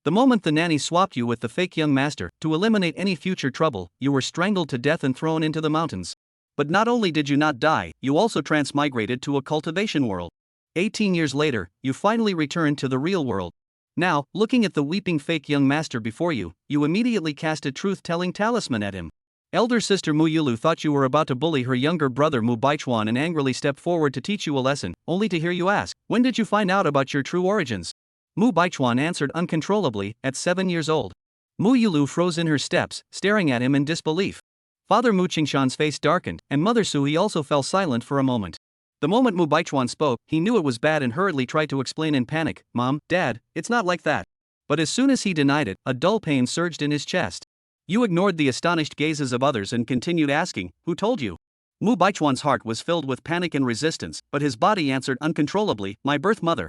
The moment the nanny swapped you with the fake young master, to eliminate any future trouble, you were strangled to death and thrown into the mountains. But not only did you not die, you also transmigrated to a cultivation world. 18 years later, you finally returned to the real world. Now, looking at the weeping fake young master before you, you immediately cast a truth-telling talisman at him. Elder sister Mu Yulu thought you were about to bully her younger brother Mu Baichuan and angrily stepped forward to teach you a lesson, only to hear you ask, "When did you find out about your true origins?" Mu Baichuan answered uncontrollably, "At 7 years old." Mu Yulu froze in her steps, staring at him in disbelief. Father Mu Qingshan's face darkened, and Mother Sui also fell silent for a moment. The moment Mu Baichuan spoke, he knew it was bad and hurriedly tried to explain in panic, "Mom, Dad, it's not like that." But as soon as he denied it, a dull pain surged in his chest. You ignored the astonished gazes of others and continued asking, "Who told you?" Mu Baichuan's heart was filled with panic and resistance, but his body answered uncontrollably, "My birth mother."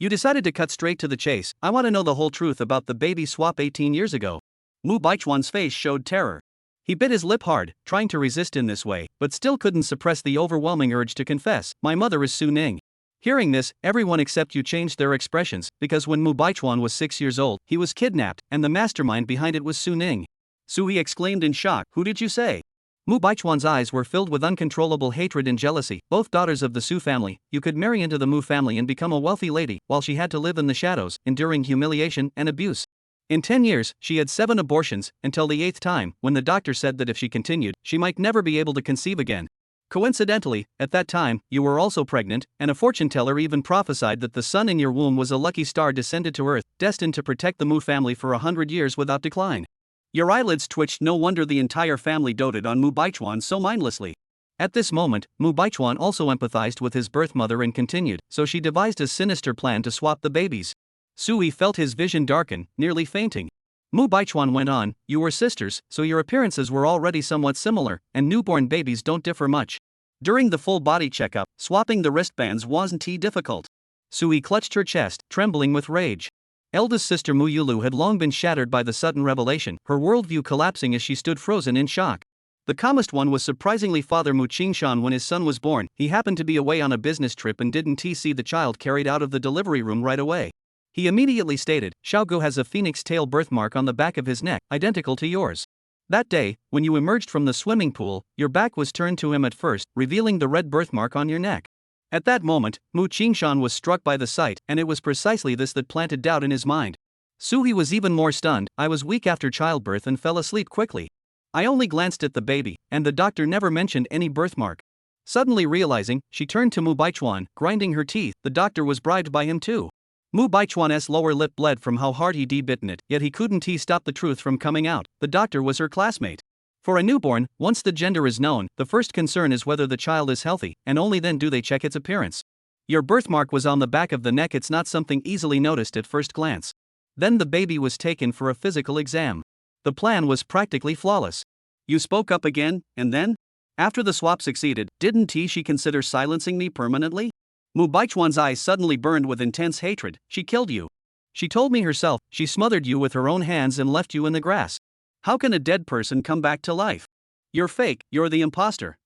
You decided to cut straight to the chase. "I want to know the whole truth about the baby swap 18 years ago." Mu Baichuan's face showed terror. He bit his lip hard, trying to resist in this way, but still couldn't suppress the overwhelming urge to confess, "My mother is Su Ning." Hearing this, everyone except you changed their expressions, because when Mu Baichuan was 6 years old, he was kidnapped, and the mastermind behind it was Su Ning. Sui exclaimed in shock, "Who did you say?" Mu Baichuan's eyes were filled with uncontrollable hatred and jealousy. Both daughters of the Su family, you could marry into the Mu family and become a wealthy lady, while she had to live in the shadows, enduring humiliation and abuse. In 10 years, she had 7 abortions, until the 8th time, when the doctor said that if she continued, she might never be able to conceive again. Coincidentally, at that time, you were also pregnant, and a fortune teller even prophesied that the son in your womb was a lucky star descended to Earth, destined to protect the Mu family for 100 years without decline. Your eyelids twitched. No wonder the entire family doted on Mu Baichuan so mindlessly. At this moment, Mu Baichuan also empathized with his birth mother and continued, so she devised a sinister plan to swap the babies. Sui felt his vision darken, nearly fainting. Mu Baichuan went on, "You were sisters, so your appearances were already somewhat similar, and newborn babies don't differ much. During the full body checkup, swapping the wristbands wasn't difficult." Sui clutched her chest, trembling with rage. Eldest sister Mu Yulu had long been shattered by the sudden revelation, her worldview collapsing as she stood frozen in shock. The calmest one was surprisingly Father Mu Qingshan. When his son was born, he happened to be away on a business trip and didn't see the child carried out of the delivery room right away. He immediately stated, "Xiaogu has a phoenix tail birthmark on the back of his neck, identical to yours." That day, when you emerged from the swimming pool, your back was turned to him at first, revealing the red birthmark on your neck. At that moment, Mu Qingshan was struck by the sight, and it was precisely this that planted doubt in his mind. Sui was even more stunned. "I was weak after childbirth and fell asleep quickly. I only glanced at the baby, and the doctor never mentioned any birthmark." Suddenly realizing, she turned to Mu Baichuan, grinding her teeth. The doctor was bribed by him too. Mu Baichuan's lower lip bled from how hard he'd bitten it, yet he couldn't stop the truth from coming out. The doctor was her classmate. For a newborn, once the gender is known, the first concern is whether the child is healthy, and only then do they check its appearance. Your birthmark was on the back of the neck. It's not something easily noticed at first glance. Then the baby was taken for a physical exam. The plan was practically flawless. You spoke up again, and then? After the swap succeeded, didn't she consider silencing me permanently? Mu Baichuan's eyes suddenly burned with intense hatred. She killed you. She told me herself. She smothered you with her own hands and left you in the grass. How can a dead person come back to life? You're fake, you're the imposter.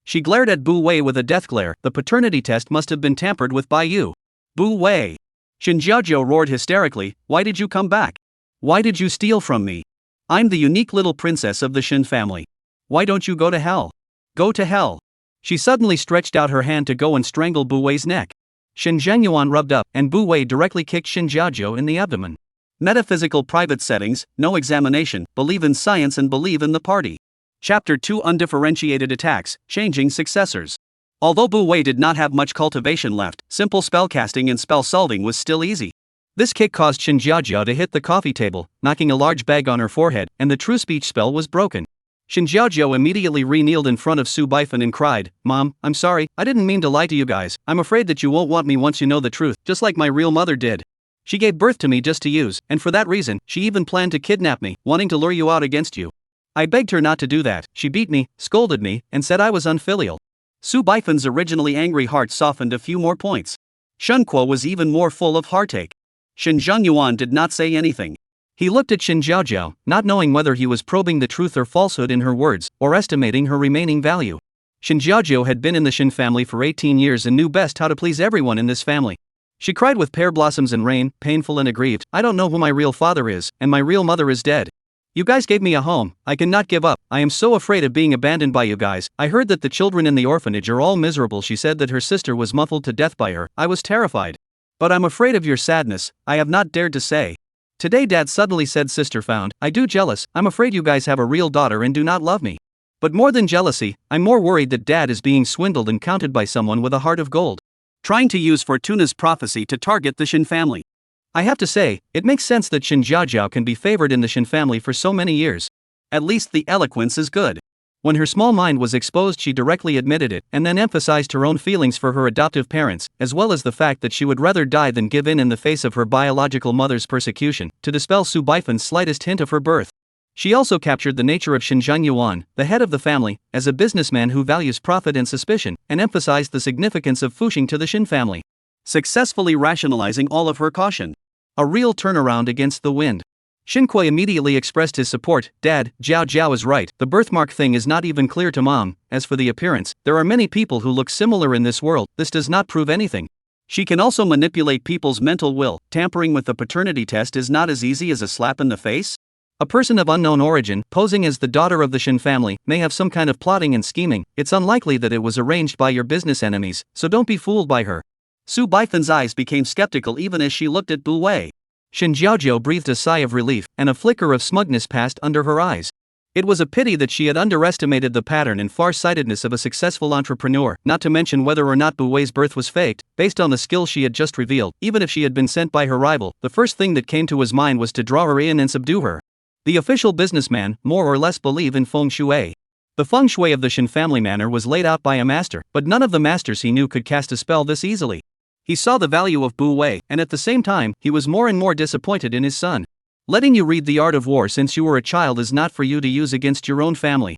She glared at Bu Wei with a death glare. The paternity test must have been tampered with by you. Bu Wei. Shen Jiaojiu roared hysterically, "Why did you come back? Why did you steal from me? I'm the unique little princess of the Shen family. Why don't you go to hell? Go to hell." She suddenly stretched out her hand to go and strangle Bu Wei's neck. Shen Zhengyuan rubbed up, and Bu Wei directly kicked Shen Jiaojiu in the abdomen. Metaphysical private settings, no examination, believe in science and believe in the party. Chapter 2 Undifferentiated Attacks, Changing Successors. Although Bu Wei did not have much cultivation left, simple spellcasting and spell solving was still easy. This kick caused Shen Jiaojiu to hit the coffee table, knocking a large bag on her forehead, and the true speech spell was broken. Shen Jiaojiu immediately re-kneeled in front of Su Baifan and cried, "Mom, I'm sorry, I didn't mean to lie to you guys. I'm afraid that you won't want me once you know the truth, just like my real mother did. She gave birth to me just to use, and for that reason, she even planned to kidnap me, wanting to lure you out against you. I begged her not to do that. She beat me, scolded me, and said I was unfilial." Su Baifan's originally angry heart softened a few more points. Shen Kuo was even more full of heartache. Shen Zhengyuan did not say anything. He looked at Shen Jiaojiu, not knowing whether he was probing the truth or falsehood in her words, or estimating her remaining value. Shen Jiaojiu had been in the Shen family for 18 years and knew best how to please everyone in this family. She cried with pear blossoms and rain, painful and aggrieved. I don't know who my real father is, and my real mother is dead. You guys gave me a home, I cannot give up, I am so afraid of being abandoned by you guys. I heard that the children in the orphanage are all miserable. She said that her sister was muffled to death by her. I was terrified. But I'm afraid of your sadness, I have not dared to say. Today Dad suddenly said sister found, I do jealous, I'm afraid you guys have a real daughter and do not love me. But more than jealousy, I'm more worried that Dad is being swindled and counted by someone with a heart of gold, trying to use Fortuna's prophecy to target the Shin family. I have to say, it makes sense that Shin Jiaojiao can be favored in the Shin family for so many years. At least the eloquence is good. When her small mind was exposed, she directly admitted it, and then emphasized her own feelings for her adoptive parents, as well as the fact that she would rather die than give in the face of her biological mother's persecution, to dispel Su Baifan's slightest hint of her birth. She also captured the nature of Shin Zhengyuan, the head of the family, as a businessman who values profit and suspicion, and emphasized the significance of Fuxing to the Shin family, successfully rationalizing all of her caution. A real turnaround against the wind. Shin Kuei immediately expressed his support. Dad, Jiao Jiao is right, the birthmark thing is not even clear to Mom. As for the appearance, there are many people who look similar in this world, this does not prove anything. She can also manipulate people's mental will. Tampering with the paternity test is not as easy as a slap in the face. A person of unknown origin, posing as the daughter of the Shin family, may have some kind of plotting and scheming. It's unlikely that it was arranged by your business enemies, so don't be fooled by her. Su Baifan's eyes became skeptical even as she looked at Bu Wei. Shin Jiaojiao breathed a sigh of relief, and a flicker of smugness passed under her eyes. It was a pity that she had underestimated the pattern and far-sightedness of a successful entrepreneur, not to mention whether or not Bu Wei's birth was faked. Based on the skills she had just revealed, even if she had been sent by her rival, the first thing that came to his mind was to draw her in and subdue her. The official businessman, more or less, believed in feng shui. The feng shui of the Shin family manor was laid out by a master, but none of the masters he knew could cast a spell this easily. He saw the value of Bu Wei, and at the same time, he was more and more disappointed in his son. Letting you read the art of war since you were a child is not for you to use against your own family.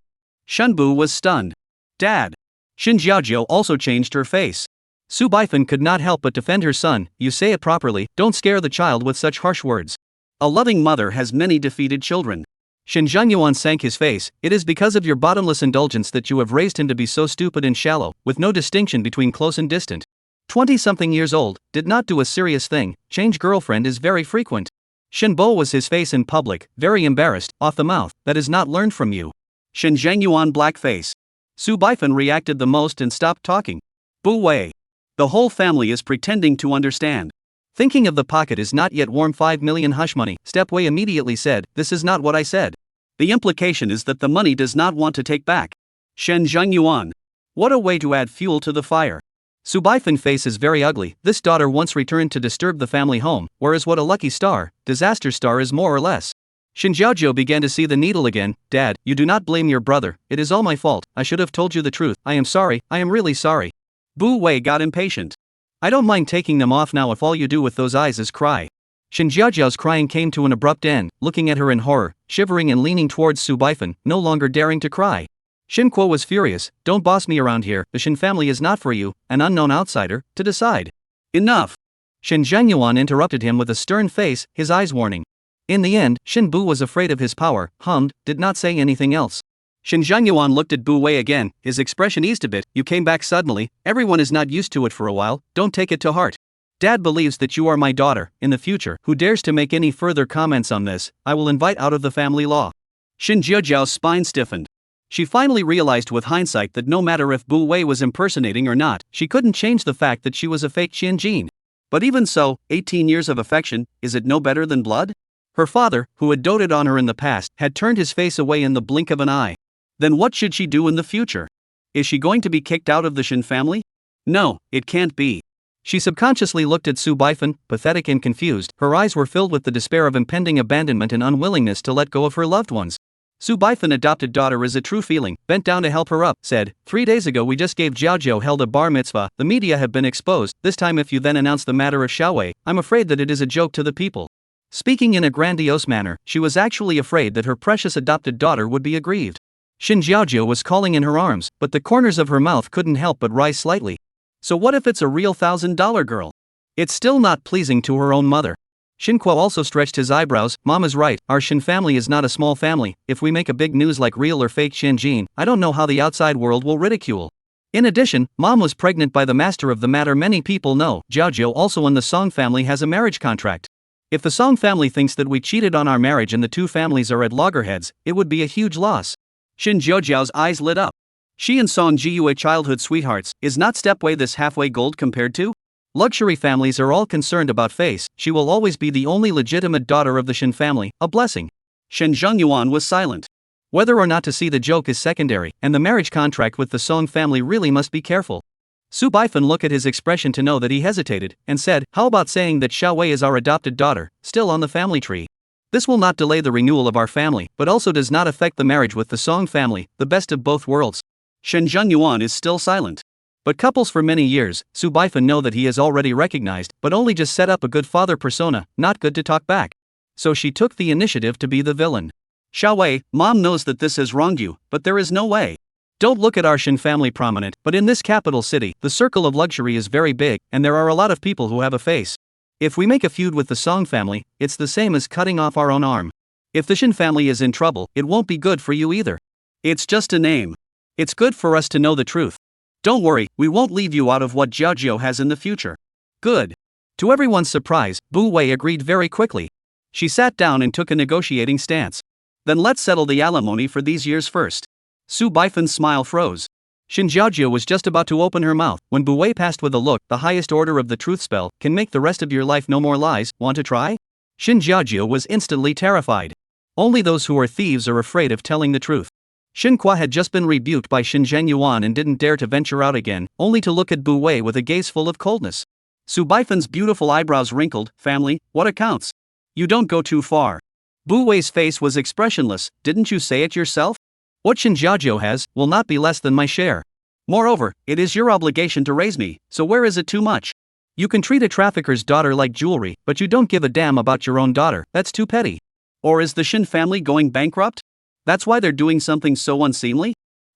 Shunbu was stunned. Dad. Shin Jiaojiao also changed her face. Su Baifan could not help but defend her son. You say it properly, don't scare the child with such harsh words. A loving mother has many defeated children. Shin Zhengyuan sank his face. It is because of your bottomless indulgence that you have raised him to be so stupid and shallow, with no distinction between close and distant. 20-something years old, did not do a serious thing, change girlfriend is very frequent. Shin Bo was his face in public, very embarrassed, off the mouth, that is not learned from you. Shin Zhengyuan black face. Su Baifan reacted the most and stopped talking. Bu Wei. The whole family is pretending to understand. Thinking of the pocket is not yet warm 5 million hush money, Step Wei immediately said, this is not what I said. The implication is that the money does not want to take back. Shen Zhengyuan. What a way to add fuel to the fire. Su Baifan's face is very ugly. This daughter once returned to disturb the family home, whereas what a lucky star, disaster star is more or less. Shin Jiaojiao began to see the needle again. Dad, you do not blame your brother, it is all my fault, I should have told you the truth, I am sorry, I am really sorry. Bu Wei got impatient. I don't mind taking them off now if all you do with those eyes is cry. Shin Jiaojiao's crying came to an abrupt end, looking at her in horror, shivering and leaning towards Su Baifan, no longer daring to cry. Shin Kuo was furious. Don't boss me around here, the Shin family is not for you, an unknown outsider, to decide. Enough! Shin Zhengyuan interrupted him with a stern face, his eyes warning. In the end, Shin Bu was afraid of his power, hummed, did not say anything else. Shin Zhengyuan looked at Bu Wei again, his expression eased a bit. You came back suddenly, everyone is not used to it for a while, don't take it to heart. Dad believes that you are my daughter. In the future, who dares to make any further comments on this, I will invite out of the family law. Shin Jiaojiao's spine stiffened. She finally realized with hindsight that no matter if Bu Wei was impersonating or not, she couldn't change the fact that she was a fake Qian Jin. But even so, 18 years of affection, is it no better than blood? Her father, who had doted on her in the past, had turned his face away in the blink of an eye. Then what should she do in the future? Is she going to be kicked out of the Shin family? No, it can't be. She subconsciously looked at Su Baifan, pathetic and confused. Her eyes were filled with the despair of impending abandonment and unwillingness to let go of her loved ones. Su Baifan's adopted daughter is a true feeling, bent down to help her up, said, 3 days ago we just gave Jiaojiao held a bar mitzvah, the media have been exposed, this time if you then announce the matter of Xiaowei, I'm afraid that it is a joke to the people. Speaking in a grandiose manner, she was actually afraid that her precious adopted daughter would be aggrieved. Shin Jiaojiao was calling in her arms, but the corners of her mouth couldn't help but rise slightly. So what if it's a real $1,000 girl? It's still not pleasing to her own mother. Shin Kuo also stretched his eyebrows. Mom is right, our Shin family is not a small family. If we make a big news like real or fake Qian Jin, I don't know how the outside world will ridicule. In addition, Mom was pregnant by the master of the matter. Many people know Jiaojiu also in the Song family has a marriage contract. If the Song family thinks that we cheated on our marriage and the two families are at loggerheads, it would be a huge loss. Shin Jiaojiao's eyes lit up. She and Song Jiyu childhood sweethearts, is not Stepway this halfway gold compared to? Luxury families are all concerned about face, she will always be the only legitimate daughter of the Shin family, a blessing. Shen Zhengyuan was silent. Whether or not to see the joke is secondary, and the marriage contract with the Song family really must be careful. Su Baifan looked at his expression to know that he hesitated, and said, how about saying that Xiao Wei is our adopted daughter, still on the family tree? This will not delay the renewal of our family, but also does not affect the marriage with the Song family, the best of both worlds. Shen Zhengyuan is still silent. But couples for many years, Su Baifan know that he is already recognized, but only just set up a good father persona, not good to talk back. So she took the initiative to be the villain. Xiao Wei, Mom knows that this has wronged you, but there is no way. Don't look at our Shin family prominent, but in this capital city, the circle of luxury is very big, and there are a lot of people who have a face. If we make a feud with the Song family, it's the same as cutting off our own arm. If the Shin family is in trouble, it won't be good for you either. It's just a name. It's good for us to know the truth. Don't worry, we won't leave you out of what Jiaojiu has in the future. Good. To everyone's surprise, Bu Wei agreed very quickly. She sat down and took a negotiating stance. Then let's settle the alimony for these years first. Su Baifan's smile froze. Shin Jiaojiu was just about to open her mouth, when Bu Wei passed with a look, the highest order of the truth spell, can make the rest of your life no more lies, want to try? Shin Jiaojiu was instantly terrified. Only those who are thieves are afraid of telling the truth. Shin Qua had just been rebuked by Shin Zhengyuan and didn't dare to venture out again, only to look at Bu Wei with a gaze full of coldness. Su Baifan's beautiful eyebrows wrinkled. Family, what accounts? You don't go too far. Bu Wei's face was expressionless. Didn't you say it yourself? What Shin Jiaojiu has will not be less than my share. Moreover, it is your obligation to raise me, so where is it too much? You can treat a trafficker's daughter like jewelry, but you don't give a damn about your own daughter. That's too petty. Or is the Shin family going bankrupt? That's why they're doing something so unseemly?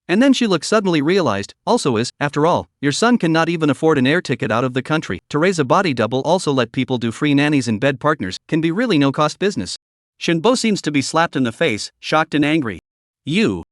And then she suddenly realized, also is, after all, your son cannot even afford an air ticket out of the country. To raise a body double, also let people do free nannies and bed partners, can be really no cost business. Shinbo seems to be slapped in the face, shocked and angry. You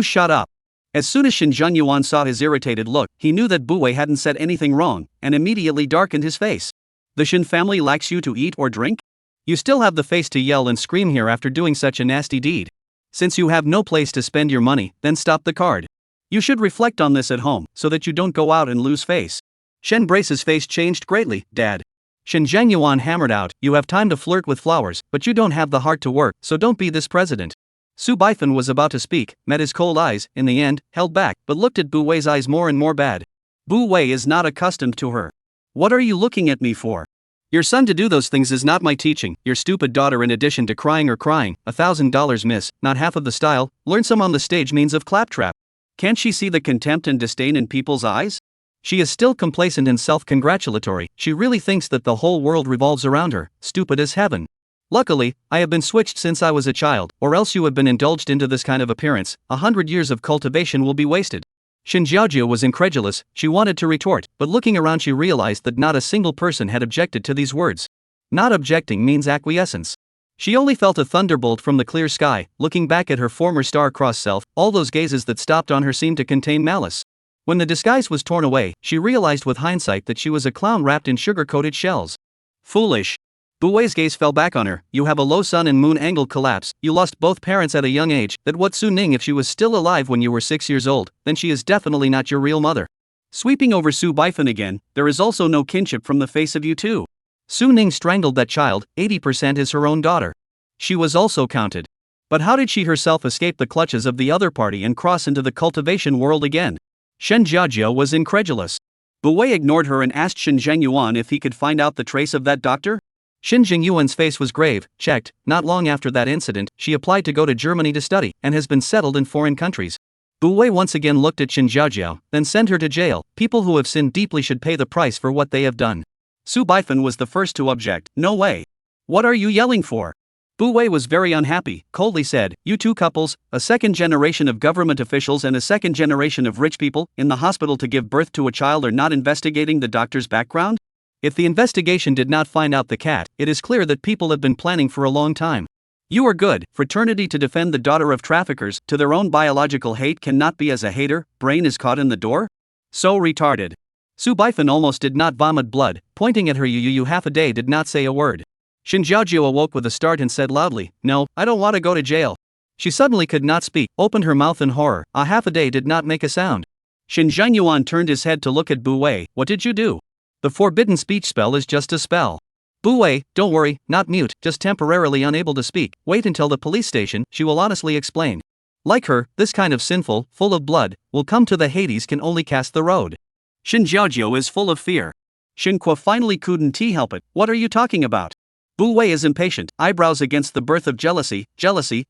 shut up. As soon as Shin Zhenyuan saw his irritated look, he knew that Bu Wei hadn't said anything wrong, and immediately darkened his face. The Shin family lacks you to eat or drink? You still have the face to yell and scream here after doing such a nasty deed. Since you have no place to spend your money, then stop the card. You should reflect on this at home, so that you don't go out and lose face. Shen Brace's face changed greatly. Dad. Shin Zhengyuan hammered out, you have time to flirt with flowers, but you don't have the heart to work, so don't be this president. Su Baifan was about to speak, met his cold eyes, in the end, held back, but looked at Bu Wei's eyes more and more bad. Bu Wei is not accustomed to her. What are you looking at me for? Your son to do those things is not my teaching. Your stupid daughter, in addition to crying or crying, $1,000 miss, not half of the style, learn some on the stage means of claptrap. Can't she see the contempt and disdain in people's eyes? She is still complacent and self-congratulatory. She really thinks that the whole world revolves around her, stupid as heaven. Luckily, I have been switched since I was a child, or else you have been indulged into this kind of appearance. 100 years of cultivation will be wasted. Shin Jiaojiu was incredulous. She wanted to retort, but looking around she realized that not a single person had objected to these words. Not objecting means acquiescence. She only felt a thunderbolt from the clear sky. Looking back at her former star-crossed self, all those gazes that stopped on her seemed to contain malice. When the disguise was torn away, she realized with hindsight that she was a clown wrapped in sugar-coated shells. Foolish. Bu Wei's gaze fell back on her. You have a low sun and moon angle collapse. You lost both parents at a young age. That what Su Ning, if she was still alive when you were 6 years old, then she is definitely not your real mother. Sweeping over Su Baifan again, there is also no kinship from the face of you two. Su Ning strangled that child. 80% is her own daughter. She was also counted. But how did she herself escape the clutches of the other party and cross into the cultivation world again? Shen Jiaojiu was incredulous. Bu Wei ignored her and asked Shin Zhengyuan if he could find out the trace of that doctor. Shin Zhengyuan's face was grave. Checked. Not long after that incident, she applied to go to Germany to study, and has been settled in foreign countries. Bu Wei once again looked at Shin Jiaojiu, then sent her to jail. People who have sinned deeply should pay the price for what they have done. Su Baifan was the first to object. No way. What are you yelling for? Bu Wei was very unhappy, coldly said, you two couples, a second generation of government officials and a second generation of rich people, in the hospital to give birth to a child, are not investigating the doctor's background? If the investigation did not find out the cat, it is clear that people have been planning for a long time. You are good. Fraternity to defend the daughter of traffickers, to their own biological hate cannot be as a hater, brain is caught in the door? So retarded. Su Baifeng almost did not vomit blood, pointing at her you half a day did not say a word. Shin Jiaojiu awoke with a start and said loudly, "No, I don't want to go to jail." She suddenly could not speak, opened her mouth in horror, a half a day did not make a sound. Shin Zhangyuan turned his head to look at Bu Wei. "What did you do?" "The forbidden speech spell is just a spell." "Bu Wei, don't worry, not mute, just temporarily unable to speak, wait until the police station, she will honestly explain. Like her, this kind of sinful, full of blood, will come to the Hades can only cast the road." Shin Jiaojiu is full of fear. Shin Qua finally couldn't help it. "What are you talking about?" Bu Wei is impatient, eyebrows against the birth of jealousy,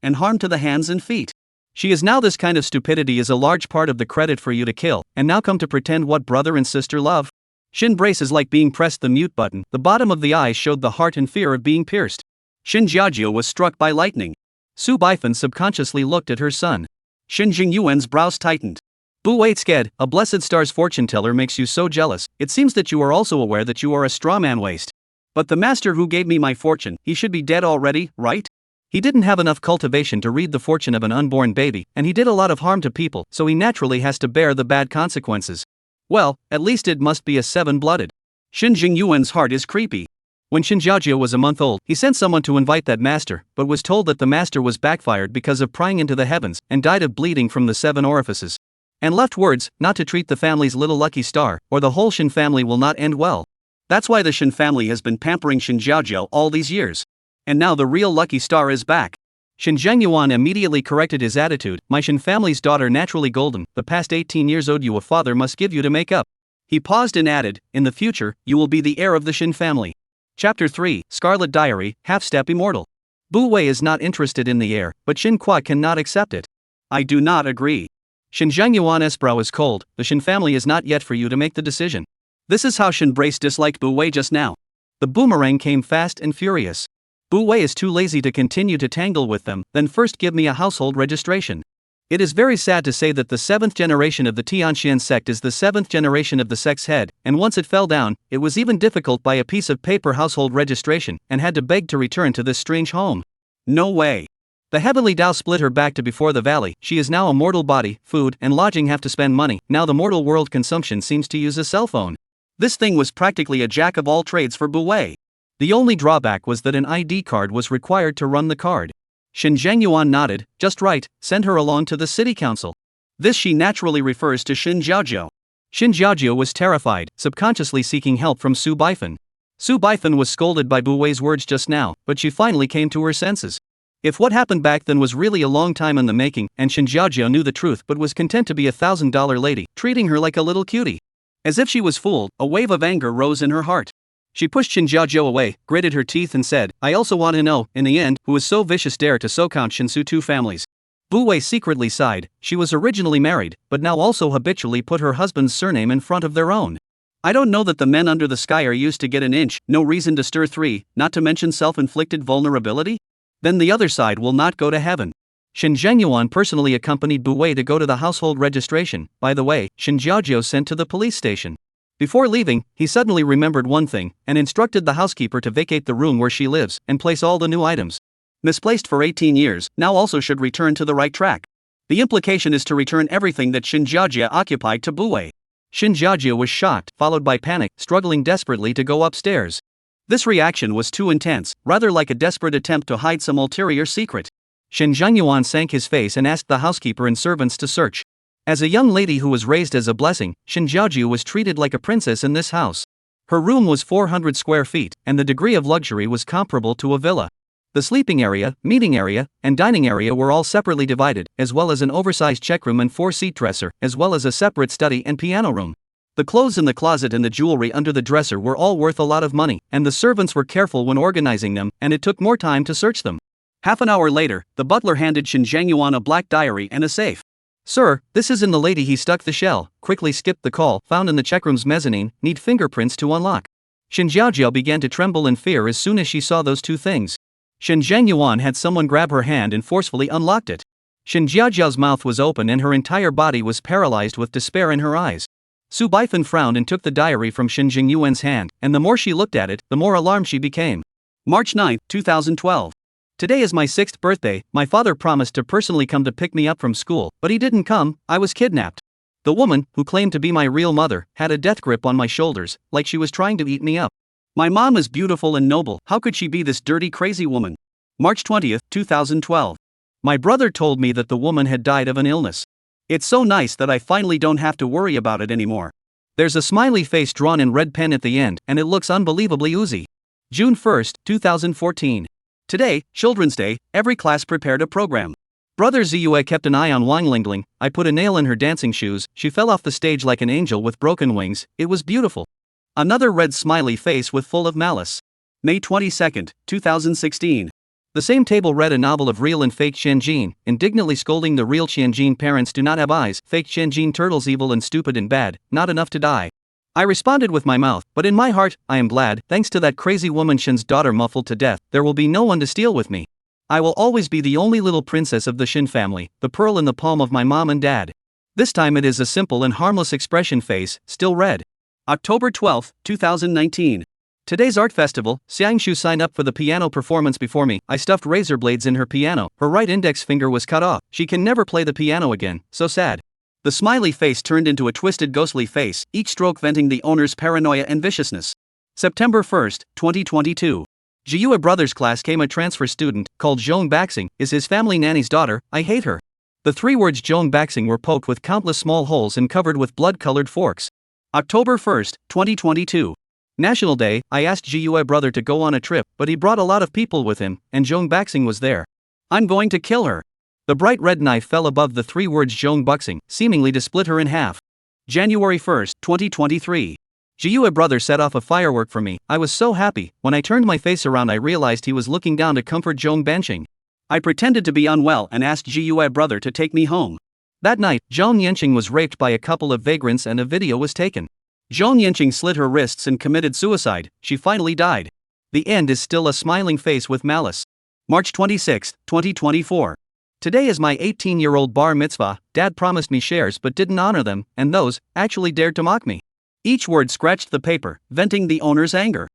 and harm to the hands and feet. She is now this kind of stupidity is a large part of the credit for you to kill, and now come to pretend what brother and sister love? Shin brace is like being pressed the mute button, the bottom of the eye showed the heart and fear of being pierced. Shin Jiaojiu was struck by lightning. Su Baifeng subconsciously looked at her son. Shin Jingyuan's brows tightened. Bu Wei scared, a blessed star's fortune teller makes you so jealous, it seems that you are also aware that you are a straw man waste. But the master who gave me my fortune, he should be dead already, right? He didn't have enough cultivation to read the fortune of an unborn baby, and he did a lot of harm to people, so he naturally has to bear the bad consequences. Well, at least it must be a seven-blooded. Shin Jingyuan's heart is creepy. When Shin Jiaojiu was a month old, he sent someone to invite that master, but was told that the master was backfired because of prying into the heavens, and died of bleeding from the 7 orifices. And left words, not to treat the family's little lucky star, or the whole Shin family will not end well. That's why the Shin family has been pampering Shin Jiaojiu all these years. And now the real lucky star is back. Shin Zhangyuan immediately corrected his attitude. "My Shin family's daughter naturally golden, the past 18 years owed you a father must give you to make up." He paused and added, "In the future, you will be the heir of the Shin family." Chapter 3, Scarlet Diary, Half-Step Immortal. Bu Wei is not interested in the heir, but Shin Qua cannot accept it. "I do not agree." Shin Zhangyuan's brow is cold, the Shin family is not yet for you to make the decision. This is how Shin Brace disliked Bu Wei just now. The boomerang came fast and furious. Bu Wei is too lazy to continue to tangle with them, then first give me a household registration. It is very sad to say that the 7th generation of the Tianxian sect is the 7th generation of the sect's head, and once it fell down, it was even difficult by a piece of paper household registration, and had to beg to return to this strange home. No way. The heavenly Tao split her back to before the valley, she is now a mortal body, food and lodging have to spend money, now the mortal world consumption seems to use a cell phone. This thing was practically a jack of all trades for Bu Wei. The only drawback was that an ID card was required to run the card. Shin Zhangyuan nodded, "Just right, send her along to the city council." This she naturally refers to Shin Jiaojiu. Shin Jiaojiu was terrified, subconsciously seeking help from Su Baifeng. Su Baifeng was scolded by Bu Wei's words just now, but she finally came to her senses. If what happened back then was really a long time in the making, and Shin Jiaojiu knew the truth but was content to be a $1,000 lady, treating her like a little cutie. As if she was fooled, a wave of anger rose in her heart. She pushed Shin Jiaojiu away, gritted her teeth and said, "I also want to know, in the end, who is so vicious dare to so count Shinsu two families." Bu Wei secretly sighed, she was originally married, but now also habitually put her husband's surname in front of their own. "I don't know that the men under the sky are used to get an inch, no reason to stir 3, not to mention self-inflicted vulnerability? Then the other side will not go to heaven." Shin Zhangyuan personally accompanied Bu Wei to go to the household registration. By the way, Shin Jiaojiu sent to the police station. Before leaving, he suddenly remembered one thing, and instructed the housekeeper to vacate the room where she lives, and place all the new items. Misplaced for 18 years, now also should return to the right track. The implication is to return everything that Shin Jiaojiu occupied to Bu Wei. Shin Jiaojiu was shocked, followed by panic, struggling desperately to go upstairs. This reaction was too intense, rather like a desperate attempt to hide some ulterior secret. Shin Zhangyuan sank his face and asked the housekeeper and servants to search. As a young lady who was raised as a blessing, Shin Jiaojiu was treated like a princess in this house. Her room was 400 square feet, and the degree of luxury was comparable to a villa. The sleeping area, meeting area, and dining area were all separately divided, as well as an oversized checkroom and 4-seat dresser, as well as a separate study and piano room. The clothes in the closet and the jewelry under the dresser were all worth a lot of money, and the servants were careful when organizing them, and it took more time to search them. Half an hour later, the butler handed Shin Zhangyuan a black diary and a safe. "Sir, this is in the lady he stuck the shell, quickly skipped the call, found in the checkroom's mezzanine, need fingerprints to unlock." Shin Jiaojiu began to tremble in fear as soon as she saw those two things. Shin Zhangyuan had someone grab her hand and forcefully unlocked it. Shin Jiaojiu's mouth was open and her entire body was paralyzed with despair in her eyes. Su Baifeng frowned and took the diary from Shin Jingyuan's hand, and the more she looked at it, the more alarmed she became. March 9, 2012. Today is my 6th birthday, my father promised to personally come to pick me up from school, but he didn't come, I was kidnapped. The woman, who claimed to be my real mother, had a death grip on my shoulders, like she was trying to eat me up. My mom is beautiful and noble, how could she be this dirty crazy woman? March 20th, 2012. My brother told me that the woman had died of an illness. It's so nice that I finally don't have to worry about it anymore. There's a smiley face drawn in red pen at the end, and it looks unbelievably oozy. June 1st, 2014. Today, Children's Day, every class prepared a program. Brother Ziyue kept an eye on Wang Lingling. I put a nail in her dancing shoes, she fell off the stage like an angel with broken wings, it was beautiful. Another red smiley face with full of malice. May 22nd, 2016. The same table read a novel of real and fake Qianjin, indignantly scolding the real Qianjin parents do not have eyes, fake Qianjin turtles evil and stupid and bad, not enough to die. I responded with my mouth, but in my heart, I am glad, thanks to that crazy woman Shen's daughter muffled to death, there will be no one to steal with me. I will always be the only little princess of the Shen family, the pearl in the palm of my mom and dad. This time it is a simple and harmless expression face, still red. October 12, 2019. Today's art festival, Xiangshu signed up for the piano performance before me. I stuffed razor blades in her piano, her right index finger was cut off, she can never play the piano again, so sad. The smiley face turned into a twisted ghostly face, each stroke venting the owner's paranoia and viciousness. September 1st, 2022. Jiyue Brothers class came a transfer student, called Zhong Baxing, is his family nanny's daughter, I hate her. The three words Zhong Baxing were poked with countless small holes and covered with blood-colored forks. October 1st, 2022. National Day, I asked Jiyue brother to go on a trip, but he brought a lot of people with him, and Zhong Baxing was there. I'm going to kill her. The bright red knife fell above the three words Zhong Baxing, seemingly to split her in half. January 1st, 2023. Jiyue brother set off a firework for me, I was so happy. When I turned my face around I realized he was looking down to comfort Zhong Banqing. I pretended to be unwell and asked Jiyue brother to take me home. That night, Zhong Yanqing was raped by a couple of vagrants and a video was taken. Zhong Yanqing slit her wrists and committed suicide, she finally died. The end is still a smiling face with malice. March 26, 2024. Today is my 18-year-old bar mitzvah, dad promised me shares but didn't honor them, and those, actually dared to mock me. Each word scratched the paper, venting the owner's anger.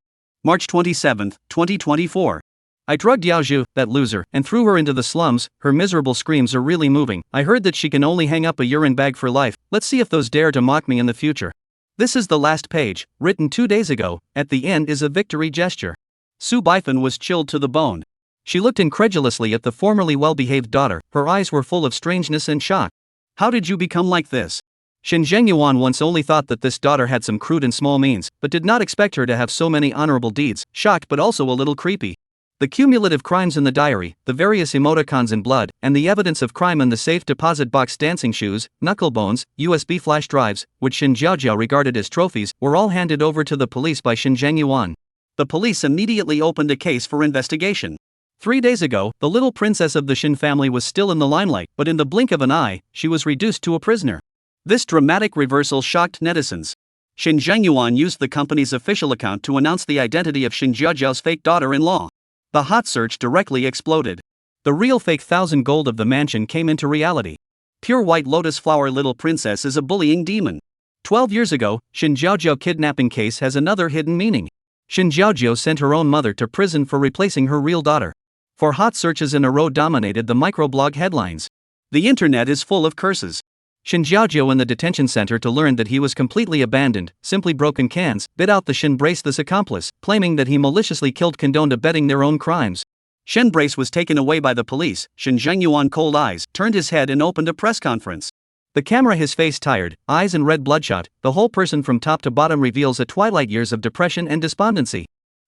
March 27, 2024. I drugged Yaozhu, that loser, and threw her into the slums, her miserable screams are really moving, I heard that she can only hang up a urine bag for life, let's see if those dare to mock me in the future. This is the last page, written 2 days ago, at the end is a victory gesture. Su Baifan was chilled to the bone. She looked incredulously at the formerly well-behaved daughter, her eyes were full of strangeness and shock. How did you become like this? Shen Zhengyuan once only thought that this daughter had some crude and small means, but did not expect her to have so many honorable deeds, shocked but also a little creepy. The cumulative crimes in the diary, the various emoticons in blood, and the evidence of crime in the safe deposit box dancing shoes, knuckle bones, USB flash drives, which Shen Jiaojiao regarded as trophies, were all handed over to the police by Shen Zhengyuan. The police immediately opened a case for investigation. 3 days ago, the little princess of the Shen family was still in the limelight, but in the blink of an eye, she was reduced to a prisoner. This dramatic reversal shocked netizens. Shen Zhengyuan used the company's official account to announce the identity of Shen Jiaojiao's fake daughter-in-law. The hot search directly exploded. The real fake 1,000 gold of the mansion came into reality. Pure white lotus flower little princess is a bullying demon. 12 years ago, Shen Jiaojiao kidnapping case has another hidden meaning. Shen Jiaojiao sent her own mother to prison for replacing her real daughter. 4 hot searches in a row dominated the microblog headlines. The internet is full of curses. Shen Jiaojiao in the detention center to learn that he was completely abandoned, simply broken cans, bit out the Shen Brace this accomplice, claiming that he maliciously killed condoned abetting their own crimes. Shen Brace was taken away by the police, Shen Zhengyuan cold eyes, turned his head and opened a press conference. The camera his face tired, eyes and red bloodshot, the whole person from top to bottom reveals a twilight years of depression and despondency.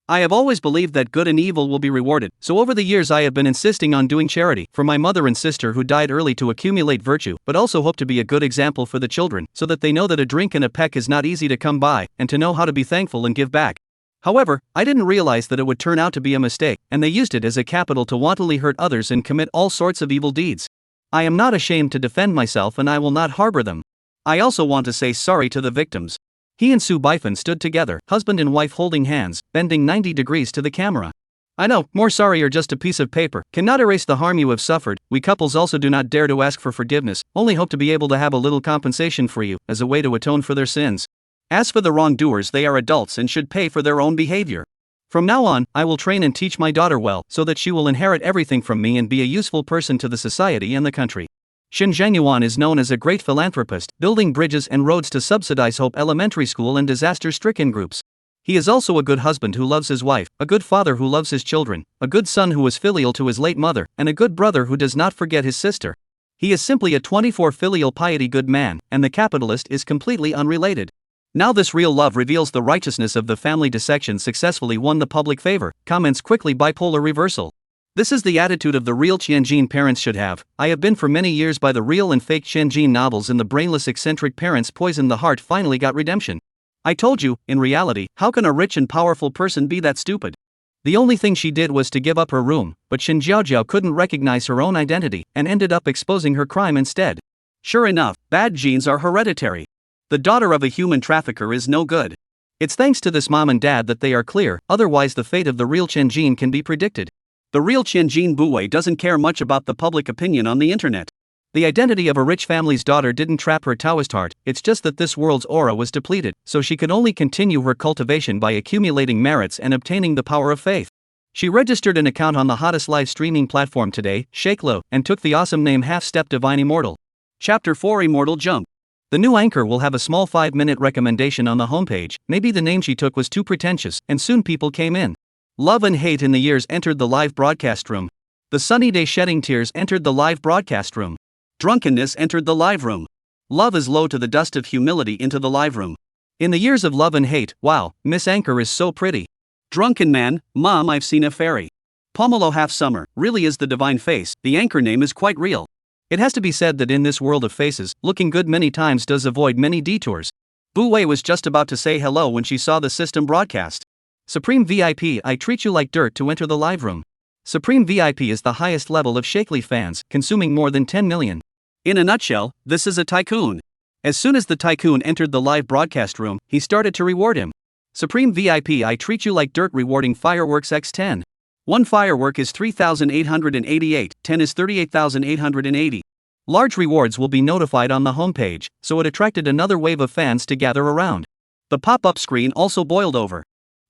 I have always believed that good and evil will be rewarded, so over the years I have been insisting on doing charity for my mother and sister who died early to accumulate virtue, but also hope to be a good example for the children, so that they know that a drink and a peck is not easy to come by, and to know how to be thankful and give back. However, I didn't realize that it would turn out to be a mistake, and they used it as a capital to wantonly hurt others and commit all sorts of evil deeds. I am not ashamed to defend myself and I will not harbor them. I also want to say sorry to the victims. He and Su Baifan stood together, husband and wife holding hands, bending 90 degrees to the camera. I know, more sorry or just a piece of paper cannot erase the harm you have suffered. We couples also do not dare to ask for forgiveness, only hope to be able to have a little compensation for you, as a way to atone for their sins. As for the wrongdoers, they are adults and should pay for their own behavior. From now on, I will train and teach my daughter well, so that she will inherit everything from me and be a useful person to the society and the country. Shin Zhangyuan is known as a great philanthropist, building bridges and roads to subsidize Hope Elementary School and disaster-stricken groups. He is also a good husband who loves his wife, a good father who loves his children, a good son who is filial to his late mother, and a good brother who does not forget his sister. He is simply a 24 filial piety good man, and the capitalist is completely unrelated. Now this real love reveals the righteousness of the family dissection successfully won the public favor, comments quickly bipolar reversal. This is the attitude of the real Qianjin parents should have. I have been for many years by the real and fake Qianjin novels, and the brainless eccentric parents poisoned the heart finally got redemption. I told you, in reality, how can a rich and powerful person be that stupid? The only thing she did was to give up her room, but Shin Jiaojiao couldn't recognize her own identity, and ended up exposing her crime instead. Sure enough, bad genes are hereditary. The daughter of a human trafficker is no good. It's thanks to this mom and dad that they are clear, otherwise the fate of the real Qianjin can be predicted. The real Qianjin Buwei doesn't care much about the public opinion on the internet. The identity of a rich family's daughter didn't trap her Taoist heart, it's just that this world's aura was depleted, so she could only continue her cultivation by accumulating merits and obtaining the power of faith. She registered an account on the hottest live streaming platform today, Shakelo, and took the awesome name Half-Step Divine Immortal. Chapter 4 Immortal Jump. The new anchor will have a small 5-minute recommendation on the homepage. Maybe the name she took was too pretentious, and soon people came in. Love and hate in the years entered the live broadcast room. The sunny day shedding tears entered the live broadcast room. Drunkenness entered the live room. Love is low to the dust of humility into the live room. In the years of love and hate, wow, Miss Anchor is so pretty. Drunken man, mom, I've seen a fairy. Pomelo half summer, really is the divine face. The anchor name is quite real. It has to be said that in this world of faces, looking good many times does avoid many detours. Bu Wei was just about to say hello when she saw the system broadcast. Supreme VIP, I treat you like dirt to enter the live room. Supreme VIP is the highest level of Shakely fans, consuming more than 10 million. In a nutshell, this is a tycoon. As soon as the tycoon entered the live broadcast room, he started to reward him. Supreme VIP, I treat you like dirt, rewarding fireworks x 10. One firework is 3,888, 10 is 38,880. Large rewards will be notified on the homepage, so it attracted another wave of fans to gather around. The pop-up screen also boiled over.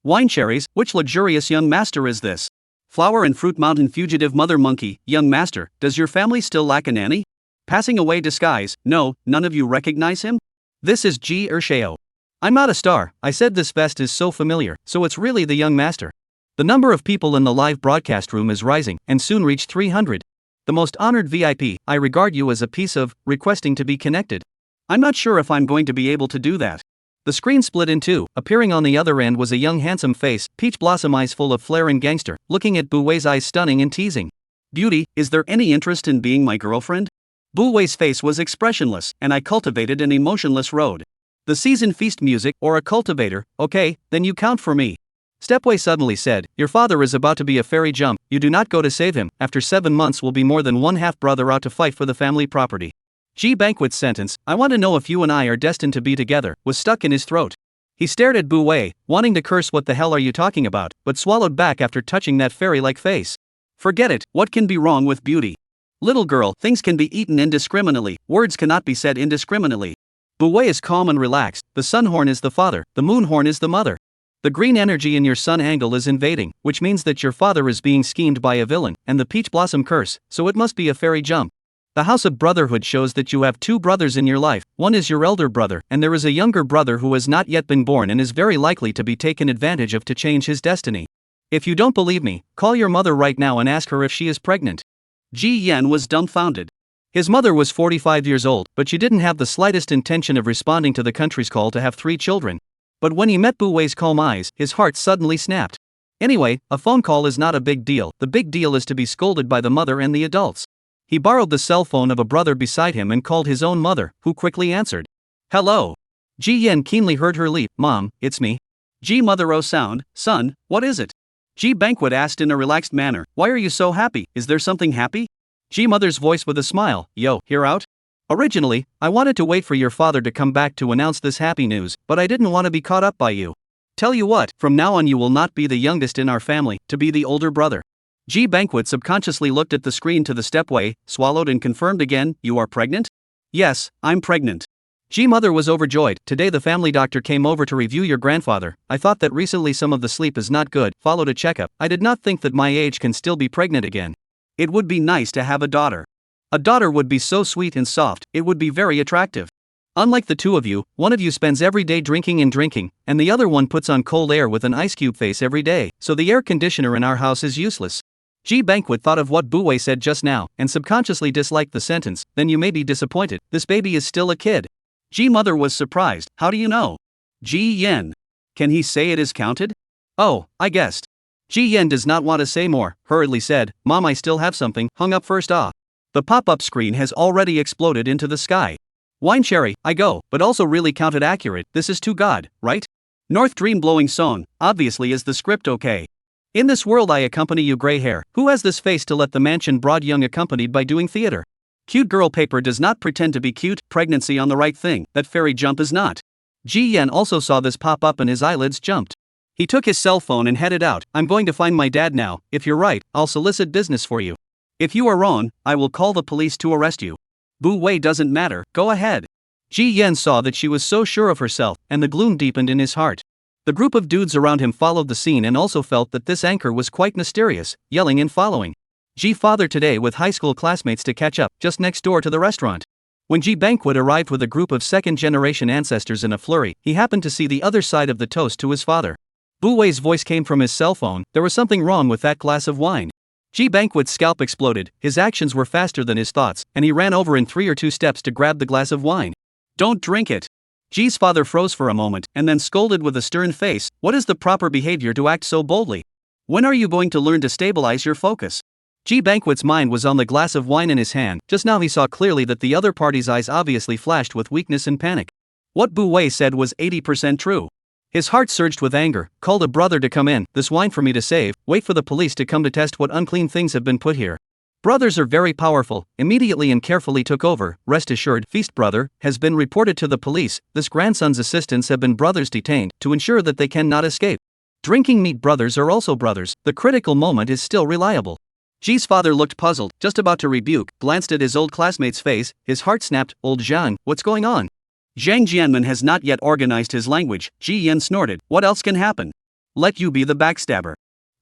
Wine cherries, which luxurious young master is this? Flower and Fruit Mountain fugitive mother monkey, young master, does your family still lack a nanny? Passing away disguise, no, none of you recognize him? This is Ji Ershao. I'm not a star, I said this vest is so familiar, so it's really the young master. The number of people in the live broadcast room is rising, and soon reached 300. The most honored VIP, I regard you as a piece of, requesting to be connected. I'm not sure if I'm going to be able to do that. The screen split in two. Appearing on the other end was a young handsome face, peach blossom eyes full of flair and gangster, looking at Bu Wei's eyes stunning and teasing. Beauty, is there any interest in being my girlfriend? Bu Wei's face was expressionless, and I cultivated an emotionless road. The season feast music, or a cultivator, okay, then you count for me. Stepway suddenly said, your father is about to be a fairy jump, you do not go to save him, after 7 months will be more than one half-brother out to fight for the family property. G. Banquet's sentence, I want to know if you and I are destined to be together, was stuck in his throat. He stared at Bu Wei, wanting to curse what the hell are you talking about, but swallowed back after touching that fairy-like face. Forget it, what can be wrong with beauty? Little girl, things can be eaten indiscriminately, words cannot be said indiscriminately. Bu Wei is calm and relaxed, the sun horn is the father, the moon horn is the mother. The green energy in your sun angle is invading, which means that your father is being schemed by a villain, and the peach blossom curse, so it must be a fairy jump. The house of brotherhood shows that you have 2 brothers in your life, one is your elder brother, and there is a younger brother who has not yet been born and is very likely to be taken advantage of to change his destiny. If you don't believe me, call your mother right now and ask her if she is pregnant. Ji Yan was dumbfounded. His mother was 45 years old, but she didn't have the slightest intention of responding to the country's call to have 3 children. But when he met Bu Wei's calm eyes, his heart suddenly snapped. Anyway, a phone call is not a big deal, the big deal is to be scolded by the mother and the adults. He borrowed the cell phone of a brother beside him and called his own mother, who quickly answered. Hello. Ji Yan keenly heard her leap. Mom, it's me. Ji Mother O sound, son, what is it? Ji Banquet asked in a relaxed manner, why are you so happy, is there something happy? Ji Mother's voice with a smile, yo, here out? Originally, I wanted to wait for your father to come back to announce this happy news, but I didn't want to be caught up by you. Tell you what, from now on you will not be the youngest in our family, to be the older brother. G. Banquet subconsciously looked at the screen to the stepway, swallowed and confirmed again, you are pregnant? Yes, I'm pregnant. G. Mother was overjoyed, today the family doctor came over to review your grandfather, I thought that recently some of the sleep is not good, followed a checkup, I did not think that my age can still be pregnant again. It would be nice to have a daughter. A daughter would be so sweet and soft, it would be very attractive. Unlike the two of you, one of you spends every day drinking, and the other one puts on cold air with an ice cube face every day, so the air conditioner in our house is useless. G. Banquet thought of what Bu Wei said just now, and subconsciously disliked the sentence. Then you may be disappointed, this baby is still a kid. G. Mother was surprised. How do you know? G. Yen. Can he say it is counted? Oh, I guessed. Ji Yen does not want to say more, hurriedly said, Mom, I still have something, hung up first. The pop-up screen has already exploded into the sky. Wine cherry, I go, but also really counted accurate, this is too God, right? North Dream blowing song, obviously is the script okay? In this world I accompany you gray hair, who has this face to let the mansion broad young accompanied by doing theater? Cute girl paper does not pretend to be cute, pregnancy on the right thing, that fairy jump is not. Ji Yen also saw this pop up and his eyelids jumped. He took his cell phone and headed out. I'm going to find my dad now. If you're right, I'll solicit business for you. If you are wrong, I will call the police to arrest you. Bu Wei doesn't matter, go ahead. Ji Yen saw that she was so sure of herself, and the gloom deepened in his heart. The group of dudes around him followed the scene and also felt that this anchor was quite mysterious, yelling and following. Ji father today with high school classmates to catch up, just next door to the restaurant. When Ji Banquet arrived with a group of second-generation ancestors in a flurry, he happened to see the other side of the toast to his father. Bu Wei's voice came from his cell phone. There was something wrong with that glass of wine. Ji Banquet's scalp exploded, his actions were faster than his thoughts, and he ran over in 3 or 2 steps to grab the glass of wine. Don't drink it. Ji's father froze for a moment, and then scolded with a stern face, what is the proper behavior to act so boldly? When are you going to learn to stabilize your focus? Ji Banquet's mind was on the glass of wine in his hand. Just now he saw clearly that the other party's eyes obviously flashed with weakness and panic. What Bu Wei said was 80% true. His heart surged with anger, called a brother to come in, this wine for me to save, wait for the police to come to test what unclean things have been put here. Brothers are very powerful, immediately and carefully took over, rest assured, feast brother, has been reported to the police, this grandson's assistants have been brothers detained, to ensure that they cannot escape. Drinking meat brothers are also brothers, the critical moment is still reliable. Ji's father looked puzzled, just about to rebuke, glanced at his old classmate's face, his heart snapped, old Zhang, what's going on? Zhang Jianmen has not yet organized his language, Ji Yen snorted, what else can happen? Let you be the backstabber.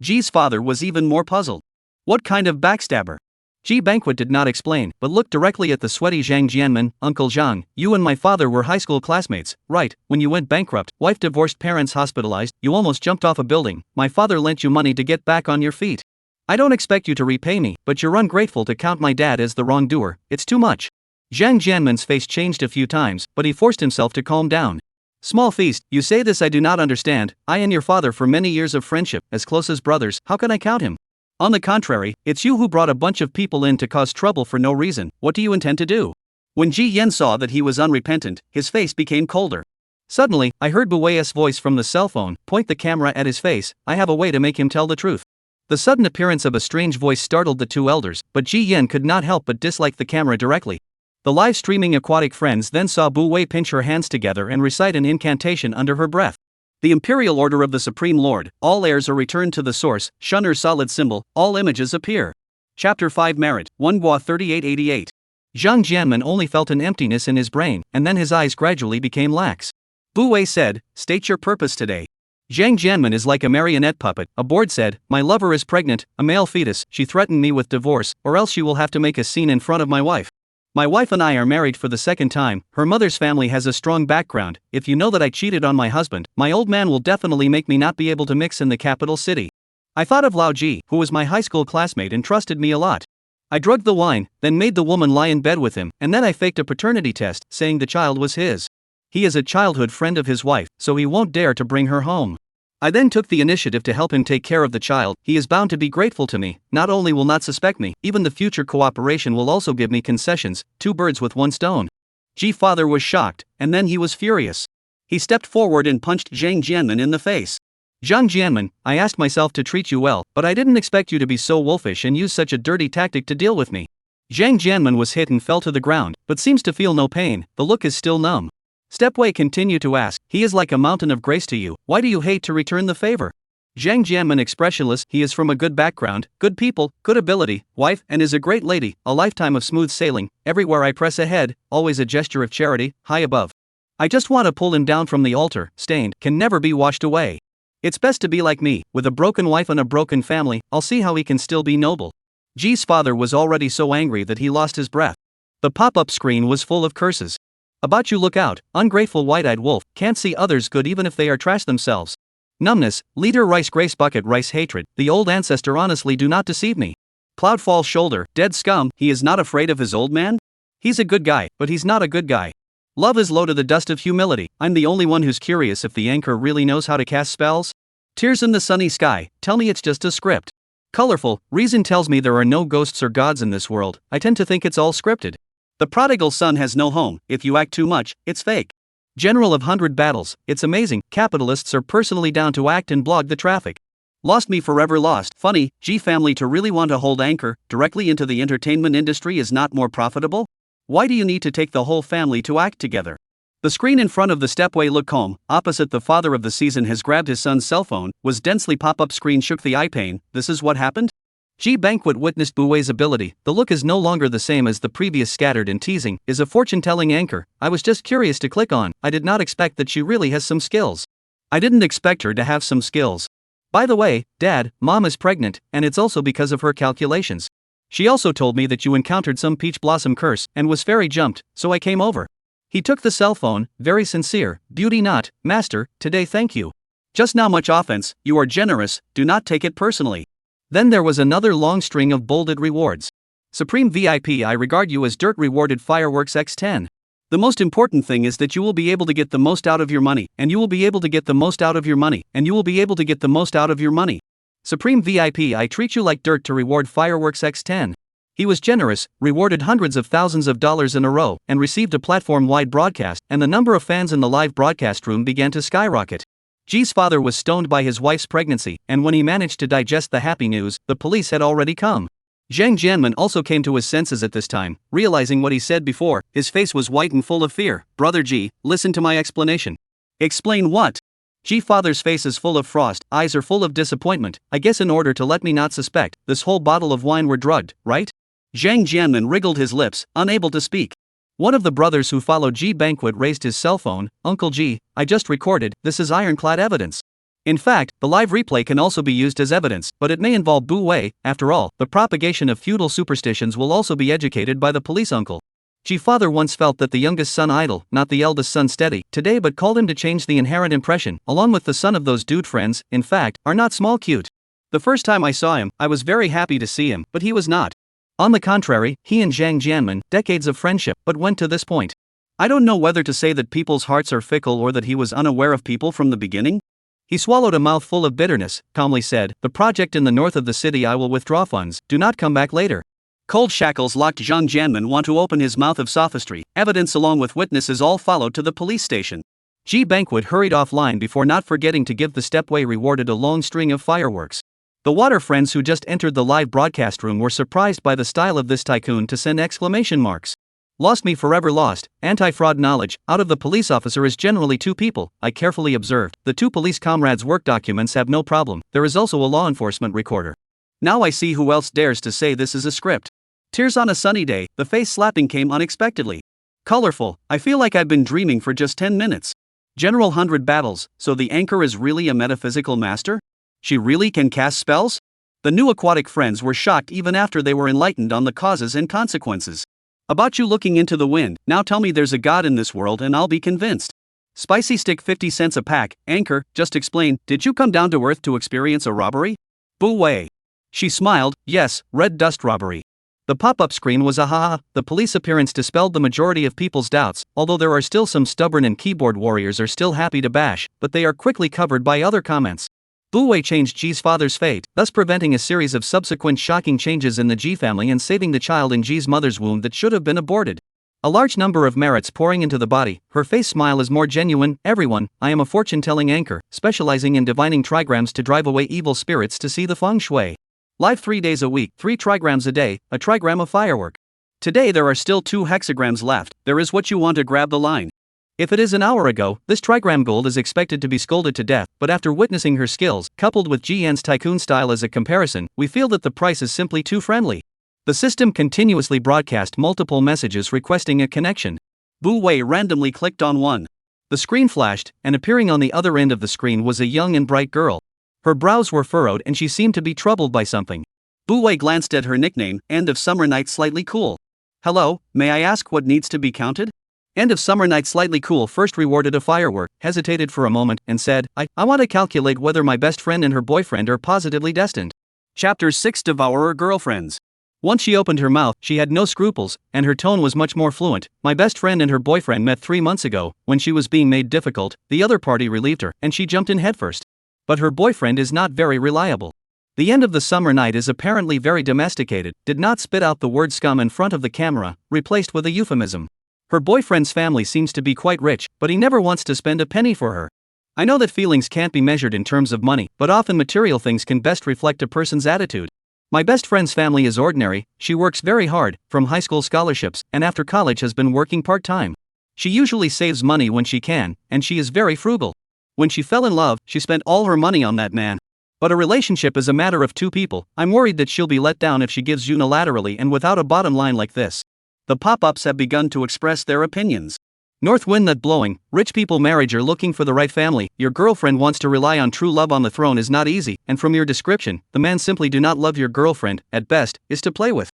Ji's father was even more puzzled. What kind of backstabber? Ji Banquet did not explain, but looked directly at the sweaty Zhang Jianmen, Uncle Zhang, you and my father were high school classmates, right? When you went bankrupt, wife divorced, parents hospitalized, you almost jumped off a building, my father lent you money to get back on your feet. I don't expect you to repay me, but you're ungrateful to count my dad as the wrongdoer, it's too much. Zhang Jianmen's face changed a few times, but he forced himself to calm down. Small feast, you say this I do not understand, I and your father for many years of friendship, as close as brothers, how can I count him? On the contrary, it's you who brought a bunch of people in to cause trouble for no reason, what do you intend to do? When Ji Yen saw that he was unrepentant, his face became colder. Suddenly, I heard Bu Wei's voice from the cell phone, point the camera at his face, I have a way to make him tell the truth. The sudden appearance of a strange voice startled the two elders, but Ji Yen could not help but dislike the camera directly. The live-streaming aquatic friends then saw Bu Wei pinch her hands together and recite an incantation under her breath. The imperial order of the Supreme Lord, all heirs are returned to the source, shunner solid symbol, all images appear. Chapter 5 Merit, 1 Bois 3888. Zhang Jianmen only felt an emptiness in his brain, and then his eyes gradually became lax. Bu Wei said, state your purpose today. Zhang Jianmen is like a marionette puppet, a board said, my lover is pregnant, a male fetus, she threatened me with divorce, or else she will have to make a scene in front of my wife. My wife and I are married for the second time, her mother's family has a strong background, if you know that I cheated on my husband, my old man will definitely make me not be able to mix in the capital city. I thought of Lao Ji, who was my high school classmate and trusted me a lot. I drugged the wine, then made the woman lie in bed with him, and then I faked a paternity test, saying the child was his. He is a childhood friend of his wife, so he won't dare to bring her home. I then took the initiative to help him take care of the child, he is bound to be grateful to me, not only will not suspect me, even the future cooperation will also give me concessions, 2 birds with 1 stone. Ji father was shocked, and then he was furious. He stepped forward and punched Zhang Jianmen in the face. Zhang Jianmen, I asked myself to treat you well, but I didn't expect you to be so wolfish and use such a dirty tactic to deal with me. Zhang Jianmen was hit and fell to the ground, but seems to feel no pain, the look is still numb. Stepway continued to ask, he is like a mountain of grace to you, why do you hate to return the favor? Zhang Jianmen expressionless, he is from a good background, good people, good ability, wife, and is a great lady, a lifetime of smooth sailing, everywhere I press ahead, always a gesture of charity, high above. I just want to pull him down from the altar, stained, can never be washed away. It's best to be like me, with a broken wife and a broken family, I'll see how he can still be noble. G's father was already so angry that he lost his breath. The pop-up screen was full of curses. About you look out, ungrateful white-eyed wolf, can't see others good even if they are trash themselves. Numbness, leader rice grace bucket rice hatred, the old ancestor honestly do not deceive me. Plowed fall shoulder, dead scum, he is not afraid of his old man? He's a good guy, but he's not a good guy. Love is low to the dust of humility, I'm the only one who's curious if the anchor really knows how to cast spells? Tears in the sunny sky, tell me it's just a script. Colorful, reason tells me there are no ghosts or gods in this world, I tend to think it's all scripted. The prodigal son has no home, if you act too much, it's fake. General of 100 battles, it's amazing, capitalists are personally down to act and blog the traffic. Lost me forever lost, funny, G family to really want to hold anchor, directly into the entertainment industry is not more profitable? Why do you need to take the whole family to act together? The screen in front of the stepway look home, opposite the father of the season has grabbed his son's cell phone, was densely pop-up screen shook the eye pain, this is what happened? G Banquet witnessed Buwei's ability, the look is no longer the same as the previous scattered and teasing, is a fortune-telling anchor, I was just curious to click on, I did not expect that she really has some skills. I didn't expect her to have some skills. By the way, Dad, Mom is pregnant, and it's also because of her calculations. She also told me that you encountered some peach blossom curse, and was fairy jumped, so I came over. He took the cell phone, very sincere, beauty not, master, today thank you. Just now much offense, you are generous, do not take it personally. Then there was another long string of bolded rewards. Supreme VIP, I regard you as dirt rewarded fireworks x10. The most important thing is that you will be able to get the most out of your money, and you will be able to get the most out of your money, and you will be able to get the most out of your money. Supreme VIP, I treat you like dirt to reward fireworks x10. He was generous, rewarded hundreds of thousands of dollars in a row, and received a platform-wide broadcast, and the number of fans in the live broadcast room began to skyrocket. G's father was stoned by his wife's pregnancy, and when he managed to digest the happy news, the police had already come. Zhang Jianmen also came to his senses at this time, realizing what he said before, his face was white and full of fear. Brother G, listen to my explanation. Explain what? G father's face is full of frost, eyes are full of disappointment, I guess in order to let me not suspect, this whole bottle of wine were drugged, right? Zhang Jianmen wriggled his lips, unable to speak. One of the brothers who followed G Banquet raised his cell phone, Uncle G, I just recorded, this is ironclad evidence. In fact, the live replay can also be used as evidence, but it may involve Bu Wei, after all, the propagation of feudal superstitions will also be educated by the police uncle. G father once felt that the youngest son idle, not the eldest son steady, today but called him to change the inherent impression, along with the son of those dude friends, in fact, are not small cute. The first time I saw him, I was very happy to see him, but he was not. On the contrary, he and Zhang Jianmen, decades of friendship, but went to this point. I don't know whether to say that people's hearts are fickle or that he was unaware of people from the beginning. He swallowed a mouthful of bitterness, calmly said, the project in the north of the city I will withdraw funds, do not come back later. Cold shackles locked Zhang Jianmen want to open his mouth of sophistry, evidence along with witnesses all followed to the police station. G Banquet hurried offline before not forgetting to give the stepway rewarded a long string of fireworks. The water friends who just entered the live broadcast room were surprised by the style of this tycoon to send exclamation marks. Lost me forever lost, anti-fraud knowledge, out of the police officer is generally two people, I carefully observed, the two police comrades' work documents have no problem, there is also a law enforcement recorder. Now I see who else dares to say this is a script. Tears on a sunny day, the face slapping came unexpectedly. Colorful, I feel like I've been dreaming for just 10 minutes. General 100 battles, so the anchor is really a metaphysical master? She really can cast spells? The new aquatic friends were shocked even after they were enlightened on the causes and consequences. About you looking into the wind, now tell me there's a god in this world and I'll be convinced. Spicy stick 50 cents a pack, anchor, just explain, did you come down to earth to experience a robbery? Bu Wei. She smiled, yes, red dust robbery. The pop-up screen was a haha, the police appearance dispelled the majority of people's doubts, although there are still some stubborn and keyboard warriors are still happy to bash, but they are quickly covered by other comments. Bu Wei changed G's father's fate, thus preventing a series of subsequent shocking changes in the G family and saving the child in G's mother's womb that should have been aborted. A large number of merits pouring into the body, her face smile is more genuine, everyone, I am a fortune-telling anchor, specializing in divining trigrams to drive away evil spirits to see the feng shui. Live 3 days a week, 3 trigrams a day, a trigram of firework. Today there are still 2 hexagrams left, there is what you want to grab the line. If it is an hour ago, this trigram gold is expected to be scolded to death, but after witnessing her skills, coupled with GN's tycoon style as a comparison, we feel that the price is simply too friendly. The system continuously broadcast multiple messages requesting a connection. Bu Wei randomly clicked on one. The screen flashed, and appearing on the other end of the screen was a young and bright girl. Her brows were furrowed and she seemed to be troubled by something. Wei glanced at her nickname, End of Summer Night Slightly Cool. Hello, may I ask what needs to be counted? End of Summer Night Slightly Cool first rewarded a firework, hesitated for a moment, and said, I want to calculate whether my best friend and her boyfriend are positively destined. Chapter 6 Devourer Girlfriends. Once she opened her mouth, she had no scruples, and her tone was much more fluent. My best friend and her boyfriend met 3 months ago. When she was being made difficult, the other party relieved her, and she jumped in headfirst. But her boyfriend is not very reliable. The End of the Summer Night is apparently very domesticated, did not spit out the word scum in front of the camera, replaced with a euphemism. Her boyfriend's family seems to be quite rich, but he never wants to spend a penny for her. I know that feelings can't be measured in terms of money, but often material things can best reflect a person's attitude. My best friend's family is ordinary. She works very hard, from high school scholarships, and after college has been working part-time. She usually saves money when she can, and she is very frugal. When she fell in love, she spent all her money on that man. But a relationship is a matter of two people. I'm worried that she'll be let down if she gives unilaterally and without a bottom line like this. The pop-ups have begun to express their opinions. North wind that blowing, rich people marriage are looking for the right family. Your girlfriend wants to rely on true love on the throne is not easy, and from your description, the man simply do not love your girlfriend, at best, is to play with.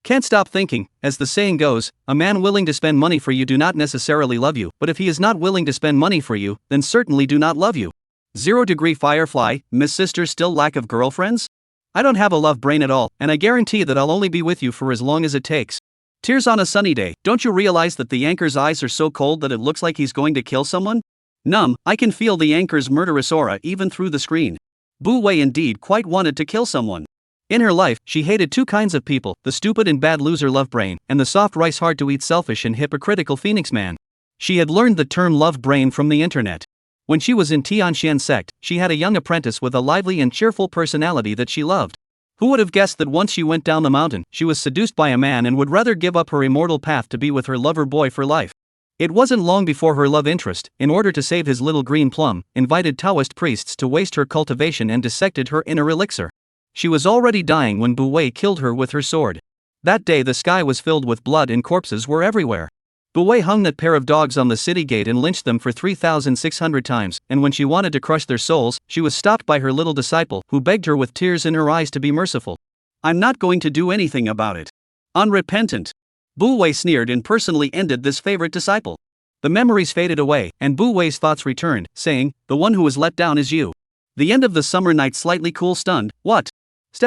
Can't stop thinking, as the saying goes, a man willing to spend money for you do not necessarily love you, but if he is not willing to spend money for you, then certainly do not love you. 0 degree Firefly, Miss Sister still lack of girlfriends? I don't have a love brain at all, and I guarantee that I'll only be with you for as long as it takes. Tears on a sunny day. Don't you realize that the anchor's eyes are so cold that it looks like he's going to kill someone? Numb, I can feel the anchor's murderous aura even through the screen. Wei indeed quite wanted to kill someone. In her life, she hated two kinds of people, the stupid and bad loser love brain, and the soft rice hard to eat selfish and hypocritical phoenix man. She had learned the term love brain from the internet. When she was in Tianxian sect, she had a young apprentice with a lively and cheerful personality that she loved. Who would have guessed that once she went down the mountain, she was seduced by a man and would rather give up her immortal path to be with her lover boy for life. It wasn't long before her love interest, in order to save his little green plum, invited Taoist priests to waste her cultivation and dissected her inner elixir. She was already dying when Wei killed her with her sword. That day the sky was filled with blood and corpses were everywhere. Wei hung that pair of dogs on the city gate and lynched them for 3,600 times, and when she wanted to crush their souls, she was stopped by her little disciple, who begged her with tears in her eyes to be merciful. I'm not going to do anything about it. Unrepentant. Wei sneered and personally ended this favorite disciple. The memories faded away, and Wei's thoughts returned, saying, the one who was let down is you. The End of the Summer Night Slightly Cool stunned, what?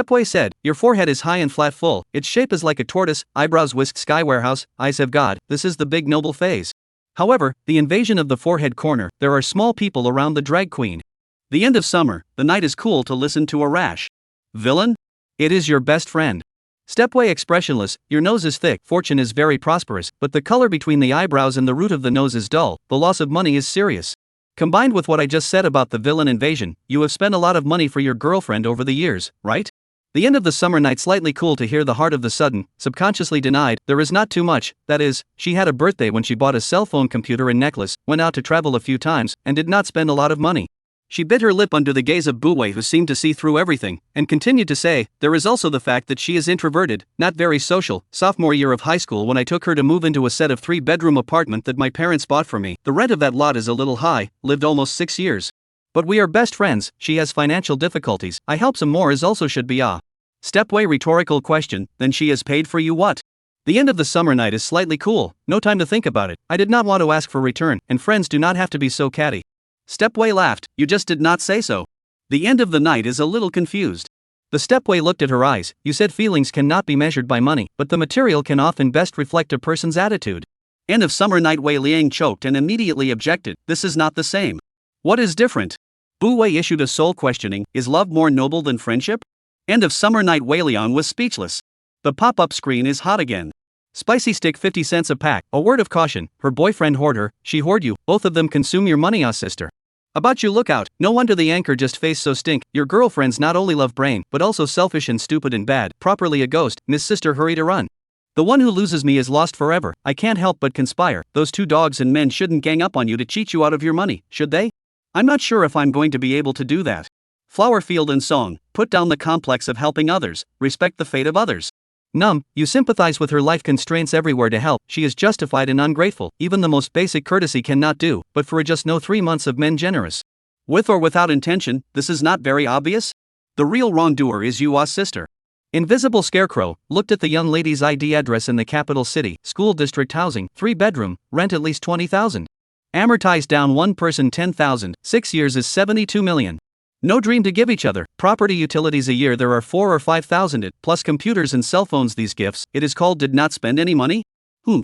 Wei said, your forehead is high and flat full, its shape is like a tortoise, eyebrows whisk sky warehouse, eyes have God, this is the big noble phase. However, the invasion of the forehead corner, there are small people around the drag queen. The end of summer, the night is cool to listen to a rash. Villain? It is your best friend. Wei expressionless, your nose is thick, fortune is very prosperous, but the color between the eyebrows and the root of the nose is dull, the loss of money is serious. Combined with what I just said about the villain invasion, you have spent a lot of money for your girlfriend over the years, right? The End of the Summer Night slightly cool to hear the heart of the sudden, subconsciously denied, there is not too much, that is, she had a birthday when she bought a cell phone computer and necklace, went out to travel a few times, and did not spend a lot of money. She bit her lip under the gaze of Wei, who seemed to see through everything, and continued to say, there is also the fact that she is introverted, not very social. Sophomore year of high school when I took her to move into a set of 3-bedroom apartment that my parents bought for me, the rent of that lot is a little high, lived almost 6 years. But we are best friends, she has financial difficulties, I help some more as also should be Wei rhetorical question, then she has paid for you what? The End of the Summer Night is slightly cool, no time to think about it, I did not want to ask for return, and friends do not have to be so catty. Wei laughed, you just did not say so. The End of the Night is a little confused. The Wei looked at her eyes, you said feelings cannot be measured by money, but the material can often best reflect a person's attitude. End of Summer Night. Wei Liang choked and immediately objected, this is not the same. What is different? Wei issued a soul questioning, is love more noble than friendship? End of Summer Night. Wei Liang was speechless. The pop-up screen is hot again. Spicy stick 50 cents a pack, a word of caution, her boyfriend hoard her, she hoard you, both of them consume your money sister. About you look out, no wonder the anchor just face so stink, your girlfriend's not only love brain, but also selfish and stupid and bad, properly a ghost, Miss Sister hurry to run. The one who loses me is lost forever, I can't help but conspire, those two dogs and men shouldn't gang up on you to cheat you out of your money, should they? I'm not sure if I'm going to be able to do that. Flower Field and Song, put down the complex of helping others, respect the fate of others. Numb, you sympathize with her life constraints everywhere to help, she is justified and ungrateful, even the most basic courtesy cannot do, but for just no 3 months of men generous. With or without intention, this is not very obvious? The real wrongdoer is you sister. Invisible Scarecrow looked at the young lady's ID address in the capital city, school district housing, 3-bedroom, rent at least 20,000. Amortized down one person 10,000, 6 years is 72 million. No dream to give each other. Property utilities a year there are 4 or 5,000 it, plus computers and cell phones these gifts. It is called did not spend any money?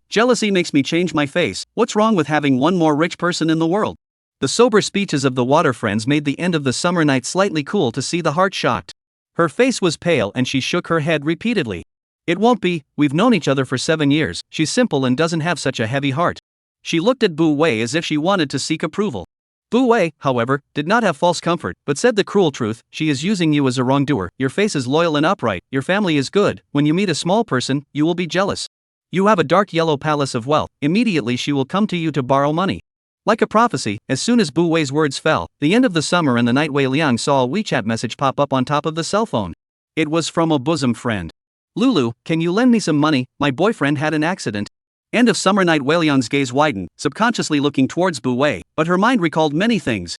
Jealousy makes me change my face. What's wrong with having one more rich person in the world? The sober speeches of the water friends made the end of the summer night slightly cool to see the heart shocked. Her face was pale and she shook her head repeatedly. It won't be, we've known each other for 7 years, she's simple and doesn't have such a heavy heart. She looked at Bu Wei as if she wanted to seek approval. Bu Wei, however, did not have false comfort, but said the cruel truth, she is using you as a wrongdoer, your face is loyal and upright, your family is good, when you meet a small person, you will be jealous. You have a dark yellow palace of wealth, immediately she will come to you to borrow money. Like a prophecy, as soon as Bu Wei's words fell, the end of the summer and the night Wei Liang saw a WeChat message pop up on top of the cell phone. It was from a bosom friend. Lulu, can you lend me some money, my boyfriend had an accident. End of summer night Wei Liang's gaze widened, subconsciously looking towards Bu Wei, but her mind recalled many things.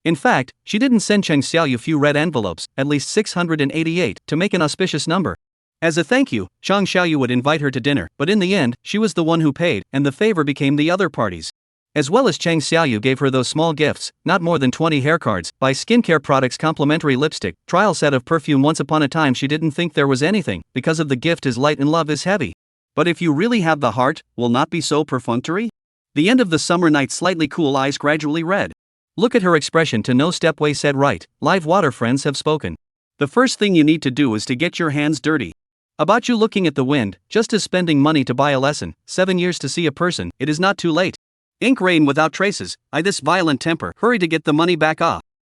In fact, she didn't send Cheng Xiaoyu few red envelopes, at least 688, to make an auspicious number. As a thank you, Cheng Xiaoyu would invite her to dinner, but in the end, she was the one who paid, and the favor became the other party's. As well as Cheng Xiaoyu gave her those small gifts, not more than 20 haircards, buy skincare products, complimentary lipstick, trial set of perfume. Once upon a time she didn't think there was anything, because of the gift is light and love is heavy. But if you really have the heart, will not be so perfunctory? The end of the summer night slightly cool eyes gradually red. Look at her expression to know Step Wei said right, live water friends have spoken. The first thing you need to do is to get your hands dirty. About you looking at the wind, just as spending money to buy a lesson, 7 years to see a person, it is not too late. Ink rain without traces, this violent temper, hurry to get the money back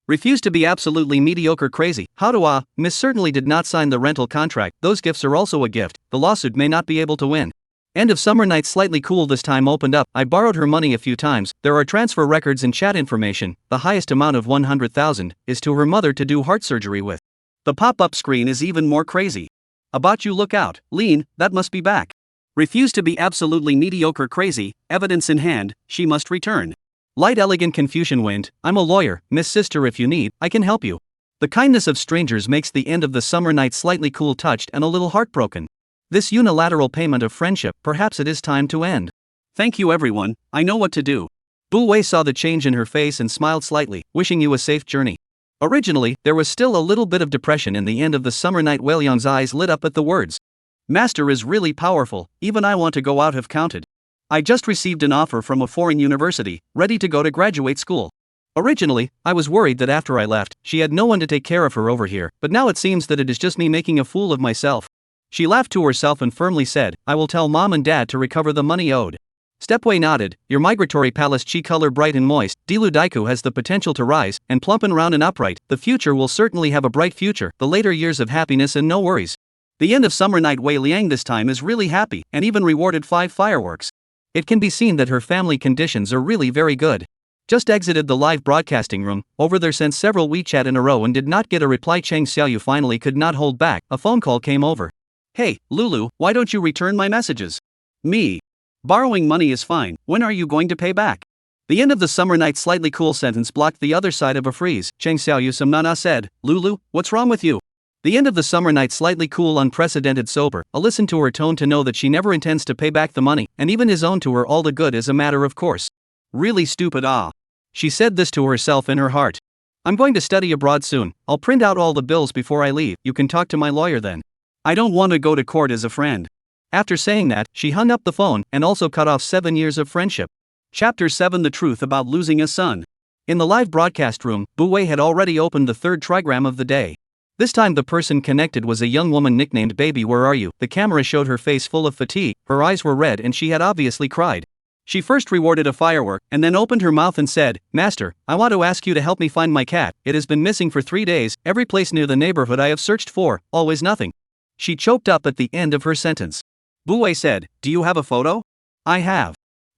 refuse to be absolutely mediocre crazy, how to Miss certainly did not sign the rental contract, those gifts are also a gift, the lawsuit may not be able to win. End of summer night slightly cool this time opened up, I borrowed her money a few times, there are transfer records and chat information, the highest amount of 100,000 is to her mother to do heart surgery with. The pop-up screen is even more crazy. About you look out, lean, that must be back. Refuse to be absolutely mediocre crazy, evidence in hand, she must return. Light elegant Confucian wind, I'm a lawyer, Miss Sister if you need, I can help you. The kindness of strangers makes the end of the summer night slightly cool touched and a little heartbroken. This unilateral payment of friendship, perhaps it is time to end. Thank you everyone, I know what to do. Bu Wei saw the change in her face and smiled slightly, wishing you a safe journey. Originally, there was still a little bit of depression in the end of the summer night. Wei Liang's eyes lit up at the words. Master is really powerful, even I want to go out have counted. I just received an offer from a foreign university, ready to go to graduate school. Originally, I was worried that after I left, she had no one to take care of her over here, but now it seems that it is just me making a fool of myself. She laughed to herself and firmly said, I will tell mom and dad to recover the money owed. Stepway nodded, your migratory palace chi color bright and moist, Dilu Daiku has the potential to rise, and plump and round and upright, the future will certainly have a bright future, the later years of happiness and no worries. The end of summer night Wei Liang this time is really happy, and even rewarded 5 fireworks. It can be seen that her family conditions are really very good. Just exited the live broadcasting room, over there sent several WeChat in a row and did not get a reply. Cheng Xiaoyu finally could not hold back, a phone call came over. Hey, Lulu, why don't you return my messages? Me. Borrowing money is fine, when are you going to pay back? The end of the summer night slightly cool sentence blocked the other side of a freeze. Cheng Xiaoyu Samnana said, Lulu, what's wrong with you? The end of the summer night slightly cool unprecedented sober, a listen to her tone to know that she never intends to pay back the money, and even his own to her all the good is a matter of course. Really stupid She said this to herself in her heart. I'm going to study abroad soon, I'll print out all the bills before I leave, you can talk to my lawyer then. I don't want to go to court as a friend. After saying that, she hung up the phone, and also cut off 7 years of friendship. Chapter 7 The Truth About Losing a Son. In the live broadcast room, Bu Wei had already opened the third trigram of the day. This time the person connected was a young woman nicknamed Baby Where Are You? The camera showed her face full of fatigue, her eyes were red and she had obviously cried. She first rewarded a firework, and then opened her mouth and said, Master, I want to ask you to help me find my cat, it has been missing for 3 days, every place near the neighborhood I have searched for, always nothing. She choked up at the end of her sentence. Bu Wei said, do you have a photo? I have.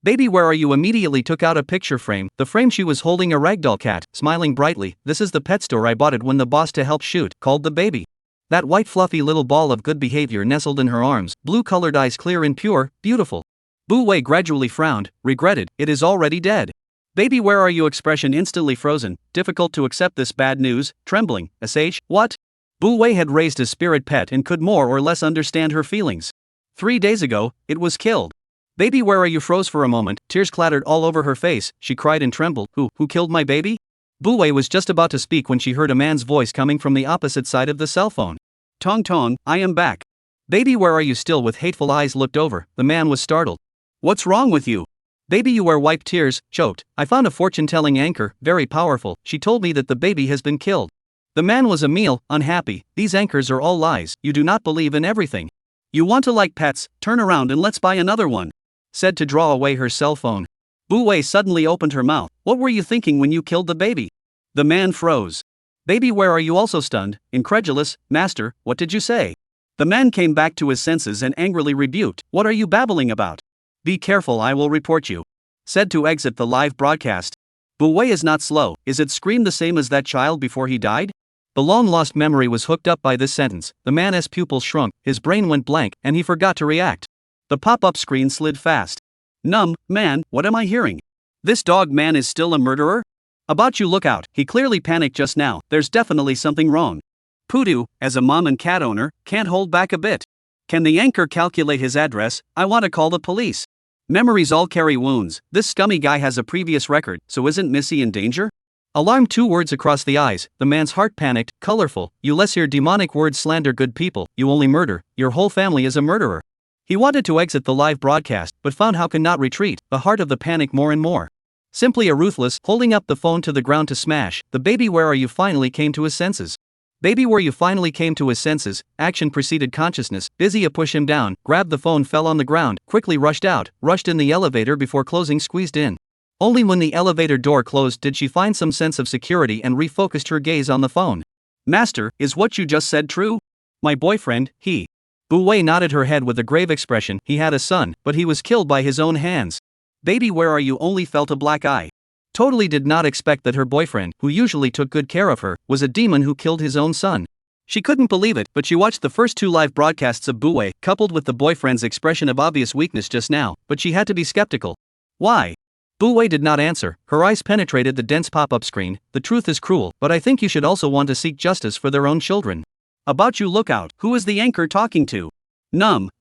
Baby Where Are You immediately took out a picture frame, the frame she was holding a ragdoll cat, smiling brightly, this is the pet store I bought it when the boss to help shoot, called the baby. That white fluffy little ball of good behavior nestled in her arms, blue-colored eyes clear and pure, beautiful. Bu Wei gradually frowned, regretted, it is already dead. Baby Where Are You expression instantly frozen, difficult to accept this bad news, trembling, sh, what? Bu Wei had raised a spirit pet and could more or less understand her feelings. 3 days ago, it was killed. Baby, where are you? Froze for a moment, tears clattered all over her face, she cried and trembled. Who killed my baby? Bu Wei was just about to speak when she heard a man's voice coming from the opposite side of the cell phone. Tong Tong, I am back. Baby, where are you? Still with hateful eyes looked over, the man was startled. What's wrong with you? Baby, you were wiped tears, choked. I found a fortune-telling anchor, very powerful. She told me that the baby has been killed. The man was unhappy. These anchors are all lies. You do not believe in everything. You want to like pets? Turn around and let's buy another one. Said to draw away her cell phone. Bu Wei suddenly opened her mouth. What were you thinking when you killed the baby? The man froze. Baby, where are you? Also stunned, incredulous. Master, what did you say? The man came back to his senses and angrily rebuked. What are you babbling about? Be careful, I will report you. Said to exit the live broadcast. Bu Wei is not slow. Is it scream the same as that child before he died? The long-lost memory was hooked up by this sentence. The man's pupils shrunk, his brain went blank, and he forgot to react. The pop-up screen slid fast. Man, what am I hearing? This dog man is still a murderer? About you, look out, he clearly panicked just now, there's definitely something wrong. Pudu, as a mom and cat owner, can't hold back a bit. Can the anchor calculate his address? I want to call the police. Memories all carry wounds. This scummy guy has a previous record, so isn't Missy in danger? Alarm, 2 words across the eyes, the man's heart panicked, colorful. You less hear demonic words slander good people, you only murder, your whole family is a murderer. He wanted to exit the live broadcast, but found how cannot retreat, the heart of the panic more and more. Simply a ruthless, holding up the phone to the ground to smash. The baby, where are you? Finally came to his senses. Baby, where you? Finally came to his senses. Action preceded consciousness. Busy to push him down, grabbed the phone, fell on the ground, quickly rushed out, rushed in the elevator before closing, squeezed in. Only when the elevator door closed did she find some sense of security and refocused her gaze on the phone. Master, is what you just said true? My boyfriend, he. Bu Wei nodded her head with a grave expression. He had a son, but he was killed by his own hands. Baby, where are you? Only felt a black eye. Totally did not expect that her boyfriend, who usually took good care of her, was a demon who killed his own son. She couldn't believe it, but she watched the first 2 live broadcasts of Bu Wei, coupled with the boyfriend's expression of obvious weakness just now, but she had to be skeptical. Why? Bu Wei did not answer, her eyes penetrated the dense pop-up screen. The truth is cruel, but I think you should also want to seek justice for their own children. About you, look out, who is the anchor talking to?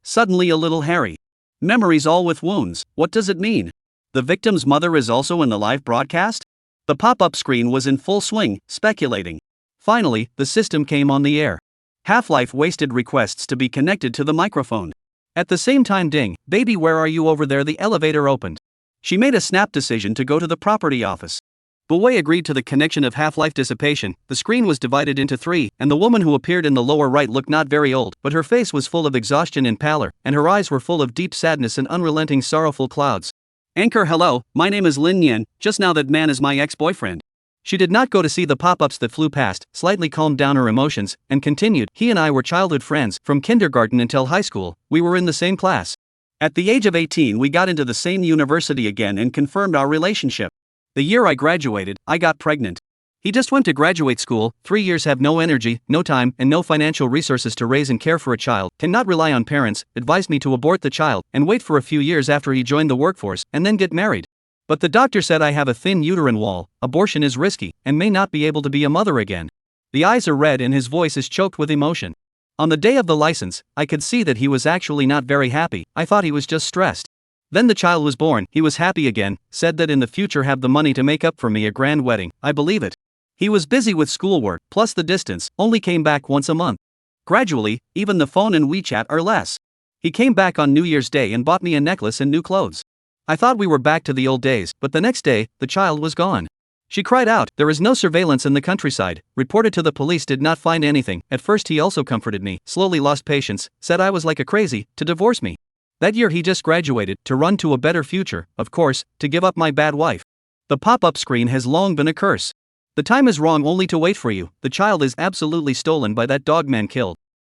Suddenly a little hairy. Memories all with wounds, what does it mean? The victim's mother is also in the live broadcast? The pop-up screen was in full swing, speculating. Finally, the system came on the air. Half-Life wasted requests to be connected to the microphone. At the same time, ding, baby, where are you? Over there. The elevator opened. She made a snap decision to go to the property office. Bu Wei agreed to the connection of Half-Life dissipation. The screen was divided into 3, and the woman who appeared in the lower right looked not very old, but her face was full of exhaustion and pallor, and her eyes were full of deep sadness and unrelenting sorrowful clouds. Anchor, hello, my name is Lin Yan, just now that man is my ex-boyfriend. She did not go to see the pop-ups that flew past, slightly calmed down her emotions, and continued. He and I were childhood friends, from kindergarten until high school, we were in the same class. At the age of 18 we got into the same university again and confirmed our relationship. The year I graduated, I got pregnant. He just went to graduate school, 3 years, have no energy, no time, and no financial resources to raise and care for a child, cannot rely on parents, advised me to abort the child, and wait for a few years after he joined the workforce, and then get married. But the doctor said I have a thin uterine wall, abortion is risky, and may not be able to be a mother again. The eyes are red and his voice is choked with emotion. On the day of the license, I could see that he was actually not very happy, I thought he was just stressed. Then the child was born, he was happy again, said that in the future have the money to make up for me a grand wedding, I believe it. He was busy with schoolwork, plus the distance, only came back once a month. Gradually, even the phone and WeChat are less. He came back on New Year's Day and bought me a necklace and new clothes. I thought we were back to the old days, but the next day, the child was gone. She cried out, there is no surveillance in the countryside, reported to the police, did not find anything. At first he also comforted me, slowly lost patience, said I was like a crazy, to divorce me. That year he just graduated, to run to a better future, of course, to give up my bad wife. The pop-up screen has long been a curse. The time is wrong only to wait for you, the child is absolutely stolen by that dog man killed.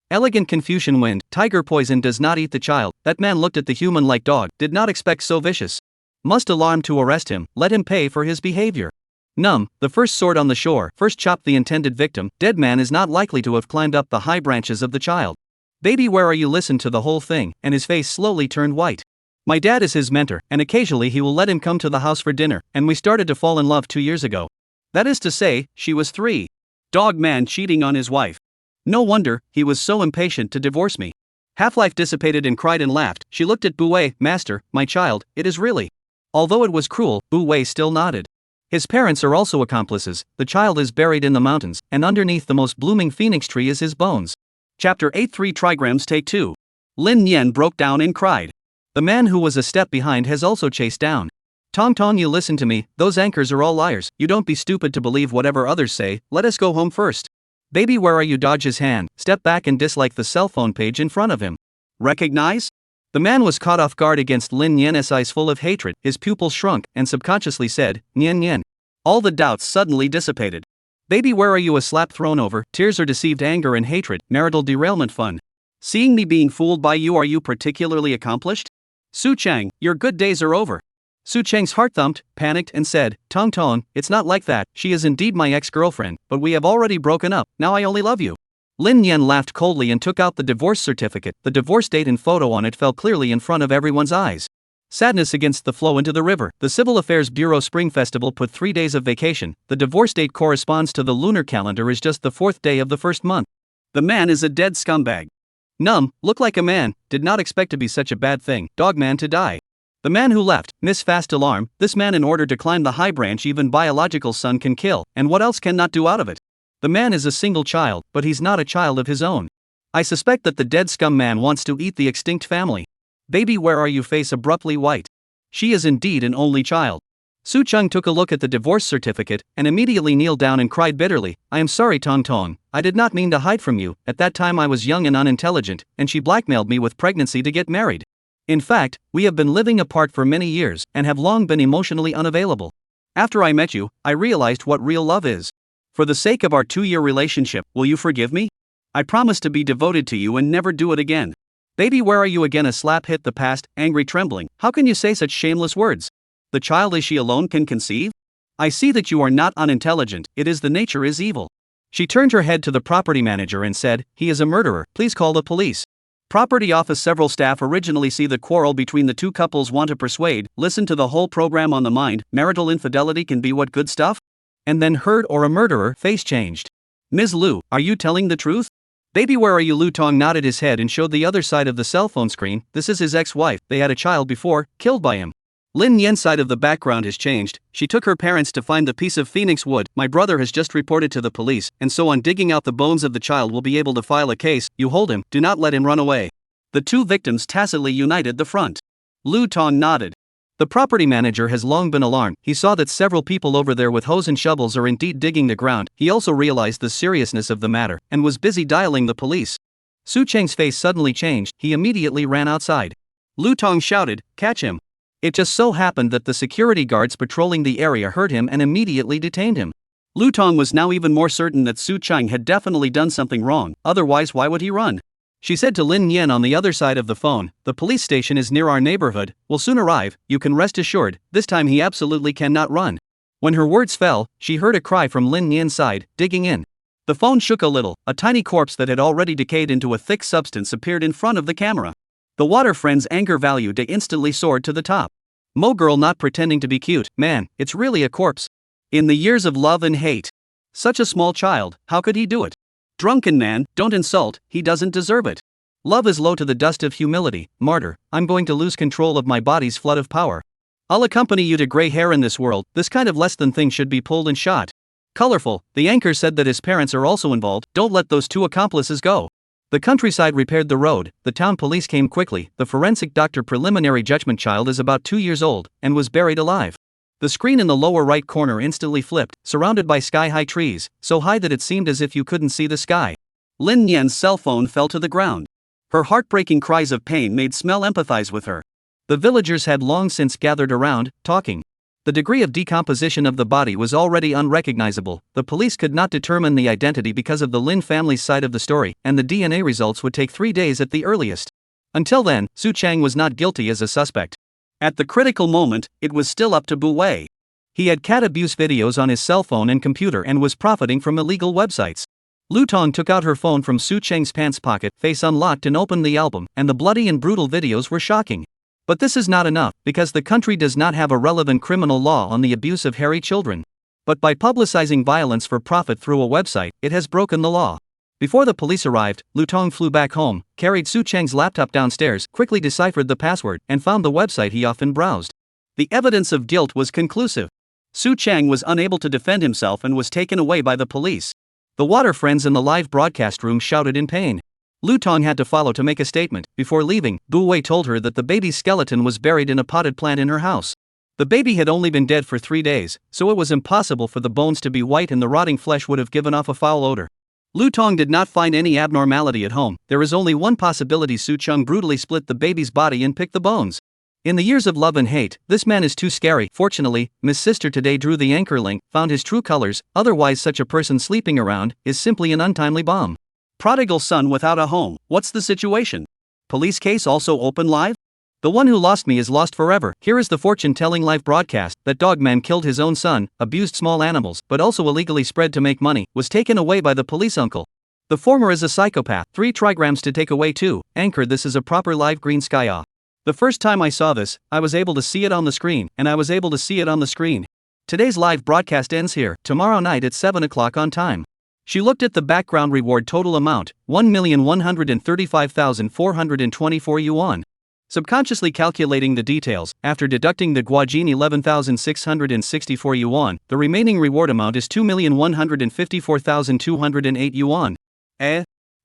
Elegant Confucian wind, tiger poison does not eat the child, that man looked at the human like dog, did not expect so vicious. Must alarm to arrest him, let him pay for his behavior. The first sword on the shore, first chopped the intended victim, dead man is not likely to have climbed up the high branches of the child. Baby, where are you? Listened to the whole thing, and his face slowly turned white. My dad is his mentor, and occasionally he will let him come to the house for dinner, and we started to fall in love 2 years ago. That is to say, she was 3. Dog man cheating on his wife. No wonder, he was so impatient to divorce me. Half-Life dissipated and cried and laughed. She looked at Bu Wei. Master, my child, it is really. Although it was cruel, Bu Wei still nodded. His parents are also accomplices. The child is buried in the mountains, and underneath the most blooming phoenix tree is his bones. Chapter 8 3 Trigrams Take 2. Lin Yan broke down and cried. The man who was a step behind has also chased down. Tong Tong, you listen to me, those anchors are all liars. You don't be stupid to believe whatever others say. Let us go home first. Baby, where are you? Dodge his hand, step back and dislike the cell phone page in front of him. Recognize? The man was caught off guard against Lin Yan's eyes full of hatred. His pupils shrunk and subconsciously said, Nian Nian. All the doubts suddenly dissipated. Baby, where are you? A slap thrown over, tears or deceived anger and hatred, marital derailment fun. Seeing me being fooled by you, are you particularly accomplished? Su Chang, your good days are over. Su Chang's heart thumped, panicked and said, Tong Tong, it's not like that, she is indeed my ex-girlfriend, but we have already broken up, now I only love you. Lin Yan laughed coldly and took out the divorce certificate. The divorce date and photo on it fell clearly in front of everyone's eyes. Sadness against the flow into the river. The Civil Affairs Bureau Spring Festival put 3 days of vacation. The divorce date corresponds to the lunar calendar is just the 4th day of the first month. The man is a dead scumbag. Numb, look like a man, did not expect to be such a bad thing, dogman to die. The man who left, miss fast alarm, this man in order to climb the high branch even biological son can kill, and what else cannot do out of it? The man is a single child, but he's not a child of his own. I suspect that the dead scum man wants to eat the extinct family. Baby, where are you? Face abruptly white. She is indeed an only child. Su Chung took a look at the divorce certificate, and immediately kneeled down and cried bitterly, I am sorry Tong Tong, I did not mean to hide from you, at that time I was young and unintelligent, and she blackmailed me with pregnancy to get married. In fact, we have been living apart for many years, and have long been emotionally unavailable. After I met you, I realized what real love is. For the sake of our 2-year relationship, will you forgive me? I promise to be devoted to you and never do it again. Baby, where are you? Again a slap hit the past, angry trembling, how can you say such shameless words? The child, is she alone can conceive? I see that you are not unintelligent, it is the nature is evil. She turned her head to the property manager and said, he is a murderer, please call the police. Property office. Several staff originally see the quarrel between the two couples want to persuade, listen to the whole program on the mind, marital infidelity can be what good stuff? And then heard or a murderer, face changed. Ms. Lu, are you telling the truth? Baby, where are you? Lu Tong nodded his head and showed the other side of the cell phone screen, this is his ex-wife, they had a child before, killed by him. Lin Yan's side of the background has changed, she took her parents to find the piece of phoenix wood, my brother has just reported to the police, and so on digging out the bones of the child will be able to file a case, you hold him, do not let him run away. The two victims tacitly united the front. Lu Tong nodded. The property manager has long been alarmed, he saw that several people over there with hoes and shovels are indeed digging the ground, he also realized the seriousness of the matter, and was busy dialing the police. Su Cheng's face suddenly changed, he immediately ran outside. Lu Tong shouted, catch him. It just so happened that the security guards patrolling the area heard him and immediately detained him. Lu Tong was now even more certain that Su Cheng had definitely done something wrong, otherwise why would he run? She said to Lin Yan on the other side of the phone, the police station is near our neighborhood, will soon arrive, you can rest assured, this time he absolutely cannot run. When her words fell, she heard a cry from Lin Yan's side, digging in. The phone shook a little, a tiny corpse that had already decayed into a thick substance appeared in front of the camera. The water friend's anger value day instantly soared to the top. Mo girl not pretending to be cute, man, it's really a corpse. In the years of love and hate. Such a small child, how could he do it? Drunken man, don't insult, he doesn't deserve it. Love is low to the dust of humility, martyr, I'm going to lose control of my body's flood of power. I'll accompany you to gray hair in this world, this kind of less than thing should be pulled and shot. Colorful, the anchor said that his parents are also involved, don't let those two accomplices go. The countryside repaired the road, the town police came quickly, the forensic doctor preliminary judgment child is about 2 years old, and was buried alive. The screen in the lower right corner instantly flipped, surrounded by sky-high trees, so high that it seemed as if you couldn't see the sky. Lin Yan's cell phone fell to the ground. Her heartbreaking cries of pain made Smell empathize with her. The villagers had long since gathered around, talking. The degree of decomposition of the body was already unrecognizable, the police could not determine the identity because of the Lin family's side of the story, and the DNA results would take 3 days at the earliest. Until then, Su Chang was not guilty as a suspect. At the critical moment, it was still up to Bu Wei. He had cat abuse videos on his cell phone and computer and was profiting from illegal websites. Lu Tong took out her phone from Su Cheng's pants pocket, face unlocked and opened the album, and the bloody and brutal videos were shocking. But this is not enough, because the country does not have a relevant criminal law on the abuse of hairy children. But by publicizing violence for profit through a website, it has broken the law. Before the police arrived, Lu Tong flew back home, carried Su Cheng's laptop downstairs, quickly deciphered the password, and found the website he often browsed. The evidence of guilt was conclusive. Su Cheng was unable to defend himself and was taken away by the police. The water friends in the live broadcast room shouted in pain. Lu Tong had to follow to make a statement. Before leaving, Bu Wei told her that the baby's skeleton was buried in a potted plant in her house. The baby had only been dead for 3 days, so it was impossible for the bones to be white and the rotting flesh would have given off a foul odor. Lu Tong did not find any abnormality at home. There is only one possibility: Su Cheng brutally split the baby's body and picked the bones. In the years of love and hate, this man is too scary. Fortunately, Miss Sister today drew the anchor link, found his true colors, otherwise such a person sleeping around is simply an untimely bomb. Prodigal son without a home, what's the situation? Police case also open live? The one who lost me is lost forever. Here is the fortune-telling live broadcast. That dog man killed his own son, abused small animals, but also illegally spread to make money, was taken away by the police uncle. The former is a psychopath. 3 trigrams to take away 2. Anchor, this is a proper live green sky off. The first time I saw this, I was able to see it on the screen, and I was able to see it on the screen. Today's live broadcast ends here, tomorrow night at 7 o'clock on time. She looked at the background reward total amount, 1,135,424 yuan. Subconsciously calculating the details, after deducting the guajin 11,664 yuan, the remaining reward amount is 2,154,208 yuan.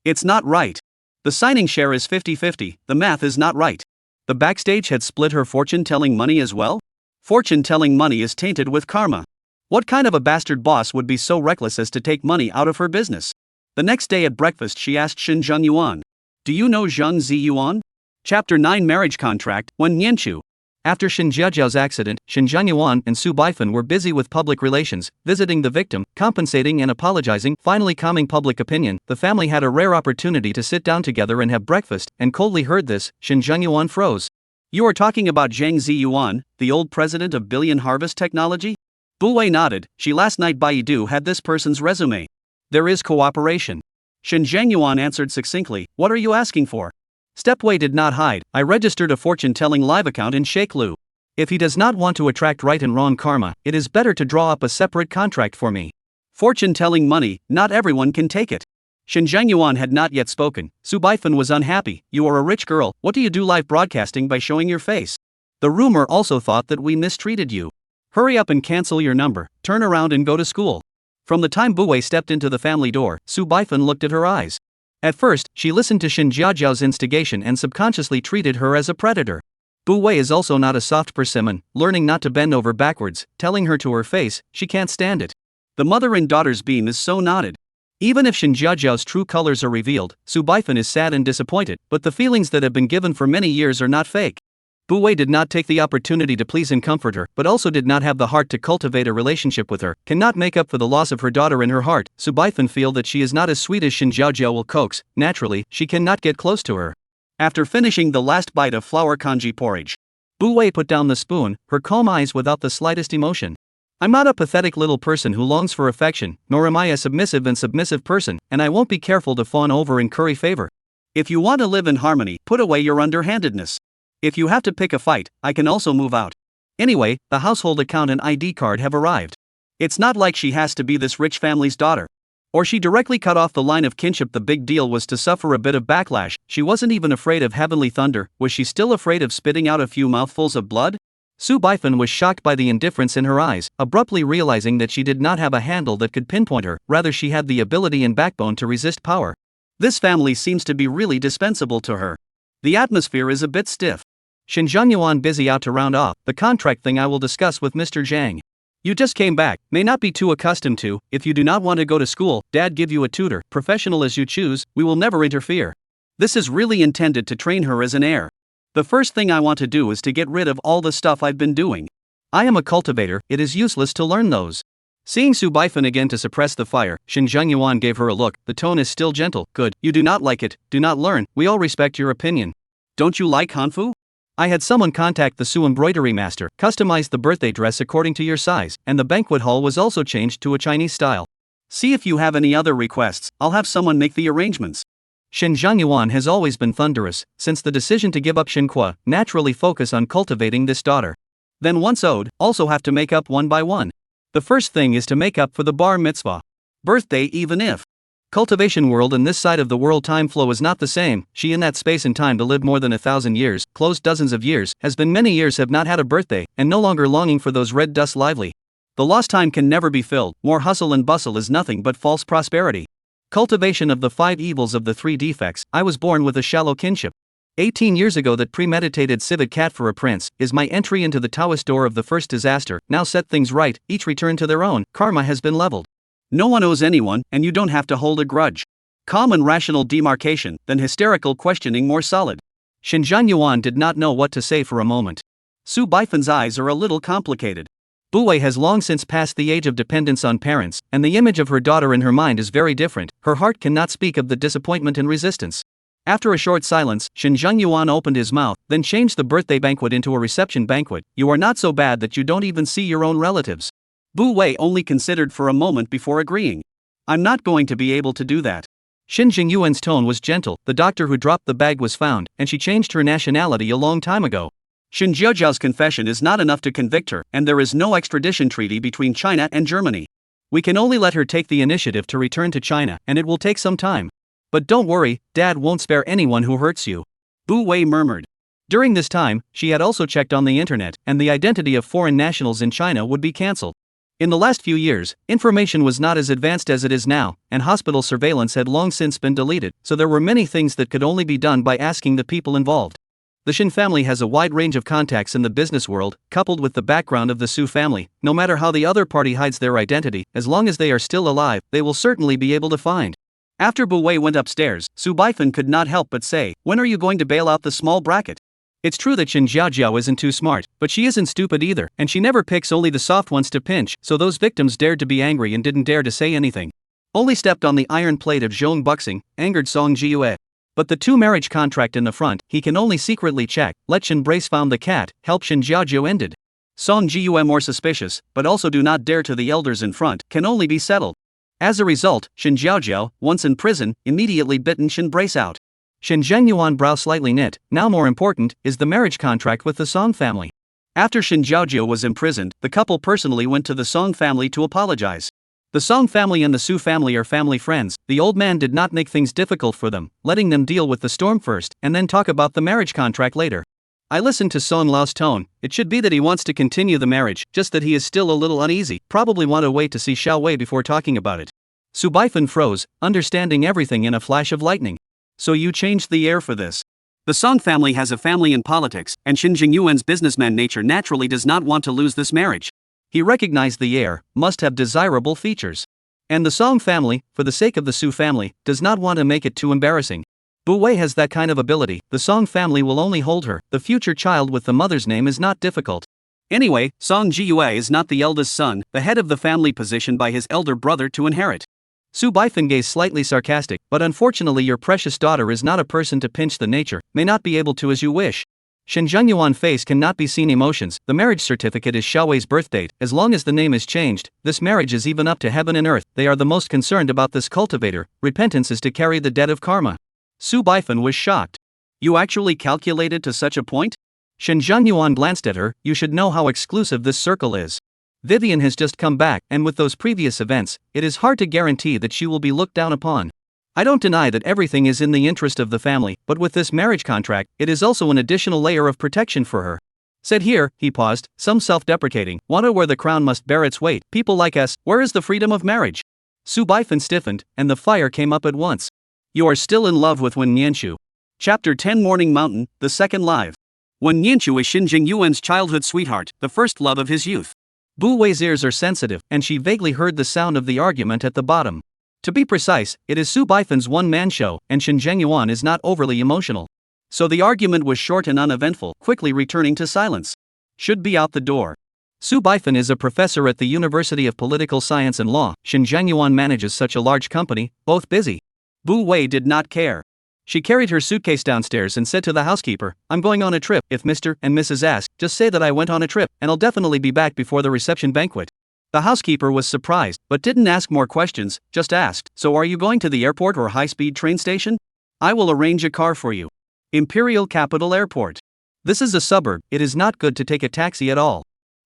It's not right. The signing share is 50-50, the math is not right. The backstage had split her fortune-telling money as well? Fortune-telling money is tainted with karma. What kind of a bastard boss would be so reckless as to take money out of her business? The next day at breakfast she asked Shen Zhengyuan, "Do you know Zheng Ziyuan?" Chapter 9 Marriage Contract, Wen Nianchu. After Shen Jiajiao's accident, Shen Zhengyuan and Su Baifan were busy with public relations, visiting the victim, compensating and apologizing, finally calming public opinion. The family had a rare opportunity to sit down together and have breakfast, and coldly heard this. Shen Zhengyuan froze. "You are talking about Zheng Ziyuan, the old president of Billion Harvest Technology?" Bu Wei nodded. She last night Baidu had this person's resume. There is cooperation. Shen Zhengyuan answered succinctly, "What are you asking for?" Stepway did not hide. "I registered a fortune-telling live account in Shakelu. If he does not want to attract right and wrong karma, it is better to draw up a separate contract for me. Fortune-telling money, not everyone can take it." Shen Zhengyuan had not yet spoken. Su Baifan was unhappy. "You are a rich girl, what do you do live broadcasting by showing your face? The rumor also thought that we mistreated you. Hurry up and cancel your number, turn around and go to school." From the time Bu Wei stepped into the family door, Su Baifan looked at her eyes. At first, she listened to Shen Jiajiao's instigation and subconsciously treated her as a predator. Bu Wei is also not a soft persimmon, learning not to bend over backwards, telling her to her face, she can't stand it. The mother and daughter's beam is so knotted. Even if Shen Jiajiao's true colors are revealed, Su Baifan is sad and disappointed, but the feelings that have been given for many years are not fake. Bu Wei did not take the opportunity to please and comfort her, but also did not have the heart to cultivate a relationship with her, cannot make up for the loss of her daughter in her heart. Su Baifan feel that she is not as sweet as Shen Jiajiao will coax, naturally, she cannot get close to her. After finishing the last bite of flour congee porridge, Bu Wei put down the spoon, her calm eyes without the slightest emotion. "I'm not a pathetic little person who longs for affection, nor am I a submissive person, and I won't be careful to fawn over and curry favor. If you want to live in harmony, put away your underhandedness. If you have to pick a fight, I can also move out. Anyway, the household account and ID card have arrived. It's not like she has to be this rich family's daughter. Or she directly cut off the line of kinship. The big deal was to suffer a bit of backlash. She wasn't even afraid of heavenly thunder, was she still afraid of spitting out a few mouthfuls of blood?" Su Baifan was shocked by the indifference in her eyes, abruptly realizing that she did not have a handle that could pinpoint her, rather she had the ability and backbone to resist power. This family seems to be really dispensable to her. The atmosphere is a bit stiff. Shen Zhengyuan busy out to round off. "The contract thing I will discuss with Mr. Zhang. You just came back, may not be too accustomed to. If you do not want to go to school, Dad give you a tutor, professional as you choose, we will never interfere. This is really intended to train her as an heir. The first thing I want to do is to get rid of all the stuff I've been doing. I am a cultivator, it is useless to learn those." Seeing Su Baifan again to suppress the fire, Shen Zhengyuan gave her a look. The tone is still gentle. "Good, you do not like it, do not learn, we all respect your opinion. Don't you like Hanfu? I had someone contact the Su embroidery master, customized the birthday dress according to your size, and the banquet hall was also changed to a Chinese style. See if you have any other requests, I'll have someone make the arrangements." Shen Zhengyuan has always been thunderous, since the decision to give up Shenhua, naturally focus on cultivating this daughter. Then once owed, also have to make up one by one. The first thing is to make up for the bar mitzvah. Birthday even if Cultivation world and this side of the world time flow is not the same. She in that space and time to live more than 1,000 years, closed dozens of years, has been many years have not had a birthday, and no longer longing for those red dust lively. The lost time can never be filled, more hustle and bustle is nothing but false prosperity. Cultivation of the 5 evils of the 3 defects, I was born with a shallow kinship. 18 years ago that premeditated civet cat for a prince, is my entry into the Taoist door of the first disaster, now set things right, each return to their own, karma has been leveled. No one owes anyone, and you don't have to hold a grudge. Calm and rational demarcation, then hysterical questioning more solid. Xinjiang Yuan did not know what to say for a moment. Su Baifan's eyes are a little complicated. Bu Wei has long since passed the age of dependence on parents, and the image of her daughter in her mind is very different. Her heart cannot speak of the disappointment and resistance. After a short silence, Xinjiang Yuan opened his mouth, then changed the birthday banquet into a reception banquet. You are not so bad that you don't even see your own relatives. Bu Wei only considered for a moment before agreeing. I'm not going to be able to do that. Xinjiang Yuan's tone was gentle. The doctor who dropped the bag was found, and she changed her nationality a long time ago. Xin Jiaojiao's confession is not enough to convict her, and there is no extradition treaty between China and Germany. We can only let her take the initiative to return to China, and it will take some time. But don't worry, Dad won't spare anyone who hurts you. Bu Wei murmured. During this time, she had also checked on the internet, and the identity of foreign nationals in China would be cancelled. In the last few years, information was not as advanced as it is now, and hospital surveillance had long since been deleted, so there were many things that could only be done by asking the people involved. The Shin family has a wide range of contacts in the business world, coupled with the background of the Su family. No matter how the other party hides their identity, as long as they are still alive, they will certainly be able to find. After Bu Wei went upstairs, Su Baifan could not help but say, "When are you going to bail out the small bracket?" It's true that Xin Jiaojiao isn't too smart, but she isn't stupid either, and she never picks only the soft ones to pinch, so those victims dared to be angry and didn't dare to say anything. Only stepped on the iron plate of Zhong Buxing, angered Song Jiue. But the 2 marriage contract in the front, he can only secretly check. Let Shin Brace found the cat, help Xin Jiaojiao ended. Song Jiue more suspicious, but also do not dare to the elders in front, can only be settled. As a result, Xin Jiaojiao, once in prison, immediately bitten Shin Brace out. Xinjiang Yuan brow slightly knit. Now more important, is the marriage contract with the Song family. After Xin Jiaojiao was imprisoned, the couple personally went to the Song family to apologize. The Song family and the Su family are family friends. The old man did not make things difficult for them, letting them deal with the storm first, and then talk about the marriage contract later. I listened to Song Lao's tone. It should be that he wants to continue the marriage, just that he is still a little uneasy, probably want to wait to see Xiao Wei before talking about it. Su Baifan froze, understanding everything in a flash of lightning. So you changed the air for this. The Song family has a family in politics, and Xinjiang Yuan's businessman nature naturally does not want to lose this marriage. He recognized the heir must have desirable features. And the Song family, for the sake of the Su family, does not want to make it too embarrassing. Bu Wei has that kind of ability. The Song family will only hold her. The future child with the mother's name is not difficult. Anyway, Song Jiue is not the eldest son, the head of the family positioned by his elder brother to inherit. Su Baifan gazed slightly sarcastic, but unfortunately your precious daughter is not a person to pinch the nature, may not be able to as you wish. Xinjiang Yuan face cannot be seen emotions. The marriage certificate is Xiao Wei's birth date. As long as the name is changed, this marriage is even up to heaven and earth. They are the most concerned about this cultivator. Repentance is to carry the debt of karma. Su Baifan was shocked. You actually calculated to such a point? Xinjiang Yuan glanced at her. You should know how exclusive this circle is. Vivian has just come back, and with those previous events, it is hard to guarantee that she will be looked down upon. I don't deny that everything is in the interest of the family, but with this marriage contract, it is also an additional layer of protection for her. Said here, he paused, some self-deprecating, "Wanna where the crown must bear its weight, people like us, where is the freedom of marriage?" Su Baifan stiffened, and the fire came up at once. You are still in love with Wen Nianshu. Chapter 10 Morning Mountain, the second live. Wen Nianshu is Xinjiang Yuan's childhood sweetheart, the first love of his youth. Bu Wei's ears are sensitive, and she vaguely heard the sound of the argument at the bottom. To be precise, it is Su Baifan's one-man show, and Xinjiang Yuan is not overly emotional. So the argument was short and uneventful, quickly returning to silence. Should be out the door. Su Baifan is a professor at the University of Political Science and Law. Xinjiang Yuan manages such a large company, both busy. Bu Wei did not care. She carried her suitcase downstairs and said to the housekeeper, "I'm going on a trip. If Mr. and Mrs. ask, just say that I went on a trip, and I'll definitely be back before the reception banquet." The housekeeper was surprised, but didn't ask more questions, just asked, "So are you going to the airport or high-speed train station? I will arrange a car for you." Imperial Capital Airport. This is a suburb, it is not good to take a taxi at all.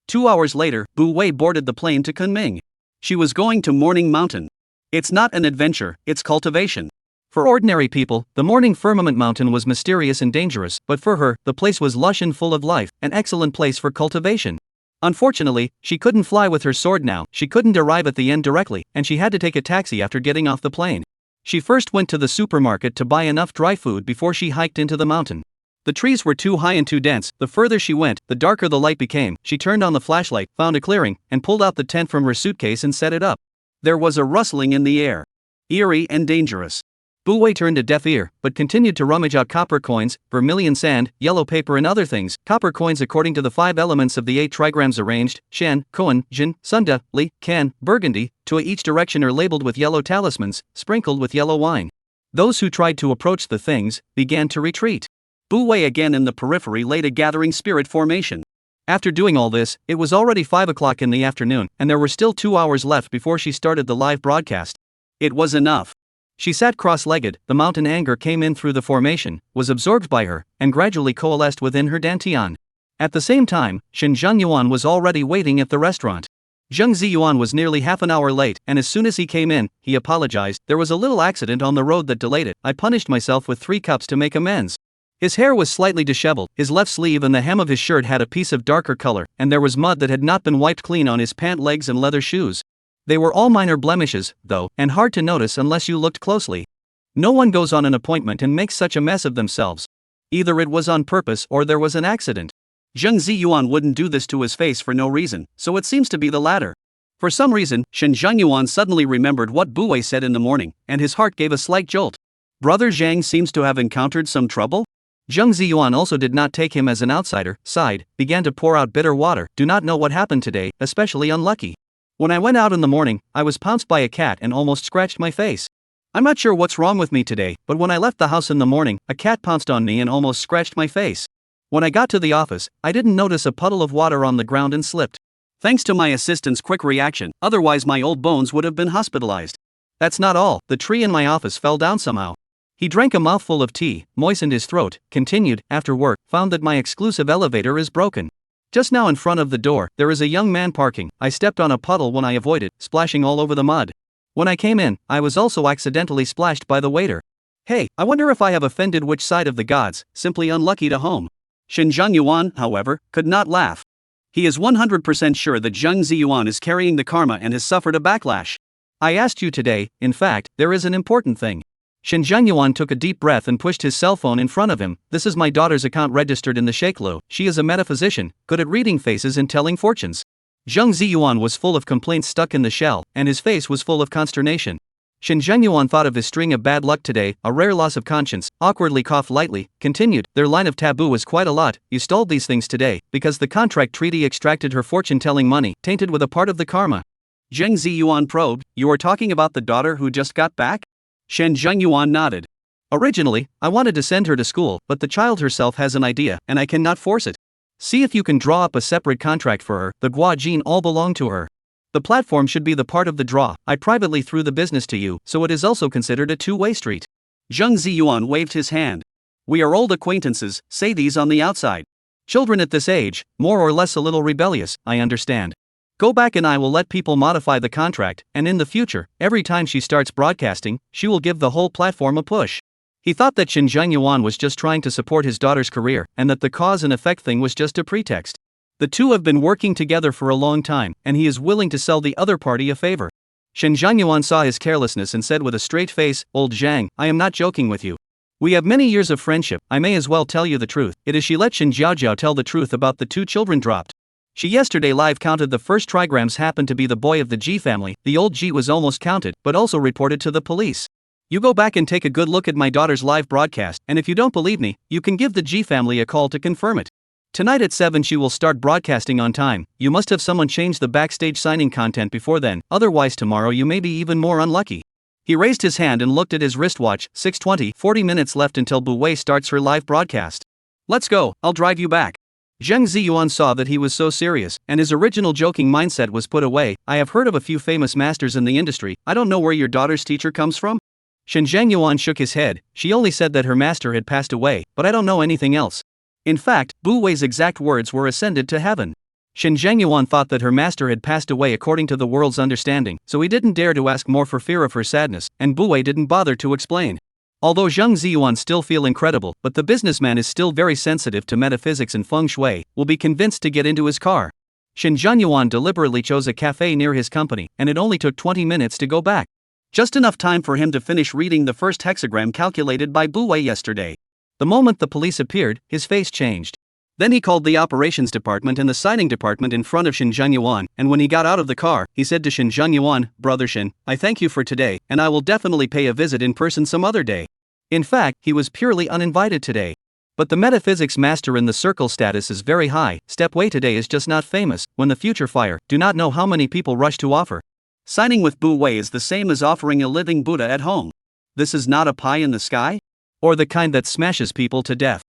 2 hours later, Bu Wei boarded the plane to Kunming. She was going to Morning Mountain. It's not an adventure, it's cultivation. For ordinary people, the morning firmament mountain was mysterious and dangerous, but for her, the place was lush and full of life, an excellent place for cultivation. Unfortunately, she couldn't fly with her sword now, she couldn't arrive at the end directly, and she had to take a taxi after getting off the plane. She first went to the supermarket to buy enough dry food before she hiked into the mountain. The trees were too high and too dense, the further she went, the darker the light became. She turned on the flashlight, found a clearing, and pulled out the tent from her suitcase and set it up. There was a rustling in the air. Eerie and dangerous. Buwei turned a deaf ear, but continued to rummage out copper coins, vermilion sand, yellow paper and other things. Copper coins according to the 5 elements of the 8 trigrams arranged, Shan, Koan, Jin, Sunda, Li, Kan, Burgundy, to each direction are labeled with yellow talismans, sprinkled with yellow wine. Those who tried to approach the things, began to retreat. Buwei again in the periphery laid a gathering spirit formation. After doing all this, it was already 5 o'clock in the afternoon, and there were still 2 hours left before she started the live broadcast. It was enough. She sat cross-legged, the mountain anger came in through the formation, was absorbed by her, and gradually coalesced within her dantian. At the same time, Shen Zhengyuan was already waiting at the restaurant. Zheng Ziyuan was nearly half an hour late, and as soon as he came in, he apologized. There was a little accident on the road that delayed it. I punished myself with 3 cups to make amends. His hair was slightly disheveled, his left sleeve and the hem of his shirt had a piece of darker color, and there was mud that had not been wiped clean on his pant legs and leather shoes. They were all minor blemishes, though, and hard to notice unless you looked closely. No one goes on an appointment and makes such a mess of themselves. Either it was on purpose or there was an accident. Zheng Ziyuan wouldn't do this to his face for no reason, so it seems to be the latter. For some reason, Shen Zhengyuan suddenly remembered what Buwei said in the morning, and his heart gave a slight jolt. Brother Zhang seems to have encountered some trouble? Zheng Ziyuan also did not take him as an outsider, sighed, began to pour out bitter water. Do not know what happened today, especially unlucky. When I went out in the morning, I was pounced by a cat and almost scratched my face. I'm not sure what's wrong with me today, but when I left the house in the morning, a cat pounced on me and almost scratched my face. When I got to the office, I didn't notice a puddle of water on the ground and slipped. Thanks to my assistant's quick reaction, otherwise my old bones would have been hospitalized. That's not all, the tree in my office fell down somehow. He drank a mouthful of tea, moistened his throat, continued, after work, found that my exclusive elevator is broken. Just now in front of the door, there is a young man parking. I stepped on a puddle when I avoided, splashing all over the mud. When I came in, I was also accidentally splashed by the waiter. Hey, I wonder if I have offended which side of the gods, simply unlucky to home. Shen Zhengyuan, however, could not laugh. He is 100% sure that Zheng Ziyuan is carrying the karma and has suffered a backlash. I asked you today, in fact, there is an important thing. Shen Zhengyuan took a deep breath and pushed his cell phone in front of him. This is my daughter's account registered in the Shakelow. She is a metaphysician, good at reading faces and telling fortunes. Zheng Ziyuan was full of complaints stuck in the shell, and his face was full of consternation. Shen Zhengyuan thought of his string of bad luck today, a rare loss of conscience, awkwardly coughed lightly, continued, their line of taboo was quite a lot. You stalled these things today, because the contract treaty extracted her fortune-telling money, tainted with a part of the karma. Zheng Ziyuan probed, you are talking about the daughter who just got back? Shen Zhengyuan nodded. Originally, I wanted to send her to school, but the child herself has an idea, and I cannot force it. See if you can draw up a separate contract for her. The Gua Jin all belong to her. The platform should be the part of the draw. I privately threw the business to you, so it is also considered a two-way street. Zheng Ziyuan waved his hand. We are old acquaintances, say these on the outside. Children at this age, more or less a little rebellious, I understand. Go back and I will let people modify the contract, and in the future, every time she starts broadcasting, she will give the whole platform a push. He thought that Shen Zhengyuan was just trying to support his daughter's career, and that the cause and effect thing was just a pretext. The two have been working together for a long time, and he is willing to sell the other party a favor. Shen Zhengyuan saw his carelessness and said with a straight face, Old Zhang, I am not joking with you. We have many years of friendship, I may as well tell you the truth. It is she let Shen Jiaojiao tell the truth about the 2 children dropped. She yesterday live counted the first trigrams happened to be the boy of the G family. The old G was almost counted, but also reported to the police. You go back and take a good look at my daughter's live broadcast, and if you don't believe me, you can give the G family a call to confirm it. Tonight at 7 she will start broadcasting on time. You must have someone change the backstage signing content before then, otherwise tomorrow you may be even more unlucky. He raised his hand and looked at his wristwatch, 6:20, 40 minutes left until Buwei starts her live broadcast. Let's go, I'll drive you back. Zheng Ziyuan saw that he was so serious, and his original joking mindset was put away. I have heard of a few famous masters in the industry. I don't know where your daughter's teacher comes from? Shen Zhengyuan shook his head. She only said that her master had passed away, but I don't know anything else. In fact, Bu Wei's exact words were ascended to heaven. Shin Zhangyuan thought that her master had passed away according to the world's understanding, so he didn't dare to ask more for fear of her sadness, and Bu Wei didn't bother to explain. Although Zhang Ziyuan still feel incredible, but the businessman is still very sensitive to metaphysics and feng shui, will be convinced to get into his car. Shin Zhangyuan deliberately chose a cafe near his company, and it only took 20 minutes to go back. Just enough time for him to finish reading the first hexagram calculated by Bu Wei yesterday. The moment the police appeared, his face changed. Then he called the operations department and the signing department in front of Shin Zhangyuan, and when he got out of the car, he said to Shin Zhangyuan, "Brother Shin, I thank you for today, and I will definitely pay a visit in person some other day." In fact, he was purely uninvited today. But the metaphysics master in the circle status is very high. Step Wei today is just not famous. When the future fire, do not know how many people rush to offer. Signing with Bu Wei is the same as offering a living Buddha at home. This is not a pie in the sky? Or the kind that smashes people to death.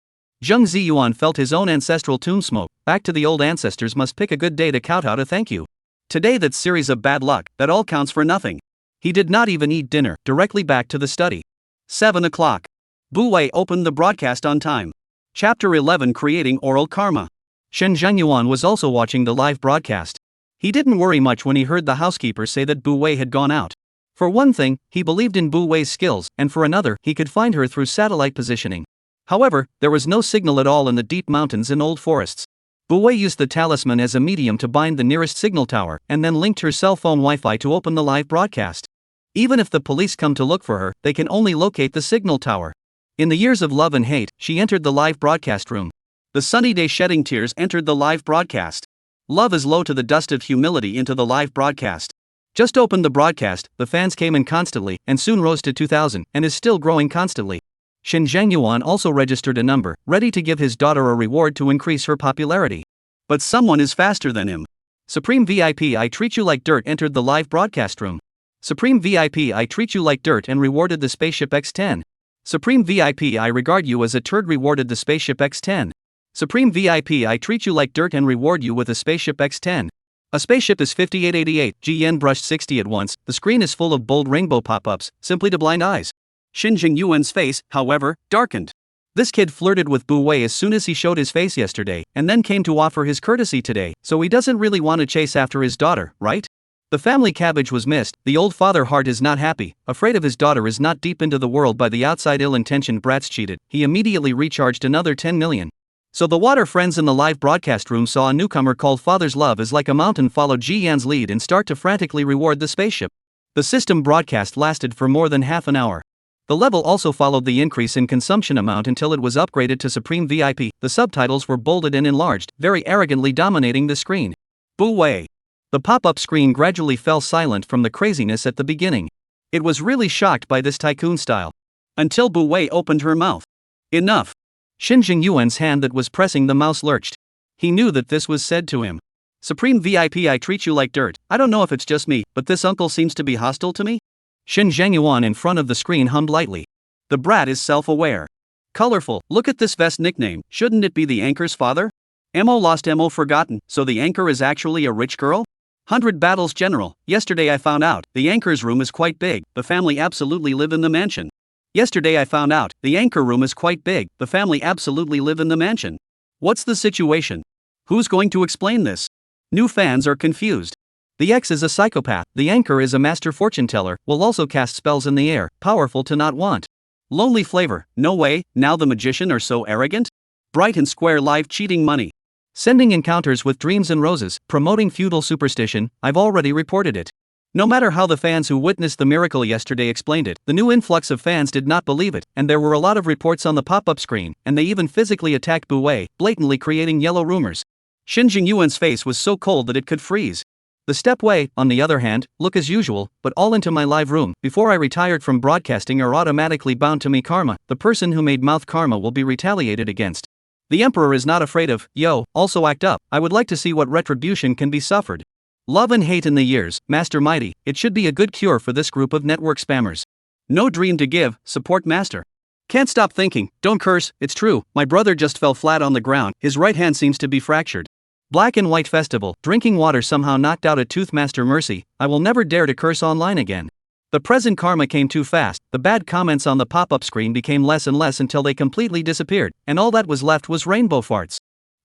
Zhang Ziyuan felt his own ancestral tomb smoke. Back to the old ancestors must pick a good day to kowtow to thank you. Today that series of bad luck, that all counts for nothing. He did not even eat dinner, directly back to the study. 7 o'clock. Bu Wei opened the broadcast on time. Chapter 11 Creating Oral Karma. Shen Zhangyuan was also watching the live broadcast. He didn't worry much when he heard the housekeeper say that Bu Wei had gone out. For one thing, he believed in Bu Wei's skills, and for another, he could find her through satellite positioning. However, there was no signal at all in the deep mountains and old forests. Bu Wei used the talisman as a medium to bind the nearest signal tower, and then linked her cell phone Wi-Fi to open the live broadcast. Even if the police come to look for her, they can only locate the signal tower. In the years of love and hate, she entered the live broadcast room. The sunny day shedding tears entered the live broadcast. Love is low to the dust of humility into the live broadcast. Just opened the broadcast, the fans came in constantly, and soon rose to 2,000, and is still growing constantly. Shin Zhangyuan also registered a number, ready to give his daughter a reward to increase her popularity. But someone is faster than him. Supreme VIP I treat you like dirt entered the live broadcast room. Supreme VIP I treat you like dirt and rewarded the spaceship X-10. Supreme VIP I regard you as a turd rewarded the spaceship X-10. Supreme VIP I treat you like dirt and reward you with a spaceship X-10. A spaceship is 5888, GN brushed 60 at once, the screen is full of bold rainbow pop-ups, simply to blind eyes. Shin Zhangyuan's face, however, darkened. This kid flirted with Bu Wei as soon as he showed his face yesterday, and then came to offer his courtesy today, so he doesn't really want to chase after his daughter, right? The family cabbage was missed, the old father heart is not happy, afraid of his daughter is not deep into the world by the outside ill-intentioned brats cheated, he immediately recharged another 10 million. So the water friends in the live broadcast room saw a newcomer called Father's Love is like a mountain followed Ji Yan's lead and start to frantically reward the spaceship. The system broadcast lasted for more than half an hour. The level also followed the increase in consumption amount until it was upgraded to Supreme VIP, the subtitles were bolded and enlarged, very arrogantly dominating the screen. Bu Wei. The pop-up screen gradually fell silent from the craziness at the beginning. It was really shocked by this tycoon style. Until Bu Wei opened her mouth. Enough. Shin Zhangyuan's hand that was pressing the mouse lurched. He knew that this was said to him. Supreme VIP I treat you like dirt, I don't know if it's just me, but this uncle seems to be hostile to me? Shin Zhangyuan in front of the screen hummed lightly. The brat is self-aware. Colorful, look at this vest nickname, shouldn't it be the anchor's father? Mo lost Mo forgotten, so the anchor is actually a rich girl? 100 battles general, yesterday I found out, the anchor's room is quite big, the family absolutely live in the mansion. Yesterday I found out, the anchor room is quite big, the family absolutely live in the mansion. What's the situation? Who's going to explain this? New fans are confused. The X is a psychopath, the anchor is a master fortune teller, will also cast spells in the air, powerful to not want. Lonely flavor, no way, now the magician are so arrogant? Bright and square live cheating money. Sending encounters with dreams and roses, promoting feudal superstition, I've already reported it. No matter how the fans who witnessed the miracle yesterday explained it, the new influx of fans did not believe it, and there were a lot of reports on the pop-up screen, and they even physically attacked Bu Wei, blatantly creating yellow rumors. Shin Zhangyuan's face was so cold that it could freeze. The Step Wei, on the other hand, look as usual, but all into my live room, before I retired from broadcasting are automatically bound to me karma, the person who made mouth karma will be retaliated against. The emperor is not afraid of, yo, also act up, I would like to see what retribution can be suffered. Love and hate in the years, Master Mighty, it should be a good cure for this group of network spammers. No dream to give, support Master. Can't stop thinking, don't curse, it's true, my brother just fell flat on the ground, his right hand seems to be fractured. Black and White Festival, drinking water somehow knocked out a tooth Master Mercy, I will never dare to curse online again. The present karma came too fast, the bad comments on the pop-up screen became less and less until they completely disappeared, and all that was left was rainbow farts.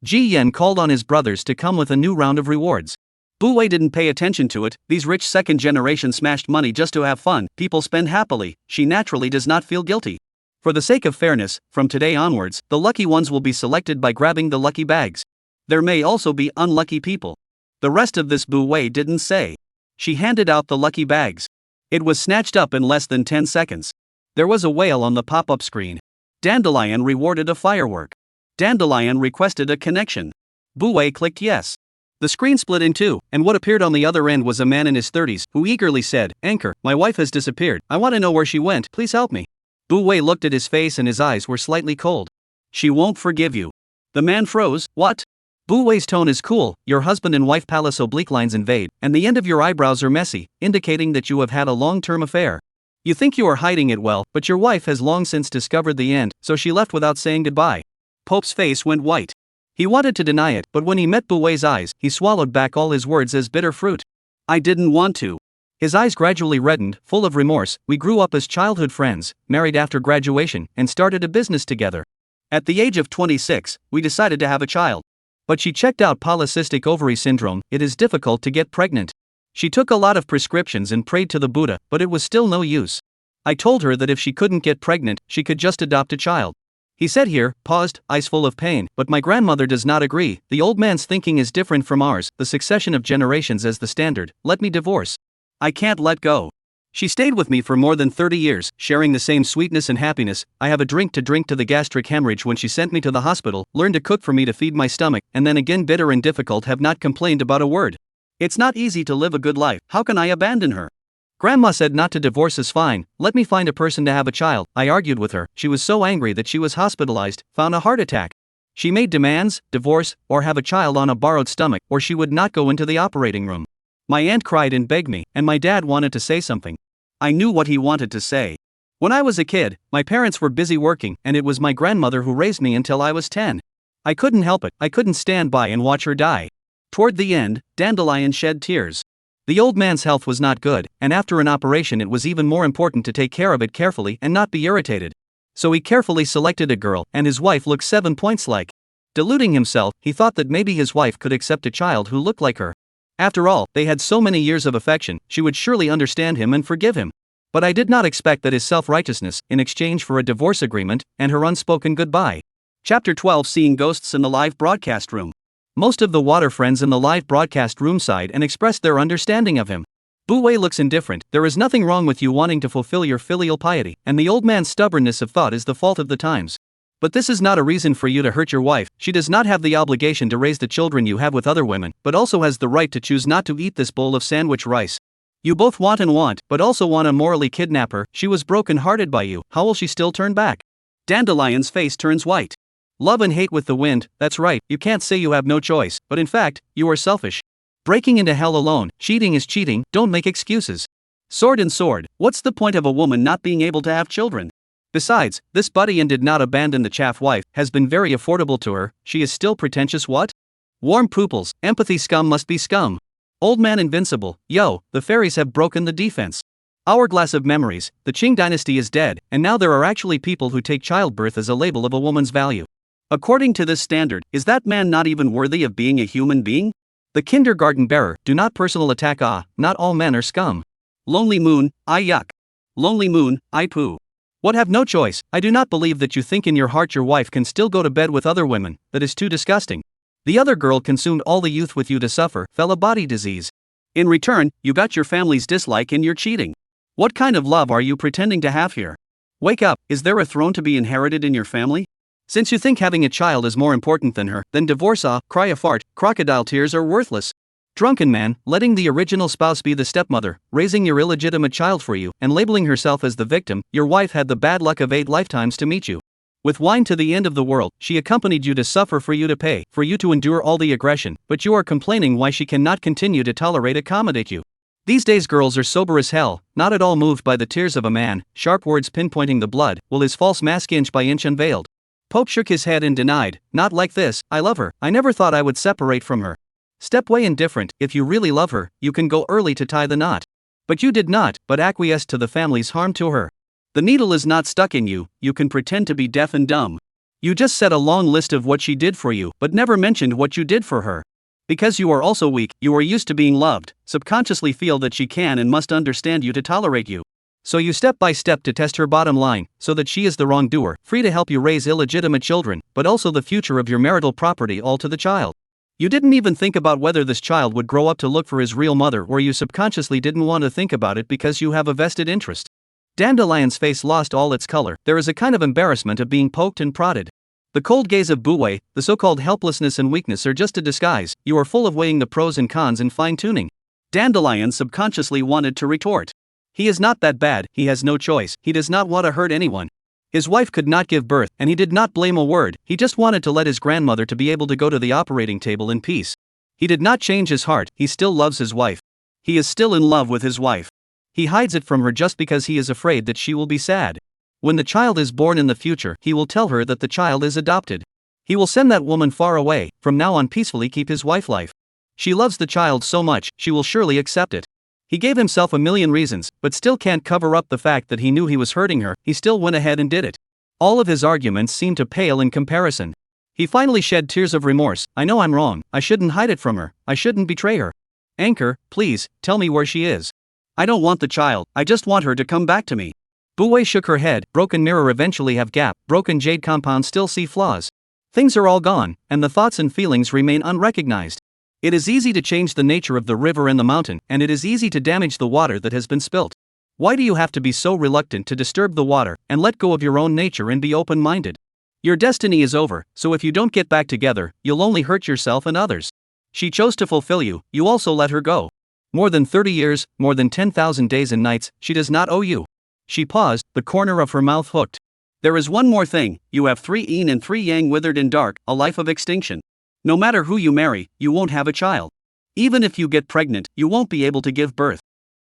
Ji Yen called on his brothers to come with a new round of rewards. Bu Wei didn't pay attention to it. These rich second generation smashed money just to have fun. People spend happily. She naturally does not feel guilty. For the sake of fairness, from today onwards, the lucky ones will be selected by grabbing the lucky bags. There may also be unlucky people. The rest of this Bu Wei didn't say. She handed out the lucky bags. It was snatched up in less than 10 seconds. There was a whale on the pop-up screen. Dandelion rewarded a firework. Dandelion requested a connection. Bu Wei clicked yes. The screen split in two, and what appeared on the other end was a man in his 30s, who eagerly said, "Anchor, my wife has disappeared. I want to know where she went. Please help me." Bu Wei looked at his face and his eyes were slightly cold. "She won't forgive you." The man froze. "What?" Bu Wei's tone is cool. "Your husband and wife palace oblique lines invade, and the end of your eyebrows are messy, indicating that you have had a long-term affair. You think you are hiding it well, but your wife has long since discovered the end, so she left without saying goodbye." Pope's face went white. He wanted to deny it, but when he met Bu Wei's eyes, he swallowed back all his words as bitter fruit. "I didn't want to." His eyes gradually reddened, full of remorse. "We grew up as childhood friends, married after graduation, and started a business together. At the age of 26, we decided to have a child. But she checked out polycystic ovary syndrome. It is difficult to get pregnant. She took a lot of prescriptions and prayed to the Buddha, but it was still no use. I told her that if she couldn't get pregnant, she could just adopt a child." He said here, paused, eyes full of pain, "But my grandmother does not agree. The old man's thinking is different from ours, the succession of generations as the standard. Let me divorce. I can't let go. She stayed with me for more than 30 years, sharing the same sweetness and happiness. I have a drink to the gastric hemorrhage when she sent me to the hospital, learned to cook for me to feed my stomach, and then again bitter and difficult, have not complained about a word. It's not easy to live a good life. How can I abandon her? Grandma said not to divorce is fine. Let me find a person to have a child." I argued with her. She was so angry that she was hospitalized, found a heart attack. She made demands, divorce, or have a child on a borrowed stomach, or she would not go into the operating room. My aunt cried and begged me, and my dad wanted to say something. I knew what he wanted to say. When I was a kid, my parents were busy working, and it was my grandmother who raised me until I was 10. I couldn't help it. I couldn't stand by and watch her die. Toward the end, Dandelion shed tears. The old man's health was not good, and after an operation it was even more important to take care of it carefully and not be irritated. So he carefully selected a girl, and his wife looked 7 points like. Deluding himself, he thought that maybe his wife could accept a child who looked like her. After all, they had so many years of affection, she would surely understand him and forgive him. But I did not expect that his self-righteousness, in exchange for a divorce agreement, and her unspoken goodbye. Chapter 12, Seeing Ghosts in the Live Broadcast Room. Most of the water friends in the live broadcast room sighed and expressed their understanding of him. Bu Wei looks indifferent. There is nothing wrong with you wanting to fulfill your filial piety, and the old man's stubbornness of thought is the fault of the times. But this is not a reason for you to hurt your wife. She does not have the obligation to raise the children you have with other women, but also has the right to choose not to eat this bowl of sandwich rice. You both want, but also want to morally kidnap her. She was broken-hearted by you. How will she still turn back? Dandelion's face turns white. Love and hate with the wind. That's right, you can't say you have no choice, but in fact, you are selfish. Breaking into hell alone, cheating is cheating, don't make excuses. Sword and sword, what's the point of a woman not being able to have children? Besides, this buddy did not abandon the chaff wife, has been very affordable to her. She is still pretentious. What? Warm pooples, empathy scum must be scum. Old man invincible, yo, the fairies have broken the defense. Hourglass of memories, the Qing dynasty is dead, and now there are actually people who take childbirth as a label of a woman's value. According to this standard, is that man not even worthy of being a human being? The kindergarten bearer, do not personal attack. Not all men are scum. Lonely moon, I yuck. Lonely moon, I poo. What, have no choice? I do not believe that you think in your heart your wife can still go to bed with other women. That is too disgusting. The other girl consumed all the youth with you to suffer, fell a body disease. In return, you got your family's dislike and you're cheating. What kind of love are you pretending to have here? Wake up, is there a throne to be inherited in your family? Since you think having a child is more important than her, then divorce. Cry a fart, crocodile tears are worthless. Drunken man, letting the original spouse be the stepmother, raising your illegitimate child for you, and labeling herself as the victim. Your wife had the bad luck of 8 lifetimes to meet you. With wine to the end of the world, she accompanied you to suffer for you to pay, for you to endure all the aggression, but you are complaining why she cannot continue to accommodate you. These days girls are sober as hell, not at all moved by the tears of a man, sharp words pinpointing the blood, will his false mask inch by inch unveiled. Pope shook his head and denied, not like this. I love her, I never thought I would separate from her. Step way indifferent, if you really love her, you can go early to tie the knot. But you did not, but acquiesced to the family's harm to her. The needle is not stuck in you, you can pretend to be deaf and dumb. You just said a long list of what she did for you, but never mentioned what you did for her. Because you are also weak, you are used to being loved, subconsciously feel that she can and must understand you to tolerate you. So you step by step to test her bottom line, so that she is the wrongdoer, free to help you raise illegitimate children, but also the future of your marital property all to the child. You didn't even think about whether this child would grow up to look for his real mother, or you subconsciously didn't want to think about it because you have a vested interest. Dandelion's face lost all its color. There is a kind of embarrassment of being poked and prodded. The cold gaze of Bu Wei, the so-called helplessness and weakness are just a disguise. You are full of weighing the pros and cons and fine-tuning. Dandelion subconsciously wanted to retort. He is not that bad, he has no choice, he does not want to hurt anyone. His wife could not give birth, and he did not blame a word, he just wanted to let his grandmother to be able to go to the operating table in peace. He did not change his heart, he still loves his wife. He is still in love with his wife. He hides it from her just because he is afraid that she will be sad. When the child is born in the future, he will tell her that the child is adopted. He will send that woman far away, from now on peacefully keep his wife life. She loves the child so much, she will surely accept it. He gave himself a million reasons, but still can't cover up the fact that he knew he was hurting her. He still went ahead and did it. All of his arguments seemed to pale in comparison. He finally shed tears of remorse. I know I'm wrong, I shouldn't hide it from her, I shouldn't betray her. Anchor, please, tell me where she is. I don't want the child, I just want her to come back to me. Bu Wei shook her head. Broken mirror eventually have gap, broken jade compound still see flaws. Things are all gone, and the thoughts and feelings remain unrecognized. It is easy to change the nature of the river and the mountain, and it is easy to damage the water that has been spilt. Why do you have to be so reluctant to disturb the water, and let go of your own nature and be open-minded? Your destiny is over, so if you don't get back together, you'll only hurt yourself and others. She chose to fulfill you, you also let her go. More than 30 years, more than 10,000 days and nights, she does not owe you. She paused, the corner of her mouth hooked. There is one more thing, you have 3 yin and 3 yang withered in dark, a life of extinction. No matter who you marry, you won't have a child. Even if you get pregnant, you won't be able to give birth.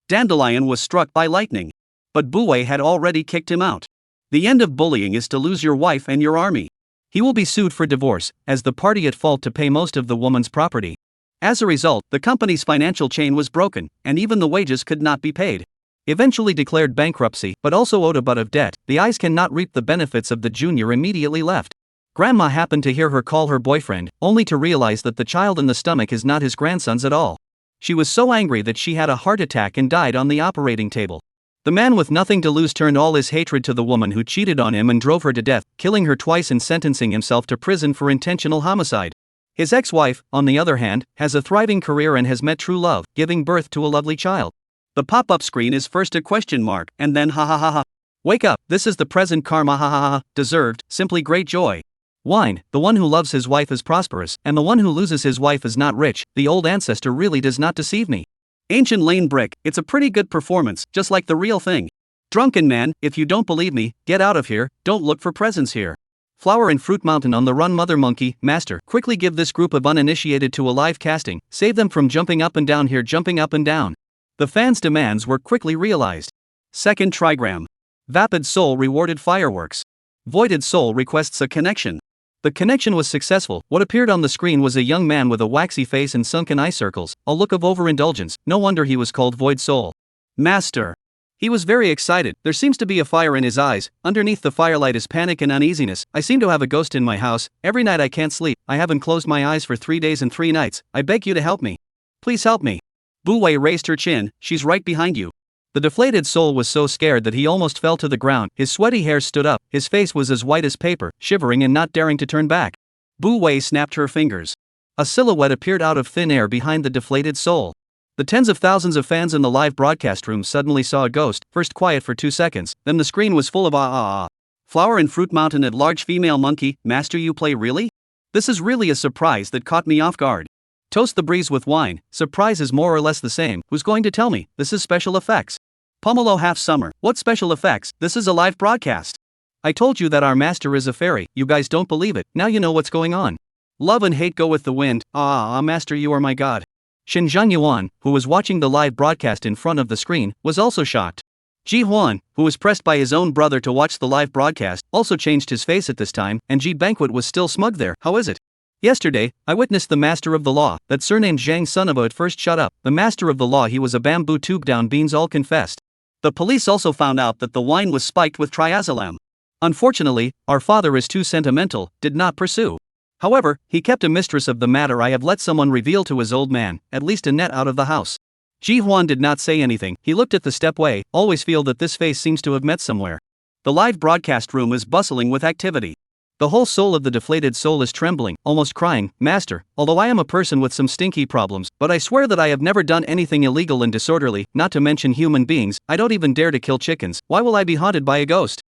Dandelion was struck by lightning. But Bu Wei had already kicked him out. The end of bullying is to lose your wife and your army. He will be sued for divorce, as the party at fault to pay most of the woman's property. As a result, the company's financial chain was broken, and even the wages could not be paid. Eventually declared bankruptcy, but also owed a butt of debt, the eyes cannot reap the benefits of the junior immediately left. Grandma happened to hear her call her boyfriend, only to realize that the child in the stomach is not his grandson's at all. She was so angry that she had a heart attack and died on the operating table. The man with nothing to lose turned all his hatred to the woman who cheated on him and drove her to death, killing her twice and sentencing himself to prison for intentional homicide. His ex-wife, on the other hand, has a thriving career and has met true love, giving birth to a lovely child. The pop-up screen is first a question mark, and then ha ha ha ha. Wake up, this is the present karma ha ha ha, deserved, simply great joy. Wine, the one who loves his wife is prosperous, and the one who loses his wife is not rich, the old ancestor really does not deceive me. Ancient Lane Brick, it's a pretty good performance, just like the real thing. Drunken man, if you don't believe me, get out of here, don't look for presents here. Flower and Fruit Mountain on the run. Mother Monkey, Master, quickly give this group of uninitiated to a live casting, save them from jumping up and down here, jumping up and down. The fans' demands were quickly realized. Second trigram. Vapid Soul rewarded fireworks. Voided Soul requests a connection. The connection was successful. What appeared on the screen was a young man with a waxy face and sunken eye circles, a look of overindulgence. No wonder he was called Void Soul. Master. He was very excited. There seems to be a fire in his eyes. Underneath the firelight is panic and uneasiness. I seem to have a ghost in my house. Every night I can't sleep. I haven't closed my eyes for 3 days and 3 nights. I beg you to help me. Please help me. Bu Wei raised her chin. She's right behind you. The deflated soul was so scared that he almost fell to the ground. His sweaty hair stood up, his face was as white as paper, shivering and not daring to turn back. Bu Wei snapped her fingers. A silhouette appeared out of thin air behind the deflated soul. The tens of thousands of fans in the live broadcast room suddenly saw a ghost, first quiet for 2 seconds, then the screen was full of ah. Flower and Fruit Mountain at large. Female monkey, Master, you play really? This is really a surprise that caught me off guard. Toast the breeze with wine. Surprise is more or less the same. Who's going to tell me? This is special effects. Pomelo half summer. What special effects? This is a live broadcast. I told you that our master is a fairy. You guys don't believe it. Now you know what's going on. Love and hate go with the wind. Master, you are my god. Xinjiang Yuan, who was watching the live broadcast in front of the screen, was also shocked. Ji Huan, who was pressed by his own brother to watch the live broadcast, also changed his face at this time, and Ji Banquet was still smug there. How is it? Yesterday, I witnessed the master of the law, that surnamed Zhang son of a, at first shut up. The master of the law, he was a bamboo tube down beans, all confessed. The police also found out that the wine was spiked with triazolam. Unfortunately, our father is too sentimental, did not pursue. However, he kept a mistress of the matter. I have let someone reveal to his old man, at least a net out of the house. Ji Huan did not say anything, he looked at the stepway, always feel that this face seems to have met somewhere. The live broadcast room is bustling with activity. The whole soul of the deflated soul is trembling, almost crying, Master, although I am a person with some stinky problems, but I swear that I have never done anything illegal and disorderly, not to mention human beings, I don't even dare to kill chickens, why will I be haunted by a ghost?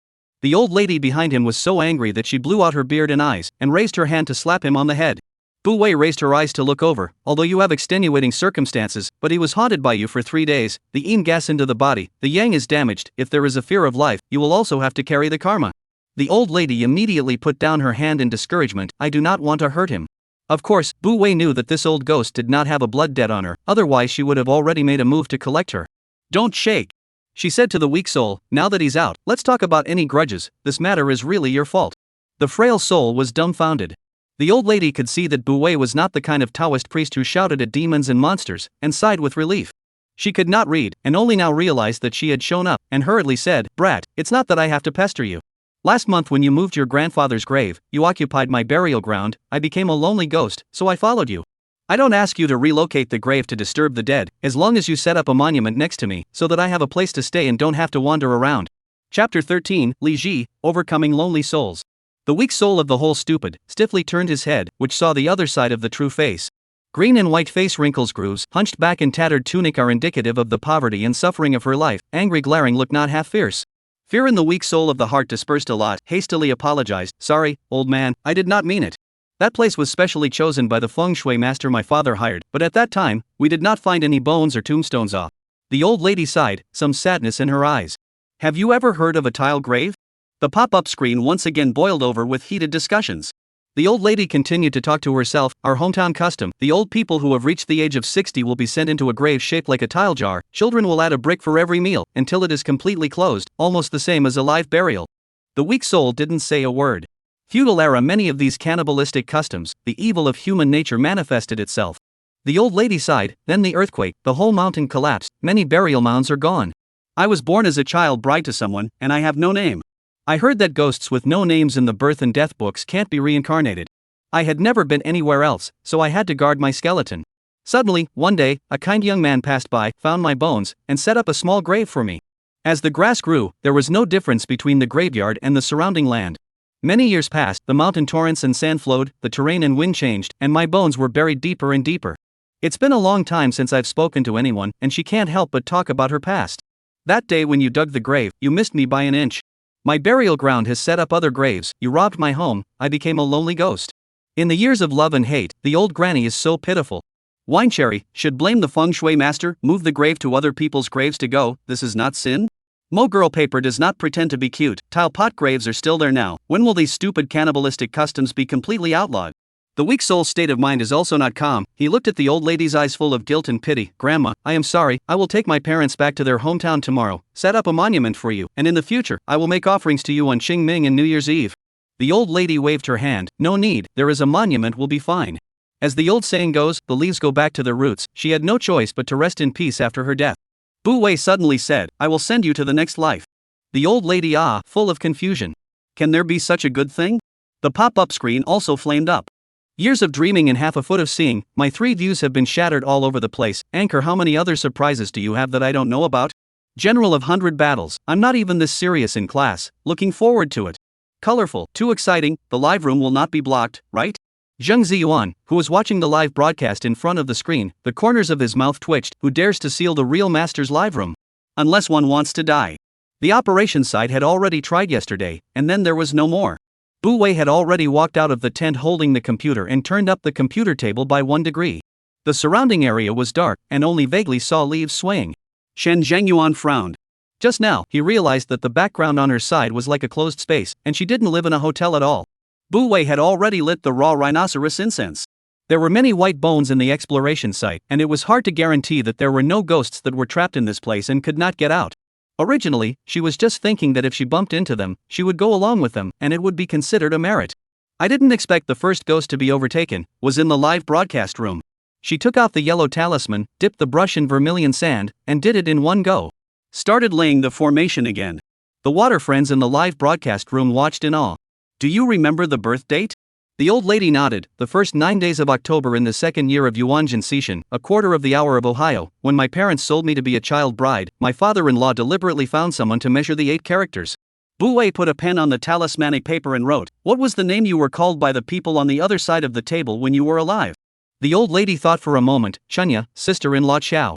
The old lady behind him was so angry that she blew out her beard and eyes, and raised her hand to slap him on the head. Bu Wei raised her eyes to look over, although you have extenuating circumstances, but he was haunted by you for 3 days, the yin gas into the body, the yang is damaged, if there is a fear of life, you will also have to carry the karma. The old lady immediately put down her hand in discouragement, I do not want to hurt him. Of course, Bu Wei knew that this old ghost did not have a blood debt on her, otherwise she would have already made a move to collect her. Don't shake, she said to the weak soul, now that he's out, let's talk about any grudges, this matter is really your fault. The frail soul was dumbfounded. The old lady could see that Bu Wei was not the kind of Taoist priest who shouted at demons and monsters, and sighed with relief. She could not read, and only now realized that she had shown up, and hurriedly said, Brat, it's not that I have to pester you. Last month when you moved your grandfather's grave, you occupied my burial ground, I became a lonely ghost, so I followed you. I don't ask you to relocate the grave to disturb the dead, as long as you set up a monument next to me, so that I have a place to stay and don't have to wander around. Chapter 13, Li Ji, Overcoming Lonely Souls. The weak soul of the whole stupid, stiffly turned his head, which saw the other side of the true face. Green and white face wrinkles grooves, hunched back and tattered tunic are indicative of the poverty and suffering of her life, angry glaring look not half fierce. Fear in the weak soul of the heart dispersed a lot, hastily apologized, sorry, old man, I did not mean it. That place was specially chosen by the feng shui master my father hired, but at that time, we did not find any bones or tombstones off. The old lady sighed, some sadness in her eyes. Have you ever heard of a tile grave? The pop-up screen once again boiled over with heated discussions. The old lady continued to talk to herself, our hometown custom, the old people who have reached the age of 60 will be sent into a grave shaped like a tile jar, children will add a brick for every meal, until it is completely closed, almost the same as a live burial. The weak soul didn't say a word. Feudal era many of these cannibalistic customs, the evil of human nature manifested itself. The old lady sighed, then the earthquake, the whole mountain collapsed, many burial mounds are gone. I was born as a child bride to someone, and I have no name. I heard that ghosts with no names in the birth and death books can't be reincarnated. I had never been anywhere else, so I had to guard my skeleton. Suddenly, one day, a kind young man passed by, found my bones, and set up a small grave for me. As the grass grew, there was no difference between the graveyard and the surrounding land. Many years passed, the mountain torrents and sand flowed, the terrain and wind changed, and my bones were buried deeper and deeper. It's been a long time since I've spoken to anyone, and she can't help but talk about her past. That day when you dug the grave, you missed me by an inch. My burial ground has set up other graves, you robbed my home, I became a lonely ghost. In the years of love and hate, the old granny is so pitiful. Winecherry, should blame the feng shui master, move the grave to other people's graves to go, this is not sin? Mo girl paper does not pretend to be cute, tile pot graves are still there now, when will these stupid cannibalistic customs be completely outlawed? The weak soul's state of mind is also not calm, he looked at the old lady's eyes full of guilt and pity, Grandma, I am sorry, I will take my parents back to their hometown tomorrow, set up a monument for you, and in the future, I will make offerings to you on Qingming and New Year's Eve. The old lady waved her hand, no need, there is a monument will be fine. As the old saying goes, the leaves go back to their roots, she had no choice but to rest in peace after her death. Bu Wei suddenly said, I will send you to the next life. The old lady full of confusion. Can there be such a good thing? The pop-up screen also flamed up. Years of dreaming and half a foot of seeing, my 3 views have been shattered all over the place. Anchor, how many other surprises do you have that I don't know about? General of 100 battles, I'm not even this serious in class, looking forward to it. Colorful, too exciting, the live room will not be blocked, right? Zheng Ziyuan, who was watching the live broadcast in front of the screen, the corners of his mouth twitched, who dares to seal the real master's live room? Unless one wants to die. The operation site had already tried yesterday, and then there was no more. Bu Wei had already walked out of the tent holding the computer and turned up the computer table by 1 degree. The surrounding area was dark, and only vaguely saw leaves swaying. Shen Zhengyuan frowned. Just now, he realized that the background on her side was like a closed space, and she didn't live in a hotel at all. Bu Wei had already lit the raw rhinoceros incense. There were many white bones in the exploration site, and it was hard to guarantee that there were no ghosts that were trapped in this place and could not get out. Originally, she was just thinking that if she bumped into them, she would go along with them, and it would be considered a merit. I didn't expect the first ghost to be overtaken, was in the live broadcast room. She took off the yellow talisman, dipped the brush in vermilion sand, and did it in one go. Started laying the formation again. The water friends in the live broadcast room watched in awe. Do you remember the birth date? The old lady nodded. The first 9 days of October in the second year of Yuanjin Seishin, a quarter of the hour of Ohio, when my parents sold me to be a child bride, my father-in-law deliberately found someone to measure the 8 characters. Bu Wei put a pen on the talismanic paper and wrote, "What was the name you were called by the people on the other side of the table when you were alive?" The old lady thought for a moment. Chunya, sister-in-law Xiao.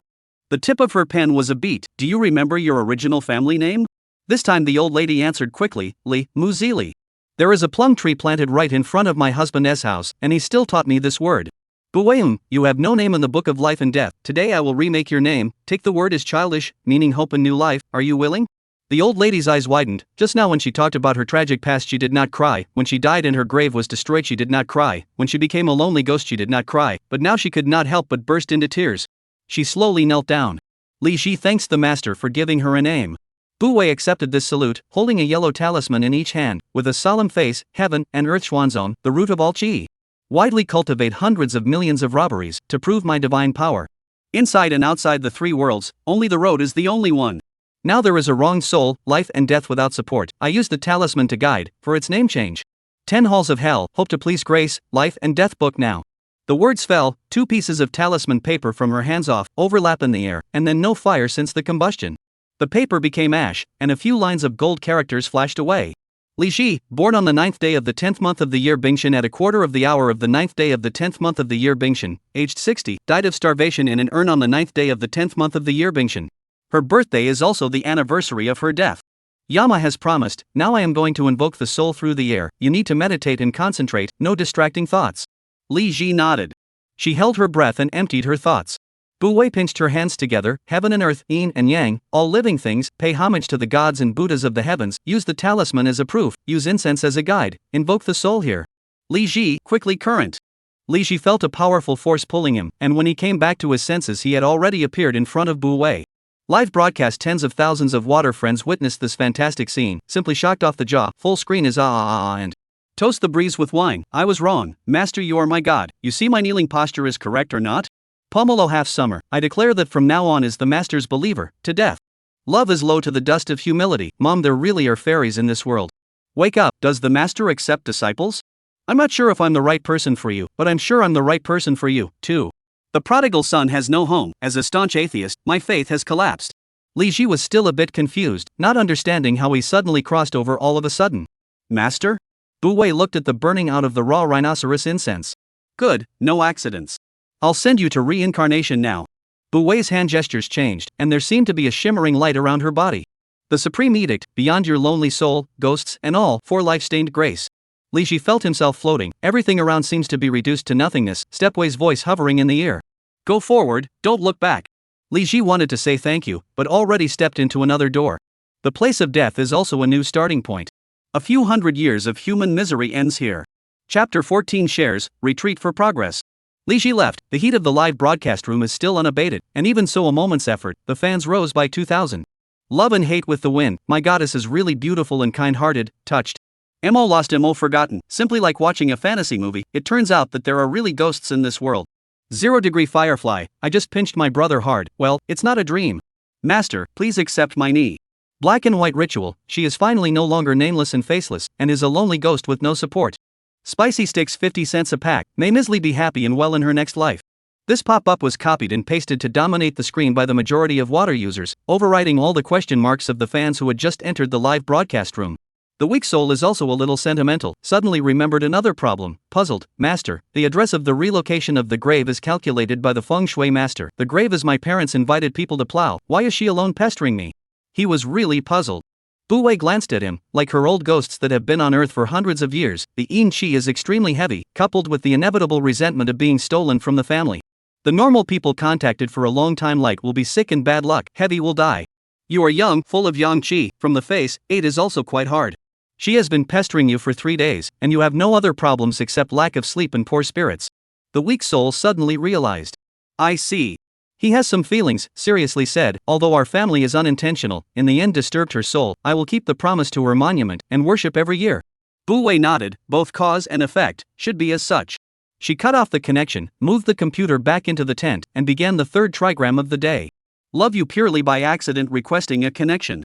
The tip of her pen was a beat. Do you remember your original family name? This time the old lady answered quickly, Li Muzili. There is a plum tree planted right in front of my husband's house, and he still taught me this word. Buweum, you have no name in the book of life and death. Today I will remake your name. Take the word as childish, meaning hope and new life. Are you willing? The old lady's eyes widened. Just now when she talked about her tragic past she did not cry. When she died and her grave was destroyed she did not cry. When she became a lonely ghost she did not cry. But now she could not help but burst into tears. She slowly knelt down. Li Ji thanks the master for giving her a name. Bu Wei accepted this salute, holding a yellow talisman in each hand, with a solemn face. Heaven and earth Xuanzong, the root of all qi. Widely cultivate hundreds of millions of robberies, to prove my divine power. Inside and outside the 3 worlds, only the road is the only one. Now there is a wronged soul, life and death without support. I use the talisman to guide, for its name change. 10 halls of hell, hope to please grace, life and death book now. The words fell, 2 pieces of talisman paper from her hands off, overlap in the air, and then no fire since the combustion. The paper became ash, and a few lines of gold characters flashed away. Li Ji, born on the 9th day of the 10th month of the year Bingshan at a quarter of the hour of the 9th day of the 10th month of the year Bingshan, aged 60, died of starvation in an urn on the 9th day of the 10th month of the year Bingshan. Her birthday is also the anniversary of her death. Yama has promised, now I am going to invoke the soul through the air. You need to meditate and concentrate, no distracting thoughts. Li Ji nodded. She held her breath and emptied her thoughts. Bu Wei pinched her hands together. Heaven and earth, yin and yang, all living things, pay homage to the gods and Buddhas of the heavens. Use the talisman as a proof, use incense as a guide, invoke the soul here. Li Ji, quickly current. Li Ji felt a powerful force pulling him, and when he came back to his senses he had already appeared in front of Bu Wei. Live broadcast tens of thousands of water friends witnessed this fantastic scene, simply shocked off the jaw. Full screen is and toast the breeze with wine. I was wrong, master, you are my god. You see my kneeling posture is correct or not? Pomelo half summer, I declare that from now on is the master's believer, to death. Love is low to the dust of humility. Mom, there really are fairies in this world. Wake up, does the master accept disciples? I'm not sure if I'm the right person for you, but I'm sure I'm the right person for you, too. The prodigal son has no home. As a staunch atheist, my faith has collapsed. Li Ji was still a bit confused, not understanding how he suddenly crossed over all of a sudden. Master? Bu Wei looked at the burning out of the raw rhinoceros incense. Good, no accidents. I'll send you to reincarnation now. Bu Wei's hand gestures changed, and there seemed to be a shimmering light around her body. The supreme edict, beyond your lonely soul, ghosts and all, for life-stained grace. Li Ji felt himself floating. Everything around seems to be reduced to nothingness. Stepway's voice hovering in the ear. Go forward, don't look back. Li Ji wanted to say thank you, but already stepped into another door. The place of death is also a new starting point. A few hundred years of human misery ends here. Chapter 14 shares, Retreat for Progress. Li Ji left. The heat of the live broadcast room is still unabated, and even so a moment's effort, the fans rose by 2,000. Love and hate with the wind. My goddess is really beautiful and kind-hearted, touched. Mo lost Mo forgotten. Simply like watching a fantasy movie, it turns out that there are really ghosts in this world. 0° Firefly, I just pinched my brother hard. Well, it's not a dream. Master, please accept my knee. Black and white ritual, she is finally no longer nameless and faceless, and is a lonely ghost with no support. Spicy sticks 50 cents a pack. May Ms. Lee be happy and well in her next life. This pop-up was copied and pasted to dominate the screen by the majority of water users, overriding all the question marks of the fans who had just entered the live broadcast room. The weak soul is also a little sentimental, suddenly remembered another problem, puzzled. Master, the address of the relocation of the grave is calculated by the feng shui master. The grave is my parents invited people to plow. Why is she alone pestering me? He was really puzzled. Bu Wei glanced at him. Like her old ghosts that have been on Earth for hundreds of years, the yin qi is extremely heavy, coupled with the inevitable resentment of being stolen from the family. The normal people contacted for a long time light will be sick and bad luck, heavy will die. You are young, full of yang qi, from the face, 8 is also quite hard. She has been pestering you for 3 days, and you have no other problems except lack of sleep and poor spirits. The weak soul suddenly realized. I see. He has some feelings, seriously said, although our family is unintentional, in the end disturbed her soul, I will keep the promise to her monument, and worship every year. Bu Wei nodded, both cause and effect, should be as such. She cut off the connection, moved the computer back into the tent, and began the third trigram of the day. Love you purely by accident requesting a connection.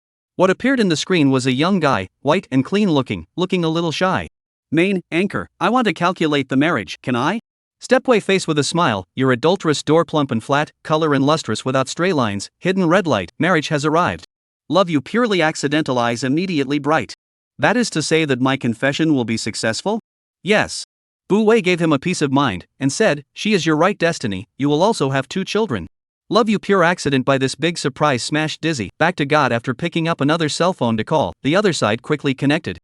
What appeared in the screen was a young guy, white and clean looking a little shy. Main, anchor, I want to calculate the marriage, can I? Stepway face with a smile, your adulterous door plump and flat, color and lustrous without stray lines, hidden red light, marriage has arrived. Love you purely accidental eyes immediately bright. That is to say that my confession will be successful? Yes. Bu Wei gave him a peace of mind, and said, she is your right destiny, you will also have 2 children. Love you pure accident by this big surprise smashed dizzy, back to God after picking up another cell phone to call, the other side quickly connected.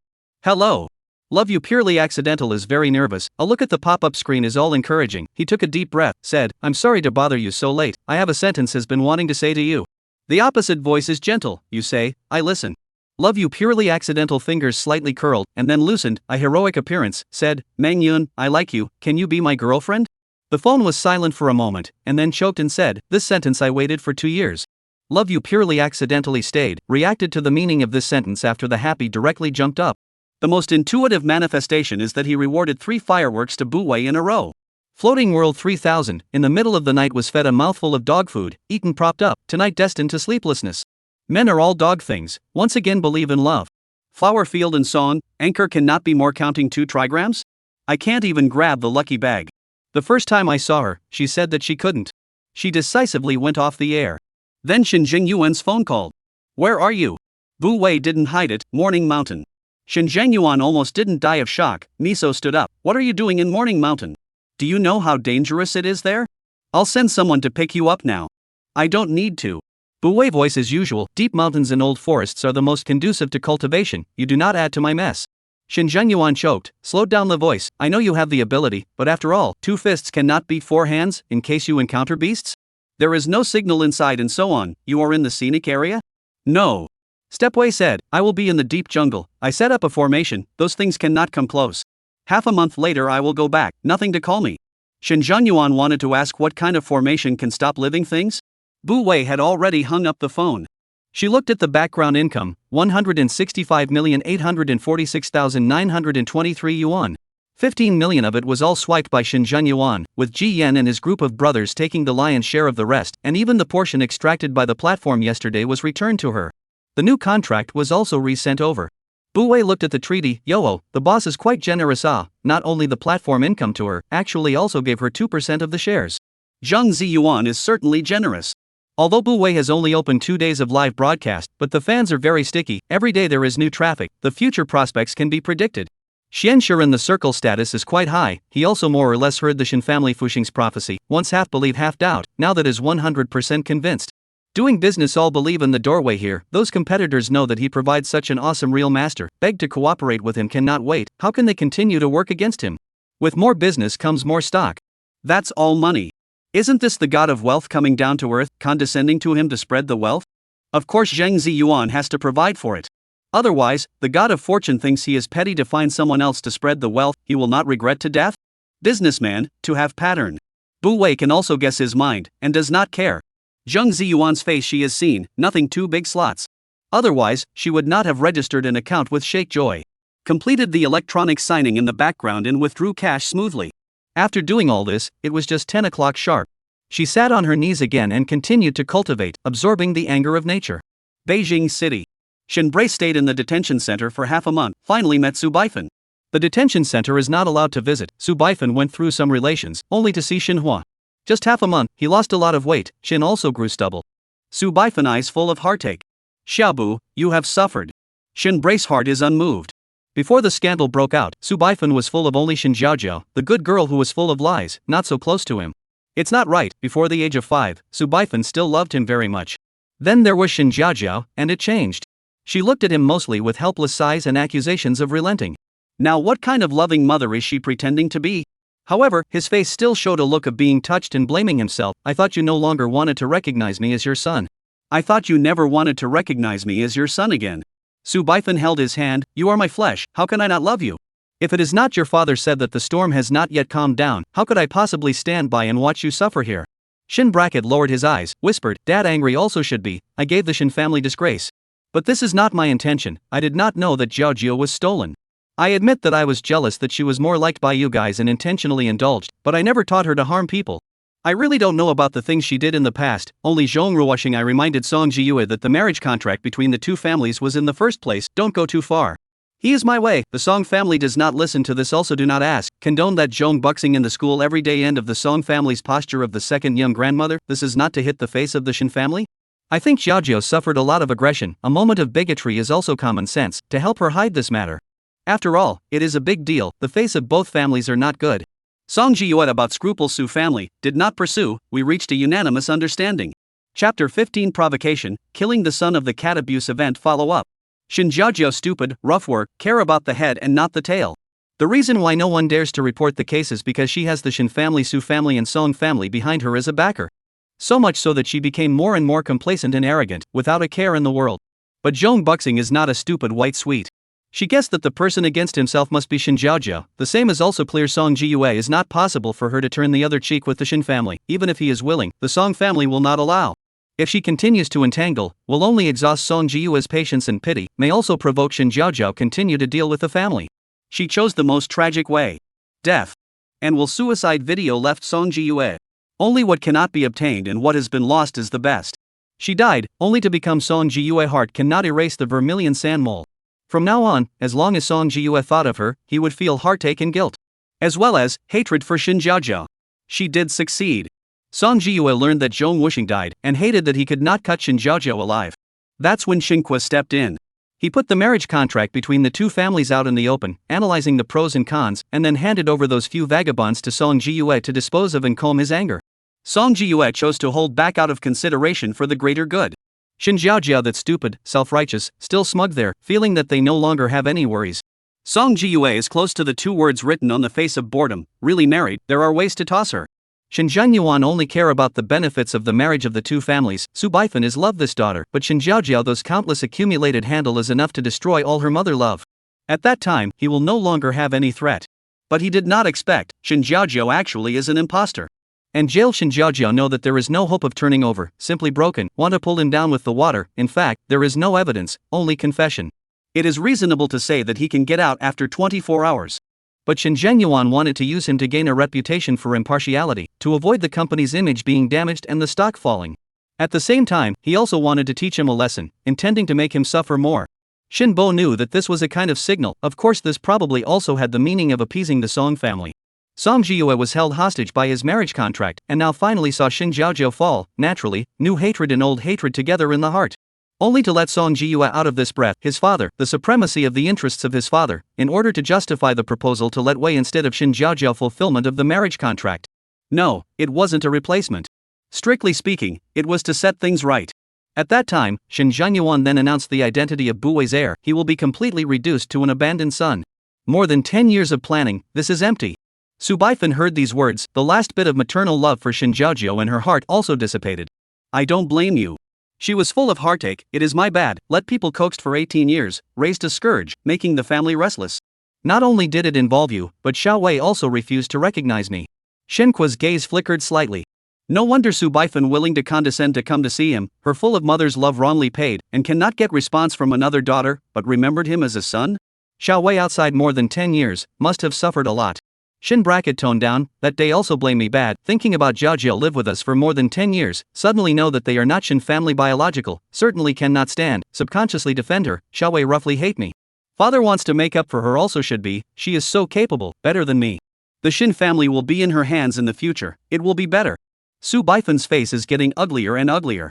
Hello. Love you purely accidental is very nervous, a look at the pop-up screen is all encouraging, he took a deep breath, said, I'm sorry to bother you so late, I have a sentence has been wanting to say to you. The opposite voice is gentle, you say, I listen. Love you purely accidental fingers slightly curled, and then loosened, a heroic appearance, said, Meng Yun, I like you, can you be my girlfriend? The phone was silent for a moment, and then choked and said, this sentence I waited for 2 years. Love you purely accidentally stayed, reacted to the meaning of this sentence after the happy directly jumped up. The most intuitive manifestation is that he rewarded 3 fireworks to Bu Wei in a row. Floating World 3000, in the middle of the night was fed a mouthful of dog food, eaten propped up, tonight destined to sleeplessness. Men are all dog things, once again believe in love. Flower field and song, anchor cannot be more counting 2 trigrams? I can't even grab the lucky bag. The first time I saw her, she said that she couldn't. She decisively went off the air. Then Shen Jingyuan's phone called. Where are you? Bu Wei didn't hide it, Morning Mountain. Shen Jingyuan almost didn't die of shock, Miso stood up. What are you doing in Morning Mountain? Do you know how dangerous it is there? I'll send someone to pick you up now. I don't need to. Bu Wei voice as usual, deep mountains and old forests are the most conducive to cultivation, you do not add to my mess. Shen Jingyuan choked, slowed down the voice, I know you have the ability, but after all, 2 fists cannot beat 4 hands, in case you encounter beasts? There is no signal inside and so on, you are in the scenic area? No. Stepway said, I will be in the deep jungle, I set up a formation, those things cannot come close. Half a month later I will go back, nothing to call me. Shen Jingyuan wanted to ask what kind of formation can stop living things? Bu Wei had already hung up the phone. She looked at the background income, 165,846,923 yuan. 15 million of it was all swiped by Shen Jingyuan, with Ji Yen and his group of brothers taking the lion's share of the rest, and even the portion extracted by the platform yesterday was returned to her. The new contract was also resent over. Bu Wei looked at the treaty, Yo-oh, the boss is quite generous not only the platform income to her, actually also gave her 2% of the shares. Zhang Ziyuan is certainly generous. Although Bu Wei has only opened 2 days of live broadcast, but the fans are very sticky, every day there is new traffic, the future prospects can be predicted. Xian Shiren the circle status is quite high, he also more or less heard the Shen family Fuxing's prophecy, once half believe half doubt, now that is 100% convinced. Doing business all believe in the doorway here, those competitors know that he provides such an awesome real master, beg to cooperate with him cannot wait, how can they continue to work against him? With more business comes more stock. That's all money. Isn't this the god of wealth coming down to earth, condescending to him to spread the wealth? Of course Zhang Ziyuan has to provide for it. Otherwise, the god of fortune thinks he is petty to find someone else to spread the wealth he will not regret to death? Businessman, to have pattern. Bu Wei can also guess his mind, and does not care. Zhang Ziyuan's face she has seen, nothing 2 big slots. Otherwise, she would not have registered an account with Shake Joy. Completed the electronic signing in the background and withdrew cash smoothly. After doing all this, it was just 10 o'clock sharp. She sat on her knees again and continued to cultivate, absorbing the anger of nature. Beijing City. Shen Bre stayed in the detention center for half a month, finally met Su Baifan. The detention center is not allowed to visit, Su Baifan went through some relations, only to see Xinhua. Just half a month, he lost a lot of weight, Shin also grew stubble. Su Baifan eyes full of heartache. Xiaobu, you have suffered. Shin Bre's heart is unmoved. Before the scandal broke out, Su Baifan was full of only Shin Jiaojiao, the good girl who was full of lies, not so close to him. It's not right, before the age of 5, Su Baifan still loved him very much. Then there was Shin Jiaojiao, and it changed. She looked at him mostly with helpless sighs and accusations of relenting. Now what kind of loving mother is she pretending to be? However, his face still showed a look of being touched and blaming himself. I thought you no longer wanted to recognize me as your son. I thought you never wanted to recognize me as your son again. Su Baifan held his hand. You are my flesh, how can I not love you? If it is not your father said that the storm has not yet calmed down, how could I possibly stand by and watch you suffer here? Shin Bracket lowered his eyes, whispered, Dad angry also should be, I gave the Shin family disgrace. But this is not my intention, I did not know that Jiaojiao was stolen. I admit that I was jealous that she was more liked by you guys and intentionally indulged, but I never taught her to harm people. I really don't know about the things she did in the past, only Zhongruoshing I reminded Song Jiyue that the marriage contract between the two families was in the first place, don't go too far. He is my way. The Song family does not listen to this, also do not ask, condone that Zhong boxing in the school every day. End of the Song family's posture of the second young grandmother. This is not to hit the face of the Shin family? I think Xiaojiao suffered a lot of aggression, a moment of bigotry is also common sense, to help her hide this matter. After all, it is a big deal, the face of both families are not good. Song Jiyue about scruples Su family, did not pursue, we reached a unanimous understanding. Chapter 15 Provocation, killing the son of the cat abuse event follow up. Shin Xiaojiao stupid, rough work, care about the head and not the tail. The reason why no one dares to report the case is because she has the Shin family, Su family and Song family behind her as a backer. So much so that she became more and more complacent and arrogant, without a care in the world. But Zhong boxing is not a stupid white sweet. She guessed that the person against himself must be Shin Xiaojiao. The same is also clear. Song Jiyue is not possible for her to turn the other cheek with the Shin family, even if he is willing, the Song family will not allow. If she continues to entangle, will only exhaust Song Jiyue's patience and pity, may also provoke Shin Xiaojiao continue to deal with the family. She chose the most tragic way. Death. And will suicide video left Song Jiyue. Only what cannot be obtained and what has been lost is the best. She died, only to become Song Jiyue. Heart cannot erase the vermilion sand mole. From now on, as long as Song Jiyue thought of her, he would feel heartache and guilt. As well as, hatred for Shin Xiaojiao. She did succeed. Song Jiyue learned that Zhong Wuxing died, and hated that he could not cut Shin Xiaojiao alive. That's when Xinque stepped in. He put the marriage contract between the two families out in the open, analyzing the pros and cons, and then handed over those few vagabonds to Song Jiyue to dispose of and calm his anger. Song Jiyue chose to hold back out of consideration for the greater good. Shin Xiaojiao, that stupid, self-righteous, still smug there, feeling that they no longer have any worries. Song Jiyue is close to the two words written on the face of boredom, really married, there are ways to toss her. Shin Zhangyuan only care about the benefits of the marriage of the two families. Su Baifan is love this daughter, but Shin Xiaojiao those countless accumulated handle is enough to destroy all her mother love. At that time, he will no longer have any threat. But he did not expect, Shin Xiaojiao actually is an imposter. And jail Shin Xiaojiao know that there is no hope of turning over, simply broken, want to pull him down with the water. In fact, there is no evidence, only confession. It is reasonable to say that he can get out after 24 hours. But Shin Zhangyuan wanted to use him to gain a reputation for impartiality, to avoid the company's image being damaged and the stock falling. At the same time, he also wanted to teach him a lesson, intending to make him suffer more. Shin Bo knew that this was a kind of signal. Of course, this probably also had the meaning of appeasing the Song family. Song Jiyue was held hostage by his marriage contract, and now finally saw Shin Xiaojiao fall. Naturally, new hatred and old hatred together in the heart. Only to let Song Jiyue out of this breath, his father, the supremacy of the interests of his father, in order to justify the proposal to let Wei instead of Shin Xiaojiao fulfillment of the marriage contract. No, it wasn't a replacement. Strictly speaking, it was to set things right. At that time, Shin Zhangyuan then announced the identity of Bu Wei's heir. He will be completely reduced to an abandoned son. More than 10 years of planning, this is empty. Su Baifan heard these words, the last bit of maternal love for Shin Xiaojiao in her heart also dissipated. I don't blame you. She was full of heartache, it is my bad, let people coaxed for 18 years, raised a scourge, making the family restless. Not only did it involve you, but Xiao Wei also refused to recognize me. Xinque's gaze flickered slightly. No wonder Su Baifan willing to condescend to come to see him, her full of mother's love wrongly paid, and cannot get response from another daughter, but remembered him as a son? Xiao Wei outside more than 10 years, must have suffered a lot. Shin bracket toned down, that day also blame me bad, thinking about Xiaojiao live with us for more than 10 years, suddenly know that they are not Shin family biological, certainly cannot stand, subconsciously defend her, Xiao Wei roughly hate me. Father wants to make up for her also should be, she is so capable, better than me. The Shin family will be in her hands in the future, it will be better. Su Baifan's face is getting uglier and uglier.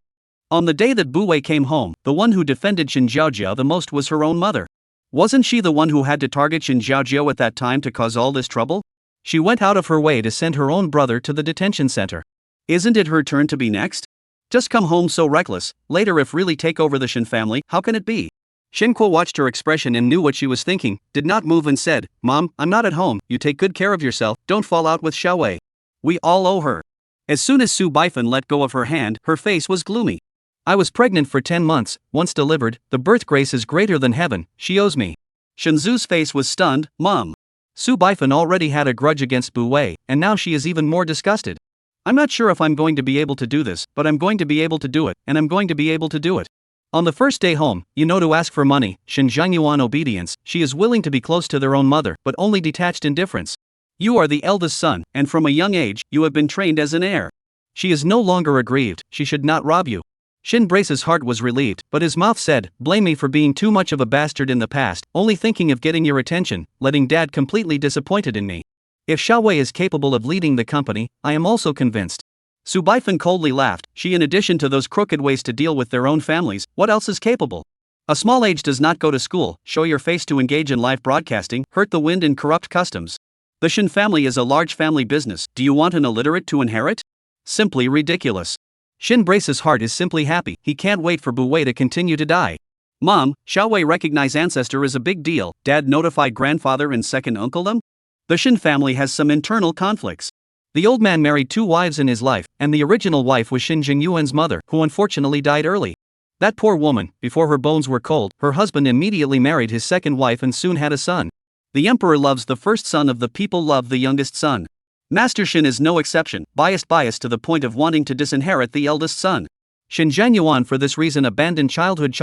On the day that Bu Wei came home, the one who defended Shin Xiaojiao the most was her own mother. Wasn't she the one who had to target Shin Xiaojiao at that time to cause all this trouble? She went out of her way to send her own brother to the detention center. Isn't it her turn to be next? Just come home so reckless, later if really take over the Shin family, how can it be? Xinque watched her expression and knew what she was thinking, did not move and said, Mom, I'm not at home, you take good care of yourself, don't fall out with Xiao Wei. We all owe her. As soon as Su Baifan let go of her hand, her face was gloomy. I was pregnant for 10 months, once delivered, the birth grace is greater than heaven, she owes me. Shenzu's face was stunned, Mom. Su Baifan already had a grudge against Bu Wei, and now she is even more disgusted. I'm not sure if I'm going to be able to do this, but I'm going to be able to do it, and I'm going to be able to do it. On the first day home, you know to ask for money, Shin Zhangyuan obedience, she is willing to be close to their own mother, but only detached indifference. You are the eldest son, and from a young age, you have been trained as an heir. She is no longer aggrieved, she should not rob you. Shin Brace's heart was relieved, but his mouth said, blame me for being too much of a bastard in the past, only thinking of getting your attention, letting dad completely disappointed in me. If Xiaowei is capable of leading the company, I am also convinced. Su Baifeng coldly laughed. She, in addition to those crooked ways to deal with their own families, what else is capable? A small age does not go to school, show your face to engage in live broadcasting, hurt the wind and corrupt customs. The Shin family is a large family business. Do you want an illiterate to inherit? Simply ridiculous. Shin Brace's heart is simply happy. He can't wait for Bu Wei to continue to die. Mom, Xiaowei recognize ancestor is a big deal. Dad notified grandfather and second uncledom? The Shin family has some internal conflicts. The old man married 2 wives in his life, and the original wife was Shin Jingyuan's mother, who unfortunately died early. That poor woman, before her bones were cold, her husband immediately married his second wife and soon had a son. The emperor loves the first son of the people, love the youngest son. Master Shin is no exception, biased to the point of wanting to disinherit the eldest son. Shin Zhangyuan for this reason abandoned childhood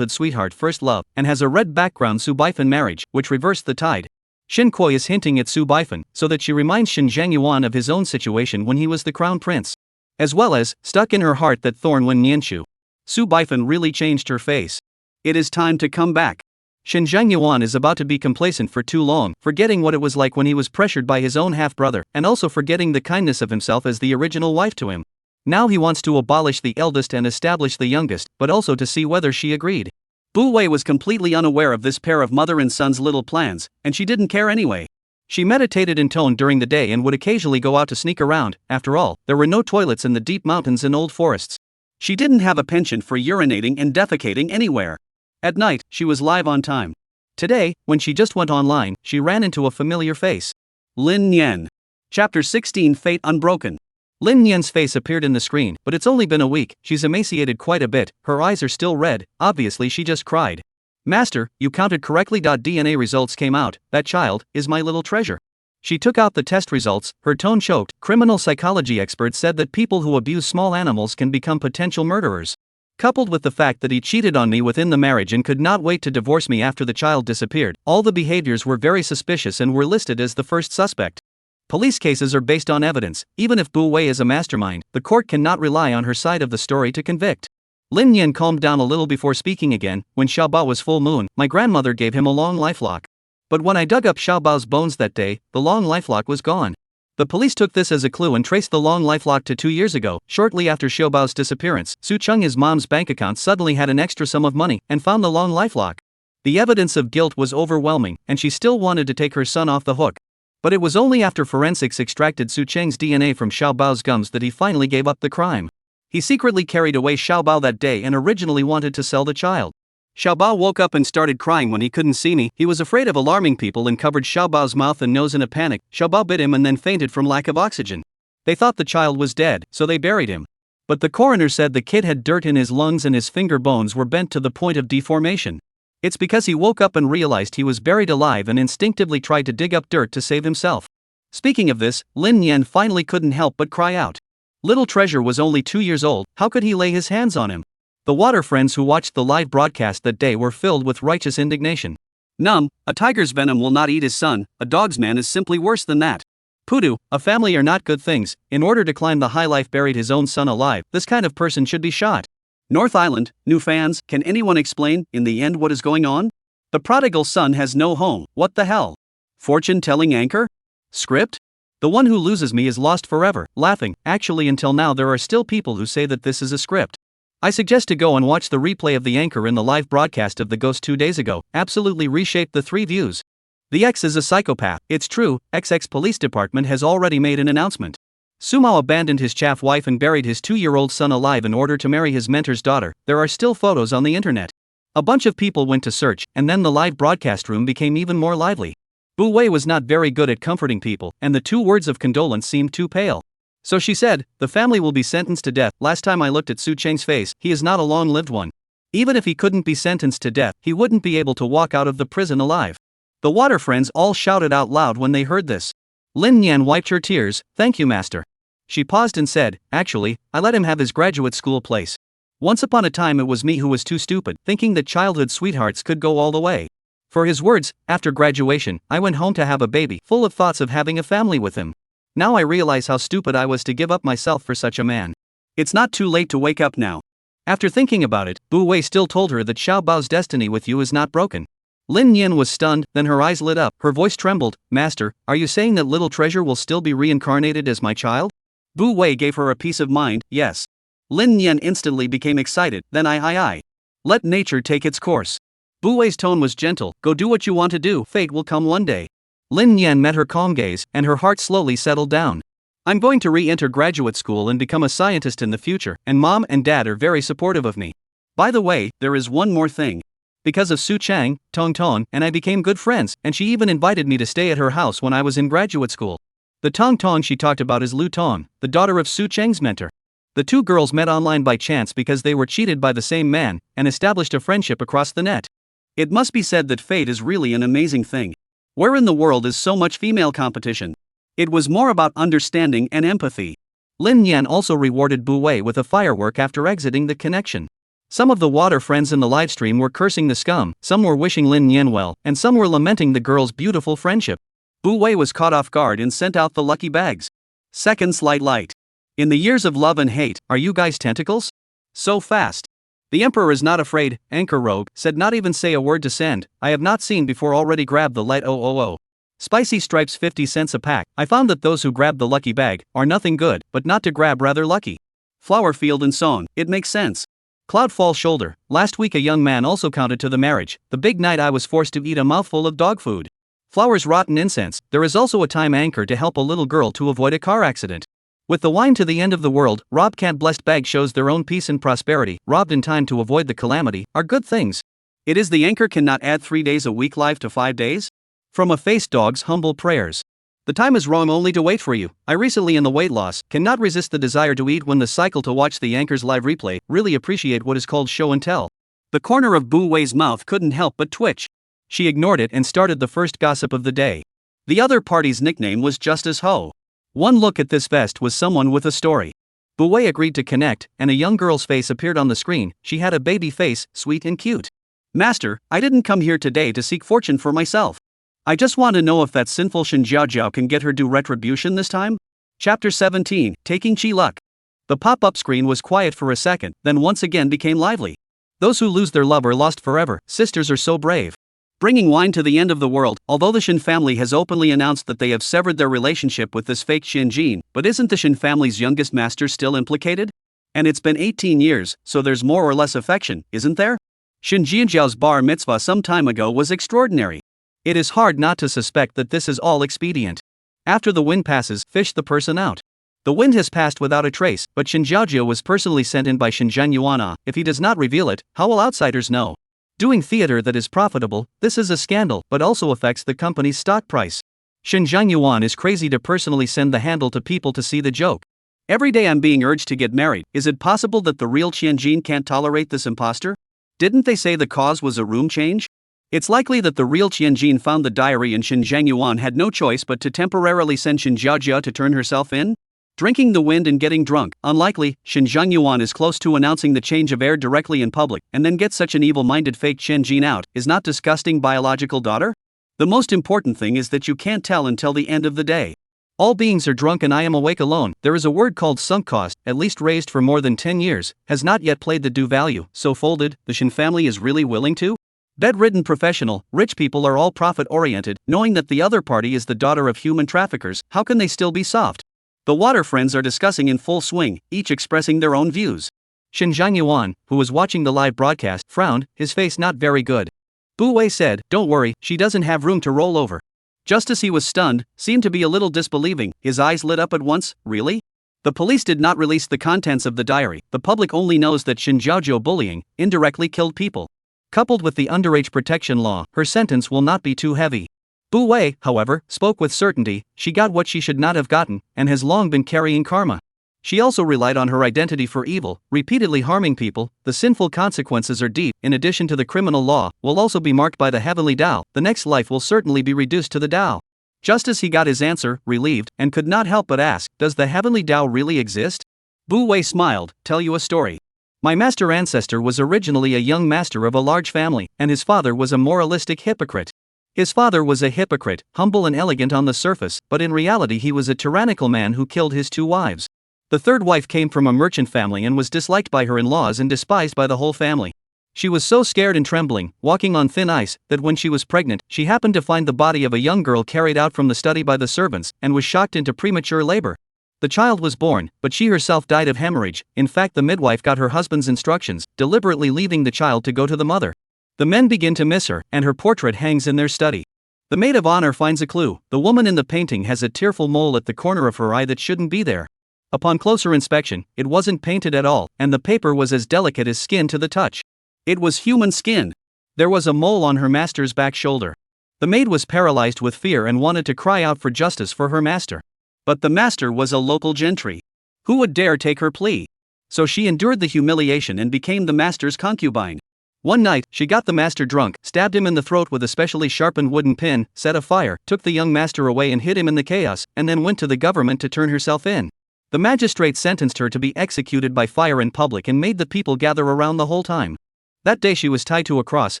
sweetheart first love, and has a red background Su Baifeng marriage, which reversed the tide. Shin Kuei is hinting at Su Baifeng, so that she reminds Shin Zhangyuan of his own situation when he was the crown prince. As well as, stuck in her heart that thorn when Nianshu. Su Baifeng really changed her face. It is time to come back. Shin Zhangyuan is about to be complacent for too long, forgetting what it was like when he was pressured by his own half-brother, and also forgetting the kindness of himself as the original wife to him. Now he wants to abolish the eldest and establish the youngest, but also to see whether she agreed. Bu Wei was completely unaware of this pair of mother and son's little plans, and she didn't care anyway. She meditated in tone during the day and would occasionally go out to sneak around. After all, there were no toilets in the deep mountains and old forests. She didn't have a penchant for urinating and defecating anywhere. At night, she was live on time. Today, when she just went online, she ran into a familiar face. Lin Nian. Chapter 16 Fate Unbroken. Lin Nian's face appeared in the screen, but it's only been a week. She's emaciated quite a bit, her eyes are still red, obviously she just cried. Master, you counted correctly. DNA results came out. That child is my little treasure. She took out the test results, her tone choked. Criminal psychology experts said that people who abuse small animals can become potential murderers. Coupled with the fact that he cheated on me within the marriage and could not wait to divorce me after the child disappeared, all the behaviors were very suspicious and were listed as the first suspect. Police cases are based on evidence. Even if Bu Wei is a mastermind, the court cannot rely on her side of the story to convict. Lin Yan calmed down a little before speaking again. When Xiaobao was full moon, my grandmother gave him a long lifelock. But when I dug up Xiaobao's bones that day, the long lifelock was gone. The police took this as a clue and traced the long lifelock to 2 years ago. Shortly after Xiaobao's disappearance, Su Cheng, his mom's bank account, suddenly had an extra sum of money and found the long lifelock. The evidence of guilt was overwhelming, and she still wanted to take her son off the hook. But it was only after forensics extracted Su Cheng's DNA from Xiaobao's gums that he finally gave up the crime. He secretly carried away Xiaobao that day and originally wanted to sell the child. Xiaobao woke up and started crying when he couldn't see me. He was afraid of alarming people and covered Xiaobao's mouth and nose in a panic. Xiaobao bit him and then fainted from lack of oxygen. They thought the child was dead, so they buried him. But the coroner said the kid had dirt in his lungs and his finger bones were bent to the point of deformation. It's because he woke up and realized he was buried alive and instinctively tried to dig up dirt to save himself. Speaking of this, Lin Yan finally couldn't help but cry out. Little Treasure was only 2 years old, how could he lay his hands on him? The water friends who watched the live broadcast that day were filled with righteous indignation. A tiger's venom will not eat his son, a dog's man is simply worse than that. Pudu, a family are not good things. In order to climb the high life buried his own son alive, this kind of person should be shot. North Island, new fans, can anyone explain, in the end, what is going on? The prodigal son has no home, what the hell? Fortune-telling anchor? Script? The one who loses me is lost forever, laughing. Actually, until now there are still people who say that this is a script. I suggest to go and watch the replay of the anchor in the live broadcast of the ghost 2 days ago, absolutely reshaped the 3 views. The X is a psychopath, it's true. XX Police Department has already made an announcement. Sumao abandoned his chaff wife and buried his 2-year-old son alive in order to marry his mentor's daughter. There are still photos on the internet. A bunch of people went to search, and then the live broadcast room became even more lively. Bu Wei was not very good at comforting people, and the 2 words of condolence seemed too pale. So she said, the family will be sentenced to death. Last time I looked at Su Cheng's face, he is not a long-lived one. Even if he couldn't be sentenced to death, he wouldn't be able to walk out of the prison alive. The water friends all shouted out loud when they heard this. Lin Yan wiped her tears. Thank you, master. She paused and said, actually, I let him have his graduate school place. Once upon a time it was me who was too stupid, thinking that childhood sweethearts could go all the way. For his words, after graduation, I went home to have a baby, full of thoughts of having a family with him. Now I realize how stupid I was to give up myself for such a man. It's not too late to wake up now. After thinking about it, Bu Wei still told her that Xiao Bao's destiny with you is not broken. Lin Yan was stunned, then her eyes lit up, her voice trembled. Master, are you saying that little treasure will still be reincarnated as my child? Bu Wei gave her a peace of mind, yes. Lin Yan instantly became excited, then I. Let nature take its course. Bu Wei's tone was gentle, go do what you want to do, fate will come one day. Lin Yan met her calm gaze, and her heart slowly settled down. I'm going to re-enter graduate school and become a scientist in the future, and mom and dad are very supportive of me. By the way, there is one more thing. Because of Su Chang, Tong Tong and I became good friends, and she even invited me to stay at her house when I was in graduate school. The Tong Tong she talked about is Lu Tong, the daughter of Su Chang's mentor. The two girls met online by chance because they were cheated by the same man, and established a friendship across the net. It must be said that fate is really an amazing thing. Where in the world is so much female competition? It was more about understanding and empathy. Lin Yan also rewarded Bu Wei with a firework after exiting the connection. Some of the water friends in the livestream were cursing the scum, some were wishing Lin Yan well, and some were lamenting the girls' beautiful friendship. Bu Wei was caught off guard and sent out the lucky bags. Second slight light. In the years of love and hate, are you guys tentacles? So fast. The Emperor is not afraid, Anchor Rogue said, not even say a word to send. I have not seen before already grabbed the light 000. Spicy stripes 50 cents a pack. I found that those who grab the lucky bag are nothing good, but not to grab rather lucky. Flower field and song, it makes sense. Cloudfall shoulder, last week a young man also counted to the marriage, the big night I was forced to eat a mouthful of dog food. Flowers rotten incense, there is also a time anchor to help a little girl to avoid a car accident. With the wine to the end of the world, Rob Can't blessed bag shows their own peace and prosperity, robbed in time to avoid the calamity, are good things. It is the anchor cannot add 3 days a week live to 5 days? From a face dog's humble prayers. The time is wrong only to wait for you. I recently in the weight loss, cannot resist the desire to eat when the cycle to watch the anchor's live replay, really appreciate what is called show and tell. The corner of Bu Wei's mouth couldn't help but twitch. She ignored it and started the first gossip of the day. The other party's nickname was Justice Ho. One look at this vest was someone with a story. Bu Wei agreed to connect, and a young girl's face appeared on the screen. She had a baby face, sweet and cute. Master, I didn't come here today to seek fortune for myself. I just want to know if that sinful Shen Jiaojiao can get her due retribution this time? Chapter 17, Taking Chi Luck. The pop-up screen was quiet for a second, then once again became lively. Those who lose their love are lost forever, sisters are so brave. Bringing wine to the end of the world, although the Shen family has openly announced that they have severed their relationship with this fake Shen Jin, but isn't the Shen family's youngest master still implicated? And it's been 18 years, so there's more or less affection, isn't there? Shen Jianjiao's bar mitzvah some time ago was extraordinary. It is hard not to suspect that this is all expedient. After the wind passes, fish the person out. The wind has passed without a trace, but Shen Jiaojiao was personally sent in by Shen Zhanyuana. If he does not reveal it, how will outsiders know? Doing theater that is profitable, this is a scandal, but also affects the company's stock price. Shen Zhanyuan is crazy to personally send the handle to people to see the joke. Every day I'm being urged to get married. Is it possible that the real Qianjin can't tolerate this imposter? Didn't they say the cause was a room change? It's likely that the real Qianjin found the diary and Shen Zhangyuan had no choice but to temporarily send Shen Jiaojia to turn herself in? Drinking the wind and getting drunk, unlikely. Shen Zhangyuan is close to announcing the change of air directly in public, and then get such an evil-minded fake Qianjin out, is not disgusting biological daughter? The most important thing is that you can't tell until the end of the day. All beings are drunk and I am awake alone. There is a word called sunk cost, at least raised for more than 10 years, has not yet played the due value, so folded, the Shen family is really willing to? Bedridden professional, rich people are all profit-oriented, knowing that the other party is the daughter of human traffickers, how can they still be soft? The water friends are discussing in full swing, each expressing their own views. Shen Zhangyuan, who was watching the live broadcast, frowned, his face not very good. Bu Wei said, don't worry, she doesn't have room to roll over. Just as he was stunned, seemed to be a little disbelieving, his eyes lit up at once, really? The police did not release the contents of the diary, the public only knows that Shen Jiaojiao bullying, indirectly killed people. Coupled with the underage protection law, her sentence will not be too heavy. Bu Wei, however, spoke with certainty. She got what she should not have gotten, and has long been carrying karma. She also relied on her identity for evil, repeatedly harming people. The sinful consequences are deep. In addition to the criminal law, will also be marked by the heavenly Tao. The next life will certainly be reduced to the Tao. Just as he got his answer, relieved, and could not help but ask, does the heavenly Tao really exist? Bu Wei smiled, tell you a story. My master ancestor was originally a young master of a large family, and his father was a moralistic hypocrite. His father was a hypocrite, humble and elegant on the surface, but in reality he was a tyrannical man who killed his 2 wives. The third wife came from a merchant family and was disliked by her in-laws and despised by the whole family. She was so scared and trembling, walking on thin ice, that when she was pregnant, she happened to find the body of a young girl carried out from the study by the servants, and was shocked into premature labor. The child was born, but she herself died of hemorrhage. In fact, the midwife got her husband's instructions, deliberately leaving the child to go to the mother. The men begin to miss her, and her portrait hangs in their study. The maid of honor finds a clue. The woman in the painting has a tearful mole at the corner of her eye that shouldn't be there. Upon closer inspection, it wasn't painted at all, and the paper was as delicate as skin to the touch. It was human skin. There was a mole on her master's back shoulder. The maid was paralyzed with fear and wanted to cry out for justice for her master. But the master was a local gentry. Who would dare take her plea? So she endured the humiliation and became the master's concubine. One night, she got the master drunk, stabbed him in the throat with a specially sharpened wooden pin, set a fire, took the young master away and hid him in the chaos, and then went to the government to turn herself in. The magistrate sentenced her to be executed by fire in public and made the people gather around the whole time. That day she was tied to a cross,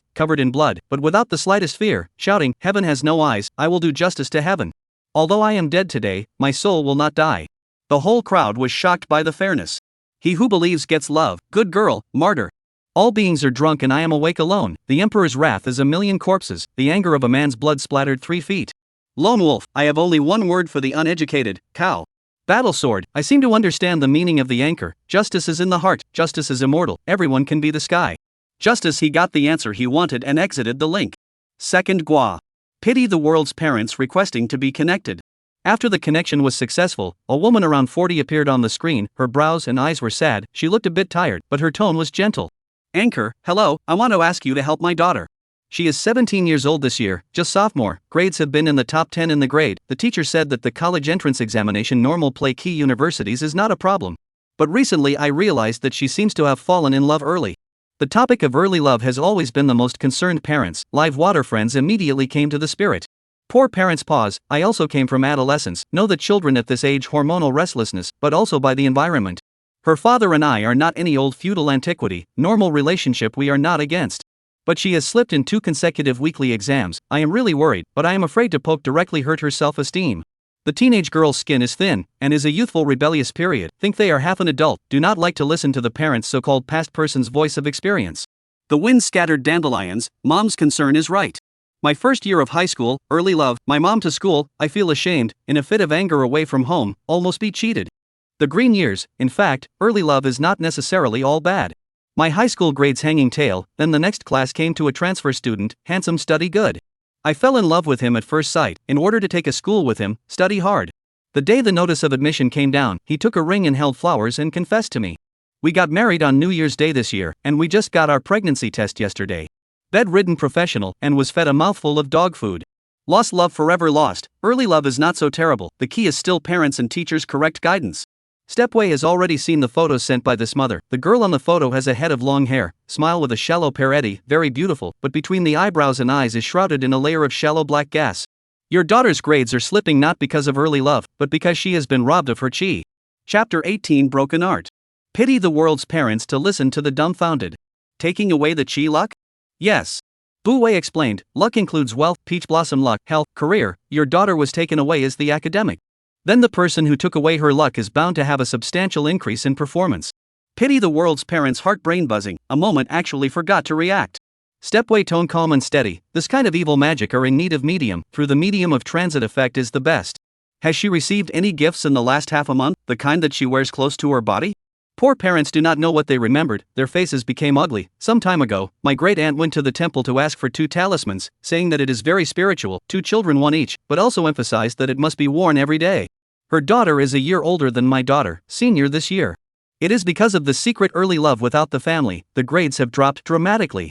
covered in blood, but without the slightest fear, shouting, "Heaven has no eyes, I will do justice to heaven. Although I am dead today, my soul will not die." The whole crowd was shocked by the fairness. He who believes gets love, good girl, martyr. All beings are drunk and I am awake alone. The emperor's wrath is 1,000,000 corpses, the anger of a man's blood splattered 3 feet. Lone wolf, I have only one word for the uneducated, cow. Battle sword, I seem to understand the meaning of the anchor. Justice is in the heart, justice is immortal, everyone can be the sky. Justice, he got the answer he wanted and exited the link. Second Gua. Pity the world's parents requesting to be connected. After the connection was successful, a woman around 40 appeared on the screen. Her brows and eyes were sad, she looked a bit tired, but her tone was gentle. Anchor, hello, I want to ask you to help my daughter. She is 17 years old this year, just sophomore, grades have been in the top 10 in the grade. The teacher said that the college entrance examination normal play key universities is not a problem. But recently I realized that she seems to have fallen in love early. The topic of early love has always been the most concerned parents. Live water friends immediately came to the spirit. Poor parents pause. I also came from adolescence, know that children at this age hormonal restlessness, but also by the environment. Her father and I are not any old feudal antiquity, normal relationship we are not against. But she has slipped in 2 consecutive weekly exams. I am really worried, but I am afraid to poke directly hurt her self-esteem. The teenage girl's skin is thin, and is a youthful rebellious period, think they are half an adult, do not like to listen to the parents' so-called past person's voice of experience. The wind scattered dandelions, mom's concern is right. My first year of high school, early love, my mom to school, I feel ashamed, in a fit of anger away from home, almost be cheated. The green years, in fact, early love is not necessarily all bad. My high school grades hanging tail, then the next class came to a transfer student, handsome study good. I fell in love with him at first sight, in order to take a school with him, study hard. The day the notice of admission came down, he took a ring and held flowers and confessed to me. We got married on New Year's Day this year, and we just got our pregnancy test yesterday. Bedridden professional, and was fed a mouthful of dog food. Lost love forever lost. Early love is not so terrible, the key is still parents and teachers' correct guidance. Stepway has already seen the photos sent by this mother. The girl on the photo has a head of long hair, smile with a shallow parietti, very beautiful, but between the eyebrows and eyes is shrouded in a layer of shallow black gas. Your daughter's grades are slipping not because of early love, but because she has been robbed of her chi. Chapter 18 Broken Art. Pity the world's parents to listen to the dumbfounded. Taking away the chi luck? Yes. Bu Wei explained, luck includes wealth, peach blossom luck, health, career. Your daughter was taken away as the academic. Then the person who took away her luck is bound to have a substantial increase in performance. Pity the world's parents' heart brain buzzing, a moment actually forgot to react. Stepway tone calm and steady, this kind of evil magic are in need of medium, through the medium of transit effect is the best. Has she received any gifts in the last half a month, the kind that she wears close to her body? Poor parents do not know what they remembered, their faces became ugly. Some time ago, my great aunt went to the temple to ask for 2 talismans, saying that it is very spiritual, 2 children 1 each, but also emphasized that it must be worn every day. Her daughter is a year older than my daughter, senior this year. It is because of the secret early love without the family, the grades have dropped dramatically.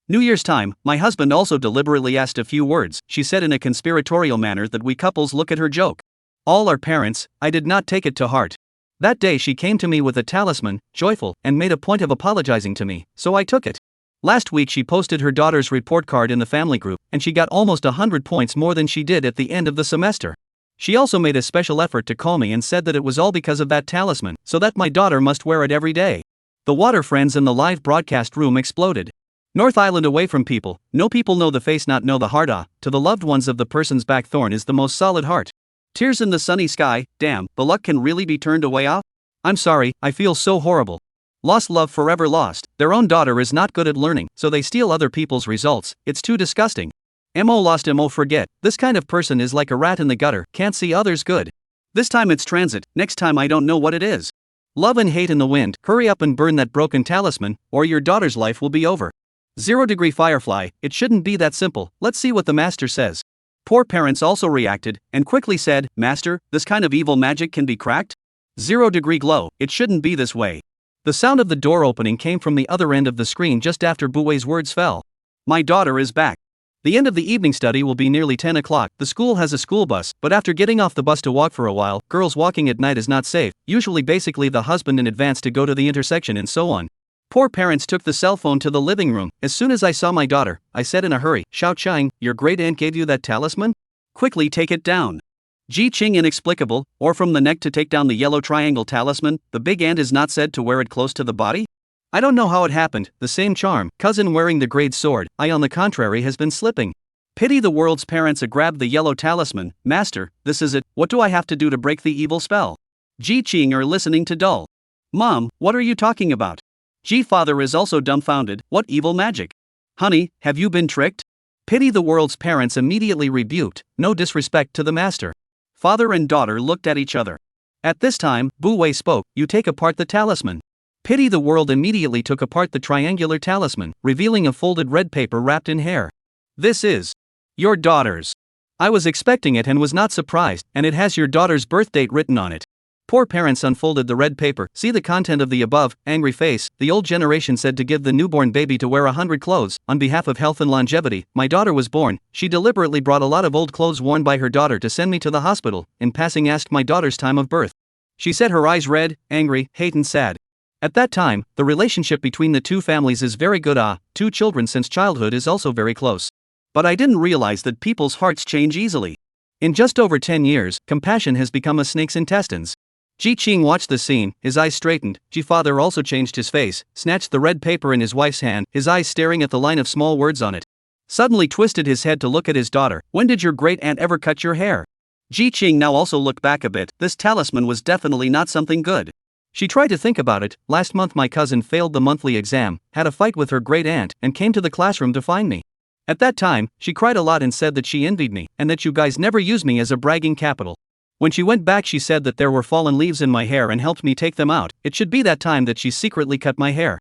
New Year's time, my husband also deliberately asked a few words. She said in a conspiratorial manner that we couples look at her joke. All are parents, I did not take it to heart. That day she came to me with a talisman, joyful, and made a point of apologizing to me, so I took it. Last week she posted her daughter's report card in the family group, and she got almost 100 points more than she did at the end of the semester. She also made a special effort to call me and said that it was all because of that talisman, so that my daughter must wear it every day. The water friends in the live broadcast room exploded. North Island away from people, no people know the face not know the heart to the loved ones of the person's back thorn is the most solid heart. Tears in the sunny sky, damn, the luck can really be turned away off? I'm sorry, I feel so horrible. Lost love forever lost, their own daughter is not good at learning, so they steal other people's results, it's too disgusting. Mo lost mo forget, this kind of person is like a rat in the gutter, can't see others good. This time it's transit, next time I don't know what it is. Love and hate in the wind, hurry up and burn that broken talisman, or your daughter's life will be over. 0° Firefly, it shouldn't be that simple, let's see what the master says. Poor parents also reacted, and quickly said, Master, this kind of evil magic can be cracked? 0° Glow, it shouldn't be this way. The sound of the door opening came from the other end of the screen just after Buwei's words fell. My daughter is back. The end of the evening study will be nearly 10 o'clock. The school has a school bus, but after getting off the bus to walk for a while, girls walking at night is not safe, usually basically the husband in advance to go to the intersection and so on. Poor parents took the cell phone to the living room. As soon as I saw my daughter, I said in a hurry, Xiao Chang, your great aunt gave you that talisman? Quickly take it down. Ji Qing inexplicable, or from the neck to take down the yellow triangle talisman, the big aunt is not said to wear it close to the body? I don't know how it happened, the same charm, cousin wearing the great sword, I on the contrary has been slipping. Pity the world's parents grabbed the yellow talisman, Master, this is it, what do I have to do to break the evil spell? Ji Qing are listening to dull. Mom, what are you talking about? Ji father is also dumbfounded, what evil magic? Honey, have you been tricked? Pity the world's parents immediately rebuked, no disrespect to the master. Father and daughter looked at each other. At this time, Buwei spoke, you take apart the talisman. Pity the world immediately took apart the triangular talisman, revealing a folded red paper wrapped in hair. This is your daughter's. I was expecting it and was not surprised, and it has your daughter's birth date written on it. Poor parents unfolded the red paper, see the content of the above, angry face, the old generation said to give the newborn baby to wear 100 clothes, on behalf of health and longevity, my daughter was born, she deliberately brought a lot of old clothes worn by her daughter to send me to the hospital, in passing asked my daughter's time of birth. She said her eyes red, angry, hate and sad. At that time, the relationship between the two families is very good two children since childhood is also very close. But I didn't realize that people's hearts change easily. In just over 10 years, compassion has become a snake's intestines. Ji Qing watched the scene, his eyes straightened, Ji father also changed his face, snatched the red paper in his wife's hand, his eyes staring at the line of small words on it. Suddenly twisted his head to look at his daughter, when did your great aunt ever cut your hair? Ji Qing now also looked back a bit, this talisman was definitely not something good. She tried to think about it, last month my cousin failed the monthly exam, had a fight with her great aunt, and came to the classroom to find me. At that time, she cried a lot and said that she envied me, and that you guys never use me as a bragging capital. When she went back she said that there were fallen leaves in my hair and helped me take them out, it should be that time that she secretly cut my hair.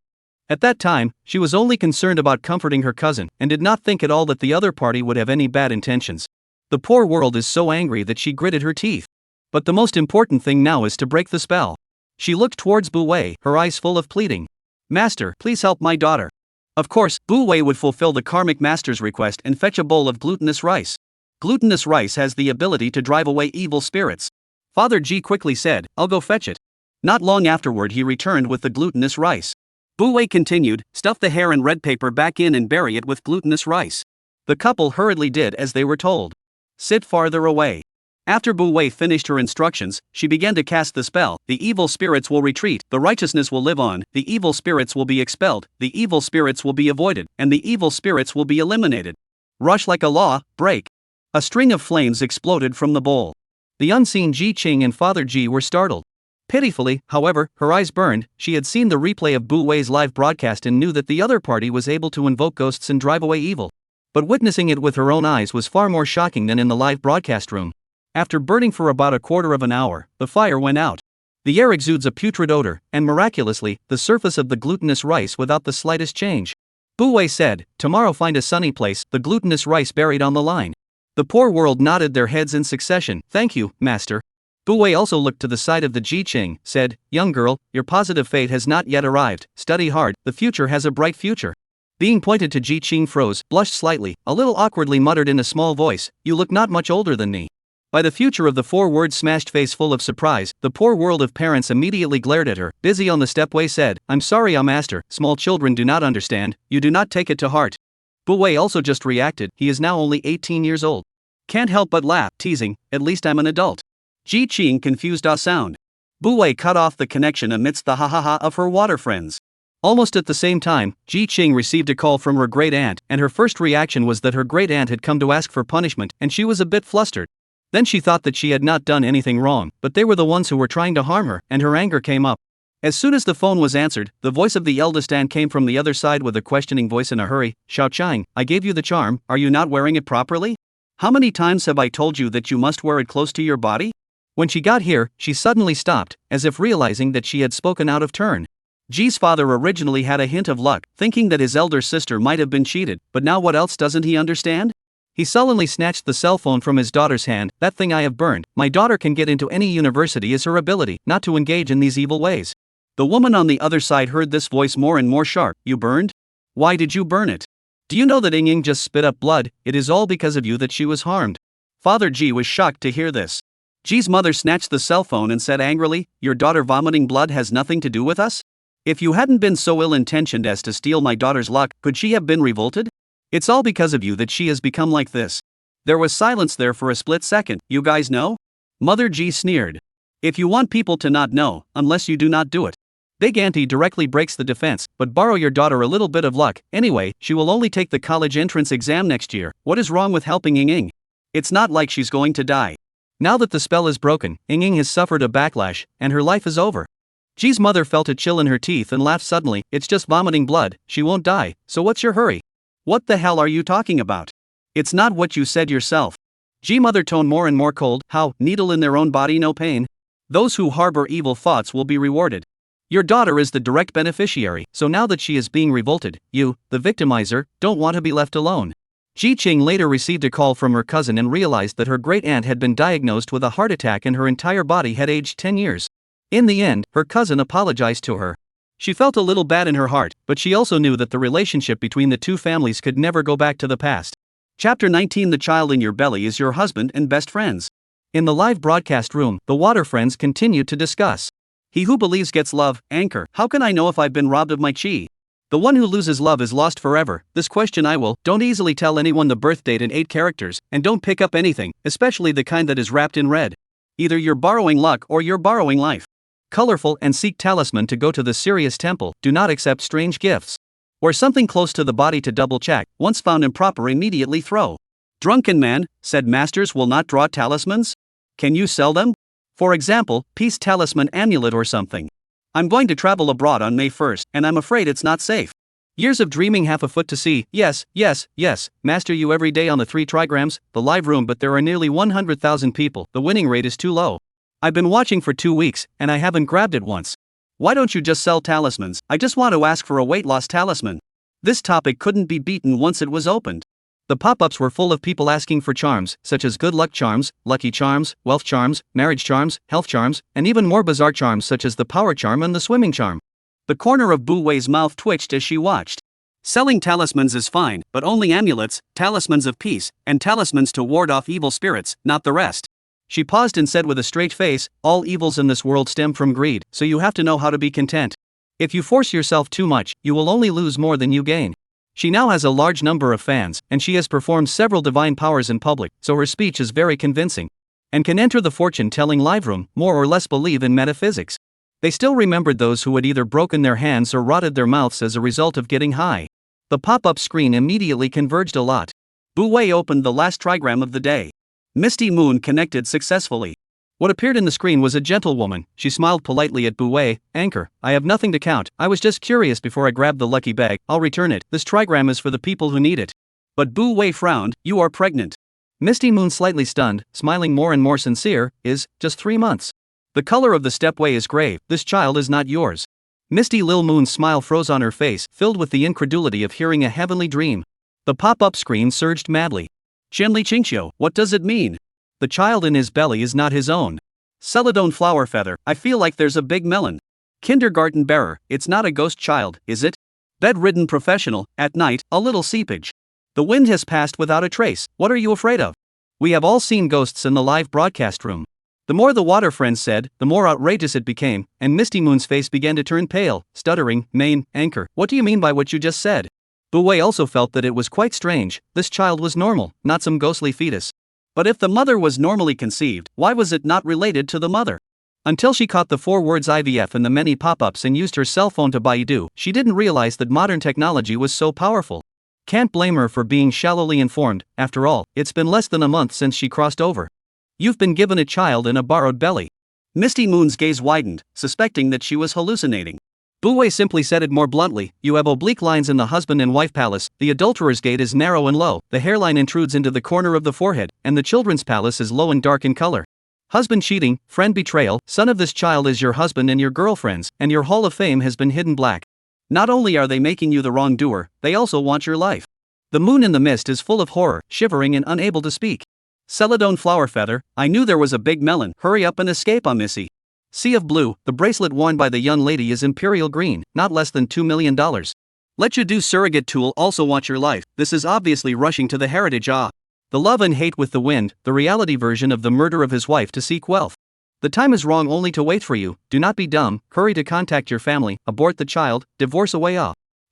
At that time, she was only concerned about comforting her cousin, and did not think at all that the other party would have any bad intentions. The poor world is so angry that she gritted her teeth. But the most important thing now is to break the spell. She looked towards Buwei, her eyes full of pleading. Master, please help my daughter. Of course, Buwei would fulfill the karmic master's request and fetch a bowl of glutinous rice. Glutinous rice has the ability to drive away evil spirits. Father Ji quickly said, I'll go fetch it. Not long afterward he returned with the glutinous rice. Buwei continued, stuff the hair and red paper back in and bury it with glutinous rice. The couple hurriedly did as they were told. Sit farther away. After Buwei finished her instructions, she began to cast the spell, the evil spirits will retreat, the righteousness will live on, the evil spirits will be expelled, the evil spirits will be avoided, and the evil spirits will be eliminated. Rush like a law, break. A string of flames exploded from the bowl. The unseen Ji Qing and Father Ji were startled. Pitifully, however, her eyes burned, she had seen the replay of Buwei's live broadcast and knew that the other party was able to invoke ghosts and drive away evil. But witnessing it with her own eyes was far more shocking than in the live broadcast room. After burning for about a quarter of an hour, the fire went out. The air exudes a putrid odor, and miraculously, the surface of the glutinous rice without the slightest change. Buwei said, tomorrow find a sunny place, the glutinous rice buried on the line. The poor world nodded their heads in succession, thank you, master. Buwei also looked to the side of the Ji Qing, said, young girl, your positive fate has not yet arrived, study hard, the future has a bright future. Being pointed to Ji Qing froze, blushed slightly, a little awkwardly muttered in a small voice, you look not much older than me. By the future of the 4 words smashed face full of surprise, the poor world of parents immediately glared at her, busy on the stepway said, I'm sorry master, small children do not understand, you do not take it to heart. Buwei also just reacted, he is now only 18 years old. Can't help but laugh, teasing, at least I'm an adult. Ji Qing confused sound. Buwei cut off the connection amidst the ha ha ha of her water friends. Almost at the same time, Ji Qing received a call from her great-aunt, and her first reaction was that her great-aunt had come to ask for punishment, and she was a bit flustered. Then she thought that she had not done anything wrong, but they were the ones who were trying to harm her, and her anger came up. As soon as the phone was answered, the voice of the eldest aunt came from the other side with a questioning voice in a hurry. "Xiao Chang, I gave you the charm, are you not wearing it properly? How many times have I told you that you must wear it close to your body?" When she got here, she suddenly stopped, as if realizing that she had spoken out of turn. Ji's father originally had a hint of luck, thinking that his elder sister might have been cheated, but now what else doesn't he understand? He sullenly snatched the cell phone from his daughter's hand. "That thing I have burned. My daughter can get into any university is her ability, not to engage in these evil ways." The woman on the other side heard this voice more and more sharp. "You burned? Why did you burn it? Do you know that Ying just spit up blood? It is all because of you that she was harmed." Father Ji was shocked to hear this. Ji's mother snatched the cell phone and said angrily, "Your daughter vomiting blood has nothing to do with us? If you hadn't been so ill-intentioned as to steal my daughter's luck, could she have been revolted? It's all because of you that she has become like this." There was silence there for a split second. "You guys know?" Mother Ji sneered. "If you want people to not know, unless you do not do it." Big Auntie directly breaks the defense, "But borrow your daughter a little bit of luck. Anyway, she will only take the college entrance exam next year. What is wrong with helping Ying? It's not like she's going to die." Now that the spell is broken, Ying has suffered a backlash, and her life is over. Ji's mother felt a chill in her teeth and laughed suddenly. "It's just vomiting blood, she won't die, so what's your hurry? What the hell are you talking about? It's not what you said yourself." Ji mother toned more and more cold. "How, needle in their own body no pain? Those who harbor evil thoughts will be rewarded. Your daughter is the direct beneficiary, so now that she is being revolted, you, the victimizer, don't want to be left alone." Ji Qing later received a call from her cousin and realized that her great-aunt had been diagnosed with a heart attack and her entire body had aged 10 years. In the end, her cousin apologized to her. She felt a little bad in her heart, but she also knew that the relationship between the two families could never go back to the past. Chapter 19. The child in your belly is your husband and best friends. In the live broadcast room, the water friends continued to discuss. "He who believes gets love, anchor. How can I know if I've been robbed of my chi? The one who loses love is lost forever. This question I will. Don't easily tell anyone the birth date in 8 characters, and don't pick up anything, especially the kind that is wrapped in red. Either you're borrowing luck or you're borrowing life. Colorful and seek talisman to go to the serious temple. Do not accept strange gifts. Or something close to the body to double check. Once found improper, immediately throw." "Drunken man," said masters will not draw talismans? "Can you sell them? For example, peace talisman amulet or something. I'm going to travel abroad on May 1st, and I'm afraid it's not safe. Years of dreaming, half a foot to see. Yes, yes, yes, master you every day on the 3 trigrams, the live room, but there are nearly 100,000 people. The winning rate is too low. I've been watching for 2 weeks, and I haven't grabbed it once. Why don't you just sell talismans? I just want to ask for a weight loss talisman." This topic couldn't be beaten once it was opened. The pop-ups were full of people asking for charms, such as good luck charms, lucky charms, wealth charms, marriage charms, health charms, and even more bizarre charms such as the power charm and the swimming charm. The corner of Bu Wei's mouth twitched as she watched. Selling talismans is fine, but only amulets, talismans of peace, and talismans to ward off evil spirits, not the rest. She paused and said with a straight face, "All evils in this world stem from greed, so you have to know how to be content. If you force yourself too much, you will only lose more than you gain." She now has a large number of fans, and she has performed several divine powers in public, so her speech is very convincing. And can enter the fortune-telling live room, more or less believe in metaphysics. They still remembered those who had either broken their hands or rotted their mouths as a result of getting high. The pop-up screen immediately converged a lot. Bu Wei opened the last trigram of the day. Misty Moon connected successfully. What appeared in the screen was a gentlewoman. She smiled politely at Bu Wei. "Anchor, I have nothing to count. I was just curious before I grabbed the lucky bag. I'll return it. This trigram is for the people who need it." But Bu Wei frowned. "You are pregnant." Misty Moon, slightly stunned, smiling more and more sincere, "Is just 3 months. The color of the stepway is grave. This child is not yours." Misty Lil Moon's smile froze on her face, filled with the incredulity of hearing a heavenly dream. The pop-up screen surged madly. "Chenli Qingxiu, what does it mean? The child in his belly is not his own. Celadone flower feather, I feel like there's a big melon. Kindergarten bearer, it's not a ghost child, is it? Bedridden professional, at night, a little seepage. The wind has passed without a trace. What are you afraid of?" We have all seen ghosts in the live broadcast room. The more the water friends said, the more outrageous it became, and Misty Moon's face began to turn pale, stuttering, Anchor, what do you mean by what you just said?" Bu Wei also felt that it was quite strange. This child was normal, not some ghostly fetus. But if the mother was normally conceived, why was it not related to the mother? Until she caught the 4 words IVF in the many pop-ups and used her cell phone to Baidu, she didn't realize that modern technology was so powerful. Can't blame her for being shallowly informed. After all, it's been less than a month since she crossed over. You've been given a child in a borrowed belly. Misty Moon's gaze widened, suspecting that she was hallucinating. Buwei simply said it more bluntly, you have oblique lines in the husband and wife palace, the adulterer's gate is narrow and low, the hairline intrudes into the corner of the forehead, and the children's palace is low and dark in color. Husband cheating, friend betrayal, son of this child is your husband and your girlfriend's, and your hall of fame has been hidden black. Not only are they making you the wrongdoer, they also want your life. The moon in the mist is full of horror, shivering and unable to speak. Celadone flower feather, I knew there was a big melon, hurry up and escape, Missy. Sea of blue, the bracelet worn by the young lady is imperial green, not less than $2 million. Let you do surrogate tool also want your life, this is obviously rushing to the heritage The love and hate with the wind, the reality version of the murder of his wife to seek wealth. The time is wrong only to wait for you, do not be dumb, hurry to contact your family, abort the child, divorce away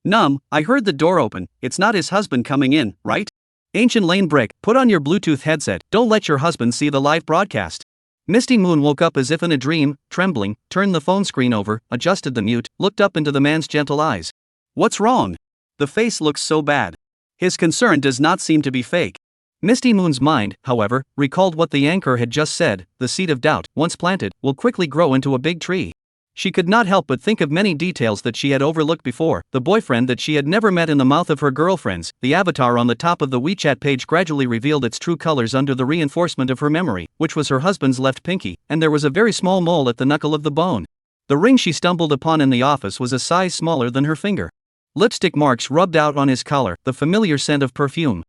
Numb, I heard the door open, it's not his husband coming in, right? Ancient Lane Brick, put on your Bluetooth headset, don't let your husband see the live broadcast. Misty Moon woke up as if in a dream, trembling, turned the phone screen over, adjusted the mute, looked up into the man's gentle eyes. What's wrong? The face looks so bad. His concern does not seem to be fake. Misty Moon's mind, however, recalled what the anchor had just said, the seed of doubt, once planted, will quickly grow into a big tree. She could not help but think of many details that she had overlooked before, the boyfriend that she had never met in the mouth of her girlfriends, the avatar on the top of the WeChat page gradually revealed its true colors under the reinforcement of her memory, which was her husband's left pinky, and there was a very small mole at the knuckle of the bone. The ring she stumbled upon in the office was a size smaller than her finger. Lipstick marks rubbed out on his collar, the familiar scent of perfume.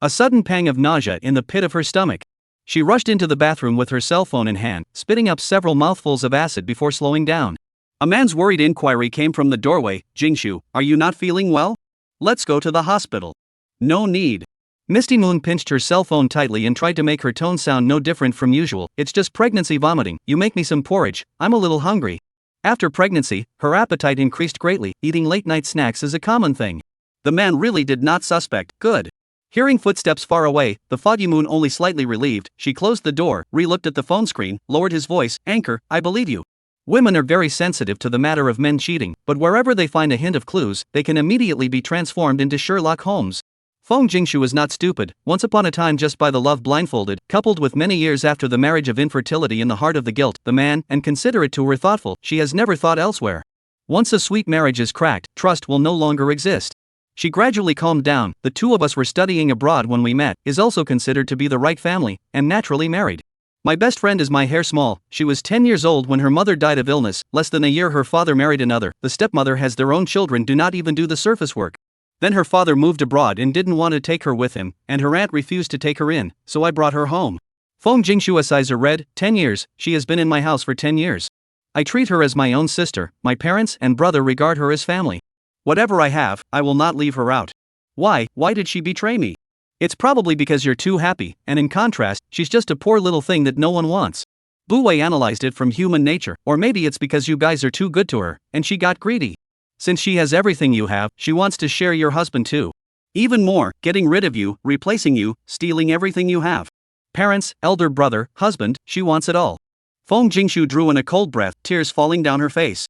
A sudden pang of nausea in the pit of her stomach. She rushed into the bathroom with her cell phone in hand, spitting up several mouthfuls of acid before slowing down. A man's worried inquiry came from the doorway, Jingshu, are you not feeling well? Let's go to the hospital. No need. Misty Moon pinched her cell phone tightly and tried to make her tone sound no different from usual, it's just pregnancy vomiting, you make me some porridge, I'm a little hungry. After pregnancy, her appetite increased greatly, eating late-night snacks is a common thing. The man really did not suspect, good. Hearing footsteps far away, the foggy moon only slightly relieved, she closed the door, re-looked at the phone screen, lowered his voice, Anchor, I believe you. Women are very sensitive to the matter of men cheating, but wherever they find a hint of clues, they can immediately be transformed into Sherlock Holmes. Feng Jingshu was not stupid, once upon a time just by the love blindfolded, coupled with many years after the marriage of infertility in the heart of the guilt, the man, and considerate to her thoughtful, she has never thought elsewhere. Once a sweet marriage is cracked, trust will no longer exist. She gradually calmed down, the two of us were studying abroad when we met, is also considered to be the right family, and naturally married. My best friend is my hair small, she was 10 years old when her mother died of illness, less than a year her father married another, the stepmother has their own children do not even do the surface work. Then her father moved abroad and didn't want to take her with him, and her aunt refused to take her in, so I brought her home. Feng Jingshu sizer read, 10 years, she has been in my house for 10 years. I treat her as my own sister, my parents and brother regard her as family. Whatever I have, I will not leave her out. Why did she betray me? It's probably because you're too happy, and in contrast, she's just a poor little thing that no one wants. Buwei analyzed it from human nature, or maybe it's because you guys are too good to her, and she got greedy. Since she has everything you have, she wants to share your husband too. Even more, getting rid of you, replacing you, stealing everything you have. Parents, elder brother, husband, she wants it all. Feng Jingshu drew in a cold breath, tears falling down her face.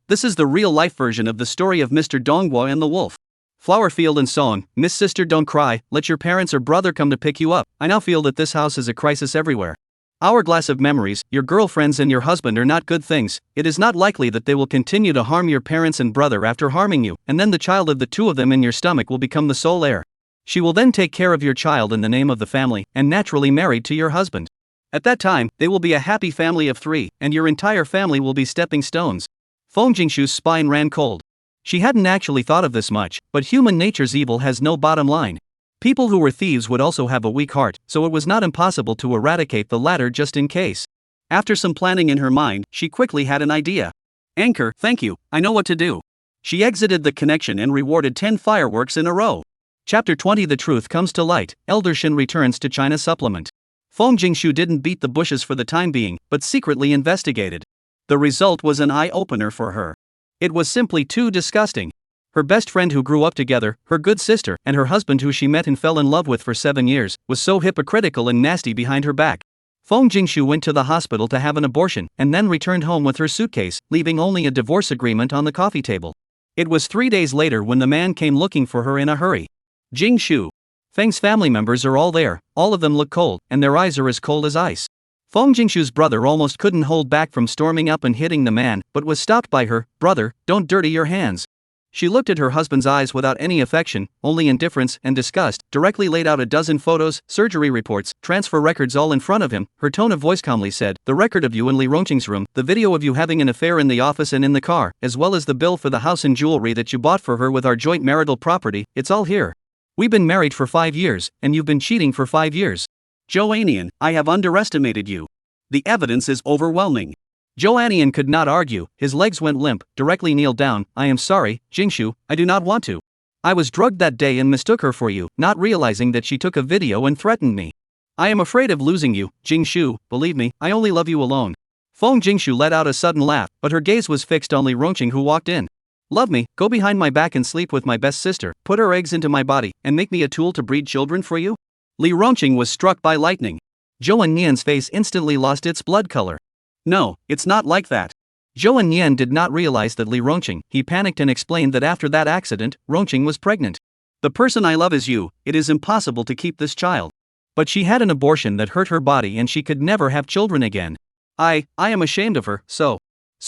This is the real-life version of the story of Mr. Dongguo and the wolf. Flowerfield and song, Miss Sister don't cry, let your parents or brother come to pick you up, I now feel that this house is a crisis everywhere. Hourglass of memories, your girlfriends and your husband are not good things, it is not likely that they will continue to harm your parents and brother after harming you, and then the child of the two of them in your stomach will become the sole heir. She will then take care of your child in the name of the family, and naturally married to your husband. At that time, they will be a happy family of 3, and your entire family will be stepping stones. Feng Jingshu's spine ran cold. She hadn't actually thought of this much, but human nature's evil has no bottom line. People who were thieves would also have a weak heart, so it was not impossible to eradicate the latter just in case. After some planning in her mind, she quickly had an idea. Anchor, thank you, I know what to do. She exited the connection and rewarded 10 fireworks in a row. Chapter 20 The Truth Comes to Light, Elder Shin returns to China supplement. Feng Jingshu didn't beat the bushes for the time being, but secretly investigated. The result was an eye-opener for her. It was simply too disgusting. Her best friend who grew up together, her good sister, and her husband who she met and fell in love with for 7 years, was so hypocritical and nasty behind her back. Feng Jingshu went to the hospital to have an abortion and then returned home with her suitcase, leaving only a divorce agreement on the coffee table. It was 3 days later when the man came looking for her in a hurry. Jingshu. Feng's family members are all there, all of them look cold, and their eyes are as cold as ice. Feng Jingshu's brother almost couldn't hold back from storming up and hitting the man, but was stopped by her. "Brother, don't dirty your hands." She looked at her husband's eyes without any affection, only indifference and disgust, directly laid out a dozen photos, surgery reports, transfer records all in front of him. Her tone of voice calmly said, "The record of you in Li Rongqing's room, the video of you having an affair in the office and in the car, as well as the bill for the house and jewelry that you bought for her with our joint marital property, it's all here. We've been married for 5 years, and you've been cheating for 5 years. Joannian, I have underestimated you. The evidence is overwhelming." Joannian could not argue, his legs went limp, directly kneeled down. "I am sorry, Jingshu, I do not want to. I was drugged that day and mistook her for you, not realizing that she took a video and threatened me. I am afraid of losing you, Jingshu, believe me, I only love you alone." Feng Jingshu let out a sudden laugh, but her gaze was fixed on Li Rongqing, who walked in. "Love me, go behind my back and sleep with my best sister, put her eggs into my body, and make me a tool to breed children for you?" Li Rongqing was struck by lightning. Zhou Nian's face instantly lost its blood color. "No, it's not like that." Zhou Nian did not realize that Li Rongqing. He panicked and explained that after that accident, Rongqing was pregnant. "The person I love is you, it is impossible to keep this child. But she had an abortion that hurt her body and she could never have children again. I am ashamed of her, so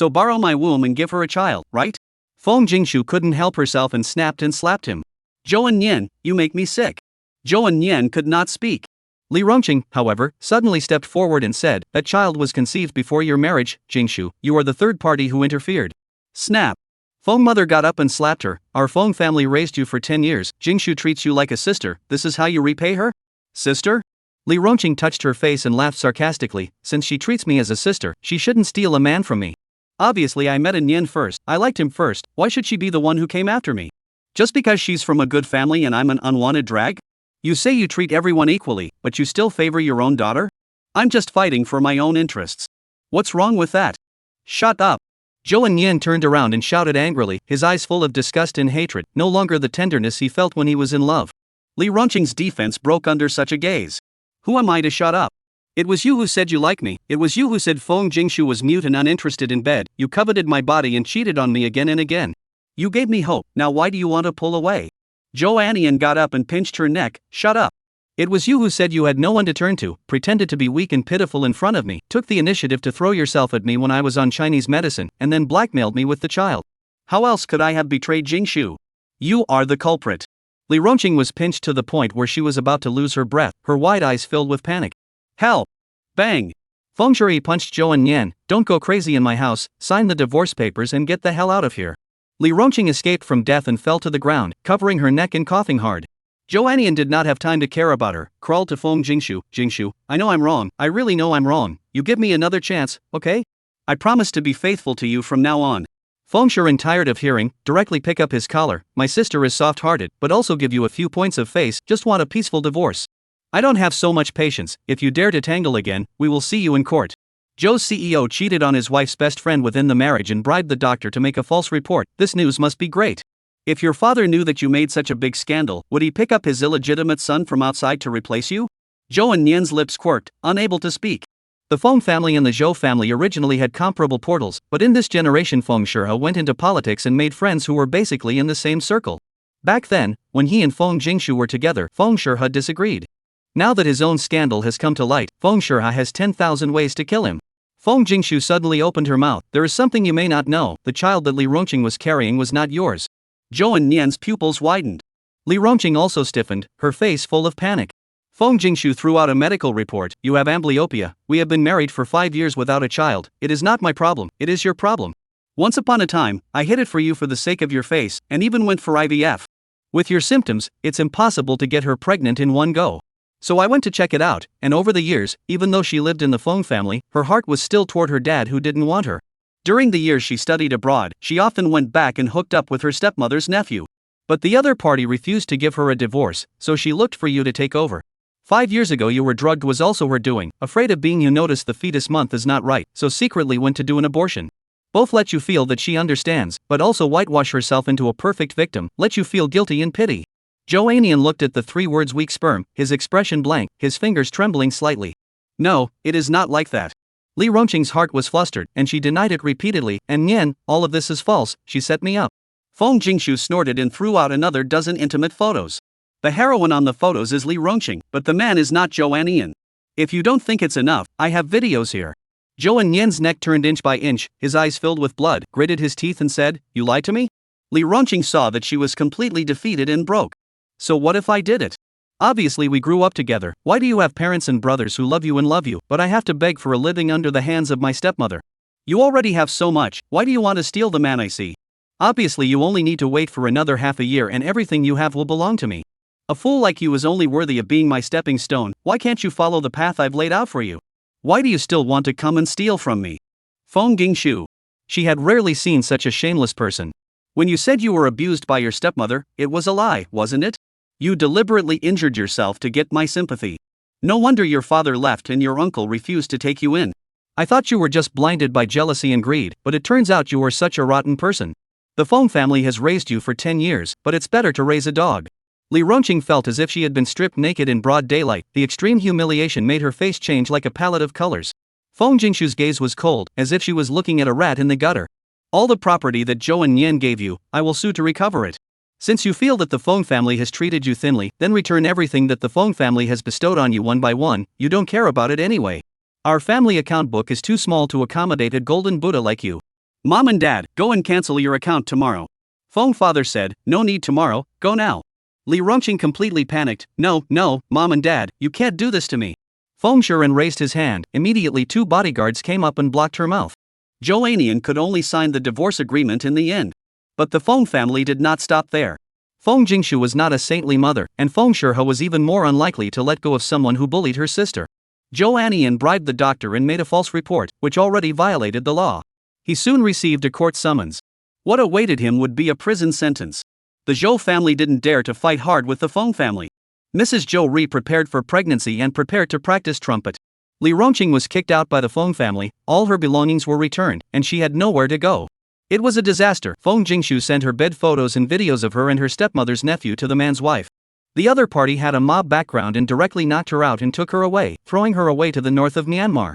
borrow my womb and give her a child, right?" Feng Jingshu couldn't help herself and snapped and slapped him. "Zhou Nian, you make me sick." Zhou Nian could not speak. Li Rongqing, however, suddenly stepped forward and said, "That child was conceived before your marriage, Jingshu, you are the third party who interfered." Snap. Feng mother got up and slapped her. "Our Feng family raised you for 10 years, Jingshu treats you like a sister, this is how you repay her? Sister?" Li Rongqing touched her face and laughed sarcastically, "Since she treats me as a sister, she shouldn't steal a man from me. Obviously I met a Nian first, I liked him first, why should she be the one who came after me? Just because she's from a good family and I'm an unwanted drag? You say you treat everyone equally, but you still favor your own daughter? I'm just fighting for my own interests. What's wrong with that? Shut up." Zhou Nian turned around and shouted angrily, his eyes full of disgust and hatred, no longer the tenderness he felt when he was in love. Li Rongqing's defense broke under such a gaze. "Who am I to shut up? It was you who said you like me, it was you who said Feng Jingshu was mute and uninterested in bed, you coveted my body and cheated on me again and again. You gave me hope, now why do you want to pull away?" Joannian got up and pinched her neck. "Shut up. It was you who said you had no one to turn to, pretended to be weak and pitiful in front of me, took the initiative to throw yourself at me when I was on Chinese medicine, and then blackmailed me with the child. How else could I have betrayed Jingshu? You are the culprit." Li Rongqing was pinched to the point where she was about to lose her breath, her wide eyes filled with panic. "Help!" Bang! Feng Shui punched Zhou Nian. "Don't go crazy in my house, sign the divorce papers and get the hell out of here." Li Rongqing escaped from death and fell to the ground, covering her neck and coughing hard. Joannian did not have time to care about her, crawled to Feng Jingshu. "Jingshu, I know I'm wrong, I really know I'm wrong, you give me another chance, okay? I promise to be faithful to you from now on." Feng Shui, tired of hearing, directly pick up his collar. "My sister is soft-hearted, but also give you a few points of face, just want a peaceful divorce. I don't have so much patience, if you dare to tangle again, we will see you in court." Zhou's CEO cheated on his wife's best friend within the marriage and bribed the doctor to make a false report. This news must be great. If your father knew that you made such a big scandal, would he pick up his illegitimate son from outside to replace you? Zhou Nian's lips quirked, unable to speak. The Feng family and the Zhou family originally had comparable portals, but in this generation Feng Shui went into politics and made friends who were basically in the same circle. Back then, when he and Feng Jingshu were together, Feng Shui disagreed. Now that his own scandal has come to light, Feng Shui has 10,000 ways to kill him. Feng Jingshu suddenly opened her mouth. "There is something you may not know, the child that Li Rongqing was carrying was not yours." Zhou Nian's pupils widened. Li Rongqing also stiffened, her face full of panic. Feng Jingshu threw out a medical report. "You have amblyopia, we have been married for 5 years without a child, it is not my problem, it is your problem. Once upon a time, I hid it for you for the sake of your face, and even went for IVF. With your symptoms, it's impossible to get her pregnant in one go. So I went to check it out, and over the years, even though she lived in the Feng family, her heart was still toward her dad who didn't want her. During the years she studied abroad, she often went back and hooked up with her stepmother's nephew. But the other party refused to give her a divorce, so she looked for you to take over. 5 years ago you were drugged was also her doing, afraid of being you noticed the fetus month is not right, so secretly went to do an abortion. Both let you feel that she understands, but also whitewash herself into a perfect victim, let you feel guilty and pity." Joannian looked at the 3 words weak sperm, his expression blank, his fingers trembling slightly. No, it is not like that. Li Rongqing's heart was flustered, and she denied it repeatedly. And Nian, all of this is false, she set me up. Feng Jingshu snorted and threw out another dozen intimate photos. The heroine on the photos is Li Rongqing, but the man is not Zhou Anian. If you don't think it's enough, I have videos here. Zhou Anian's neck turned inch by inch, his eyes filled with blood, gritted his teeth and said, "You lied to me?" Li Rongqing saw that she was completely defeated and broke. So what if I did it? Obviously we grew up together. Why do you have parents and brothers who love you, but I have to beg for a living under the hands of my stepmother? You already have so much, why do you want to steal the man I see? Obviously you only need to wait for another half a year and everything you have will belong to me. A fool like you is only worthy of being my stepping stone. Why can't you follow the path I've laid out for you? Why do you still want to come and steal from me? Feng Jingshu. She had rarely seen such a shameless person. When you said you were abused by your stepmother, it was a lie, wasn't it? You deliberately injured yourself to get my sympathy. No wonder your father left and your uncle refused to take you in. I thought you were just blinded by jealousy and greed, but it turns out you were such a rotten person. The Feng family has raised you for 10 years, but it's better to raise a dog. Li Rongqing felt as if she had been stripped naked in broad daylight. The extreme humiliation made her face change like a palette of colors. Feng Jingshu's gaze was cold, as if she was looking at a rat in the gutter. All the property that Zhou and Nian gave you, I will sue to recover it. Since you feel that the Feng family has treated you thinly, then return everything that the Feng family has bestowed on you one by one. You don't care about it anyway. Our family account book is too small to accommodate a golden Buddha like you. Mom and Dad, go and cancel your account tomorrow. Feng father said, no need tomorrow, go now. Li Rongqing completely panicked, no, Mom and Dad, you can't do this to me. Feng Shuren raised his hand. Immediately 2 bodyguards came up and blocked her mouth. Zhou Anian could only sign the divorce agreement in the end. But the Feng family did not stop there. Feng Jingshu was not a saintly mother, and Feng Shuhe was even more unlikely to let go of someone who bullied her sister. Zhou Anian bribed the doctor and made a false report, which already violated the law. He soon received a court summons. What awaited him would be a prison sentence. The Zhou family didn't dare to fight hard with the Feng family. Mrs. Zhou Ri prepared for pregnancy and prepared to practice trumpet. Li Rongqing was kicked out by the Feng family, all her belongings were returned, and she had nowhere to go. It was a disaster. Feng Jingshu sent her bed photos and videos of her and her stepmother's nephew to the man's wife. The other party had a mob background and directly knocked her out and took her away, throwing her away to the north of Myanmar.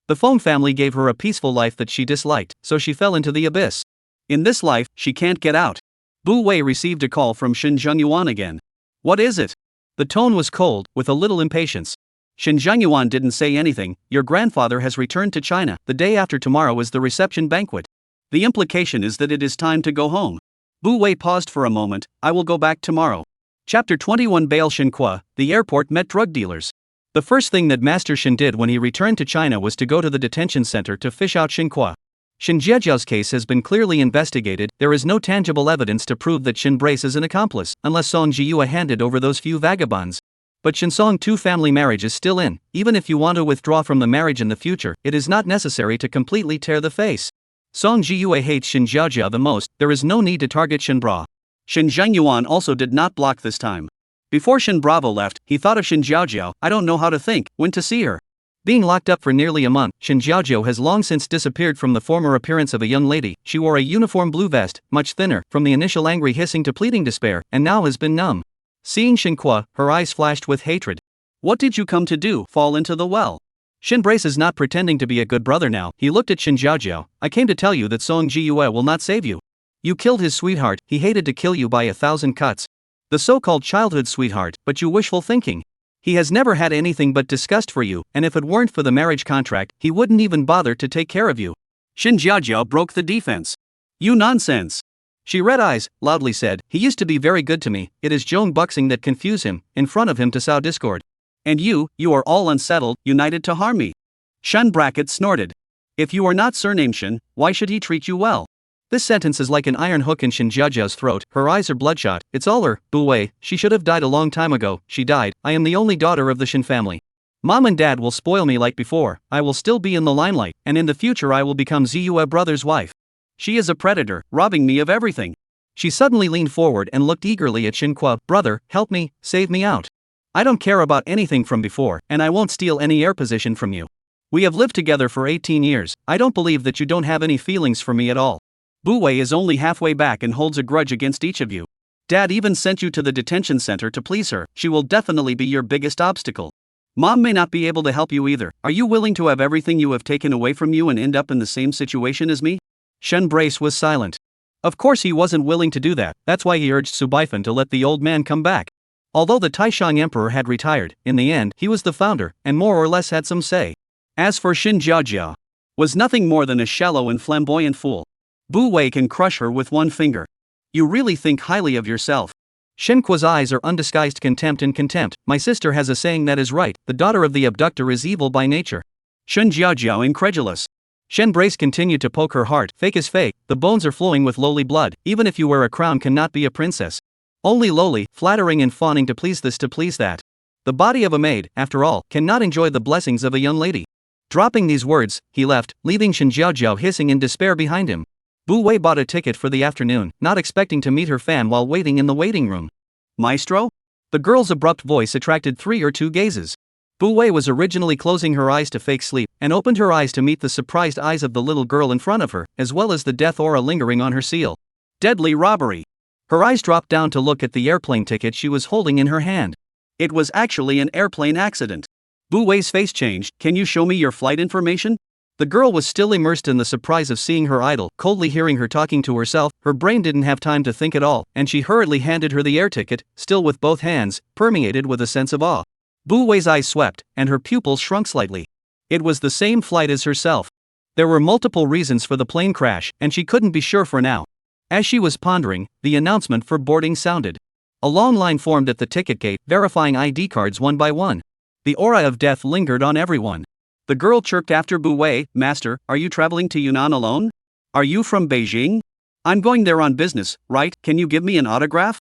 The Feng family gave her a peaceful life that she disliked, so she fell into the abyss. In this life, she can't get out. Bu Wei received a call from Shen Zhengyuan again. What is it? The tone was cold, with a little impatience. Shen Zhengyuan didn't say anything. Your grandfather has returned to China. The day after tomorrow is the reception banquet. The implication is that it is time to go home. Bu Wei paused for a moment. I will go back tomorrow. Chapter 21 Bail Shenhua, the airport met drug dealers. The first thing that Master Shen did when he returned to China was to go to the detention center to fish out Shenhua. Shen Jiejiao's case has been clearly investigated. There is no tangible evidence to prove that Shen Brace is an accomplice, unless Song Jiyue handed over those few vagabonds. But Shen Song 2 family marriage is still in. Even if you want to withdraw from the marriage in the future, it is not necessary to completely tear the face. Song Jiyue hates Shen Jiajia the most. There is no need to target Shen Bra. Shen Zhengyuan also did not block this time. Before Shen Bravo left, he thought of Shen Jiaojiao. I don't know how to think, went to see her. Being locked up for nearly a month, Shen Jiaojiao has long since disappeared from the former appearance of a young lady. She wore a uniform blue vest, much thinner, from the initial angry hissing to pleading despair, and now has been numb. Seeing Shenhua, her eyes flashed with hatred. What did you come to do, fall into the well? Shen Brace is not pretending to be a good brother now. He looked at Shen Jiaojiao. I came to tell you that Song Jiyue will not save you. You killed his sweetheart. He hated to kill you by 1,000 cuts. The so-called childhood sweetheart, but you wishful thinking. He has never had anything but disgust for you, and if it weren't for the marriage contract, he wouldn't even bother to take care of you. Shen Jiaojiao broke the defense. You nonsense. She red eyes, loudly said, he used to be very good to me. It is Zhong Buxing that confuse him, in front of him to sow discord. And you are all unsettled, united to harm me. Shen Bracket snorted. If you are not surnamed Shen, why should he treat you well? This sentence is like an iron hook in Shen Jiajiao's throat. Her eyes are bloodshot. It's all her, Bu Wei. She should have died a long time ago. She died. I am the only daughter of the Shen family. Mom and Dad will spoil me like before. I will still be in the limelight, and in the future I will become Ziyue brother's wife. She is a predator, robbing me of everything. She suddenly leaned forward and looked eagerly at Shenhua. Brother, help me, save me out. I don't care about anything from before, and I won't steal any air position from you. We have lived together for 18 years. I don't believe that you don't have any feelings for me at all. Bu Wei is only halfway back and holds a grudge against each of you. Dad even sent you to the detention center to please her. She will definitely be your biggest obstacle. Mom may not be able to help you either. Are you willing to have everything you have taken away from you and end up in the same situation as me? Shen Brace was silent. Of course he wasn't willing to do that, that's why he urged Su Baifan to let the old man come back. Although the Taishang emperor had retired, in the end he was the founder, and more or less had some say. As for Shin Jiajia, was nothing more than a shallow and flamboyant fool. Bu Wei can crush her with one finger. You really think highly of yourself. Shen Kuo's eyes are undisguised contempt and contempt. My sister has a saying that is right, the daughter of the abductor is evil by nature. Shen Jiajiao incredulous. Shen Brace continued to poke her heart. Fake is fake, the bones are flowing with lowly blood, even if you wear a crown cannot be a princess. Only lowly, flattering and fawning to please this to please that. The body of a maid, after all, cannot enjoy the blessings of a young lady. Dropping these words, he left, leaving Shen Jiajiao hissing in despair behind him. Bu Wei bought a ticket for the afternoon, not expecting to meet her fan while waiting in the waiting room. Maestro? The girl's abrupt voice attracted 3 or 2 gazes. Bu Wei was originally closing her eyes to fake sleep, and opened her eyes to meet the surprised eyes of the little girl in front of her, as well as the death aura lingering on her seal. Deadly robbery. Her eyes dropped down to look at the airplane ticket she was holding in her hand. It was actually an airplane accident. Bu Wei's face changed. Can you show me your flight information? The girl was still immersed in the surprise of seeing her idol, coldly hearing her talking to herself. Her brain didn't have time to think at all, and she hurriedly handed her the air ticket, still with both hands, permeated with a sense of awe. Bu Wei's eyes swept, and her pupils shrunk slightly. It was the same flight as herself. There were multiple reasons for the plane crash, and she couldn't be sure for now. As she was pondering, the announcement for boarding sounded. A long line formed at the ticket gate, verifying ID cards one by one. The aura of death lingered on everyone. The girl chirped after Bu Wei, Master, are you traveling to Yunnan alone? Are you from Beijing? I'm going there on business, right? Can you give me an autograph?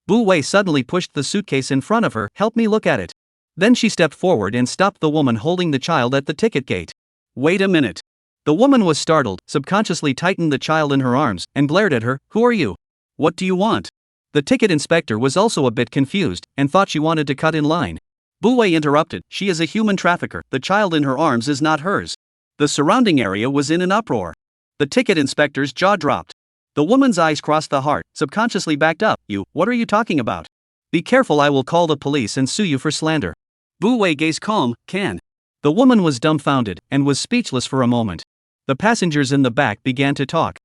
Bu Wei suddenly pushed the suitcase in front of her. Help me look at it. Then she stepped forward and stopped the woman holding the child at the ticket gate. Wait a minute. The woman was startled, subconsciously tightened the child in her arms, and glared at her. Who are you? What do you want? The ticket inspector was also a bit confused, and thought she wanted to cut in line. Bu Wei interrupted. She is a human trafficker. The child in her arms is not hers. The surrounding area was in an uproar. The ticket inspector's jaw dropped. The woman's eyes crossed the heart, subconsciously backed up. You, what are you talking about? Be careful, I will call the police and sue you for slander. Bu Wei gazed calm. Can. The woman was dumbfounded, and was speechless for a moment. The passengers in the back began to talk.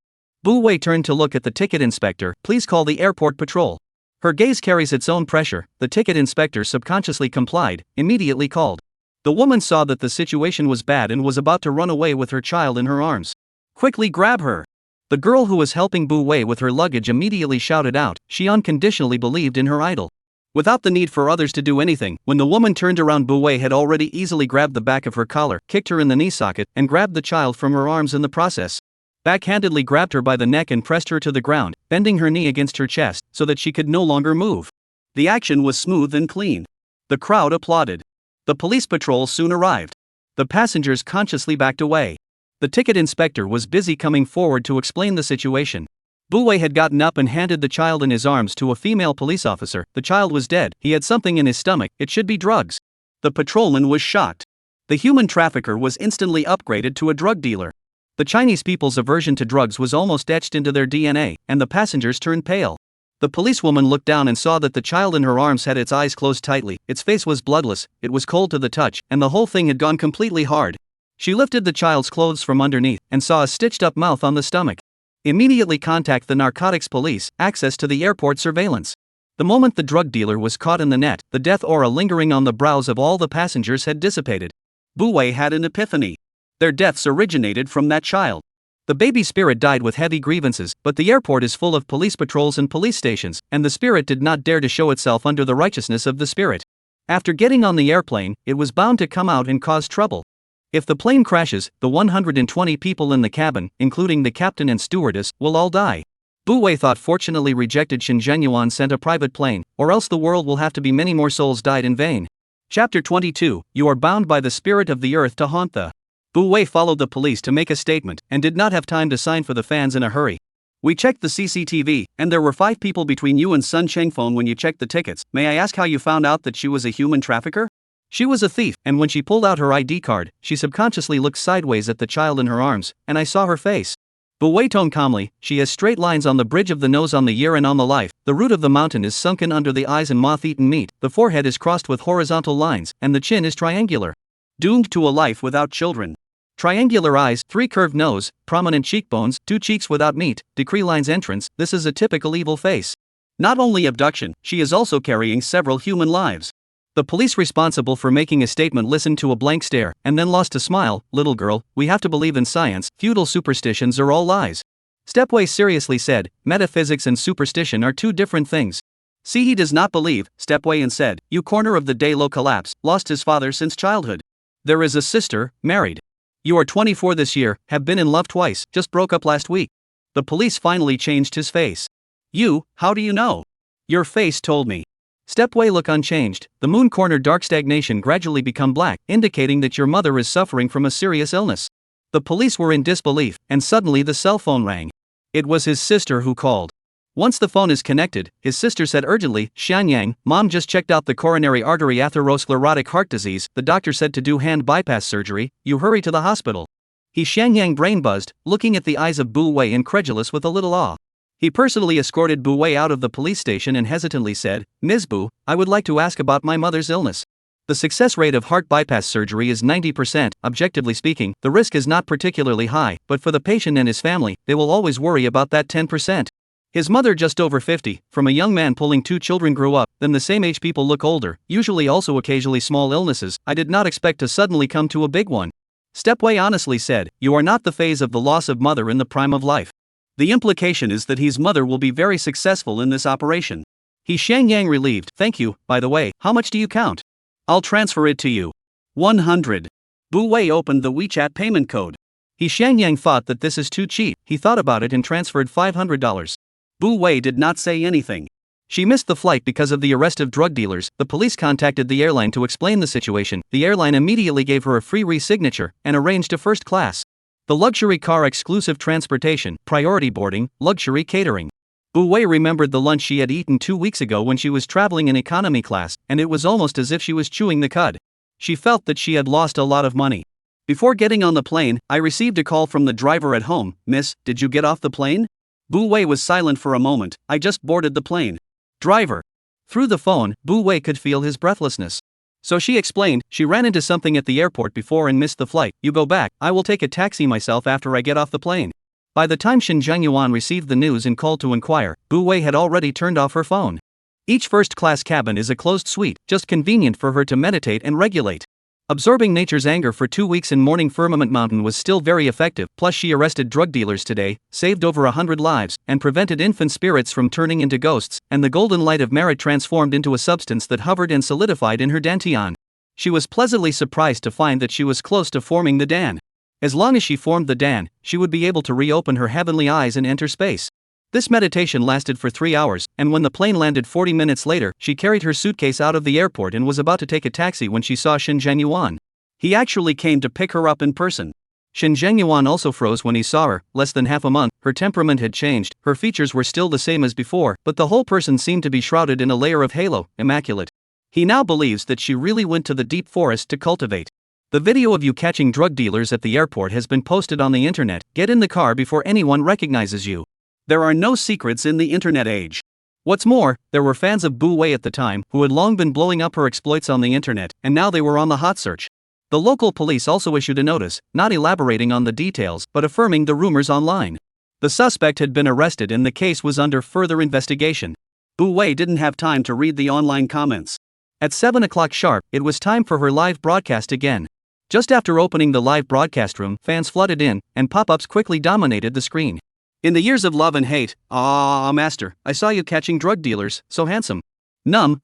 Bu Wei turned to look at the ticket inspector. Please call the airport patrol. Her gaze carries its own pressure. The ticket inspector subconsciously complied, immediately called. The woman saw that the situation was bad and was about to run away with her child in her arms. Quickly grab her. The girl who was helping Bu Wei with her luggage immediately shouted out. She unconditionally believed in her idol. Without the need for others to do anything, when the woman turned around, Bu Wei had already easily grabbed the back of her collar, kicked her in the knee socket, and grabbed the child from her arms in the process. Backhandedly grabbed her by the neck and pressed her to the ground, bending her knee against her chest, so that she could no longer move. The action was smooth and clean. The crowd applauded. The police patrol soon arrived. The passengers consciously backed away. The ticket inspector was busy coming forward to explain the situation. Bu Wei had gotten up and handed the child in his arms to a female police officer. The child was dead. He had something in his stomach. It should be drugs. The patrolman was shocked. The human trafficker was instantly upgraded to a drug dealer. The Chinese people's aversion to drugs was almost etched into their DNA, and the passengers turned pale. The policewoman looked down and saw that the child in her arms had its eyes closed tightly, its face was bloodless, it was cold to the touch, and the whole thing had gone completely hard. She lifted the child's clothes from underneath, and saw a stitched-up mouth on the stomach. Immediately contact the narcotics police, access to the airport surveillance. The moment the drug dealer was caught in the net, the death aura lingering on the brows of all the passengers had dissipated. Bu Wei had an epiphany. Their deaths originated from that child. The baby spirit died with heavy grievances, but the airport is full of police patrols and police stations, and the spirit did not dare to show itself under the righteousness of the spirit. After getting on the airplane, it was bound to come out and cause trouble. If the plane crashes, the 120 people in the cabin, including the captain and stewardess, will all die. Bu Wei thought fortunately rejected Shenzhenyuan sent a private plane, or else the world will have to be many more souls died in vain. Chapter 22, You are bound by the spirit of the earth to haunt the. Bu Wei followed the police to make a statement, and did not have time to sign for the fans in a hurry. We checked the CCTV, and there were 5 people between you and Sun Chengfeng when you checked the tickets. May I ask how you found out that she was a human trafficker? She was a thief, and when she pulled out her ID card, she subconsciously looked sideways at the child in her arms, and I saw her face. Bu Wei toned calmly, she has straight lines on the bridge of the nose, on the ear, and on the life. The root of the mountain is sunken under the eyes and moth-eaten meat. The forehead is crossed with horizontal lines, and the chin is triangular. Doomed to a life without children. Triangular eyes, 3 curved nose, prominent cheekbones, 2 cheeks without meat, decree lines entrance. This is a typical evil face. Not only abduction, she is also carrying several human lives. The police responsible for making a statement listened to a blank stare, and then lost a smile. Little girl, we have to believe in science, feudal superstitions are all lies. Stepway seriously said, metaphysics and superstition are 2 different things. See, he does not believe, Stepway and said, you corner of the day low collapse, lost his father since childhood. There is a sister, married. You are 24 this year, have been in love twice, just broke up last week. The police finally changed his face. You, how do you know? Your face told me. Stepway look unchanged, the moon corner dark stagnation gradually become black, indicating that your mother is suffering from a serious illness. The police were in disbelief, and suddenly the cell phone rang. It was his sister who called. Once the phone is connected, his sister said urgently, Xianyang, Mom just checked out the coronary artery atherosclerotic heart disease, the doctor said to do hand bypass surgery, you hurry to the hospital. Xianyang brain buzzed, looking at the eyes of Bu Wei incredulous with a little awe. He personally escorted Bu Wei out of the police station and hesitantly said, Ms. Bu, I would like to ask about my mother's illness. The success rate of heart bypass surgery is 90%, objectively speaking, the risk is not particularly high, but for the patient and his family, they will always worry about that 10%. His mother just over 50, from a young man pulling 2 children grew up, then the same age people look older, usually also occasionally small illnesses, I did not expect to suddenly come to a big one. Stepway honestly said, you are not the phase of the loss of mother in the prime of life. The implication is that his mother will be very successful in this operation. Xianyang relieved, thank you, by the way, how much do you count? I'll transfer it to you. 100. Bu Wei opened the WeChat payment code. Xianyang thought that this is too cheap, he thought about it and transferred $500. Bu Wei did not say anything. She missed the flight because of the arrest of drug dealers. The police contacted the airline to explain the situation. The airline immediately gave her a free re-signature and arranged a first class. The luxury car exclusive transportation, priority boarding, luxury catering. Bu Wei remembered the lunch she had eaten 2 weeks ago when she was traveling in economy class, and it was almost as if she was chewing the cud. She felt that she had lost a lot of money. Before getting on the plane, I received a call from the driver at home. Miss, did you get off the plane? Bu Wei was silent for a moment. I just boarded the plane. Driver. Through the phone, Bu Wei could feel his breathlessness. So she explained, she ran into something at the airport before and missed the flight. You go back, I will take a taxi myself after I get off the plane. By the time Shin Zhengyuan received the news and called to inquire, Bu Wei had already turned off her phone. Each first-class cabin is a closed suite, just convenient for her to meditate and regulate. Absorbing nature's anger for 2 weeks in Morning Firmament Mountain was still very effective, plus she arrested drug dealers today, saved over 100 lives, and prevented infant spirits from turning into ghosts, and the golden light of merit transformed into a substance that hovered and solidified in her dantian. She was pleasantly surprised to find that she was close to forming the Dan. As long as she formed the Dan, she would be able to reopen her heavenly eyes and enter space. This meditation lasted for 3 hours, and when the plane landed 40 minutes later, she carried her suitcase out of the airport and was about to take a taxi when she saw Shin Zhengyuan. He actually came to pick her up in person. Shin Zhengyuan also froze when he saw her. Less than half a month, her temperament had changed, her features were still the same as before, but the whole person seemed to be shrouded in a layer of halo, immaculate. He now believes that she really went to the deep forest to cultivate. The video of you catching drug dealers at the airport has been posted on the internet. Get in the car before anyone recognizes you. There are no secrets in the internet age. What's more, there were fans of Bu Wei at the time who had long been blowing up her exploits on the internet, and now they were on the hot search. The local police also issued a notice, not elaborating on the details but affirming the rumors online. The suspect had been arrested and the case was under further investigation. Bu Wei didn't have time to read the online comments. At 7 o'clock sharp, it was time for her live broadcast again. Just after opening the live broadcast room, fans flooded in, and pop-ups quickly dominated the screen. In the years of love and hate, master, I saw you catching drug dealers, so handsome.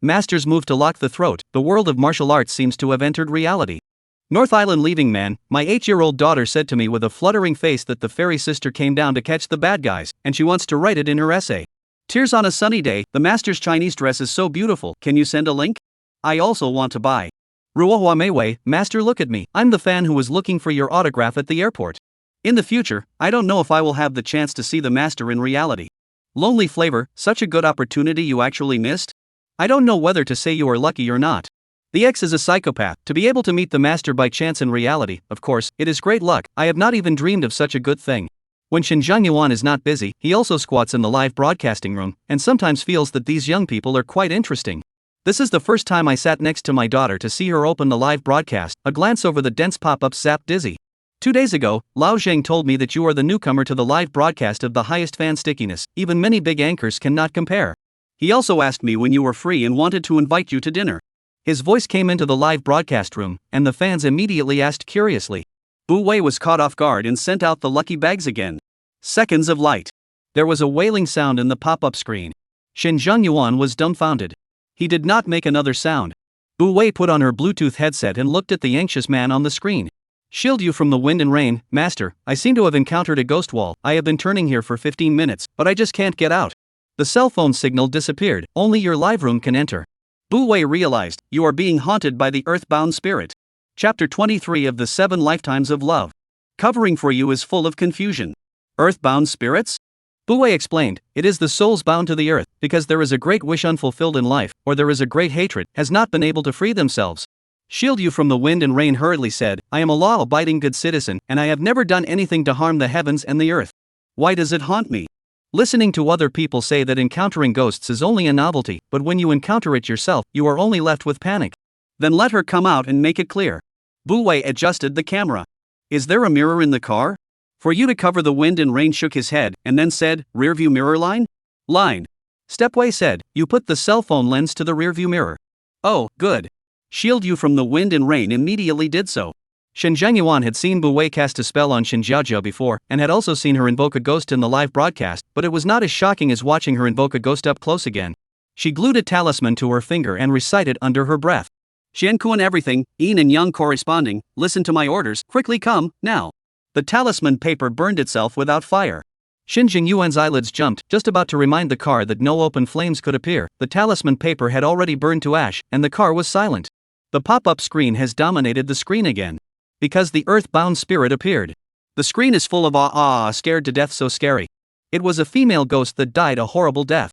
Master's move to lock the throat, the world of martial arts seems to have entered reality. North Island leaving man, my 8-year-old daughter said to me with a fluttering face that the fairy sister came down to catch the bad guys, and she wants to write it in her essay. Tears on a sunny day, the master's Chinese dress is so beautiful, can you send a link? I also want to buy. Ruohua Meiwei, master look at me, I'm the fan who was looking for your autograph at the airport. In the future, I don't know if I will have the chance to see the master in reality. Lonely Flavor, such a good opportunity you actually missed? I don't know whether to say you are lucky or not. The X is a psychopath. To be able to meet the master by chance in reality, of course, it is great luck. I have not even dreamed of such a good thing. When Shin Zhangyuan is not busy, he also squats in the live broadcasting room, and sometimes feels that these young people are quite interesting. This is the first time I sat next to my daughter to see her open the live broadcast. A glance over the dense pop-ups zapped Dizzy. 2 days ago, Lao Zheng told me that you are the newcomer to the live broadcast of the highest fan stickiness, even many big anchors cannot compare. He also asked me when you were free and wanted to invite you to dinner. His voice came into the live broadcast room, and the fans immediately asked curiously. Bu Wei was caught off guard and sent out the lucky bags again. Seconds of light. There was a wailing sound in the pop-up screen. Shin Zhangyuan was dumbfounded. He did not make another sound. Bu Wei put on her Bluetooth headset and looked at the anxious man on the screen. Shield you from the wind and rain, master. I seem to have encountered a ghost wall. I have been turning here for 15 minutes, but I just can't get out. The cell phone signal disappeared. Only your live room can enter. Bu Wei realized, you are being haunted by the earthbound spirit. Chapter 23 of the 7 Lifetimes of Love. Covering for you is full of confusion. Earthbound spirits? Bu Wei explained, it is the souls bound to the earth, because there is a great wish unfulfilled in life, or there is a great hatred, has not been able to free themselves. Shield you from the wind and rain hurriedly said, I am a law-abiding good citizen, and I have never done anything to harm the heavens and the earth. Why does it haunt me? Listening to other people say that encountering ghosts is only a novelty, but when you encounter it yourself, you are only left with panic. Then let her come out and make it clear. Bu Wei adjusted the camera. Is there a mirror in the car? For you to cover the wind and rain shook his head, and then said, rearview mirror line? Line. Step Wei said, you put the cell phone lens to the rearview mirror. Oh, good. Shield you from the wind and rain immediately did so. Shin Zhangyuan had seen Bu Wei cast a spell on Shin Jiaojia before, and had also seen her invoke a ghost in the live broadcast, but it was not as shocking as watching her invoke a ghost up close again. She glued a talisman to her finger and recited under her breath. Xiankuan everything, yin and yang corresponding, listen to my orders, quickly come, now. The talisman paper burned itself without fire. Shin Jingyuan's eyelids jumped, just about to remind the car that no open flames could appear. The talisman paper had already burned to ash, and the car was silent. The pop-up screen has dominated the screen again. Because the earth-bound spirit appeared. The screen is full of scared to death, so scary. It was a female ghost that died a horrible death.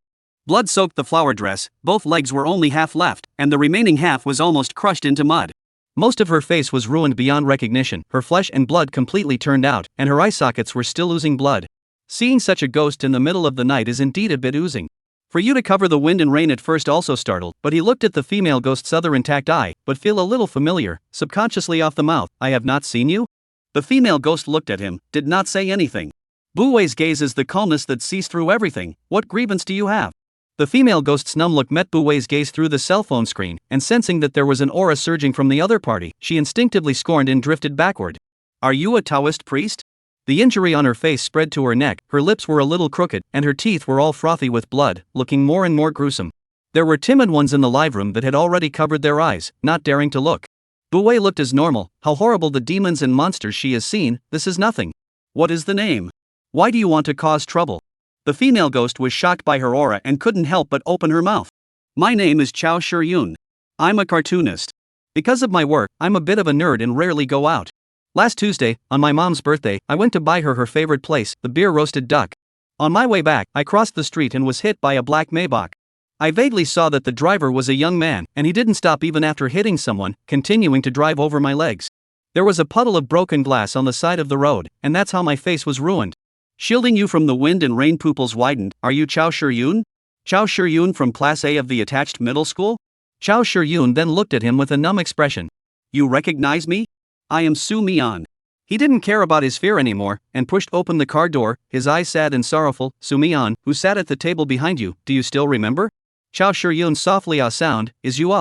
Blood soaked the flower dress, both legs were only half left, and the remaining half was almost crushed into mud. Most of her face was ruined beyond recognition, her flesh and blood completely turned out, and her eye sockets were still oozing blood. Seeing such a ghost in the middle of the night is indeed a bit oozing. For you to cover the wind and rain at first also startled, but he looked at the female ghost's other intact eye, but feel a little familiar, subconsciously off the mouth, I have not seen you? The female ghost looked at him, did not say anything. Bu Wei's gaze is the calmness that sees through everything. What grievance do you have? The female ghost's numb look met Bu Wei's gaze through the cell phone screen, and sensing that there was an aura surging from the other party, she instinctively scorned and drifted backward. Are you a Taoist priest? The injury on her face spread to her neck, her lips were a little crooked, and her teeth were all frothy with blood, looking more and more gruesome. There were timid ones in the live room that had already covered their eyes, not daring to look. Bu Wei looked as normal. How horrible the demons and monsters she has seen, this is nothing. What is the name? Why do you want to cause trouble? The female ghost was shocked by her aura and couldn't help but open her mouth. My name is Chao Shiyun. I'm a cartoonist. Because of my work, I'm a bit of a nerd and rarely go out. Last Tuesday, on my mom's birthday, I went to buy her favorite place, the beer roasted duck. On my way back, I crossed the street and was hit by a black Maybach. I vaguely saw that the driver was a young man, and he didn't stop even after hitting someone, continuing to drive over my legs. There was a puddle of broken glass on the side of the road, and that's how my face was ruined. Shielding you from the wind and rain, pupils widened. Are you Chao Shiyun? Chao Shiyun from Class A of the attached middle school? Chao Shiyun then looked at him with a numb expression. You recognize me? I am Su Mian. He didn't care about his fear anymore, and pushed open the car door, his eyes sad and sorrowful. Su Mian, who sat at the table behind you, do you still remember? Chao Shiyun softly sound, is you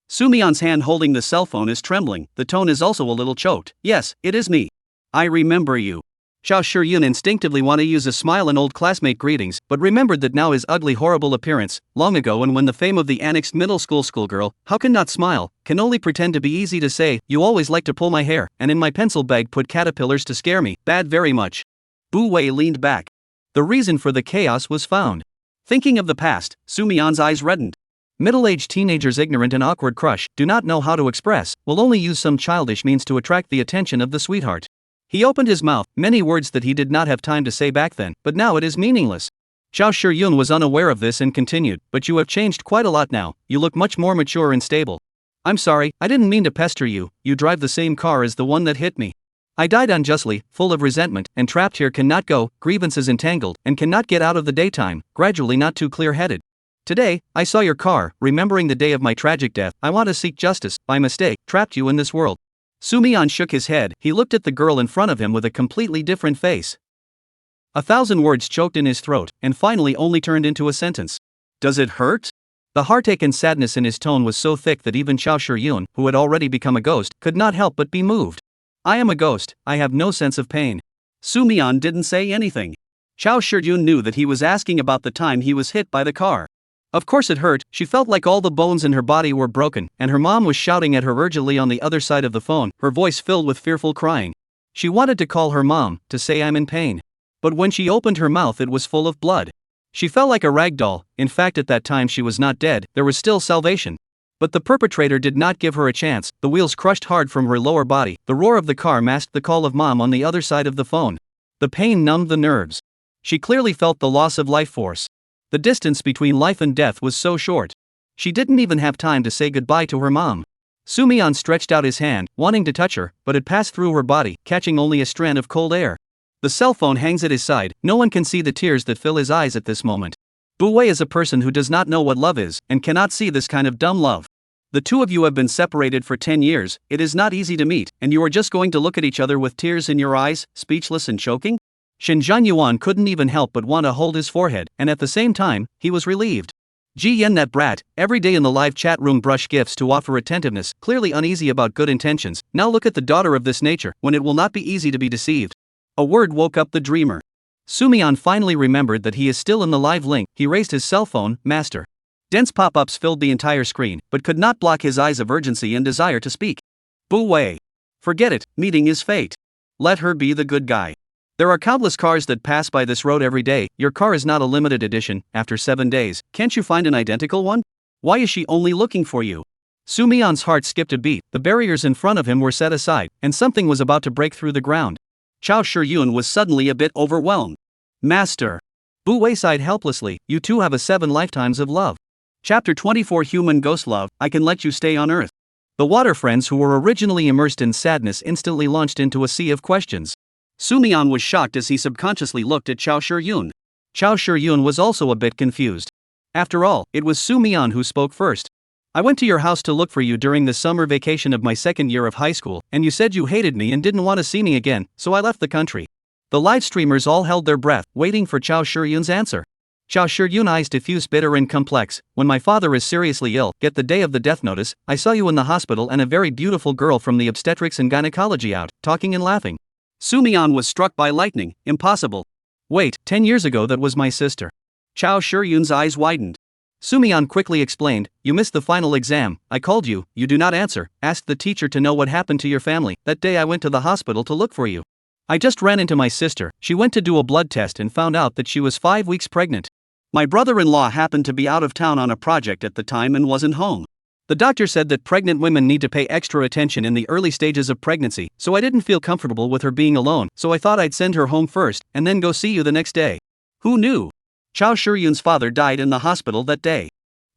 Su Mian's hand holding the cell phone is trembling, the tone is also a little choked. Yes, it is me. I remember you. Chao Shiyun instinctively wanted to use a smile and old classmate greetings, but remembered that now his ugly horrible appearance, long ago and when the fame of the annexed middle school schoolgirl, how can not smile, can only pretend to be easy to say, you always like to pull my hair, and in my pencil bag put caterpillars to scare me, bad very much. Bu Wei leaned back. The reason for the chaos was found. Thinking of the past, Su Mian's eyes reddened. Middle-aged teenagers ignorant and awkward crush, do not know how to express, will only use some childish means to attract the attention of the sweetheart. He opened his mouth, many words that he did not have time to say back then, but now it is meaningless. Chao Shiyun was unaware of this and continued, but you have changed quite a lot now, you look much more mature and stable. I'm sorry, I didn't mean to pester you, you drive the same car as the one that hit me. I died unjustly, full of resentment, and trapped here, cannot go, grievances entangled, and cannot get out of the daytime, gradually not too clear-headed. Today, I saw your car, remembering the day of my tragic death. I want to seek justice, by mistake, trapped you in this world. Sumion shook his head. He looked at the girl in front of him with a completely different face. 1,000 words choked in his throat, and finally only turned into a sentence. Does it hurt? The heartache and sadness in his tone was so thick that even Chao Shiyun, who had already become a ghost, could not help but be moved. I am a ghost, I have no sense of pain. Sumion didn't say anything. Chao Shiyun knew that he was asking about the time he was hit by the car. Of course it hurt. She felt like all the bones in her body were broken, and her mom was shouting at her urgently on the other side of the phone, her voice filled with fearful crying. She wanted to call her mom, to say I'm in pain. But when she opened her mouth it was full of blood. She felt like a rag doll. In fact, at that time she was not dead, there was still salvation. But the perpetrator did not give her a chance. The wheels crushed hard from her lower body. The roar of the car masked the call of mom on the other side of the phone. The pain numbed the nerves. She clearly felt the loss of life force. The distance between life and death was so short. She didn't even have time to say goodbye to her mom. Sumion stretched out his hand, wanting to touch her, but it passed through her body, catching only a strand of cold air. The cell phone hangs at his side. No one can see the tears that fill his eyes at this moment. Bu Wei is a person who does not know what love is, and cannot see this kind of dumb love. The two of you have been separated for 10 years, it is not easy to meet, and you are just going to look at each other with tears in your eyes, speechless and choking? Shen Zhanyuan couldn't even help but want to hold his forehead, and at the same time, he was relieved. Ji Yen, that brat, every day in the live chat room brush gifts to offer attentiveness, clearly uneasy about good intentions. Now look at the daughter of this nature, when it will not be easy to be deceived. A word woke up the dreamer. Sumion finally remembered that he is still in the live link. He raised his cell phone. Master. Dense pop-ups filled the entire screen, but could not block his eyes of urgency and desire to speak. Bu Wei. Forget it, meeting is fate. Let her be the good guy. There are countless cars that pass by this road every day. Your car is not a limited edition. After 7 days, can't you find an identical one? Why is she only looking for you? Sumion's heart skipped a beat. The barriers in front of him were set aside, and something was about to break through the ground. Chao Shiyun was suddenly a bit overwhelmed. Master. Bu Wei sighed helplessly. You two have 7 lifetimes of love. Chapter 24, Human Ghost Love. I can let you stay on Earth. The water friends who were originally immersed in sadness instantly launched into a sea of questions. Sumion was shocked as he subconsciously looked at Chao Shiyun. Chao Shiyun was also a bit confused. After all, it was Sumion who spoke first. I went to your house to look for you during the summer vacation of my 2nd year of high school, and you said you hated me and didn't want to see me again, so I left the country. The live streamers all held their breath, waiting for Chao Shiyun's answer. Chao Shiyun eyes diffuse, bitter and complex. When my father is seriously ill, get the day of the death notice, I saw you in the hospital and a very beautiful girl from the obstetrics and gynecology out, talking and laughing. Sumion was struck by lightning. Impossible. Wait, 10 years ago that was my sister. Chao Shiyun's eyes widened. Sumion quickly explained, you missed the final exam, I called you, you do not answer, asked the teacher to know what happened to your family. That day I went to the hospital to look for you. I just ran into my sister. She went to do a blood test and found out that she was 5 weeks pregnant. My brother-in-law happened to be out of town on a project at the time and wasn't home. The doctor said that pregnant women need to pay extra attention in the early stages of pregnancy, so I didn't feel comfortable with her being alone, so I thought I'd send her home first, and then go see you the next day. Who knew? Chao Shiyun's father died in the hospital that day.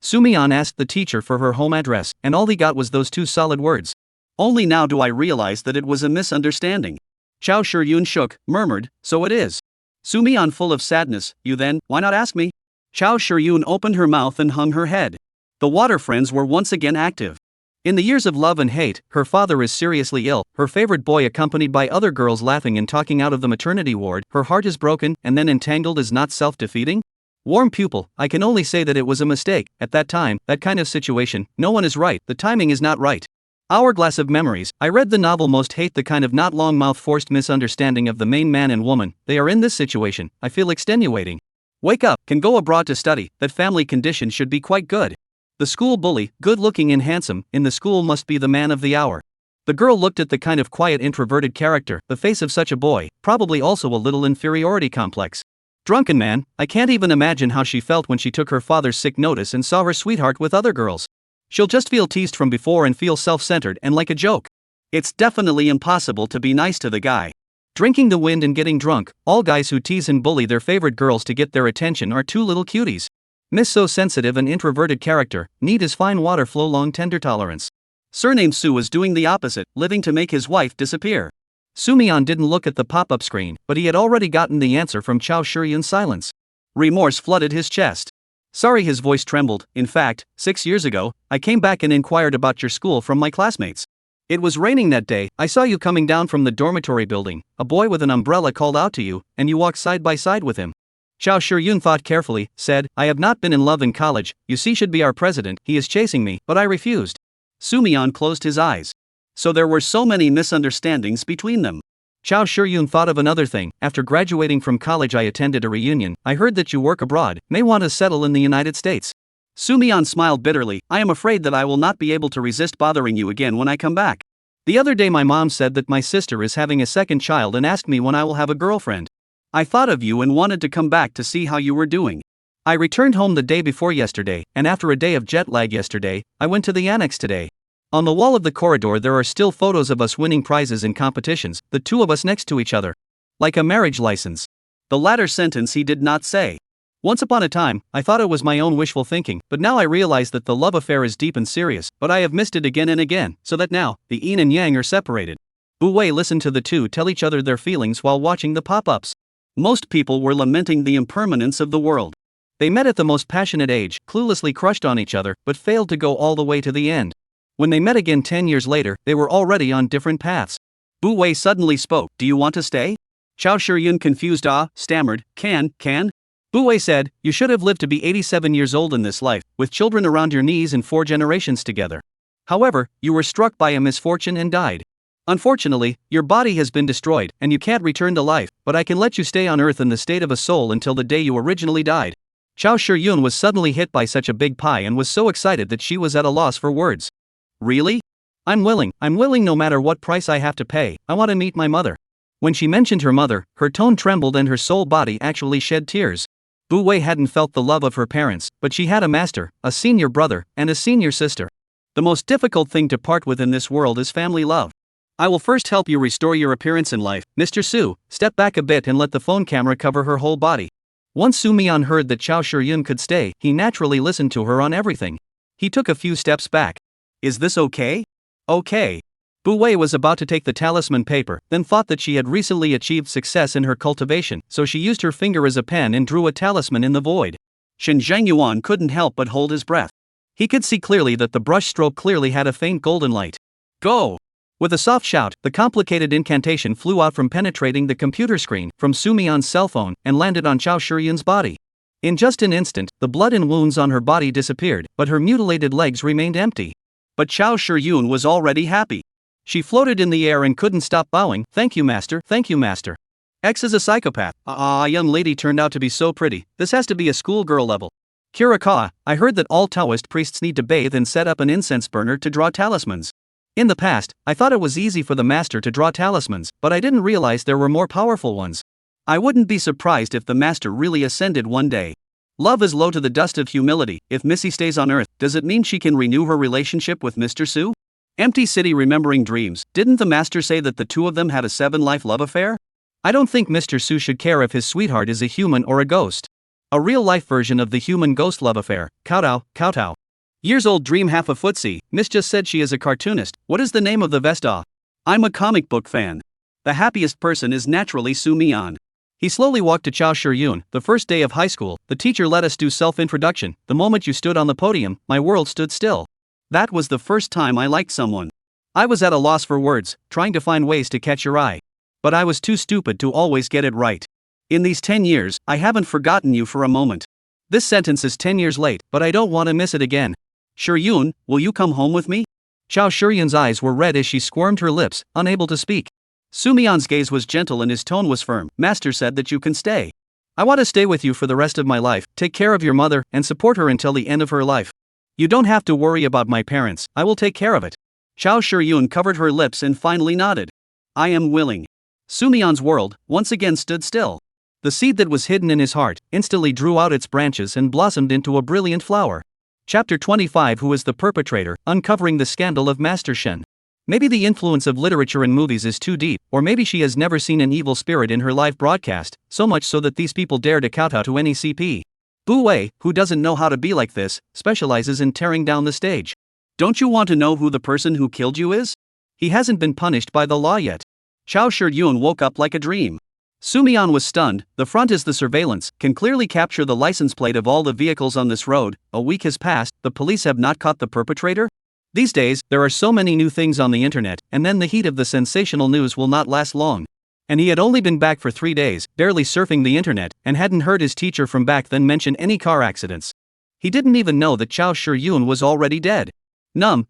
Sumion asked the teacher for her home address, and all he got was those 2 solid words. Only now do I realize that it was a misunderstanding. Chao Shiyun shook, murmured, so it is. Sumion, full of sadness, you then, why not ask me? Chao Shiyun opened her mouth and hung her head. The water friends were once again active. In the years of love and hate, her father is seriously ill, her favorite boy accompanied by other girls laughing and talking out of the maternity ward, her heart is broken, and then entangled is not self-defeating? Warm pupil, I can only say that it was a mistake. At that time, that kind of situation, no one is right, the timing is not right. Hourglass of Memories. I read the novel. Most hate the kind of not long mouth forced misunderstanding of the main man and woman. They are in this situation, I feel extenuating. Wake up, can go abroad to study, that family condition should be quite good. The school bully, good looking and handsome, in the school must be the man of the hour. The girl looked at the kind of quiet introverted character, the face of such a boy, probably also a little inferiority complex. Drunken man, I can't even imagine how she felt when she took her father's sick notice and saw her sweetheart with other girls. She'll just feel teased from before and feel self-centered and like a joke. It's definitely impossible to be nice to the guy. Drinking the wind and getting drunk, all guys who tease and bully their favorite girls to get their attention are 2 little cuties. Miss so sensitive and introverted character, need is fine water flow long tender tolerance. Surname Su is doing the opposite, living to make his wife disappear. Sumian didn't look at the pop-up screen, but he had already gotten the answer from Chao Shiryun's silence. Remorse flooded his chest. Sorry, his voice trembled. In fact, 6 years ago, I came back and inquired about your school from my classmates. It was raining that day. I saw you coming down from the dormitory building. A boy with an umbrella called out to you, and you walked side by side with him. Chao Shiryun thought carefully, said, I have not been in love in college. You see, should be our president. He is chasing me, but I refused. Sumian closed his eyes. So there were so many misunderstandings between them. Chao Shiryun thought of another thing. After graduating from college, I attended a reunion. I heard that you work abroad, may want to settle in the United States. Sumian smiled bitterly. I am afraid that I will not be able to resist bothering you again when I come back. The other day my mom said that my sister is having a second child and asked me when I will have a girlfriend. I thought of you and wanted to come back to see how you were doing. I returned home the day before yesterday, and after a day of jet lag yesterday, I went to the annex today. On the wall of the corridor there are still photos of us winning prizes in competitions, the two of us next to each other. Like a marriage license. The latter sentence he did not say. Once upon a time, I thought it was my own wishful thinking, but now I realize that the love affair is deep and serious, but I have missed it again and again, so that now, the yin and yang are separated. Bu Wei listened to the two tell each other their feelings while watching the pop-ups. Most people were lamenting the impermanence of the world. They met at the most passionate age, cluelessly crushed on each other, but failed to go all the way to the end. When they met again 10 years later, they were already on different paths. Bu Wei suddenly spoke, do you want to stay? Chao Shiryun confused stammered, can? Bu Wei said, you should have lived to be 87 years old in this life, with children around your knees and 4 generations together. However, you were struck by a misfortune and died. Unfortunately, your body has been destroyed, and you can't return to life, but I can let you stay on Earth in the state of a soul until the day you originally died. Chao Shiryun was suddenly hit by such a big pie and was so excited that she was at a loss for words. Really? I'm willing no matter what price I have to pay. I want to meet my mother. When she mentioned her mother, her tone trembled and her soul body actually shed tears. Bu Wei hadn't felt the love of her parents, but she had a master, a senior brother, and a senior sister. The most difficult thing to part with in this world is family love. I will first help you restore your appearance in life. Mr. Su, step back a bit and let the phone camera cover her whole body. Once Sumian heard that Chao Shiryun could stay, he naturally listened to her on everything. He took a few steps back. Is this okay? Okay. Bu Wei was about to take the talisman paper, then thought that she had recently achieved success in her cultivation, so she used her finger as a pen and drew a talisman in the void. Shen Zhengyuan couldn't help but hold his breath. He could see clearly that the brush stroke clearly had a faint golden light. Go! With a soft shout, the complicated incantation flew out from penetrating the computer screen, from Sumian's cell phone, and landed on Chao Shiryun's body. In just an instant, the blood and wounds on her body disappeared, but her mutilated legs remained empty. But Chao Shiryun was already happy. She floated in the air and couldn't stop bowing. Thank you, master. Thank you, master. X is a psychopath. Young lady turned out to be so pretty. This has to be a schoolgirl level. Kurikawa, I heard that all Taoist priests need to bathe and set up an incense burner to draw talismans. In the past, I thought it was easy for the master to draw talismans, but I didn't realize there were more powerful ones. I wouldn't be surprised if the master really ascended one day. Love is low to the dust of humility. If Missy stays on Earth, does it mean she can renew her relationship with Mr. Su? Empty city remembering dreams. Didn't the master say that the two of them had a 7-life love affair? I don't think Mr. Su should care if his sweetheart is a human or a ghost. A real-life version of the human-ghost love affair. Kowtow. Years old dream half a footsie. Miss just said she is a cartoonist. What is the name of the Vesta? I'm a comic book fan. The happiest person is naturally Sumian. He slowly walked to Chao Shiryun. The first day of high school, the teacher let us do self-introduction. The moment you stood on the podium, my world stood still. That was the first time I liked someone. I was at a loss for words, trying to find ways to catch your eye. But I was too stupid to always get it right. In these 10 years, I haven't forgotten you for a moment. This sentence is 10 years late, but I don't want to miss it again. Shiryun, will you come home with me? Chao Shiryun's eyes were red as she squirmed her lips, unable to speak. Sumian's gaze was gentle and his tone was firm. Master said that you can stay. I want to stay with you for the rest of my life, take care of your mother, and support her until the end of her life. You don't have to worry about my parents, I will take care of it. Chao Shiryun covered her lips and finally nodded. I am willing. Sumian's world, once again stood still. The seed that was hidden in his heart, instantly drew out its branches and blossomed into a brilliant flower. Chapter 25. Who is the perpetrator? Uncovering the scandal of Master Shen. Maybe the influence of literature and movies is too deep, or maybe she has never seen an evil spirit in her live broadcast, so much so that these people dare to kowtow to any CP. Bu Wei, who doesn't know how to be like this, specializes in tearing down the stage. Don't you want to know who the person who killed you is? He hasn't been punished by the law yet. Chao Shi-yun woke up like a dream. Sumian was stunned. The front is the surveillance, can clearly capture the license plate of all the vehicles on this road. A week has passed, the police have not caught the perpetrator? These days, there are so many new things on the internet, and then the heat of the sensational news will not last long. And he had only been back for 3 days, barely surfing the internet, and hadn't heard his teacher from back then mention any car accidents. He didn't even know that Chao Shi-yun was already dead.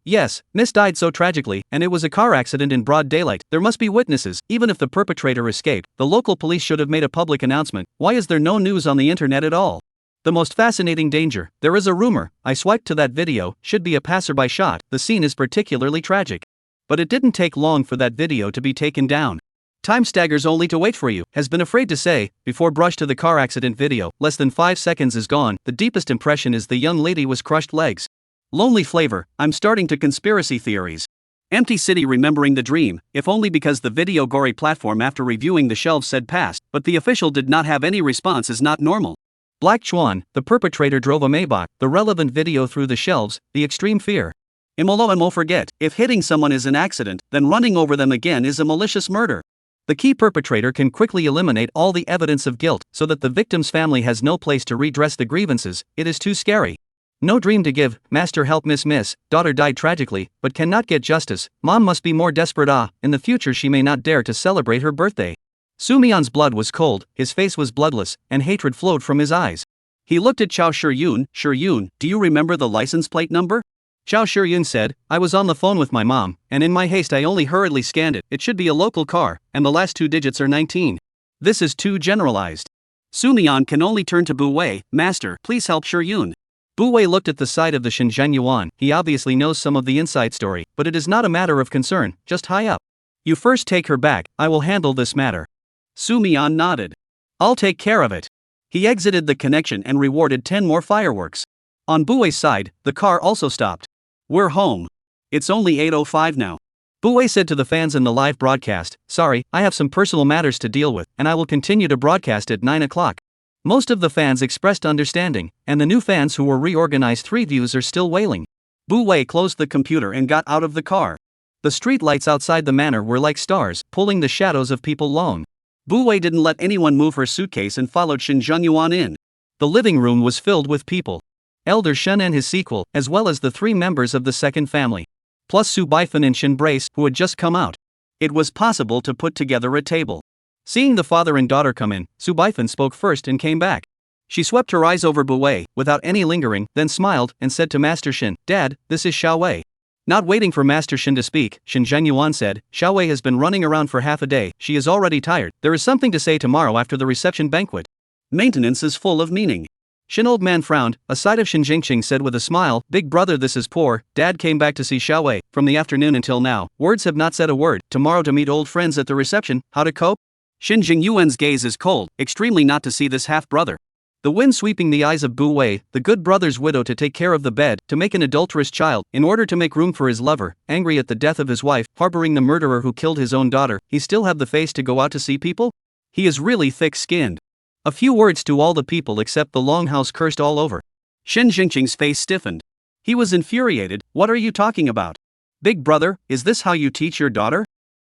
Yes, Miss died so tragically, and it was a car accident in broad daylight. There must be witnesses. Even if the perpetrator escaped, the local police should have made a public announcement. Why is there no news on the internet at all? The most fascinating danger. There is a rumor. I swiped to that video, should be a passerby shot. The scene is particularly tragic. But it didn't take long for that video to be taken down. Time staggers only to wait for you, has been afraid to say, before brush to the car accident video. Less than 5 seconds is gone. The deepest impression is the young lady was crushed legs. Lonely flavor. I'm starting to conspiracy theories. Empty city remembering the dream, if only because the video gory platform after reviewing the shelves said passed, but the official did not have any response is not normal. Black Chuan, the perpetrator drove a Maybach, the relevant video through the shelves, the extreme fear. Imolo forget, if hitting someone is an accident, then running over them again is a malicious murder. The key perpetrator can quickly eliminate all the evidence of guilt, so that the victim's family has no place to redress the grievances. It is too scary. No dream to give. Master help miss, daughter died tragically, but cannot get justice. Mom must be more desperate. In the future she may not dare to celebrate her birthday. Sumian's blood was cold, his face was bloodless, and hatred flowed from his eyes. He looked at Chao Shi-yun. Shi-yun, do you remember the license plate number? Chao Shi-yun said, I was on the phone with my mom, and in my haste I only hurriedly scanned it. It should be a local car, and the last 2 digits are 19. This is too generalized. Sumian can only turn to Bu Wei. Master, please help Shi-yun. Bu Wei looked at the side of the Shenzhen Yuan. He obviously knows some of the inside story, but it is not a matter of concern, just high up. You first take her back, I will handle this matter. Sumian nodded. I'll take care of it. He exited the connection and rewarded 10 more fireworks. On Bu Wei's side, the car also stopped. We're home. It's only 8:05 now. Bu Wei said to the fans in the live broadcast, sorry, I have some personal matters to deal with, and I will continue to broadcast at 9 o'clock. Most of the fans expressed understanding, and the new fans who were reorganized 3 views are still wailing. Bu Wei closed the computer and got out of the car. The street lights outside the manor were like stars, pulling the shadows of people long. Bu Wei didn't let anyone move her suitcase and followed Shenzhen Yuan in. The living room was filled with people. Elder Shen and his sequel, as well as the 3 members of the second family. Plus Su Baifan and Shen Brace, who had just come out. It was possible to put together a table. Seeing the father and daughter come in, Su Baifan spoke first and came back. She swept her eyes over Bu Wei, without any lingering, then smiled, and said to Master Shen, Dad, this is Xiao Wei. Not waiting for Master Shen to speak, Shenzhen Yuan said, Xiao Wei has been running around for half a day, she is already tired, there is something to say tomorrow after the reception banquet. Maintenance is full of meaning. Shen old man frowned, a side of Shen Jingqing said with a smile, Big brother this is poor, Dad came back to see Xiao Wei, from the afternoon until now, words have not said a word, tomorrow to meet old friends at the reception, how to cope? Shen Jingyuan's gaze is cold, extremely not to see this half-brother. The wind sweeping the eyes of Bu Wei, the good brother's widow to take care of the bed, to make an adulterous child, in order to make room for his lover, angry at the death of his wife, harboring the murderer who killed his own daughter, he still have the face to go out to see people? He is really thick-skinned. A few words to all the people except the longhouse cursed all over. Shen Jingqing's face stiffened. He was infuriated, what are you talking about? Big brother, is this how you teach your daughter?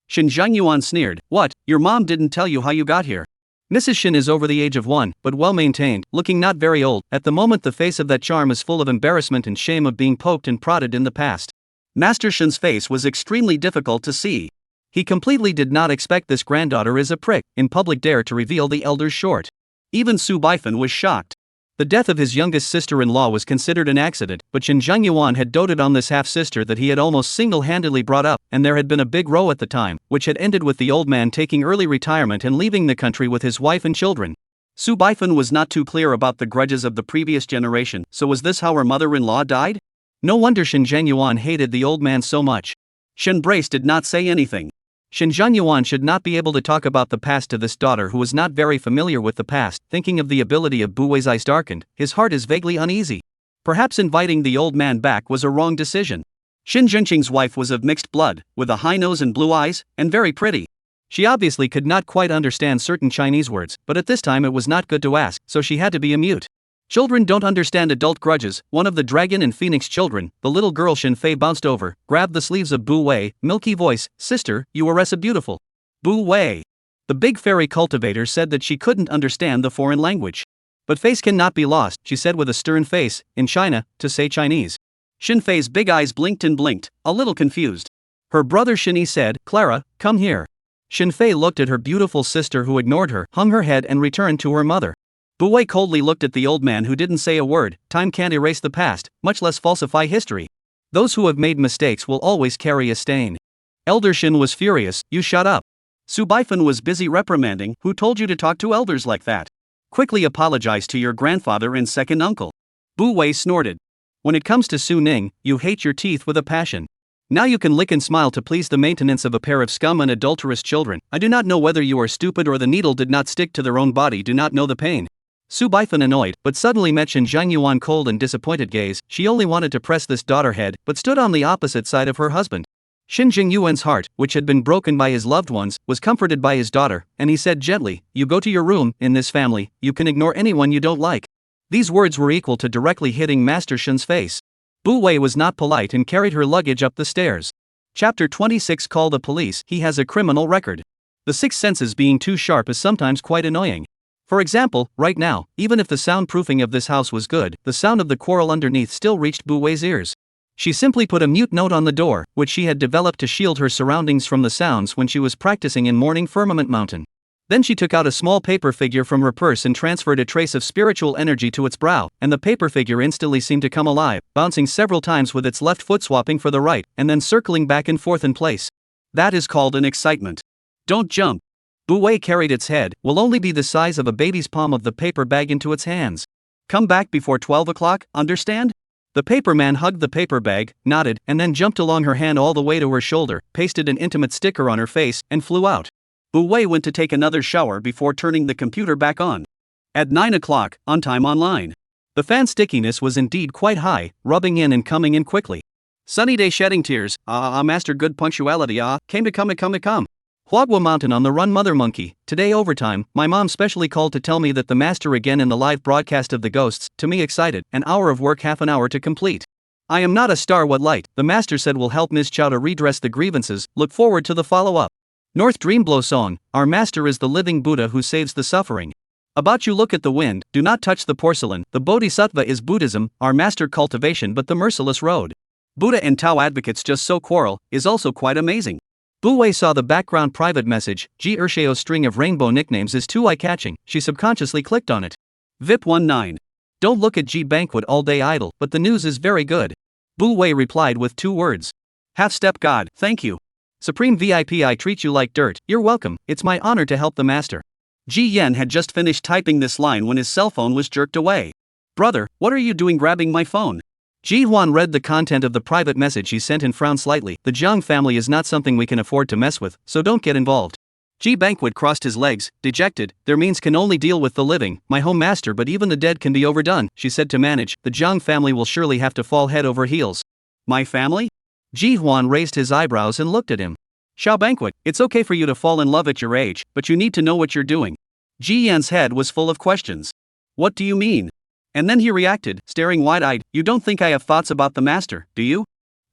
Shen Zhangyuan sneered, what, your mom didn't tell you how you got here? Mrs. Shen is over the age of 1, but well maintained, looking not very old. At the moment the face of that charm is full of embarrassment and shame of being poked and prodded in the past. Master Shen's face was extremely difficult to see. He completely did not expect this granddaughter is a prick, in public dare to reveal the elder's short. Even Su Baifan was shocked. The death of his youngest sister-in-law was considered an accident, but Shenzhen Yuan had doted on this half-sister that he had almost single-handedly brought up, and there had been a big row at the time, which had ended with the old man taking early retirement and leaving the country with his wife and children. Su Baifan was not too clear about the grudges of the previous generation, so was this how her mother-in-law died? No wonder Shenzhen Yuan hated the old man so much. Shen Brace did not say anything. Shenzhen Yuan should not be able to talk about the past to this daughter who was not very familiar with the past. Thinking of the ability of Bu Wei's eyes darkened, his heart is vaguely uneasy. Perhaps inviting the old man back was a wrong decision. Shen Jinqing's wife was of mixed blood, with a high nose and blue eyes, and very pretty. She obviously could not quite understand certain Chinese words, but at this time it was not good to ask, so she had to be a mute. Children don't understand adult grudges. One of the dragon and phoenix children, the little girl Shen Fei bounced over, grabbed the sleeves of Bu Wei, milky voice, sister, you are so beautiful. Bu Wei. The big fairy cultivator said that she couldn't understand the foreign language. But face cannot be lost, she said with a stern face, in China, to say Chinese. Xin Fei's big eyes blinked and blinked, a little confused. Her brother Shini said, Clara, come here. Xin Fei looked at her beautiful sister who ignored her, hung her head and returned to her mother. Bu Wei coldly looked at the old man who didn't say a word. Time can't erase the past, much less falsify history. Those who have made mistakes will always carry a stain. Elder Shin was furious, you shut up. Su Baifan was busy reprimanding, who told you to talk to elders like that? Quickly apologize to your grandfather and second uncle. Bu Wei snorted. When it comes to Su Ning, you hate your teeth with a passion. Now you can lick and smile to please the maintenance of a pair of scum and adulterous children. I do not know whether you are stupid or the needle did not stick to their own body, do not know the pain. Su Baifan annoyed, but suddenly met Shin Zhang Yuan cold and disappointed gaze. She only wanted to press this daughter head, but stood on the opposite side of her husband. Shin Jing Yuan's heart, which had been broken by his loved ones, was comforted by his daughter, and he said gently, you go to your room, in this family, you can ignore anyone you don't like. These words were equal to directly hitting Master Shin's face. Bu Wei was not polite and carried her luggage up the stairs. Chapter 26 Call the police, he has a criminal record. The sixth senses being too sharp is sometimes quite annoying. For example, right now, even if the soundproofing of this house was good, the sound of the quarrel underneath still reached Bu Wei's ears. She simply put a mute note on the door, which she had developed to shield her surroundings from the sounds when she was practicing in Morning Firmament Mountain. Then she took out a small paper figure from her purse and transferred a trace of spiritual energy to its brow, and the paper figure instantly seemed to come alive, bouncing several times with its left foot swapping for the right, and then circling back and forth in place. That is called an excitement. Don't jump. Bu Wei carried its head, will only be the size of a baby's palm of the paper bag into its hands. Come back before 12 o'clock, understand? The paper man hugged the paper bag, nodded, and then jumped along her hand all the way to her shoulder, pasted an intimate sticker on her face, and flew out. Bu Wei went to take another shower before turning the computer back on. At 9 o'clock, on time online. The fan stickiness was indeed quite high, rubbing in and coming in quickly. Sunny day shedding tears, master good punctuality, came to come. Huagua Mountain on the run mother monkey, today overtime, my mom specially called to tell me that the master again in the live broadcast of the ghosts, to me excited, an hour of work half an hour to complete. I am not a star what light, the master said will help Ms. Chow to redress the grievances, look forward to the follow-up. North Dreamblow song, our master is the living Buddha who saves the suffering. About you look at the wind, do not touch the porcelain, the Bodhisattva is Buddhism, our master cultivation but the merciless road. Buddha and Tao advocates just so quarrel, is also quite amazing. Bu Wei saw the background private message, Ji Urshao's string of rainbow nicknames is too eye-catching, she subconsciously clicked on it. VIP 19. Don't look at Ji Banquet all day idle, but the news is very good. Bu Wei replied with 2 words. Half-step God, thank you. Supreme VIP I treat you like dirt, you're welcome, it's my honor to help the master. Ji Yen had just finished typing this line when his cell phone was jerked away. Brother, what are you doing grabbing my phone? Ji Huan read the content of the private message he sent and frowned slightly. The Jiang family is not something we can afford to mess with, so don't get involved. Ji Banquet crossed his legs, dejected, their means can only deal with the living, my home master but even the dead can be overdone, she said to manage, the Jiang family will surely have to fall head over heels. My family? Ji Huan raised his eyebrows and looked at him. Xiao Banquet, it's okay for you to fall in love at your age, but you need to know what you're doing. Ji Yan's head was full of questions. What do you mean? And then he reacted, staring wide-eyed, you don't think I have thoughts about the master, do you?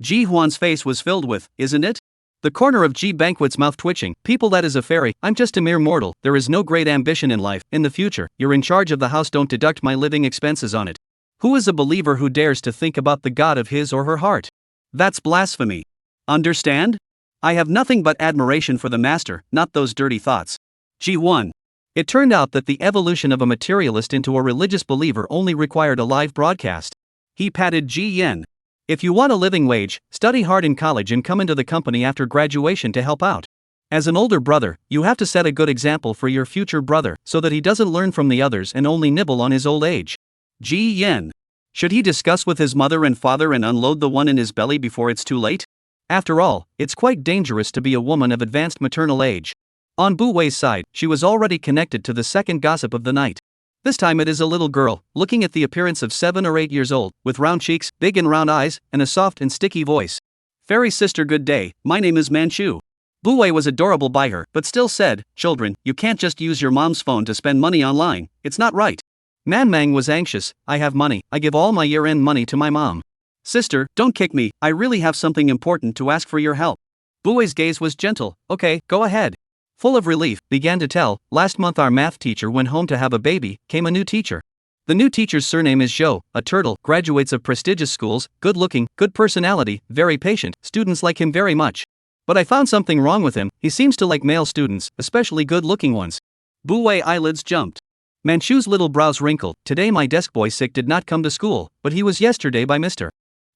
Ji Huan's face was filled with, isn't it? The corner of Ji Banquet's mouth twitching, people that is a fairy, I'm just a mere mortal, there is no great ambition in life, in the future, you're in charge of the house don't deduct my living expenses on it. Who is a believer who dares to think about the God of his or her heart? That's blasphemy. Understand? I have nothing but admiration for the master, not those dirty thoughts. G1. It turned out that the evolution of a materialist into a religious believer only required a live broadcast. He patted Ji Yen. If you want a living wage, study hard in college and come into the company after graduation to help out. As an older brother, you have to set a good example for your future brother so that he doesn't learn from the others and only nibble on his old age. Ji Yen. Should he discuss with his mother and father and unload the one in his belly before it's too late? After all, it's quite dangerous to be a woman of advanced maternal age. On Bu Wei's side, she was already connected to the second gossip of the night. This time it is a little girl, looking at the appearance of 7 or 8 years old, with round cheeks, big and round eyes, and a soft and sticky voice. Fairy sister good day, my name is Manchu. Bu Wei was adorable by her, but still said, children, you can't just use your mom's phone to spend money online, it's not right. Man Mang was anxious, I have money, I give all my year-end money to my mom. Sister, don't kick me, I really have something important to ask for your help. Bu Wei's gaze was gentle, okay, go ahead. Full of relief, began to tell, last month our math teacher went home to have a baby, came a new teacher. The new teacher's surname is Zhou, a turtle, graduates of prestigious schools, good looking, good personality, very patient, students like him very much. But I found something wrong with him, he seems to like male students, especially good looking ones. Bu Wei eyelids jumped. Manchu's little brows wrinkled. Today my desk boy sick did not come to school, but he was yesterday by Mr.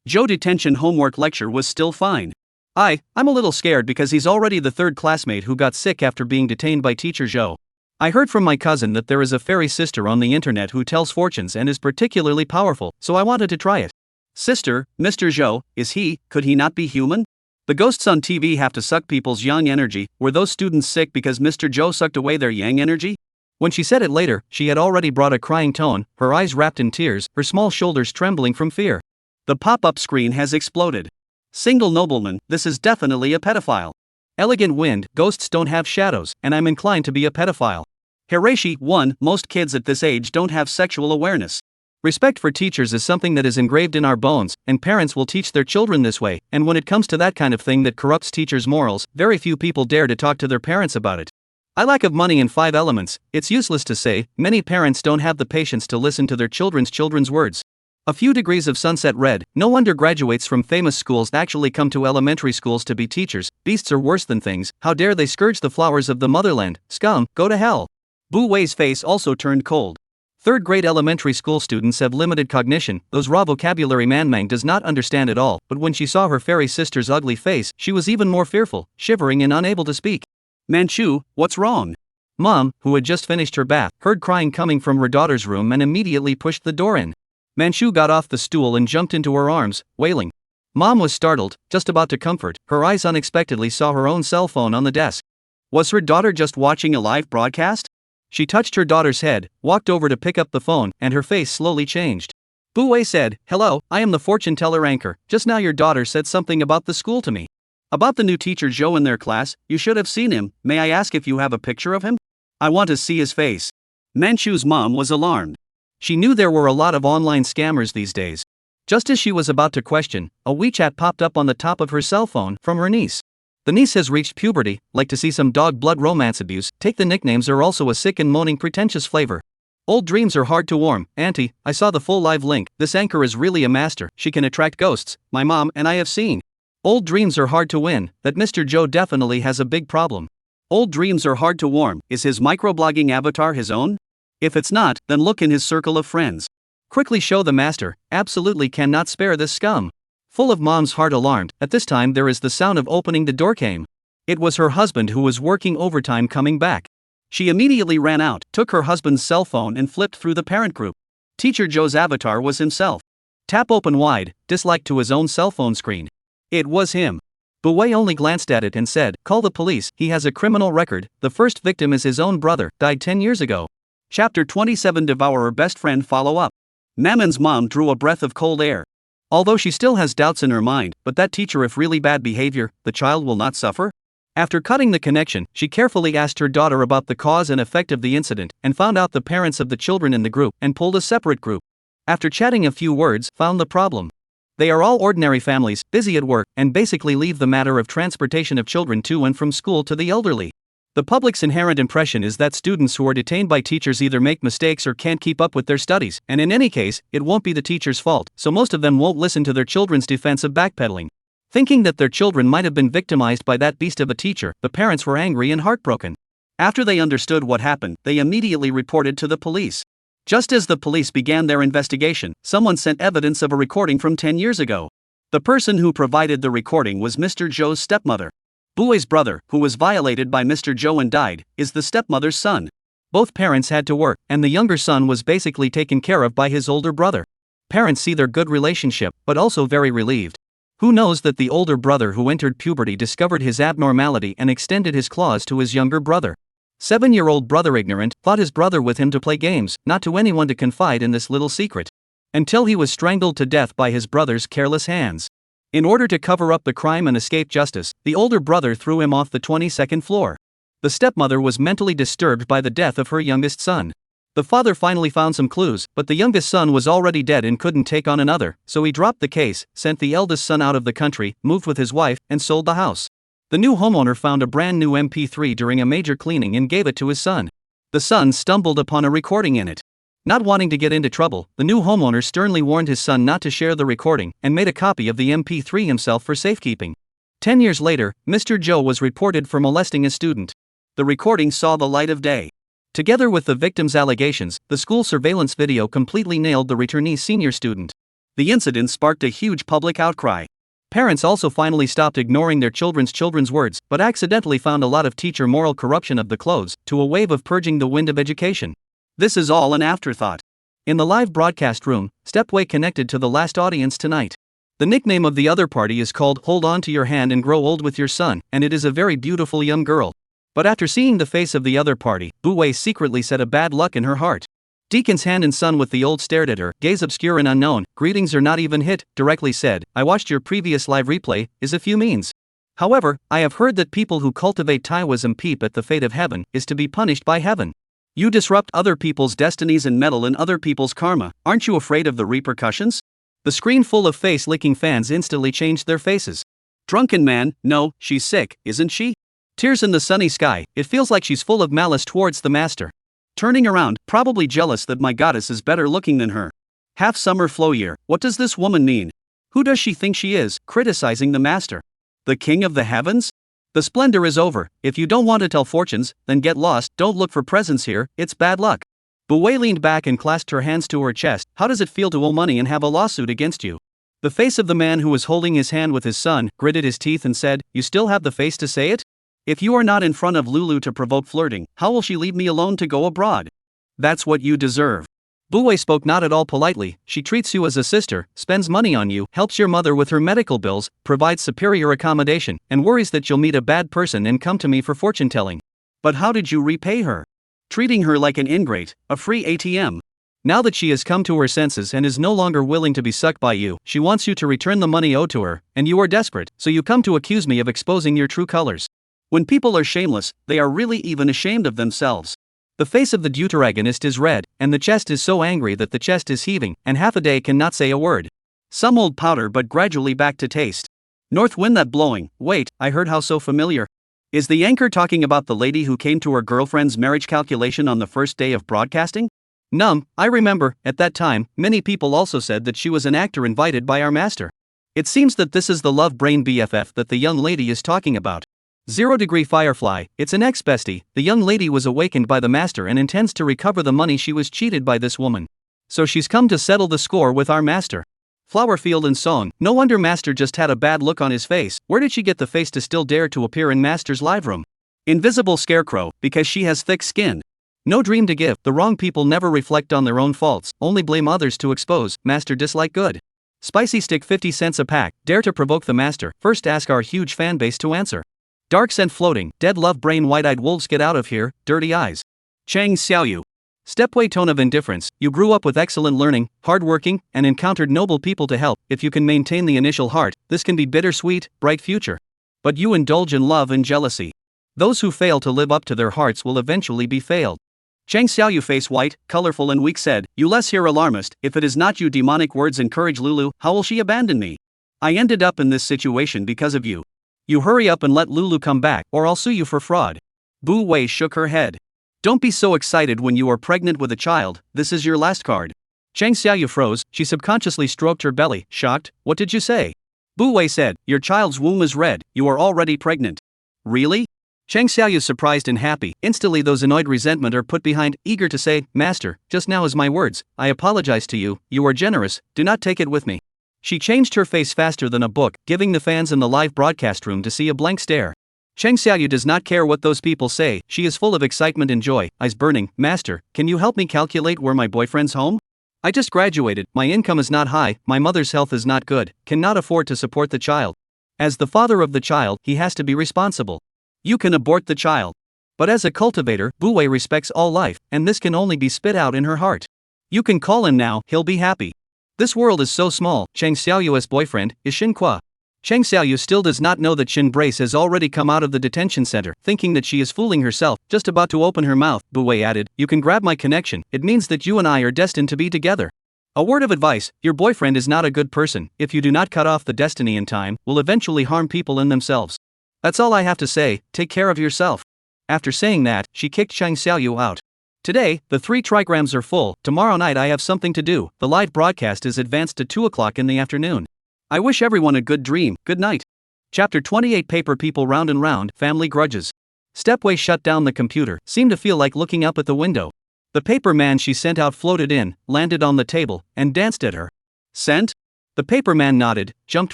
Zhou detention homework lecture was still fine. I'm a little scared because he's already the third classmate who got sick after being detained by teacher Zhou. I heard from my cousin that there is a fairy sister on the internet who tells fortunes and is particularly powerful, so I wanted to try it. Sister, Mr. Zhou, could he not be human? The ghosts on TV have to suck people's yang energy. Were those students sick because Mr. Zhou sucked away their yang energy? When she said it later, she had already brought a crying tone, her eyes wrapped in tears, her small shoulders trembling from fear. The pop-up screen has exploded. Single nobleman, this is definitely a pedophile. Elegant wind, ghosts don't have shadows, and I'm inclined to be a pedophile. Hirashi 1. Most kids at this age don't have sexual awareness. Respect for teachers is something that is engraved in our bones, and parents will teach their children this way, and when it comes to that kind of thing that corrupts teachers' morals, very few people dare to talk to their parents about it. I lack of money in 5 elements, it's useless to say, many parents don't have the patience to listen to their children's words. A few degrees of sunset red, no wonder graduates from famous schools actually come to elementary schools to be teachers, beasts are worse than things, how dare they scourge the flowers of the motherland, scum, go to hell. Bu Wei's face also turned cold. Third grade elementary school students have limited cognition, those raw vocabulary Manmang does not understand at all, but when she saw her fairy sister's ugly face, she was even more fearful, shivering and unable to speak. Manchu, what's wrong? Mom, who had just finished her bath, heard crying coming from her daughter's room and immediately pushed the door in. Manchu got off the stool and jumped into her arms, wailing. Mom was startled, just about to comfort, her eyes unexpectedly saw her own cell phone on the desk. Was her daughter just watching a live broadcast? She touched her daughter's head, walked over to pick up the phone, and her face slowly changed. Bu Wei said, "Hello, I am the fortune teller anchor. Just now your daughter said something about the school to me. About the new teacher Zhou in their class, you should have seen him, may I ask if you have a picture of him? I want to see his face." Manchu's mom was alarmed. She knew there were a lot of online scammers these days. Just as she was about to question, a WeChat popped up on the top of her cell phone from her niece. The niece has reached puberty, like to see some dog blood romance abuse, take the nicknames are also a sick and moaning pretentious flavor. Old dreams are hard to warm, auntie, I saw the full live link, this anchor is really a master, she can attract ghosts, my mom and I have seen. Old dreams are hard to win, that Mr. Zhou definitely has a big problem. Old dreams are hard to warm, is his microblogging avatar his own? If it's not, then look in his circle of friends. Quickly show the master, absolutely cannot spare this scum. Full of mom's heart alarmed, at this time there is the sound of opening the door came. It was her husband who was working overtime coming back. She immediately ran out, took her husband's cell phone and flipped through the parent group. Teacher Zhou's avatar was himself. Tap open wide, dislike to his own cell phone screen. It was him. Bu Wei only glanced at it and said, "Call the police, he has a criminal record, the first victim is his own brother, died 10 years ago. Chapter 27 Devourer Best Friend Follow Up. Mamon's mom drew a breath of cold air. Although she still has doubts in her mind, but that teacher if really bad behavior, the child will not suffer? After cutting the connection, she carefully asked her daughter about the cause and effect of the incident, and found out the parents of the children in the group, and pulled a separate group. After chatting a few words, found the problem. They are all ordinary families, busy at work, and basically leave the matter of transportation of children to and from school to the elderly. The public's inherent impression is that students who are detained by teachers either make mistakes or can't keep up with their studies, and in any case, it won't be the teacher's fault, so most of them won't listen to their children's defense of backpedaling. Thinking that their children might have been victimized by that beast of a teacher, the parents were angry and heartbroken. After they understood what happened, they immediately reported to the police. Just as the police began their investigation, someone sent evidence of a recording from 10 years ago. The person who provided the recording was Mr. Zhou's stepmother. Bu Wei's brother, who was violated by Mr. Zhou and died, is the stepmother's son. Both parents had to work, and the younger son was basically taken care of by his older brother. Parents see their good relationship, but also very relieved. Who knows that the older brother who entered puberty discovered his abnormality and extended his claws to his younger brother. 7-year-old brother ignorant, fought his brother with him to play games, not to anyone to confide in this little secret. Until he was strangled to death by his brother's careless hands. In order to cover up the crime and escape justice, the older brother threw him off the 22nd floor. The stepmother was mentally disturbed by the death of her youngest son. The father finally found some clues, but the youngest son was already dead and couldn't take on another, so he dropped the case, sent the eldest son out of the country, moved with his wife, and sold the house. The new homeowner found a brand new MP3 during a major cleaning and gave it to his son. The son stumbled upon a recording in it. Not wanting to get into trouble, the new homeowner sternly warned his son not to share the recording and made a copy of the MP3 himself for safekeeping. 10 years later, Mr. Joe was reported for molesting a student. The recording saw the light of day. Together with the victim's allegations, the school surveillance video completely nailed the returnee's senior student. The incident sparked a huge public outcry. Parents also finally stopped ignoring their children's words, but accidentally found a lot of teacher moral corruption of the clothes, to a wave of purging the wind of education. This is all an afterthought. In the live broadcast room, Stepway connected to the last audience tonight. The nickname of the other party is called Hold On to Your Hand and Grow Old with Your Son, and it is a very beautiful young girl. But after seeing the face of the other party, Buwei secretly said a bad luck in her heart. Deacon's hand and son with the old stared at her, gaze obscure and unknown, greetings are not even hit, directly said, I watched your previous live replay, is a few means. However, I have heard that people who cultivate Taoism peep at the fate of heaven, is to be punished by heaven. You disrupt other people's destinies and meddle in other people's karma, aren't you afraid of the repercussions? The screen full of face-licking fans instantly changed their faces. Drunken man, no, she's sick, isn't she? Tears in the sunny sky, it feels like she's full of malice towards the master. Turning around, probably jealous that my goddess is better looking than her. Half summer flow year, what does this woman mean? Who does she think she is, criticizing the master? The king of the heavens? The splendor is over, if you don't want to tell fortunes, then get lost, don't look for presents here, it's bad luck. Buwei leaned back and clasped her hands to her chest, how does it feel to owe money and have a lawsuit against you? The face of the man who was holding his hand with his son, gritted his teeth and said, you still have the face to say it? If you are not in front of Lulu to provoke flirting, how will she leave me alone to go abroad? That's what you deserve. Buwei spoke not at all politely, she treats you as a sister, spends money on you, helps your mother with her medical bills, provides superior accommodation, and worries that you'll meet a bad person and come to me for fortune-telling. But how did you repay her? Treating her like an ingrate, a free ATM. Now that she has come to her senses and is no longer willing to be sucked by you, she wants you to return the money owed to her, and you are desperate, so you come to accuse me of exposing your true colors. When people are shameless, they are really even ashamed of themselves. The face of the deuteragonist is red, and the chest is so angry that the chest is heaving, and half a day cannot say a word. Some old powder but gradually back to taste. North wind that blowing, wait, I heard how so familiar. Is the anchor talking about the lady who came to her girlfriend's marriage calculation on the first day of broadcasting? I remember, at that time, many people also said that she was an actor invited by our master. It seems that this is the love brain BFF that the young lady is talking about. 0 Degree Firefly, it's an ex-bestie, the young lady was awakened by the master and intends to recover the money she was cheated by this woman. So she's come to settle the score with our master. Flowerfield and song, no wonder master just had a bad look on his face, where did she get the face to still dare to appear in master's live room? Invisible scarecrow, because she has thick skin. No dream to give, the wrong people never reflect on their own faults, only blame others to expose, master dislike good. Spicy stick 50 cents a pack, dare to provoke the master, first ask our huge fan base to answer. Dark scent floating, dead love brain wide-eyed wolves get out of here, dirty eyes. Chang Xiaoyu. Stepway tone of indifference, you grew up with excellent learning, hard-working, and encountered noble people to help, if you can maintain the initial heart, this can be bittersweet, bright future. But you indulge in love and jealousy. Those who fail to live up to their hearts will eventually be failed. Chang Xiaoyu face white, colorful and weak said, you less here alarmist, if it is not you demonic words encourage Lulu, how will she abandon me? I ended up in this situation because of you. You hurry up and let Lulu come back, or I'll sue you for fraud. Bu Wei shook her head. Don't be so excited when you are pregnant with a child, this is your last card. Chang Xiaoyu froze, she subconsciously stroked her belly, shocked, what did you say? Bu Wei said, your child's womb is red, you are already pregnant. Really? Chang Xiaoyu surprised and happy, instantly those annoyed resentment are put behind, eager to say, Master, just now is my words, I apologize to you, you are generous, do not take it with me. She changed her face faster than a book, giving the fans in the live broadcast room to see a blank stare. Chang Xiaoyu does not care what those people say, she is full of excitement and joy, eyes burning, Master, can you help me calculate where my boyfriend's home? I just graduated, my income is not high, my mother's health is not good, cannot afford to support the child. As the father of the child, he has to be responsible. You can abort the child. But as a cultivator, Bu Wei respects all life, and this can only be spit out in her heart. You can call him now, he'll be happy. This world is so small, Chang Xiaoyu's boyfriend is Xin Qua. Chang Xiaoyu still does not know that Xin Brace has already come out of the detention center, thinking that she is fooling herself, just about to open her mouth, Bu Wei added, you can grab my connection, it means that you and I are destined to be together. A word of advice, your boyfriend is not a good person, if you do not cut off the destiny in time, will eventually harm people and themselves. That's all I have to say, take care of yourself. After saying that, she kicked Chang Xiaoyu out. Today, the 3 trigrams are full, tomorrow night I have something to do, the live broadcast is advanced to 2 o'clock in the afternoon. I wish everyone a good dream, good night. Chapter 28 Paper People Round and Round, Family Grudges. Stepway shut down the computer, seemed to feel like looking up at the window. The paper man she sent out floated in, landed on the table, and danced at her. Sent? The paper man nodded, jumped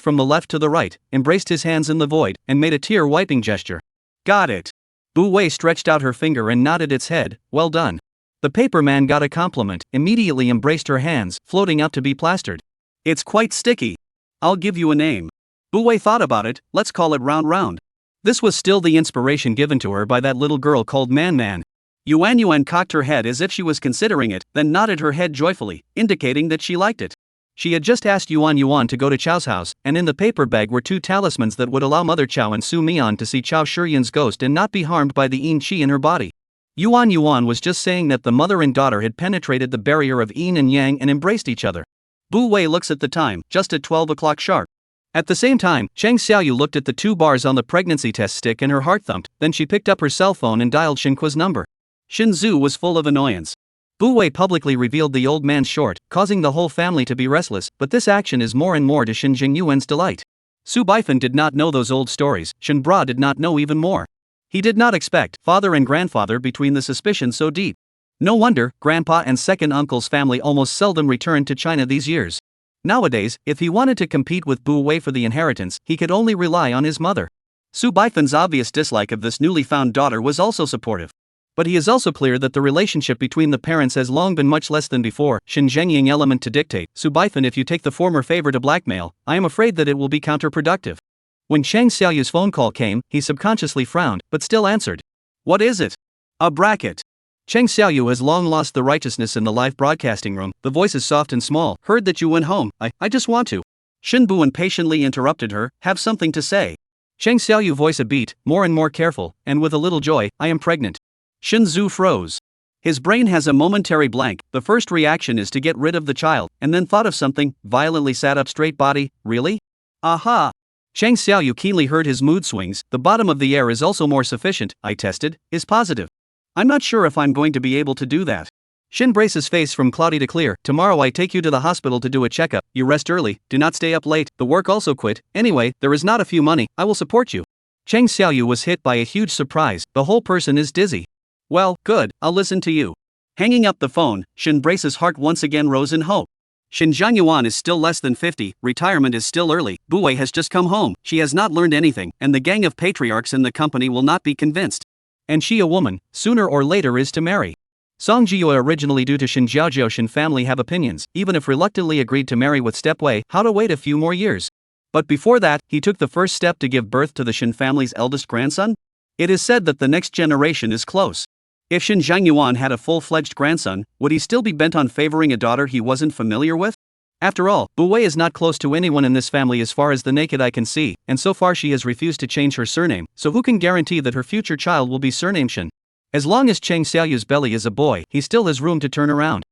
from the left to the right, embraced his hands in the void, and made a tear-wiping gesture. Got it. Bu Wei stretched out her finger and nodded its head, well done. The paper man got a compliment, immediately embraced her hands, floating out to be plastered. It's quite sticky. I'll give you a name. Bu Wei thought about it, let's call it Round Round. This was still the inspiration given to her by that little girl called Man. Yuan cocked her head as if she was considering it, then nodded her head joyfully, indicating that she liked it. She had just asked Yuan to go to Chao's house, and in the paper bag were 2 talismans that would allow Mother Chao and Su Mian to see Chao Shiyuan's ghost and not be harmed by the yin qi in her body. Yuan was just saying that the mother and daughter had penetrated the barrier of yin and yang and embraced each other. Bu Wei looks at the time, just at 12 o'clock sharp. At the same time, Chang Xiaoyu looked at the 2 bars on the pregnancy test stick and her heart thumped, then she picked up her cell phone and dialed Xinqua's number. Xin Zhu was full of annoyance. Bu Wei publicly revealed the old man's short, causing the whole family to be restless, but this action is more and more to Xin Jingyuan's delight. Su Baifan did not know those old stories, Shen Bra did not know even more. He did not expect father and grandfather between the suspicion so deep. No wonder, grandpa and second uncle's family almost seldom returned to China these years. Nowadays, if he wanted to compete with Bu Wei for the inheritance, he could only rely on his mother. Su Baifan's obvious dislike of this newly found daughter was also supportive. But he is also clear that the relationship between the parents has long been much less than before. Shen Zhengying element to dictate, Su Baifan, if you take the former favor to blackmail, I am afraid that it will be counterproductive. When Chang Xiaoyu's phone call came, he subconsciously frowned, but still answered. What is it? A bracket. Chang Xiaoyu has long lost the righteousness in the live broadcasting room, the voice is soft and small. Heard that you went home, I just want to. Shin Bu impatiently interrupted her, have something to say. Chang Xiaoyu voice a beat, more and more careful, and with a little joy, I am pregnant. Shin Zhu froze. His brain has a momentary blank, the first reaction is to get rid of the child, and then thought of something, violently sat up straight body, really? Aha! Chang Xiaoyu keenly heard his mood swings, the bottom of the air is also more sufficient, I tested, is positive. I'm not sure if I'm going to be able to do that. Shin braces face from cloudy to clear, tomorrow I take you to the hospital to do a checkup, you rest early, do not stay up late, the work also quit, anyway, there is not a few money, I will support you. Chang Xiaoyu was hit by a huge surprise, the whole person is dizzy. Well, good, I'll listen to you. Hanging up the phone, Shin Brace's heart once again rose in hope. Shin Zhangyuan is still less than 50, retirement is still early, Bu Wei has just come home, she has not learned anything, and the gang of patriarchs in the company will not be convinced. And she a woman, sooner or later is to marry. Song Jiuyue originally due to Shin Jiaojiao Shin family have opinions, even if reluctantly agreed to marry with Stepway, how to wait a few more years. But before that, he took the first step to give birth to the Shin family's eldest grandson? It is said that the next generation is close. If Shin Zhangyuan had a full-fledged grandson, would he still be bent on favoring a daughter he wasn't familiar with? After all, Bu Wei is not close to anyone in this family as far as the naked eye can see, and so far she has refused to change her surname, so who can guarantee that her future child will be surnamed Shin? As long as Chang Xiaoyu's belly is a boy, he still has room to turn around.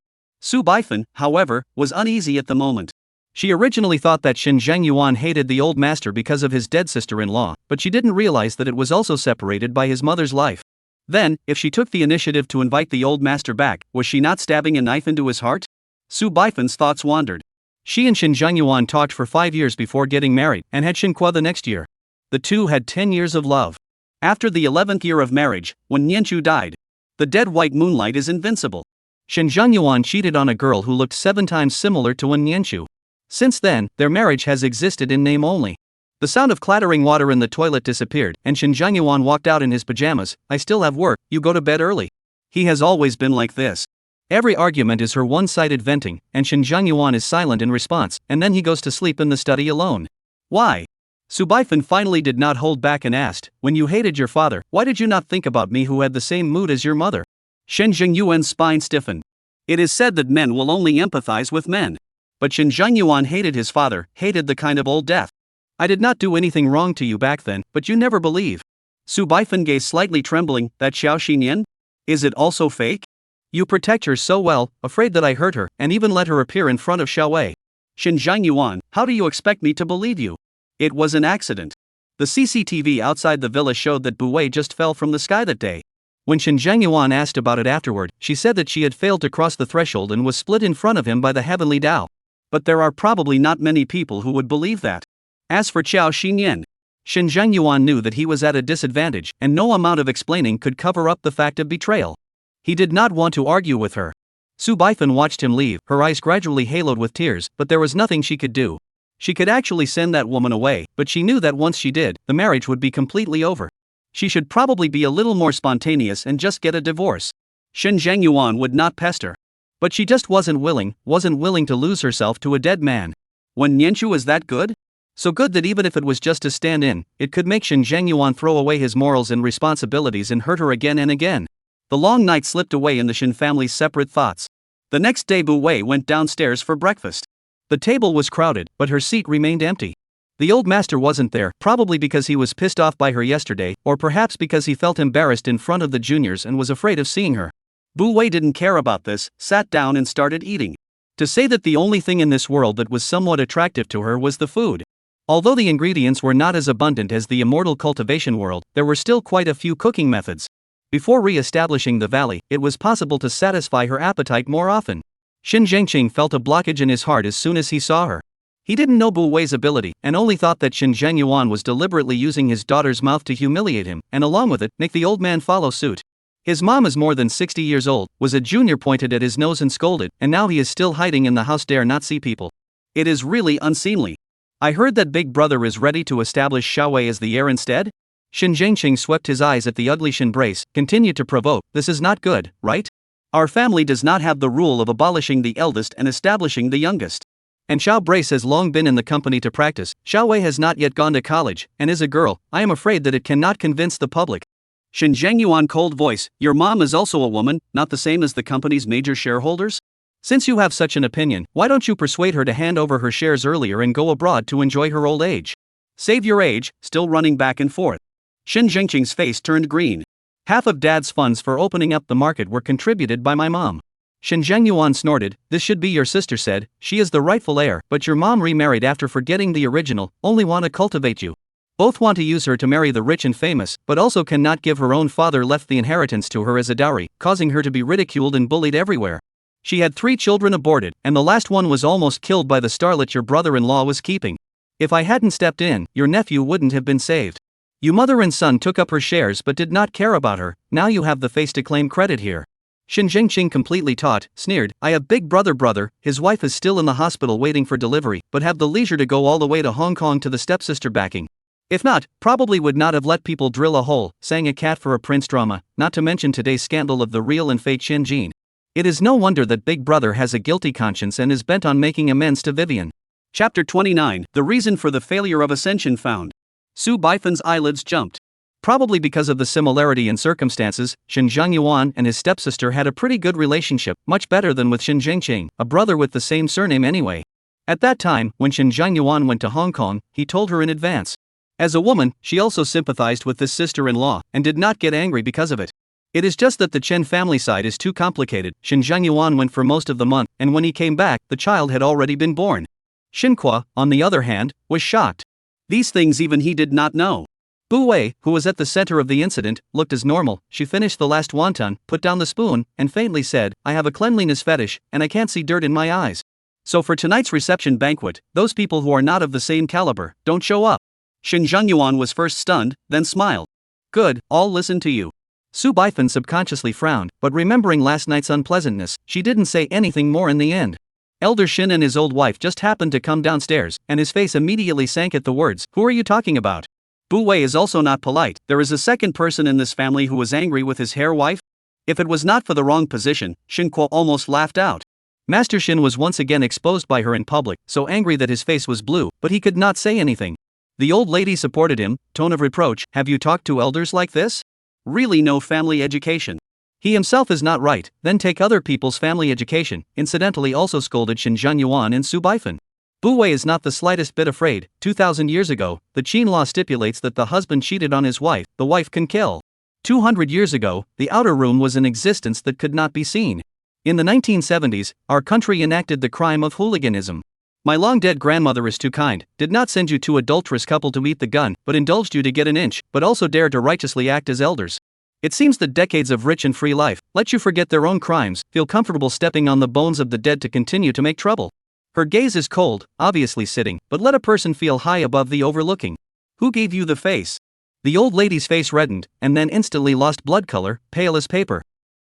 Su Baifan, however, was uneasy at the moment. She originally thought that Shin Zhangyuan hated the old master because of his dead sister-in-law, but she didn't realize that it was also separated by his mother's life. Then, if she took the initiative to invite the old master back, was she not stabbing a knife into his heart? Su Baifan's thoughts wandered. She and Shin Zhangyuan talked for 5 years before getting married, and had Xinqua the next year. The two had 10 years of love. After the 11th year of marriage, when Nianchu died, the dead white moonlight is invincible. Shin Zhangyuan cheated on a girl who looked 7 times similar to Wen Nianchu. Since then, their marriage has existed in name only. The sound of clattering water in the toilet disappeared, and Shin Zhangyuan walked out in his pajamas. I still have work, you go to bed early. He has always been like this. Every argument is her one-sided venting, and Shin Zhangyuan is silent in response, and then he goes to sleep in the study alone. Why? Su Baifan finally did not hold back and asked, when you hated your father, why did you not think about me who had the same mood as your mother? Shen Zhengyuan's spine stiffened. It is said that men will only empathize with men. But Shin Zhangyuan hated his father, hated the kind of old death. I did not do anything wrong to you back then, but you never believe. Su Baifan gazed slightly trembling, that Xiao Xinyan? Is it also fake? You protect her so well, afraid that I hurt her, and even let her appear in front of Xiao Wei. Shin Zhangyuan, how do you expect me to believe you? It was an accident. The CCTV outside the villa showed that Bu Wei just fell from the sky that day. When Shen Zhangyuan asked about it afterward, she said that she had failed to cross the threshold and was split in front of him by the heavenly Tao. But there are probably not many people who would believe that. As for Qiao Xinyan, Shen Zhangyuan knew that he was at a disadvantage, and no amount of explaining could cover up the fact of betrayal. He did not want to argue with her. Su Baifan watched him leave, her eyes gradually haloed with tears, but there was nothing she could do. She could actually send that woman away, but she knew that once she did, the marriage would be completely over. She should probably be a little more spontaneous and just get a divorce. Shen Zhangyuan would not pester. But she just wasn't willing to lose herself to a dead man. When Nianchu is that good? So good that even if it was just a stand-in, it could make Shen Zhangyuan throw away his morals and responsibilities and hurt her again and again. The long night slipped away in the Shen family's separate thoughts. The next day Bu Wei went downstairs for breakfast. The table was crowded, but her seat remained empty. The old master wasn't there, probably because he was pissed off by her yesterday, or perhaps because he felt embarrassed in front of the juniors and was afraid of seeing her. Bu Wei didn't care about this, sat down and started eating. To say that the only thing in this world that was somewhat attractive to her was the food. Although the ingredients were not as abundant as the immortal cultivation world, there were still quite a few cooking methods. Before re-establishing the valley, it was possible to satisfy her appetite more often. Shen Zhengqing felt a blockage in his heart as soon as he saw her. He didn't know Bu Wei's ability, and only thought that Shen Zhangyuan was deliberately using his daughter's mouth to humiliate him, and along with it, make the old man follow suit. His mom is more than 60 years old, was a junior, pointed at his nose and scolded, and now he is still hiding in the house, dare not see people. It is really unseemly. I heard that Big Brother is ready to establish Xiaowei as the heir instead? Shen Zhengqing swept his eyes at the ugly Shen Brace, continued to provoke, this is not good, right? Our family does not have the rule of abolishing the eldest and establishing the youngest. And Xiao Brace has long been in the company to practice, Xiaowei has not yet gone to college, and is a girl, I am afraid that it cannot convince the public. Shen Zhangyuan, cold voice, your mom is also a woman, not the same as the company's major shareholders? Since you have such an opinion, why don't you persuade her to hand over her shares earlier and go abroad to enjoy her old age? Save your age, still running back and forth. Shen Zhengqing's face turned green. Half of Dad's funds for opening up the market were contributed by my mom. Shen Zhangyuan snorted, this should be your sister said, she is the rightful heir, but your mom remarried after forgetting the original, only want to cultivate you. Both want to use her to marry the rich and famous, but also cannot give her own father left the inheritance to her as a dowry, causing her to be ridiculed and bullied everywhere. She had 3 children aborted, and the last one was almost killed by the starlet your brother-in-law was keeping. If I hadn't stepped in, your nephew wouldn't have been saved. You mother and son took up her shares but did not care about her, now you have the face to claim credit here. Shen Zhengqing, completely taut, sneered, I have Big Brother, his wife is still in the hospital waiting for delivery, but have the leisure to go all the way to Hong Kong to the stepsister backing. If not, probably would not have let people drill a hole, sang a cat for a prince drama, not to mention today's scandal of the real and fake Shen Jin. It is no wonder that Big Brother has a guilty conscience and is bent on making amends to Vivian. Chapter 29, The Reason for the Failure of Ascension Found. Su Baifan's eyelids jumped. Probably because of the similarity in circumstances, Shen Zhangyuan and his stepsister had a pretty good relationship, much better than with Shen Zhengqing, a brother with the same surname anyway. At that time, when Shen Zhangyuan went to Hong Kong, he told her in advance. As a woman, she also sympathized with this sister-in-law, and did not get angry because of it. It is just that the Chen family side is too complicated. Shen Zhangyuan went for most of the month, and when he came back, the child had already been born. Xinhua, on the other hand, was shocked. These things even he did not know. Bu Wei, who was at the center of the incident, looked as normal. She finished the last wonton, put down the spoon, and faintly said, I have a cleanliness fetish, and I can't see dirt in my eyes. So for tonight's reception banquet, those people who are not of the same caliber, don't show up. Shen Zhangyuan was first stunned, then smiled. Good, I'll listen to you. Su Baifan subconsciously frowned, but remembering last night's unpleasantness, she didn't say anything more in the end. Elder Shen and his old wife just happened to come downstairs, and his face immediately sank at the words, who are you talking about? Bu Wei is also not polite. There is a second person in this family who was angry with his hair wife? If it was not for the wrong position, Xinhua almost laughed out. Master Shen was once again exposed by her in public, so angry that his face was blue, but he could not say anything. The old lady supported him, tone of reproach, have you talked to elders like this? Really no family education. He himself is not right, then take other people's family education, incidentally also scolded Shen Zhangyuan and Su Baifan. Bu Wei is not the slightest bit afraid. 2,000 years ago, the Qin law stipulates that the husband cheated on his wife, the wife can kill. 200 years ago, the outer room was in existence that could not be seen. In the 1970s, our country enacted the crime of hooliganism. My long-dead grandmother is too kind, did not send you two adulterous couple to eat the gun, but indulged you to get an inch, but also dared to righteously act as elders. It seems that decades of rich and free life let you forget their own crimes, feel comfortable stepping on the bones of the dead to continue to make trouble. Her gaze is cold, obviously sitting, but let a person feel high above the overlooking. Who gave you the face? The old lady's face reddened, and then instantly lost blood color, pale as paper.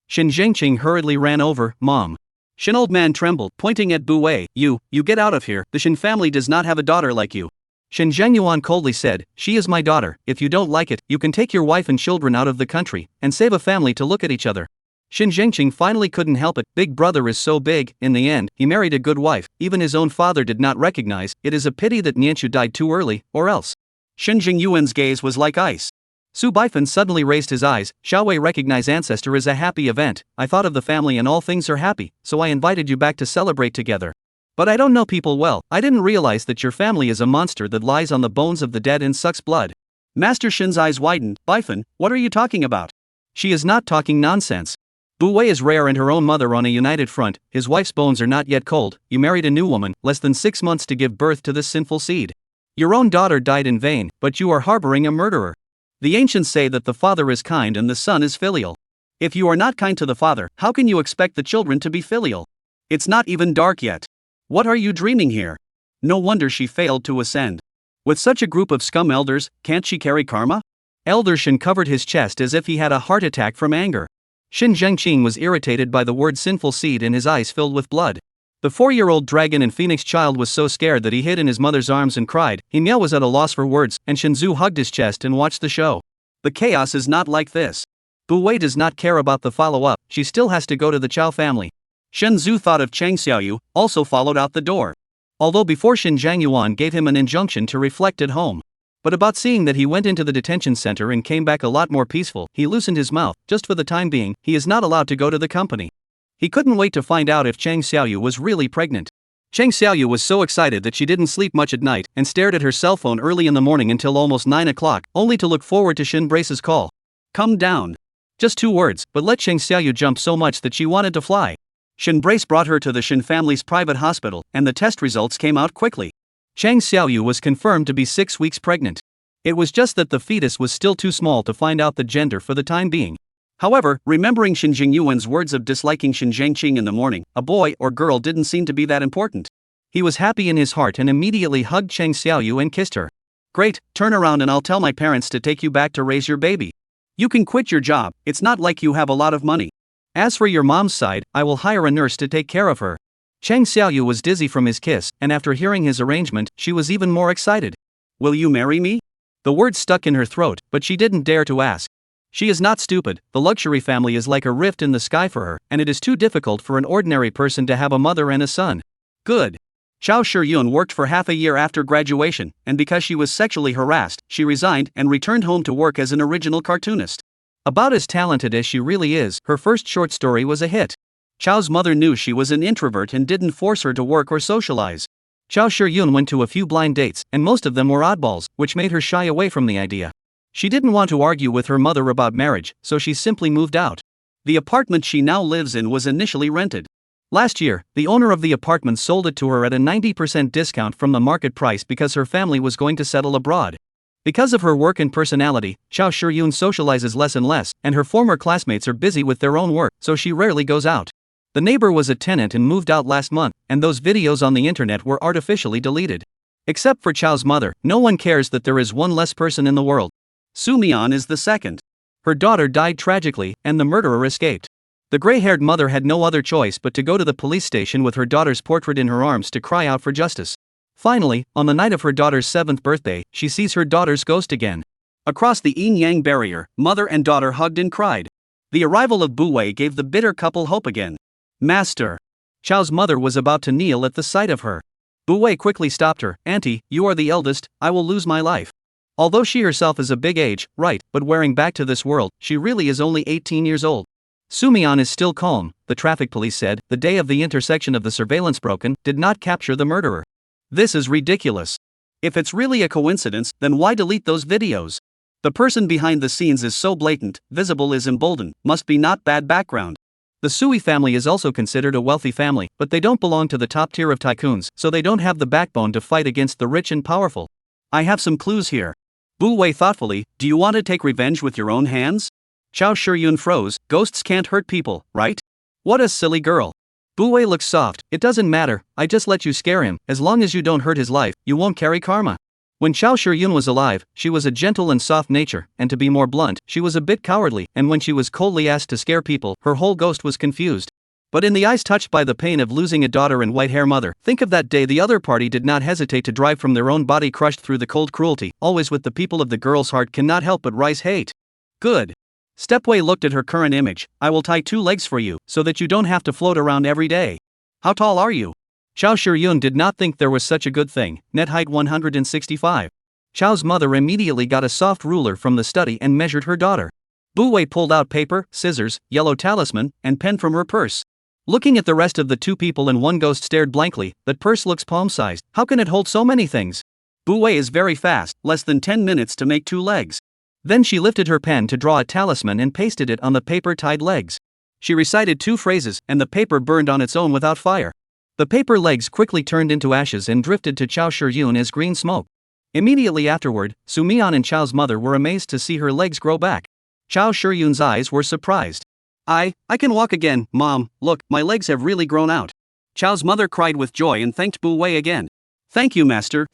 Shin Zhengqing hurriedly ran over. Mom. Shin old man trembled, pointing at Bu Wei. You get out of here, the Shin family does not have a daughter like you. Shin Zhengyuan coldly said, she is my daughter, if you don't like it, you can take your wife and children out of the country, and save a family to look at each other. Shin Zhengqing finally couldn't help it, big brother is so big, in the end, he married a good wife, even his own father did not recognize, it is a pity that Nianchu died too early, or else. Shin Jingyuan's gaze was like ice. Su Baifan suddenly raised his eyes. Xiaowei recognize ancestor is a happy event, I thought of the family and all things are happy, so I invited you back to celebrate together. But I don't know people well, I didn't realize that your family is a monster that lies on the bones of the dead and sucks blood. Master Shin's eyes widened. Baifan, what are you talking about? She is not talking nonsense. Bu Wei is rare and her own mother on a united front, his wife's bones are not yet cold, you married a new woman, less than 6 months to give birth to this sinful seed. Your own daughter died in vain, but you are harboring a murderer. The ancients say that the father is kind and the son is filial. If you are not kind to the father, how can you expect the children to be filial? It's not even dark yet. What are you dreaming here? No wonder she failed to ascend. With such a group of scum elders, can't she carry karma? Elder Shin covered his chest as if he had a heart attack from anger. Shin Zhengqing was irritated by the word sinful seed and his eyes filled with blood. The 4-year-old dragon and phoenix child was so scared that he hid in his mother's arms and cried. He Miao was at a loss for words, and Shinzu hugged his chest and watched the show. The chaos is not like this. Bu Wei does not care about the follow-up, she still has to go to the Chao family. Shenzu thought of Chang Xiaoyu, also followed out the door. Although before Shin Zhangyuan gave him an injunction to reflect at home. But about seeing that he went into the detention center and came back a lot more peaceful, he loosened his mouth. Just for the time being, he is not allowed to go to the company. He couldn't wait to find out if Chang Xiaoyu was really pregnant. Chang Xiaoyu was so excited that she didn't sleep much at night and stared at her cell phone early in the morning until almost 9 o'clock, only to look forward to Shin Brace's call. Come down. Just 2 words, but let Chang Xiaoyu jump so much that she wanted to fly. Shin Brace brought her to the Shin family's private hospital, and the test results came out quickly. Chang Xiaoyu was confirmed to be 6 weeks pregnant. It was just that the fetus was still too small to find out the gender for the time being. However, remembering Shin Jingyuan's words of disliking Shin Zhengqing in the morning, a boy or girl didn't seem to be that important. He was happy in his heart and immediately hugged Chang Xiaoyu and kissed her. Great, turn around and I'll tell my parents to take you back to raise your baby. You can quit your job, it's not like you have a lot of money. As for your mom's side, I will hire a nurse to take care of her. Chang Xiaoyu was dizzy from his kiss, and after hearing his arrangement, she was even more excited. Will you marry me? The words stuck in her throat, but she didn't dare to ask. She is not stupid, the luxury family is like a rift in the sky for her, and it is too difficult for an ordinary person to have a mother and a son. Good. Xiao Shiyun worked for half a year after graduation, and because she was sexually harassed, she resigned and returned home to work as an original cartoonist. About as talented as she really is, her first short story was a hit. Chao's mother knew she was an introvert and didn't force her to work or socialize. Xiao Shiyun went to a few blind dates, and most of them were oddballs, which made her shy away from the idea. She didn't want to argue with her mother about marriage, so she simply moved out. The apartment she now lives in was initially rented. Last year, the owner of the apartment sold it to her at a 90% discount from the market price because her family was going to settle abroad. Because of her work and personality, Xiao Shiyun socializes less and less, and her former classmates are busy with their own work, so she rarely goes out. The neighbor was a tenant and moved out last month, and those videos on the internet were artificially deleted. Except for Chao's mother, no one cares that there is one less person in the world. Sumian is the second. Her daughter died tragically, and the murderer escaped. The gray-haired mother had no other choice but to go to the police station with her daughter's portrait in her arms to cry out for justice. Finally, on the night of her daughter's 7th birthday, she sees her daughter's ghost again. Across the yin-yang barrier, mother and daughter hugged and cried. The arrival of Bu Wei gave the bitter couple hope again. Master. Chao's mother was about to kneel at the sight of her. Bu Wei quickly stopped her. Auntie, you are the eldest, I will lose my life. Although she herself is a big age, right, but wearing back to this world, she really is only 18 years old. Sumian is still calm, the traffic police said, the day of the intersection of the surveillance broken, did not capture the murderer. This is ridiculous. If it's really a coincidence, then why delete those videos? The person behind the scenes is so blatant, visible is emboldened, must be not bad background. The Sui family is also considered a wealthy family, but they don't belong to the top tier of tycoons, so they don't have the backbone to fight against the rich and powerful. I have some clues here. Bu Wei thoughtfully, do you want to take revenge with your own hands? Chao Shiyun froze, ghosts can't hurt people, right? What a silly girl. Bu Wei looks soft, it doesn't matter, I just let you scare him, as long as you don't hurt his life, you won't carry karma. When Chao Shiyun was alive, she was a gentle and soft nature, and to be more blunt, she was a bit cowardly, and when she was coldly asked to scare people, her whole ghost was confused. But in the eyes touched by the pain of losing a daughter and white-hair mother, think of that day the other party did not hesitate to drive from their own body crushed through the cold cruelty, always with the people of the girl's heart cannot help but rise hate. Good. Stepway looked at her current image, I will tie 2 legs for you, so that you don't have to float around every day. How tall are you? Chao Shiyun did not think there was such a good thing, net height 165. Chao's mother immediately got a soft ruler from the study and measured her daughter. Bu Wei pulled out paper, scissors, yellow talisman, and pen from her purse. Looking at the rest of the 2 people and one ghost stared blankly, that purse looks palm-sized, how can it hold so many things? Bu Wei is very fast, less than 10 minutes to make 2 legs. Then she lifted her pen to draw a talisman and pasted it on the paper-tied legs. She recited 2 phrases, and the paper burned on its own without fire. The paper legs quickly turned into ashes and drifted to Chao Shiyun as green smoke. Immediately afterward, Sumian and Chao's mother were amazed to see her legs grow back. Chao Shiyun's eyes were surprised. I can walk again, Mom, look, my legs have really grown out. Chao's mother cried with joy and thanked Bu Wei again. Thank you, Master.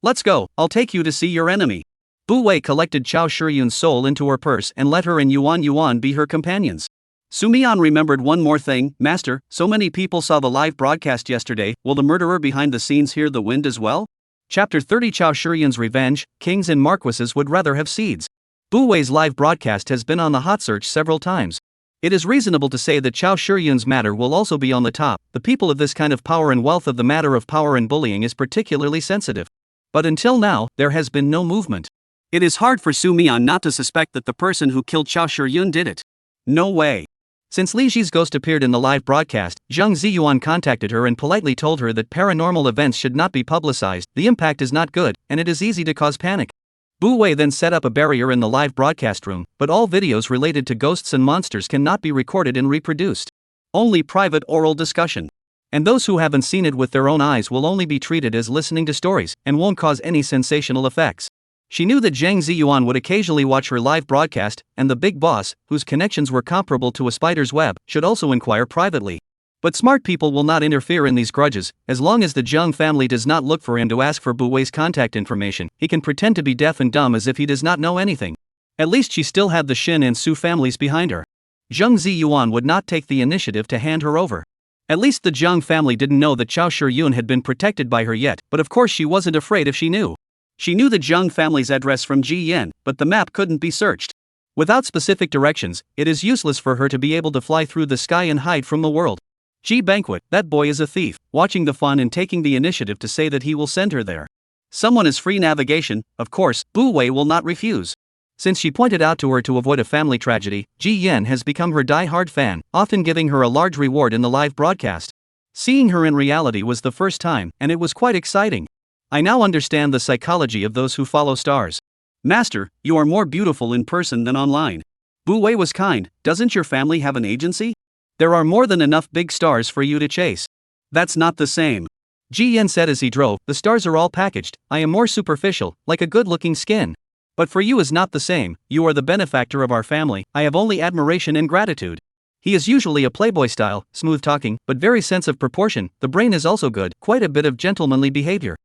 Let's go, I'll take you to see your enemy. Bu Wei collected Chao Shiyun's soul into her purse and let her and Yuan be her companions. Sumian remembered one more thing, Master, so many people saw the live broadcast yesterday, will the murderer behind the scenes hear the wind as well? Chapter 30 Chao Shiyun's Revenge, Kings and Marquises would rather have seeds. Bu Wei's live broadcast has been on the hot search several times. It is reasonable to say that Chao Shiyun's matter will also be on the top. The people of this kind of power and wealth of the matter of power and bullying is particularly sensitive. But until now, there has been no movement. It is hard for Sumian not to suspect that the person who killed Chao Shiyun did it. No way. Since Li Ji's ghost appeared in the live broadcast, Zhang Ziyuan contacted her and politely told her that paranormal events should not be publicized, the impact is not good, and it is easy to cause panic. Bu Wei then set up a barrier in the live broadcast room, but all videos related to ghosts and monsters cannot be recorded and reproduced. Only private oral discussion. And those who haven't seen it with their own eyes will only be treated as listening to stories, and won't cause any sensational effects. She knew that Zhang Ziyuan would occasionally watch her live broadcast, and the big boss, whose connections were comparable to a spider's web, should also inquire privately. But smart people will not interfere in these grudges. As long as the Zhang family does not look for him to ask for Bu Wei's contact information, he can pretend to be deaf and dumb as if he does not know anything. At least she still had the Xin and Su families behind her. Zhang Ziyuan would not take the initiative to hand her over. At least the Zhang family didn't know that Chao Shiyun had been protected by her yet, but of course she wasn't afraid if she knew. She knew the Zhang family's address from Ji Yan, but the map couldn't be searched. Without specific directions, it is useless for her to be able to fly through the sky and hide from the world. Ji Banquet, that boy is a thief, watching the fun and taking the initiative to say that he will send her there. Someone is free navigation, of course, Bu Wei will not refuse. Since she pointed out to her to avoid a family tragedy, Ji Yan has become her die-hard fan, often giving her a large reward in the live broadcast. Seeing her in reality was the first time, and it was quite exciting. I now understand the psychology of those who follow stars. Master, you are more beautiful in person than online. Bu Wei was kind, doesn't your family have an agency? There are more than enough big stars for you to chase. That's not the same. Ji Yan said as he drove, the stars are all packaged, I am more superficial, like a good-looking skin. But for you is not the same, you are the benefactor of our family, I have only admiration and gratitude. He is usually a playboy style, smooth talking, but very sense of proportion, the brain is also good, quite a bit of gentlemanly behavior.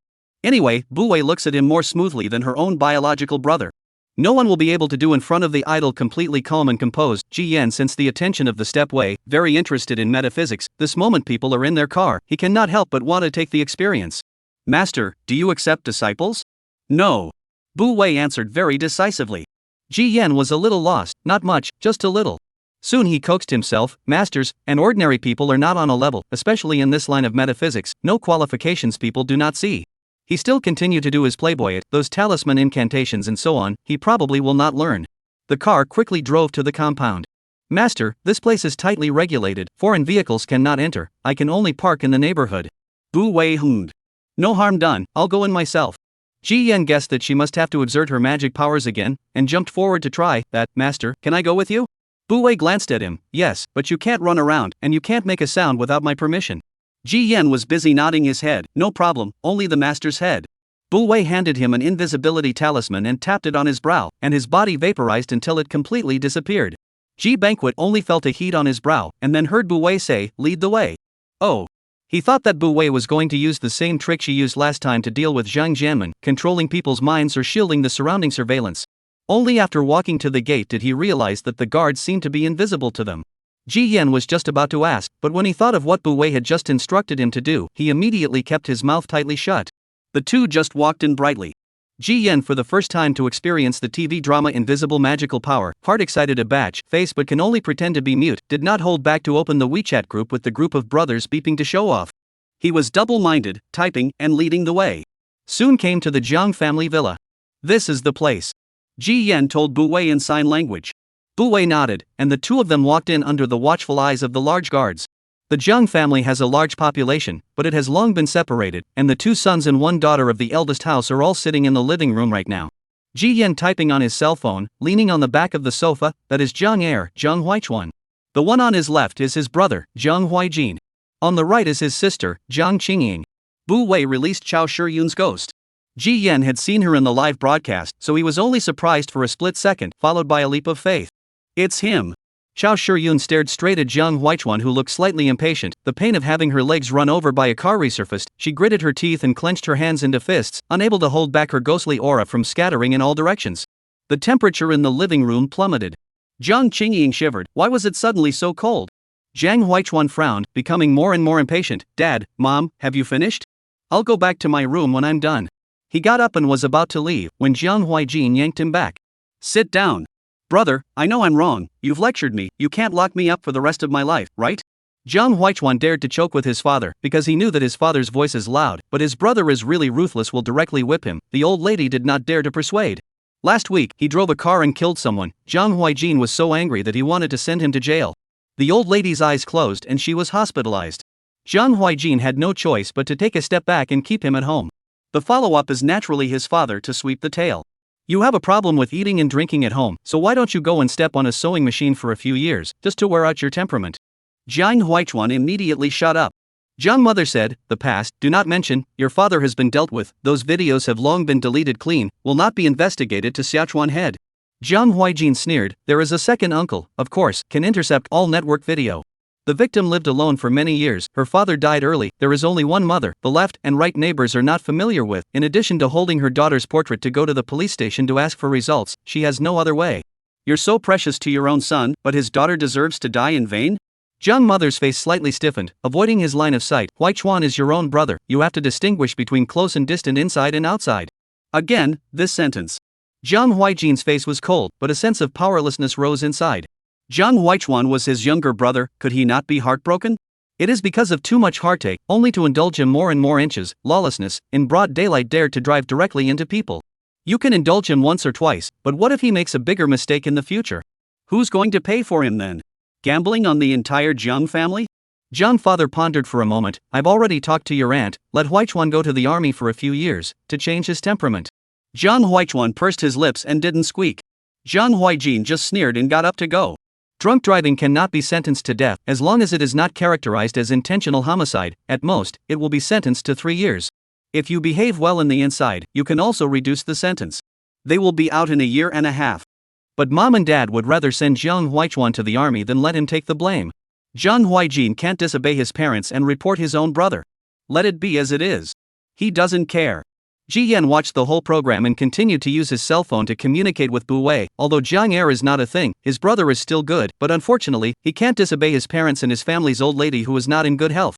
Anyway, Bu Wei looks at him more smoothly than her own biological brother. No one will be able to do in front of the idol completely calm and composed. Ji Yan sensed the attention of the stepway, very interested in metaphysics. This moment people are in their car, he cannot help but want to take the experience. Master, do you accept disciples? No. Bu Wei answered very decisively. Ji Yan was a little lost, not much, just a little. Soon he coaxed himself, masters, and ordinary people are not on a level, especially in this line of metaphysics, no qualifications people do not see. He still continued to do his playboy those talisman incantations and so on, he probably will not learn. The car quickly drove to the compound. Master, this place is tightly regulated, foreign vehicles cannot enter, I can only park in the neighborhood. Bu Wei hummed. No harm done, I'll go in myself. Ji Yan guessed that she must have to exert her magic powers again, and jumped forward to try that. Master, can I go with you? Bu Wei glanced at him. Yes, but you can't run around, and you can't make a sound without my permission. Ji Yan was busy nodding his head. No problem, only the master's head. Bu Wei handed him an invisibility talisman and tapped it on his brow, and his body vaporized until it completely disappeared. Ji Banquet only felt a heat on his brow, and then heard Bu Wei say, "Lead the way." Oh. He thought that Bu Wei was going to use the same trick she used last time to deal with Zhang Jianmen, controlling people's minds or shielding the surrounding surveillance. Only after walking to the gate did he realize that the guards seemed to be invisible to them. Ji Yan was just about to ask, but when he thought of what Bu Wei had just instructed him to do, he immediately kept his mouth tightly shut. The two just walked in brightly. Ji Yan, for the first time to experience the TV drama Invisible Magical Power, heart-excited abache face but can only pretend to be mute, did not hold back to open the WeChat group with the group of brothers beeping to show off. He was double-minded, typing, and leading the way. Soon came to the Jiang family villa. "This is the place," Ji Yan told Bu Wei in sign language. Bu Wei nodded, and the two of them walked in under the watchful eyes of the large guards. The Jiang family has a large population, but it has long been separated, and the two sons and one daughter of the eldest house are all sitting in the living room right now. Ji Yan typing on his cell phone, leaning on the back of the sofa, that is Jiang heir, Jiang Huichuan. The one on his left is his brother, Jiang Huijin. On the right is his sister, Jiang Qingying. Bu Wei released Chao Shiyun's ghost. Ji Yan had seen her in the live broadcast, so he was only surprised for a split second, followed by a leap of faith. It's him. Chao Shiyun stared straight at Jiang Huichuan, who looked slightly impatient. The pain of having her legs run over by a car resurfaced. She gritted her teeth and clenched her hands into fists, unable to hold back her ghostly aura from scattering in all directions. The temperature in the living room plummeted. Jiang Qingying shivered. Why was it suddenly so cold? Jiang Huichuan frowned, becoming more and more impatient. "Dad, Mom, have you finished? I'll go back to my room when I'm done." He got up and was about to leave, when Jiang Huijin yanked him back. "Sit down. Brother, I know I'm wrong, you've lectured me, you can't lock me up for the rest of my life, right?" Jiang Huichuan dared to choke with his father, because he knew that his father's voice is loud, but his brother is really ruthless, will directly whip him. The old lady did not dare to persuade. Last week, he drove a car and killed someone. Jiang Huijin was so angry that he wanted to send him to jail. The old lady's eyes closed and she was hospitalized. Jiang Huijin had no choice but to take a step back and keep him at home. The follow-up is naturally his father to sweep the tail. "You have a problem with eating and drinking at home, so why don't you go and step on a sewing machine for a few years, just to wear out your temperament?" Jiang Huichuan immediately shut up. Jiang mother said, "The past, do not mention, your father has been dealt with, those videos have long been deleted clean, will not be investigated to Siachuan head." Jiang Huijin sneered, "There is a second uncle, of course, can intercept all network video. The victim lived alone for many years, her father died early, there is only one mother, the left and right neighbors are not familiar with, in addition to holding her daughter's portrait to go to the police station to ask for results, she has no other way. You're so precious to your own son, but his daughter deserves to die in vain?" Jiang mother's face slightly stiffened, avoiding his line of sight. "Huichuan is your own brother, you have to distinguish between close and distant, inside and outside." Again, this sentence. Jiang Huijin's face was cold, but a sense of powerlessness rose inside. Jiang Huichuan was his younger brother, could he not be heartbroken? It is because of too much heartache, only to indulge him more and more inches, lawlessness, in broad daylight dared to drive directly into people. You can indulge him once or twice, but what if he makes a bigger mistake in the future? Who's going to pay for him then? Gambling on the entire Jiang family? Jiang father pondered for a moment. "I've already talked to your aunt, let Huichuan go to the army for a few years, to change his temperament." Jiang Huichuan pursed his lips and didn't squeak. Jiang Huijin just sneered and got up to go. Drunk driving cannot be sentenced to death, as long as it is not characterized as intentional homicide. At most, it will be sentenced to 3 years. If you behave well in the inside, you can also reduce the sentence. They will be out in a year and a half. But mom and dad would rather send Jiang Huichuan to the army than let him take the blame. Jiang Huijin can't disobey his parents and report his own brother. Let it be as it is. He doesn't care. Ji Yan watched the whole program and continued to use his cell phone to communicate with Bu Wei. Although Jiang heir is not a thing, his brother is still good, but unfortunately, he can't disobey his parents and his family's old lady who is not in good health.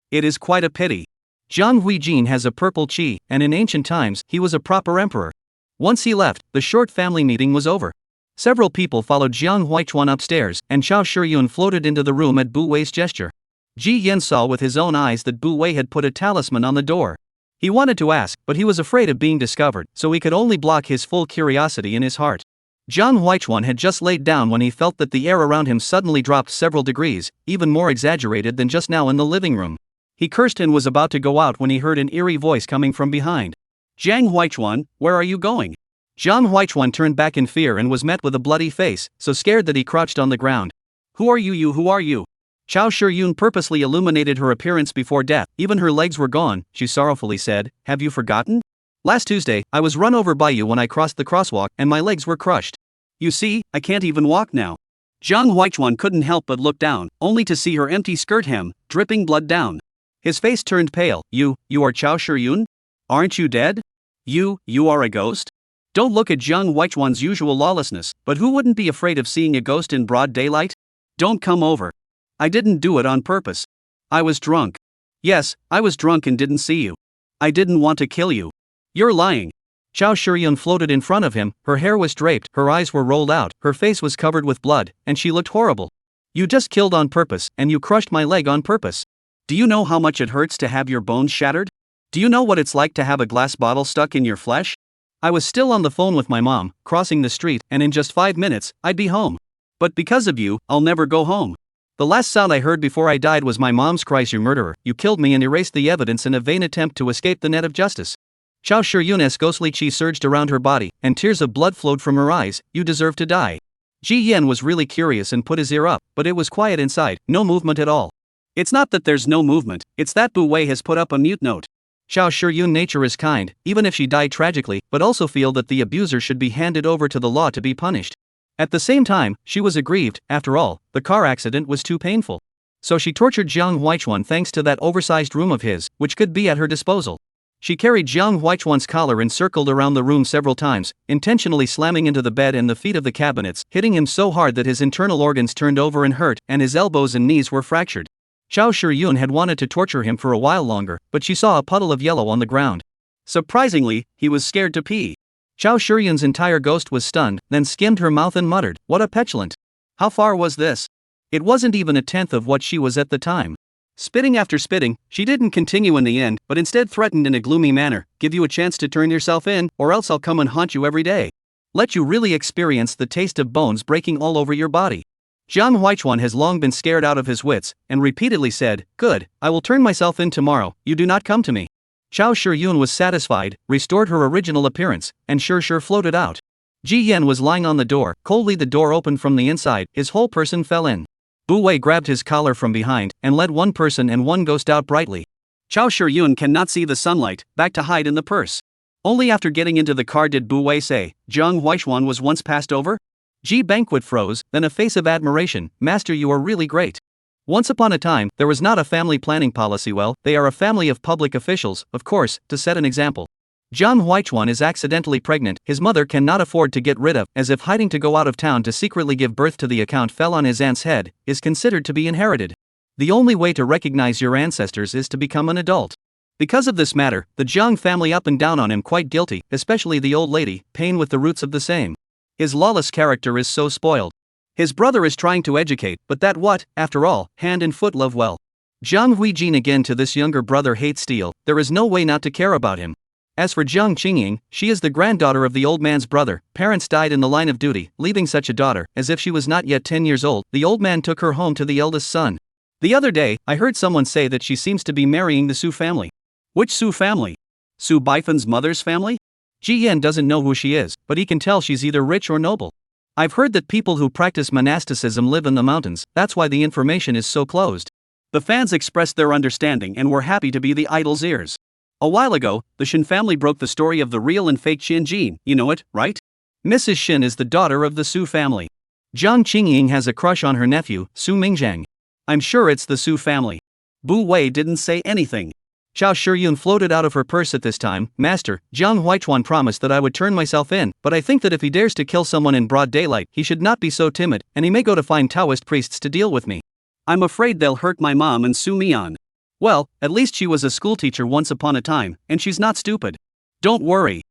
It is quite a pity. Jiang Huijin has a purple qi, and in ancient times, he was a proper emperor. Once he left, the short family meeting was over. Several people followed Jiang Huichuan upstairs, and Chao Shiyun floated into the room at Bu Wei's gesture. Ji Yan saw with his own eyes that Bu Wei had put a talisman on the door. He wanted to ask, but he was afraid of being discovered, so he could only block his full curiosity in his heart. Jiang Huichuan had just laid down when he felt that the air around him suddenly dropped several degrees, even more exaggerated than just now in the living room. He cursed and was about to go out when he heard an eerie voice coming from behind. "Jiang Huichuan, where are you going?" Jiang Huichuan turned back in fear and was met with a bloody face, so scared that he crouched on the ground. Who are you? Who are you? Chao Shiyun purposely illuminated her appearance before death. Even her legs were gone, she sorrowfully said. Have you forgotten? Last Tuesday, I was run over by you when I crossed the crosswalk and my legs were crushed. You see, I can't even walk now. Jiang Huichuan couldn't help but look down, only to see her empty skirt hem, dripping blood down. His face turned pale. You are Chao Shiyun? Aren't you dead? You are a ghost? Don't look at Jiang Huichuan's usual lawlessness, but who wouldn't be afraid of seeing a ghost in broad daylight? Don't come over. I didn't do it on purpose. I was drunk. Yes, I was drunk and didn't see you. I didn't want to kill you. You're lying. Chao Shiyun floated in front of him, her hair was draped, her eyes were rolled out, her face was covered with blood, and she looked horrible. You just killed on purpose, and you crushed my leg on purpose. Do you know how much it hurts to have your bones shattered? Do you know what it's like to have a glass bottle stuck in your flesh? I was still on the phone with my mom, crossing the street, and in just 5 minutes, I'd be home. But because of you, I'll never go home. The last sound I heard before I died was my mom's cries. You murderer, you killed me and erased the evidence in a vain attempt to escape the net of justice. Chao Shiyun's ghostly chi surged around her body, and tears of blood flowed from her eyes. You deserve to die. Ji Yan was really curious and put his ear up, but it was quiet inside, no movement at all. It's not that there's no movement, it's that Bu Wei has put up a mute note. Chao Shiyun nature is kind, even if she died tragically, but also feel that the abuser should be handed over to the law to be punished. At the same time, she was aggrieved. After all, the car accident was too painful. So she tortured Jiang Huichuan thanks to that oversized room of his, which could be at her disposal. She carried Jiang Huichuan's collar and circled around the room several times, intentionally slamming into the bed and the feet of the cabinets, hitting him so hard that his internal organs turned over and hurt, and his elbows and knees were fractured. Chao Shiyun had wanted to torture him for a while longer, but she saw a puddle of yellow on the ground. Surprisingly, he was scared to pee. Chao Shiyun's entire ghost was stunned, then skimmed her mouth and muttered, "What a petulant." How far was this? It wasn't even a tenth of what she was at the time. Spitting after spitting, she didn't continue in the end, but instead threatened in a gloomy manner, "Give you a chance to turn yourself in, or else I'll come and haunt you every day. Let you really experience the taste of bones breaking all over your body." Jiang Huichuan has long been scared out of his wits, and repeatedly said, "Good, I will turn myself in tomorrow, you do not come to me." Chao Shiyun was satisfied, restored her original appearance, and sure floated out. Ji Yan was lying on the door, coldly the door opened from the inside, his whole person fell in. Bu Wei grabbed his collar from behind, and led one person and one ghost out brightly. Chao Shiyun cannot see the sunlight, back to hide in the purse. Only after getting into the car did Bu Wei say, "Jiang Huichuan was once passed over?" Ji Banquet froze, then a face of admiration, "Master, you are really great. Once upon a time, there was not a family planning policy. Well, they are a family of public officials, of course, to set an example. Jiang Huichuan is accidentally pregnant, his mother cannot afford to get rid of, as if hiding to go out of town to secretly give birth to the account fell on his aunt's head, is considered to be inherited. The only way to recognize your ancestors is to become an adult. Because of this matter, the Jiang family up and down on him quite guilty, especially the old lady, pain with the roots of the same. His lawless character is so spoiled. His brother is trying to educate, but that what, after all, hand and foot love well. Jiang Huijin again to this younger brother hates steel, there is no way not to care about him. As for Jiang Qingying, she is the granddaughter of the old man's brother, parents died in the line of duty, leaving such a daughter, as if she was not yet 10 years old, the old man took her home to the eldest son. The other day, I heard someone say that she seems to be marrying the Su family. Which Su family? Su Baifan's mother's family? Ji Yan doesn't know who she is, but he can tell she's either rich or noble. I've heard that people who practice monasticism live in the mountains, that's why the information is so closed. The fans expressed their understanding and were happy to be the idol's ears. A while ago, the Shin family broke the story of the real and fake Shin Jin, you know it, right? Mrs. Shin is the daughter of the Su family. Jiang Qingying has a crush on her nephew, Su Mingzhang. I'm sure it's the Su family. Bu Wei didn't say anything. Chao Shiyun floated out of her purse at this time. "Master, Jiang Huichuan promised that I would turn myself in, but I think that if he dares to kill someone in broad daylight, he should not be so timid, and he may go to find Taoist priests to deal with me. I'm afraid they'll hurt my mom and Su Mian. Well, at least she was a schoolteacher once upon a time, and she's not stupid. Don't worry."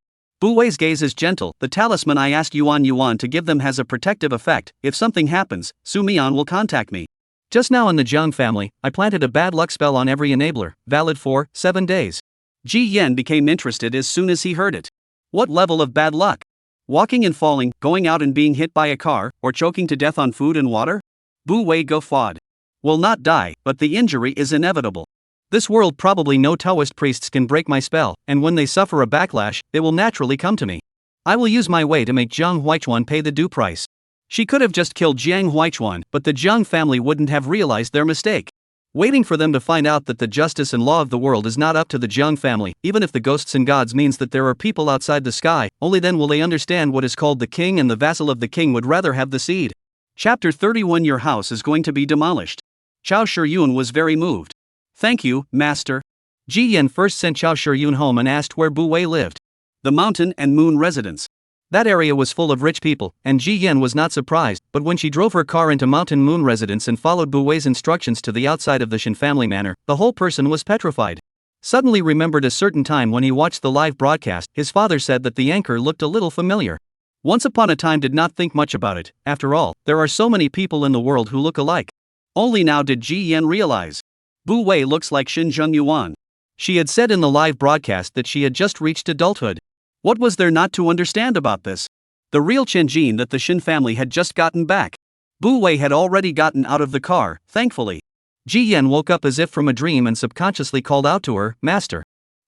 Bu Wei's gaze is gentle. "The talisman I asked Yuan to give them has a protective effect. If something happens, Su Mian will contact me. Just now in the Jiang family, I planted a bad luck spell on every enabler, valid for 7 days. Ji Yan became interested as soon as he heard it. What level of bad luck? Walking and falling, going out and being hit by a car, or choking to death on food and water? Bu Wei guffawed. Will not die, but the injury is inevitable. This world probably no Taoist priests can break my spell, and when they suffer a backlash, they will naturally come to me. I will use my way to make Jiang Huichuan pay the due price. She could have just killed Jiang Huichuan, but the Jiang family wouldn't have realized their mistake. Waiting for them to find out that the justice and law of the world is not up to the Jiang family, even if the ghosts and gods means that there are people outside the sky, only then will they understand what is called the king, and the vassal of the king would rather have the seed. Chapter 31. Your house is going to be demolished. Chao Shiyun was very moved. Thank you, master. Ji Yan first sent Chao Shiyun home and asked where Bu Wei lived. The mountain and moon residence. That area was full of rich people, and Ji Yan was not surprised, but when she drove her car into Mountain Moon residence and followed Bu Wei's instructions to the outside of the Shin family manor, the whole person was petrified. Suddenly remembered a certain time when he watched the live broadcast, his father said that the anchor looked a little familiar. Once upon a time did not think much about it, after all, there are so many people in the world who look alike. Only now did Ji Yan realize. Bu Wei looks like Shin Zhengyuan. She had said in the live broadcast that she had just reached adulthood. What was there not to understand about this? The real Chen Jin that the Shin family had just gotten back. Bu Wei had already gotten out of the car, thankfully. Ji Yan woke up as if from a dream and subconsciously called out to her, Master.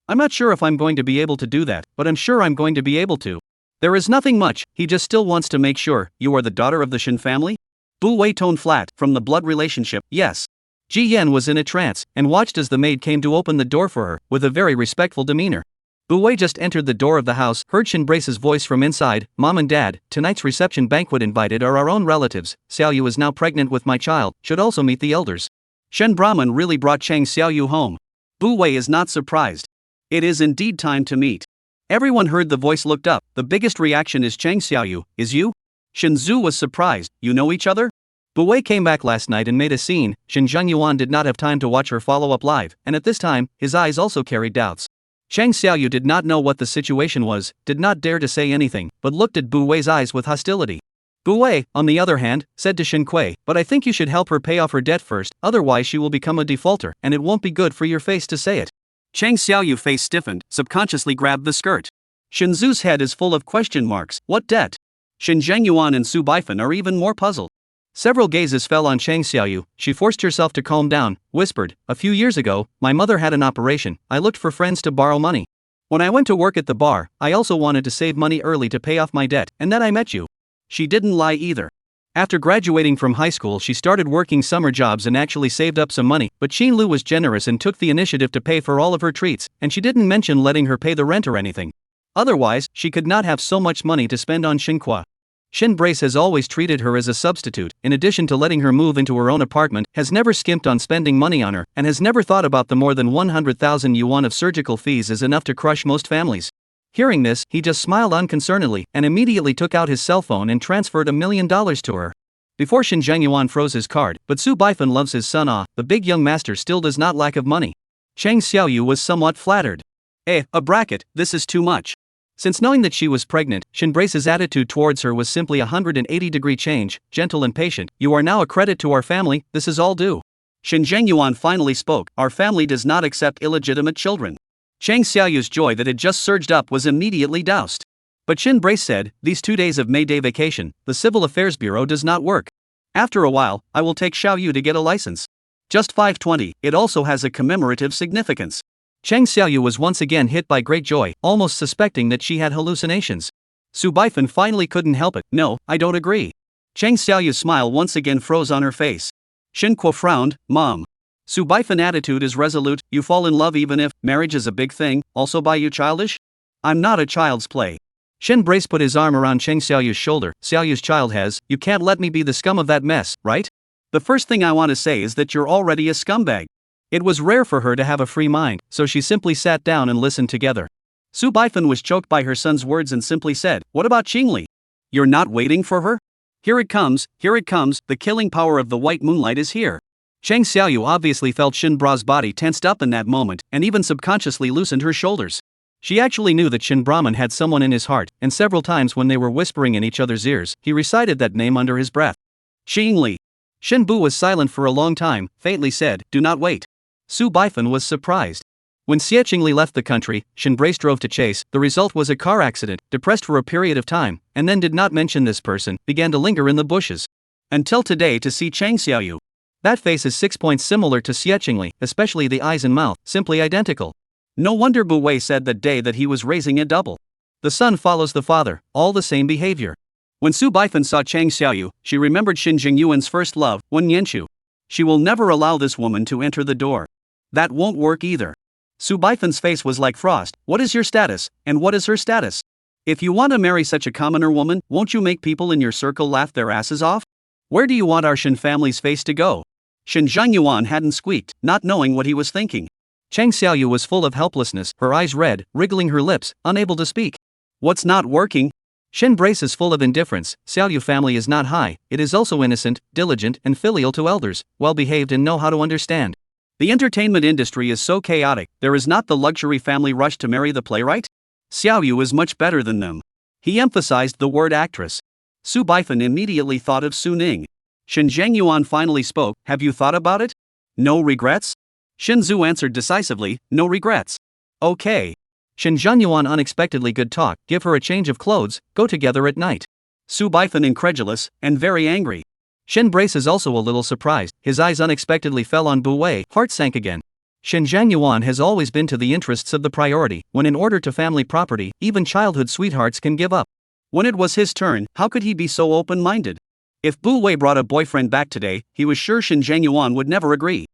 I'm not sure if I'm going to be able to do that, but I'm sure I'm going to be able to. There is nothing much, he just still wants to make sure. You are the daughter of the Shin family? Bu Wei toned flat, from the blood relationship, yes. Ji Yan was in a trance, and watched as the maid came to open the door for her, with a very respectful demeanor. Bu Wei just entered the door of the house, heard Shin Brace's voice from inside, Mom and Dad, tonight's reception banquet invited are our own relatives, Xiaoyu is now pregnant with my child, should also meet the elders. Shen Brahman really brought Chang Xiaoyu home. Bu Wei is not surprised. It is indeed time to meet. Everyone heard the voice, looked up, the biggest reaction is Chang Xiaoyu, is you? Shin Zhu was surprised, you know each other? Bu Wei came back last night and made a scene. Shin Zhengyuan did not have time to watch her follow up live, and at this time, his eyes also carried doubts. Chang Xiaoyu did not know what the situation was, did not dare to say anything, but looked at Bu Wei's eyes with hostility. Bu Wei, on the other hand, said to Shin Kui, but I think you should help her pay off her debt first, otherwise she will become a defaulter, and it won't be good for your face to say it. Chang Xiaoyu face stiffened, subconsciously grabbed the skirt. Shin Zhu's head is full of question marks, what debt? Shin Zhengyuan and Su Baifan are even more puzzled. Several gazes fell on Chang Xiaoyu. She forced herself to calm down, whispered, a few years ago, my mother had an operation, I looked for friends to borrow money. When I went to work at the bar, I also wanted to save money early to pay off my debt, and then I met you. She didn't lie either. After graduating from high school she started working summer jobs and actually saved up some money, but Xin Lu was generous and took the initiative to pay for all of her treats, and she didn't mention letting her pay the rent or anything. Otherwise, she could not have so much money to spend on Xinhua. Shin Brace has always treated her as a substitute, in addition to letting her move into her own apartment, has never skimped on spending money on her, and has never thought about the more than 100,000 yuan of surgical fees as enough to crush most families. Hearing this, he just smiled unconcernedly, and immediately took out his cell phone and transferred $1 million to her. Before Shin Zhengyuan froze his card, but Su Baifan loves his son. The big young master still does not lack of money. Chang Xiaoyu was somewhat flattered. A bracket, this is too much. Since knowing that she was pregnant, Shin Brace's attitude towards her was simply a 180-degree change, gentle and patient. You are now a credit to our family, this is all due. Shin Zhengyuan finally spoke, our family does not accept illegitimate children. Chang Xiaoyu's joy that had just surged up was immediately doused. But Shin Brace said, these 2 days of May Day vacation, the Civil Affairs Bureau does not work. After a while, I will take Xiaoyu to get a license. Just 520, it also has a commemorative significance. Chang Xiaoyu was once again hit by great joy, almost suspecting that she had hallucinations. Su Baifan finally couldn't help it. No, I don't agree. Chang Xiaoyu's smile once again froze on her face. Shin Kuo frowned, Mom. Su Baifan's attitude is resolute, you fall in love even if marriage is a big thing, also by you childish? I'm not a child's play. Shin Brace put his arm around Chang Xiaoyu's shoulder. Xiaoyu's child has, you can't let me be the scum of that mess, right? The first thing I want to say is that you're already a scumbag. It was rare for her to have a free mind, so she simply sat down and listened together. Su Baifan was choked by her son's words and simply said, what about Qingli? You're not waiting for her? Here it comes, the killing power of the white moonlight is here. Chang Xiaoyu obviously felt Shin Bra's body tensed up in that moment, and even subconsciously loosened her shoulders. She actually knew that Shin Brahman had someone in his heart, and several times when they were whispering in each other's ears, he recited that name under his breath. Qingli. Shin Bu was silent for a long time, faintly said, do not wait. Su Baifan was surprised. When Xie Qingli left the country, Shin Brace drove to chase, the result was a car accident, depressed for a period of time, and then did not mention this person, began to linger in the bushes. Until today to see Chang Xiaoyu. That face is 6 points similar to Xie Qingli, especially the eyes and mouth, simply identical. No wonder Bu Wei said that day that he was raising a double. The son follows the father, all the same behavior. When Su Baifan saw Chang Xiaoyu, she remembered Xin Jingyuan's first love, Wen Yanchu. She will never allow this woman to enter the door. That won't work either. Su Baifan's face was like frost. What is your status, and what is her status? If you want to marry such a commoner woman, won't you make people in your circle laugh their asses off? Where do you want our Shen family's face to go? Shen Zhangyuan hadn't squeaked, not knowing what he was thinking. Chang Xiaoyu was full of helplessness, her eyes red, wriggling her lips, unable to speak. What's not working? Shen Brace is full of indifference. Xiaoyu family is not high, it is also innocent, diligent, and filial to elders, well-behaved and know how to understand. The entertainment industry is so chaotic, there is not the luxury family rush to marry the playwright? Xiaoyu is much better than them. He emphasized the word actress. Su Baifan immediately thought of Su Ning. Shen Zhangyuan finally spoke, have you thought about it? No regrets? Shen Zhu answered decisively, no regrets. Okay. Shen Zhangyuan unexpectedly good talk, give her a change of clothes, go together at night. Su Baifan incredulous, and very angry. Shen Brace is also a little surprised, his eyes unexpectedly fell on Bu Wei, heart sank again. Shen Zhangyuan has always been to the interests of the priority, when in order to family property, even childhood sweethearts can give up. When it was his turn, how could he be so open-minded? If Bu Wei brought a boyfriend back today, he was sure Shen Zhangyuan would never agree.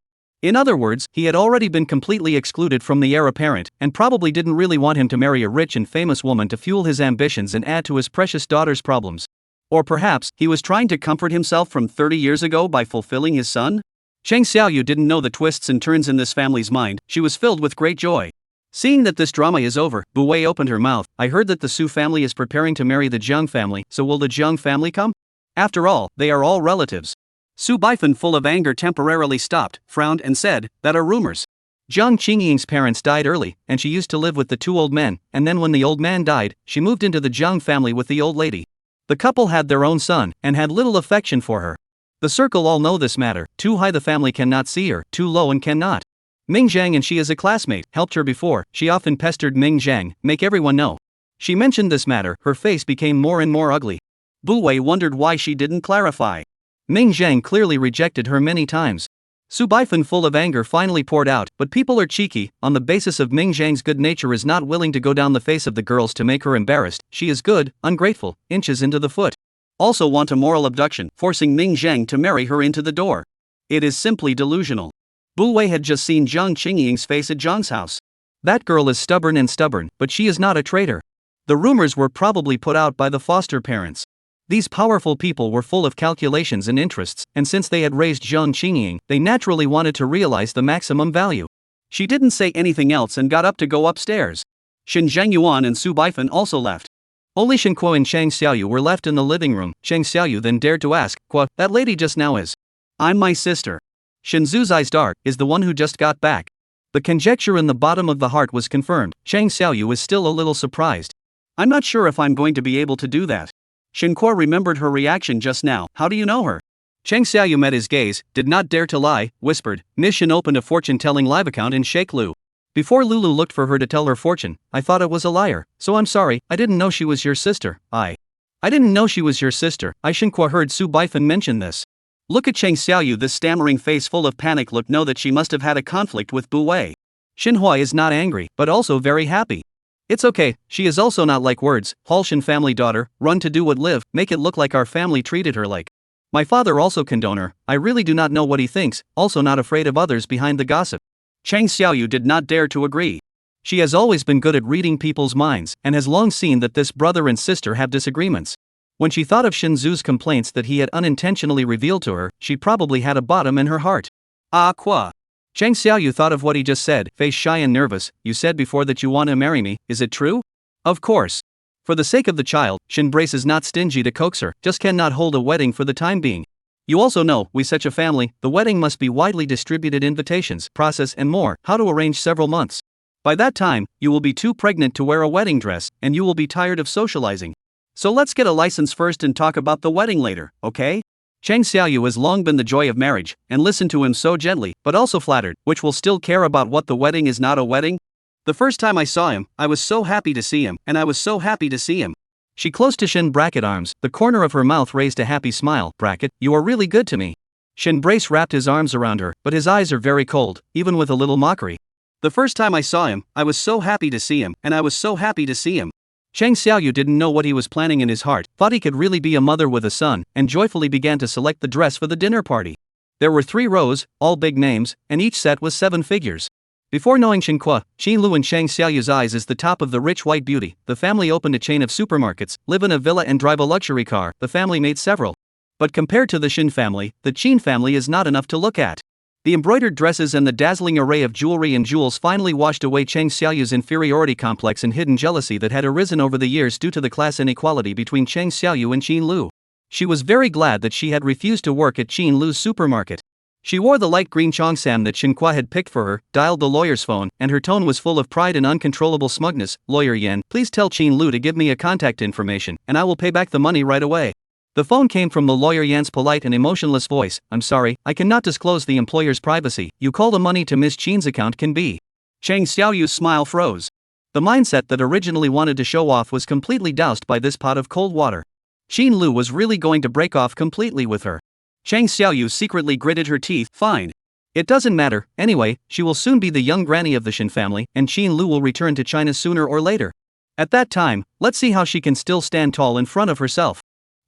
In other words, he had already been completely excluded from the heir apparent, and probably didn't really want him to marry a rich and famous woman to fuel his ambitions and add to his precious daughter's problems. Or perhaps, he was trying to comfort himself from 30 years ago by fulfilling his son? Chang Xiaoyu didn't know the twists and turns in this family's mind, she was filled with great joy. Seeing that this drama is over, Bu Wei opened her mouth, I heard that the Su family is preparing to marry the Jiang family, so will the Jiang family come? After all, they are all relatives. Su Baifan full of anger temporarily stopped, frowned and said, that are rumors. Jiang Qingying's parents died early, and she used to live with the two old men, and then when the old man died, she moved into the Jiang family with the old lady. The couple had their own son, and had little affection for her. The circle all know this matter, too high the family cannot see her, too low and cannot. Ming Zhang and she is a classmate, helped her before, she often pestered Ming Zhang, make everyone know. She mentioned this matter, her face became more and more ugly. Bu Wei wondered why she didn't clarify. Ming Zhang clearly rejected her many times. Su Baifan full of anger finally poured out, but people are cheeky, on the basis of Ming Zhang's good nature is not willing to go down the face of the girls to make her embarrassed, she is good, ungrateful, inches into the foot. Also want a moral abduction, forcing Ming Zhang to marry her into the door. It is simply delusional. Bu Wei had just seen Jiang Qingying's face at Zhang's house. That girl is stubborn, but she is not a traitor. The rumors were probably put out by the foster parents. These powerful people were full of calculations and interests, and since they had raised Jiang Qingying, they naturally wanted to realize the maximum value. She didn't say anything else and got up to go upstairs. Shen Zhangyuan and Su Baifan also left. Only Shen Kuo and Chang Xiaoyu were left in the living room. Chang Xiaoyu then dared to ask, Kuo, that lady just now is? I'm my sister. Shen Zhu's eyes dark, is the one who just got back. The conjecture in the bottom of the heart was confirmed. Chang Xiaoyu was still a little surprised. I'm not sure if I'm going to be able to do that. Shen Kuo remembered her reaction just now, how do you know her? Chang Xiaoyu met his gaze, did not dare to lie, whispered, Miss Shen opened a fortune-telling live account in Sheikh Lu. Before Lulu looked for her to tell her fortune, I thought it was a liar, so I'm sorry, I didn't know she was your sister, I didn't know she was your sister, Shen Kuo heard Su Baifan mention this. Look at Chang Xiaoyu, this stammering face full of panic look know that she must have had a conflict with Bu Wei. Xinhua is not angry, but also very happy. It's okay, she is also not like words, Halshan family daughter, run to do what live, make it look like our family treated her like. My father also condone her, I really do not know what he thinks, also not afraid of others behind the gossip. Chang Xiaoyu did not dare to agree. She has always been good at reading people's minds, and has long seen that this brother and sister have disagreements. When she thought of Shen Zhu's complaints that he had unintentionally revealed to her, she probably had a bottom in her heart. Quoi? Chang Xiaoyu thought of what he just said, face shy and nervous, you said before that you want to marry me, is it true? Of course. For the sake of the child, Shen Brace is not stingy to coax her, just cannot hold a wedding for the time being. You also know, we such a family, the wedding must be widely distributed invitations, process and more, how to arrange several months. By that time, you will be too pregnant to wear a wedding dress, and you will be tired of socializing. So let's get a license first and talk about the wedding later, okay? Chang Xiaoyu has long been the joy of marriage, and listened to him so gently, but also flattered, which will still care about what the wedding is not a wedding? The first time I saw him, I was so happy to see him, and I was so happy to see him. She close to Shen bracket arms, the corner of her mouth raised a happy smile, bracket, you are really good to me. Shen Brace wrapped his arms around her, but his eyes are very cold, even with a little mockery. The first time I saw him, I was so happy to see him, and I was so happy to see him. Chang Xiaoyu didn't know what he was planning in his heart, thought he could really be a mother with a son, and joyfully began to select the dress for the dinner party. There were 3 rows, all big names, and each set was 7 figures. Before knowing Xinhua, Xin Lu in Chang Xiaoyu's eyes is the top of the rich white beauty. The family opened a chain of supermarkets, live in a villa and drive a luxury car. The family made several. But compared to the Xin family, the Qin family is not enough to look at. The embroidered dresses and the dazzling array of jewelry and jewels finally washed away Chang Xiaoyu's inferiority complex and hidden jealousy that had arisen over the years due to the class inequality between Chang Xiaoyu and Qin Lu. She was very glad that she had refused to work at Qin Lu's supermarket. She wore the light green cheongsam that Xinhua had picked for her, dialed the lawyer's phone, and her tone was full of pride and uncontrollable smugness. "Lawyer Yan, please tell Qin Lu to give me a contact information, and I will pay back the money right away." The phone came from the lawyer Yan's polite and emotionless voice. "I'm sorry, I cannot disclose the employer's privacy. You call the money to Miss Qin's account can be." Chang Xiaoyu's smile froze. The mindset that originally wanted to show off was completely doused by this pot of cold water. Qin Lu was really going to break off completely with her. Chang Xiaoyu secretly gritted her teeth. Fine. It doesn't matter, anyway, she will soon be the young granny of the Xin family, and Qin Lu will return to China sooner or later. At that time, let's see how she can still stand tall in front of herself.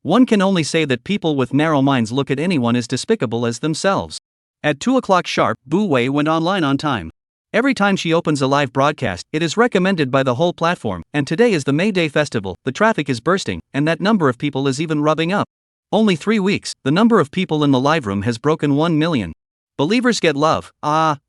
One can only say that people with narrow minds look at anyone as despicable as themselves. At 2 o'clock sharp, Bu Wei went online on time. Every time she opens a live broadcast, it is recommended by the whole platform, and today is the May Day festival, the traffic is bursting, and that number of people is even rubbing up. Only 3 weeks, the number of people in the live room has broken 1 million. Believers get love.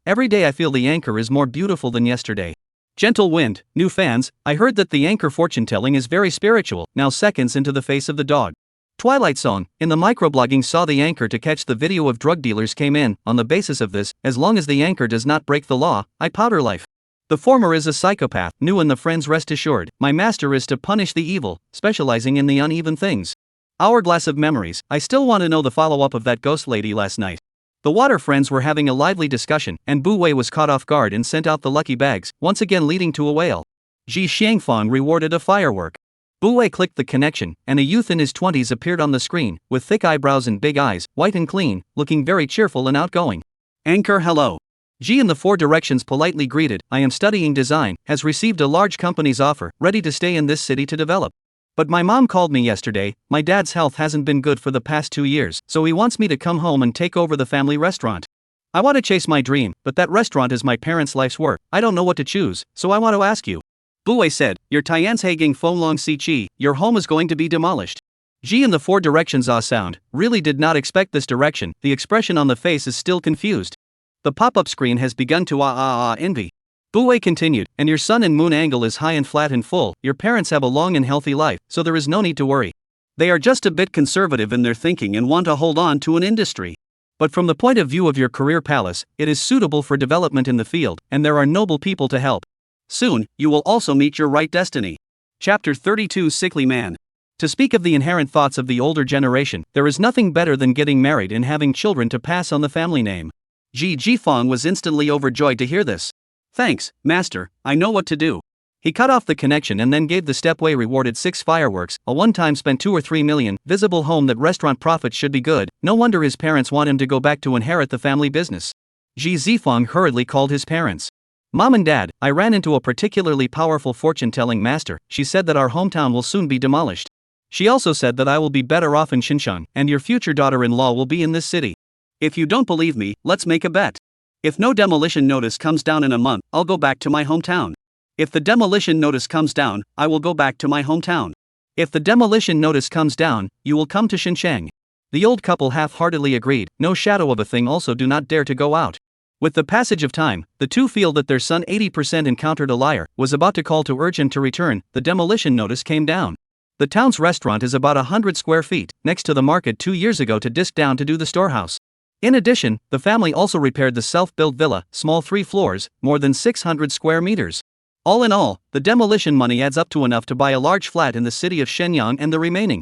Every day I feel the anchor is more beautiful than yesterday. Gentle wind, new fans, I heard that the anchor fortune telling is very spiritual, now seconds into the face of the dog. Twilight Song, in the microblogging saw the anchor to catch the video of drug dealers came in, on the basis of this, as long as the anchor does not break the law, I powder life. The former is a psychopath, new and the friends rest assured, my master is to punish the evil, specializing in the uneven things. Hourglass of memories, I still want to know the follow-up of that ghost lady last night. The water friends were having a lively discussion, and Bu Wei was caught off guard and sent out the lucky bags, once again leading to a whale. Ji Xiangfang rewarded a firework. Bu Wei clicked the connection, and a youth in his 20s appeared on the screen, with thick eyebrows and big eyes, white and clean, looking very cheerful and outgoing. Anchor hello. Ji in the 4 directions politely greeted, I am studying design, has received a large company's offer, ready to stay in this city to develop. But my mom called me yesterday, my dad's health hasn't been good for the past 2 years, so he wants me to come home and take over the family restaurant. I want to chase my dream, but that restaurant is my parents' life's work, I don't know what to choose, so I want to ask you. Bu Wei said, your Tianshaging Fonglong Si Chi, your home is going to be demolished. Ji in the 4 directions sound, really did not expect this direction, the expression on the face is still confused. The pop-up screen has begun to envy. Bu Wei continued, and your sun and moon angle is high and flat and full, your parents have a long and healthy life, so there is no need to worry. They are just a bit conservative in their thinking and want to hold on to an industry. But from the point of view of your career palace, it is suitable for development in the field, and there are noble people to help. Soon, you will also meet your right destiny. Chapter 32 Sickly Man. To speak of the inherent thoughts of the older generation, there is nothing better than getting married and having children to pass on the family name. Ji Jifeng was instantly overjoyed to hear this. Thanks, master, I know what to do. He cut off the connection and then gave the stepway rewarded 6 fireworks, a one-time spent 2 or 3 million, visible home that restaurant profits should be good, no wonder his parents want him to go back to inherit the family business. Ji Zifeng hurriedly called his parents. Mom and Dad, I ran into a particularly powerful fortune-telling master, she said that our hometown will soon be demolished. She also said that I will be better off in Xinjiang, and your future daughter-in-law will be in this city. If you don't believe me, let's make a bet. If no demolition notice comes down in a month, I'll go back to my hometown. If the demolition notice comes down, I will go back to my hometown. If the demolition notice comes down, you will come to Xinjiang. The old couple half-heartedly agreed, no shadow of a thing also do not dare to go out. With the passage of time, the two feel that their son 80% encountered a liar, was about to call to urge him to return, the demolition notice came down. The town's restaurant is about 100 square feet, next to the market 2 years ago to disk down to do the storehouse. In addition, the family also repaired the self-built villa, small 3 floors, more than 600 square meters. All in all, the demolition money adds up to enough to buy a large flat in the city of Shenyang and the remaining.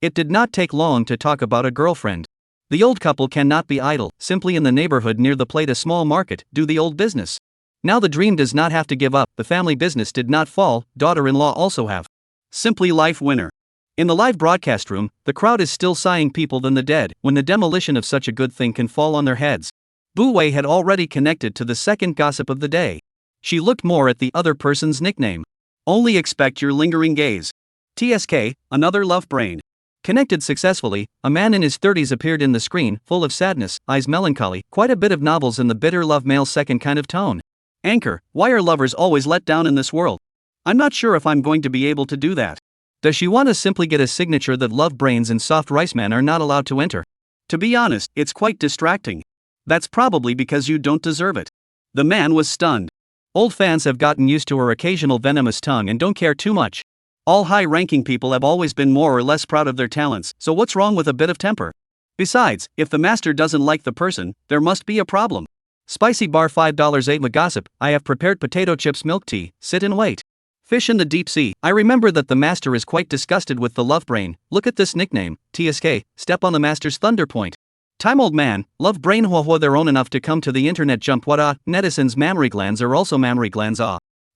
It did not take long to talk about a girlfriend. The old couple cannot be idle, simply in the neighborhood near the plate a small market, do the old business. Now the dream does not have to give up, the family business did not fall, daughter-in-law also have. Simply life winner. In the live broadcast room, the crowd is still sighing people than the dead, when the demolition of such a good thing can fall on their heads. Bu Wei had already connected to the second gossip of the day. She looked more at the other person's nickname. Only expect your lingering gaze. TSK, another love brain. Connected successfully, a man in his 30s appeared in the screen, full of sadness, eyes melancholy, quite a bit of novels in the bitter love male second kind of tone. Anchor, why are lovers always let down in this world? I'm not sure if I'm going to be able to do that. Does she want to simply get a signature that love brains and soft rice men are not allowed to enter? To be honest, it's quite distracting. That's probably because you don't deserve it. The man was stunned. Old fans have gotten used to her occasional venomous tongue and don't care too much. All high-ranking people have always been more or less proud of their talents, so what's wrong with a bit of temper? Besides, if the master doesn't like the person, there must be a problem. Spicy bar $5 gossip, I have prepared potato chips milk tea, sit and wait. Fish in the deep sea, I remember that the master is quite disgusted with the love brain, look at this nickname, TSK, step on the master's thunder point. Time old man, love brain hua they're own enough to come to the internet jump what netizens mammary glands are also mammary glands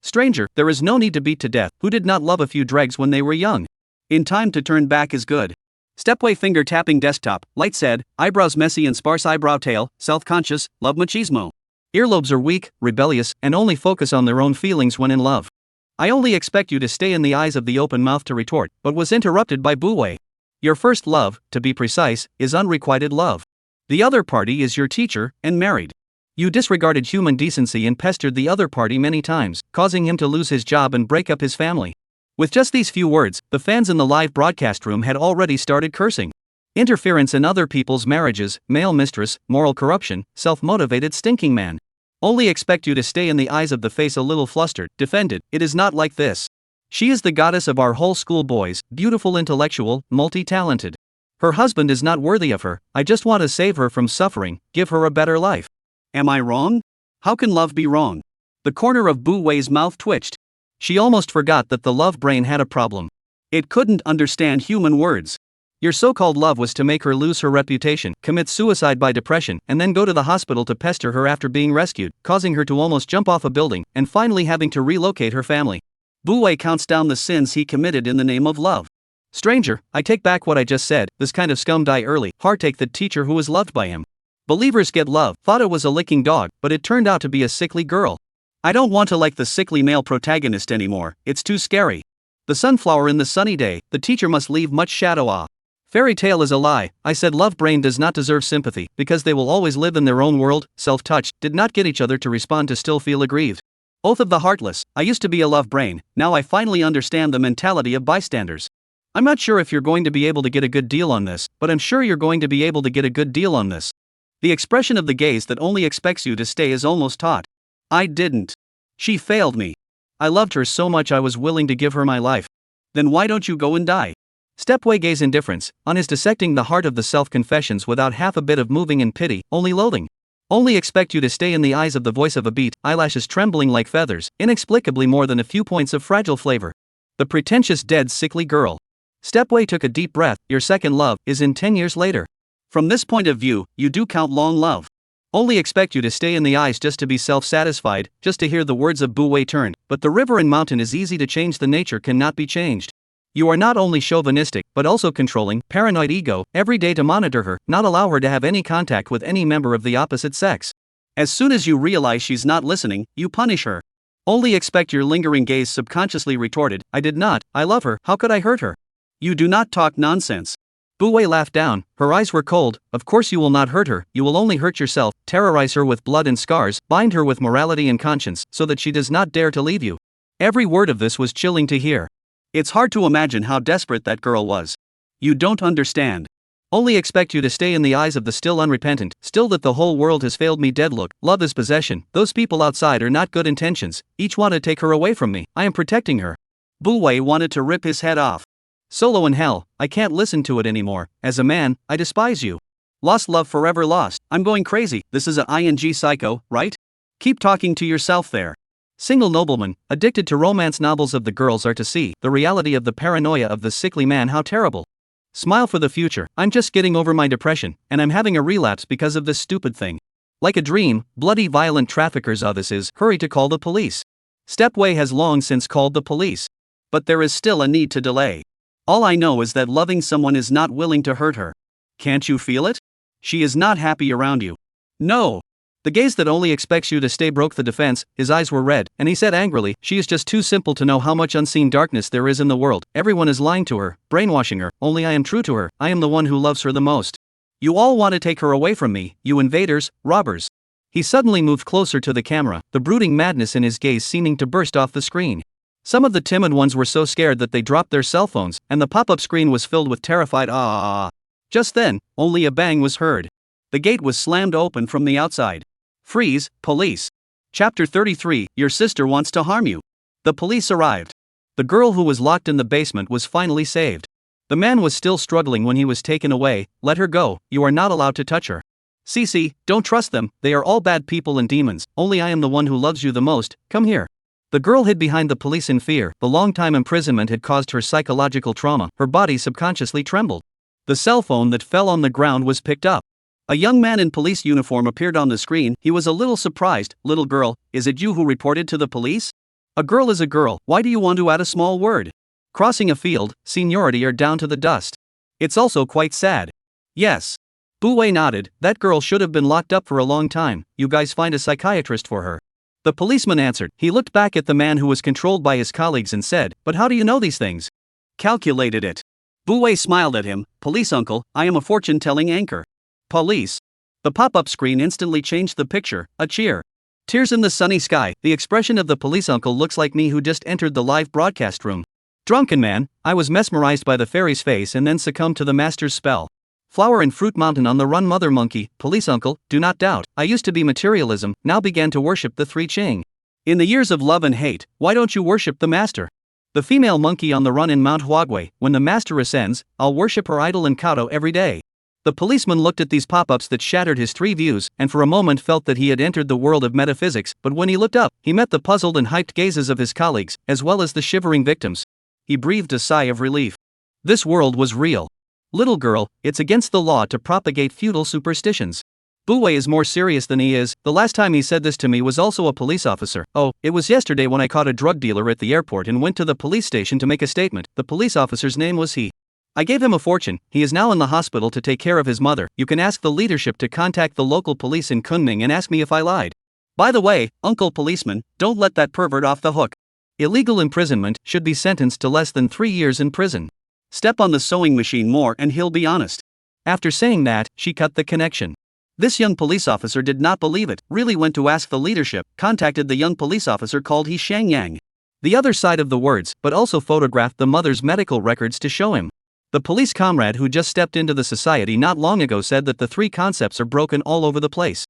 Stranger, there is no need to beat to death, who did not love a few dregs when they were young? In time to turn back is good. Stepway finger tapping desktop, light said, eyebrows messy and sparse eyebrow tail, self-conscious, love machismo. Earlobes are weak, rebellious, and only focus on their own feelings when in love. I only expect you to stay in the eyes of the open mouth to retort, but was interrupted by Buwei. Your first love, to be precise, is unrequited love. The other party is your teacher, and married. You disregarded human decency and pestered the other party many times, causing him to lose his job and break up his family. With just these few words, the fans in the live broadcast room had already started cursing. Interference in other people's marriages, male mistress, moral corruption, self-motivated stinking man. Only expect you to stay in the eyes of the face a little flustered, defended, it is not like this. She is the goddess of our whole school boys, beautiful intellectual, multi-talented. Her husband is not worthy of her, I just want to save her from suffering, give her a better life. Am I wrong? How can love be wrong? The corner of Bu Wei's mouth twitched. She almost forgot that the love brain had a problem. It couldn't understand human words. Your so-called love was to make her lose her reputation, commit suicide by depression, and then go to the hospital to pester her after being rescued, causing her to almost jump off a building, and finally having to relocate her family. Bu Wei counts down the sins he committed in the name of love. Stranger, I take back what I just said, this kind of scum die early, heartache the teacher who was loved by him. Believers get love, thought it was a licking dog, but it turned out to be a sickly girl. I don't want to like the sickly male protagonist anymore, it's too scary. The sunflower in the sunny day, the teacher must leave much shadow Fairy tale is a lie, I said love brain does not deserve sympathy, because they will always live in their own world, self-touched, did not get each other to respond to still feel aggrieved. Oath of the heartless, I used to be a love brain, now I finally understand the mentality of bystanders. I'm not sure if you're going to be able to get a good deal on this, but I'm sure you're going to be able to get a good deal on this. The expression of the gaze that only expects you to stay is almost taut. I didn't. She failed me. I loved her so much I was willing to give her my life. Then why don't you go and die? Stepway gaze indifference, on his dissecting the heart of the self-confessions without half a bit of moving in pity, only loathing. Only expect you to stay in the eyes of the voice of a beat, eyelashes trembling like feathers, inexplicably more than a few points of fragile flavor. The pretentious dead sickly girl. Stepway took a deep breath, your second love, is in 10 years later. From this point of view, you do count long love. Only expect you to stay in the eyes just to be self-satisfied, just to hear the words of Bu Wei turned, but the river and mountain is easy to change, the nature cannot be changed. You are not only chauvinistic, but also controlling, paranoid ego, every day to monitor her, not allow her to have any contact with any member of the opposite sex. As soon as you realize she's not listening, you punish her. Only expect your lingering gaze subconsciously retorted, I did not, I love her, how could I hurt her? You do not talk nonsense. Bu Wei laughed down, her eyes were cold, of course you will not hurt her, you will only hurt yourself, terrorize her with blood and scars, bind her with morality and conscience, so that she does not dare to leave you. Every word of this was chilling to hear. It's hard to imagine how desperate that girl was. You don't understand. Only expect you to stay in the eyes of the still unrepentant, still that the whole world has failed me dead look, love is possession, those people outside are not good intentions, each want to take her away from me, I am protecting her. Bu Wei wanted to rip his head off. Solo in hell, I can't listen to it anymore, as a man, I despise you. Lost love forever lost, I'm going crazy, this is a ing psycho, right? Keep talking to yourself there. Single nobleman, addicted to romance novels of the girls are to see the reality of the paranoia of the sickly man, how terrible. Smile for the future, I'm just getting over my depression, and I'm having a relapse because of this stupid thing. Like a dream, bloody violent traffickers this is, hurry to call the police. Stepway has long since called the police. But there is still a need to delay. All I know is that loving someone is not willing to hurt her. Can't you feel it? She is not happy around you. No. The gaze that only expects you to stay broke the defense. His eyes were red, and he said angrily, "She is just too simple to know how much unseen darkness there is in the world. Everyone is lying to her, brainwashing her, only I am true to her. I am the one who loves her the most. You all want to take her away from me, you invaders, robbers." He suddenly moved closer to the camera, the brooding madness in his gaze seeming to burst off the screen. Some of the timid ones were so scared that they dropped their cell phones, and the pop-up screen was filled with terrified ah. Just then, only a bang was heard. The gate was slammed open from the outside. Freeze, police. Chapter 33, Your sister wants to harm you. The police arrived. The girl who was locked in the basement was finally saved. The man was still struggling when he was taken away. "Let her go, you are not allowed to touch her. Cece, don't trust them, they are all bad people and demons, only I am the one who loves you the most, come here." The girl hid behind the police in fear. The long time imprisonment had caused her psychological trauma. Her body subconsciously trembled. The cell phone that fell on the ground was picked up. A young man in police uniform appeared on the screen. He was a little surprised. "Little girl, is it you who reported to the police?" "A girl is a girl, why do you want to add a small word? Crossing a field, seniority are down to the dust. It's also quite sad." "Yes." Buwei nodded. "That girl should have been locked up for a long time. You guys find a psychiatrist for her." The policeman answered. He looked back at the man who was controlled by his colleagues and said, "But how do you know these things?" "Calculated it." Buwei smiled at him. "Police uncle, I am a fortune-telling anchor." "Police." The pop-up screen instantly changed the picture, a cheer. Tears in the sunny sky. The expression of the police uncle looks like me who just entered the live broadcast room. "Drunken man, I was mesmerized by the fairy's face and then succumbed to the master's spell. Flower and fruit mountain on the run mother monkey." "Police uncle, do not doubt, I used to be materialism, now began to worship the three Ching. In the years of love and hate, why don't you worship the master?" The female monkey on the run in Mount Huagui. "When the master ascends, I'll worship her idol and kowtow every day." The policeman looked at these pop-ups that shattered his three views, and for a moment felt that he had entered the world of metaphysics, but when he looked up, he met the puzzled and hyped gazes of his colleagues, as well as the shivering victims. He breathed a sigh of relief. This world was real. "Little girl, it's against the law to propagate feudal superstitions. Buwei is more serious than he is. The last time he said this to me was also a police officer. Oh, it was yesterday when I caught a drug dealer at the airport and went to the police station to make a statement. The police officer's name was he. I gave him a fortune. He is now in the hospital to take care of his mother. You can ask the leadership to contact the local police in Kunming and ask me if I lied. By the way, Uncle Policeman, don't let that pervert off the hook. Illegal imprisonment, should be sentenced to less than 3 years in prison. Step on the sewing machine more and he'll be honest." After saying that, she cut the connection. This young police officer did not believe it, really went to ask the leadership, contacted the young police officer called He Shangyang. The other side of the words, but also photographed the mother's medical records to show him. The police comrade who just stepped into the society not long ago said that the three concepts are broken all over the place.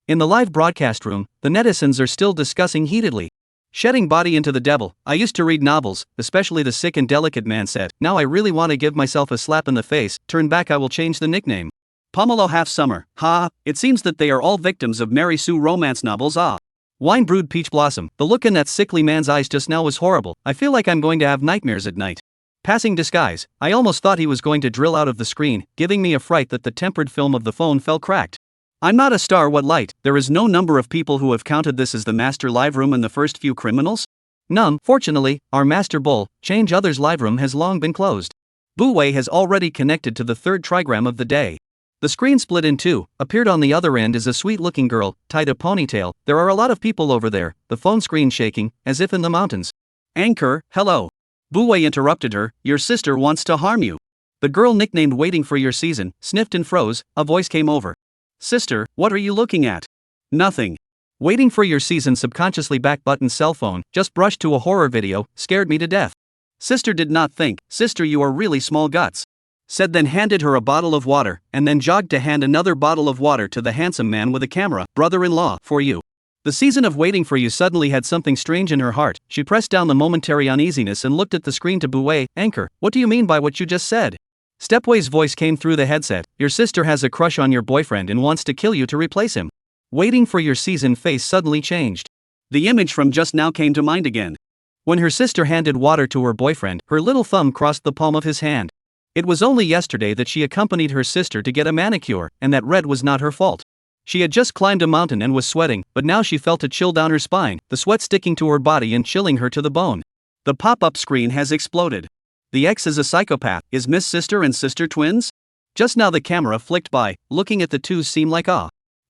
In the live broadcast room, the netizens are still discussing heatedly. "Shedding body into the devil. I used to read novels, especially The Sick and Delicate," man said. "Now I really want to give myself a slap in the face. Turn back, I will change the nickname. Pomelo half summer. Ha, it seems that they are all victims of Mary Sue romance novels. Ah. Wine brewed peach blossom. The look in that sickly man's eyes just now was horrible. I feel like I'm going to have nightmares at night. Passing disguise. I almost thought he was going to drill out of the screen, giving me a fright that the tempered film of the phone fell cracked. I'm not a star, what light? There is no number of people who have counted this as the master live room and the first few criminals? None. Fortunately, our master bull, change others live room has long been closed. Buwei has already connected to the third trigram of the day. The screen split in two. Appeared on the other end is a sweet-looking girl, tied a ponytail. There are a lot of people over there, the phone screen shaking, as if in the mountains. Anchor, hello. Buwei interrupted her. Your sister wants to harm you. The girl nicknamed Waiting for Your Season sniffed and froze. A voice came over. Sister, what are you looking at? Nothing. Waiting for Your Season subconsciously back button cell phone, just brushed to a horror video, scared me to death. Sister did not think. Sister, you are really small guts. Said, then handed her a bottle of water, and then jogged to hand another bottle of water to the handsome man with a camera. Brother-in-law, for you. The season of Waiting for You suddenly had something strange in her heart. She pressed down the momentary uneasiness and looked at the screen to Buwei. Anchor, what do you mean by what you just said? Stepway's voice came through the headset. Your sister has a crush on your boyfriend and wants to kill you to replace him. Waiting for Your Season face suddenly changed. The image from just now came to mind again. When her sister handed water to her boyfriend, her little thumb crossed the palm of his hand. It was only yesterday that she accompanied her sister to get a manicure, and that red was not her fault. She had just climbed a mountain and was sweating, but now she felt a chill down her spine, the sweat sticking to her body and chilling her to the bone. The pop-up screen has exploded. The ex is a psychopath. Is Miss Sister and sister twins? Just now the camera flicked by, looking at the two seemed like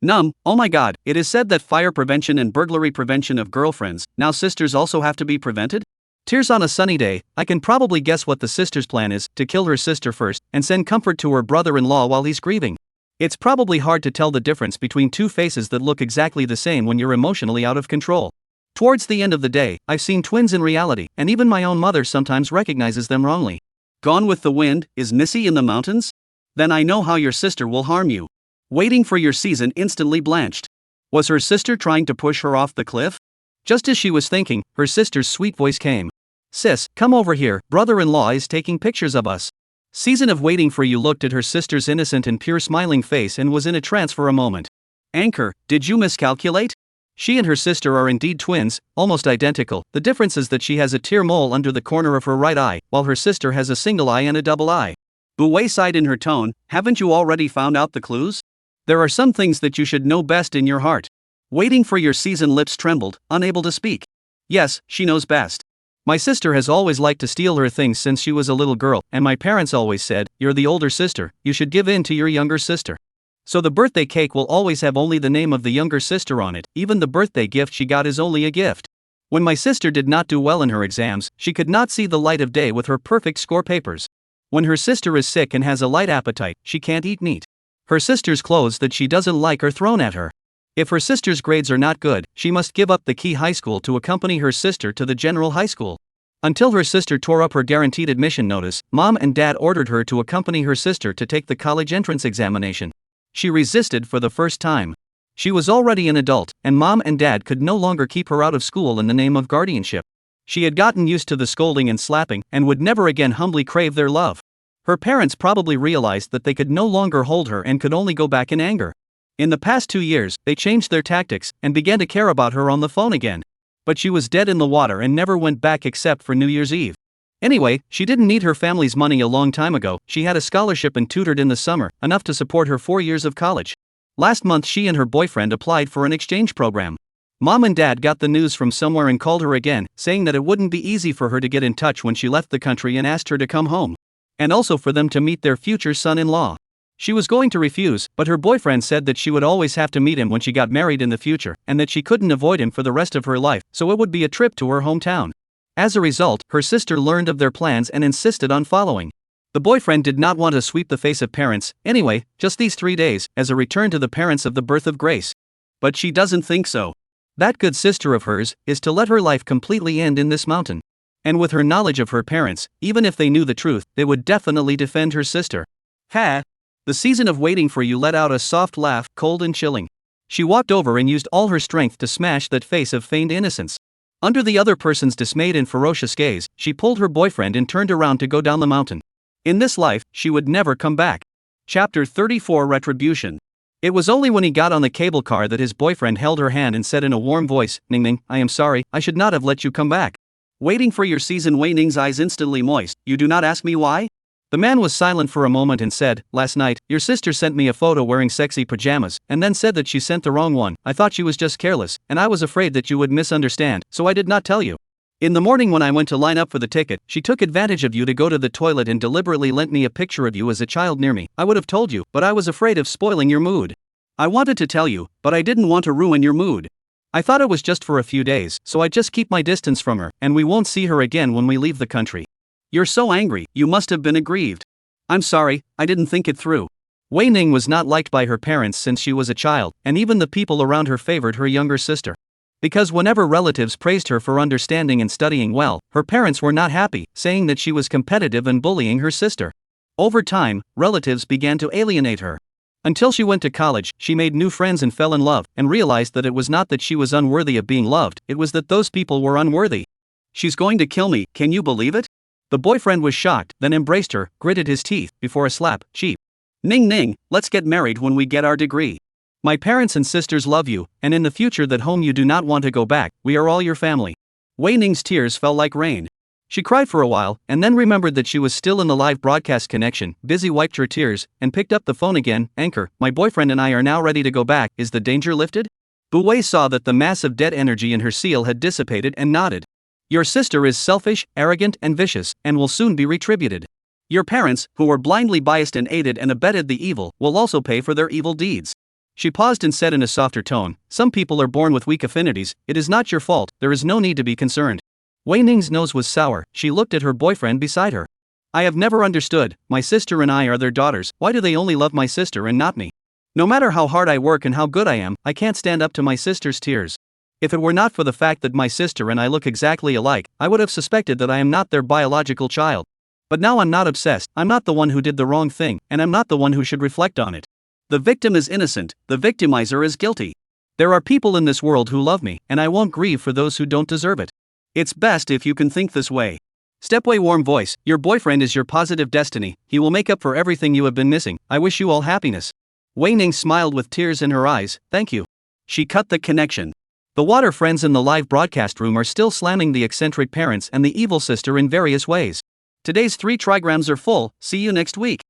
Oh my god, it is said that fire prevention and burglary prevention of girlfriends, now sisters, also have to be prevented? Tears on a sunny day. I can probably guess what the sister's plan is: to kill her sister first, and send comfort to her brother-in-law while he's grieving. It's probably hard to tell the difference between two faces that look exactly the same when you're emotionally out of control. Towards the end of the day, I've seen twins in reality, and even my own mother sometimes recognizes them wrongly. Gone with the Wind, is Missy in the mountains? Then I know how your sister will harm you. Waiting for your season instantly blanched. Was her sister trying to push her off the cliff? Just as she was thinking, her sister's sweet voice came. Sis, come over here, brother-in-law is taking pictures of us. Season of Waiting for You looked at her sister's innocent and pure smiling face and was in a trance for a moment. Anchor, did you miscalculate? She and her sister are indeed twins, almost identical. The difference is that she has a tear mole under the corner of her right eye, while her sister has a single eye and a double eye. Bouet sighed in her tone. Haven't you already found out the clues? There are some things that you should know best in your heart. Waiting for your season lips trembled, unable to speak. Yes, she knows best. My sister has always liked to steal her things since she was a little girl, and my parents always said, you're the older sister, you should give in to your younger sister. So the birthday cake will always have only the name of the younger sister on it. Even the birthday gift she got is only a gift. When my sister did not do well in her exams, she could not see the light of day with her perfect score papers. When her sister is sick and has a light appetite, she can't eat meat. Her sister's clothes that she doesn't like are thrown at her. If her sister's grades are not good, she must give up the key high school to accompany her sister to the general high school. Until her sister tore up her guaranteed admission notice, mom and dad ordered her to accompany her sister to take the college entrance examination. She resisted for the first time. She was already an adult, and mom and dad could no longer keep her out of school in the name of guardianship. She had gotten used to the scolding and slapping, and would never again humbly crave their love. Her parents probably realized that they could no longer hold her and could only go back in anger. In the past 2 years, they changed their tactics and began to care about her on the phone again. But she was dead in the water and never went back except for New Year's Eve. Anyway, she didn't need her family's money a long time ago. She had a scholarship and tutored in the summer, enough to support her 4 years of college. Last month she and her boyfriend applied for an exchange program. Mom and dad got the news from somewhere and called her again, saying that it wouldn't be easy for her to get in touch when she left the country and asked her to come home. And also for them to meet their future son-in-law. She was going to refuse, but her boyfriend said that she would always have to meet him when she got married in the future, and that she couldn't avoid him for the rest of her life, so it would be a trip to her hometown. As a result, her sister learned of their plans and insisted on following. The boyfriend did not want to sweep the face of parents, anyway, just these 3 days, as a return to the parents of the birth of Grace. But she doesn't think so. That good sister of hers is to let her life completely end in this mountain. And with her knowledge of her parents, even if they knew the truth, they would definitely defend her sister. Ha! The Season of Waiting for You let out a soft laugh, cold and chilling. She walked over and used all her strength to smash that face of feigned innocence. Under the other person's dismayed and ferocious gaze, she pulled her boyfriend and turned around to go down the mountain. In this life, she would never come back. Chapter 34 Retribution. It was only when he got on the cable car that his boyfriend held her hand and said in a warm voice, Ning Ning, I am sorry, I should not have let you come back. Waiting for your season. Wei Ning's eyes instantly moist. You do not ask me why? The man was silent for a moment and said, last night, your sister sent me a photo wearing sexy pajamas, and then said that she sent the wrong one. I thought she was just careless, and I was afraid that you would misunderstand, so I did not tell you. In the morning when I went to line up for the ticket, she took advantage of you to go to the toilet and deliberately lent me a picture of you as a child near me. I would have told you, but I was afraid of spoiling your mood. I wanted to tell you, but I didn't want to ruin your mood. I thought it was just for a few days, so I just keep my distance from her, and we won't see her again when we leave the country. You're so angry, you must have been aggrieved. I'm sorry, I didn't think it through. Wei Ning was not liked by her parents since she was a child, and even the people around her favored her younger sister. Because whenever relatives praised her for understanding and studying well, her parents were not happy, saying that she was competitive and bullying her sister. Over time, relatives began to alienate her. Until she went to college, she made new friends and fell in love, and realized that it was not that she was unworthy of being loved, it was that those people were unworthy. She's going to kill me, can you believe it? The boyfriend was shocked, then embraced her, gritted his teeth, before a slap, cheap. Ning Ning, let's get married when we get our degree. My parents and sisters love you, and in the future that home you do not want to go back, we are all your family. Wei Ning's tears fell like rain. She cried for a while, and then remembered that she was still in the live broadcast connection, busy wiped her tears, and picked up the phone again. Anchor, my boyfriend and I are now ready to go back, is the danger lifted? Bouet saw that the mass of dead energy in her seal had dissipated and nodded. Your sister is selfish, arrogant, and vicious, and will soon be retributed. Your parents, who were blindly biased and aided and abetted the evil, will also pay for their evil deeds. She paused and said in a softer tone, "Some people are born with weak affinities, it is not your fault, there is no need to be concerned." Wei Ning's nose was sour, she looked at her boyfriend beside her. "I have never understood, my sister and I are their daughters, why do they only love my sister and not me? No matter how hard I work and how good I am, I can't stand up to my sister's tears. If it were not for the fact that my sister and I look exactly alike, I would have suspected that I am not their biological child. But now I'm not obsessed, I'm not the one who did the wrong thing, and I'm not the one who should reflect on it. The victim is innocent, the victimizer is guilty. There are people in this world who love me, and I won't grieve for those who don't deserve it. It's best if you can think this way. Stepway warm voice, your boyfriend is your positive destiny, he will make up for everything you have been missing, I wish you all happiness." Wei Ning smiled with tears in her eyes, "Thank you." She cut the connection. The water friends in the live broadcast room are still slamming the eccentric parents and the evil sister in various ways. Today's 3 trigrams are full, see you next week.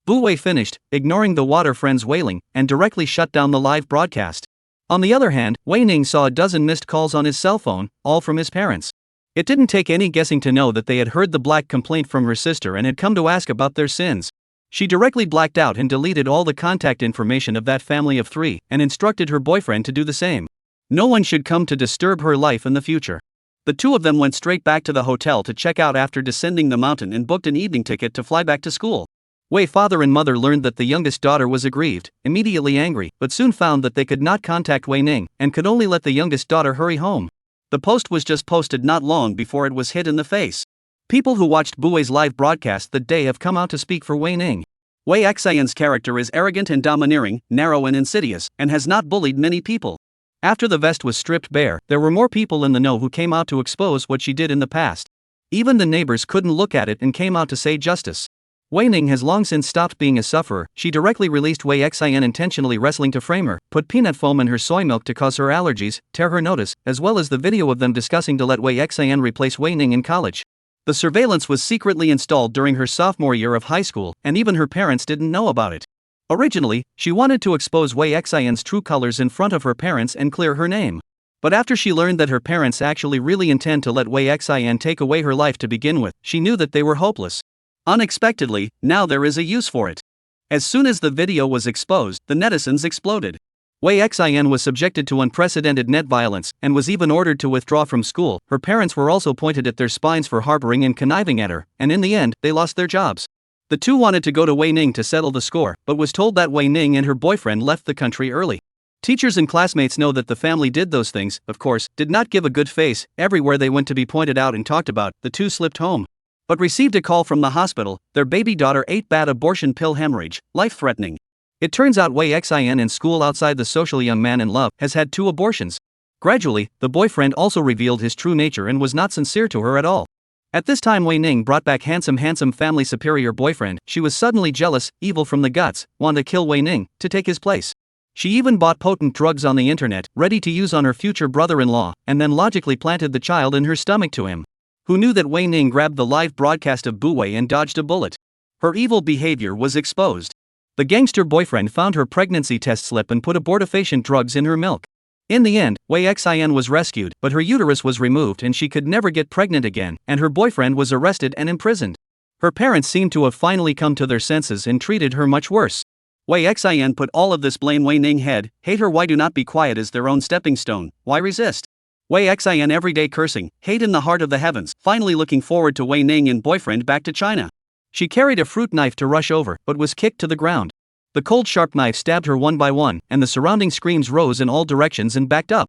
Bu Wei finished, ignoring the water friends' wailing, and directly shut down the live broadcast. On the other hand, Wei Ning saw a dozen missed calls on his cell phone, all from his parents. It didn't take any guessing to know that they had heard the black complaint from her sister and had come to ask about their sins. She directly blacked out and deleted all the contact information of that family of 3, and instructed her boyfriend to do the same. No one should come to disturb her life in the future. The two of them went straight back to the hotel to check out after descending the mountain and booked an evening ticket to fly back to school. Wei's father and mother learned that the youngest daughter was aggrieved, immediately angry, but soon found that they could not contact Wei Ning, and could only let the youngest daughter hurry home. The post was just posted not long before it was hit in the face. People who watched Bu Wei's live broadcast that day have come out to speak for Wei Ning. Wei Xian's character is arrogant and domineering, narrow and insidious, and has not bullied many people. After the vest was stripped bare, there were more people in the know who came out to expose what she did in the past. Even the neighbors couldn't look at it and came out to say justice. Wei Ning has long since stopped being a sufferer. She directly released Wei Xian intentionally wrestling to frame her, put peanut foam in her soy milk to cause her allergies, tear her notice, as well as the video of them discussing to let Wei Xian replace Wei Ning in college. The surveillance was secretly installed during her sophomore year of high school, and even her parents didn't know about it. Originally, she wanted to expose Wei Xian's true colors in front of her parents and clear her name. But after she learned that her parents actually really intend to let Wei Xian take away her life to begin with, she knew that they were hopeless. Unexpectedly, now there is a use for it. As soon as the video was exposed, the netizens exploded. Wei Xian was subjected to unprecedented net violence, and was even ordered to withdraw from school. Her parents were also pointed at their spines for harboring and conniving at her, and in the end, they lost their jobs. The two wanted to go to Wei Ning to settle the score, but was told that Wei Ning and her boyfriend left the country early. Teachers and classmates know that the family did those things, of course, did not give a good face. Everywhere they went to be pointed out and talked about, the two slipped home. But received a call from the hospital, their baby daughter ate bad abortion pill hemorrhage, life-threatening. It turns out Wei Xian in school outside the social young man in love has had 2 abortions. Gradually, the boyfriend also revealed his true nature and was not sincere to her at all. At this time Wei Ning brought back handsome family superior boyfriend. She was suddenly jealous, evil from the guts, wanted to kill Wei Ning, to take his place. She even bought potent drugs on the internet, ready to use on her future brother-in-law, and then logically planted the child in her stomach to him. Who knew that Wei Ning grabbed the live broadcast of Bu Wei and dodged a bullet? Her evil behavior was exposed. The gangster boyfriend found her pregnancy test slip and put abortifacient drugs in her milk. In the end, Wei Xian was rescued, but her uterus was removed and she could never get pregnant again, and her boyfriend was arrested and imprisoned. Her parents seemed to have finally come to their senses and treated her much worse. Wei Xian put all of this blame Wei Ning head. Hate her, why do not be quiet is their own stepping stone, why resist? Wei Xian everyday cursing, hate in the heart of the heavens, finally looking forward to Wei Ning and boyfriend back to China. She carried a fruit knife to rush over, but was kicked to the ground. The cold sharp knife stabbed her one by one, and the surrounding screams rose in all directions and backed up.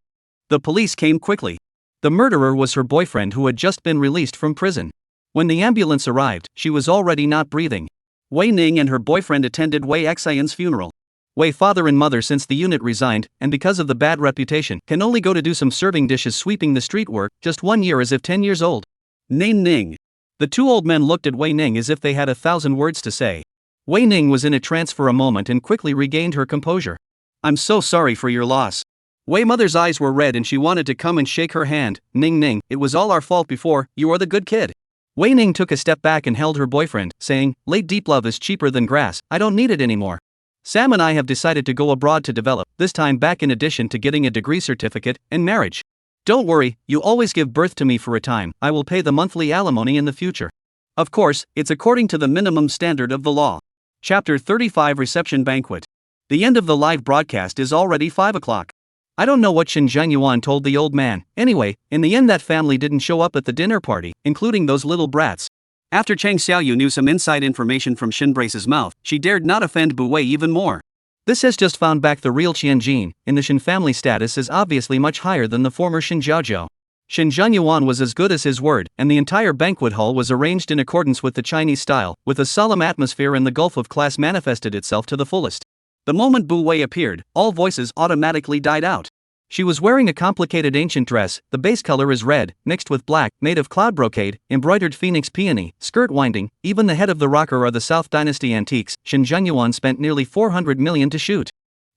The police came quickly. The murderer was her boyfriend who had just been released from prison. When the ambulance arrived, she was already not breathing. Wei Ning and her boyfriend attended Wei Xian's funeral. Wei's father and mother, since the unit resigned, and because of the bad reputation, can only go to do some serving dishes sweeping the street work, just 1 year as if 10 years old. Ning. The 2 old men looked at Wei Ning as if they had 1,000 words to say. Wei Ning was in a trance for a moment and quickly regained her composure. I'm so sorry for your loss. Wei's mother's eyes were red and she wanted to come and shake her hand. Ning, it was all our fault before, you are the good kid. Wei Ning took a step back and held her boyfriend, saying, late deep love is cheaper than grass, I don't need it anymore. Sam and I have decided to go abroad to develop, this time back in addition to getting a degree certificate, and marriage. Don't worry, you always give birth to me for a time, I will pay the monthly alimony in the future. Of course, it's according to the minimum standard of the law. Chapter 35 Reception Banquet. The end of the live broadcast is already 5 o'clock. I don't know what Shin Zhengyuan told the old man. Anyway, in the end that family didn't show up at the dinner party, including those little brats. After Chang Xiaoyu knew some inside information from Shin Brace's mouth, she dared not offend Bu Wei even more. This has just found back the real Qian Jin. In the Shin family status is obviously much higher than the former Shin Zhaozhou. Shin Zhengyuan was as good as his word, and the entire banquet hall was arranged in accordance with the Chinese style, with a solemn atmosphere, and the gulf of class manifested itself to the fullest. The moment Bu Wei appeared, all voices automatically died out. She was wearing a complicated ancient dress. The base color is red, mixed with black, made of cloud brocade, embroidered phoenix peony, skirt winding. Even the head of the rocker are the South Dynasty antiques. Shin Zhengyuan spent nearly 400 million to shoot.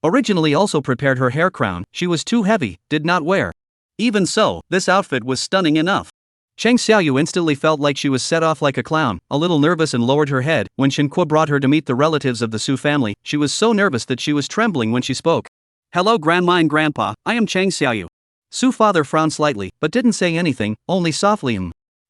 Originally also prepared her hair crown, she was too heavy, did not wear. Even so, this outfit was stunning enough. Chang Xiaoyu instantly felt like she was set off like a clown, a little nervous, and lowered her head. When Shin Kuo brought her to meet the relatives of the Su family, she was so nervous that she was trembling when she spoke. Hello Grandma and Grandpa, I am Chang Xiaoyu. Su father frowned slightly, but didn't say anything, only softly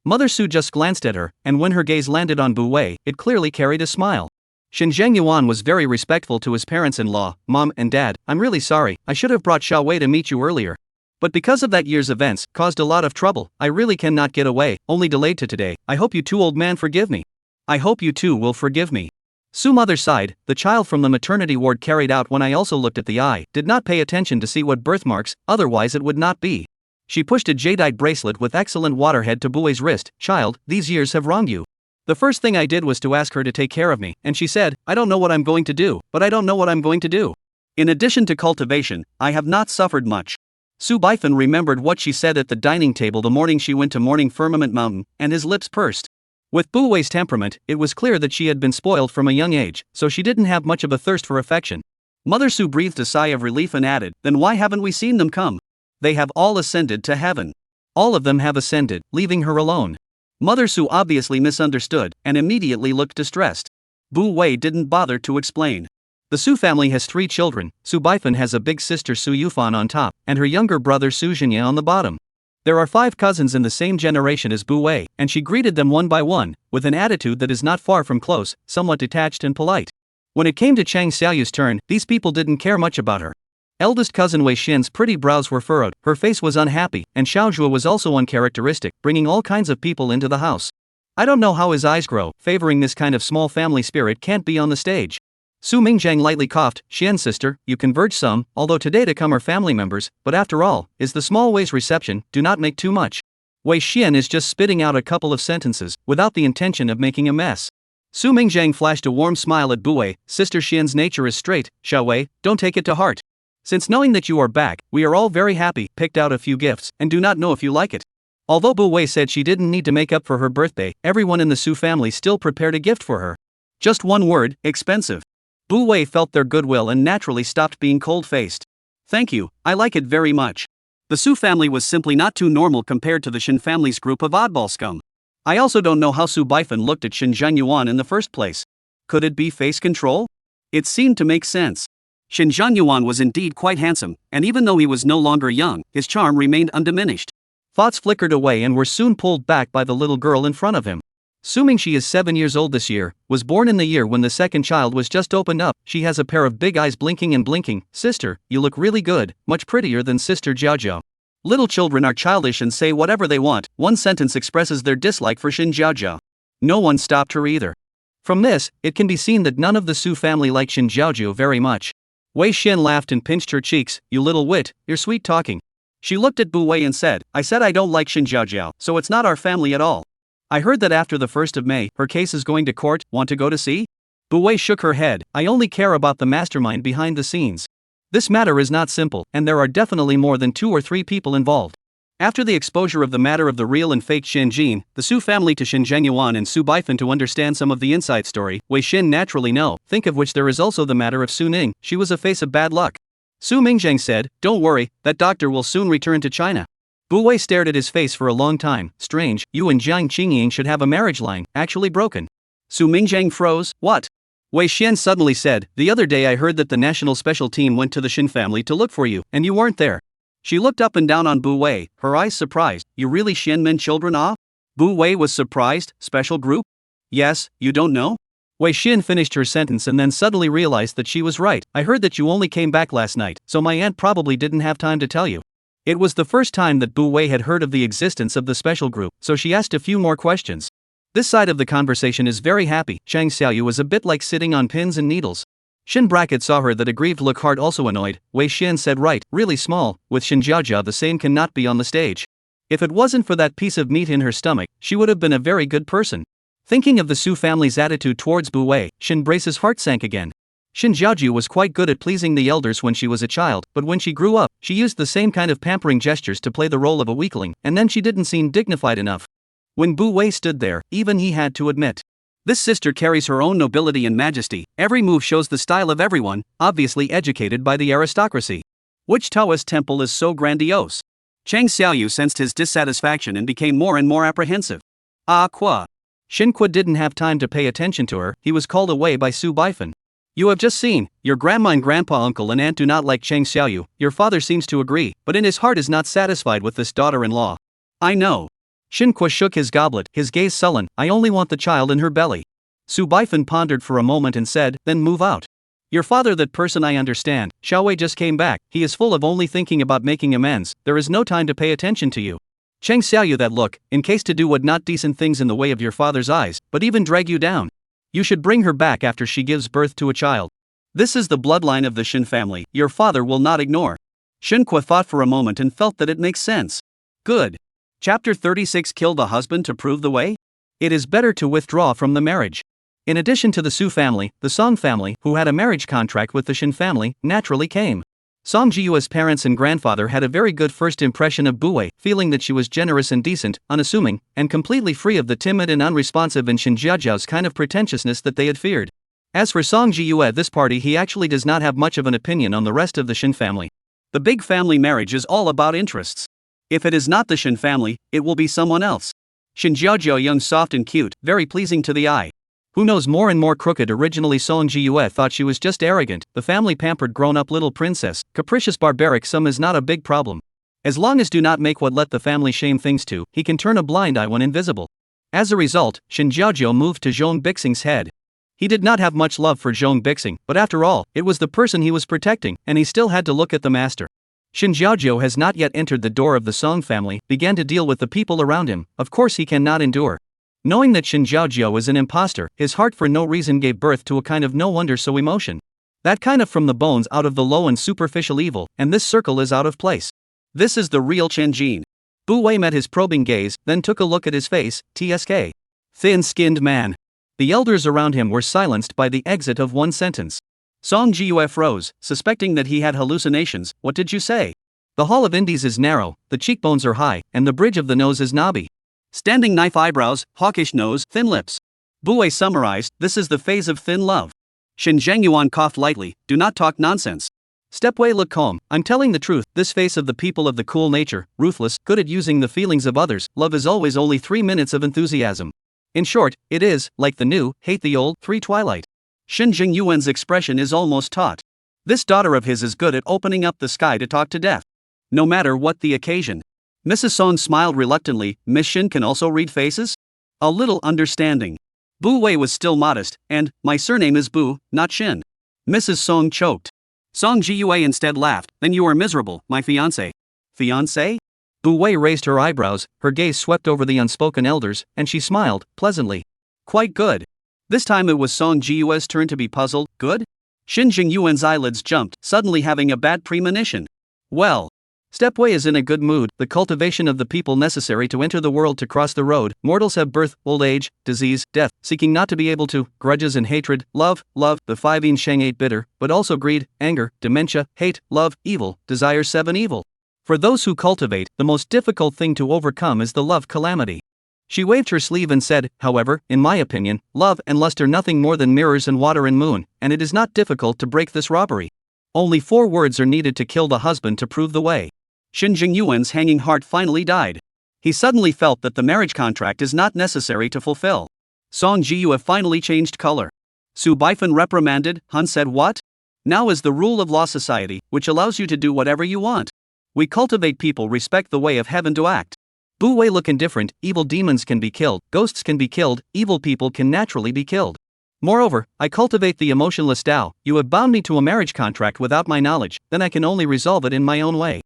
Mother Su just glanced at her, and when her gaze landed on Bu Wei, it clearly carried a smile. Shin Zhengyuan was very respectful to his parents-in-law. Mom and Dad, I'm really sorry, I should have brought Xiao Wei to meet you earlier. But because of that year's events, caused a lot of trouble, I really cannot get away, only delayed to today. I hope you two old man forgive me. I hope you two will forgive me. Su mother sighed. The child from the maternity ward carried out when I also looked at the eye, did not pay attention to see what birthmarks, otherwise it would not be. She pushed a jadeite bracelet with excellent waterhead to Bu Wei's wrist. Child, these years have wronged you. The first thing I did was to ask her to take care of me, and she said, I don't know what I'm going to do, but I don't know what I'm going to do. In addition to cultivation, I have not suffered much. Su Baifan remembered what she said at the dining table the morning she went to Morning Firmament Mountain, and his lips pursed. With Bu Wei's temperament, it was clear that she had been spoiled from a young age, so she didn't have much of a thirst for affection. Mother Su breathed a sigh of relief and added, then why haven't we seen them come? They have all ascended to heaven. All of them have ascended, leaving her alone. Mother Su obviously misunderstood, and immediately looked distressed. Bu Wei didn't bother to explain. The Su family has 3 children. Su Baifan has a big sister Su Yufan on top, and her younger brother Su Zhenya on the bottom. There are 5 cousins in the same generation as Bu Wei, and she greeted them one by one, with an attitude that is not far from close, somewhat detached and polite. When it came to Chang Xiaoyu's turn, these people didn't care much about her. Eldest cousin Wei Xin's pretty brows were furrowed, her face was unhappy, and Xiaozhua was also uncharacteristic, bringing all kinds of people into the house. I don't know how his eyes grow, favoring this kind of small family spirit can't be on the stage. Su Mingjiang lightly coughed. Xian sister, you converge some, although today to come are family members, but after all, is the small Wei's reception, do not make too much. Wei Xian is just spitting out a couple of sentences, without the intention of making a mess. Su Mingjiang flashed a warm smile at Bu Wei. Sister Xian's nature is straight, Xiao Wei, don't take it to heart. Since knowing that you are back, we are all very happy, picked out a few gifts, and do not know if you like it. Although Bu Wei said she didn't need to make up for her birthday, everyone in the Su family still prepared a gift for her. Just one word, expensive. Bu Wei felt their goodwill and naturally stopped being cold-faced. Thank you, I like it very much. The Su family was simply not too normal compared to the Shin family's group of oddball scum. I also don't know how Su Baifan looked at Shin Zhengyuan in the first place. Could it be face control? It seemed to make sense. Shin Zhengyuan was indeed quite handsome, and even though he was no longer young, his charm remained undiminished. Thoughts flickered away and were soon pulled back by the little girl in front of him. Assuming she is 7 years old this year, was born in the year when the second child was just opened up, she has a pair of big eyes blinking and blinking. Sister, you look really good, much prettier than Sister Jiaozhou. Little children are childish and say whatever they want. One sentence expresses their dislike for Shin Jiaozhou. No one stopped her either. From this, it can be seen that none of the Su family like Shin Jiaozhou very much. Wei Xin laughed and pinched her cheeks. You little wit, you're sweet talking. She looked at Bu Wei and said, I said I don't like Shin Jiaozhou, so it's not our family at all. I heard that after the 1st of May, her case is going to court. Want to go to see? Bu Wei shook her head. I only care about the mastermind behind the scenes. This matter is not simple, and there are definitely more than 2 or 3 people involved. After the exposure of the matter of the real and fake Shin Jin, the Su family to Shin Zhengyuan and Su Baifan to understand some of the inside story, Wei Xin naturally know, think of which there is also the matter of Su Ning, she was a face of bad luck. Su Mingjiang said, don't worry, that doctor will soon return to China. Bu Wei stared at his face for a long time. Strange, you and Jiang Qingying should have a marriage line, actually broken. Su Mingjiang froze. What? Wei Xian suddenly said, the other day I heard that the national special team went to the Shin family to look for you, and you weren't there. She looked up and down on Bu Wei, her eyes surprised. You really Xianmen children ah? Bu Wei was surprised. Special group? Yes, you don't know? Wei Xin finished her sentence and then suddenly realized that she was right. I heard that you only came back last night, so my aunt probably didn't have time to tell you. It was the first time that Bu Wei had heard of the existence of the special group, so she asked a few more questions. This side of the conversation is very happy. Chang Xiaoyu was a bit like sitting on pins and needles. Shin Bracket saw her that aggrieved look hard, also annoyed. Wei Xin said, right, really small, with Shin Jiaojia the same cannot be on the stage. If it wasn't for that piece of meat in her stomach, she would have been a very good person. Thinking of the Su family's attitude towards Bu Wei, Shin Brace's heart sank again. Shin Jiaoju was quite good at pleasing the elders when she was a child, but when she grew up, she used the same kind of pampering gestures to play the role of a weakling, and then she didn't seem dignified enough. When Bu Wei stood there, even he had to admit. This sister carries her own nobility and majesty, every move shows the style of everyone, obviously educated by the aristocracy. Which Taoist temple is so grandiose? Chang Xiaoyu sensed his dissatisfaction and became more and more apprehensive. Ah qua. Xin Kwa didn't have time to pay attention to her, he was called away by Su Baifan. You have just seen, your grandma and grandpa, uncle and aunt do not like Chang Xiaoyu, your father seems to agree, but in his heart is not satisfied with this daughter-in-law. I know. Xin Kwa shook his goblet, his gaze sullen, I only want the child in her belly. Su Baifan pondered for a moment and said, then move out. Your father, that person I understand, Xiao Wei just came back, he is full of only thinking about making amends, there is no time to pay attention to you. Chang Xiaoyu, that look, in case to do what not decent things in the way of your father's eyes, but even drag you down. You should bring her back after she gives birth to a child. This is the bloodline of the Shin family, your father will not ignore. Xin Kwa thought for a moment and felt that it makes sense. Good. Chapter 36 Kill the husband to prove the way? It is better to withdraw from the marriage. In addition to the Su family, the Song family, who had a marriage contract with the Shin family, naturally came. Song Jiyue's parents and grandfather had a very good first impression of Bu Wei, feeling that she was generous and decent, unassuming, and completely free of the timid and unresponsive and Shin Jiaojiao's kind of pretentiousness that they had feared. As for Song Jiyue, this party he actually does not have much of an opinion on the rest of the Shin family. The big family marriage is all about interests. If it is not the Shin family, it will be someone else. Shin Jiaojia, young, soft and cute, very pleasing to the eye. Who knows, more and more crooked. Originally Song Jiyue thought she was just arrogant, the family pampered grown-up little princess, capricious barbaric. Some is not a big problem. As long as do not make what let the family shame things to, he can turn a blind eye when invisible. As a result, Shin Jiaojia moved to Zhong Bixing's head. He did not have much love for Zhong Bixing, but after all, it was the person he was protecting, and he still had to look at the master. Shin Jiaojia has not yet entered the door of the Song family, began to deal with the people around him, of course he cannot endure. Knowing that Shin Jiaojia was an imposter, his heart for no reason gave birth to a kind of no wonder so emotion. That kind of from the bones out of the low and superficial evil, and this circle is out of place. This is the real Chen Jin. Bu Wei met his probing gaze, then took a look at his face, tsk. Thin-skinned man. The elders around him were silenced by the exit of one sentence. Song Jiyue froze, suspecting that he had hallucinations. What did you say? The Hall of Indies is narrow, the cheekbones are high, and the bridge of the nose is knobby. Standing knife eyebrows, hawkish nose, thin lips. Bu Wei summarized, this is the phase of thin love. Shin Zhengyuan coughed lightly, do not talk nonsense. Step Wei, look calm, I'm telling the truth, this face of the people of the cool nature, ruthless, good at using the feelings of others, love is always only 3 minutes of enthusiasm. In short, it is, like the new, hate the old, 3 twilight. Shin Jingyuan's expression is almost taut. This daughter of his is good at opening up the sky to talk to death. No matter what the occasion. Mrs. Song smiled reluctantly, Miss Shin can also read faces? A little understanding. Bu Wei was still modest, and, my surname is Bu, not Shin. Mrs. Song choked. Song Jiyue instead laughed, then you are miserable, my fiancé. Fiancé? Bu Wei raised her eyebrows, her gaze swept over the unspoken elders, and she smiled, pleasantly. Quite good. This time it was Song Jiyue's turn to be puzzled. Good? Shin Jingyuan's eyelids jumped, suddenly having a bad premonition. Well. Step Wei is in a good mood, the cultivation of the people necessary to enter the world to cross the road. Mortals have birth, old age, disease, death, seeking not to be able to, grudges and hatred, love, the 5 yin sheng 8 bitter, but also greed, anger, dementia, hate, love, evil, desire 7 evil. For those who cultivate, the most difficult thing to overcome is the love calamity. She waved her sleeve and said, however, in my opinion, love and lust are nothing more than mirrors and water and moon, and it is not difficult to break this robbery. Only 4 words are needed to kill the husband to prove the way. Shin Jingyuan's hanging heart finally died. He suddenly felt that the marriage contract is not necessary to fulfill. Song Jiyue finally changed color. Su Baifan reprimanded, Hun said what? Now is the rule of law society, which allows you to do whatever you want. We cultivate people respect the way of heaven to act. Bu Wei look indifferent, evil demons can be killed, ghosts can be killed, evil people can naturally be killed. Moreover, I cultivate the emotionless Tao. You have bound me to a marriage contract without my knowledge, then I can only resolve it in my own way.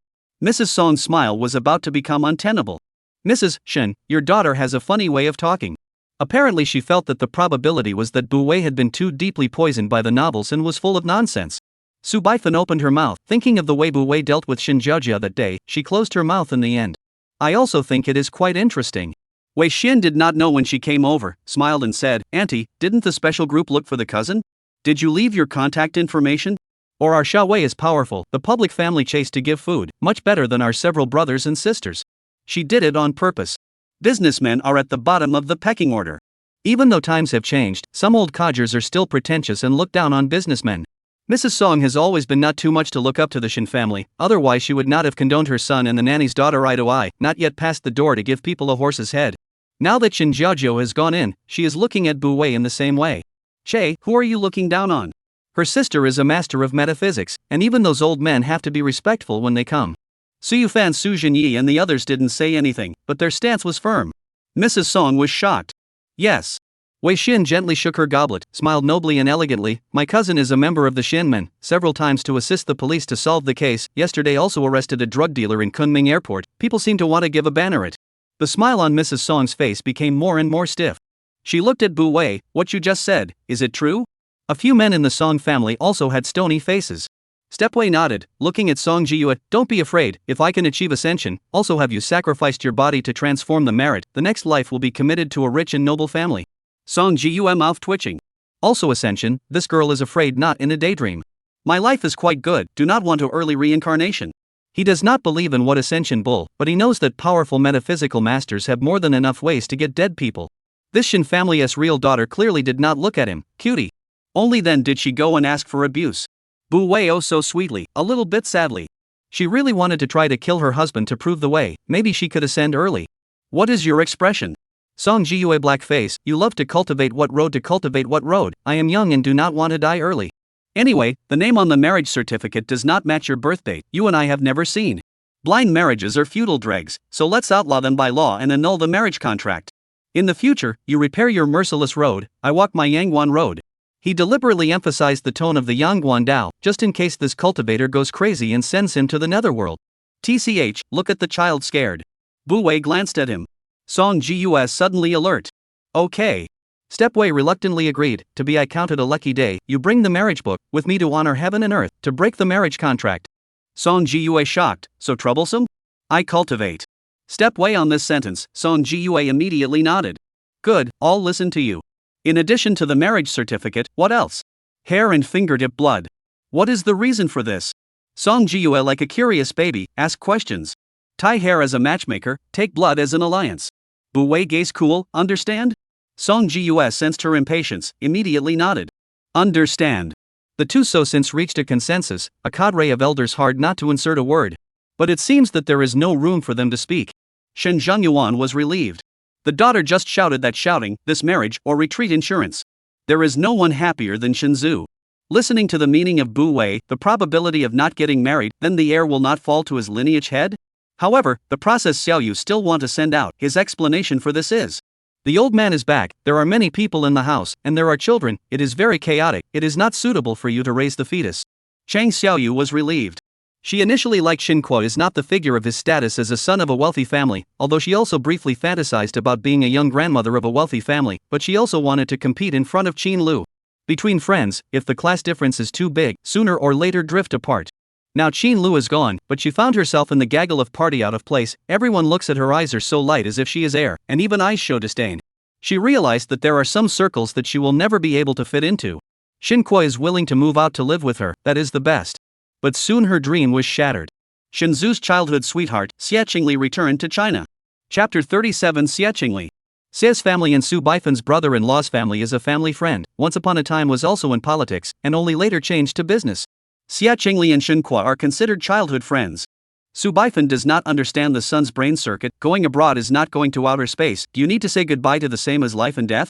Mrs. Song's smile was about to become untenable. Mrs. Shen, your daughter has a funny way of talking. Apparently she felt that the probability was that Bu Wei had been too deeply poisoned by the novels and was full of nonsense. Su Baifan opened her mouth, thinking of the way Bu Wei dealt with Shin Jiajia that day. She closed her mouth in the end. I also think it is quite interesting. Wei Xin did not know when she came over, smiled and said, Auntie, didn't the special group look for the cousin? Did you leave your contact information? Or our Xia Wei is powerful, the public family chase to give food, much better than our several brothers and sisters. She did it on purpose. Businessmen are at the bottom of the pecking order. Even though times have changed, some old codgers are still pretentious and look down on businessmen. Mrs. Song has always been not too much to look up to the Shin family, otherwise she would not have condoned her son and the nanny's daughter eye to eye, not yet past the door to give people a horse's head. Now that Shin Jiajio has gone in, she is looking at Bu Wei in the same way. Che, who are you looking down on? Her sister is a master of metaphysics, and even those old men have to be respectful when they come. Su Yufan, Su Jinyi and the others didn't say anything, but their stance was firm. Mrs. Song was shocked. Yes. Wei Xin gently shook her goblet, smiled nobly and elegantly. My cousin is a member of the Shinmen, several times to assist the police to solve the case. Yesterday also arrested a drug dealer in Kunming Airport. People seem to want to give a banner it. The smile on Mrs. Song's face became more and more stiff. She looked at Bu Wei. What you just said, is it true? A few men in the Song family also had stony faces. Stepway nodded, looking at Song Jiyu. Don't be afraid, if I can achieve ascension, also have you sacrificed your body to transform the merit, the next life will be committed to a rich and noble family. Song Jiyu mouth twitching. Also ascension, this girl is afraid not in a daydream. My life is quite good, do not want to early reincarnation. He does not believe in what ascension bull, but he knows that powerful metaphysical masters have more than enough ways to get dead people. This Shin family's real daughter clearly did not look at him, cutie. Only then did she go and ask for abuse. Bu Wei oh so sweetly, a little bit sadly. She really wanted to try to kill her husband to prove the way, maybe she could ascend early. What is your expression? Song Jiyu black face, you love to cultivate what road to cultivate what road, I am young and do not want to die early. Anyway, the name on the marriage certificate does not match your birth date, you and I have never seen. Blind marriages are feudal dregs, so let's outlaw them by law and annul the marriage contract. In the future, you repair your merciless road, I walk my Yangguan road. He deliberately emphasized the tone of the Yangguan Dao, just in case this cultivator goes crazy and sends him to the netherworld. TCH, look at the child scared. Bu Wei glanced at him. Song Jiu suddenly alert. Okay. Stepway reluctantly agreed. To be I counted a lucky day, you bring the marriage book, with me to honor heaven and earth, to break the marriage contract. Song Jiu shocked, so troublesome? I cultivate. Stepway on this sentence, Song Jiu immediately nodded. Good, I'll listen to you. In addition to the marriage certificate, what else? Hair and fingertip blood. What is the reason for this? Song Jiu like a curious baby, ask questions. Tie hair as a matchmaker, take blood as an alliance. Bu Wei gaze cool, understand? Song Jiu sensed her impatience, immediately nodded. Understand. The two so since reached a consensus, a cadre of elders hard not to insert a word. But it seems that there is no room for them to speak. Shen Zhengyuan was relieved. The daughter just shouted that shouting, this marriage or retreat insurance. There is no one happier than Shenzu. Listening to the meaning of Bu Wei, the probability of not getting married, then the heir will not fall to his lineage head? However, the process Xiaoyu still want to send out, his explanation for this is. The old man is back, there are many people in the house, and there are children, it is very chaotic, it is not suitable for you to raise the fetus. Chang Xiaoyu was relieved. She initially liked Xin Kuo is not the figure of his status as a son of a wealthy family, although she also briefly fantasized about being a young grandmother of a wealthy family, but she also wanted to compete in front of Qin Lu. Between friends, if the class difference is too big, sooner or later drift apart. Now Qin Lu is gone, but she found herself in the gaggle of party out of place, everyone looks at her eyes are so light as if she is air, and even eyes show disdain. She realized that there are some circles that she will never be able to fit into. Xin Kuo is willing to move out to live with her, that is the best. But soon her dream was shattered. Shenzu's childhood sweetheart, Xie Qingli returned to China. Chapter 37 Xie Qingli. Xie's family and Su Baifan's brother-in-law's family is a family friend, once upon a time was also in politics, and only later changed to business. Xie Qingli and Xin Kuo are considered childhood friends. Su Baifan does not understand the sun's brain circuit, going abroad is not going to outer space, do you need to say goodbye to the same as life and death?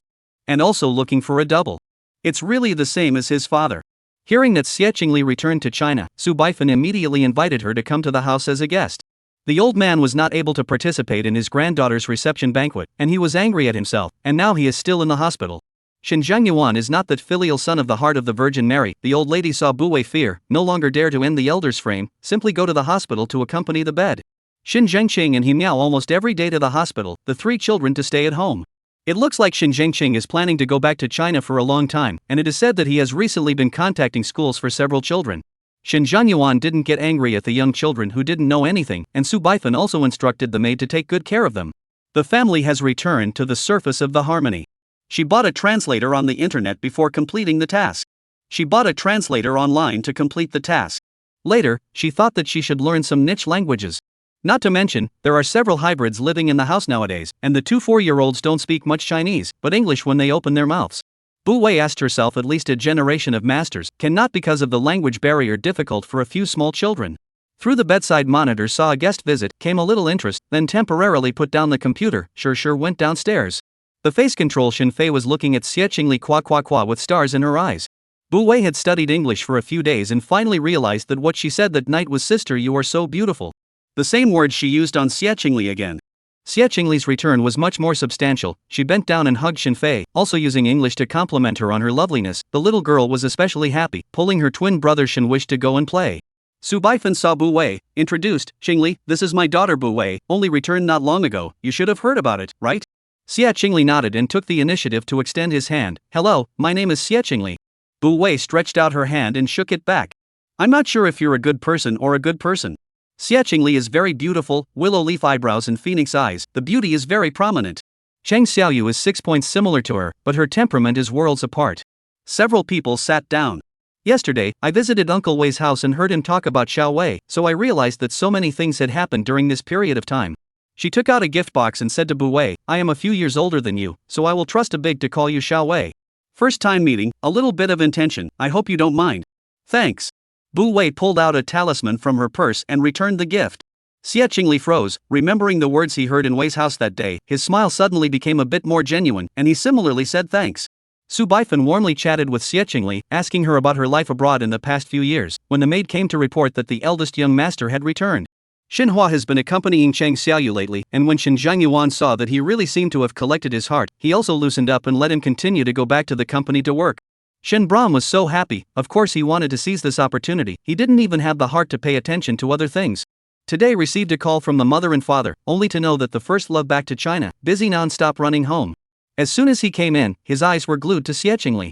And also looking for a double. It's really the same as his father. Hearing that Xie Qingli returned to China, Su Baifan immediately invited her to come to the house as a guest. The old man was not able to participate in his granddaughter's reception banquet, and he was angry at himself, and now he is still in the hospital. Shen Zhangyuan is not that filial son of the heart of the Virgin Mary. The old lady saw Bu Wei fear, no longer dare to end the elder's frame, simply go to the hospital to accompany the bed. Shen Zhengqing and he meow almost every day to the hospital, the three children to stay at home. It looks like Shen Zhengqing is planning to go back to China for a long time, and it is said that he has recently been contacting schools for several children. Shen Zhangyuan didn't get angry at the young children who didn't know anything, and Su Baifan also instructed the maid to take good care of them. The family has returned to the surface of the harmony. She bought a translator on the internet before completing the task. She bought a translator online to complete the task. Later, she thought that she should learn some niche languages. Not to mention, there are several hybrids living in the house nowadays, and the 2 4-year-olds don't speak much Chinese, but English when they open their mouths. Bu Wei asked herself at least a generation of masters cannot because of the language barrier difficult for a few small children. Through the bedside monitor saw a guest visit, came a little interest, then temporarily put down the computer, sure went downstairs. The face control Shen Fei was looking at Xie Qingli qua with stars in her eyes. Bu Wei had studied English for a few days and finally realized that what she said that night was "Sister, you are so beautiful." The same words she used on Xie Qingli again. Xie Qingli's return was much more substantial. She bent down and hugged Shen Fei, also using English to compliment her on her loveliness. The little girl was especially happy, pulling her twin brother Shen wished to go and play. Su Baifan saw Bu Wei, introduced, "Qingli, this is my daughter Bu Wei, only returned not long ago, you should have heard about it, right?" Xie Qingli nodded and took the initiative to extend his hand. "Hello, my name is Xie Qingli." Bu Wei stretched out her hand and shook it back. "I'm not sure if you're a good person or a good person." Xie Qingli is very beautiful, willow leaf eyebrows and phoenix eyes, the beauty is very prominent. Cheng Xiaoyu is 6 points similar to her, but her temperament is worlds apart. Several people sat down. Yesterday, I visited Uncle Wei's house and heard him talk about Xiao Wei, so I realized that so many things had happened during this period of time. She took out a gift box and said to Bu Wei, "I am a few years older than you, so I will trust a big to call you Xiao Wei. First time meeting, a little bit of intention, I hope you don't mind." "Thanks." Bu Wei pulled out a talisman from her purse and returned the gift. Xie Qingli froze, remembering the words he heard in Wei's house that day. His smile suddenly became a bit more genuine, and he similarly said thanks. Su Baifan warmly chatted with Xie Qingli, asking her about her life abroad in the past few years, when the maid came to report that the eldest young master had returned. Xinhua has been accompanying Cheng Xiaoyu lately, and when Shen Zhangyuan saw that he really seemed to have collected his heart, he also loosened up and let him continue to go back to the company to work. Shen Bram was so happy, of course he wanted to seize this opportunity, he didn't even have the heart to pay attention to other things. Today received a call from the mother and father, only to know that the first love back to China, busy non-stop running home. As soon as he came in, his eyes were glued to Xie Qingli.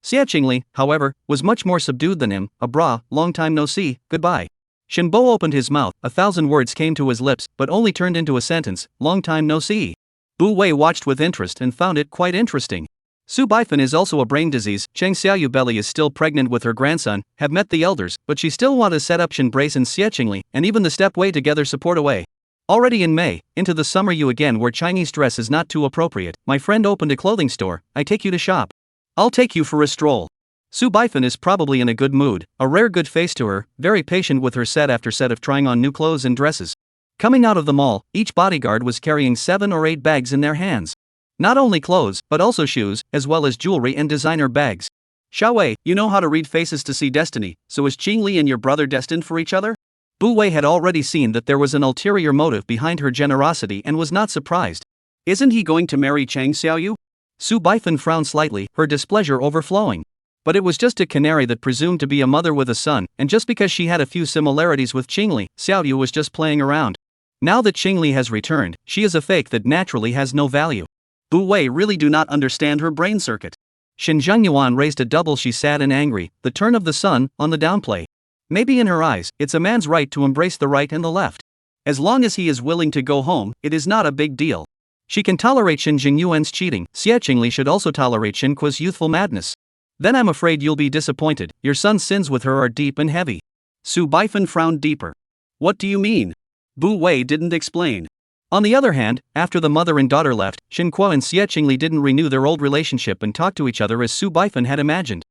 Xie Qingli, however, was much more subdued than him. "Abra, long time no see, goodbye." Shen Bo opened his mouth, 1,000 words came to his lips, but only turned into a sentence, "Long time no see." Bu Wei watched with interest and found it quite interesting. Su Baifan is also a brain disease. Cheng Xiaoyu Belly is still pregnant with her grandson, have met the elders, but she still want to set up Shen Brace and Xie Qingli, and even the step way together support away. Already in May, into the summer you again where Chinese dress is not too appropriate. My friend opened a clothing store, I take you to shop. I'll take you for a stroll. Su Baifan is probably in a good mood, a rare good face to her, very patient with her set after set of trying on new clothes and dresses. Coming out of the mall, each bodyguard was carrying 7 or 8 bags in their hands. Not only clothes, but also shoes, as well as jewelry and designer bags. "Xiao Wei, you know how to read faces to see destiny, so is Qingli and your brother destined for each other?" Bu Wei had already seen that there was an ulterior motive behind her generosity and was not surprised. "Isn't he going to marry Cheng Xiaoyu?" Su Baifan frowned slightly, her displeasure overflowing. But it was just a canary that presumed to be a mother with a son, and just because she had a few similarities with Qingli, Xiaoyu was just playing around. Now that Qingli has returned, she is a fake that naturally has no value. Bu Wei really do not understand her brain circuit. Shen Zhangyuan raised a double. She sad and angry, the turn of the sun, on the downplay. Maybe in her eyes, it's a man's right to embrace the right and the left. As long as he is willing to go home, it is not a big deal. She can tolerate Shen Jingyuan's cheating, Xie Qingli should also tolerate Shen Kuo's youthful madness. Then I'm afraid you'll be disappointed, your son's sins with her are deep and heavy. Su Baifan frowned deeper. What do you mean? Bu Wei didn't explain. On the other hand, after the mother and daughter left, Shen Kuo and Xie Qingli didn't renew their old relationship and talk to each other as Su Baifan had imagined.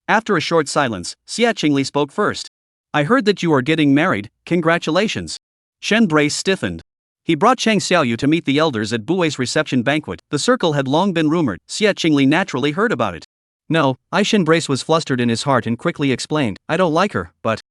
After a short silence, Xie Qingli spoke first. "I heard that you are getting married, congratulations." Shen Brace stiffened. He brought Cheng Xiaoyu to meet the elders at Bu Wei's reception banquet. The circle had long been rumored, Xie Qingli naturally heard about it. "No," Shen Brace was flustered in his heart and quickly explained, "I don't like her, but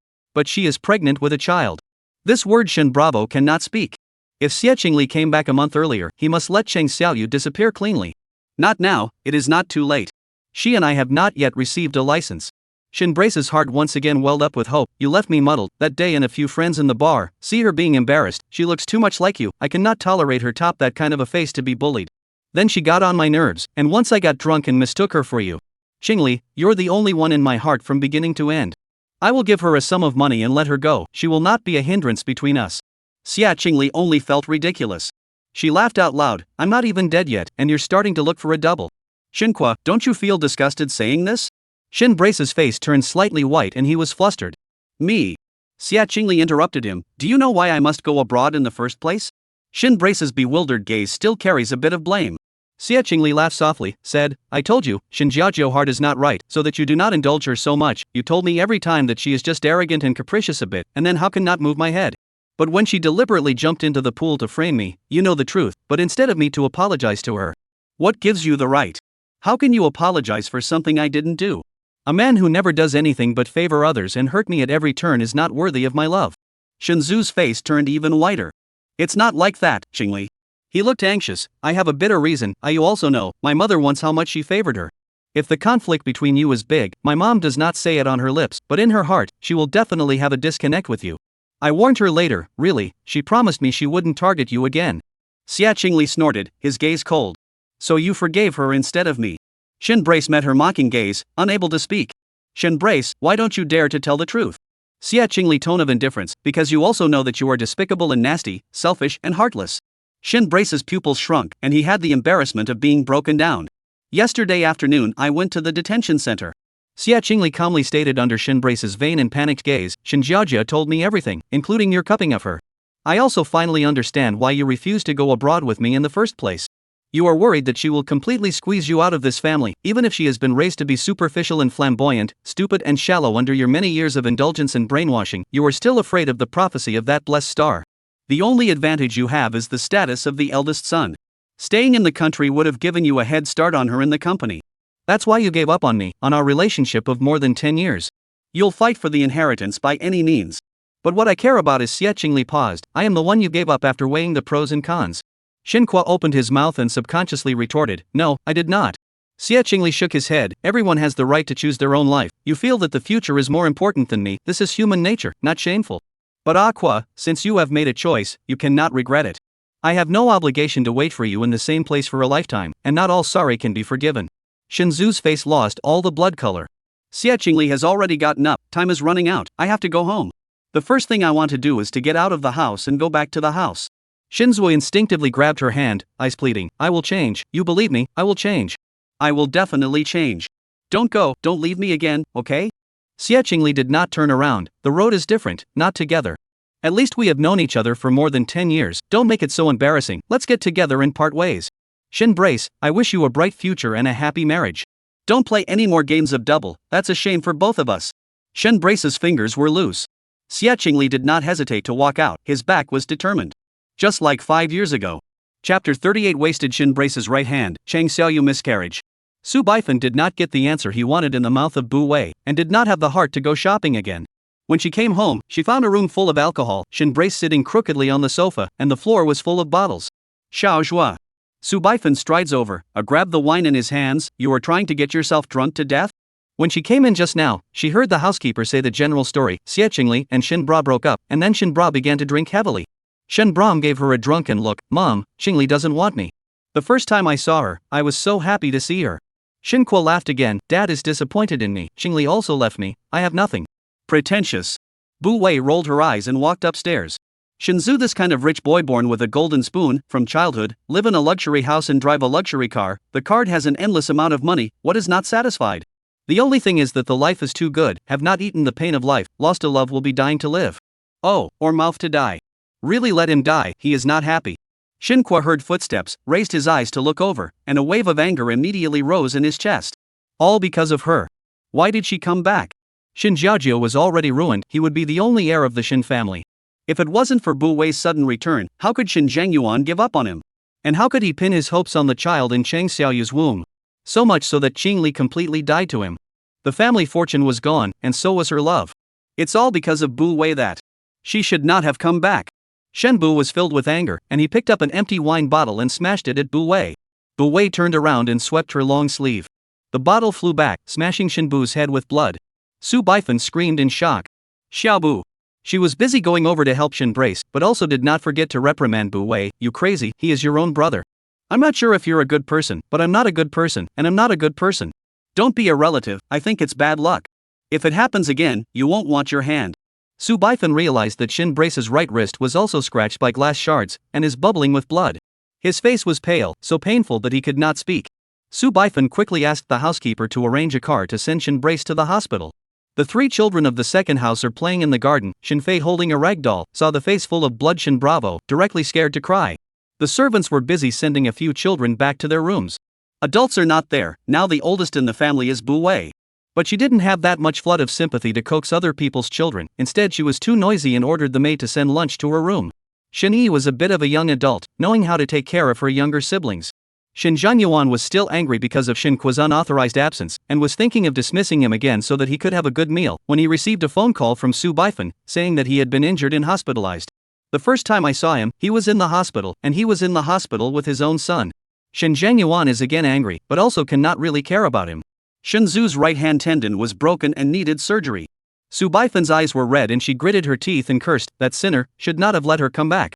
she is pregnant with a child." This word Shen Bravo cannot speak. If Xie Qingli came back a month earlier, he must let Cheng Xiaoyu disappear cleanly. Not now, it is not too late. She and I have not yet received a license. Shinbrace's heart once again welled up with hope. You left me muddled that day and a few friends in the bar. See her being embarrassed. She looks too much like you. I cannot tolerate her top that kind of a face to be bullied. Then she got on my nerves, and once I got drunk and mistook her for you. Qingli, you're the only one in my heart from beginning to end. I will give her a sum of money and let her go. She will not be a hindrance between us. Xia Qingli only felt ridiculous. She laughed out loud. I'm not even dead yet, and you're starting to look for a double. Xinhua, don't you feel disgusted saying this? Shinbrace's face turned slightly white and he was flustered. Me? Xia Qingli interrupted him. Do you know why I must go abroad in the first place? Shinbrace's bewildered gaze still carries a bit of blame. Xia Qingli laughed softly, said, I told you, Shinjiajiao heart is not right, so that you do not indulge her so much. You told me every time that she is just arrogant and capricious a bit, and then how can not move my head? But when she deliberately jumped into the pool to frame me, you know the truth, but instead of me to apologize to her. What gives you the right? How can you apologize for something I didn't do? A man who never does anything but favor others and hurt me at every turn is not worthy of my love. Shenzu's face turned even whiter. It's not like that, Qingli. He looked anxious. I have a bitter reason. You also know, my mother wants how much she favored her. If the conflict between you is big, my mom does not say it on her lips, but in her heart, she will definitely have a disconnect with you. I warned her later, really, she promised me she wouldn't target you again. Xia Qingli snorted, his gaze cold. So you forgave her instead of me. Shinbrace met her mocking gaze, unable to speak. Shinbrace, why don't you dare to tell the truth? Xia Qingli tone of indifference, because you also know that you are despicable and nasty, selfish and heartless. Shinbrace's pupils shrunk, and he had the embarrassment of being broken down. Yesterday afternoon I went to the detention center. Xia Qingli calmly stated under Shinbrace's vain and panicked gaze, Shinjiajia told me everything, including your cupping of her. I also finally understand why you refused to go abroad with me in the first place. You are worried that she will completely squeeze you out of this family, even if she has been raised to be superficial and flamboyant, stupid and shallow under your many years of indulgence and brainwashing. You are still afraid of the prophecy of that blessed star. The only advantage you have is the status of the eldest son. Staying in the country would have given you a head start on her in the company. That's why you gave up on me, on our relationship of more than 10 years. You'll fight for the inheritance by any means. But what I care about is Xia Qingli paused. I am the one you gave up after weighing the pros and cons. Xinhua opened his mouth and subconsciously retorted, no, I did not. Xia Qingli shook his head. Everyone has the right to choose their own life. You feel that the future is more important than me. This is human nature, not shameful. But Aqua, since you have made a choice, you cannot regret it. I have no obligation to wait for you in the same place for a lifetime, and not all sorry can be forgiven. Shinzu's face lost all the blood color. Xia Qingli has already gotten up, time is running out, I have to go home. The first thing I want to do is to get out of the house and go back to the house. Shinzu instinctively grabbed her hand, eyes pleading, I will change, you believe me, I will change. I will definitely change. Don't go, don't leave me again, okay? Xia Qingli did not turn around. The road is different, not together. At least we have known each other for more than 10 years, don't make it so embarrassing, let's get together and part ways. Shinbrace, I wish you a bright future and a happy marriage. Don't play any more games of double, that's a shame for both of us. Shinbrace's fingers were loose. Xia Qingli did not hesitate to walk out, his back was determined. Just like 5 years ago. Chapter 38 Wasted Shinbrace's right hand, Chang Xiaoyu miscarriage. Su Baifan did not get the answer he wanted in the mouth of Bu Wei, and did not have the heart to go shopping again. When she came home, she found a room full of alcohol, Shinbrace sitting crookedly on the sofa, and the floor was full of bottles. Xiao Zhua. Su Baifan strides over, grabbed the wine in his hands, you are trying to get yourself drunk to death? When she came in just now, she heard the housekeeper say the general story, Xie Qingli and Shinbra broke up, and then Shinbra began to drink heavily. Shinbra gave her a drunken look, Mom, Qingli doesn't want me. The first time I saw her, I was so happy to see her. Xinhua laughed again, Dad is disappointed in me, Qingli also left me, I have nothing. Pretentious. Bu Wei rolled her eyes and walked upstairs. Shinzu, this kind of rich boy born with a golden spoon, from childhood, live in a luxury house and drive a luxury car, the card has an endless amount of money, what is not satisfied? The only thing is that the life is too good, have not eaten the pain of life, lost a love will be dying to live. Oh, or mouth to die. Really let him die, he is not happy. Xinhua heard footsteps, raised his eyes to look over, and a wave of anger immediately rose in his chest. All because of her. Why did she come back? Shin Jiajiao was already ruined, he would be the only heir of the Shin family. If it wasn't for Bu Wei's sudden return, how could Shin Zhengyuan give up on him? And how could he pin his hopes on the child in Chang Xiaoyu's womb? So much so that Qingli completely died to him. The family fortune was gone, and so was her love. It's all because of Bu Wei that she should not have come back. Shenbu was filled with anger, and he picked up an empty wine bottle and smashed it at Bu Wei. Bu Wei turned around and swept her long sleeve. The bottle flew back, smashing Shinbu's head with blood. Su Baifan screamed in shock. Xiaobu. She was busy going over to help Shin brace, but also did not forget to reprimand Bu Wei. You crazy, he is your own brother. I'm not sure if you're a good person, but I'm not a good person, and I'm not a good person. Don't be a relative, I think it's bad luck. If it happens again, you won't want your hand. Su Baifan realized that Shin Brace's right wrist was also scratched by glass shards, and is bubbling with blood. His face was pale, so painful that he could not speak. Su Baifan quickly asked the housekeeper to arrange a car to send Shin Brace to the hospital. The three children of the second house are playing in the garden. Shin Fei, holding a rag doll, saw the face full of blood. Shin Bravo, directly scared to cry. The servants were busy sending a few children back to their rooms. Adults are not there, now the oldest in the family is Bu Wei. But she didn't have that much flood of sympathy to coax other people's children. Instead, she was too noisy and ordered the maid to send lunch to her room. Shin Yi was a bit of a young adult, knowing how to take care of her younger siblings. Shin Zhanyuan was still angry because of Shin Qua's unauthorized absence, and was thinking of dismissing him again so that he could have a good meal, when he received a phone call from Su Baifan, saying that he had been injured and hospitalized. The first time I saw him, he was in the hospital, and he was in the hospital with his own son. Shin Zhanyuan is again angry, but also cannot really care about him. Shin Zu's right-hand tendon was broken and needed surgery. Su Baifan's eyes were red and she gritted her teeth and cursed, that sinner, should not have let her come back.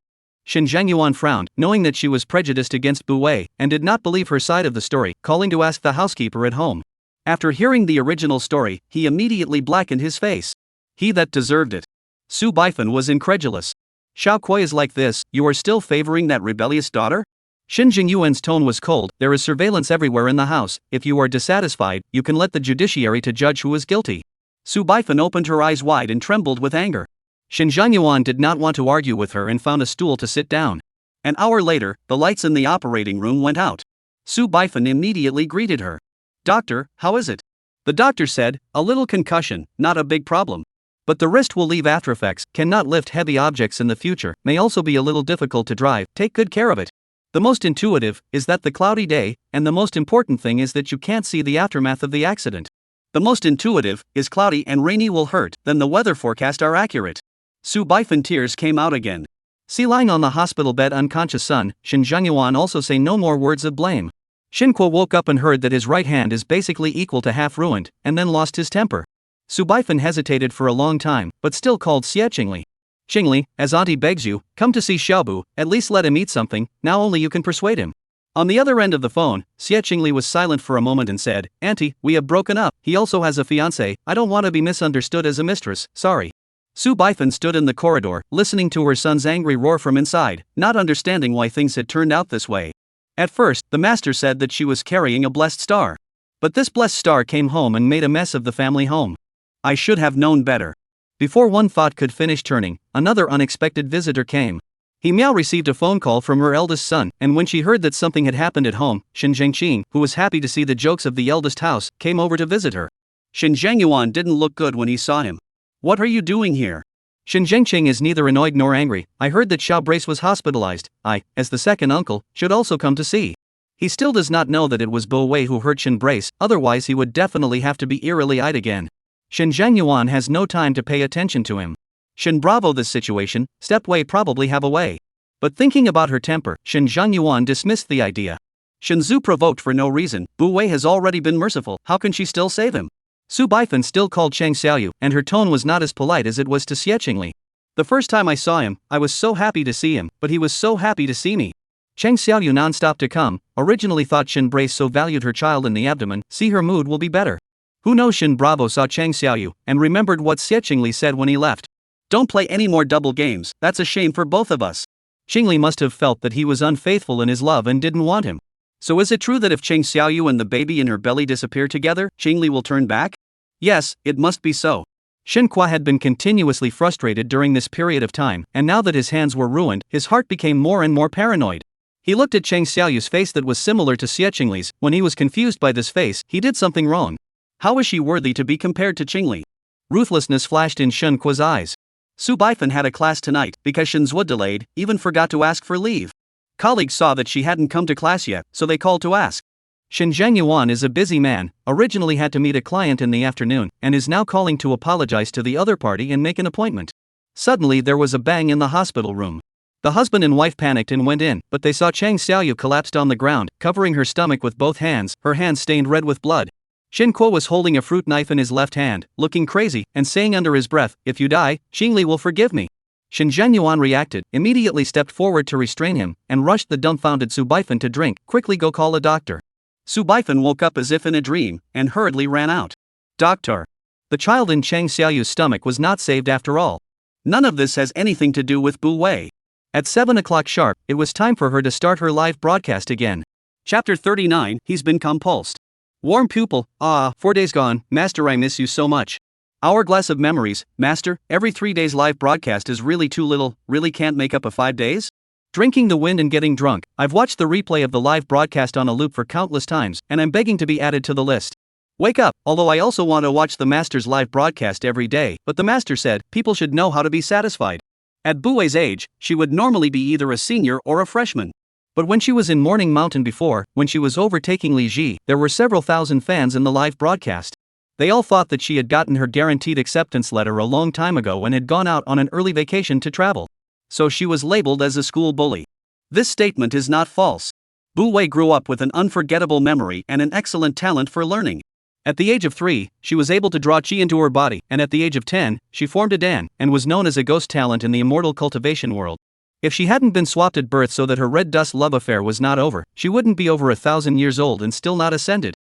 Shin Zhangyuan frowned, knowing that she was prejudiced against Bu Wei, and did not believe her side of the story, calling to ask the housekeeper at home. After hearing the original story, he immediately blackened his face. He that deserved it. Su Baifan was incredulous. Xiao Kuei is like this, you are still favoring that rebellious daughter? Shin Jingyuan's tone was cold, there is surveillance everywhere in the house, if you are dissatisfied, you can let the judiciary to judge who is guilty. Su Baifan opened her eyes wide and trembled with anger. Shin Zhangyuan did not want to argue with her and found a stool to sit down. An hour later, the lights in the operating room went out. Su Baifan immediately greeted her. Doctor, how is it? The doctor said, a little concussion, not a big problem. But the wrist will leave aftereffects, cannot lift heavy objects in the future, may also be a little difficult to drive, take good care of it. The most intuitive is that the cloudy day, and the most important thing is that you can't see the aftermath of the accident. The most intuitive is cloudy and rainy will hurt, then the weather forecast are accurate. Su Baifan tears came out again. See lying on the hospital bed unconscious son, Shin Zhangyuan also say no more words of blame. Shin Kuo woke up and heard that his right hand is basically equal to half ruined, and then lost his temper. Su Baifan hesitated for a long time, but still called Xie Qingli. Qingli, as auntie begs you, come to see Xiaobu, at least let him eat something, now only you can persuade him. On the other end of the phone, Xie Qingli was silent for a moment and said, Auntie, we have broken up, he also has a fiancé, I don't want to be misunderstood as a mistress, sorry. Su Baifan stood in the corridor, listening to her son's angry roar from inside, not understanding why things had turned out this way. At first, the master said that she was carrying a blessed star. But this blessed star came home and made a mess of the family home. I should have known better. Before one thought could finish turning, another unexpected visitor came. He Miao received a phone call from her eldest son, and when she heard that something had happened at home, Shin Zhengqing, who was happy to see the jokes of the eldest house, came over to visit her. Shin Zhangyuan didn't look good when he saw him. What are you doing here? Shin Zhengqing is neither annoyed nor angry. I heard that Xiao Brace was hospitalized. I, as the second uncle, should also come to see. He still does not know that it was Bu Wei who hurt Shin Brace, otherwise he would definitely have to be eerily eyed again. Shin Zhangyuan has no time to pay attention to him. Shin Bravo this situation, Step Wei probably have a way. But thinking about her temper, Shin Zhangyuan dismissed the idea. Shin Zhu provoked for no reason, Bu Wei has already been merciful, how can she still save him? Su Baifan still called Cheng Xiaoyu, and her tone was not as polite as it was to Xie Qingli. The first time I saw him, I was so happy to see him, but he was so happy to see me. Cheng Xiaoyu non-stop to come, originally thought Shin Brace so valued her child in the abdomen, see her mood will be better. Who knows Shin Bravo saw Cheng Xiaoyu, and remembered what Xie Qingli said when he left. Don't play any more double games, that's a shame for both of us. Qingli must have felt that he was unfaithful in his love and didn't want him. So is it true that if Cheng Xiaoyu and the baby in her belly disappear together, Qingli will turn back? Yes, it must be so. Shin Qua had been continuously frustrated during this period of time, and now that his hands were ruined, his heart became more and more paranoid. He looked at Cheng Xiaoyu's face that was similar to Xie Qingli's. When he was confused by this face, he did something wrong. How is she worthy to be compared to Qingli? Ruthlessness flashed in Shin Qua's eyes. Su Baifan had a class tonight, because Shin Zhu delayed, even forgot to ask for leave. Colleagues saw that she hadn't come to class yet, so they called to ask. Shin Zhangyuan is a busy man, originally had to meet a client in the afternoon, and is now calling to apologize to the other party and make an appointment. Suddenly there was a bang in the hospital room. The husband and wife panicked and went in, but they saw Cheng Xiaoyu collapsed on the ground, covering her stomach with both hands, her hands stained red with blood. Shin Kuo was holding a fruit knife in his left hand, looking crazy, and saying under his breath, "If you die, Xingli will forgive me." Shin Zhenyuan reacted, immediately stepped forward to restrain him, and rushed the dumbfounded Su Baifan to drink. "Quickly go call a doctor." Su Baifan woke up as if in a dream, and hurriedly ran out. "Doctor." The child in Cheng Xiaoyu's stomach was not saved after all. None of this has anything to do with Bu Wei. At 7 o'clock sharp, it was time for her to start her live broadcast again. Chapter 39, He's been compulsed. Warm pupil, 4 days gone, Master, I miss you so much. Hourglass of memories, Master, every 3 days live broadcast is really too little, really can't make up a 5 days? Drinking the wind and getting drunk, I've watched the replay of the live broadcast on a loop for countless times, and I'm begging to be added to the list. Wake up, although I also want to watch the Master's live broadcast every day, but the Master said, people should know how to be satisfied. At Bu Wei's age, she would normally be either a senior or a freshman. But when she was in Morning Mountain before, when she was overtaking Li Ji, there were several thousand fans in the live broadcast. They all thought that she had gotten her guaranteed acceptance letter a long time ago and had gone out on an early vacation to travel. So she was labeled as a school bully. This statement is not false. Bu Wei grew up with an unforgettable memory and an excellent talent for learning. At the age of 3, she was able to draw qi into her body, and at the age of 10, she formed a dan, and was known as a ghost talent in the immortal cultivation world. If she hadn't been swapped at birth so that her red dust love affair was not over, she wouldn't be over 1,000 years old and still not ascended.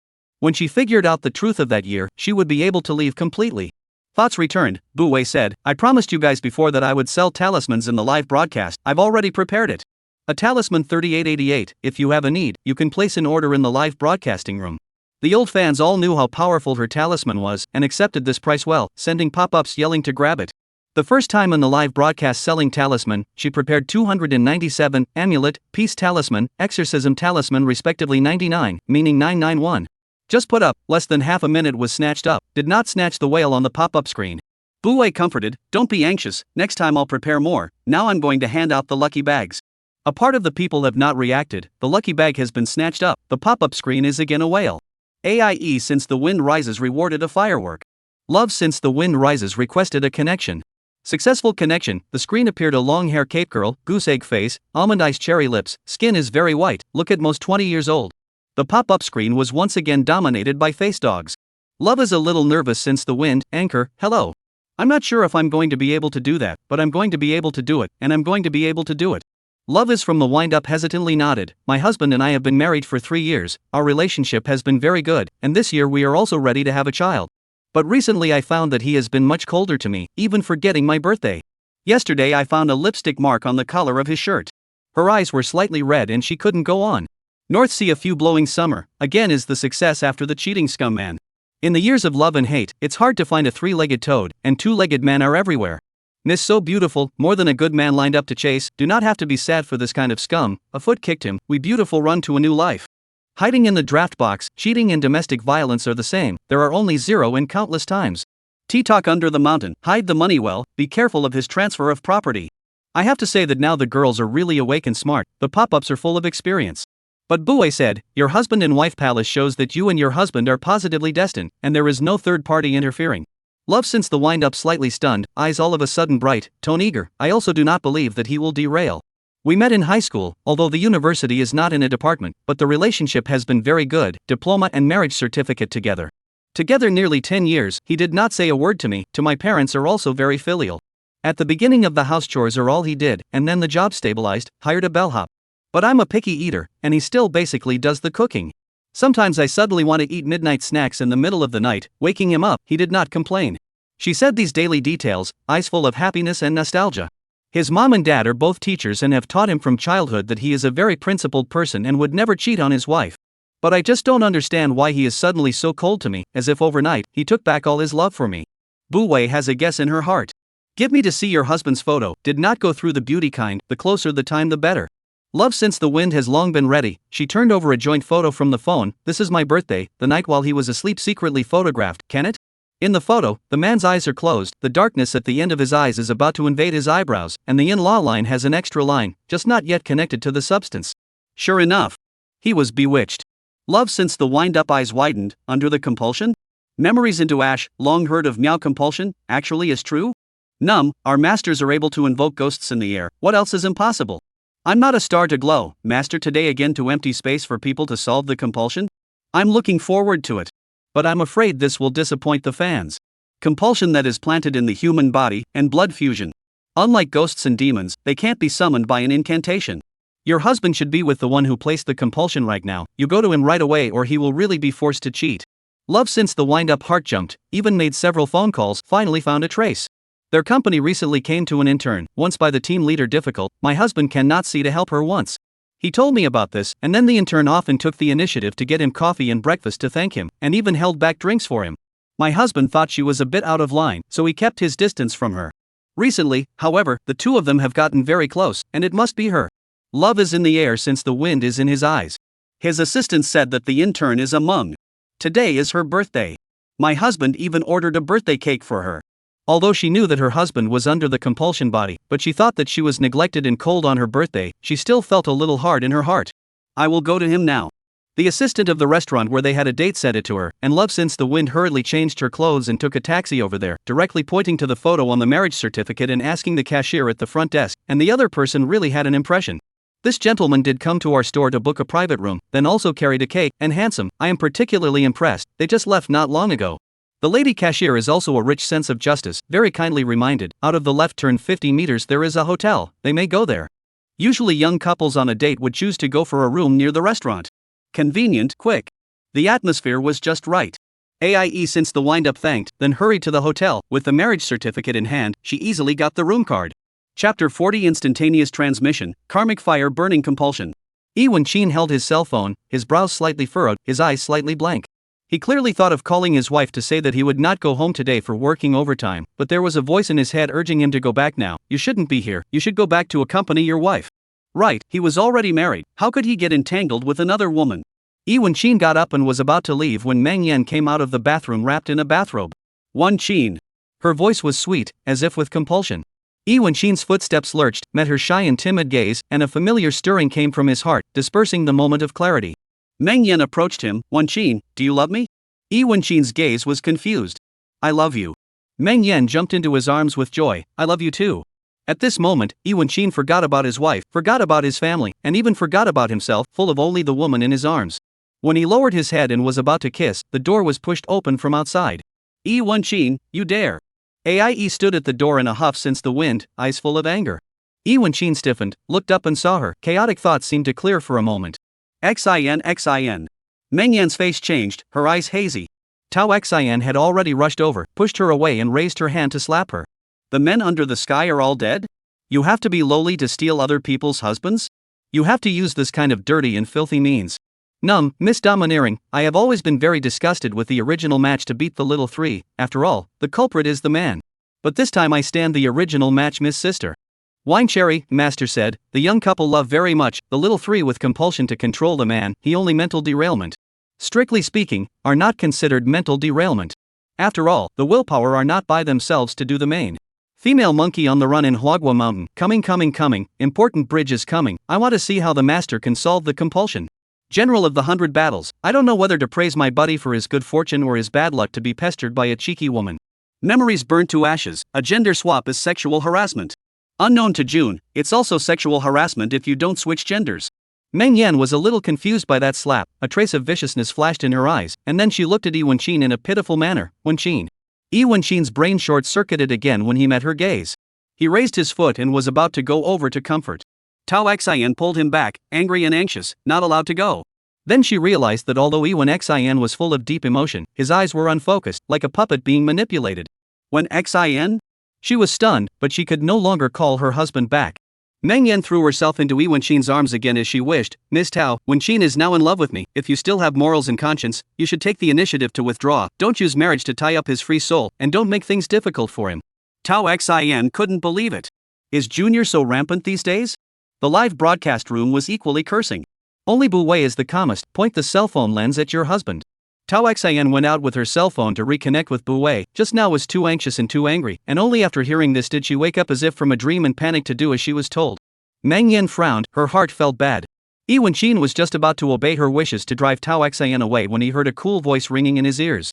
When she figured out the truth of that year, she would be able to leave completely. Thoughts returned, Bu Wei said, I promised you guys before that I would sell talismans in the live broadcast, I've already prepared it. A talisman 3888, if you have a need, you can place an order in the live broadcasting room. The old fans all knew how powerful her talisman was and accepted this price well, sending pop-ups yelling to grab it. The first time in the live broadcast selling talisman, she prepared 297, amulet, peace talisman, exorcism talisman respectively 99, meaning 991. Just put up, less than half a minute was snatched up, did not snatch the whale on the pop-up screen. Bu Wei comforted, don't be anxious, next time I'll prepare more, now I'm going to hand out the lucky bags. A part of the people have not reacted, the lucky bag has been snatched up, the pop-up screen is again a whale. AIE since the wind rises rewarded a firework. Love since the wind rises requested a connection. Successful connection, the screen appeared a long hair cape girl, goose egg face, almond eyes cherry lips, skin is very white, look at most 20 years old. The pop-up screen was once again dominated by face dogs. Love is a little nervous since the wind, anchor, hello. I'm not sure if I'm going to be able to do that, but I'm going to be able to do it, and I'm going to be able to do it. Love is from the wind-up hesitantly nodded, my husband and I have been married for 3 years, our relationship has been very good, and this year we are also ready to have a child. But recently I found that he has been much colder to me, even forgetting my birthday. Yesterday I found a lipstick mark on the collar of his shirt. Her eyes were slightly red and she couldn't go on. North Sea a few blowing summer, again is the success after the cheating scum man. In the years of love and hate, it's hard to find a 3-legged toad, and 2-legged men are everywhere. Miss so beautiful, more than a good man lined up to chase, do not have to be sad for this kind of scum, a foot kicked him, we beautiful run to a new life. Hiding in the draft box, cheating and domestic violence are the same, there are only 0 in countless times. T-talk under the mountain, hide the money well, be careful of his transfer of property. I have to say that now the girls are really awake and smart, the pop-ups are full of experience. But Bu Wei said, your husband and wife palace shows that you and your husband are positively destined, and there is no third party interfering. Love since the wind-up slightly stunned, eyes all of a sudden bright, tone eager, I also do not believe that he will derail. We met in high school, although the university is not in a department, but the relationship has been very good, diploma and marriage certificate together. Together nearly 10 years, he did not say a word to me, to my parents are also very filial. At the beginning of the house chores are all he did, and then the job stabilized, hired a bellhop. But I'm a picky eater, and he still basically does the cooking. Sometimes I suddenly want to eat midnight snacks in the middle of the night, waking him up, he did not complain. She said these daily details, eyes full of happiness and nostalgia. His mom and dad are both teachers and have taught him from childhood that he is a very principled person and would never cheat on his wife. But I just don't understand why he is suddenly so cold to me, as if overnight, he took back all his love for me. Bu Wei has a guess in her heart. Give me to see your husband's photo, did not go through the beauty kind, the closer the time the better. Love since the wind has long been ready, she turned over a joint photo from the phone, this is my birthday, the night while he was asleep secretly photographed, can it? In the photo, the man's eyes are closed, the darkness at the end of his eyes is about to invade his eyebrows, and the in-law line has an extra line, just not yet connected to the substance. Sure enough. He was bewitched. Love since the wind-up eyes widened, under the compulsion? Memories into ash, long heard of meow compulsion, actually is true? Our masters are able to invoke ghosts in the air, what else is impossible? I'm not a star to glow, master today again to empty space for people to solve the compulsion? I'm looking forward to it. But I'm afraid this will disappoint the fans. Compulsion that is planted in the human body, and blood fusion. Unlike ghosts and demons, they can't be summoned by an incantation. Your husband should be with the one who placed the compulsion right now. You go to him right away or he will really be forced to cheat. Love since the wind-up heart jumped, even made several phone calls, finally found a trace. Their company recently came to an intern, once by the team leader difficult, my husband cannot see to help her once. He told me about this, and then the intern often took the initiative to get him coffee and breakfast to thank him, and even held back drinks for him. My husband thought she was a bit out of line, so he kept his distance from her. Recently, however, the two of them have gotten very close, and it must be her. Love is in the air since the wind is in his eyes. His assistant said that the intern is a mung. Today is her birthday. My husband even ordered a birthday cake for her. Although she knew that her husband was under the compulsion body, but she thought that she was neglected and cold on her birthday, she still felt a little hard in her heart. I will go to him now. The assistant of the restaurant where they had a date said it to her, and Love since the wind hurriedly changed her clothes and took a taxi over there, directly pointing to the photo on the marriage certificate and asking the cashier at the front desk, and the other person really had an impression. This gentleman did come to our store to book a private room, then also carried a cake, and handsome, I am particularly impressed, they just left not long ago. The lady cashier is also a rich sense of justice, very kindly reminded, out of the left turn 50 meters there is a hotel, they may go there. Usually young couples on a date would choose to go for a room near the restaurant. Convenient, quick. The atmosphere was just right. AIE since the wind-up thanked, then hurried to the hotel, with the marriage certificate in hand, she easily got the room card. Chapter 40 Instantaneous Transmission, Karmic Fire Burning Compulsion. Wen Qin held his cell phone, his brows slightly furrowed, his eyes slightly blank. He clearly thought of calling his wife to say that he would not go home today for working overtime, but there was a voice in his head urging him to go back now. You shouldn't be here, you should go back to accompany your wife. Right, he was already married, how could he get entangled with another woman? Wen Qin got up and was about to leave when Meng Yan came out of the bathroom wrapped in a bathrobe. Wen Qin. Her voice was sweet, as if with compulsion. Wen Qin's footsteps lurched, met her shy and timid gaze, and a familiar stirring came from his heart, dispersing the moment of clarity. Meng Yan approached him. Wen Qin, do you love me? Wen Qin's gaze was confused. I love you. Meng Yan jumped into his arms with joy. I love you too. At this moment, Wen Qin forgot about his wife, forgot about his family, and even forgot about himself, full of only the woman in his arms. When he lowered his head and was about to kiss, the door was pushed open from outside. Wen Qin, you dare. AIE stood at the door in a huff since the wind, eyes full of anger. Wen Qin stiffened, looked up and saw her. Chaotic thoughts seemed to clear for a moment. Xin. Meng Yan's face changed, her eyes hazy. Tao Xin had already rushed over, pushed her away and raised her hand to slap her. The men under the sky are all dead? You have to be lowly to steal other people's husbands? You have to use this kind of dirty and filthy means. Miss Domineering, I have always been very disgusted with the original match to beat the little three, after all, the culprit is the man. But this time I stand the original match Miss Sister. Wine Cherry, Master said, the young couple love very much, the little three with compulsion to control the man, he only mental derailment. Strictly speaking, are not considered mental derailment. After all, the willpower are not by themselves to do the main. Female monkey on the run in Huagua Mountain, coming, important bridge is coming, I want to see how the master can solve the compulsion. General of the 100 battles, I don't know whether to praise my buddy for his good fortune or his bad luck to be pestered by a cheeky woman. Memories burnt to ashes, a gender swap is sexual harassment. Unknown to June, it's also sexual harassment if you don't switch genders. Meng Yan was a little confused by that slap, a trace of viciousness flashed in her eyes, and then she looked at Wen Qin in a pitiful manner. Wen Qin. Wen Qin's brain short-circuited again when he met her gaze. He raised his foot and was about to go over to comfort. Tao Xin pulled him back, angry and anxious, not allowed to go. Then she realized that although Wen Xin was full of deep emotion, his eyes were unfocused, like a puppet being manipulated. When Xin? She was stunned, but she could no longer call her husband back. Meng Yan threw herself into Wen Qin's arms again as she wished. Miss Tao, Wen Qin is now in love with me. If you still have morals and conscience, you should take the initiative to withdraw. Don't use marriage to tie up his free soul, and don't make things difficult for him. Tao Xin couldn't believe it. Is Junior so rampant these days? The live broadcast room was equally cursing. Only Bu Wei is the calmest. Point the cell phone lens at your husband. Tao Xin went out with her cell phone to reconnect with Bu Wei, just now was too anxious and too angry, and only after hearing this did she wake up as if from a dream and panic to do as she was told. Meng Yan frowned, her heart felt bad. Wen Qin was just about to obey her wishes to drive Tao Xin away when he heard a cool voice ringing in his ears.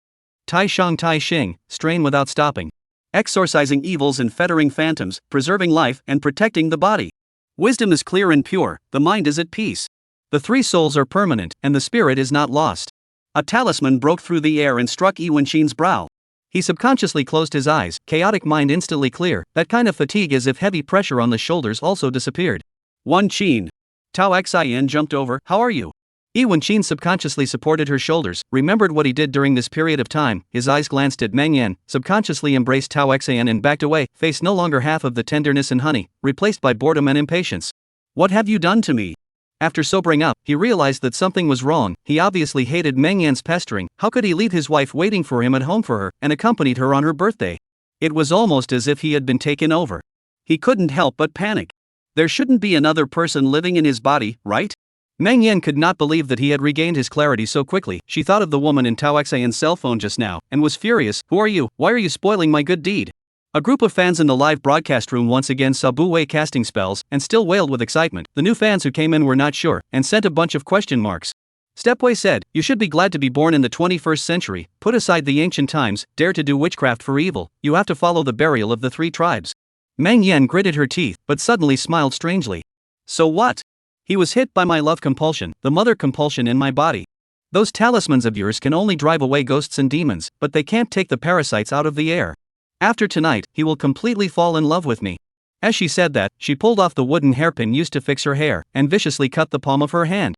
Tai Shang Tai Xing, strain without stopping. Exorcising evils and fettering phantoms, preserving life and protecting the body. Wisdom is clear and pure, the mind is at peace. The three souls are permanent, and the spirit is not lost. A talisman broke through the air and struck Iwanshin's brow. He subconsciously closed his eyes, chaotic mind instantly clear, that kind of fatigue as if heavy pressure on the shoulders also disappeared. Wan Qin. Tao Xian jumped over, how are you? Wan Qin subconsciously supported her shoulders, remembered what he did during this period of time, his eyes glanced at Meng Yan, subconsciously embraced Tao Xian and backed away, face no longer half of the tenderness and honey, replaced by boredom and impatience. What have you done to me? After sobering up, he realized that something was wrong. He obviously hated Meng Yan's pestering. How could he leave his wife waiting for him at home for her, and accompanied her on her birthday? It was almost as if he had been taken over. He couldn't help but panic. There shouldn't be another person living in his body, right? Meng Yan could not believe that he had regained his clarity so quickly. She thought of the woman in Tao Xian's cell phone just now, and was furious. Who are you? Why are you spoiling my good deed? A group of fans in the live broadcast room once again saw Bu Wei casting spells, and still wailed with excitement. The new fans who came in were not sure, and sent a bunch of question marks. Stepway said, you should be glad to be born in the 21st century, put aside the ancient times, dare to do witchcraft for evil, you have to follow the burial of the 3 tribes. Meng Yan gritted her teeth, but suddenly smiled strangely. So what? He was hit by my love compulsion, the mother compulsion in my body. Those talismans of yours can only drive away ghosts and demons, but they can't take the parasites out of the air. After tonight, he will completely fall in love with me. As she said that, she pulled off the wooden hairpin used to fix her hair, and viciously cut the palm of her hand.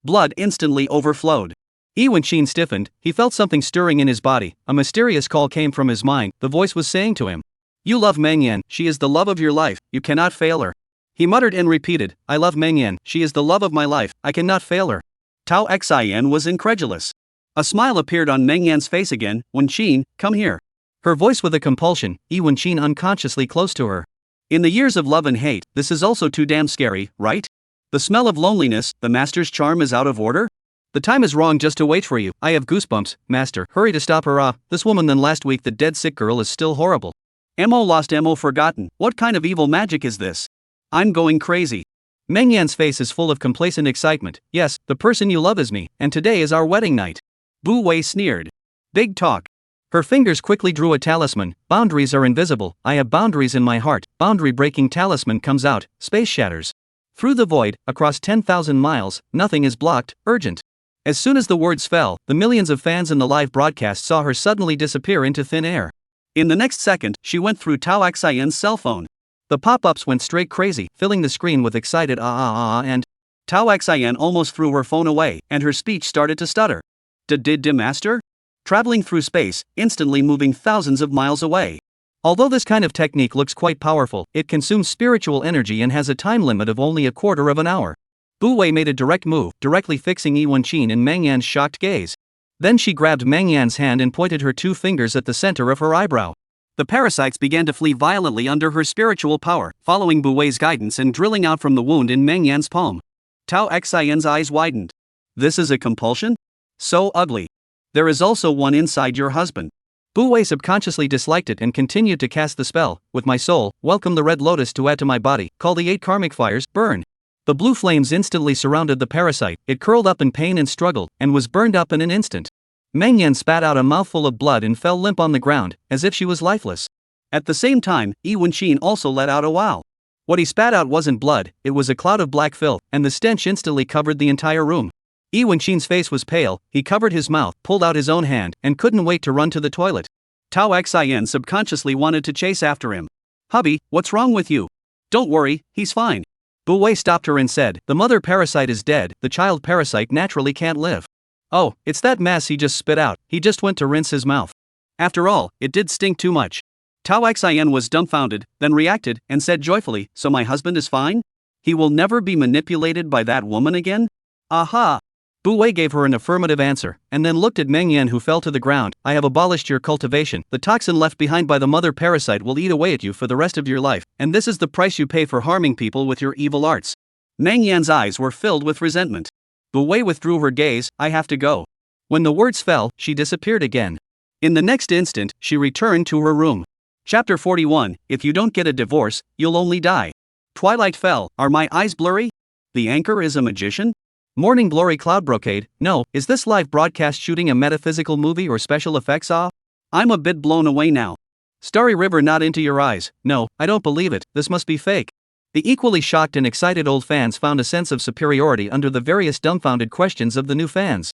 Blood instantly overflowed. Iwanshin stiffened, he felt something stirring in his body, a mysterious call came from his mind, the voice was saying to him. You love Meng Yan, she is the love of your life, you cannot fail her. He muttered and repeated, I love Meng Yan, she is the love of my life, I cannot fail her. Tao Xian was incredulous. A smile appeared on Meng Yan's face again. Wan Qin, come here. Her voice with a compulsion, Iwanshin unconsciously close to her. In the years of love and hate, this is also too damn scary, right? The smell of loneliness, the master's charm is out of order? The time is wrong just to wait for you, I have goosebumps, master, hurry to stop her. This woman than last week the dead sick girl is still horrible. Mo lost Mo forgotten, what kind of evil magic is this? I'm going crazy. Meng Yan's face is full of complacent excitement, yes, the person you love is me, and today is our wedding night. Bu Wei sneered. Big talk. Her fingers quickly drew a talisman, boundaries are invisible, I have boundaries in my heart, boundary-breaking talisman comes out, space shatters. Through the void, across 10,000 miles, nothing is blocked, urgent. As soon as the words fell, the millions of fans in the live broadcast saw her suddenly disappear into thin air. In the next second, she went through Tao Xian's cell phone. The pop-ups went straight crazy, filling the screen with excited and Tao Xian almost threw her phone away, and her speech started to stutter. Did master? Traveling through space, instantly moving thousands of miles away. Although this kind of technique looks quite powerful, it consumes spiritual energy and has a time limit of only a quarter of an hour. Bu Wei made a direct move, directly fixing Iwanshin in Meng Yan's shocked gaze. Then she grabbed Meng Yan's hand and pointed her 2 fingers at the center of her eyebrow. The parasites began to flee violently under her spiritual power, following Bu Wei's guidance and drilling out from the wound in Meng Yan's palm. Tao Xian's eyes widened. This is a compulsion? So ugly. There is also one inside your husband. Bu Wei subconsciously disliked it and continued to cast the spell. With my soul, welcome the red lotus to add to my body, call the 8 karmic fires, burn. The blue flames instantly surrounded the parasite, it curled up in pain and struggled, and was burned up in an instant. Meng Yan spat out a mouthful of blood and fell limp on the ground, as if she was lifeless. At the same time, Iwanshin also let out a wow. What he spat out wasn't blood, it was a cloud of black filth, and the stench instantly covered the entire room. Iwanshin's face was pale, he covered his mouth, pulled out his own hand, and couldn't wait to run to the toilet. Tao Xian subconsciously wanted to chase after him. Hubby, what's wrong with you? Don't worry, he's fine. Bu Wei stopped her and said, the mother parasite is dead, the child parasite naturally can't live. Oh, it's that mess he just spit out, he just went to rinse his mouth. After all, it did stink too much. Tao Xian was dumbfounded, then reacted, and said joyfully, so my husband is fine? He will never be manipulated by that woman again? Aha! Bu Wei gave her an affirmative answer, and then looked at Meng Yan who fell to the ground. I have abolished your cultivation, the toxin left behind by the mother parasite will eat away at you for the rest of your life, and this is the price you pay for harming people with your evil arts. Meng Yan's eyes were filled with resentment. Bu Wei withdrew her gaze, I have to go. When the words fell, she disappeared again. In the next instant, she returned to her room. Chapter 41, If you don't get a divorce, you'll only die. Twilight fell, are my eyes blurry? The anchor is a magician? Morning glory cloud brocade, no, is this live broadcast shooting a metaphysical movie or special effects off? I'm a bit blown away now. Starry river not into your eyes, no, I don't believe it, this must be fake. The equally shocked and excited old fans found a sense of superiority under the various dumbfounded questions of the new fans.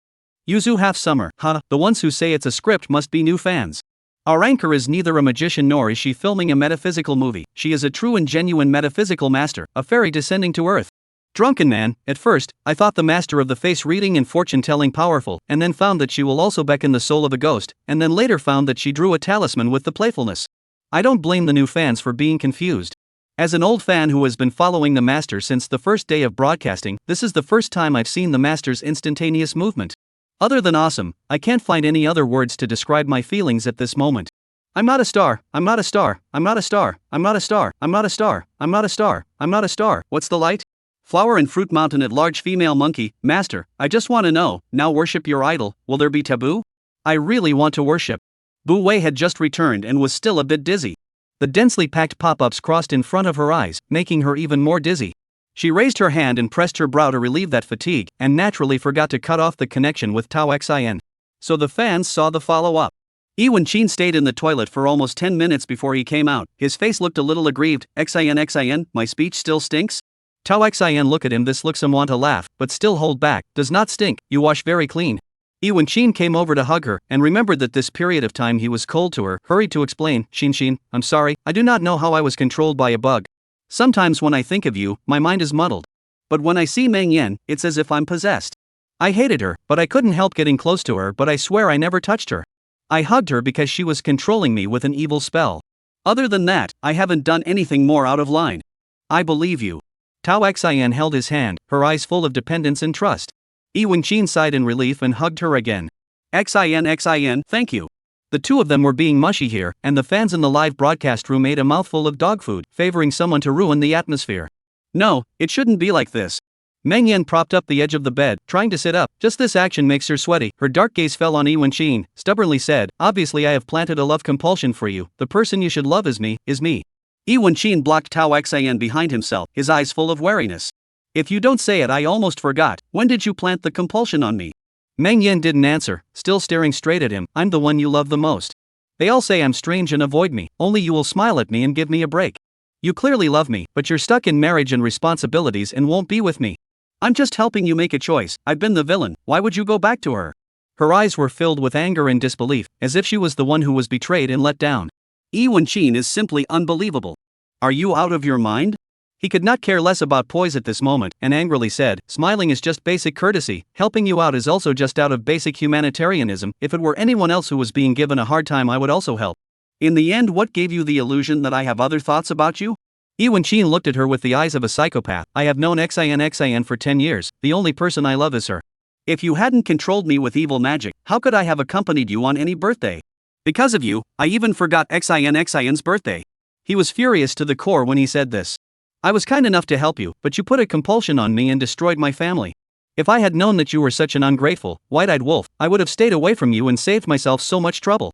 Yuzu half summer, huh? The ones who say it's a script must be new fans. Our anchor is neither a magician nor is she filming a metaphysical movie. She is a true and genuine metaphysical master, a fairy descending to earth. Drunken man, at first, I thought the master of the face reading and fortune telling powerful, and then found that she will also beckon the soul of a ghost, and then later found that she drew a talisman with the playfulness. I don't blame the new fans for being confused. As an old fan who has been following the master since the first day of broadcasting, this is the first time I've seen the master's instantaneous movement. Other than awesome, I can't find any other words to describe my feelings at this moment. I'm not a star, I'm not a star, I'm not a star, I'm not a star, I'm not a star, I'm not a star, I'm not a star. What's the light? Flower and fruit mountain at large female monkey. Master, I just want to know, now worship your idol, will there be taboo? I really want to worship. Bu Wei had just returned and was still a bit dizzy. The densely packed pop-ups crossed in front of her eyes, making her even more dizzy. She raised her hand and pressed her brow to relieve that fatigue, and naturally forgot to cut off the connection with Tao Xin. So the fans saw the follow-up. Yi Wenqin stayed in the toilet for almost 10 minutes before he came out. His face looked a little aggrieved. Xin, my speech still stinks? Tao Xin look at him. This looks want to laugh, but still hold back. Does not stink, you wash very clean. Yi Wenqin came over to hug her, and remembered that this period of time he was cold to her, hurried to explain, Xin, I'm sorry, I do not know how I was controlled by a bug. Sometimes when I think of you, my mind is muddled. But when I see Meng Yan, it's as if I'm possessed. I hated her, but I couldn't help getting close to her, but I swear I never touched her. I hugged her because she was controlling me with an evil spell. Other than that, I haven't done anything more out of line. I believe you. Tao Xin held his hand, her eyes full of dependence and trust. Yi Wenqin sighed in relief and hugged her again. Xin, thank you. The two of them were being mushy here, and the fans in the live broadcast room ate a mouthful of dog food, favoring someone to ruin the atmosphere. No, it shouldn't be like this. Meng Yan propped up the edge of the bed, trying to sit up. Just this action makes her sweaty. Her dark gaze fell on Yi Wenqin, stubbornly said, obviously I have planted a love compulsion for you. The person you should love is me. Yi Wenqin blocked Tao Xin behind himself, his eyes full of wariness. If you don't say it, I almost forgot. When did you plant the compulsion on me? Meng Yan didn't answer, still staring straight at him. I'm the one you love the most. They all say I'm strange and avoid me, only you will smile at me and give me a break. You clearly love me, but you're stuck in marriage and responsibilities and won't be with me. I'm just helping you make a choice. I've been the villain, why would you go back to her? Her eyes were filled with anger and disbelief, as if she was the one who was betrayed and let down. Yi Wenqin is simply unbelievable. Are you out of your mind? He could not care less about poise at this moment, and angrily said, smiling is just basic courtesy, helping you out is also just out of basic humanitarianism. If it were anyone else who was being given a hard time, I would also help. In the end, what gave you the illusion that I have other thoughts about you? Yi Wenqin looked at her with the eyes of a psychopath. I have known Xin for 10 years, the only person I love is her. If you hadn't controlled me with evil magic, how could I have accompanied you on any birthday? Because of you, I even forgot Xin's birthday. He was furious to the core when he said this. I was kind enough to help you, but you put a compulsion on me and destroyed my family. If I had known that you were such an ungrateful, white-eyed wolf, I would have stayed away from you and saved myself so much trouble.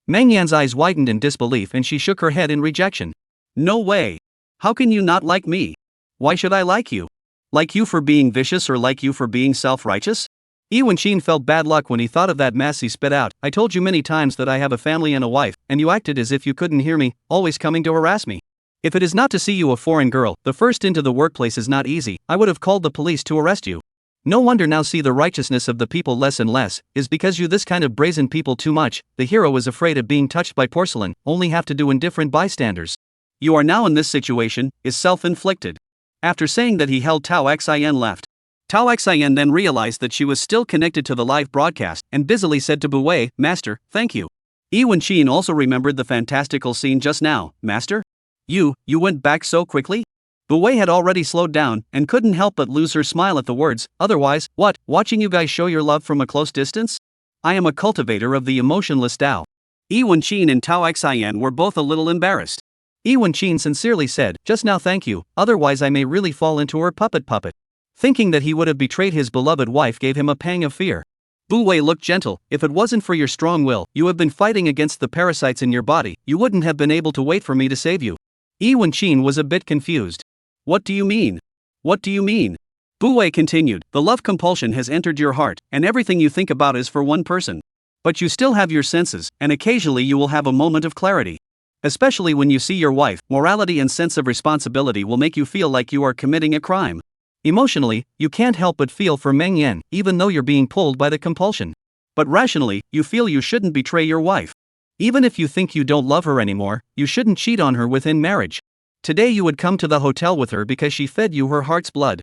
Meng Yan's eyes widened in disbelief and she shook her head in rejection. No way. How can you not like me? Why should I like you? Like you for being vicious or like you for being self-righteous? Yi Wenqin felt bad luck when he thought of that mess he spit out. I told you many times that I have a family and a wife, and you acted as if you couldn't hear me, always coming to harass me. If it is not to see you a foreign girl, the first into the workplace is not easy, I would have called the police to arrest you. No wonder now see the righteousness of the people less and less, is because you this kind of brazen people too much. The hero is afraid of being touched by porcelain, only have to do indifferent bystanders. You are now in this situation, is self-inflicted. After saying that he held Tao Xin left. Tao Xin then realized that she was still connected to the live broadcast, and busily said to Bu Wei, Master, thank you. Yi Wenqin also remembered the fantastical scene just now. Master? You went back so quickly? Bu Wei had already slowed down, and couldn't help but lose her smile at the words. Otherwise, what, watching you guys show your love from a close distance? I am a cultivator of the emotionless Tao. Yi Wenqin and Tao Xin were both a little embarrassed. Yi Wenqin sincerely said, just now thank you, otherwise I may really fall into her puppet. Thinking that he would have betrayed his beloved wife gave him a pang of fear. Bu Wei looked gentle. If it wasn't for your strong will, you have been fighting against the parasites in your body, you wouldn't have been able to wait for me to save you. Yi Wenqin was a bit confused. What do you mean? What do you mean? Bu Wei continued, the love compulsion has entered your heart, and everything you think about is for one person. But you still have your senses, and occasionally you will have a moment of clarity. Especially when you see your wife, morality and sense of responsibility will make you feel like you are committing a crime. Emotionally, you can't help but feel for Meng Yan, even though you're being pulled by the compulsion. But rationally, you feel you shouldn't betray your wife. Even if you think you don't love her anymore, you shouldn't cheat on her within marriage. Today you would come to the hotel with her because she fed you her heart's blood.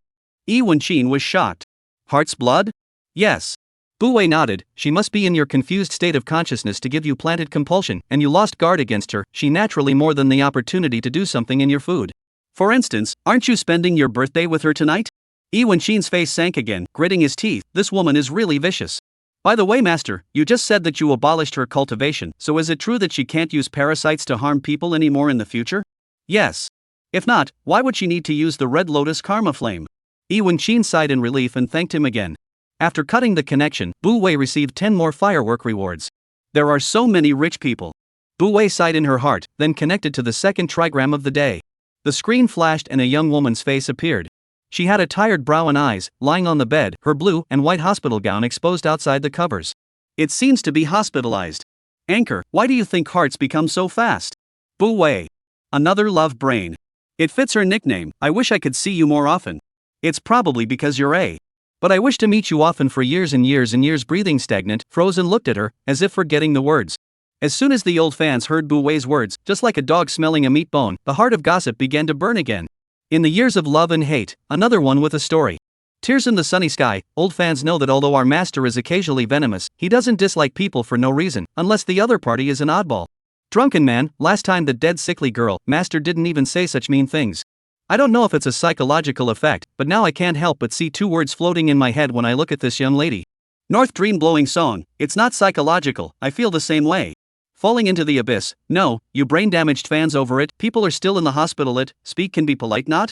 Wen-chin was shocked. Heart's blood? Yes. Bu-wei nodded. She must be in your confused state of consciousness to give you planted compulsion, and you lost guard against her. She naturally more than the opportunity to do something in your food. For instance, aren't you spending your birthday with her tonight? Wen-chin's face sank again, gritting his teeth. This woman is really vicious. By the way, master, you just said that you abolished her cultivation, so is it true that she can't use parasites to harm people anymore in the future? Yes. If not, why would she need to use the Red Lotus Karma Flame? Wen-chin sighed in relief and thanked him again. After cutting the connection, Bu-wei received 10 more firework rewards. There are so many rich people. Bu-wei sighed in her heart, then connected to the second trigram of the day. The screen flashed and a young woman's face appeared. She had a tired brow and eyes, lying on the bed, her blue and white hospital gown exposed outside the covers. It seems to be hospitalized. Anchor, why do you think hearts become so fast? Bu-wei. Another love brain. It fits her nickname. I wish I could see you more often. It's probably because you're a. But I wish to meet you often for years and years and years. Breathing stagnant, Frozen looked at her, as if forgetting the words. As soon as the old fans heard Bu-wei's words, just like a dog smelling a meat bone, the heart of gossip began to burn again. In the years of love and hate, another one with a story. Tears in the sunny sky, old fans know that although our master is occasionally venomous, he doesn't dislike people for no reason, unless the other party is an oddball. Drunken man, last time the dead sickly girl, master didn't even say such mean things. I don't know if it's a psychological effect, but now I can't help but see two words floating in my head when I look at this young lady. North Dream blowing song. It's not psychological, I feel the same way. Falling into the abyss. No, you brain-damaged fans over it. People are still in the hospital. Speak can be polite, not?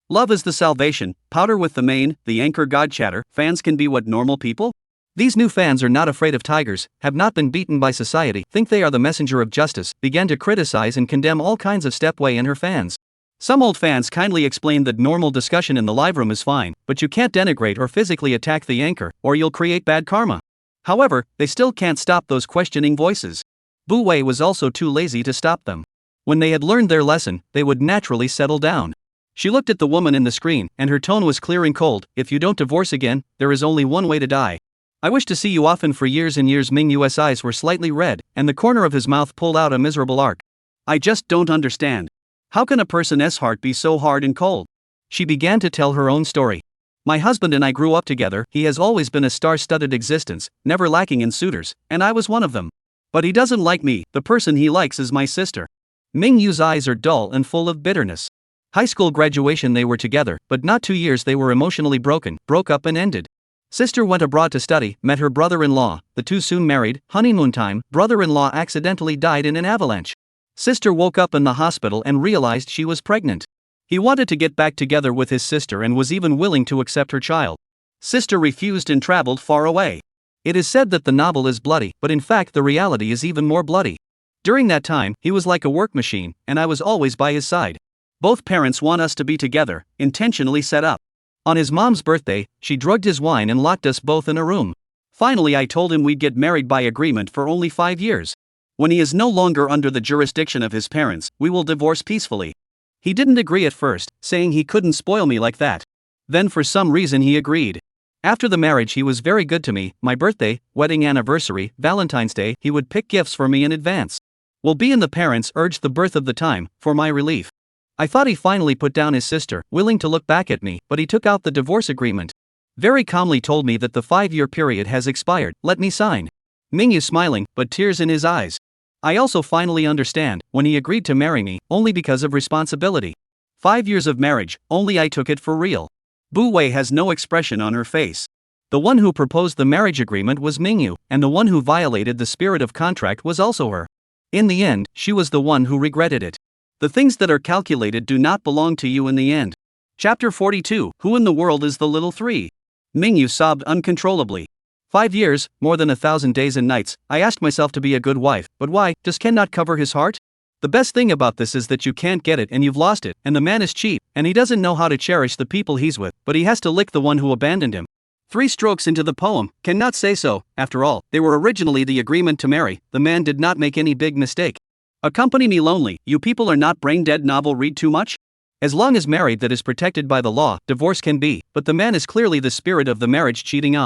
Love is the salvation. Powder with the mane, the anchor god chatter. Fans can be what normal people? These new fans are not afraid of tigers, have not been beaten by society, think they are the messenger of justice, began to criticize and condemn all kinds of Stepway and her fans. Some old fans kindly explained that normal discussion in the live room is fine, but you can't denigrate or physically attack the anchor, or you'll create bad karma. However, they still can't stop those questioning voices. Bu-wei was also too lazy to stop them. When they had learned their lesson, they would naturally settle down. She looked at the woman in the screen, and her tone was clear and cold. If you don't divorce again, there is only one way to die. I wish to see you often for years and years. Ming-Yu's eyes were slightly red, and the corner of his mouth pulled out a miserable arc. I just don't understand. How can a person's heart be so hard and cold? She began to tell her own story. My husband and I grew up together. He has always been a star-studded existence, never lacking in suitors, and I was one of them. But he doesn't like me. The person he likes is my sister. Ming-Yu's eyes are dull and full of bitterness. High school graduation they were together, but not 2 years they were emotionally broke up and ended. Sister went abroad to study, met her brother-in-law, the two soon married. Honeymoon time, brother-in-law accidentally died in an avalanche. Sister woke up in the hospital and realized she was pregnant. He wanted to get back together with his sister and was even willing to accept her child. Sister refused and traveled far away. It is said that the novel is bloody, but in fact the reality is even more bloody. During that time, he was like a work machine, and I was always by his side. Both parents want us to be together, intentionally set up. On his mom's birthday, she drugged his wine and locked us both in a room. Finally I told him we'd get married by agreement for only 5 years. When he is no longer under the jurisdiction of his parents, we will divorce peacefully. He didn't agree at first, saying he couldn't spoil me like that. Then for some reason he agreed. After the marriage he was very good to me. My birthday, wedding anniversary, Valentine's Day, he would pick gifts for me in advance. Will be in the parents urged the birth of the time, for my relief. I thought he finally put down his sister, willing to look back at me, but he took out the divorce agreement. Very calmly told me that the 5-year period has expired, let me sign. Ming-Yu smiling, but tears in his eyes. I also finally understand, when he agreed to marry me, only because of responsibility. 5 years of marriage, only I took it for real. Bu-wei has no expression on her face. The one who proposed the marriage agreement was Ming-Yu, and the one who violated the spirit of contract was also her. In the end, she was the one who regretted it. The things that are calculated do not belong to you in the end. Chapter 42, Who in the world is the little three? Ming-Yu sobbed uncontrollably. 5 years, more than 1,000 days and nights, I asked myself to be a good wife, but why? Does Ken not cover his heart? The best thing about this is that you can't get it and you've lost it, and the man is cheap, and he doesn't know how to cherish the people he's with, but he has to lick the one who abandoned him. 3 strokes into the poem, cannot say so. After all, they were originally the agreement to marry. The man did not make any big mistake. Accompany me lonely, you people are not brain dead. Novel read too much? As long as married that is protected by the law, divorce can be, but the man is clearly the spirit of the marriage cheating.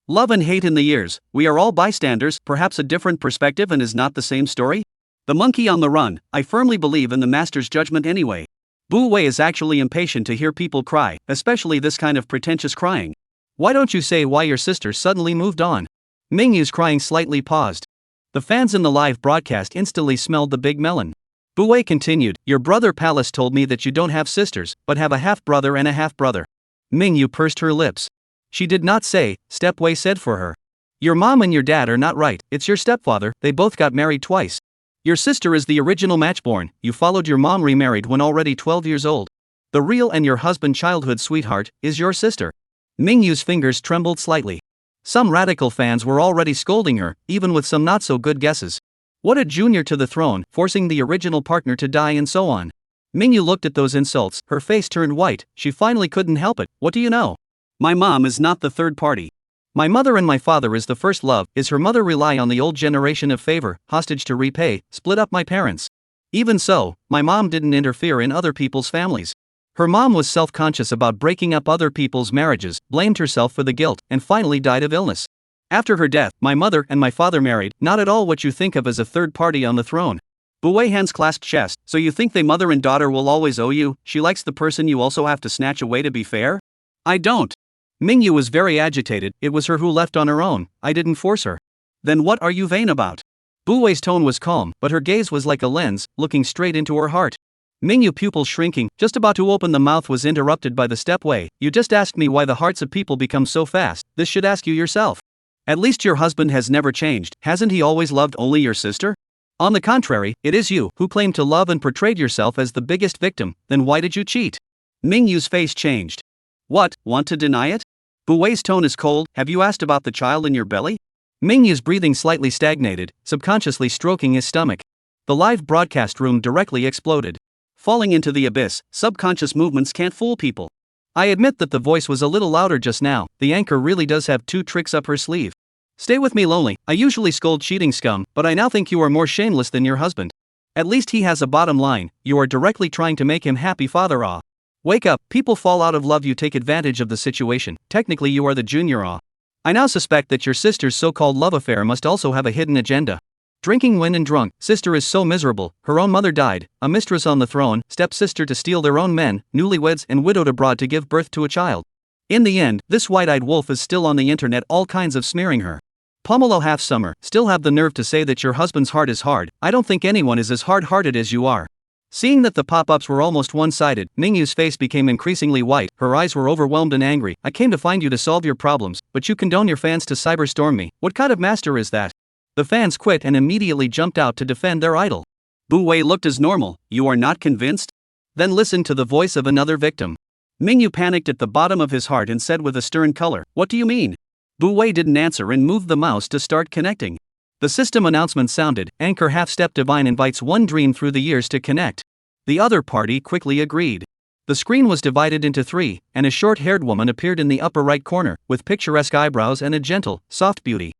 Love and hate in the years, we are all bystanders, perhaps a different perspective and is not the same story? The monkey on the run, I firmly believe in the master's judgment anyway. Bu Wei is actually impatient to hear people cry, especially this kind of pretentious crying. Why don't you say why your sister suddenly moved on? Mingyu's crying slightly paused. The fans in the live broadcast instantly smelled the big melon. Bu Wei continued, your brother Palace told me that you don't have sisters, but have a half-brother and a half-brother. Mingyu pursed her lips. She did not say, Step Wei said for her. Your mom and your dad are not right, it's your stepfather, they both got married twice. Your sister is the original matchborn, you followed your mom remarried when already 12 years old. The real and your husband childhood sweetheart is your sister. Mingyu's fingers trembled slightly. Some radical fans were already scolding her, even with some not so good guesses. What a junior to the throne, forcing the original partner to die and so on. Mingyu looked at those insults, her face turned white, she finally couldn't help it, what do you know? My mom is not the third party. My mother and my father is the first love, is her mother rely on the old generation of favor, hostage to repay, split up my parents. Even so, my mom didn't interfere in other people's families. Her mom was self-conscious about breaking up other people's marriages, blamed herself for the guilt, and finally died of illness. After her death, my mother and my father married, not at all what you think of as a third party on the throne. Bu Wei hands clasped chest, so you think they mother and daughter will always owe you, she likes the person you also have to snatch away to be fair? I don't. Mingyu was very agitated, it was her who left on her own, I didn't force her. Then what are you vain about? Bu Wei's tone was calm, but her gaze was like a lens, looking straight into her heart. Mingyu pupils shrinking, just about to open the mouth was interrupted by the Step Wei, you just asked me why the hearts of people become so fast, this should ask you yourself. At least your husband has never changed, hasn't he always loved only your sister? On the contrary, it is you who claim to love and portrayed yourself as the biggest victim, then why did you cheat? Mingyu's face changed. What, want to deny it? Bu Wei's tone is cold, have you asked about the child in your belly? Mingyu's breathing slightly stagnated, subconsciously stroking his stomach. The live broadcast room directly exploded. Falling into the abyss, subconscious movements can't fool people. I admit that the voice was a little louder just now, the anchor really does have two tricks up her sleeve. Stay with me lonely, I usually scold cheating scum, but I now think you are more shameless than your husband. At least he has a bottom line, you are directly trying to make him happy father-ah. Wake up, people fall out of love, you take advantage of the situation, technically you are the junior-ah. I now suspect that your sister's so-called love affair must also have a hidden agenda. Drinking when and drunk, sister is so miserable, her own mother died, a mistress on the throne, step-sister to steal their own men, newlyweds and widowed abroad to give birth to a child. In the end, this white-eyed wolf is still on the internet all kinds of smearing her. Pomelo half-summer, still have the nerve to say that your husband's heart is hard, I don't think anyone is as hard-hearted as you are. Seeing that the pop-ups were almost one-sided, Mingyu's face became increasingly white, her eyes were overwhelmed and angry, I came to find you to solve your problems, but you condone your fans to cyberstorm me, what kind of master is that? The fans quit and immediately jumped out to defend their idol. Bu Wei looked as normal, you are not convinced? Then listen to the voice of another victim. Mingyu panicked at the bottom of his heart and said with a stern color, what do you mean? Bu Wei didn't answer and moved the mouse to start connecting. The system announcement sounded, Anchor Half-Step Divine invites one dream through the years to connect. The other party quickly agreed. The screen was divided into three, and a short-haired woman appeared in the upper right corner, with picturesque eyebrows and a gentle, soft beauty.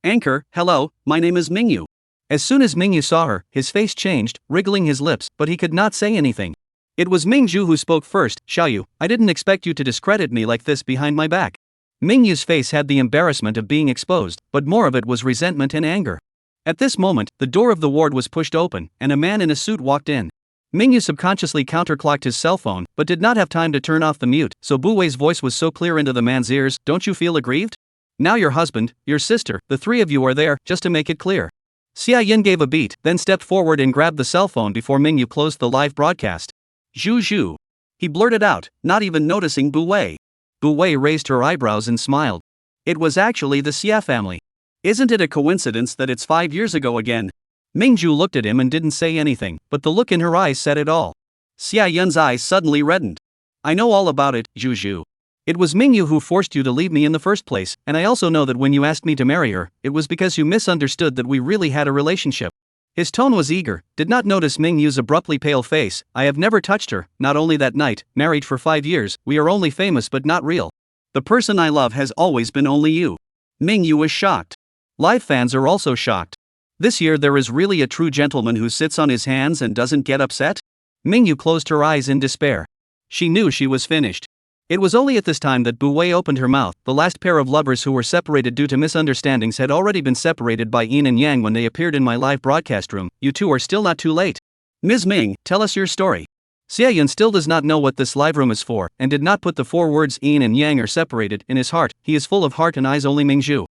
Anchor, hello, my name is Mingyu. As soon as Mingyu saw her, his face changed, wriggling his lips, but he could not say anything. It was Mingju who spoke first, Xiaoyu, I didn't expect you to discredit me like this behind my back. Mingyu's face had the embarrassment of being exposed, but more of it was resentment and anger. At this moment, the door of the ward was pushed open, and a man in a suit walked in. Mingyu subconsciously counterclocked his cell phone, but did not have time to turn off the mute, so Bu Wei's voice was so clear into the man's ears, don't you feel aggrieved? Now your husband, your sister, the three of you are there, just to make it clear. Xia Yin gave a beat, then stepped forward and grabbed the cell phone before Mingyu closed the live broadcast. Zhu Zhu. He blurted out, not even noticing Bu Wei. Bu Wei raised her eyebrows and smiled. It was actually the Xia family. Isn't it a coincidence that it's 5 years ago again? Mingju looked at him and didn't say anything, but the look in her eyes said it all. Xia Yun's eyes suddenly reddened. I know all about it, Zhu Zhu. It was Mingyu who forced you to leave me in the first place, and I also know that when you asked me to marry her, it was because you misunderstood that we really had a relationship. His tone was eager, did not notice Mingyu's abruptly pale face. I have never touched her, not only that night, married for 5 years, we are only famous but not real. The person I love has always been only you. Mingyu was shocked. Live fans are also shocked. This year there is really a true gentleman who sits on his hands and doesn't get upset? Mingyu closed her eyes in despair. She knew she was finished. It was only at this time that Bu Wei opened her mouth. The last pair of lovers who were separated due to misunderstandings had already been separated by yin and yang when they appeared in my live broadcast room. You two are still not too late. Ms. Ming, tell us your story. Xia Yun still does not know what this live room is for, and did not put the 4 words yin and yang are separated in his heart. He is full of heart and eyes only. Mingzhu.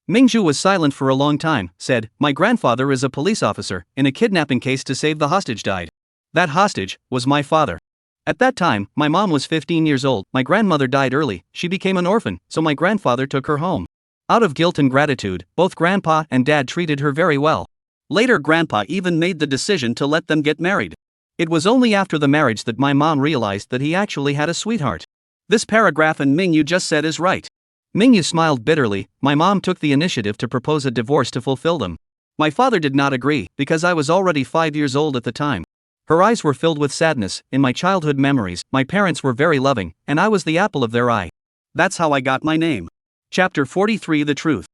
Mingzhu was silent for a long time, said, my grandfather is a police officer, in a kidnapping case to save the hostage died. That hostage was my father. At that time, my mom was 15 years old, my grandmother died early, she became an orphan, so my grandfather took her home. Out of guilt and gratitude, both grandpa and dad treated her very well. Later grandpa even made the decision to let them get married. It was only after the marriage that my mom realized that he actually had a sweetheart. This paragraph in Mingyu just said is right. Mingyu smiled bitterly. My mom took the initiative to propose a divorce to fulfill them. My father did not agree, because I was already 5 years old at the time. Her eyes were filled with sadness. In my childhood memories, my parents were very loving, and I was the apple of their eye. That's how I got my name. Chapter 43 The Truth.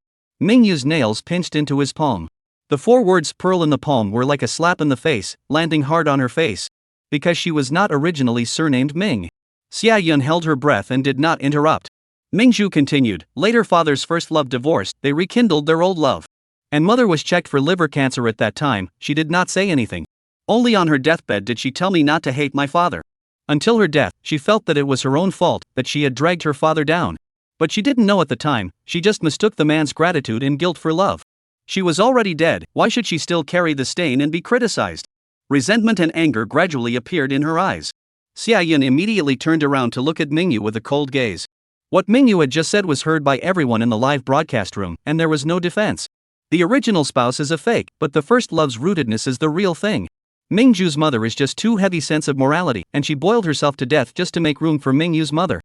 Mingyu's nails pinched into his palm. The 4 words pearl in the palm were like a slap in the face, landing hard on her face. Because she was not originally surnamed Ming. Xia Yun held her breath and did not interrupt. Mingzhu continued, later father's first love divorced, they rekindled their old love. And mother was checked for liver cancer at that time, she did not say anything. Only on her deathbed did she tell me not to hate my father. Until her death, she felt that it was her own fault, that she had dragged her father down. But she didn't know at the time, she just mistook the man's gratitude and guilt for love. She was already dead, why should she still carry the stain and be criticized? Resentment and anger gradually appeared in her eyes. Xia Yun immediately turned around to look at Mingyu with a cold gaze. What Mingyu had just said was heard by everyone in the live broadcast room, and there was no defense. The original spouse is a fake, but the first love's rootedness is the real thing. Mingzhu's mother is just too heavy sense of morality, and she boiled herself to death just to make room for Mingyu's mother.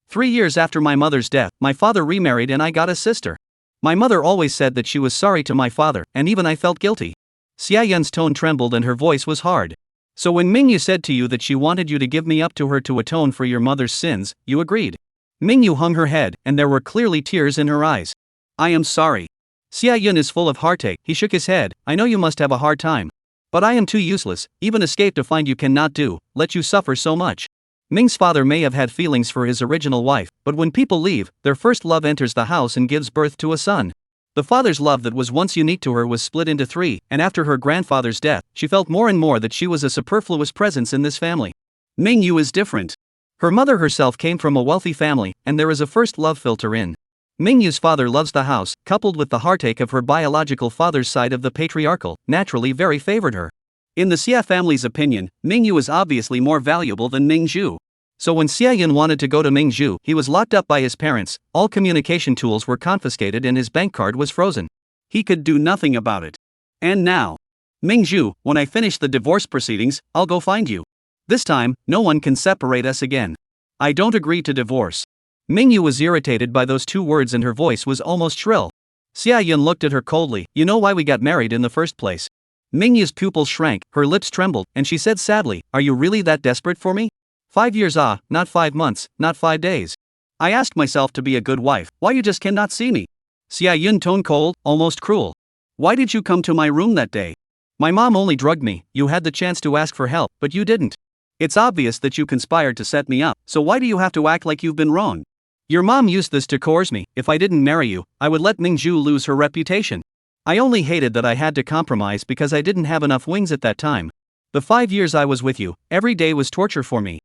3 years after my mother's death, my father remarried and I got a sister. My mother always said that she was sorry to my father, and even I felt guilty. Xia Yun's tone trembled and her voice was hard. So when Mingyu said to you that she wanted you to give me up to her to atone for your mother's sins, you agreed. Mingyu hung her head, and there were clearly tears in her eyes. I am sorry. Xia Yun is full of heartache, he shook his head, I know you must have a hard time. But I am too useless, even escape to find you cannot do, let you suffer so much. Ming's father may have had feelings for his original wife, but when people leave, their first love enters the house and gives birth to a son. The father's love that was once unique to her was split into 3, and after her grandfather's death, she felt more and more that she was a superfluous presence in this family. Mingyu is different. Her mother herself came from a wealthy family, and there is a first love filter in. Mingyu's father loves the house, coupled with the heartache of her biological father's side of the patriarchal, naturally very favored her. In the Xia family's opinion, Mingyu is obviously more valuable than Mingzhu. So when Xia Yun wanted to go to Mingzhu, he was locked up by his parents, all communication tools were confiscated and his bank card was frozen. He could do nothing about it. And now, Mingzhu, when I finish the divorce proceedings, I'll go find you. This time, no one can separate us again. I don't agree to divorce. Mingyu was irritated by those 2 words and her voice was almost shrill. Xia Yun looked at her coldly, you know why we got married in the first place. Mingyu's pupils shrank, her lips trembled, and she said sadly, are you really that desperate for me? 5 years not 5 months, not 5 days. I asked myself to be a good wife, why you just cannot see me? Xia Yun tone cold, almost cruel. Why did you come to my room that day? My mom only drugged me, you had the chance to ask for help, but you didn't. It's obvious that you conspired to set me up, so why do you have to act like you've been wrong? Your mom used this to coerce me, if I didn't marry you, I would let Mingzhu lose her reputation. I only hated that I had to compromise because I didn't have enough wings at that time. The 5 years I was with you, every day was torture for me.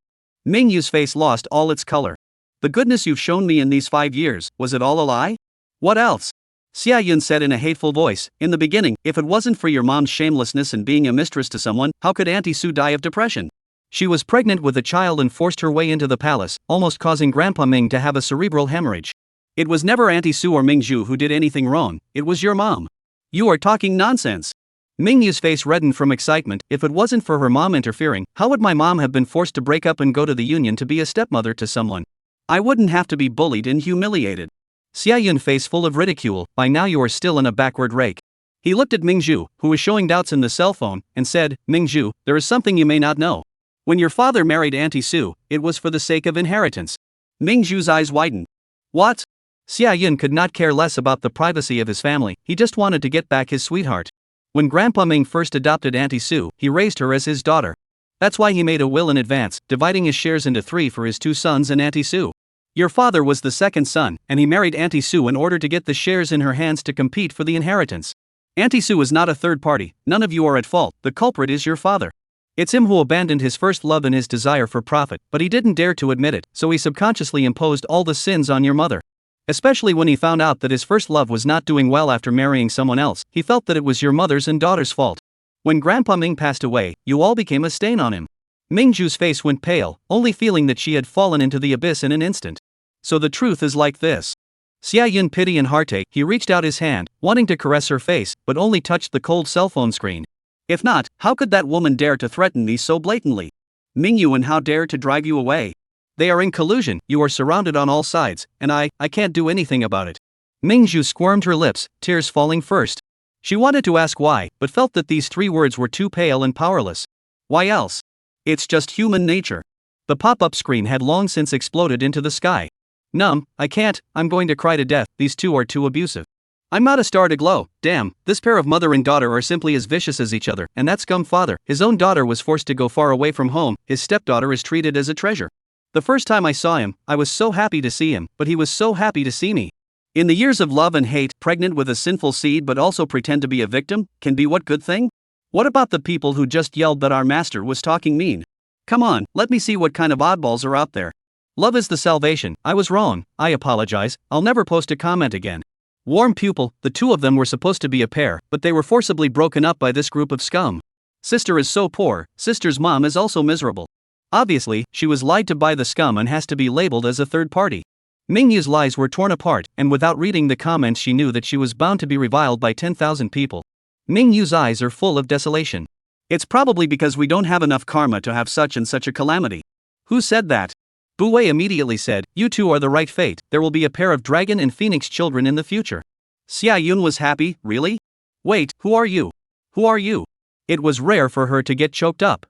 Mingyu's face lost all its color. The goodness you've shown me in these 5 years, was it all a lie? What else? Xia Yun said in a hateful voice, in the beginning, if it wasn't for your mom's shamelessness and being a mistress to someone, how could Auntie Sue die of depression? She was pregnant with a child and forced her way into the palace, almost causing Grandpa Ming to have a cerebral hemorrhage. It was never Auntie Sue or Mingzhu who did anything wrong, it was your mom. You are talking nonsense. Mingyu's face reddened from excitement, if it wasn't for her mom interfering, how would my mom have been forced to break up and go to the union to be a stepmother to someone? I wouldn't have to be bullied and humiliated. Xia Yun face full of ridicule, by now you are still in a backward rake. He looked at Mingzhu, who was showing doubts in the cell phone, and said, Mingzhu, there is something you may not know. When your father married Auntie Sue, it was for the sake of inheritance. Mingzhu's eyes widened. What? Xia Yun could not care less about the privacy of his family, he just wanted to get back his sweetheart. When Grandpa Ming first adopted Auntie Sue, he raised her as his daughter. That's why he made a will in advance, dividing his shares into 3 for his 2 sons and Auntie Sue. Your father was the second son, and he married Auntie Sue in order to get the shares in her hands to compete for the inheritance. Auntie Sue is not a third party, none of you are at fault, the culprit is your father. It's him who abandoned his first love and his desire for profit, but he didn't dare to admit it, so he subconsciously imposed all the sins on your mother. Especially when he found out that his first love was not doing well after marrying someone else, he felt that it was your mother's and daughter's fault. When Grandpa Ming passed away, you all became a stain on him. Mingju's face went pale, only feeling that she had fallen into the abyss in an instant. So the truth is like this. Xia Yun pity and heartache, he reached out his hand, wanting to caress her face, but only touched the cold cell phone screen. If not, how could that woman dare to threaten me so blatantly? Mingyu, and how dare to drive you away? They are in collusion, you are surrounded on all sides, and I can't do anything about it. Mingju squirmed her lips, tears falling first. She wanted to ask why, but felt that these 3 words were too pale and powerless. Why else? It's just human nature. The pop-up screen had long since exploded into the sky. Numb, I can't, I'm going to cry to death, these two are too abusive. I'm not a star to glow, damn, this pair of mother and daughter are simply as vicious as each other, and that scum father, his own daughter was forced to go far away from home, his stepdaughter is treated as a treasure. The first time I saw him, I was so happy to see him, but he was so happy to see me. In the years of love and hate, pregnant with a sinful seed but also pretend to be a victim, can be what good thing? What about the people who just yelled that our master was talking mean? Come on, let me see what kind of oddballs are out there. Love is the salvation, I was wrong, I apologize, I'll never post a comment again. Warm pupil, the two of them were supposed to be a pair, but they were forcibly broken up by this group of scum. Sister is so poor, sister's mom is also miserable. Obviously, she was lied to by the scum and has to be labeled as a third party. Mingyu's lies were torn apart, and without reading the comments she knew that she was bound to be reviled by 10,000 people. Mingyu's eyes are full of desolation. It's probably because we don't have enough karma to have such and such a calamity. Who said that? Bu Wei immediately said, you two are the right fate, there will be a pair of dragon and phoenix children in the future. Xia Yun was happy, really? Wait, who are you? Who are you? It was rare for her to get choked up.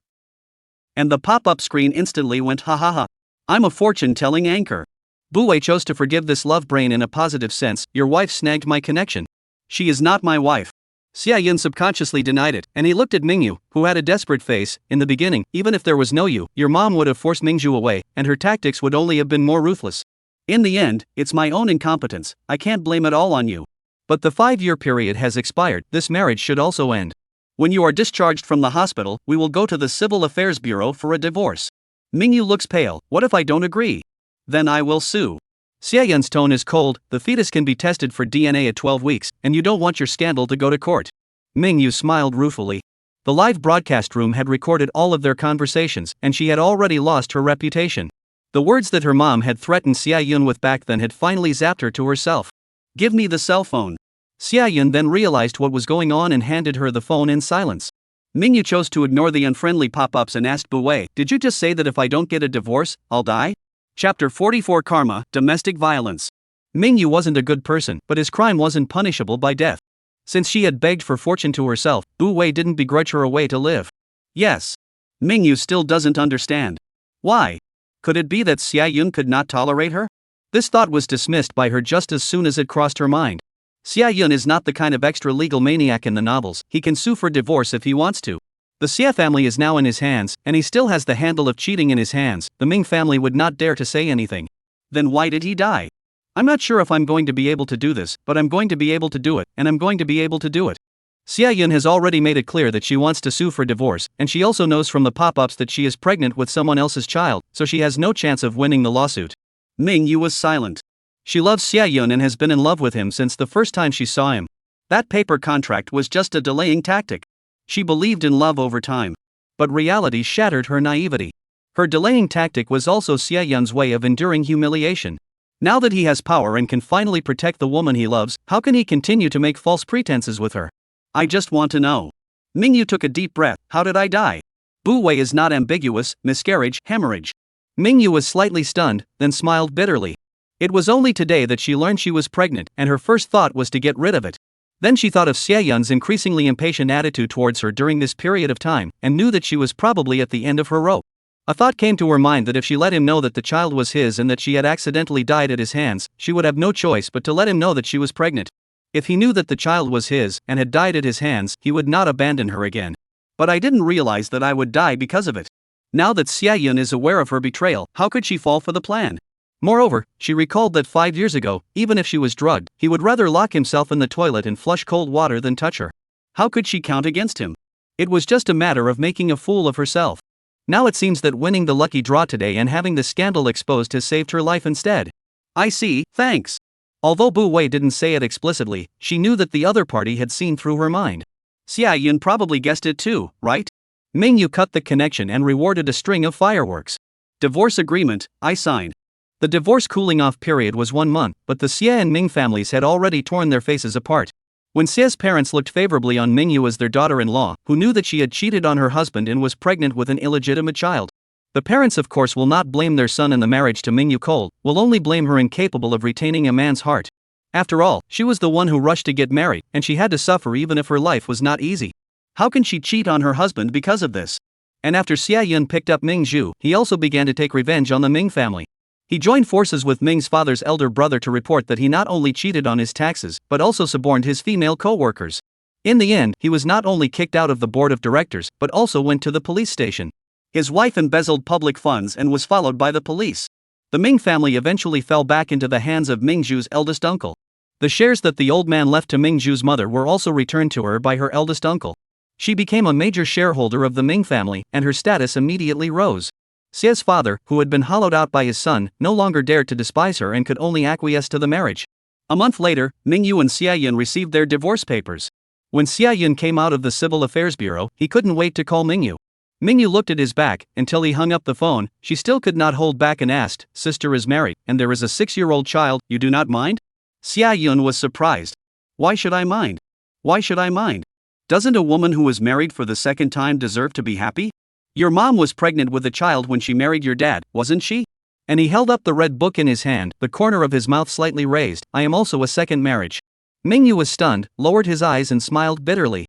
And the pop-up screen instantly went ha ha ha. I'm a fortune-telling anchor. Bu Wei chose to forgive this love brain in a positive sense, your wife snagged my connection. She is not my wife. Xia Yun subconsciously denied it, and he looked at Mingyu, who had a desperate face. In the beginning, even if there was no you, your mom would have forced Mingyu away, and her tactics would only have been more ruthless. In the end, it's my own incompetence, I can't blame it all on you. But the 5-year period has expired, this marriage should also end. When you are discharged from the hospital, we will go to the Civil Affairs Bureau for a divorce. Mingyu looks pale, what if I don't agree? Then I will sue. Xia Yun's tone is cold, the fetus can be tested for DNA at 12 weeks, and you don't want your scandal to go to court. Mingyu smiled ruefully. The live broadcast room had recorded all of their conversations, and she had already lost her reputation. The words that her mom had threatened Xia Yun with back then had finally zapped her to herself. Give me the cell phone. Xia Yun then realized what was going on and handed her the phone in silence. Mingyu chose to ignore the unfriendly pop-ups and asked Bu Wei, did you just say that if I don't get a divorce, I'll die? Chapter 44 Karma, Domestic Violence. Mingyu wasn't a good person, but his crime wasn't punishable by death. Since she had begged for fortune to herself, Bu Wei didn't begrudge her a way to live. Yes. Mingyu still doesn't understand. Why? Could it be that Xia Yun could not tolerate her? This thought was dismissed by her just as soon as it crossed her mind. Xia Yun is not the kind of extra-legal maniac in the novels, he can sue for divorce if he wants to. The Xia family is now in his hands, and he still has the handle of cheating in his hands, the Ming family would not dare to say anything. Then why did he die? I'm not sure if I'm going to be able to do this, but I'm going to be able to do it, and I'm going to be able to do it. Xia Yun has already made it clear that she wants to sue for divorce, and she also knows from the pop-ups that she is pregnant with someone else's child, so she has no chance of winning the lawsuit. Mingyu was silent. She loves Xia Yun and has been in love with him since the first time she saw him. That paper contract was just a delaying tactic. She believed in love over time. But reality shattered her naivety. Her delaying tactic was also Xia Yun's way of enduring humiliation. Now that he has power and can finally protect the woman he loves, how can he continue to make false pretenses with her? I just want to know. Mingyu took a deep breath, how did I die? Bu Wei is not ambiguous, miscarriage, hemorrhage. Mingyu was slightly stunned, then smiled bitterly. It was only today that she learned she was pregnant, and her first thought was to get rid of it. Then she thought of Xia Yun's increasingly impatient attitude towards her during this period of time, and knew that she was probably at the end of her rope. A thought came to her mind that if she let him know that the child was his and that she had accidentally died at his hands, she would have no choice but to let him know that she was pregnant. If he knew that the child was his and had died at his hands, he would not abandon her again. But I didn't realize that I would die because of it. Now that Xia Yun is aware of her betrayal, how could she fall for the plan? Moreover, she recalled that 5 years ago, even if she was drugged, he would rather lock himself in the toilet and flush cold water than touch her. How could she count against him? It was just a matter of making a fool of herself. Now it seems that winning the lucky draw today and having the scandal exposed has saved her life instead. I see, thanks. Although Bu Wei didn't say it explicitly, she knew that the other party had seen through her mind. Xia Yun probably guessed it too, right? Ming Yu cut the connection and rewarded a string of fireworks. Divorce agreement, I signed. The divorce cooling off period was 1 month, but the Xia and Ming families had already torn their faces apart. When Xia's parents looked favorably on Ming Yu as their daughter-in-law, who knew that she had cheated on her husband and was pregnant with an illegitimate child. The parents of course will not blame their son in the marriage to Ming Yu Cole, will only blame her incapable of retaining a man's heart. After all, she was the one who rushed to get married, and she had to suffer even if her life was not easy. How can she cheat on her husband because of this? And after Xia Yun picked up Ming Zhu, he also began to take revenge on the Ming family. He joined forces with Ming's father's elder brother to report that he not only cheated on his taxes, but also suborned his female co-workers. In the end, he was not only kicked out of the board of directors, but also went to the police station. His wife embezzled public funds and was followed by the police. The Ming family eventually fell back into the hands of Ming Zhu's eldest uncle. The shares that the old man left to Ming Zhu's mother were also returned to her by her eldest uncle. She became a major shareholder of the Ming family, and her status immediately rose. Xia's father, who had been hollowed out by his son, no longer dared to despise her and could only acquiesce to the marriage. A month later, Ming Yu and Xia Yun received their divorce papers. When Xia Yun came out of the Civil Affairs Bureau, he couldn't wait to call Ming Yu. Ming Yu looked at his back, until he hung up the phone. She still could not hold back and asked, "Sister is married, and there is a 6-year-old child, you do not mind?" Xia Yun was surprised. "Why should I mind? Why should I mind? Doesn't a woman who is married for the second time deserve to be happy? Your mom was pregnant with a child when she married your dad, wasn't she?" And he held up the red book in his hand, the corner of his mouth slightly raised. "I am also a second marriage." Ming Yu was stunned, lowered his eyes and smiled bitterly.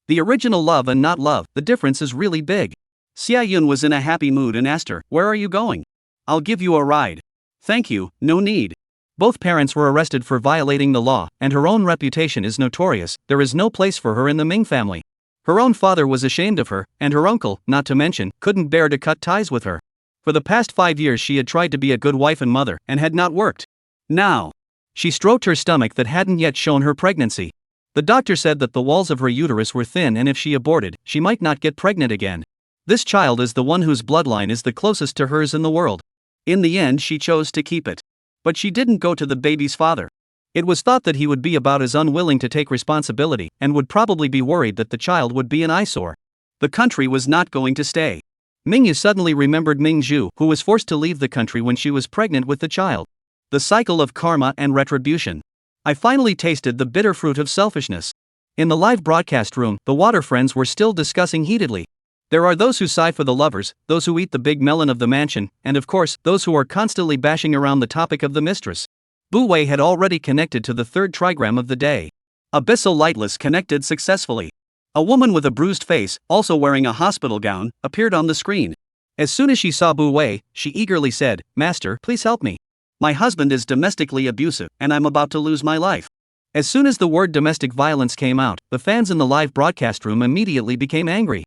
The original love and not love, the difference is really big. Xia Yun was in a happy mood and asked her, "Where are you going?" "I'll give you a ride." "Thank you, no need." Both parents were arrested for violating the law, and her own reputation is notorious. There is no place for her in the Ming family. Her own father was ashamed of her, and her uncle, not to mention, couldn't bear to cut ties with her. For the past 5 years she had tried to be a good wife and mother, and had not worked. Now, she stroked her stomach that hadn't yet shown her pregnancy. The doctor said that the walls of her uterus were thin and if she aborted, she might not get pregnant again. This child is the one whose bloodline is the closest to hers in the world. In the end she chose to keep it. But she didn't go to the baby's father. It was thought that he would be about as unwilling to take responsibility, and would probably be worried that the child would be an eyesore. The country was not going to stay. Ming Yu suddenly remembered Ming Zhu, who was forced to leave the country when she was pregnant with the child. The cycle of karma and retribution. I finally tasted the bitter fruit of selfishness. In the live broadcast room, the water friends were still discussing heatedly. There are those who sigh for the lovers, those who eat the big melon of the mansion, and of course, those who are constantly bashing around the topic of the mistress. Bu Wei had already connected to the third trigram of the day. Abyssal Lightless connected successfully. A woman with a bruised face, also wearing a hospital gown, appeared on the screen. As soon as she saw Bu Wei, she eagerly said, "Master, please help me. My husband is domestically abusive, and I'm about to lose my life." As soon as the word domestic violence came out, the fans in the live broadcast room immediately became angry.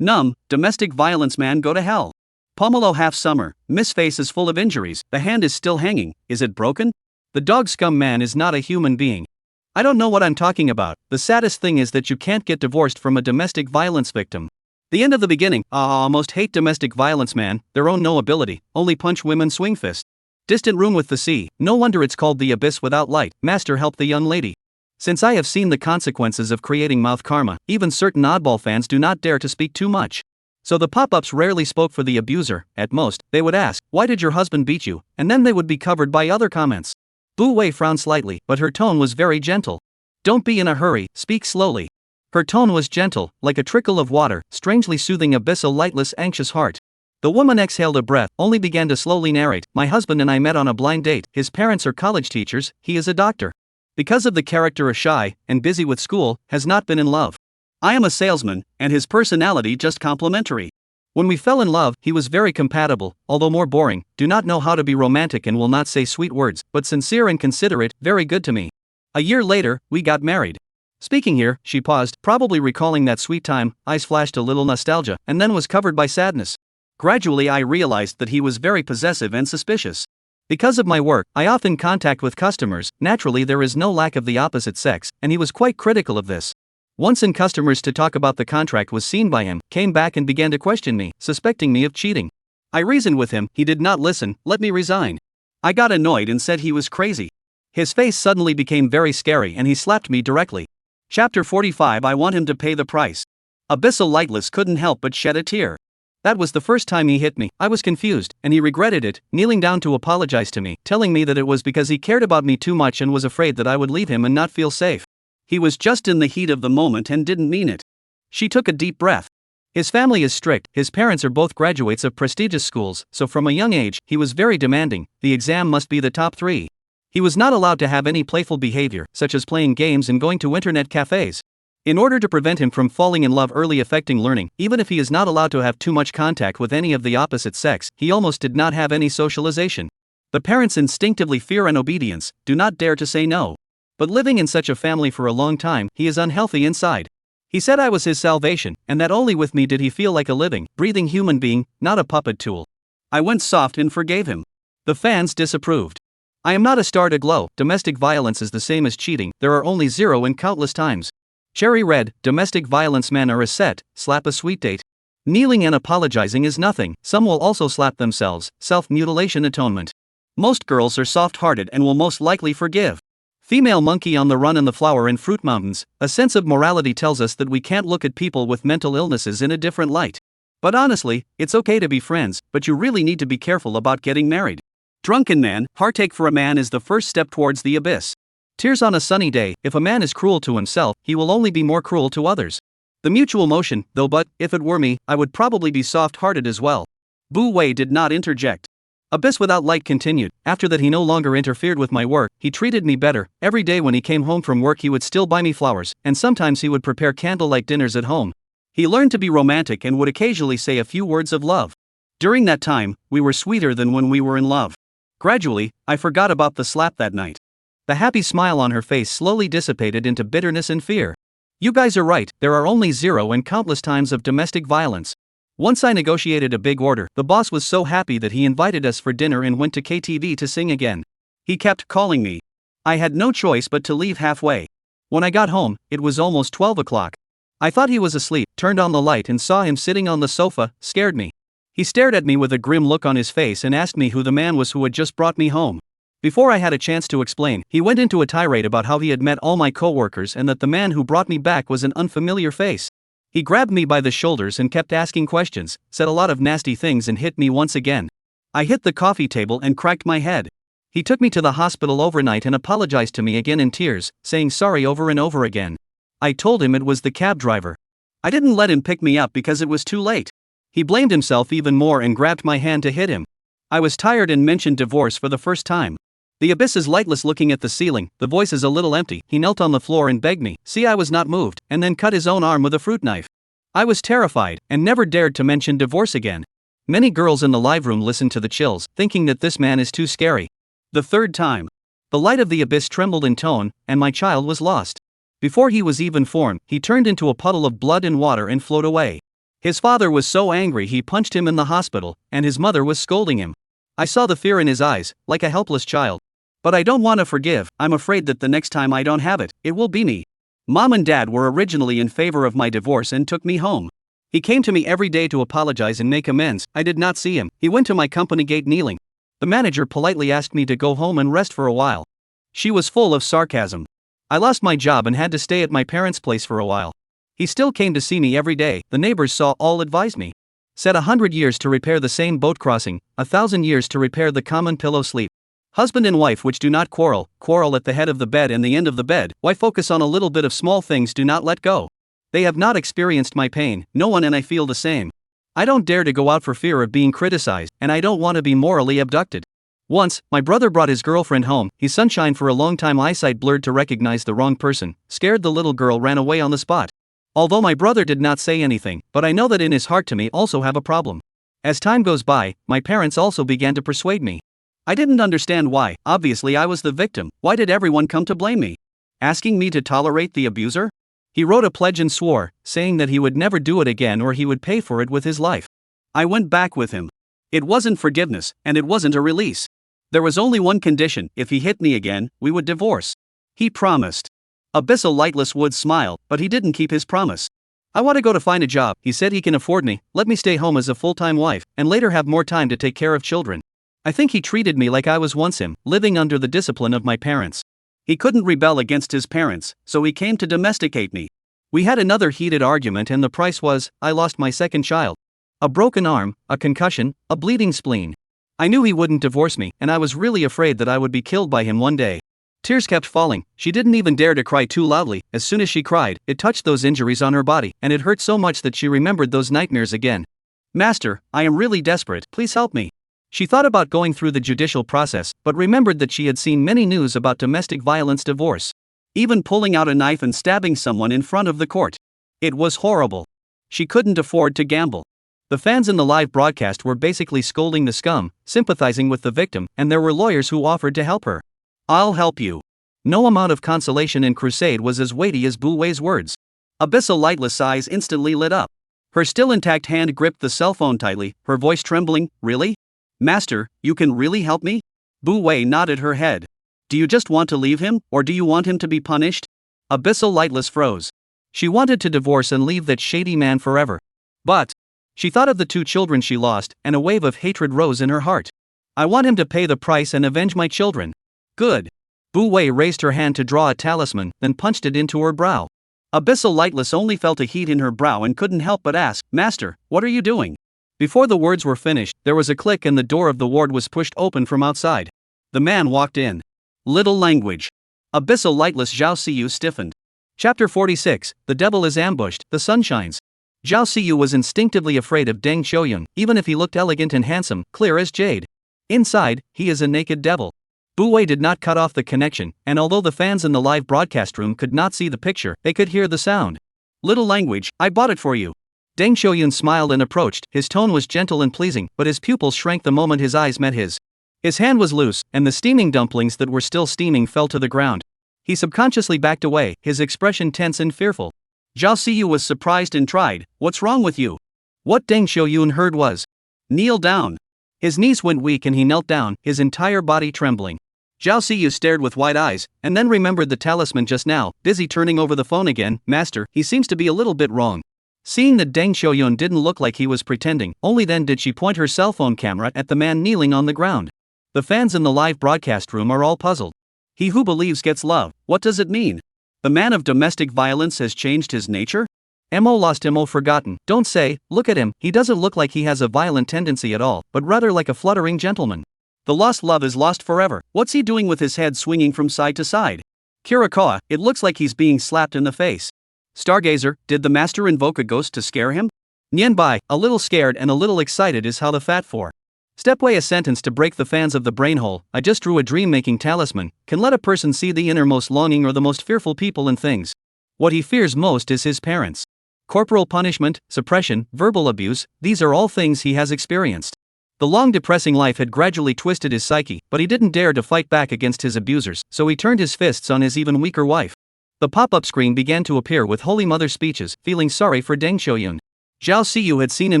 Domestic violence man, go to hell. Pomelo half summer, Miss Face is full of injuries, the hand is still hanging, is it broken? The dog scum man is not a human being. I don't know what I'm talking about. The saddest thing is that you can't get divorced from a domestic violence victim. The end of the beginning. Almost hate domestic violence man, their own no ability, only punch women swing fist. Distant room with the sea, no wonder it's called the abyss without light. Master, help the young lady. Since I have seen the consequences of creating mouth karma, even certain oddball fans do not dare to speak too much. So the pop-ups rarely spoke for the abuser. At most, they would ask, "Why did your husband beat you?" And then they would be covered by other comments. Bu Wei frowned slightly, but her tone was very gentle. "Don't be in a hurry, speak slowly." Her tone was gentle, like a trickle of water, strangely soothing Abyssal Lightless' anxious heart. The woman exhaled a breath, only began to slowly narrate, "My husband and I met on a blind date. His parents are college teachers, he is a doctor. Because of the character of shy, and busy with school, has not been in love. I am a salesman, and his personality just complimentary. When we fell in love, he was very compatible, although more boring, do not know how to be romantic and will not say sweet words, but sincere and considerate, very good to me. A year later, we got married." Speaking here, she paused, probably recalling that sweet time, eyes flashed a little nostalgia, and then was covered by sadness. "Gradually I realized that he was very possessive and suspicious. Because of my work, I often contact with customers. Naturally, there is no lack of the opposite sex, and he was quite critical of this. Once in customers to talk about the contract was seen by him, came back and began to question me, suspecting me of cheating. I reasoned with him, he did not listen, let me resign. I got annoyed and said he was crazy. His face suddenly became very scary and he slapped me directly. Chapter 45. I want him to pay the price. Abyssal Lightless couldn't help but shed a tear. That was the first time he hit me. I was confused, and he regretted it, kneeling down to apologize to me, telling me that it was because he cared about me too much and was afraid that I would leave him and not feel safe. He was just in the heat of the moment and didn't mean it. She took a deep breath. His family is strict, his parents are both graduates of prestigious schools, so from a young age, he was very demanding. The exam must be the top 3. He was not allowed to have any playful behavior, such as playing games and going to internet cafes. In order to prevent him from falling in love early affecting learning, even if he is not allowed to have too much contact with any of the opposite sex, he almost did not have any socialization. The parents instinctively fear and obedience, do not dare to say no. But living in such a family for a long time, he is unhealthy inside. He said I was his salvation, and that only with me did he feel like a living, breathing human being, not a puppet tool. I went soft and forgave him. The fans disapproved. I am not a star to glow. Domestic violence is the same as cheating, there are only 0 and countless times. Cherry red, domestic violence men are a set, slap a sweet date. Kneeling and apologizing is nothing, some will also slap themselves, self-mutilation atonement. Most girls are soft-hearted and will most likely forgive. Female monkey on the run in the flower and fruit mountains, a sense of morality tells us that we can't look at people with mental illnesses in a different light. But honestly, it's okay to be friends, but you really need to be careful about getting married. Drunken man, heartache for a man is the first step towards the abyss. Tears on a sunny day, if a man is cruel to himself, he will only be more cruel to others. The mutual motion, though, but, if it were me, I would probably be soft-hearted as well. Bu Wei did not interject. Abyss without light continued. After that he no longer interfered with my work, he treated me better. Every day when he came home from work he would still buy me flowers, and sometimes he would prepare candlelight dinners at home. He learned to be romantic and would occasionally say a few words of love. During that time, we were sweeter than when we were in love. Gradually, I forgot about the slap that night. The happy smile on her face slowly dissipated into bitterness and fear. You guys are right, there are only 0 and countless times of domestic violence. Once I negotiated a big order, the boss was so happy that he invited us for dinner and went to KTV to sing again. He kept calling me. I had no choice but to leave halfway. When I got home, it was almost 12 o'clock. I thought he was asleep, turned on the light and saw him sitting on the sofa, scared me. He stared at me with a grim look on his face and asked me who the man was who had just brought me home. Before I had a chance to explain, he went into a tirade about how he had met all my co-workers and that the man who brought me back was an unfamiliar face. He grabbed me by the shoulders and kept asking questions, said a lot of nasty things and hit me once again. I hit the coffee table and cracked my head. He took me to the hospital overnight and apologized to me again in tears, saying sorry over and over again. I told him it was the cab driver. I didn't let him pick me up because it was too late. He blamed himself even more and grabbed my hand to hit him. I was tired and mentioned divorce for the first time. The abyss is lightless looking at the ceiling, the voice is a little empty. He knelt on the floor and begged me, see I was not moved, and then cut his own arm with a fruit knife. I was terrified, and never dared to mention divorce again. Many girls in the live room listened to the chills, thinking that this man is too scary. The 3rd time. The light of the abyss trembled in tone, and my child was lost. Before he was even formed, he turned into a puddle of blood and water and flowed away. His father was so angry he punched him in the hospital, and his mother was scolding him. I saw the fear in his eyes, like a helpless child. But I don't want to forgive, I'm afraid that the next time I don't have it, it will be me. Mom and Dad were originally in favor of my divorce and took me home. He came to me every day to apologize and make amends. I did not see him. He went to my company gate kneeling. The manager politely asked me to go home and rest for a while. She was full of sarcasm. I lost my job and had to stay at my parents' place for a while. He still came to see me every day. The neighbors saw all advised me. Said 100 years to repair the same boat crossing, 1,000 years to repair the common pillow sleep. Husband and wife which do not quarrel, quarrel at the head of the bed and the end of the bed. Why focus on a little bit of small things, do not let go. They have not experienced my pain, no one, and I feel the same. I don't dare to go out for fear of being criticized, and I don't want to be morally abducted. Once, my brother brought his girlfriend home. He's sunshine for a long time, eyesight blurred to recognize the wrong person. Scared, the little girl ran away on the spot. Although my brother did not say anything, but I know that in his heart to me also have a problem. As time goes by, my parents also began to persuade me. I didn't understand why. Obviously I was the victim. Why did everyone come to blame me? Asking me to tolerate the abuser? He wrote a pledge and swore, saying that he would never do it again or he would pay for it with his life. I went back with him. It wasn't forgiveness, and it wasn't a release. There was only one condition: if he hit me again, we would divorce. He promised. Abyssal Lightless would smile, but he didn't keep his promise. I want to go to find a job. He said he can afford me, let me stay home as a full-time wife, and later have more time to take care of children. I think he treated me like I was once him, living under the discipline of my parents. He couldn't rebel against his parents, so he came to domesticate me. We had another heated argument and the price was, I lost my second child. A broken arm, a concussion, a bleeding spleen. I knew he wouldn't divorce me, and I was really afraid that I would be killed by him one day. Tears kept falling. She didn't even dare to cry too loudly. As soon as she cried, it touched those injuries on her body, and it hurt so much that she remembered those nightmares again. Master, I am really desperate, please help me. She thought about going through the judicial process, but remembered that she had seen many news about domestic violence divorce. Even pulling out a knife and stabbing someone in front of the court. It was horrible. She couldn't afford to gamble. The fans in the live broadcast were basically scolding the scum, sympathizing with the victim, and there were lawyers who offered to help her. I'll help you. No amount of consolation and crusade was as weighty as Bu Wei's words. Abyssal Lightless' eyes instantly lit up. Her still intact hand gripped the cell phone tightly, her voice trembling. Really? Master, you can really help me? Bu Wei nodded her head. Do you just want to leave him, or do you want him to be punished? Abyssal Lightless froze. She wanted to divorce and leave that shady man forever. But she thought of the 2 children she lost, and a wave of hatred rose in her heart. I want him to pay the price and avenge my children. Good. Bu Wei raised her hand to draw a talisman, then punched it into her brow. Abyssal Lightless only felt a heat in her brow and couldn't help but ask, Master, what are you doing? Before the words were finished, there was a click and the door of the ward was pushed open from outside. The man walked in. Little language. Abyssal Lightless Zhao Siyu stiffened. Chapter 46, The Devil is Ambushed, The Sun Shines. Zhao Siyu was instinctively afraid of Deng Xiaoyun, even if he looked elegant and handsome, clear as jade. Inside, he is a naked devil. Bu Wei did not cut off the connection, and although the fans in the live broadcast room could not see the picture, they could hear the sound. Little language, I bought it for you. Deng Xiaoyun smiled and approached. His tone was gentle and pleasing, but his pupils shrank the moment his eyes met his. His hand was loose, and the steaming dumplings that were still steaming fell to the ground. He subconsciously backed away, his expression tense and fearful. Zhao Siyu was surprised and tried, What's wrong with you? What Deng Xiaoyun heard was, Kneel down. His knees went weak and he knelt down, his entire body trembling. Zhao Siyu stared with wide eyes, and then remembered the talisman just now, busy turning over the phone again. Master, he seems to be a little bit wrong. Seeing that Deng Xiaoyun didn't look like he was pretending, only then did she point her cell phone camera at the man kneeling on the ground. The fans in the live broadcast room are all puzzled. He who believes gets love, what does it mean? The man of domestic violence has changed his nature? Mo lost Mo forgotten, don't say, look at him, he doesn't look like he has a violent tendency at all, but rather like a fluttering gentleman. The lost love is lost forever. What's he doing with his head swinging from side to side? Kirikoa, it looks like he's being slapped in the face. Stargazer, did the master invoke a ghost to scare him? Nianbai, a little scared and a little excited is how the fat for. Stepway a sentence to break the fans of the brain hole. I just drew a dream-making talisman, can let a person see the innermost longing or the most fearful people and things. What he fears most is his parents. Corporal punishment, suppression, verbal abuse, these are all things he has experienced. The long depressing life had gradually twisted his psyche, but he didn't dare to fight back against his abusers, so he turned his fists on his even weaker wife. The pop-up screen began to appear with Holy Mother speeches, feeling sorry for Deng Xiaoyun. Zhao Siyu had seen him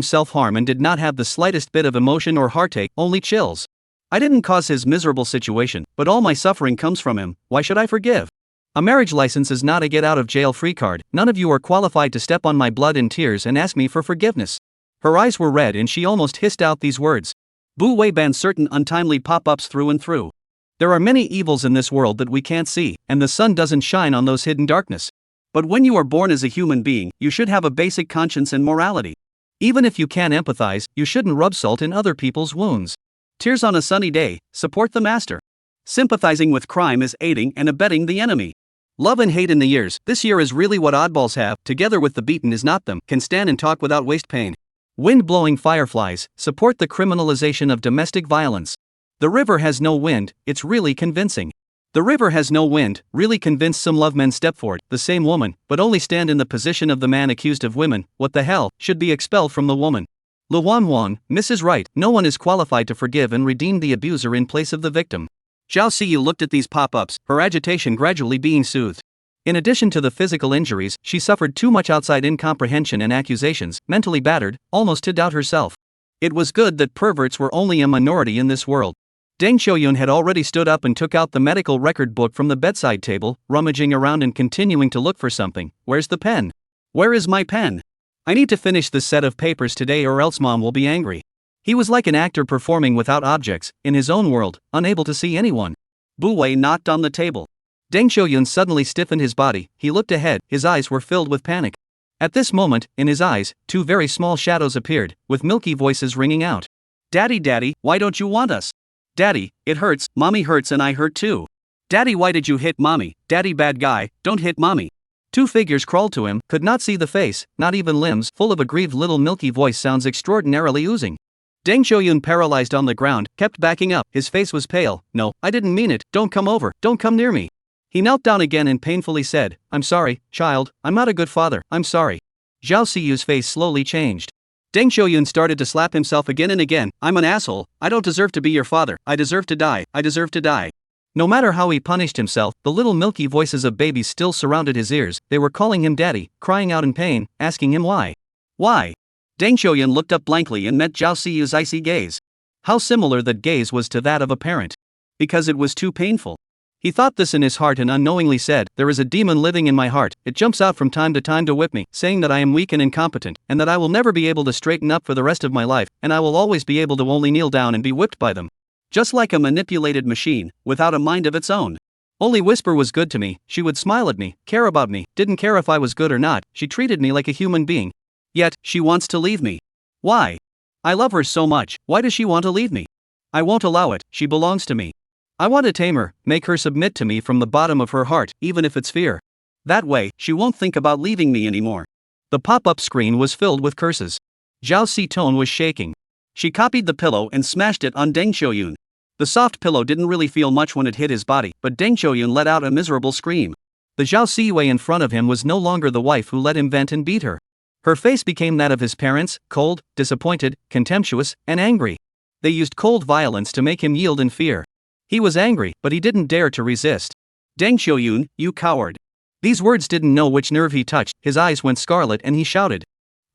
self-harm and did not have the slightest bit of emotion or heartache, only chills. I didn't cause his miserable situation, but all my suffering comes from him, why should I forgive? A marriage license is not a get-out-of-jail-free card, none of you are qualified to step on my blood in tears and ask me for forgiveness. Her eyes were red and she almost hissed out these words. Bu Wei banned certain untimely pop-ups through and through. There are many evils in this world that we can't see, and the sun doesn't shine on those hidden darkness. But when you are born as a human being, you should have a basic conscience and morality. Even if you can't empathize, you shouldn't rub salt in other people's wounds. Tears on a sunny day, support the master. Sympathizing with crime is aiding and abetting the enemy. Love and hate in the years, this year is really what oddballs have, together with the beaten is not them, can stand and talk without waste pain. Wind-blowing fireflies, support the criminalization of domestic violence. The river has no wind, it's really convincing. The river has no wind, really convinced some love men step forward, the same woman, but only stand in the position of the man accused of women, what the hell, should be expelled from the woman. Luan, Mrs. Right, no one is qualified to forgive and redeem the abuser in place of the victim. Zhao Siyu looked at these pop-ups, her agitation gradually being soothed. In addition to the physical injuries, she suffered too much outside incomprehension and accusations, mentally battered, almost to doubt herself. It was good that perverts were only a minority in this world. Deng Xiaoyun had already stood up and took out the medical record book from the bedside table, rummaging around and continuing to look for something. Where's the pen? Where is my pen? I need to finish this set of papers today or else mom will be angry. He was like an actor performing without objects, in his own world, unable to see anyone. Bu Wei knocked on the table. Deng Xiaoyun suddenly stiffened his body. He looked ahead, his eyes were filled with panic. At this moment, in his eyes, two very small shadows appeared, with milky voices ringing out. Daddy, Daddy, why don't you want us? Daddy, it hurts, Mommy hurts and I hurt too. Daddy, why did you hit Mommy? Daddy, bad guy, don't hit Mommy. Two figures crawled to him, could not see the face, not even limbs, full of aggrieved little milky voice sounds extraordinarily oozing. Deng Xiaoyun, paralyzed on the ground, kept backing up, his face was pale. No, I didn't mean it, don't come over, don't come near me. He knelt down again and painfully said, I'm sorry, child, I'm not a good father, I'm sorry. Zhao Siyu's face slowly changed. Deng Xiaoyun started to slap himself again and again. I'm an asshole, I don't deserve to be your father, I deserve to die, I deserve to die. No matter how he punished himself, the little milky voices of babies still surrounded his ears. They were calling him daddy, crying out in pain, asking him why. Why? Deng Xiaoyun looked up blankly and met Zhao Siyu's icy gaze. How similar that gaze was to that of a parent. Because it was too painful. He thought this in his heart and unknowingly said, there is a demon living in my heart, it jumps out from time to whip me, saying that I am weak and incompetent, and that I will never be able to straighten up for the rest of my life, and I will always be able to only kneel down and be whipped by them. Just like a manipulated machine, without a mind of its own. Only Whisper was good to me, she would smile at me, care about me, didn't care if I was good or not, she treated me like a human being. Yet, she wants to leave me. Why? I love her so much, why does she want to leave me? I won't allow it, she belongs to me. I want to tame her, make her submit to me from the bottom of her heart, even if it's fear. That way, she won't think about leaving me anymore. The pop-up screen was filled with curses. Zhao Si's tone was shaking. She copied the pillow and smashed it on Deng Xiaoyun. The soft pillow didn't really feel much when it hit his body, but Deng Xiaoyun let out a miserable scream. The Zhao Siwei in front of him was no longer the wife who let him vent and beat her. Her face became that of his parents, cold, disappointed, contemptuous, and angry. They used cold violence to make him yield in fear. He was angry, but he didn't dare to resist. Deng Xiaoyun, you coward. These words didn't know which nerve he touched, his eyes went scarlet and he shouted.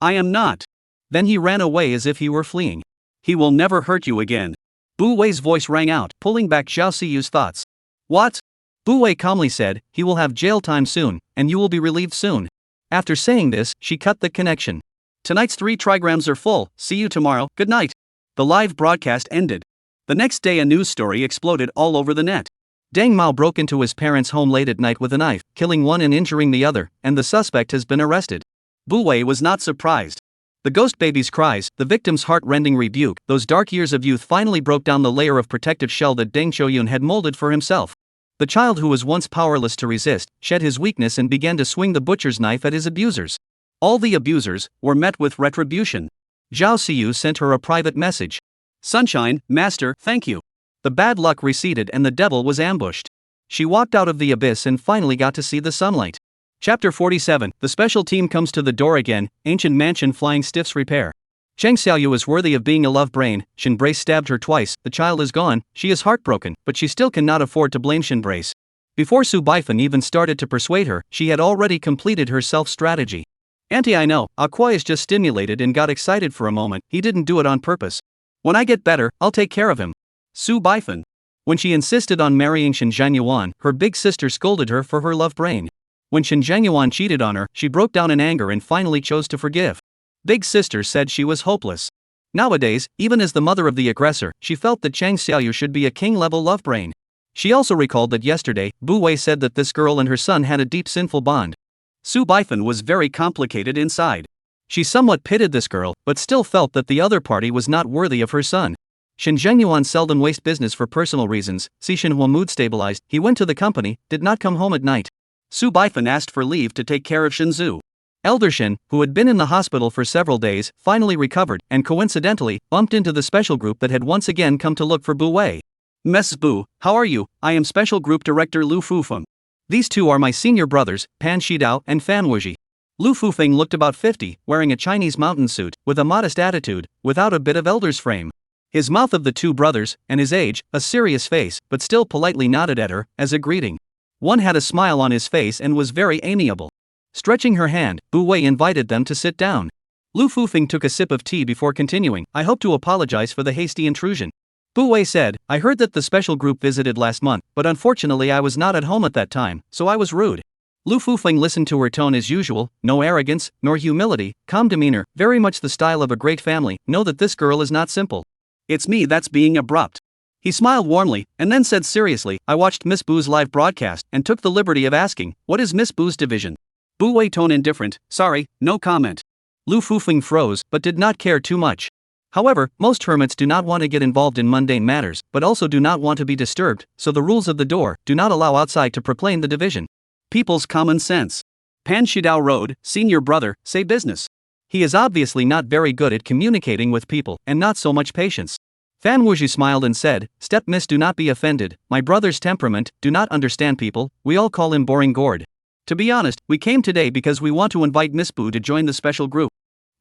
I am not. Then he ran away as if he were fleeing. He will never hurt you again. Bu Wei's voice rang out, pulling back Zhao Siyu's thoughts. What? Bu Wei calmly said, he will have jail time soon, and you will be relieved soon. After saying this, she cut the connection. Tonight's 3 trigrams are full, see you tomorrow, good night. The live broadcast ended. The next day a news story exploded all over the net. Deng Mao broke into his parents' home late at night with a knife, killing one and injuring the other, and the suspect has been arrested. Bu Wei was not surprised. The ghost baby's cries, the victim's heart-rending rebuke, those dark years of youth finally broke down the layer of protective shell that Deng Xiaoyun had molded for himself. The child who was once powerless to resist, shed his weakness and began to swing the butcher's knife at his abusers. All the abusers were met with retribution. Zhao Siyu sent her a private message. Sunshine, master, thank you. The bad luck receded and the devil was ambushed. She walked out of the abyss and finally got to see the sunlight. Chapter 47, the special team comes to the door again, ancient mansion flying stiffs repair. Cheng Xiaoyu is worthy of being a love brain, Shinbrace stabbed her twice, the child is gone, she is heartbroken, but she still cannot afford to blame Shinbrace. Before Su Baifan even started to persuade her, she had already completed her self-strategy. Auntie, I know, Aquai is just stimulated and got excited for a moment, he didn't do it on purpose. When I get better, I'll take care of him. Su Baifan. When she insisted on marrying Shen Zhangyuan, her big sister scolded her for her love brain. When Shen Zhangyuan cheated on her, she broke down in anger and finally chose to forgive. Big sister said she was hopeless. Nowadays, even as the mother of the aggressor, she felt that Cheng Xiaoyu should be a king-level love brain. She also recalled that yesterday, Bu Wei said that this girl and her son had a deep sinful bond. Su Baifan was very complicated inside. She somewhat pitied this girl, but still felt that the other party was not worthy of her son. Shen Zhengyuan seldom waste business for personal reasons. Si Shenhua mood stabilized, he went to the company, did not come home at night. Su Baifan asked for leave to take care of Shenzu. Elder Shen, who had been in the hospital for several days, finally recovered, and coincidentally, bumped into the special group that had once again come to look for Bu Wei. Mrs. Bu, how are you? I am Special Group Director Lu Fufeng. These two are my senior brothers, Pan Shidao and Fan Wuji. Lu Fufeng looked about 50, wearing a Chinese mountain suit, with a modest attitude, without a bit of elder's frame. His mouth of the two brothers, and his age, a serious face, but still politely nodded at her, as a greeting. One had a smile on his face and was very amiable. Stretching her hand, Bu Wei invited them to sit down. Lu Fufeng took a sip of tea before continuing, I hope to apologize for the hasty intrusion. Bu Wei said, I heard that the special group visited last month, but unfortunately I was not at home at that time, so I was rude. Lu Fufeng listened to her tone as usual, no arrogance, nor humility, calm demeanor, very much the style of a great family. Know that this girl is not simple. It's me that's being abrupt. He smiled warmly, and then said seriously, I watched Miss Bu's live broadcast, and took the liberty of asking, what is Miss Bu's division? Bu Wei tone indifferent, sorry, no comment. Lu Fufeng froze, but did not care too much. However, most hermits do not want to get involved in mundane matters, but also do not want to be disturbed, so the rules of the door do not allow outside to proclaim the division. People's common sense. Pan Shidao Road, senior brother, say business. He is obviously not very good at communicating with people, and not so much patience. Fan Wuji smiled and said, Step miss, do not be offended, my brother's temperament, do not understand people, we all call him boring gourd. To be honest, we came today because we want to invite Miss Bu to join the special group.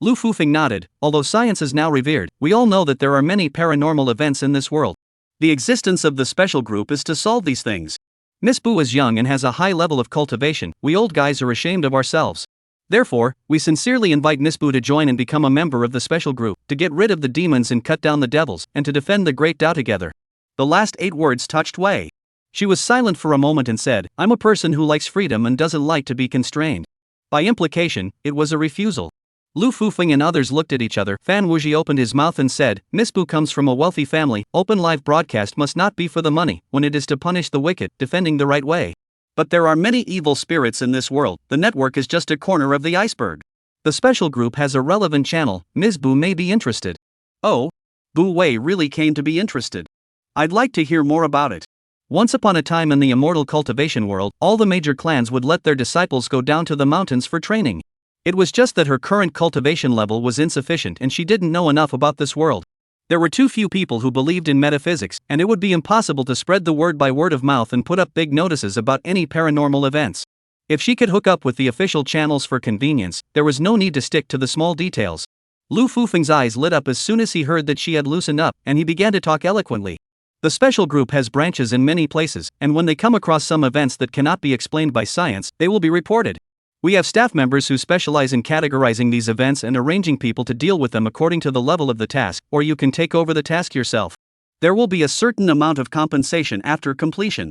Lu Fufeng nodded, although science is now revered, we all know that there are many paranormal events in this world. The existence of the special group is to solve these things. Miss Bu is young and has a high level of cultivation, we old guys are ashamed of ourselves. Therefore, we sincerely invite Miss Bu to join and become a member of the special group, to get rid of the demons and cut down the devils, and to defend the great Tao together. The last 8 words touched Wei. She was silent for a moment and said, I'm a person who likes freedom and doesn't like to be constrained. By implication, it was a refusal. Lu Fufeng and others looked at each other. Fan Wuji opened his mouth and said, Miss Bu comes from a wealthy family, open live broadcast must not be for the money, when it is to punish the wicked, defending the right way. But there are many evil spirits in this world, the network is just a corner of the iceberg. The special group has a relevant channel, Ms. Bu may be interested. Oh? Bu Wei really came to be interested. I'd like to hear more about it. Once upon a time in the immortal cultivation world, all the major clans would let their disciples go down to the mountains for training. It was just that her current cultivation level was insufficient and she didn't know enough about this world. There were too few people who believed in metaphysics, and it would be impossible to spread the word by word of mouth and put up big notices about any paranormal events. If she could hook up with the official channels for convenience, there was no need to stick to the small details. Lu Fufeng's eyes lit up as soon as he heard that she had loosened up, and he began to talk eloquently. The special group has branches in many places, and when they come across some events that cannot be explained by science, they will be reported. We have staff members who specialize in categorizing these events and arranging people to deal with them according to the level of the task, or you can take over the task yourself. There will be a certain amount of compensation after completion.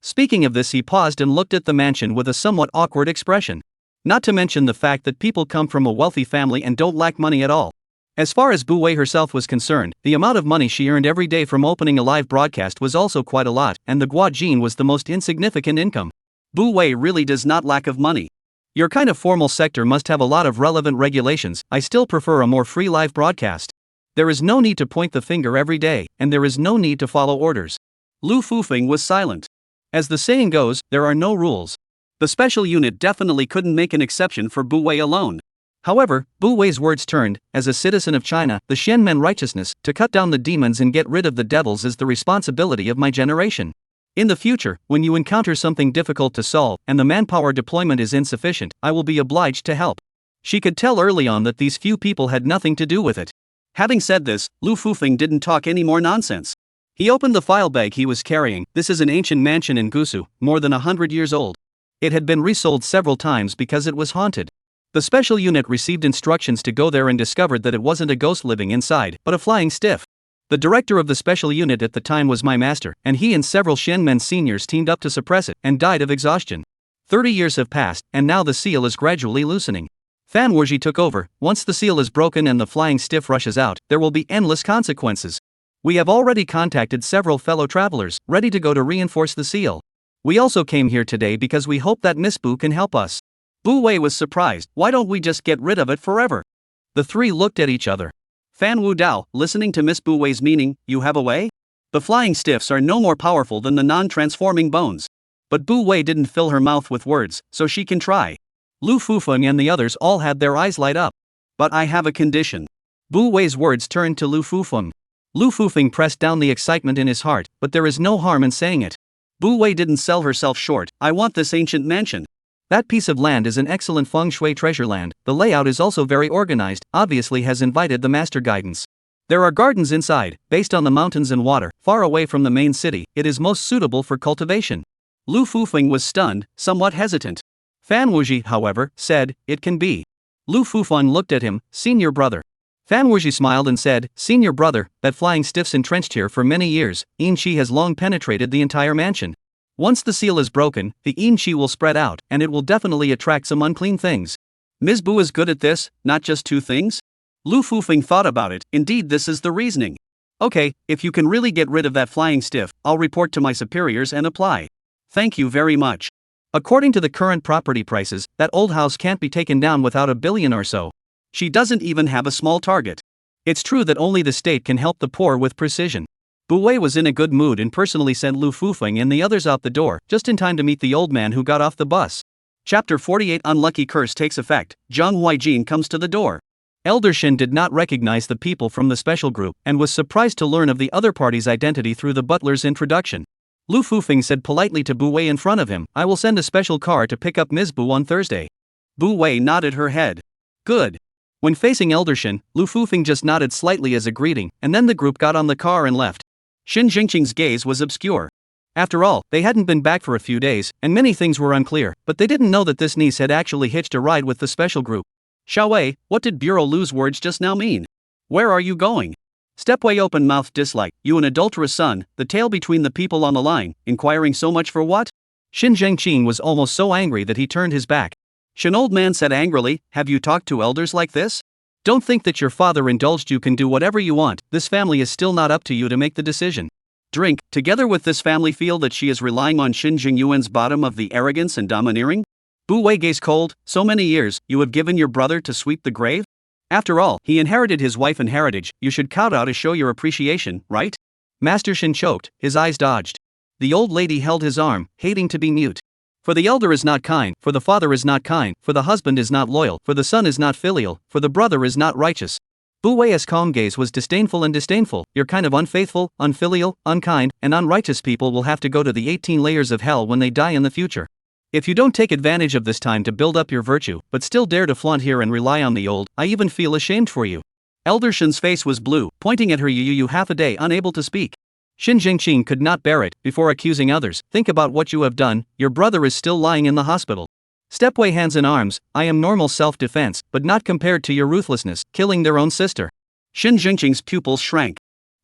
Speaking of this, he paused and looked at the mansion with a somewhat awkward expression. Not to mention the fact that people come from a wealthy family and don't lack money at all. As far as Bu Wei herself was concerned, the amount of money she earned every day from opening a live broadcast was also quite a lot, and the Guojin was the most insignificant income. Bu Wei really does not lack of money. Your kind of formal sector must have a lot of relevant regulations. I still prefer a more free live broadcast. There is no need to point the finger every day, and there is no need to follow orders. Lu Fufeng was silent. As the saying goes, there are no rules. The special unit definitely couldn't make an exception for Bu Wei alone. However, Bu Wei's words turned, as a citizen of China, the Shenmen righteousness, to cut down the demons and get rid of the devils is the responsibility of my generation. In the future, when you encounter something difficult to solve, and the manpower deployment is insufficient, I will be obliged to help. She could tell early on that these few people had nothing to do with it. Having said this, Lu Fufeng didn't talk any more nonsense. He opened the file bag he was carrying. This is an ancient mansion in Gusu, more than 100 years old. It had been resold several times because it was haunted. The special unit received instructions to go there and discovered that it wasn't a ghost living inside, but a flying stiff. The director of the special unit at the time was my master, and he and several Shenmen seniors teamed up to suppress it, and died of exhaustion. 30 years have passed, and now the seal is gradually loosening. Fan Wuji took over. Once the seal is broken and the flying stiff rushes out, there will be endless consequences. We have already contacted several fellow travelers, ready to go to reinforce the seal. We also came here today because we hope that Miss Bu can help us. Bu Wei was surprised. Why don't we just get rid of it forever? The three looked at each other. Fan Wu Dao, listening to Miss Bu Wei's meaning, you have a way? The flying stiffs are no more powerful than the non-transforming bones. But Bu Wei didn't fill her mouth with words, so she can try. Lu Fufeng and the others all had their eyes light up. But I have a condition. Bu Wei's words turned to Lu Fufeng. Lu Fufeng pressed down the excitement in his heart, but there is no harm in saying it. Bu Wei didn't sell herself short. I want this ancient mansion. That piece of land is an excellent feng shui treasure land. The layout is also very organized, obviously has invited the master guidance. There are gardens inside, based on the mountains and water, far away from the main city. It is most suitable for cultivation. Lu Fufeng was stunned, somewhat hesitant. Fan Wuji, however, said, it can be. Lu Fufeng looked at him, senior brother. Fan Wuji smiled and said, "Senior brother, that flying stiff's entrenched here for many years. Yin Chi has long penetrated the entire mansion. Once the seal is broken, the Yin Chi will spread out, and it will definitely attract some unclean things. Ms. Bu is good at this, not just two things?" Lu Fufeng thought about it. Indeed, this is the reasoning. "Okay, if you can really get rid of that flying stiff, I'll report to my superiors and apply. Thank you very much." According to the current property prices, that old house can't be taken down without $1 billion or so. She doesn't even have a small target. It's true that only the state can help the poor with precision. Bu Wei was in a good mood and personally sent Lu Fufeng and the others out the door, just in time to meet the old man who got off the bus. Chapter 48 Unlucky Curse takes effect. Zhang Huijin comes to the door. Elder Shin did not recognize the people from the special group and was surprised to learn of the other party's identity through the butler's introduction. Lu Fufeng said politely to Bu Wei in front of him, "I will send a special car to pick up Ms. Bu on Thursday." Bu Wei nodded her head. "Good." When facing Elder Shin, Lu Fufeng just nodded slightly as a greeting, and then the group got on the car and left. Shin Jingqing's gaze was obscure. After all, they hadn't been back for a few days, and many things were unclear, but they didn't know that this niece had actually hitched a ride with the special group. "Xiaowei, what did Bureau Lu's words just now mean? Where are you going?" Stepwei open-mouthed dislike. "You an adulterous son, the tail between the people on the line, inquiring so much for what?" Shin Zhengqing was almost so angry that he turned his back. Shin old man said angrily, "Have you talked to elders like this? Don't think that your father indulged you can do whatever you want, this family is still not up to you to make the decision. Drink, together with this family feel that she is relying on Shin Jingyuan's bottom of the arrogance and domineering?" Bu Wei gaze cold. "So many years, you have given your brother to sweep the grave? After all, he inherited his wife and heritage, you should kowtow to show your appreciation, right?" Master Shin choked, his eyes dodged. The old lady held his arm, hating to be mute. "For the elder is not kind, for the father is not kind, for the husband is not loyal, for the son is not filial, for the brother is not righteous." Bu Wei's calm gaze was disdainful and disdainful. "Your kind of unfaithful, unfilial, unkind, and unrighteous people will have to go to the 18 layers of hell when they die in the future. If you don't take advantage of this time to build up your virtue, but still dare to flaunt here and rely on the old, I even feel ashamed for you." Elder Shin's face was blue, pointing at her. You half a day unable to speak. Shin Jingqing could not bear it. Before accusing others, think about what you have done. Your brother is still lying in the hospital. Stepwei hands in arms. "I am normal self-defense, but not compared to your ruthlessness, killing their own sister." Shin Jingqing's pupils shrank.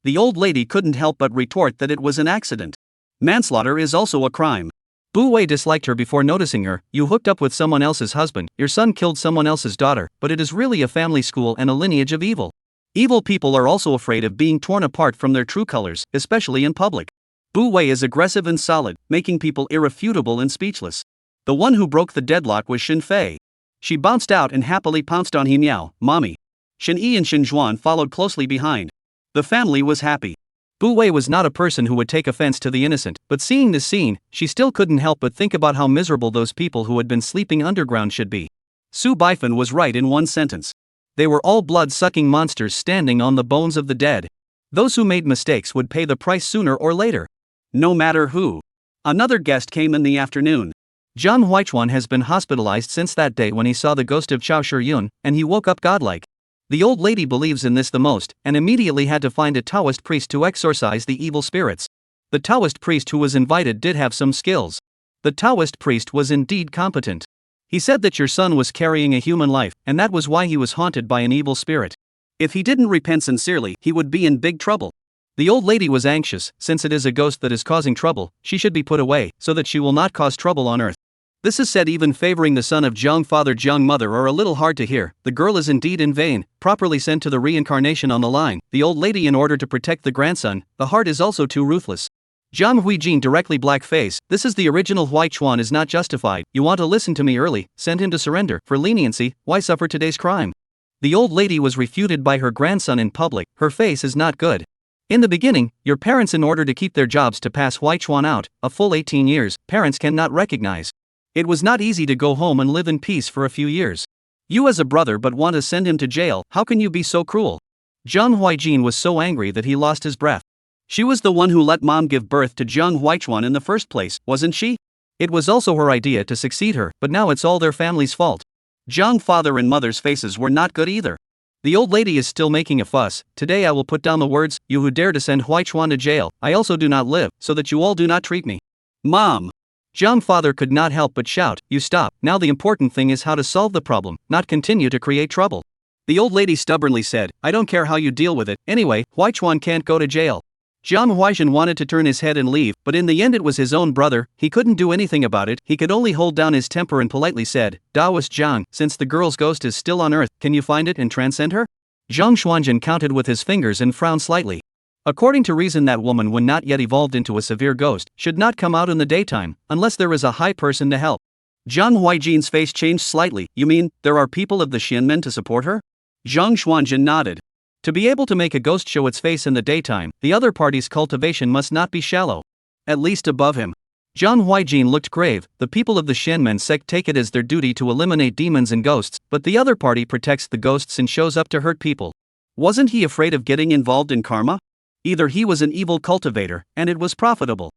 The old lady couldn't help but retort that it was an accident. Manslaughter is also a crime. Bu Wei disliked her before noticing her. "You hooked up with someone else's husband, your son killed someone else's daughter, but it is really a family school and a lineage of evil. Evil people are also afraid of being torn apart from their true colors, especially in public." Bu Wei is aggressive and solid, making people irrefutable and speechless. The one who broke the deadlock was Shin Fei. She bounced out and happily pounced on He Miao, mommy. Shin Yi and Shin Zhuan followed closely behind. The family was happy. Bu Wei was not a person who would take offense to the innocent, but seeing this scene, she still couldn't help but think about how miserable those people who had been sleeping underground should be. Su Baifan was right in one sentence. They were all blood-sucking monsters standing on the bones of the dead. Those who made mistakes would pay the price sooner or later. No matter who. Another guest came in the afternoon. Zhang Huichuan has been hospitalized since that day when he saw the ghost of Chao Shiyun, and he woke up godlike. The old lady believes in this the most, and immediately had to find a Taoist priest to exorcise the evil spirits. The Taoist priest who was invited did have some skills. The Taoist priest was indeed competent. He said that your son was carrying a human life, and that was why he was haunted by an evil spirit. If he didn't repent sincerely, he would be in big trouble. The old lady was anxious. Since it is a ghost that is causing trouble, she should be put away, so that she will not cause trouble on earth. This is said even favoring the son of Jiang father Jiang mother are a little hard to hear. The girl is indeed in vain, properly sent to the reincarnation on the line. The old lady in order to protect the grandson, the heart is also too ruthless. Zhang Huijin directly black face. "This is the original Huichuan is not justified. You want to listen to me early, send him to surrender. For leniency, why suffer today's crime?" The old lady was refuted by her grandson in public. Her face is not good. "In the beginning, your parents in order to keep their jobs to pass Huichuan out, a full 18 years, parents cannot recognize. It was not easy to go home and live in peace for a few years. You as a brother but want to send him to jail, how can you be so cruel?" Zhang Huijin was so angry that he lost his breath. She was the one who let mom give birth to Jiang Huichuan in the first place, wasn't she? It was also her idea to succeed her, but now it's all their family's fault. Jiang father and mother's faces were not good either. The old lady is still making a fuss. "Today I will put down the words, you who dare to send Huichuan to jail, I also do not live, so that you all do not treat me." "Mom!" Jiang father could not help but shout, "You stop, now the important thing is how to solve the problem, not continue to create trouble." The old lady stubbornly said, I don't care how you deal with it, anyway, Huichuan can't go to jail. Jiang Huaizhen wanted to turn his head and leave, but in the end it was his own brother, he couldn't do anything about it, he could only hold down his temper and politely said, Daoist Jiang, since the girl's ghost is still on earth, can you find it and transcend her? Zhang Xuanzhen counted with his fingers and frowned slightly. According to reason, that woman, when not yet evolved into a severe ghost, should not come out in the daytime, unless there is a high person to help. Jiang Huaijin's face changed slightly. You mean, there are people of the Xianmen to support her? Zhang Xuanzhen nodded. To be able to make a ghost show its face in the daytime, the other party's cultivation must not be shallow. At least above him. Zhang Huaijin looked grave. The people of the Xianmen sect take it as their duty to eliminate demons and ghosts, but the other party protects the ghosts and shows up to hurt people. Wasn't he afraid of getting involved in karma? Either he was an evil cultivator, and it was profitable.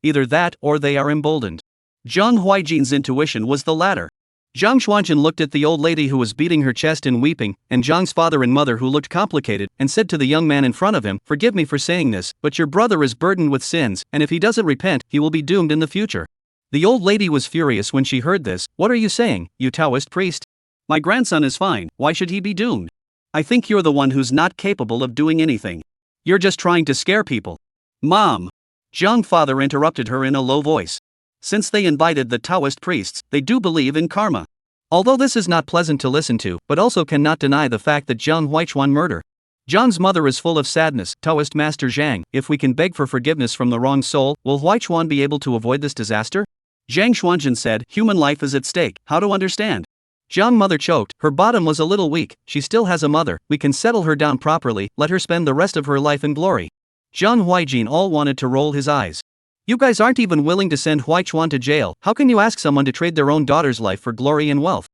Either that, or they are emboldened. Zhang Huaijin's intuition was the latter. Zhang Xuanzhen looked at the old lady who was beating her chest and weeping, and Zhang's father and mother who looked complicated, and said to the young man in front of him, Forgive me for saying this, but your brother is burdened with sins, and if he doesn't repent, he will be doomed in the future. The old lady was furious when she heard this. What are you saying, you Taoist priest? My grandson is fine, why should he be doomed? I think you're the one who's not capable of doing anything. You're just trying to scare people. Mom! Zhang's father interrupted her in a low voice. Since they invited the Taoist priests, they do believe in karma. Although this is not pleasant to listen to, but also cannot deny the fact that Zhang Huichuan murder. Zhang's mother is full of sadness. Taoist Master Zhang, if we can beg for forgiveness from the wrong soul, will Huichuan be able to avoid this disaster? Zhang Xuanzhen said, Human life is at stake, how to understand? Zhang's mother choked, her bottom was a little weak, she still has a mother, we can settle her down properly, let her spend the rest of her life in glory. Zhang Huaijin all wanted to roll his eyes. You guys aren't even willing to send Huichuan to jail, how can you ask someone to trade their own daughter's life for glory and wealth?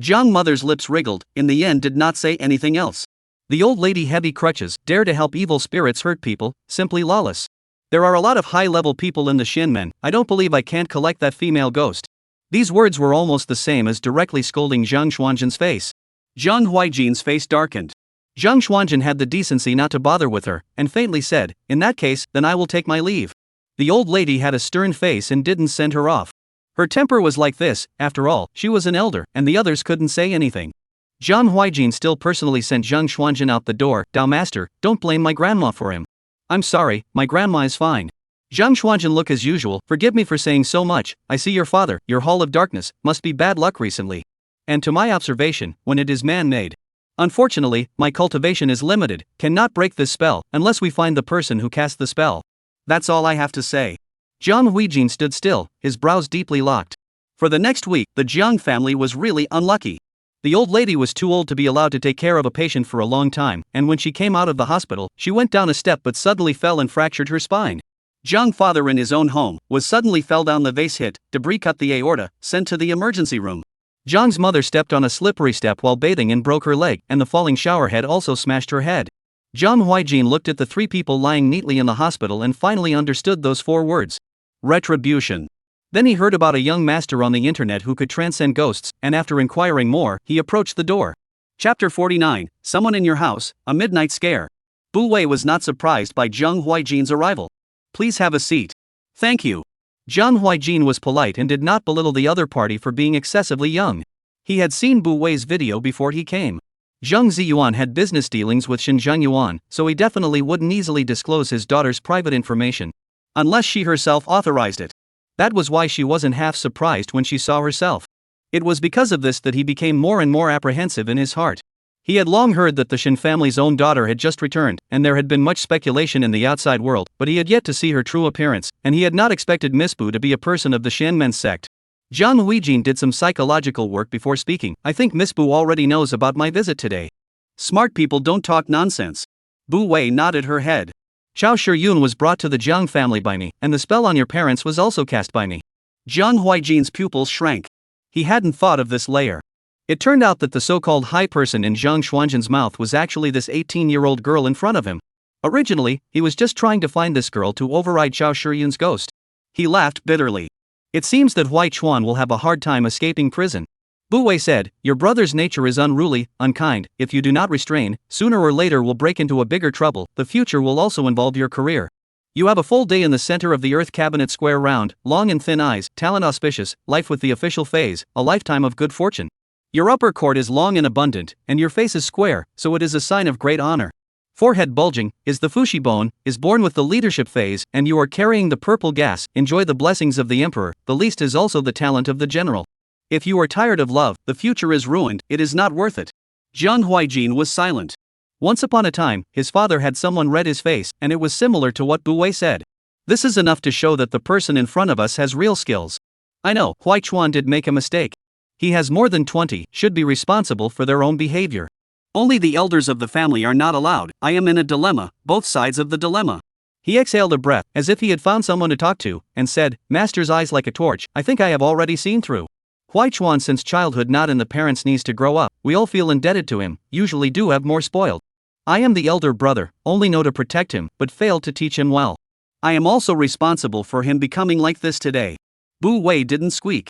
Zhang's mother's lips wriggled, in the end did not say anything else. The old lady, heavy crutches, dare to help evil spirits hurt people, simply lawless. There are a lot of high-level people in the Xianmen, I don't believe I can't collect that female ghost. These words were almost the same as directly scolding Zhang Xuanzhen's face. Zhang Huaijin's face darkened. Zhang Xuanzhen had the decency not to bother with her, and faintly said, In that case, then I will take my leave. The old lady had a stern face and didn't send her off. Her temper was like this, after all, she was an elder, and the others couldn't say anything. Zhang Huaijin still personally sent Zhang Xuanzhen out the door. Dao master, don't blame my grandma for him. I'm sorry, my grandma is fine. Zhang Xuanzhen looked as usual, forgive me for saying so much, I see your father, your Hall of Darkness, must be bad luck recently. And to my observation, when it is man-made. Unfortunately, my cultivation is limited, cannot break this spell, unless we find the person who cast the spell. That's all I have to say. Zhang Huijin stood still, his brows deeply locked. For the next week, the Jiang family was really unlucky. The old lady was too old to be allowed to take care of a patient for a long time, and when she came out of the hospital, she went down a step but suddenly fell and fractured her spine. Jiang's father in his own home, suddenly fell down the vase hit, debris cut the aorta, sent to the emergency room. Jiang's mother stepped on a slippery step while bathing and broke her leg, and the falling shower head also smashed her head. Zhang Huaijin looked at the three people lying neatly in the hospital and finally understood those four words. Retribution. Then he heard about a young master on the internet who could transcend ghosts, and after inquiring more, he approached the door. Chapter 49, Someone in Your House, A Midnight Scare. Bu Wei was not surprised by Zhang Huaijin's arrival. Please have a seat. Thank you. Zhang Huaijin was polite and did not belittle the other party for being excessively young. He had seen Bu Wei's video before he came. Zheng Ziyuan had business dealings with Xinjiang Yuan, so he definitely wouldn't easily disclose his daughter's private information. Unless she herself authorized it. That was why she wasn't half surprised when she saw herself. It was because of this that he became more and more apprehensive in his heart. He had long heard that the Shin family's own daughter had just returned, and there had been much speculation in the outside world, but he had yet to see her true appearance, and he had not expected Miss Bu to be a person of the Xianmen sect. Zhang Huijin did some psychological work before speaking. I think Miss Bu already knows about my visit today. Smart people don't talk nonsense. Bu Wei nodded her head. Xiao Shiyun was brought to the Jiang family by me, and the spell on your parents was also cast by me. Zhang Huaijin's pupils shrank. He hadn't thought of this layer. It turned out that the so-called high person in Zhang Xuanzhen's mouth was actually this 18-year-old girl in front of him. Originally, he was just trying to find this girl to override Xiao Shiyun's ghost. He laughed bitterly. It seems that Huichuan will have a hard time escaping prison. Bu Wei said, your brother's nature is unruly, unkind, if you do not restrain, sooner or later will break into a bigger trouble, the future will also involve your career. You have a full day in the center of the earth, cabinet square round, long and thin eyes, talent auspicious, life with the official phase, a lifetime of good fortune. Your upper cord is long and abundant, and your face is square, so it is a sign of great honor. Forehead bulging is the fushi bone, is born with the leadership phase, and you are carrying the purple gas. Enjoy the blessings of the emperor. The least is also the talent of the general. If you are tired of love, the future is ruined, it is not worth it. Jiang Huijin was silent. Once upon a time, his father had someone read his face, and it was similar to what Bu Wei said. This is enough to show that the person in front of us has real skills. I know, Huichuan did make a mistake. He has more than 20, should be responsible for their own behavior. Only the elders of the family are not allowed. I am in a dilemma, both sides of the dilemma. He exhaled a breath, as if he had found someone to talk to, and said, Master's eyes like a torch, I think I have already seen through. Huichuan since childhood not in the parents' knees to grow up, we all feel indebted to him, usually do have more spoiled. I am the elder brother, only know to protect him, but failed to teach him well. I am also responsible for him becoming like this today. Bu Wei didn't squeak.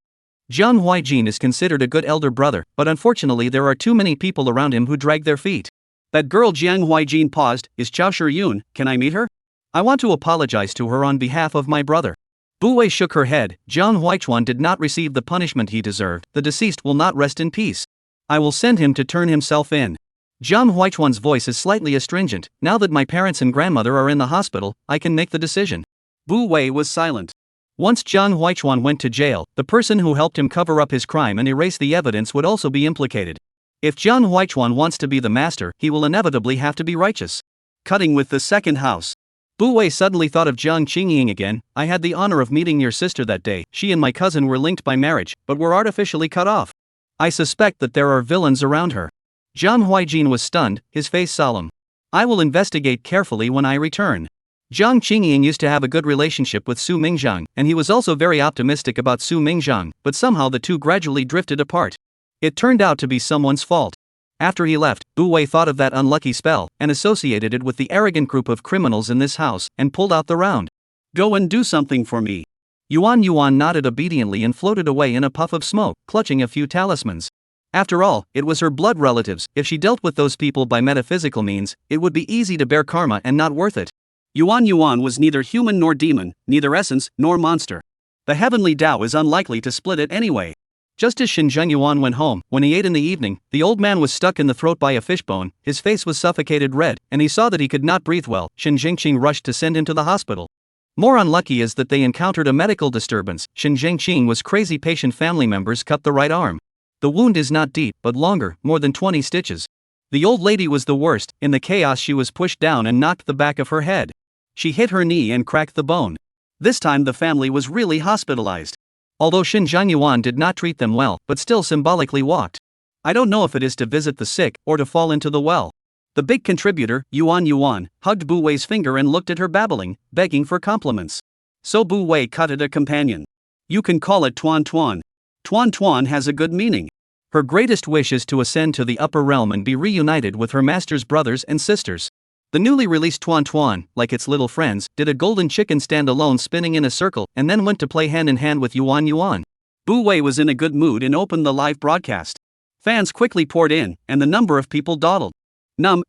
Jiang Huijin is considered a good elder brother, but unfortunately there are too many people around him who drag their feet. That girl Jiang Huijin paused, is Chao Shiyun, can I meet her? I want to apologize to her on behalf of my brother. Bu Wei shook her head. Jiang Huichuan did not receive the punishment he deserved. The deceased will not rest in peace. I will send him to turn himself in. Jiang Huichuan's voice is slightly astringent. Now that my parents and grandmother are in the hospital, I can make the decision. Bu Wei was silent. Once Jiang Huichuan went to jail, the person who helped him cover up his crime and erase the evidence would also be implicated. If Jiang Huichuan wants to be the master, he will inevitably have to be righteous. Cutting with the second house. Bu Wei suddenly thought of Jiang Qingying again. I had the honor of meeting your sister that day. She and my cousin were linked by marriage, but were artificially cut off. I suspect that there are villains around her. Jiang Huijin was stunned, his face solemn. I will investigate carefully when I return. Jiang Qingying used to have a good relationship with Su Mingzhang, and he was also very optimistic about Su Mingzhang, but somehow the two gradually drifted apart. It turned out to be someone's fault. After he left, Bu Wei thought of that unlucky spell, and associated it with the arrogant group of criminals in this house, and pulled out the round. Go and do something for me. Yuan nodded obediently and floated away in a puff of smoke, clutching a few talismans. After all, it was her blood relatives. If she dealt with those people by metaphysical means, it would be easy to bear karma and not worth it. Yuan was neither human nor demon, neither essence nor monster. The heavenly Tao is unlikely to split it anyway. Just as Xinzheng Yuan went home, when he ate in the evening, the old man was stuck in the throat by a fishbone, his face was suffocated red, and he saw that he could not breathe well. Xinzheng Qing rushed to send him to the hospital. More unlucky is that they encountered a medical disturbance. Xinzheng Qing was crazy. Patient family members cut the right arm. The wound is not deep, but longer, more than 20 stitches. The old lady was the worst. In the chaos she was pushed down and knocked the back of her head. She hit her knee and cracked the bone. This time the family was really hospitalized. Although Xinzheng Yuan did not treat them well, but still symbolically walked. I don't know if it is to visit the sick, or to fall into the well. The big contributor, Yuan, hugged Bu Wei's finger and looked at her babbling, begging for compliments. So Bu Wei cut at a companion. You can call it Tuan Tuan. Tuan Tuan has a good meaning. Her greatest wish is to ascend to the upper realm and be reunited with her master's brothers and sisters. The newly released Tuan Tuan, like its little friends, did a golden chicken stand alone spinning in a circle and then went to play hand in hand with Yuan. Bu Wei was in a good mood and opened the live broadcast. Fans quickly poured in, and the number of people dawdled.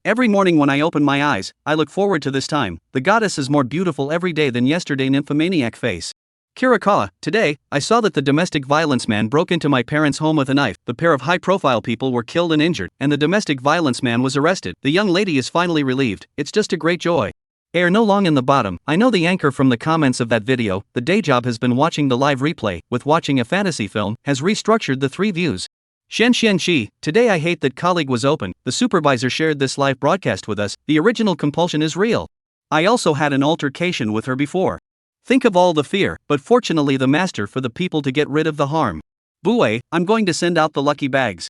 Every morning when I open my eyes, I look forward to this time. The goddess is more beautiful every day than yesterday. Nymphomaniac face. Kirikawa, today, I saw that the domestic violence man broke into my parents' home with a knife. The pair of high-profile people were killed and injured, and the domestic violence man was arrested. The young lady is finally relieved. It's just a great joy. Air no long in the bottom. I know the anchor from the comments of that video. The day job has been watching the live replay, with watching a fantasy film, has restructured the 3 views. Shen Shi, today I hate that colleague was open. The supervisor shared this live broadcast with us. The original compulsion is real. I also had an altercation with her before. Think of all the fear, but fortunately the master for the people to get rid of the harm. Bu Wei, I'm going to send out the lucky bags.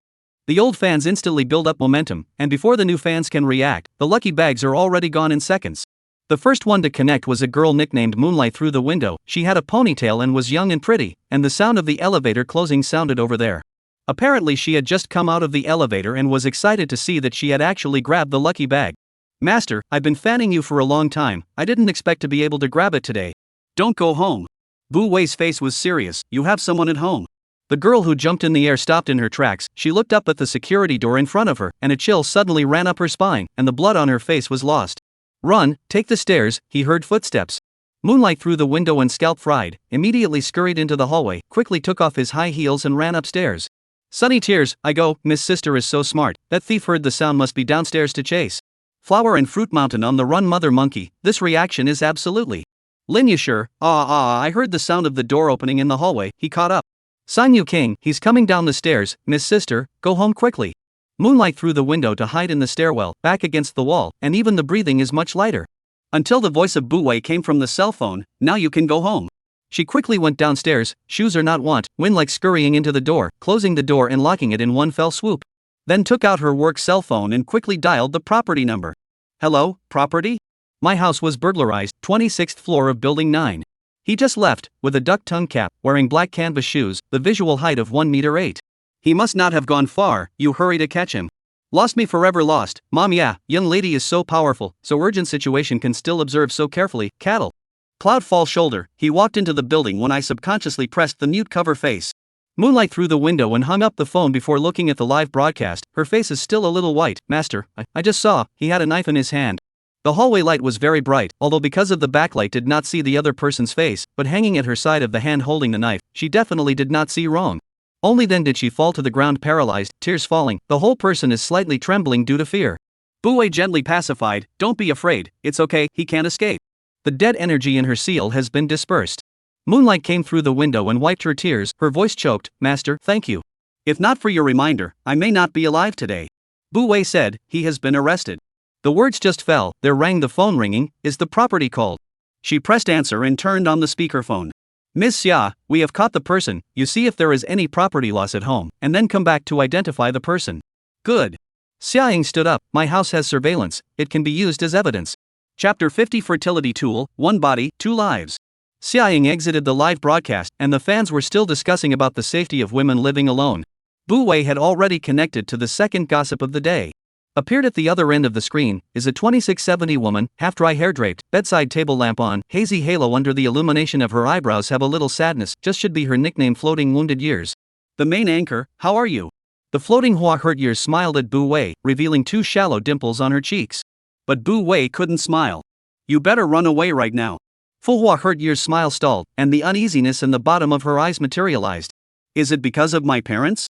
The old fans instantly build up momentum, and before the new fans can react, the lucky bags are already gone in seconds. The first one to connect was a girl nicknamed Moonlight through the window. She had a ponytail and was young and pretty, and the sound of the elevator closing sounded over there. Apparently she had just come out of the elevator and was excited to see that she had actually grabbed the lucky bag. Master, I've been fanning you for a long time. I didn't expect to be able to grab it today. Don't go home. Bu Wei's face was serious. You have someone at home. The girl who jumped in the air stopped in her tracks. She looked up at the security door in front of her, and a chill suddenly ran up her spine, and the blood on her face was lost. Run, take the stairs. He heard footsteps. Moonlight through the window and scalp fried, immediately scurried into the hallway, quickly took off his high heels and ran upstairs. Sunny tears, I go, Miss Sister is so smart, that thief heard the sound must be downstairs to chase. Flower and fruit mountain on the run mother monkey, this reaction is absolutely. Lin you sure, I heard the sound of the door opening in the hallway, he caught up. San Yu King, he's coming down the stairs, Miss Sister, go home quickly. Moonlight through the window to hide in the stairwell, back against the wall, and even the breathing is much lighter. Until the voice of Bu Wei came from the cell phone, now you can go home. She quickly went downstairs, shoes are not want, wind like scurrying into the door, closing the door and locking it in one fell swoop. Then took out her work cell phone and quickly dialed the property number. Hello, property? My house was burglarized, 26th floor of building 9. He just left, with a duck tongue cap, wearing black canvas shoes, the visual height of 1 meter 8. He must not have gone far, you hurry to catch him. Lost me forever lost, mom yeah, young lady is so powerful, so urgent situation can still observe so carefully, cattle. Cloud fall shoulder, he walked into the building when I subconsciously pressed the mute cover face. Moonlight through the window and hung up the phone before looking at the live broadcast, her face is still a little white, master, I just saw, he had a knife in his hand. The hallway light was very bright, although because of the backlight did not see the other person's face, but hanging at her side of the hand holding the knife, she definitely did not see wrong. Only then did she fall to the ground paralyzed, tears falling, the whole person is slightly trembling due to fear. Bu Wei gently pacified, don't be afraid, it's okay, he can't escape. The dead energy in her seal has been dispersed. Moonlight came through the window and wiped her tears, her voice choked, master, thank you. If not for your reminder, I may not be alive today. Bu Wei said, he has been arrested. The words just fell, there rang the phone ringing, is the property called? She pressed answer and turned on the speakerphone. Ms. Xia, we have caught the person, you see if there is any property loss at home, and then come back to identify the person. Good. Xia Ying stood up, my house has surveillance, it can be used as evidence. Chapter 50 Fertility Tool, 1 Body, 2 Lives. Xia Ying exited the live broadcast, and the fans were still discussing about the safety of women living alone. Bu Wei had already connected to the second gossip of the day. Appeared at the other end of the screen is a 2670 woman, half-dry hair draped, bedside table lamp on, hazy halo under the illumination of her eyebrows have a little sadness, just should be her nickname floating wounded years. The main anchor, how are you? The floating Hua hurt years smiled at Bu Wei, revealing 2 shallow dimples on her cheeks. But Bu Wei couldn't smile. You better run away right now. Fu Hua hurt years smile stalled, and the uneasiness in the bottom of her eyes materialized. Is it because of my parents?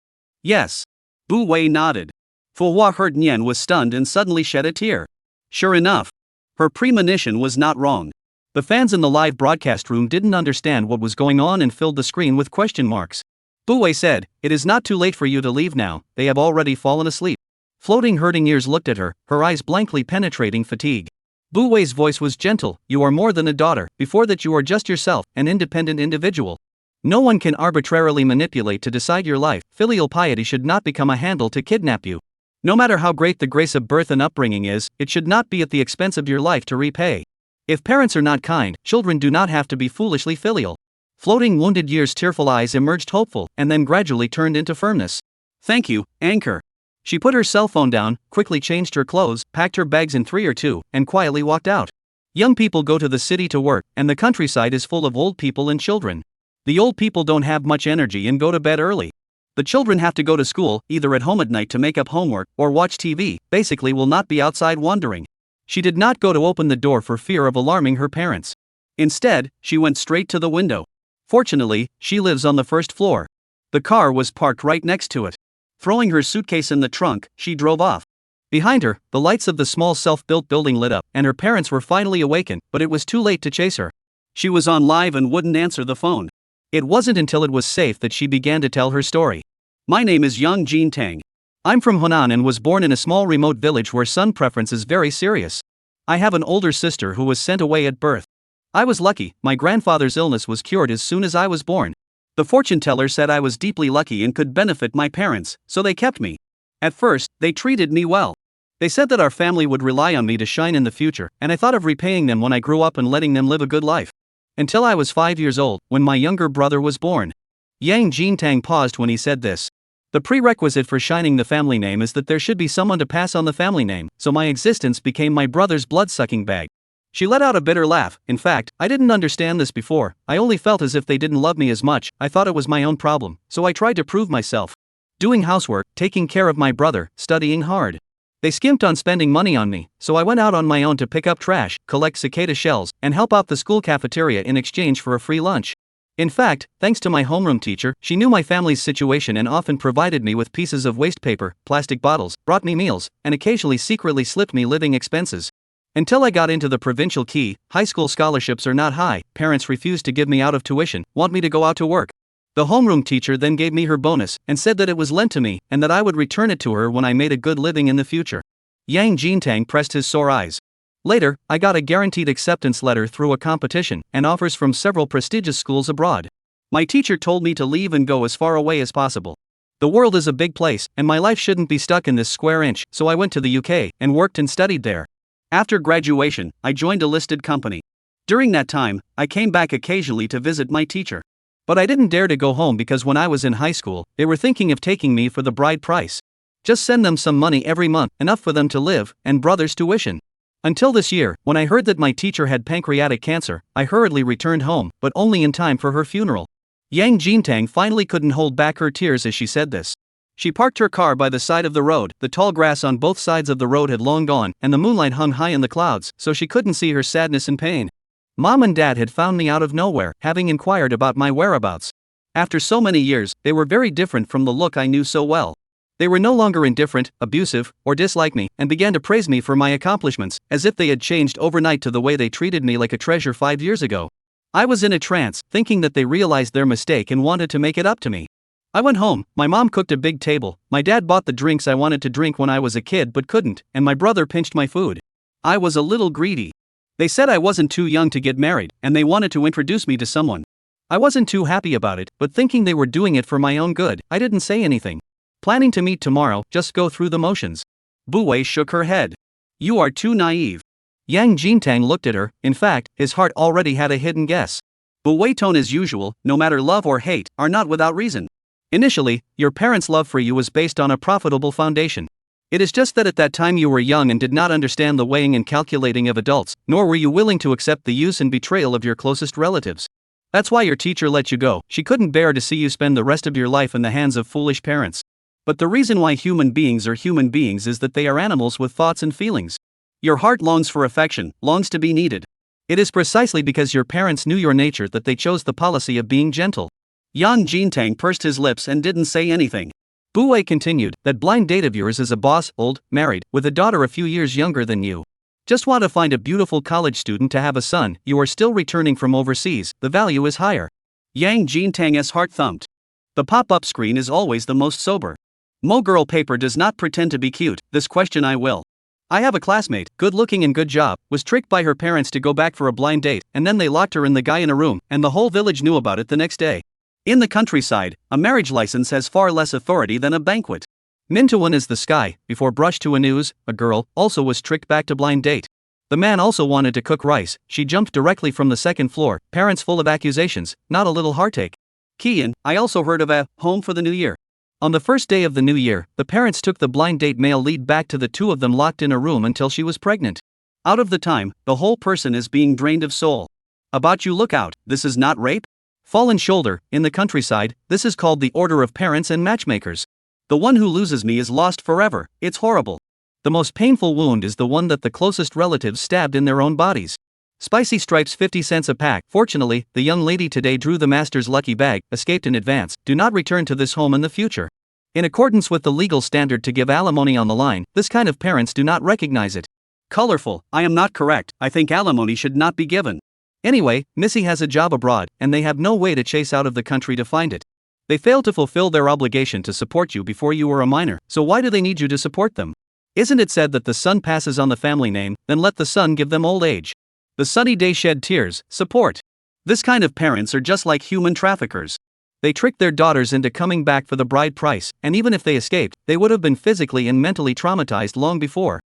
Yes. Bu Wei nodded. Fu Hua heard Nian was stunned and suddenly shed a tear. Sure enough. Her premonition was not wrong. The fans in the live broadcast room didn't understand what was going on and filled the screen with question marks. Bu Wei said, it is not too late for you to leave now, they have already fallen asleep. Floating hurting ears looked at her, her eyes blankly penetrating fatigue. Bu Wei's voice was gentle, you are more than a daughter, before that you are just yourself, an independent individual. No one can arbitrarily manipulate to decide your life, filial piety should not become a handle to kidnap you. No matter how great the grace of birth and upbringing is, it should not be at the expense of your life to repay. If parents are not kind, children do not have to be foolishly filial. Floating wounded years' tearful eyes emerged hopeful, and then gradually turned into firmness. Thank you, anchor. She put her cell phone down, quickly changed her clothes, packed her bags in 3 or 2, and quietly walked out. Young people go to the city to work, and the countryside is full of old people and children. The old people don't have much energy and go to bed early. The children have to go to school, either at home at night to make up homework, or watch TV, basically will not be outside wandering. She did not go to open the door for fear of alarming her parents. Instead, she went straight to the window. Fortunately, she lives on the 1st floor. The car was parked right next to it. Throwing her suitcase in the trunk, she drove off. Behind her, the lights of the small self-built building lit up, and her parents were finally awakened, but it was too late to chase her. She was on live and wouldn't answer the phone. It wasn't until it was safe that she began to tell her story. My name is Yang Jintang. I'm from Hunan and was born in a small remote village where son preference is very serious. I have an older sister who was sent away at birth. I was lucky, my grandfather's illness was cured as soon as I was born. The fortune teller said I was deeply lucky and could benefit my parents, so they kept me. At first, they treated me well. They said that our family would rely on me to shine in the future, and I thought of repaying them when I grew up and letting them live a good life. Until I was 5 years old, when my younger brother was born. Yang Jintang paused when he said this. The prerequisite for shining the family name is that there should be someone to pass on the family name, so my existence became my brother's blood-sucking bag. She let out a bitter laugh. In fact, I didn't understand this before, I only felt as if they didn't love me as much, I thought it was my own problem, so I tried to prove myself. Doing housework, taking care of my brother, studying hard. They skimped on spending money on me, so I went out on my own to pick up trash, collect cicada shells, and help out the school cafeteria in exchange for a free lunch. In fact, thanks to my homeroom teacher, she knew my family's situation and often provided me with pieces of waste paper, plastic bottles, brought me meals, and occasionally secretly slipped me living expenses. Until I got into the provincial key, high school scholarships are not high, parents refused to give me out of tuition, want me to go out to work. The homeroom teacher then gave me her bonus, and said that it was lent to me, and that I would return it to her when I made a good living in the future. Yang Jintang pressed his sore eyes. Later, I got a guaranteed acceptance letter through a competition, and offers from several prestigious schools abroad. My teacher told me to leave and go as far away as possible. The world is a big place, and my life shouldn't be stuck in this square inch, so I went to the UK, and worked and studied there. After graduation, I joined a listed company. During that time, I came back occasionally to visit my teacher. But I didn't dare to go home because when I was in high school, they were thinking of taking me for the bride price. Just send them some money every month, enough for them to live, and brother's tuition. Until this year, when I heard that my teacher had pancreatic cancer, I hurriedly returned home, but only in time for her funeral. Yang Jintang finally couldn't hold back her tears as she said this. She parked her car by the side of the road. The tall grass on both sides of the road had long gone, and the moonlight hung high in the clouds, so she couldn't see her sadness and pain. Mom and Dad had found me out of nowhere, having inquired about my whereabouts. After so many years, they were very different from the look I knew so well. They were no longer indifferent, abusive, or disliked me, and began to praise me for my accomplishments, as if they had changed overnight to the way they treated me like a treasure 5 years ago. I was in a trance, thinking that they realized their mistake and wanted to make it up to me. I went home, my mom cooked a big table, my dad bought the drinks I wanted to drink when I was a kid but couldn't, and my brother pinched my food. I was a little greedy. They said I wasn't too young to get married, and they wanted to introduce me to someone. I wasn't too happy about it, but thinking they were doing it for my own good, I didn't say anything. Planning to meet tomorrow, just go through the motions. Bu Wei shook her head. You are too naive. Yang Jintang looked at her. In fact, his heart already had a hidden guess. Bu Wei tone as usual, no matter love or hate, are not without reason. Initially, your parents' love for you was based on a profitable foundation. It is just that at that time you were young and did not understand the weighing and calculating of adults, nor were you willing to accept the use and betrayal of your closest relatives. That's why your teacher let you go. She couldn't bear to see you spend the rest of your life in the hands of foolish parents. But the reason why human beings are human beings is that they are animals with thoughts and feelings. Your heart longs for affection, longs to be needed. It is precisely because your parents knew your nature that they chose the policy of being gentle. Yang Jintang pursed his lips and didn't say anything. Bu Wei continued, that blind date of yours is a boss, old, married, with a daughter a few years younger than you. Just want to find a beautiful college student to have a son. You are still returning from overseas, the value is higher. Yang Jintang's heart thumped. The pop-up screen is always the most sober. Mo girl paper does not pretend to be cute, this question I will. I have a classmate, good looking and good job, was tricked by her parents to go back for a blind date, and then they locked her and the guy in a room, and the whole village knew about it the next day. In the countryside, a marriage license has far less authority than a banquet. Mintawan is the sky. Before brush to a news, a girl also was tricked back to blind date. The man also wanted to cook rice, she jumped directly from the second floor, parents full of accusations, not a little heartache. Kian, I also heard of a home for the new year. On the first day of the new year, the parents took the blind date male lead back to the two of them locked in a room until she was pregnant. Out of the time, the whole person is being drained of soul. About you look out, this is not rape? Fallen shoulder, in the countryside, this is called the order of parents and matchmakers. The one who loses me is lost forever, it's horrible. The most painful wound is the one that the closest relatives stabbed in their own bodies. Spicy stripes 50 cents a pack. Fortunately, the young lady today drew the master's lucky bag, escaped in advance, do not return to this home in the future. In accordance with the legal standard to give alimony on the line, this kind of parents do not recognize it. Colorful, I am not correct, I think alimony should not be given. Anyway, Missy has a job abroad, and they have no way to chase out of the country to find it. They failed to fulfill their obligation to support you before you were a minor, so why do they need you to support them? Isn't it said that the son passes on the family name, then let the son give them old age? The sunny day shed tears, support. This kind of parents are just like human traffickers. They tricked their daughters into coming back for the bride price, and even if they escaped, they would have been physically and mentally traumatized long before.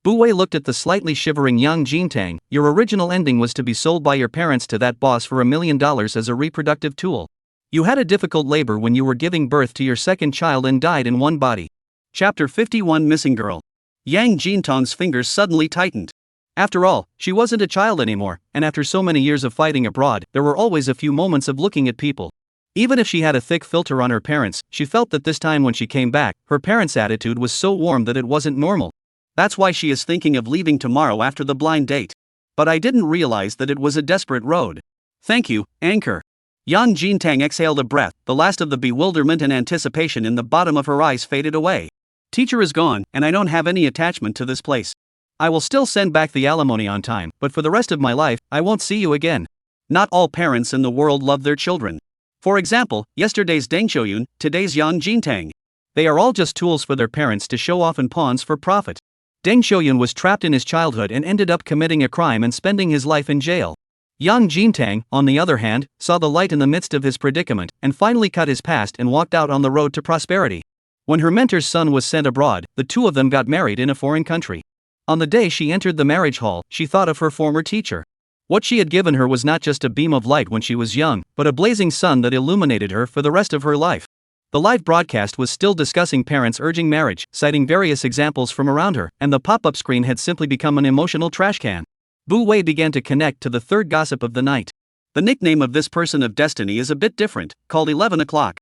Bu Wei looked at the slightly shivering Yang Jintang. Your original ending was to be sold by your parents to that boss for $1 million as a reproductive tool. You had a difficult labor when you were giving birth to your second child and died in one body. Chapter 51 Missing Girl. Yang Jintang's fingers suddenly tightened. After all, she wasn't a child anymore, and after so many years of fighting abroad, there were always a few moments of looking at people. Even if she had a thick filter on her parents, she felt that this time when she came back, her parents' attitude was so warm that it wasn't normal. That's why she is thinking of leaving tomorrow after the blind date. But I didn't realize that it was a desperate road. Thank you, Anchor. Yan Jintang exhaled a breath, the last of the bewilderment and anticipation in the bottom of her eyes faded away. Teacher is gone, and I don't have any attachment to this place. I will still send back the alimony on time, but for the rest of my life, I won't see you again. Not all parents in the world love their children. For example, yesterday's Deng Xiaoyun, today's Yan Jintang. They are all just tools for their parents to show off and pawns for profit. Deng Xiaoyun was trapped in his childhood and ended up committing a crime and spending his life in jail. Yang Jintang, on the other hand, saw the light in the midst of his predicament and finally cut his past and walked out on the road to prosperity. When her mentor's son was sent abroad, the two of them got married in a foreign country. On the day she entered the marriage hall, she thought of her former teacher. What she had given her was not just a beam of light when she was young, but a blazing sun that illuminated her for the rest of her life. The live broadcast was still discussing parents urging marriage, citing various examples from around her, and the pop-up screen had simply become an emotional trash can. Bu Wei began to connect to the third gossip of the night. The nickname of this person of destiny is a bit different, called 11 o'clock.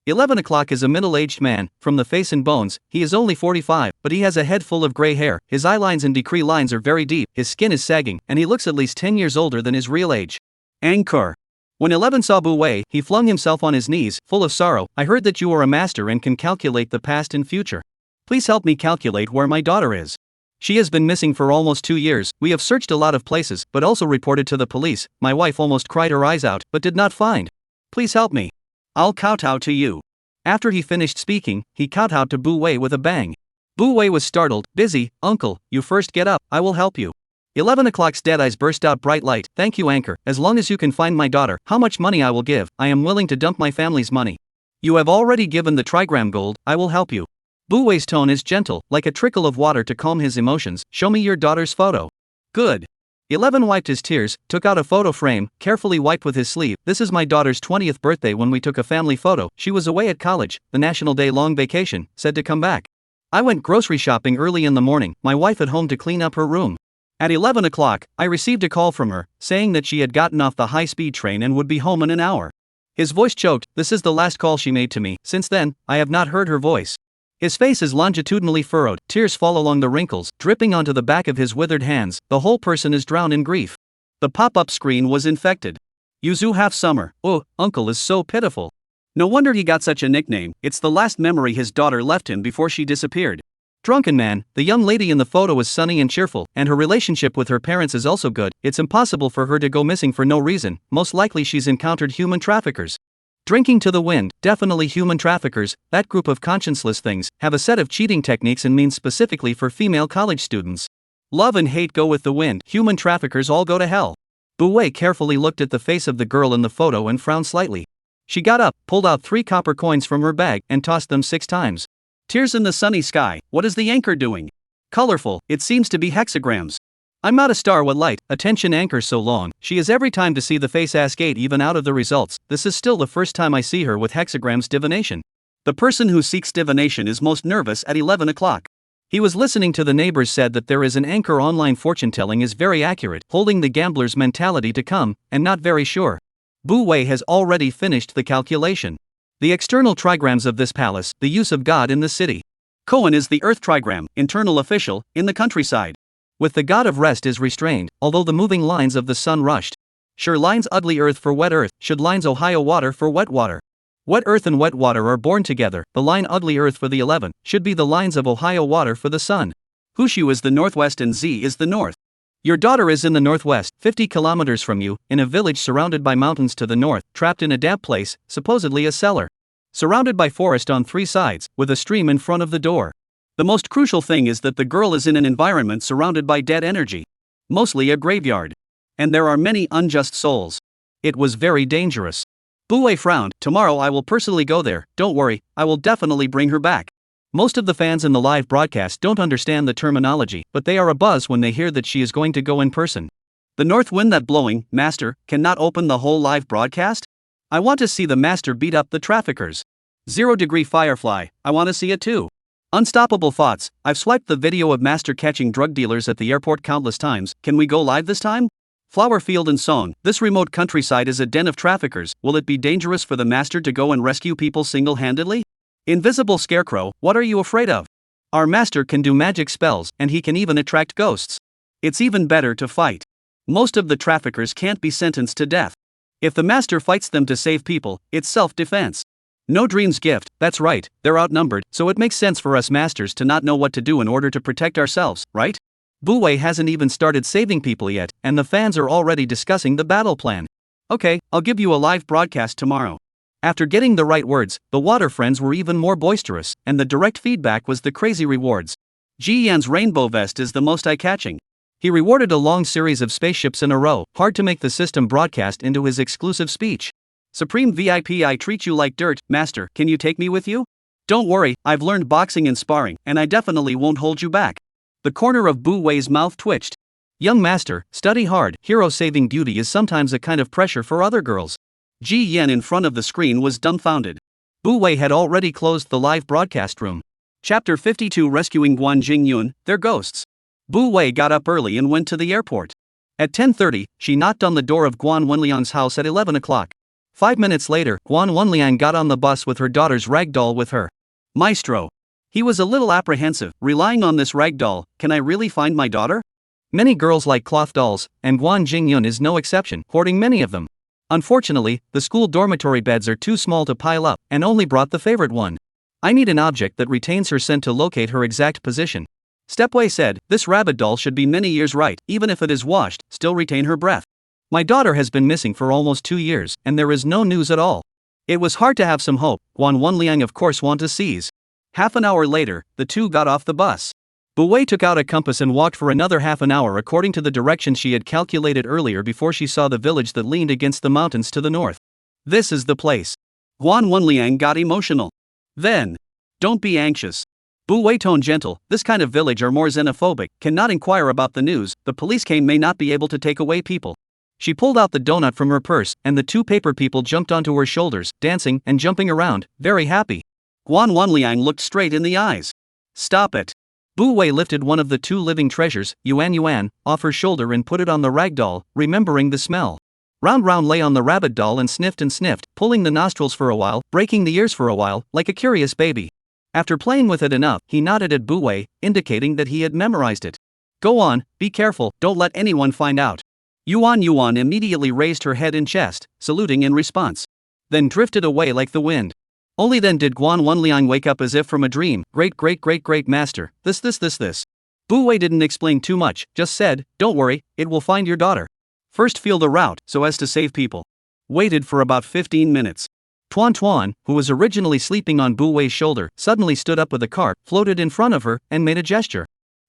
11 o'clock is a middle-aged man, from the face and bones. He is only 45, but he has a head full of gray hair, his eyelines and decree lines are very deep, his skin is sagging, and he looks at least 10 years older than his real age. Anchor. When 11 saw Bu Wei, he flung himself on his knees, full of sorrow. I heard that you are a master and can calculate the past and future. Please help me calculate where my daughter is. She has been missing for almost 2 years. We have searched a lot of places, but also reported to the police. My wife almost cried her eyes out, but did not find. Please help me. I'll kowtow to you. After he finished speaking, he kowtowed to Bu Wei with a bang. Bu Wei was startled. Busy, uncle, you first get up, I will help you. 11 o'clock's dead eyes burst out bright light. Thank you, Anchor. As long as you can find my daughter, how much money I will give, I am willing to dump my family's money. You have already given the trigram gold, I will help you. Bu Wei's tone is gentle, like a trickle of water to calm his emotions. Show me your daughter's photo. Good. 11 wiped his tears, took out a photo frame, carefully wiped with his sleeve. This is my daughter's 20th birthday when we took a family photo. She was away at college, the national day-long vacation, said to come back. I went grocery shopping early in the morning, my wife at home to clean up her room. At 11 o'clock, I received a call from her, saying that she had gotten off the high-speed train and would be home in an hour. His voice choked. This is the last call she made to me. Since then, I have not heard her voice. His face is longitudinally furrowed, tears fall along the wrinkles, dripping onto the back of his withered hands. The whole person is drowned in grief. The pop-up screen was infected. Yuzu half summer. Oh, uncle is so pitiful. No wonder he got such a nickname. It's the last memory his daughter left him before she disappeared. Drunken man. The young lady in the photo is sunny and cheerful, and her relationship with her parents is also good. It's impossible for her to go missing for no reason. Most likely she's encountered human traffickers. Drinking to the wind, definitely human traffickers. That group of conscienceless things have a set of cheating techniques and means specifically for female college students. Love and hate go with the wind. Human traffickers all go to hell. Bu Wei carefully looked at the face of the girl in the photo and frowned slightly. She got up, pulled out 3 copper coins from her bag, and tossed them 6 times. Tears in the sunny sky. What is the anchor doing? Colorful, it seems to be hexagrams. I'm not a star what light, attention anchor so long. She is every time to see the face ask 8 even out of the results. This is still the first time I see her with hexagrams divination. The person who seeks divination is most nervous at 11 o'clock. He was listening to the neighbors said that there is an anchor online fortune telling is very accurate, holding the gambler's mentality to come, and not very sure. Bu Wei has already finished the calculation. The external trigrams of this palace, the use of God in the city. Koan is the earth trigram, internal official, in the countryside. With the god of rest is restrained, although the moving lines of the sun rushed. Sure lines ugly earth for wet earth, should lines Ohio water for wet water. Wet earth and wet water are born together, the line ugly earth for the 11, should be the lines of Ohio water for the sun. Hushu is the northwest and Z is the north. Your daughter is in the northwest, 50 kilometers from you, in a village surrounded by mountains to the north, trapped in a damp place, supposedly a cellar. Surrounded by forest on 3 sides, with a stream in front of the door. The most crucial thing is that the girl is in an environment surrounded by dead energy. Mostly a graveyard. And there are many unjust souls. It was very dangerous. Bu Wei frowned. Tomorrow I will personally go there, don't worry, I will definitely bring her back. Most of the fans in the live broadcast don't understand the terminology, but they are abuzz when they hear that she is going to go in person. The north wind that blowing, master, cannot open the whole live broadcast? I want to see the master beat up the traffickers. 0 degree Firefly, I want to see it too. Unstoppable thoughts. I've swiped the video of master catching drug dealers at the airport countless times. Can we go live this time? Flower field and song. This remote countryside is a den of traffickers. Will it be dangerous for the master to go and rescue people single-handedly? Invisible scarecrow, what are you afraid of? Our master can do magic spells, and he can even attract ghosts. It's even better to fight. Most of the traffickers can't be sentenced to death. If the master fights them to save people, it's self-defense. No dream's gift, that's right, they're outnumbered, so it makes sense for us masters to not know what to do in order to protect ourselves, right? Bu Wei hasn't even started saving people yet, and the fans are already discussing the battle plan. Okay, I'll give you a live broadcast tomorrow. After getting the right words, the water friends were even more boisterous, and the direct feedback was the crazy rewards. Ji Yan's rainbow vest is the most eye-catching. He rewarded a long series of spaceships in a row, hard to make the system broadcast into his exclusive speech. Supreme VIP, I treat you like dirt, master, can you take me with you? Don't worry, I've learned boxing and sparring, and I definitely won't hold you back. The corner of Bu Wei's mouth twitched. Young master, study hard, hero-saving duty is sometimes a kind of pressure for other girls. Ji Yan in front of the screen was dumbfounded. Bu Wei had already closed the live broadcast room. Chapter 52 Rescuing Guan Jingyun, Their Ghosts. Bu Wei got up early and went to the airport. At 10:30, she knocked on the door of Guan Wenliang's house at 11 o'clock. 5 minutes later, Guan Wenliang got on the bus with her daughter's ragdoll with her. Maestro. He was a little apprehensive, relying on this ragdoll. Can I really find my daughter? Many girls like cloth dolls, and Guan Jingyun is no exception, hoarding many of them. Unfortunately, the school dormitory beds are too small to pile up, and only brought the favorite one. I need an object that retains her scent to locate her exact position. Stepway said, this rabbit doll should be many years right, even if it is washed, still retain her breath. My daughter has been missing for almost 2 years, and there is no news at all. It was hard to have some hope. Guan Wenliang of course want to seize. Half an hour later, the two got off the bus. Bu Wei took out a compass and walked for another half an hour according to the direction she had calculated earlier before she saw the village that leaned against the mountains to the north. This is the place. Guan Wenliang got emotional. Then, don't be anxious. Bu Wei tone gentle, this kind of village are more xenophobic, cannot inquire about the news, the police came may not be able to take away people. She pulled out the donut from her purse, and the two paper people jumped onto her shoulders, dancing and jumping around, very happy. Guan Wenliang looked straight in the eyes. Stop it. Bu Wei lifted one of the two living treasures, Yuan, off her shoulder and put it on the rag doll, remembering the smell. Round lay on the rabbit doll and sniffed, pulling the nostrils for a while, breaking the ears for a while, like a curious baby. After playing with it enough, he nodded at Bu Wei, indicating that he had memorized it. Go on, be careful, don't let anyone find out. Yuan immediately raised her head and chest, saluting in response. Then drifted away like the wind. Only then did Guan Wenliang wake up as if from a dream. Great master, this. Bu Wei didn't explain too much, just said, don't worry, it will find your daughter. First feel the route, so as to save people. Waited for about 15 minutes. Tuan, who was originally sleeping on Bu Wei's shoulder, suddenly stood up with a cart, floated in front of her, and made a gesture.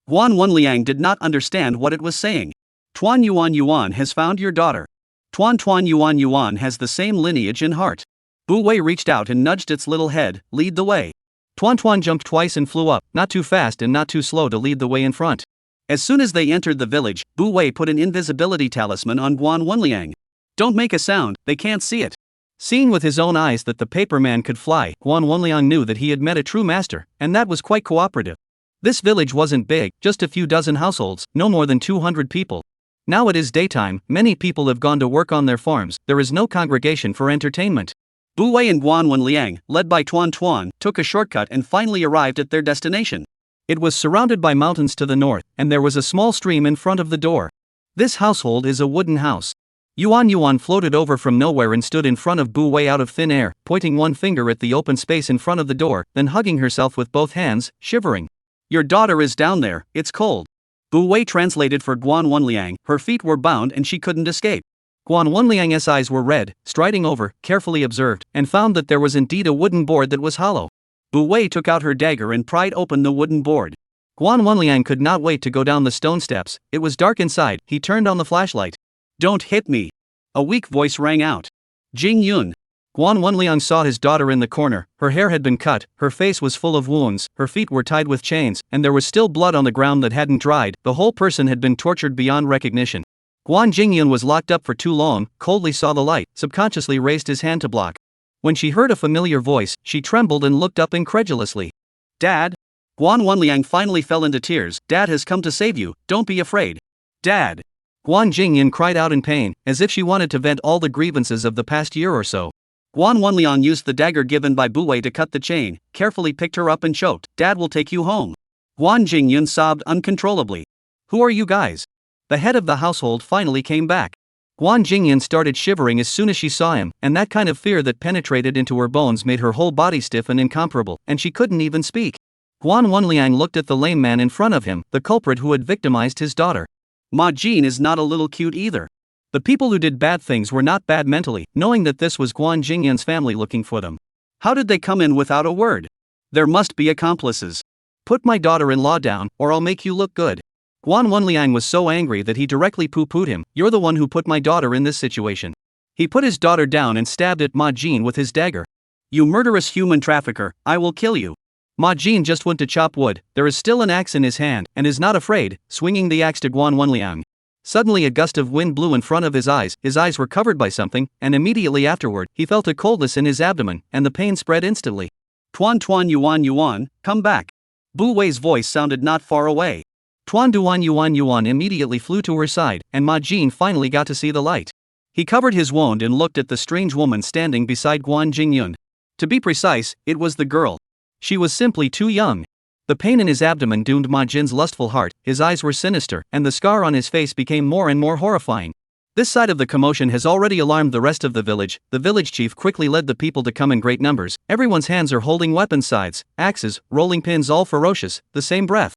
Guan Wenliang did not understand what it was saying. Tuan Yuan has found your daughter. Tuan Yuan has the same lineage and heart. Bu Wei reached out and nudged its little head, lead the way. Tuan jumped twice and flew up, not too fast and not too slow to lead the way in front. As soon as they entered the village, Bu Wei put an invisibility talisman on Guan Wenliang. Don't make a sound, they can't see it. Seeing with his own eyes that the paper man could fly, Guan Wenliang knew that he had met a true master, and that was quite cooperative. This village wasn't big, just a few dozen households, no more than 200 people. Now it is daytime, many people have gone to work on their farms, there is no congregation for entertainment. Bu Wei and Guan Wenliang, led by Tuan, took a shortcut and finally arrived at their destination. It was surrounded by mountains to the north, and there was a small stream in front of the door. This household is a wooden house. Yuan floated over from nowhere and stood in front of Bu Wei out of thin air, pointing one finger at the open space in front of the door, then hugging herself with both hands, shivering. Your daughter is down there, it's cold. Bu Wei translated for Guan Wenliang, her feet were bound and she couldn't escape. Guan Wenliang's eyes were red, striding over, carefully observed, and found that there was indeed a wooden board that was hollow. Bu Wei took out her dagger and pried open the wooden board. Guan Wenliang could not wait to go down the stone steps, it was dark inside, he turned on the flashlight. Don't hit me. A weak voice rang out. Jingyun. Guan Wenliang saw his daughter in the corner, her hair had been cut, her face was full of wounds, her feet were tied with chains, and there was still blood on the ground that hadn't dried, the whole person had been tortured beyond recognition. Guan Jingyun was locked up for too long, coldly saw the light, subconsciously raised his hand to block. When she heard a familiar voice, she trembled and looked up incredulously. Dad? Guan Wenliang finally fell into tears. Dad has come to save you, don't be afraid. Dad! Guan Jingyun cried out in pain, as if she wanted to vent all the grievances of the past year or so. Guan Wenliang used the dagger given by Bu Wei to cut the chain, carefully picked her up and choked. Dad will take you home. Guan Jingyun sobbed uncontrollably. Who are you guys? The head of the household finally came back. Guan Jingyan started shivering as soon as she saw him, and that kind of fear that penetrated into her bones made her whole body stiff and incomparable, and she couldn't even speak. Guan Wenliang looked at the lame man in front of him, the culprit who had victimized his daughter. Ma Jin is not a little cute either. The people who did bad things were not bad mentally, knowing that this was Guan Jingyan's family looking for them. How did they come in without a word? There must be accomplices. Put my daughter-in-law down, or I'll make you look good. Guan Wenliang was so angry that he directly poo-pooed him. You're the one who put my daughter in this situation. He put his daughter down and stabbed at Ma Jin with his dagger. You murderous human trafficker, I will kill you. Ma Jin just went to chop wood. There is still an axe in his hand, and is not afraid, swinging the axe to Guan Wenliang. Suddenly a gust of wind blew in front of his eyes were covered by something, and immediately afterward, he felt a coldness in his abdomen, and the pain spread instantly. Tuan Tuan Yuan, come back. Bu Wei's voice sounded not far away. Tuan Duan Yuan immediately flew to her side, and Ma Jin finally got to see the light. He covered his wound and looked at the strange woman standing beside Guan Jingyun. To be precise, it was the girl. She was simply too young. The pain in his abdomen doomed Ma Jin's lustful heart, his eyes were sinister, and the scar on his face became more and more horrifying. This side of the commotion has already alarmed the rest of the village. The village chief quickly led the people to come in great numbers. Everyone's hands are holding weapon scythes, axes, rolling pins, all ferocious, the same breath.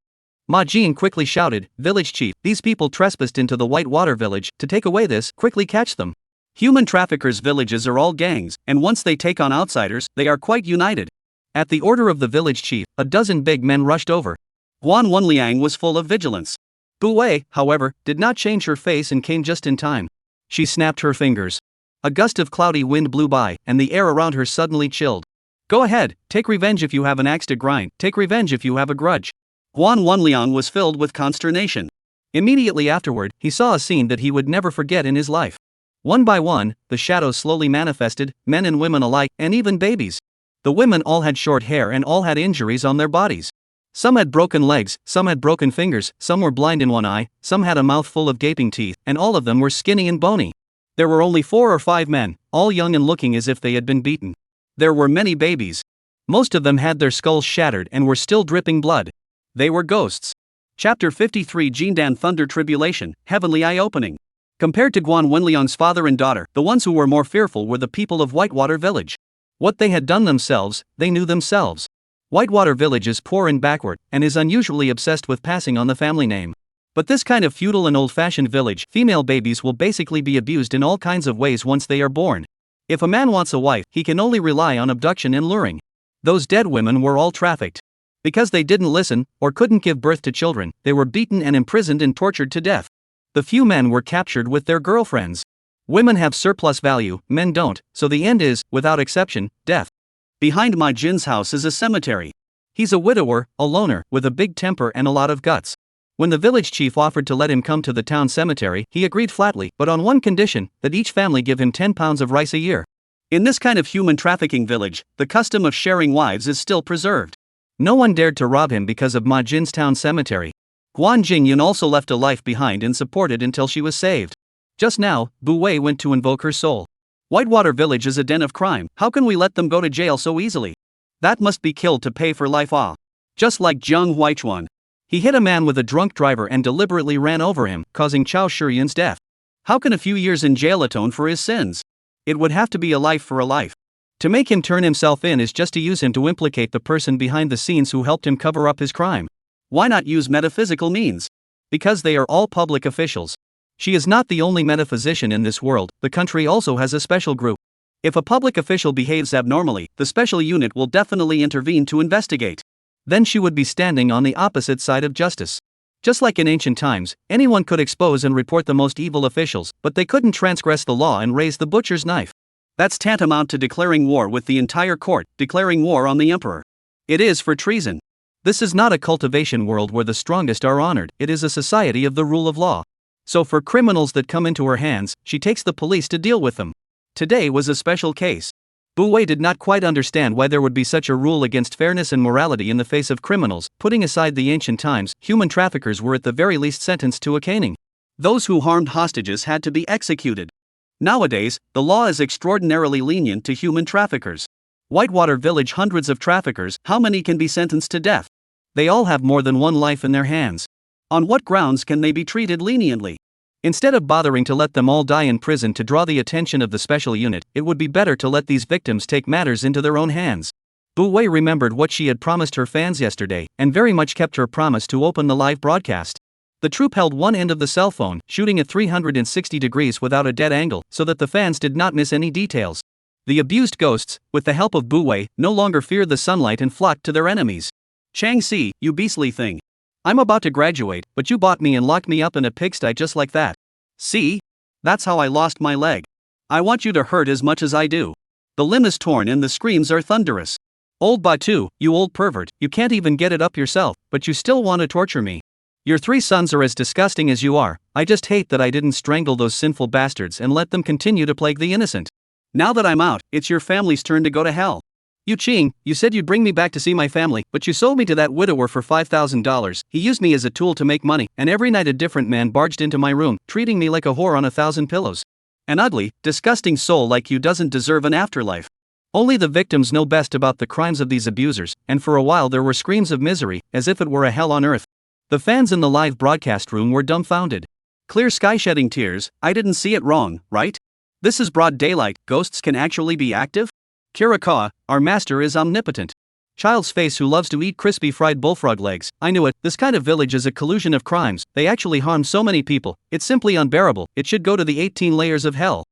Ma Jin quickly shouted, Village chief, these people trespassed into the White Water village. To take away this, quickly catch them. Human traffickers' villages are all gangs, and once they take on outsiders, they are quite united. At the order of the village chief, a dozen big men rushed over. Guan Wenliang was full of vigilance. Bu Wei, however, did not change her face and came just in time. She snapped her fingers. A gust of cloudy wind blew by, and the air around her suddenly chilled. Go ahead, take revenge if you have an axe to grind, take revenge if you have a grudge. Guan Wenliang was filled with consternation. Immediately afterward, he saw a scene that he would never forget in his life. One by one, the shadows slowly manifested, men and women alike, and even babies. The women all had short hair and all had injuries on their bodies. Some had broken legs, some had broken fingers, some were blind in one eye, some had a mouth full of gaping teeth, and all of them were skinny and bony. There were only 4 or 5 men, all young and looking as if they had been beaten. There were many babies. Most of them had their skulls shattered and were still dripping blood. They were ghosts. Chapter 53 Jindan Thunder Tribulation, Heavenly Eye-Opening. Compared to Guan Wenliang's father and daughter, the ones who were more fearful were the people of Whitewater Village. What they had done themselves, they knew themselves. Whitewater Village is poor and backward, and is unusually obsessed with passing on the family name. But this kind of feudal and old-fashioned village, female babies will basically be abused in all kinds of ways once they are born. If a man wants a wife, he can only rely on abduction and luring. Those dead women were all trafficked. Because they didn't listen, or couldn't give birth to children, they were beaten and imprisoned and tortured to death. The few men were captured with their girlfriends. Women have surplus value, men don't, so the end is, without exception, death. Behind Ma Jin's house is a cemetery. He's a widower, a loner, with a big temper and a lot of guts. When the village chief offered to let him come to the town cemetery, he agreed flatly, but on one condition, that each family give him 10 pounds of rice a year. In this kind of human trafficking village, the custom of sharing wives is still preserved. No one dared to rob him because of Ma Jin's town cemetery. Guan Jingyun also left a life behind and supported until she was saved. Just now, Bu Wei went to invoke her soul. Whitewater Village is a den of crime. How can we let them go to jail so easily? That must be killed to pay for life off. Just like Zheng Huichuan. He hit a man with a drunk driver and deliberately ran over him, causing Chao Shiyun's death. How can a few years in jail atone for his sins? It would have to be a life for a life. To make him turn himself in is just to use him to implicate the person behind the scenes who helped him cover up his crime. Why not use metaphysical means? Because they are all public officials. She is not the only metaphysician in this world, the country also has a special group. If a public official behaves abnormally, the special unit will definitely intervene to investigate. Then she would be standing on the opposite side of justice. Just like in ancient times, anyone could expose and report the most evil officials, but they couldn't transgress the law and raise the butcher's knife. That's tantamount to declaring war with the entire court, declaring war on the emperor. It is for treason. This is not a cultivation world where the strongest are honored, it is a society of the rule of law. So for criminals that come into her hands, she takes the police to deal with them. Today was a special case. Bu Wei did not quite understand why there would be such a rule against fairness and morality in the face of criminals. Putting aside the ancient times, human traffickers were at the very least sentenced to a caning. Those who harmed hostages had to be executed. Nowadays, the law is extraordinarily lenient to human traffickers. Whitewater Village, hundreds of traffickers, how many can be sentenced to death? They all have more than one life in their hands. On what grounds can they be treated leniently? Instead of bothering to let them all die in prison to draw the attention of the special unit, it would be better to let these victims take matters into their own hands. Bu Wei remembered what she had promised her fans yesterday, and very much kept her promise to open the live broadcast. The troop held one end of the cell phone, shooting at 360 degrees without a dead angle, so that the fans did not miss any details. The abused ghosts, with the help of Bu Wei, no longer feared the sunlight and flocked to their enemies. Chang Si, you beastly thing. I'm about to graduate, but you bought me and locked me up in a pigsty just like that. See? That's how I lost my leg. I want you to hurt as much as I do. The limb is torn and the screams are thunderous. Old Batu, you old pervert, you can't even get it up yourself, but you still want to torture me. Your 3 sons are as disgusting as you are. I just hate that I didn't strangle those sinful bastards and let them continue to plague the innocent. Now that I'm out, it's your family's turn to go to hell. Yu Qing, you said you'd bring me back to see my family, but you sold me to that widower for $5,000. He used me as a tool to make money, and every night a different man barged into my room, treating me like a whore on 1,000 pillows. An ugly, disgusting soul like you doesn't deserve an afterlife. Only the victims know best about the crimes of these abusers, and for a while there were screams of misery, as if it were a hell on earth. The fans in the live broadcast room were dumbfounded. Clear sky shedding tears, I didn't see it wrong, right? This is broad daylight, ghosts can actually be active? Kirikawa, our master is omnipotent. Child's face who loves to eat crispy fried bullfrog legs, I knew it, this kind of village is a collusion of crimes, they actually harm so many people, it's simply unbearable, it should go to the 18 layers of hell.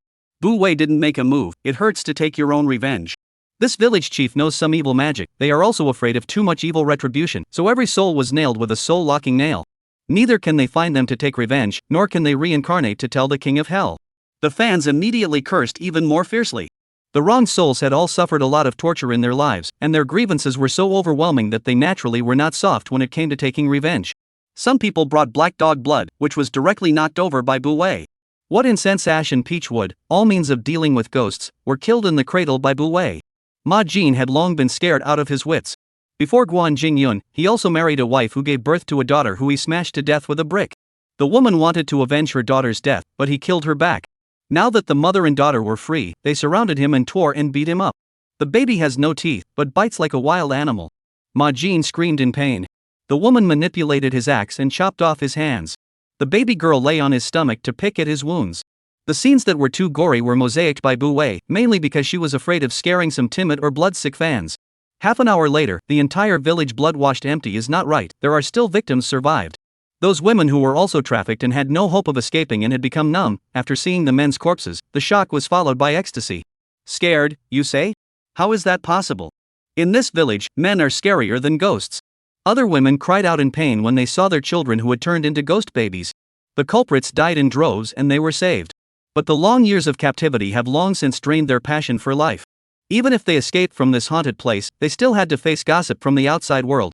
Bu Wei didn't make a move, it hurts to take your own revenge. This village chief knows some evil magic, they are also afraid of too much evil retribution, so every soul was nailed with a soul-locking nail. Neither can they find them to take revenge, nor can they reincarnate to tell the king of hell. The fans immediately cursed even more fiercely. The wronged souls had all suffered a lot of torture in their lives, and their grievances were so overwhelming that they naturally were not soft when it came to taking revenge. Some people brought black dog blood, which was directly knocked over by Bu Wei. What incense, ash and peach wood, all means of dealing with ghosts, were killed in the cradle by Bu Wei. Ma Jin had long been scared out of his wits. Before Guan Jingyun, he also married a wife who gave birth to a daughter who he smashed to death with a brick. The woman wanted to avenge her daughter's death, but he killed her back. Now that the mother and daughter were free, they surrounded him and tore and beat him up. The baby has no teeth, but bites like a wild animal. Ma Jin screamed in pain. The woman manipulated his axe and chopped off his hands. The baby girl lay on his stomach to pick at his wounds. The scenes that were too gory were mosaicked by Bu Wei, mainly because she was afraid of scaring some timid or bloodsick fans. Half an hour later, the entire village blood-washed empty is not right, there are still victims survived. Those women who were also trafficked and had no hope of escaping and had become numb, after seeing the men's corpses, the shock was followed by ecstasy. Scared, you say? How is that possible? In this village, men are scarier than ghosts. Other women cried out in pain when they saw their children who had turned into ghost babies. The culprits died in droves and they were saved. But the long years of captivity have long since drained their passion for life. Even if they escaped from this haunted place, they still had to face gossip from the outside world.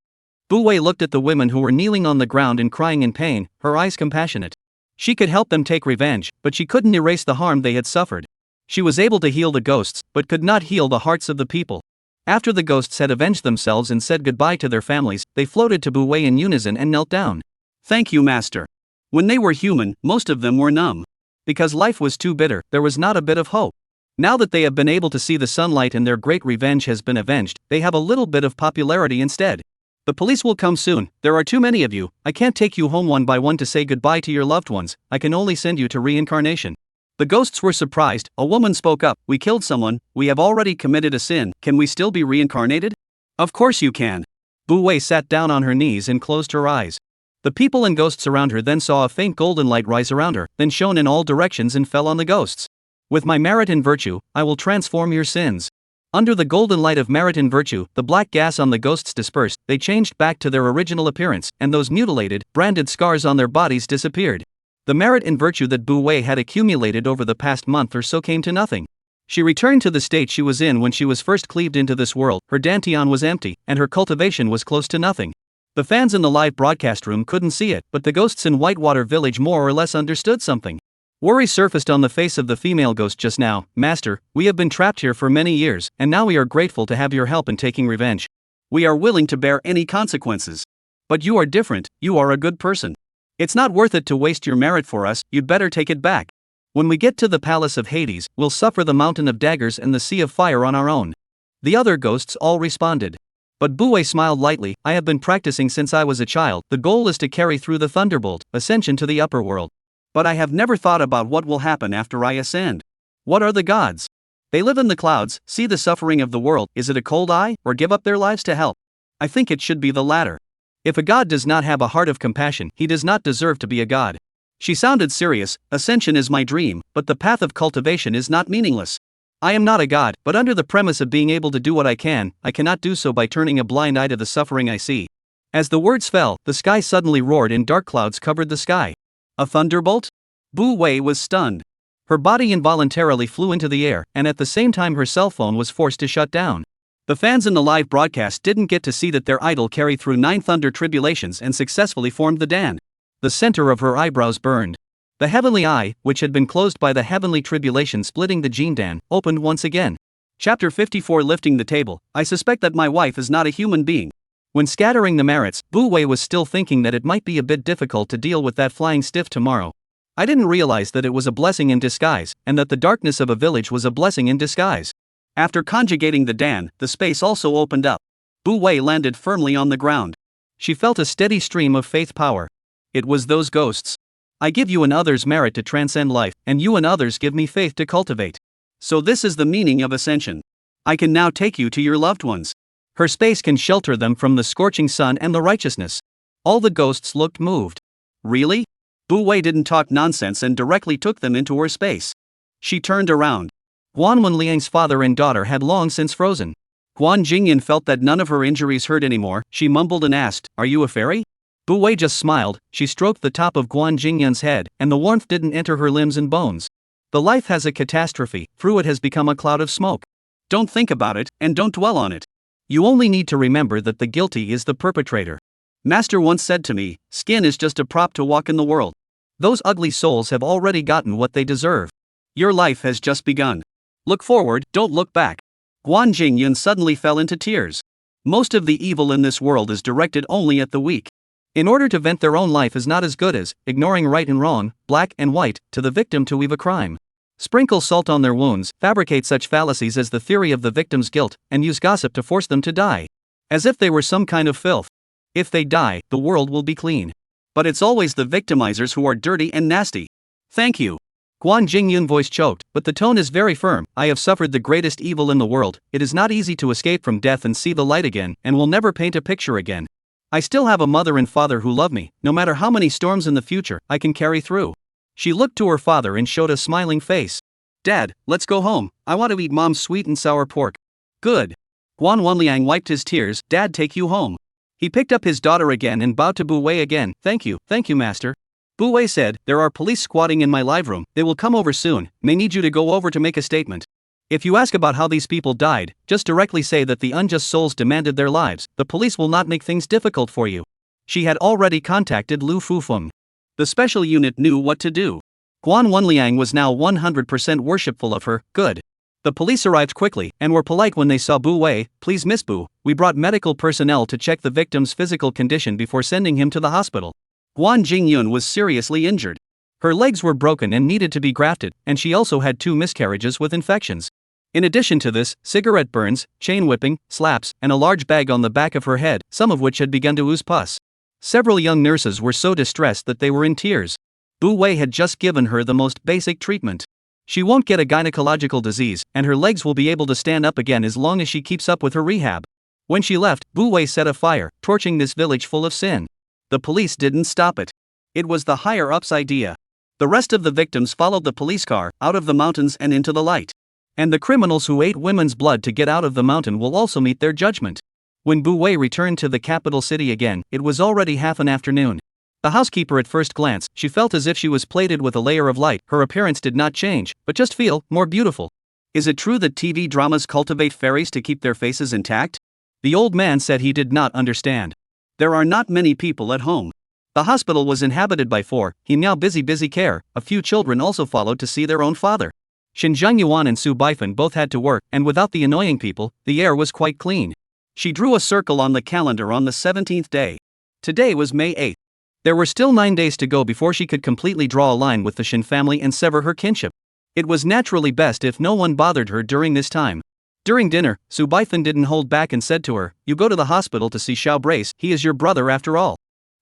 Bu Wei looked at the women who were kneeling on the ground and crying in pain, her eyes compassionate. She could help them take revenge, but she couldn't erase the harm they had suffered. She was able to heal the ghosts, but could not heal the hearts of the people. After the ghosts had avenged themselves and said goodbye to their families, they floated to Bu Wei in unison and knelt down. Thank you, Master. When they were human, most of them were numb. Because life was too bitter, there was not a bit of hope. Now that they have been able to see the sunlight and their great revenge has been avenged, they have a little bit of popularity instead. The police will come soon, there are too many of you, I can't take you home one by one to say goodbye to your loved ones, I can only send you to reincarnation. The ghosts were surprised, a woman spoke up, we killed someone, we have already committed a sin, can we still be reincarnated? Of course you can. Bu Wei sat down on her knees and closed her eyes. The people and ghosts around her then saw a faint golden light rise around her, then shone in all directions and fell on the ghosts. With my merit and virtue, I will transform your sins. Under the golden light of merit and virtue, the black gas on the ghosts dispersed, they changed back to their original appearance, and those mutilated, branded scars on their bodies disappeared. The merit and virtue that Bu Wei had accumulated over the past month or so came to nothing. She returned to the state she was in when she was first cleaved into this world, her dantian was empty, and her cultivation was close to nothing. The fans in the live broadcast room couldn't see it, but the ghosts in Whitewater Village more or less understood something. Worry surfaced on the face of the female ghost just now. Master, we have been trapped here for many years, and now we are grateful to have your help in taking revenge. We are willing to bear any consequences. But you are different, you are a good person. It's not worth it to waste your merit for us, you'd better take it back. When we get to the palace of Hades, we'll suffer the mountain of daggers and the sea of fire on our own. The other ghosts all responded. But Bu Wei smiled lightly, I have been practicing since I was a child, the goal is to carry through the thunderbolt, ascension to the upper world. But I have never thought about what will happen after I ascend. What are the gods? They live in the clouds, see the suffering of the world. Is it a cold eye, or give up their lives to help? I think it should be the latter. If a god does not have a heart of compassion, he does not deserve to be a god. She sounded serious. Ascension is my dream, but the path of cultivation is not meaningless. I am not a god, but under the premise of being able to do what I cannot do so by turning a blind eye to the suffering I see. As the words fell, the sky suddenly roared and dark clouds covered the sky. A thunderbolt? Bu Wei was stunned. Her body involuntarily flew into the air, and at the same time her cell phone was forced to shut down. The fans in the live broadcast didn't get to see that their idol carried through 9 thunder tribulations and successfully formed the Dan. The center of her eyebrows burned. The heavenly eye, which had been closed by the heavenly tribulation splitting the Jin Dan, opened once again. Chapter 54 Lifting the table. I suspect that my wife is not a human being. When scattering the merits, Bu Wei was still thinking that it might be a bit difficult to deal with that flying stiff tomorrow. I didn't realize that it was a blessing in disguise, and that the darkness of a village was a blessing in disguise. After conjugating the Dan, the space also opened up. Bu Wei landed firmly on the ground. She felt a steady stream of faith power. It was those ghosts. I give you and others merit to transcend life, and you and others give me faith to cultivate. So this is the meaning of ascension. I can now take you to your loved ones. Her space can shelter them from the scorching sun and the righteousness. All the ghosts looked moved. Really? Bu Wei didn't talk nonsense and directly took them into her space. She turned around. Guan Wenliang's father and daughter had long since frozen. Guan Jingyan felt that none of her injuries hurt anymore. She mumbled and asked, "Are you a fairy?" Bu Wei just smiled. She stroked the top of Guan Jingyan's head, and the warmth didn't enter her limbs and bones. The life has a catastrophe, through it has become a cloud of smoke. Don't think about it, and don't dwell on it. You only need to remember that the guilty is the perpetrator. Master once said to me, skin is just a prop to walk in the world. Those ugly souls have already gotten what they deserve. Your life has just begun. Look forward, don't look back. Guan Jingyan suddenly fell into tears. Most of the evil in this world is directed only at the weak. In order to vent their own life is not as good as ignoring right and wrong, black and white, to the victim to weave a crime. Sprinkle salt on their wounds, fabricate such fallacies as the theory of the victim's guilt, and use gossip to force them to die. As if they were some kind of filth. If they die, the world will be clean. But it's always the victimizers who are dirty and nasty. Thank you. Guan Jingyun's voice choked, but the tone is very firm. I have suffered the greatest evil in the world. It is not easy to escape from death and see the light again, and will never paint a picture again. I still have a mother and father who love me. No matter how many storms in the future, I can carry through. She looked to her father and showed a smiling face. Dad, let's go home. I want to eat Mom's sweet and sour pork. Good. Guan Wenliang wiped his tears. Dad, take you home. He picked up his daughter again and bowed to Bu Wei again. Thank you, master. Bu Wei said, there are police squatting in my live room. They will come over soon. May need you to go over to make a statement. If you ask about how these people died, just directly say that the unjust souls demanded their lives. The police will not make things difficult for you. She had already contacted Lu Fufeng. The special unit knew what to do. Guan Wenliang was now 100% worshipful of her. Good. The police arrived quickly, and were polite when they saw Bu Wei. Please Miss Bu, we brought medical personnel to check the victim's physical condition before sending him to the hospital. Guan Jingyun was seriously injured. Her legs were broken and needed to be grafted, and she also had 2 miscarriages with infections. In addition to this, cigarette burns, chain whipping, slaps, and a large bag on the back of her head, some of which had begun to ooze pus. Several young nurses were so distressed that they were in tears. Bu Wei had just given her the most basic treatment. She won't get a gynecological disease, and her legs will be able to stand up again as long as she keeps up with her rehab. When she left, Bu Wei set a fire, torching this village full of sin. The police didn't stop it. It was the higher-up's idea. The rest of the victims followed the police car, out of the mountains and into the light. And the criminals who ate women's blood to get out of the mountain will also meet their judgment. When Bu Wei returned to the capital city again, it was already half an afternoon. The housekeeper at first glance, she felt as if she was plated with a layer of light. Her appearance did not change, but just feel more beautiful. Is it true that TV dramas cultivate fairies to keep their faces intact? The old man said he did not understand. There are not many people at home. The hospital was inhabited by 4, he now busy care. A few children also followed to see their own father. Xinjiang Yuan and Su Baifan both had to work, and without the annoying people, the air was quite clean. She drew a circle on the calendar on the 17th day. Today was May 8th. There were still 9 days to go before she could completely draw a line with the Shin family and sever her kinship. It was naturally best if no one bothered her during this time. During dinner, Su Baifan didn't hold back and said to her, you go to the hospital to see Xiao Brace, he is your brother after all.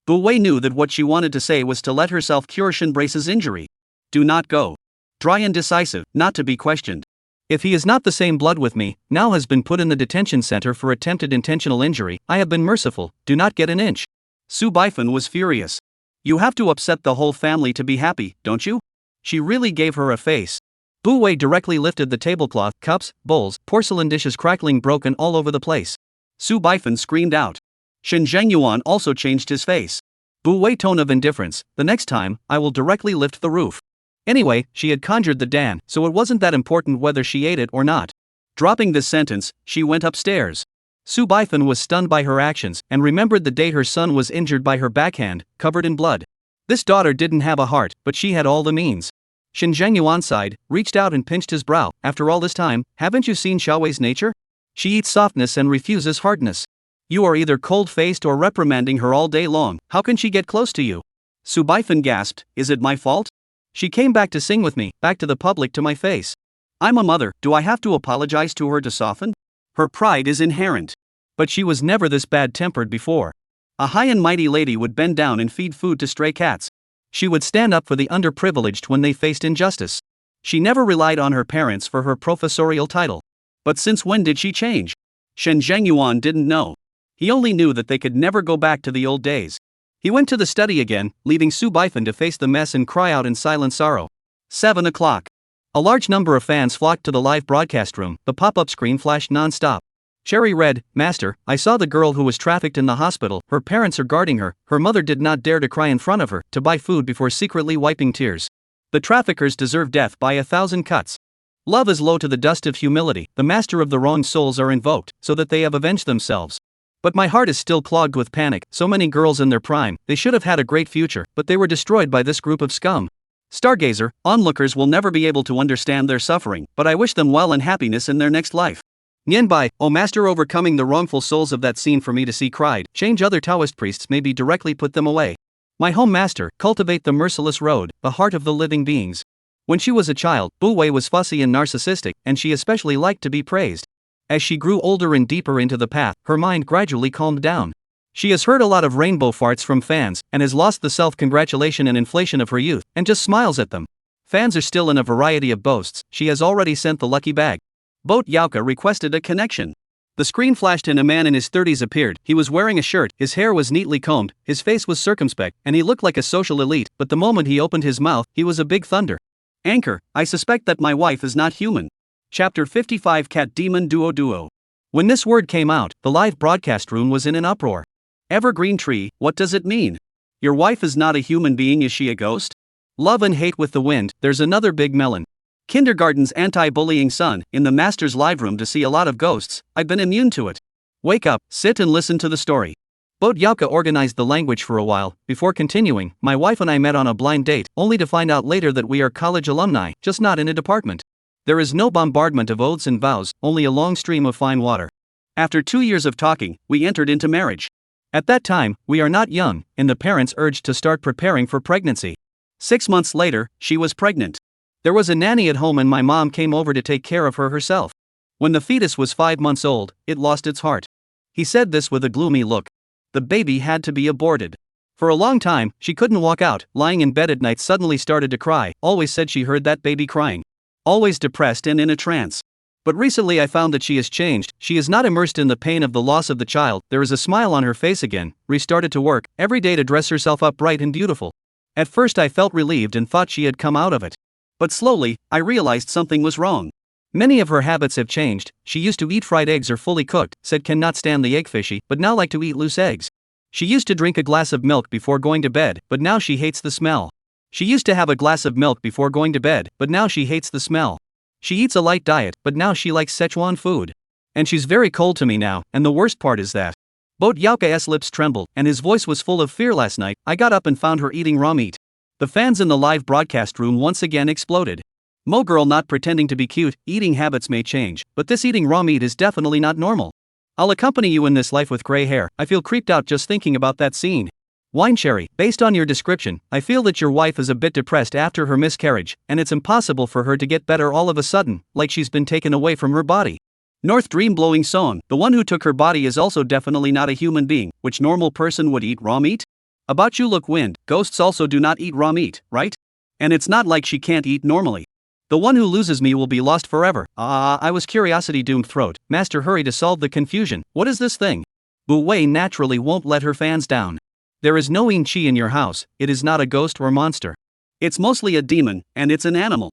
Bu Wei knew that what she wanted to say was to let herself cure Shinbrace's injury. Do not go. Dry and decisive, not to be questioned. If he is not the same blood with me, now has been put in the detention center for attempted intentional injury, I have been merciful, do not get an inch. Su Baifan was furious. You have to upset the whole family to be happy, don't you? She really gave her a face. Bu Wei directly lifted the tablecloth, cups, bowls, porcelain dishes crackling broken all over the place. Su Baifan screamed out. Shen Zhengyuan also changed his face. Bu Wei tone of indifference, the next time, I will directly lift the roof. Anyway, she had conjured the Dan, so it wasn't that important whether she ate it or not. Dropping this sentence, she went upstairs. Su Baifan was stunned by her actions and remembered the day her son was injured by her backhand, covered in blood. This daughter didn't have a heart, but she had all the means. Shen Zhengyuan sighed, reached out and pinched his brow. After all this time, haven't you seen Xiaowei's nature? She eats softness and refuses hardness. You are either cold-faced or reprimanding her all day long. How can she get close to you? Su Baifan gasped, is it my fault? She came back to sing with me, back to the public, to my face. I'm a mother, do I have to apologize to her to soften? Her pride is inherent. But she was never this bad-tempered before. A high and mighty lady would bend down and feed food to stray cats. She would stand up for the underprivileged when they faced injustice. She never relied on her parents for her professorial title. But since when did she change? Shen Zhengyuan didn't know. He only knew that they could never go back to the old days. He went to the study again, leaving Su Baifan to face the mess and cry out in silent sorrow. 7 o'clock. A large number of fans flocked to the live broadcast room. The pop-up screen flashed non-stop. Cherry read, Master, I saw the girl who was trafficked in the hospital. Her parents are guarding her. Her mother did not dare to cry in front of her, to buy food before secretly wiping tears. The traffickers deserve death by 1,000 cuts. Love is low to the dust of humility. The master of the wronged souls are invoked, so that they have avenged themselves. But my heart is still clogged with panic. So many girls in their prime, they should have had a great future, but they were destroyed by this group of scum. Stargazer, onlookers will never be able to understand their suffering, but I wish them well and happiness in their next life. Nianbai, O master, overcoming the wrongful souls of that scene for me to see cried, change other Taoist priests, maybe directly put them away. My home master, cultivate the merciless road, the heart of the living beings. When she was a child, Bu Wei was fussy and narcissistic, and she especially liked to be praised. As she grew older and deeper into the path, her mind gradually calmed down. She has heard a lot of rainbow farts from fans, and has lost the self-congratulation and inflation of her youth, and just smiles at them. Fans are still in a variety of boasts. She has already sent the lucky bag. Boat Yauka requested a connection. The screen flashed and a man in his 30s appeared. He was wearing a shirt, his hair was neatly combed, his face was circumspect, and he looked like a social elite, but the moment he opened his mouth, he was a big thunder. Anchor, I suspect that my wife is not human. Chapter 55 Cat Demon Duo. When this word came out, the live broadcast room was in an uproar. Evergreen tree, what does it mean? Your wife is not a human being, is she a ghost? Love and hate with the wind, there's another big melon. Kindergarten's anti-bullying son, in the master's live room to see a lot of ghosts, I've been immune to it. Wake up, sit and listen to the story. Boat Yauka organized the language for a while, before continuing, my wife and I met on a blind date, only to find out later that we are college alumni, just not in a department. There is no bombardment of oaths and vows, only a long stream of fine water. After 2 years of talking, we entered into marriage. At that time, we are not young, and the parents urged to start preparing for pregnancy. 6 months later, she was pregnant. There was a nanny at home and my mom came over to take care of her herself. When the fetus was 5 months old, it lost its heart. He said this with a gloomy look. The baby had to be aborted. For a long time, she couldn't walk out, lying in bed at night suddenly started to cry, always said she heard that baby crying. Always depressed and in a trance. But recently I found that she has changed. She is not immersed in the pain of the loss of the child, there is a smile on her face again, restarted to work, every day to dress herself up bright and beautiful. At first I felt relieved and thought she had come out of it. But slowly, I realized something was wrong. Many of her habits have changed. She used to eat fried eggs or fully cooked, said cannot stand the egg fishy, but now like to eat loose eggs. She used to drink a glass of milk before going to bed, but now she hates the smell. She used to have a glass of milk before going to bed, but now she hates the smell. She eats a light diet, but now she likes Szechuan food. And she's very cold to me now, and the worst part is that. Boat Yauka's lips trembled, and his voice was full of fear. Last night, I got up and found her eating raw meat. The fans in the live broadcast room once again exploded. Mo girl not pretending to be cute, eating habits may change, but this eating raw meat is definitely not normal. I'll accompany you in this life with gray hair. I feel creeped out just thinking about that scene. Wine Cherry, based on your description, I feel that your wife is a bit depressed after her miscarriage, and it's impossible for her to get better all of a sudden, like she's been taken away from her body. North Dream Blowing Song, the one who took her body is also definitely not a human being, which normal person would eat raw meat? About you look wind, ghosts also do not eat raw meat, right? And it's not like she can't eat normally. The one who loses me will be lost forever. I was curiosity doomed throat. Master hurry to solve the confusion. What is this thing? Bu Wei naturally won't let her fans down. There is no yin chi in your house, it is not a ghost or monster. It's mostly a demon, and it's an animal.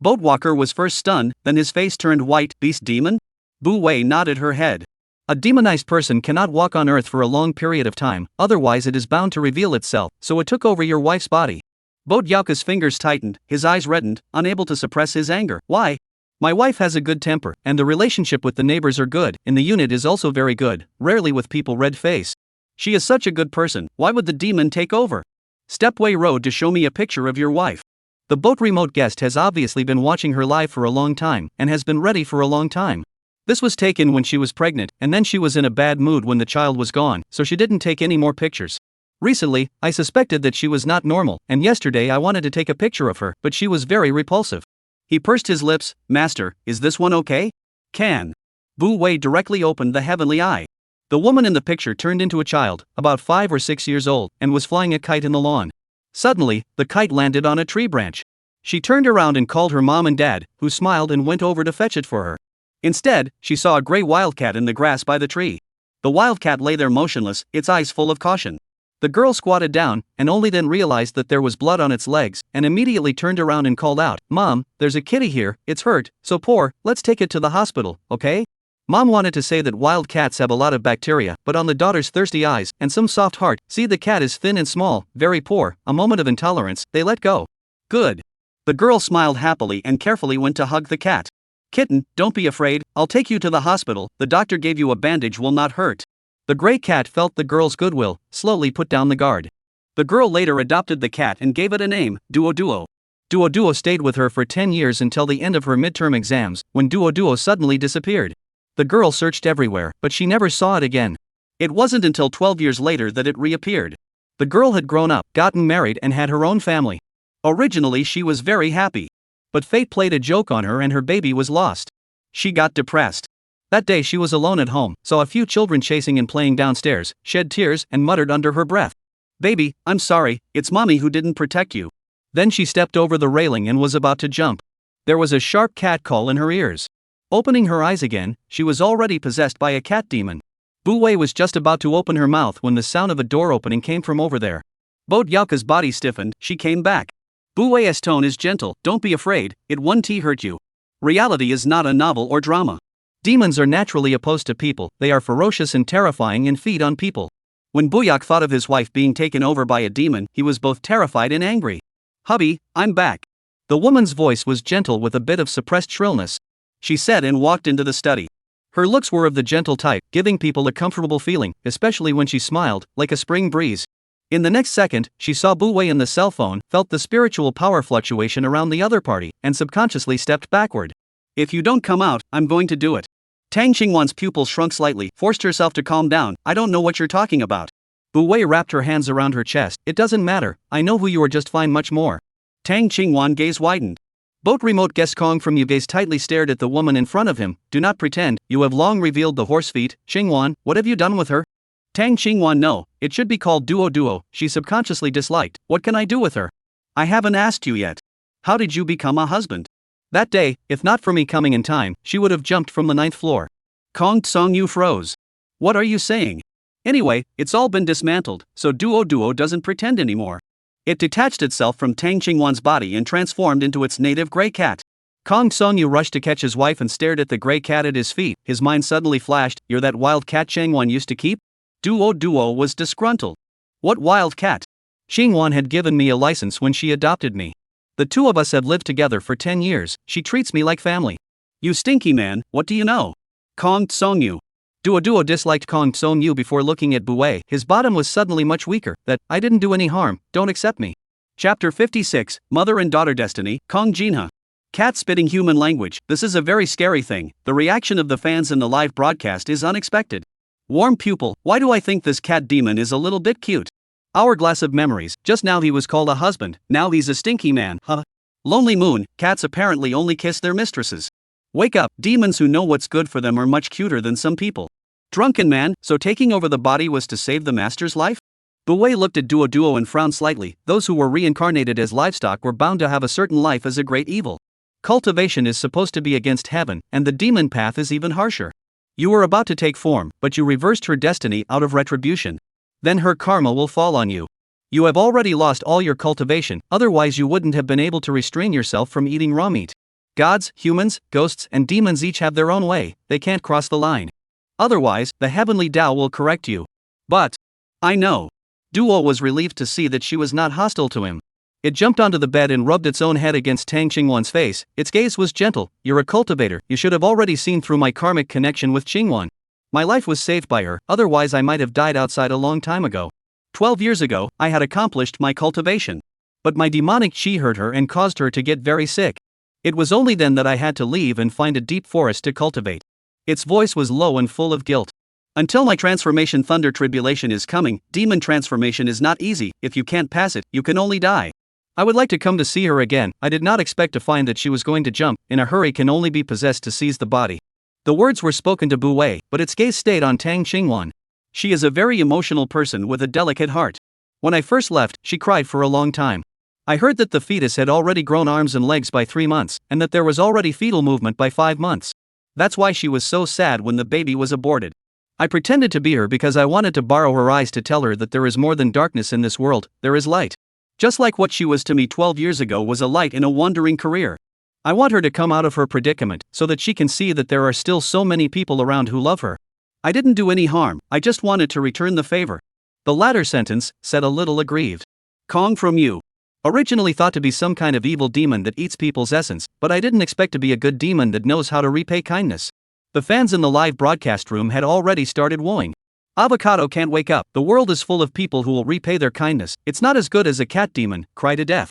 Boatwalker was first stunned, then his face turned white. Beast demon? Bu Wei nodded her head. A demonized person cannot walk on earth for a long period of time, otherwise it is bound to reveal itself, so it took over your wife's body. Boat Yauka's fingers tightened, his eyes reddened, unable to suppress his anger. Why? My wife has a good temper, and the relationship with the neighbors are good, and the unit is also very good, rarely with people red face. She is such a good person, why would the demon take over? Stepway Road to show me a picture of your wife. The boat remote guest has obviously been watching her live for a long time, and has been ready for a long time. This was taken when she was pregnant, and then she was in a bad mood when the child was gone, so she didn't take any more pictures. Recently, I suspected that she was not normal, and yesterday I wanted to take a picture of her, but she was very repulsive. He pursed his lips. Master, is this one okay? Can. Bu Wei directly opened the heavenly eye. The woman in the picture turned into a child, about 5 or 6 years old, and was flying a kite in the lawn. Suddenly, the kite landed on a tree branch. She turned around and called her mom and dad, who smiled and went over to fetch it for her. Instead, she saw a gray wildcat in the grass by the tree. The wildcat lay there motionless, its eyes full of caution. The girl squatted down, and only then realized that there was blood on its legs, and immediately turned around and called out, Mom, there's a kitty here, it's hurt, so poor, let's take it to the hospital, okay? Mom wanted to say that wild cats have a lot of bacteria, but on the daughter's thirsty eyes, and some soft heart, see the cat is thin and small, very poor, a moment of intolerance, they let go. Good. The girl smiled happily and carefully went to hug the cat. Kitten, don't be afraid, I'll take you to the hospital, the doctor gave you a bandage will not hurt. The gray cat felt the girl's goodwill, slowly put down the guard. The girl later adopted the cat and gave it a name, Duo Duo. Duo Duo stayed with her for 10 years until the end of her midterm exams, when Duo Duo suddenly disappeared. The girl searched everywhere, but she never saw it again. It wasn't until 12 years later that it reappeared. The girl had grown up, gotten married and had her own family. Originally she was very happy. But fate played a joke on her and her baby was lost. She got depressed. That day she was alone at home, saw a few children chasing and playing downstairs, shed tears and muttered under her breath. Baby, I'm sorry, it's mommy who didn't protect you. Then she stepped over the railing and was about to jump. There was a sharp cat call in her ears. Opening her eyes again, she was already possessed by a cat demon. Bu Wei was just about to open her mouth when the sound of a door opening came from over there. Boat Yauka's body stiffened, she came back. Bu Wei's tone is gentle, don't be afraid, it won't hurt you. Reality is not a novel or drama. Demons are naturally opposed to people, they are ferocious and terrifying and feed on people. When Buyak thought of his wife being taken over by a demon, he was both terrified and angry. Hubby, I'm back. The woman's voice was gentle with a bit of suppressed shrillness. She said and walked into the study. Her looks were of the gentle type, giving people a comfortable feeling, especially when she smiled, like a spring breeze. In the next second, she saw Bu Wei in the cell phone, felt the spiritual power fluctuation around the other party, and subconsciously stepped backward. If you don't come out, I'm going to do it. Tang Xingwan's pupil shrunk slightly, forced herself to calm down. I don't know what you're talking about. Bu Wei wrapped her hands around her chest. It doesn't matter, I know who you are just fine much more. Tang Xingwan gaze widened. Boat remote guest Kong from you gaze tightly stared at the woman in front of him. Do not pretend, you have long revealed the horse feet. Xingwan, what have you done with her? Tang Xingwan no, it should be called Duo Duo, she subconsciously disliked. What can I do with her? I haven't asked you yet. How did you become a husband? That day, if not for me coming in time, she would have jumped from the 9th floor. Kong Tsong-yu froze. What are you saying? Anyway, it's all been dismantled, so Duo Duo doesn't pretend anymore. It detached itself from Tang Xingwan's body and transformed into its native gray cat. Kong Tsong-yu rushed to catch his wife and stared at the gray cat at his feet. His mind suddenly flashed, you're that wild cat Xingwan used to keep? Duo Duo was disgruntled. What wild cat? Xingwan had given me a license when she adopted me. The two of us have lived together for 10 years, she treats me like family. You stinky man, what do you know? Kong Tsong-yu. Duo Duo disliked Kong Tsong-yu before looking at Bu Wei. His bottom was suddenly much weaker. That, I didn't do any harm, don't accept me. Chapter 56, Mother and Daughter Destiny, Kong Jinha. Cat spitting human language, this is a very scary thing. The reaction of the fans in the live broadcast is unexpected. Warm pupil, why do I think this cat demon is a little bit cute? Hourglass of memories, just now he was called a husband, now he's a stinky man, huh? Lonely moon, cats apparently only kiss their mistresses. Wake up, demons who know what's good for them are much cuter than some people. Drunken man, so taking over the body was to save the master's life? Wei looked at Duo and frowned slightly. Those who were reincarnated as livestock were bound to have a certain life as a great evil. Cultivation is supposed to be against heaven, and the demon path is even harsher. You were about to take form, but you reversed her destiny out of retribution. Then her karma will fall on you. You have already lost all your cultivation, otherwise you wouldn't have been able to restrain yourself from eating raw meat. Gods, humans, ghosts, and demons each have their own way, they can't cross the line. Otherwise, the heavenly Tao will correct you. But I know. Duo was relieved to see that she was not hostile to him. It jumped onto the bed and rubbed its own head against Tang Qingwan's face. Its gaze was gentle. You're a cultivator, you should have already seen through my karmic connection with Qingwan. My life was saved by her, otherwise I might have died outside a long time ago. 12 years ago, I had accomplished my cultivation. But my demonic chi hurt her and caused her to get very sick. It was only then that I had to leave and find a deep forest to cultivate. Its voice was low and full of guilt. Until my transformation thunder tribulation is coming, demon transformation is not easy. If you can't pass it, you can only die. I would like to come to see her again. I did not expect to find that she was going to jump. In a hurry can only be possessed to seize the body. The words were spoken to Wei, but its gaze stayed on Tang Qingwan. She is a very emotional person with a delicate heart. When I first left, she cried for a long time. I heard that the fetus had already grown arms and legs by 3 months, and that there was already fetal movement by 5 months. That's why she was so sad when the baby was aborted. I pretended to be her because I wanted to borrow her eyes to tell her that there is more than darkness in this world, there is light. Just like what she was to me 12 years ago was a light in a wandering career. I want her to come out of her predicament, so that she can see that there are still so many people around who love her. I didn't do any harm, I just wanted to return the favor. The latter sentence said a little aggrieved. Kong from you. Originally thought to be some kind of evil demon that eats people's essence, but I didn't expect to be a good demon that knows how to repay kindness. The fans in the live broadcast room had already started wooing. Avocado can't wake up, the world is full of people who will repay their kindness, it's not as good as a cat demon, cry to death.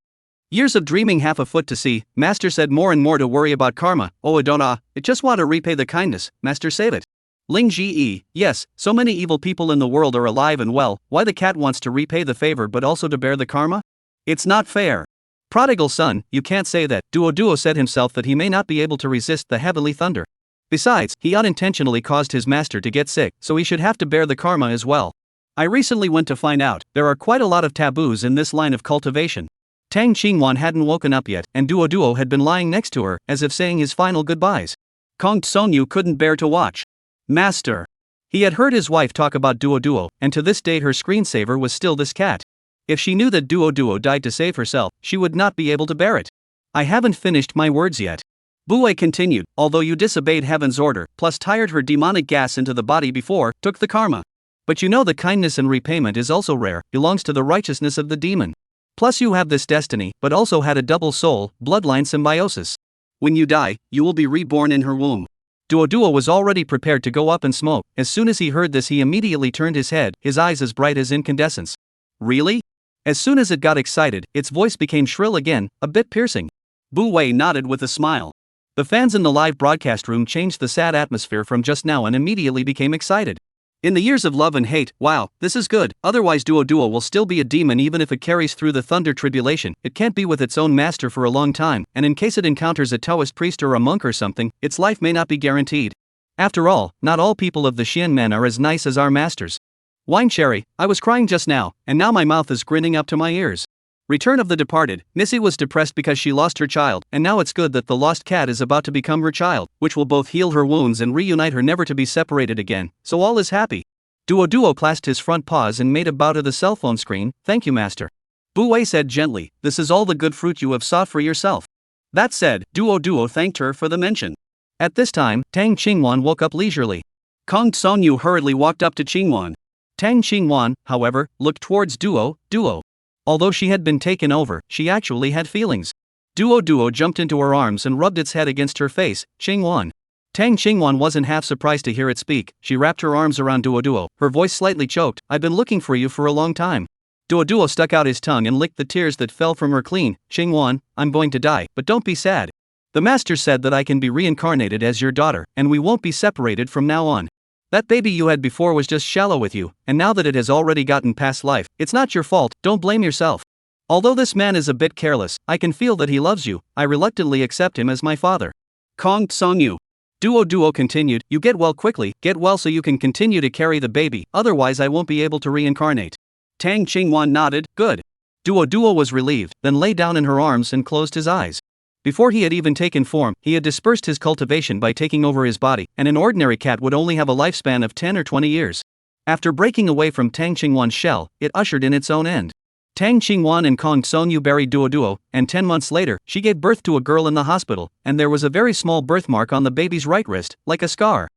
Years of dreaming half a foot to see, Master said more and more to worry about karma, oh Adona, it just want to repay the kindness, Master save it. Ling Ji, yes, so many evil people in the world are alive and well, why the cat wants to repay the favor but also to bear the karma? It's not fair. Prodigal son, you can't say that. Duo said himself that he may not be able to resist the heavenly thunder. Besides, he unintentionally caused his master to get sick, so he should have to bear the karma as well. I recently went to find out, there are quite a lot of taboos in this line of cultivation. Tang Qingwan hadn't woken up yet, and Duo had been lying next to her, as if saying his final goodbyes. Kong Tsonyu couldn't bear to watch. Master. He had heard his wife talk about Duo, and to this day her screensaver was still this cat. If she knew that Duo died to save herself, she would not be able to bear it. I haven't finished my words yet. Wei continued, although you disobeyed heaven's order, plus tired her demonic gas into the body before, took the karma. But you know the kindness and repayment is also rare, belongs to the righteousness of the demon. Plus you have this destiny, but also had a double soul, bloodline symbiosis. When you die, you will be reborn in her womb. Duo was already prepared to go up and smoke. As soon as he heard this he immediately turned his head, his eyes as bright as incandescents. Really? As soon as it got excited, its voice became shrill again, a bit piercing. Wei nodded with a smile. The fans in the live broadcast room changed the sad atmosphere from just now and immediately became excited. In the years of love and hate, wow, this is good, otherwise Duo will still be a demon even if it carries through the thunder tribulation, it can't be with its own master for a long time, and in case it encounters a Taoist priest or a monk or something, its life may not be guaranteed. After all, not all people of the Xian men are as nice as our masters. Wine cherry, I was crying just now, and now my mouth is grinning up to my ears. Return of the Departed. Missy was depressed because she lost her child, and now it's good that the lost cat is about to become her child, which will both heal her wounds and reunite her never to be separated again, so all is happy. Duo clasped his front paws and made a bow to the cell phone screen. Thank you, master. Wei said gently, this is all the good fruit you have sought for yourself. That said, Duo thanked her for the mention. At this time, Tang Qingwan woke up leisurely. Kong Tsonyu hurriedly walked up to Qingwan. Tang Qingwan, however, looked towards Duo. Although she had been taken over, she actually had feelings. Duo jumped into her arms and rubbed its head against her face. Qingwan. Tang Qingwan wasn't half surprised to hear it speak. She wrapped her arms around Duo, her voice slightly choked. I've been looking for you for a long time. Duo stuck out his tongue and licked the tears that fell from her clean. Qingwan, I'm going to die, but don't be sad. The master said that I can be reincarnated as your daughter, and we won't be separated from now on. That baby you had before was just shallow with you, and now that it has already gotten past life, it's not your fault, don't blame yourself. Although this man is a bit careless, I can feel that he loves you, I reluctantly accept him as my father. Kong Tsonyu. Duo continued, you get well quickly, get well so you can continue to carry the baby, otherwise I won't be able to reincarnate. Tang Qingwan nodded, good. Duo was relieved, then lay down in her arms and closed his eyes. Before he had even taken form, he had dispersed his cultivation by taking over his body, and an ordinary cat would only have a lifespan of 10 or 20 years. After breaking away from Tang Qingwan's shell, it ushered in its own end. Tang Qingwan and Kong Sonyu buried Duo, and 10 months later, she gave birth to a girl in the hospital, and there was a very small birthmark on the baby's right wrist, like a scar.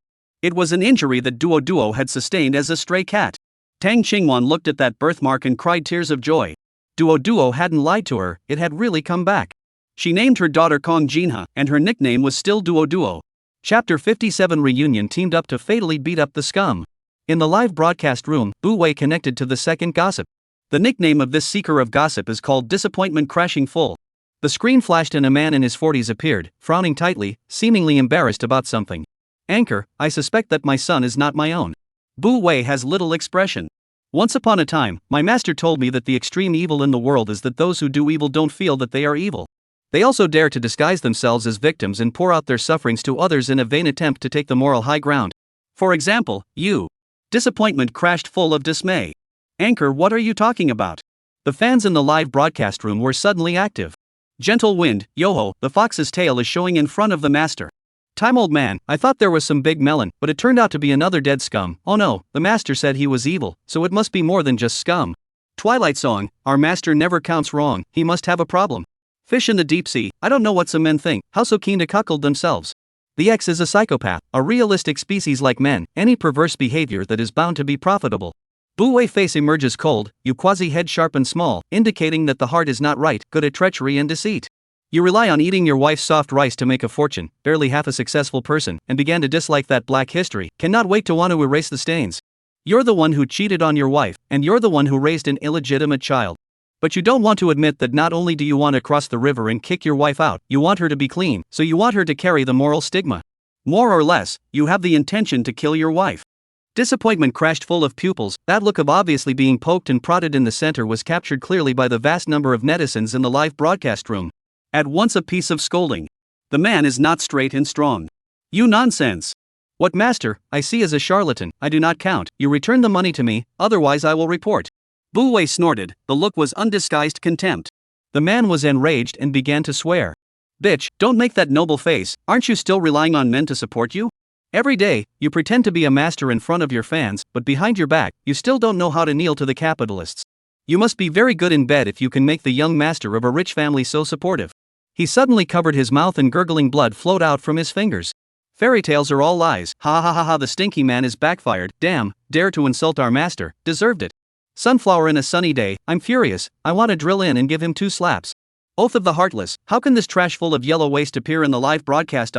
It was an injury that Duo had sustained as a stray cat. Tang Qingwan looked at that birthmark and cried tears of joy. Duo hadn't lied to her, it had really come back. She named her daughter Kong Jinha, and her nickname was still Duo. Chapter 57 Reunion teamed up to fatally beat up the scum. In the live broadcast room, Bu Wei connected to the second gossip. The nickname of this seeker of gossip is called Disappointment Crashing Full. The screen flashed and a man in his 40s appeared, frowning tightly, seemingly embarrassed about something. Anchor, I suspect that my son is not my own. Bu Wei has little expression. Once upon a time, my master told me that the extreme evil in the world is that those who do evil don't feel that they are evil. They also dare to disguise themselves as victims and pour out their sufferings to others in a vain attempt to take the moral high ground. For example, you. Disappointment crashed full of dismay. Anchor, what are you talking about? The fans in the live broadcast room were suddenly active. Gentle wind, yo-ho, the fox's tail is showing in front of the master. Time old man, I thought there was some big melon, but it turned out to be another dead scum. Oh no, the master said he was evil, so it must be more than just scum. Twilight song, our master never counts wrong, he must have a problem. Fish in the deep sea, I don't know what some men think, how so keen to cuckold themselves. The X is a psychopath, a realistic species like men, any perverse behavior that is bound to be profitable. Bu Wei face emerges cold, you quasi head sharp and small, indicating that the heart is not right, good at treachery and deceit. You rely on eating your wife's soft rice to make a fortune, barely half a successful person, and began to dislike that black history, cannot wait to want to erase the stains. You're the one who cheated on your wife, and you're the one who raised an illegitimate child. But you don't want to admit that not only do you want to cross the river and kick your wife out, you want her to be clean, so you want her to carry the moral stigma. More or less, you have the intention to kill your wife. Disappointment crashed full of pupils, that look of obviously being poked and prodded in the center was captured clearly by the vast number of netizens in the live broadcast room. At once a piece of scolding. The man is not straight and strong. You nonsense. What master, I see as a charlatan, I do not count, you return the money to me, otherwise I will report. Bu Wei snorted, the look was undisguised contempt. The man was enraged and began to swear. Bitch, don't make that noble face, aren't you still relying on men to support you? Every day, you pretend to be a master in front of your fans, but behind your back, you still don't know how to kneel to the capitalists. You must be very good in bed if you can make the young master of a rich family so supportive. He suddenly covered his mouth and gurgling blood flowed out from his fingers. Fairy tales are all lies, ha ha ha ha, the stinky man is backfired, damn, dare to insult our master, deserved it. Sunflower in a sunny day, I'm furious, I want to drill in and give him 2 slaps. Oath of the heartless, how can this trash full of yellow waste appear in the live broadcast?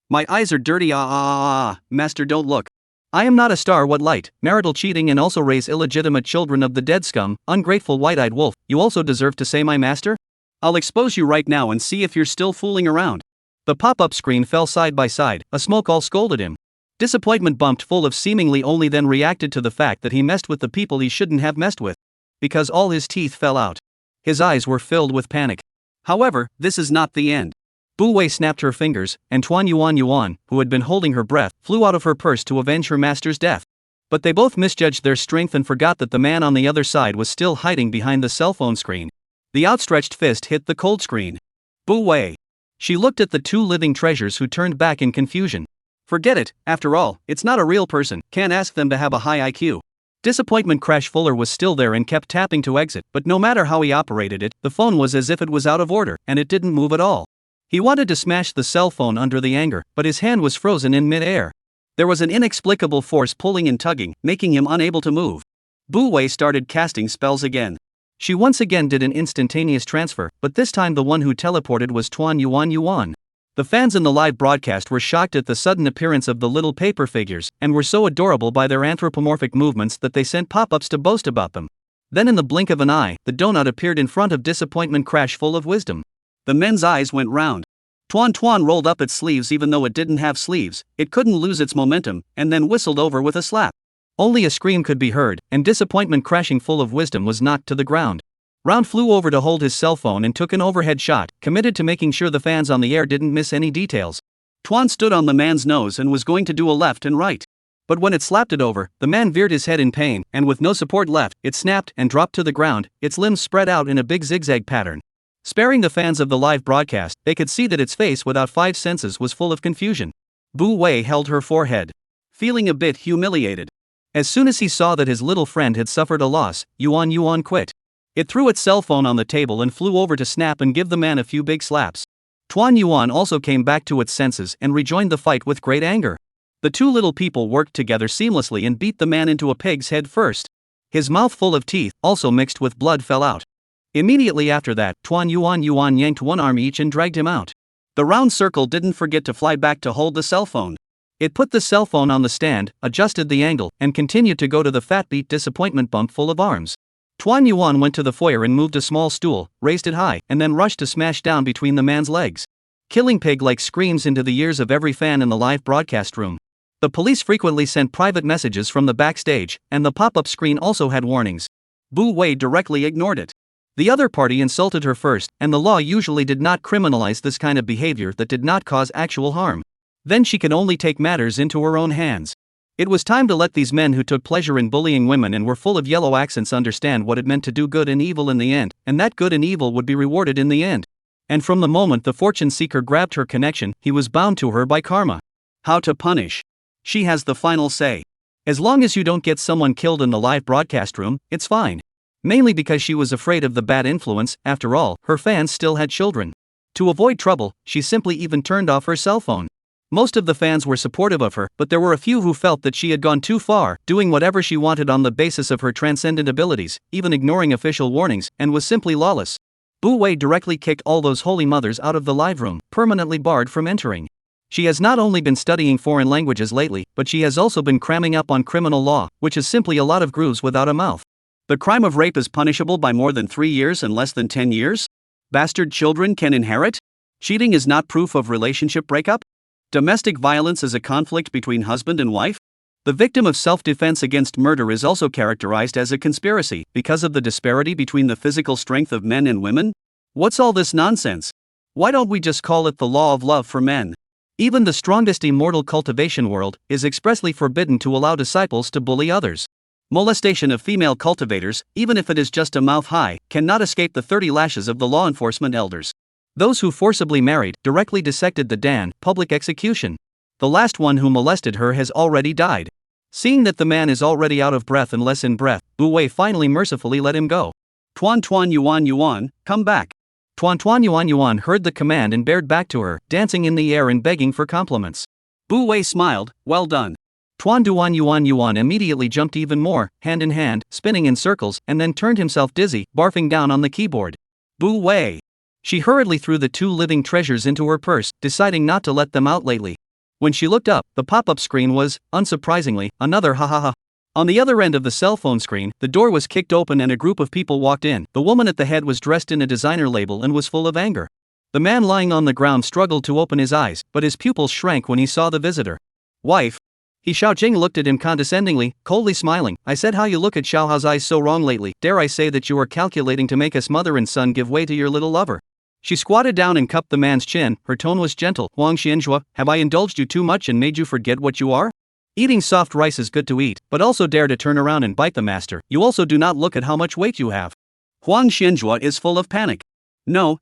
My eyes are dirty, master don't look. I am not a star, what light, marital cheating and also raise illegitimate children of the dead scum, ungrateful white-eyed wolf, you also deserve to say my master? I'll expose you right now and see if you're still fooling around. The pop-up screen fell side by side, a smoke all scolded him. Disappointment bumped full of seemingly only then reacted to the fact that he messed with the people he shouldn't have messed with. Because all his teeth fell out. His eyes were filled with panic. However, this is not the end. Bu Wei snapped her fingers, and Tuan Yuan, who had been holding her breath, flew out of her purse to avenge her master's death. But they both misjudged their strength and forgot that the man on the other side was still hiding behind the cell phone screen. The outstretched fist hit the cold screen. Bu Wei. She looked at the 2 living treasures who turned back in confusion. Forget it, after all, it's not a real person, can't ask them to have a high IQ. Disappointment Crash Fuller was still there and kept tapping to exit, but no matter how he operated it, the phone was as if it was out of order, and it didn't move at all. He wanted to smash the cell phone under the anger, but his hand was frozen in mid-air. There was an inexplicable force pulling and tugging, making him unable to move. Bu Wei started casting spells again. She once again did an instantaneous transfer, but this time the one who teleported was Tuan Yuan. The fans in the live broadcast were shocked at the sudden appearance of the little paper figures, and were so adorable by their anthropomorphic movements that they sent pop-ups to boast about them. Then in the blink of an eye, the donut appeared in front of Disappointment Crash full of wisdom. The men's eyes went round. Tuan rolled up its sleeves even though it didn't have sleeves, it couldn't lose its momentum, and then whistled over with a slap. Only a scream could be heard, and Disappointment Crashing full of wisdom was knocked to the ground. Round flew over to hold his cell phone and took an overhead shot, committed to making sure the fans on the air didn't miss any details. Tuan stood on the man's nose and was going to do a left and right. But when it slapped it over, the man veered his head in pain, and with no support left, it snapped and dropped to the ground, its limbs spread out in a big zigzag pattern. Sparing the fans of the live broadcast, they could see that its face without five senses was full of confusion. Bu Wei held her forehead, feeling a bit humiliated. As soon as he saw that his little friend had suffered a loss, Yuan quit. It threw its cell phone on the table and flew over to snap and give the man a few big slaps. Tuan Yuan also came back to its senses and rejoined the fight with great anger. The two little people worked together seamlessly and beat the man into a pig's head first. His mouth full of teeth, also mixed with blood, fell out. Immediately after that, Tuan Yuan yanked one arm each and dragged him out. The round circle didn't forget to fly back to hold the cell phone. It put the cell phone on the stand, adjusted the angle, and continued to go to the fat beat disappointment bump full of arms. Tuan Yuan went to the foyer and moved a small stool, raised it high, and then rushed to smash down between the man's legs. Killing pig-like screams into the ears of every fan in the live broadcast room. The police frequently sent private messages from the backstage, and the pop-up screen also had warnings. Bu Wei directly ignored it. The other party insulted her first, and the law usually did not criminalize this kind of behavior that did not cause actual harm. Then she could only take matters into her own hands. It was time to let these men who took pleasure in bullying women and were full of yellow accents understand what it meant to do good and evil in the end, and that good and evil would be rewarded in the end. And from the moment the fortune seeker grabbed her connection, he was bound to her by karma. How to punish? She has the final say. As long as you don't get someone killed in the live broadcast room, it's fine. Mainly because she was afraid of the bad influence. After all, her fans still had children. To avoid trouble, she simply even turned off her cell phone. Most of the fans were supportive of her, but there were a few who felt that she had gone too far, doing whatever she wanted on the basis of her transcendent abilities, even ignoring official warnings, and was simply lawless. Bu Wei directly kicked all those holy mothers out of the live room, permanently barred from entering. She has not only been studying foreign languages lately, but she has also been cramming up on criminal law, which is simply a lot of grooves without a mouth. The crime of rape is punishable by more than 3 years and less than 10 years? Bastard children can inherit? Cheating is not proof of relationship breakup? Domestic violence is a conflict between husband and wife? The victim of self-defense against murder is also characterized as a conspiracy because of the disparity between the physical strength of men and women? What's all this nonsense? Why don't we just call it the law of love for men? Even the strongest immortal cultivation world is expressly forbidden to allow disciples to bully others. Molestation of female cultivators, even if it is just a mouth high, cannot escape the 30 lashes of the law enforcement elders. Those who forcibly married directly dissected the Dan, public execution. The last one who molested her has already died. Seeing that the man is already out of breath and less in breath, Bu Wei finally mercifully let him go. Tuan Yuan, come back. Tuan Yuan heard the command and bared back to her, dancing in the air and begging for compliments. Bu Wei smiled, well done. Tuan Yuan immediately jumped even more, hand in hand, spinning in circles, and then turned himself dizzy, barfing down on the keyboard. Bu Wei. She hurriedly threw the two living treasures into her purse, deciding not to let them out lately. When she looked up, the pop-up screen was, unsurprisingly, another ha ha ha. On the other end of the cell phone screen, the door was kicked open and a group of people walked in. The woman at the head was dressed in a designer label and was full of anger. The man lying on the ground struggled to open his eyes, but his pupils shrank when he saw the visitor. Wife. He Xiaojing looked at him condescendingly, coldly smiling. I said how you look at Xiaohao's eyes so wrong lately. Dare I say that you are calculating to make us mother and son give way to your little lover? She squatted down and cupped the man's chin. Her tone was gentle. Huang Xianzhua, have I indulged you too much and made you forget what you are? Eating soft rice is good to eat, but also dare to turn around and bite the master. You also do not look at how much weight you have. Huang Xianzhua is full of panic. No.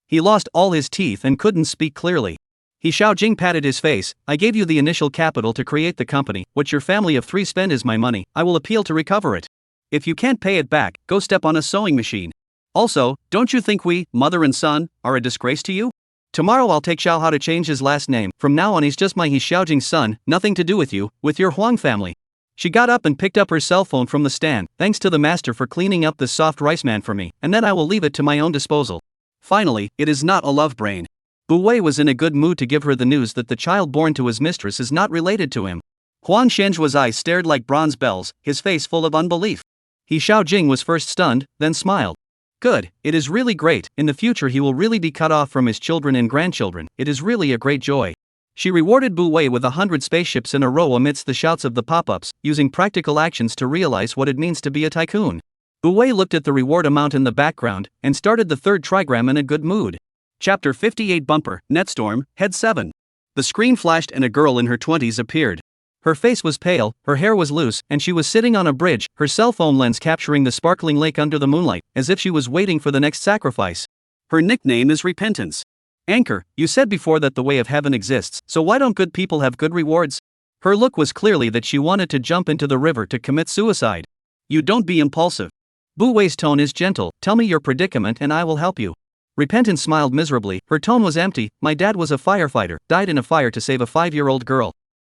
He lost all his teeth and couldn't speak clearly. He Xiaojing patted his face. I gave you the initial capital to create the company. What your family of 3 spend is my money. I will appeal to recover it. If you can't pay it back, go step on a sewing machine. Also, don't you think we, mother and son, are a disgrace to you? Tomorrow I'll take Xiaohao to change his last name. From now on he's just my Xiaojing's son, nothing to do with you, with your Huang family. She got up and picked up her cell phone from the stand. Thanks to the master for cleaning up this soft rice man for me, and then I will leave it to my own disposal. Finally, it is not a love brain. Bu Wei was in a good mood to give her the news that the child born to his mistress is not related to him. Huang Xianzhua's eyes stared like bronze bells, his face full of unbelief. He Xiaojing was first stunned, then smiled. Good, it is really great. In the future he will really be cut off from his children and grandchildren. It is really a great joy. She rewarded Bu Wei with 100 spaceships in a row amidst the shouts of the pop-ups, using practical actions to realize what it means to be a tycoon. Bu Wei looked at the reward amount in the background, and started the third trigram in a good mood. Chapter 58 Bumper, Netstorm, Head 7. The screen flashed and a girl in her 20s appeared. Her face was pale, her hair was loose, and she was sitting on a bridge, her cell phone lens capturing the sparkling lake under the moonlight, as if she was waiting for the next sacrifice. Her nickname is Repentance. Anchor, you said before that the way of heaven exists, so why don't good people have good rewards? Her look was clearly that she wanted to jump into the river to commit suicide. You don't be impulsive. Bu Wei's tone is gentle, tell me your predicament and I will help you. Repentance smiled miserably, her tone was empty, my dad was a firefighter, died in a fire to save a 5-year-old girl.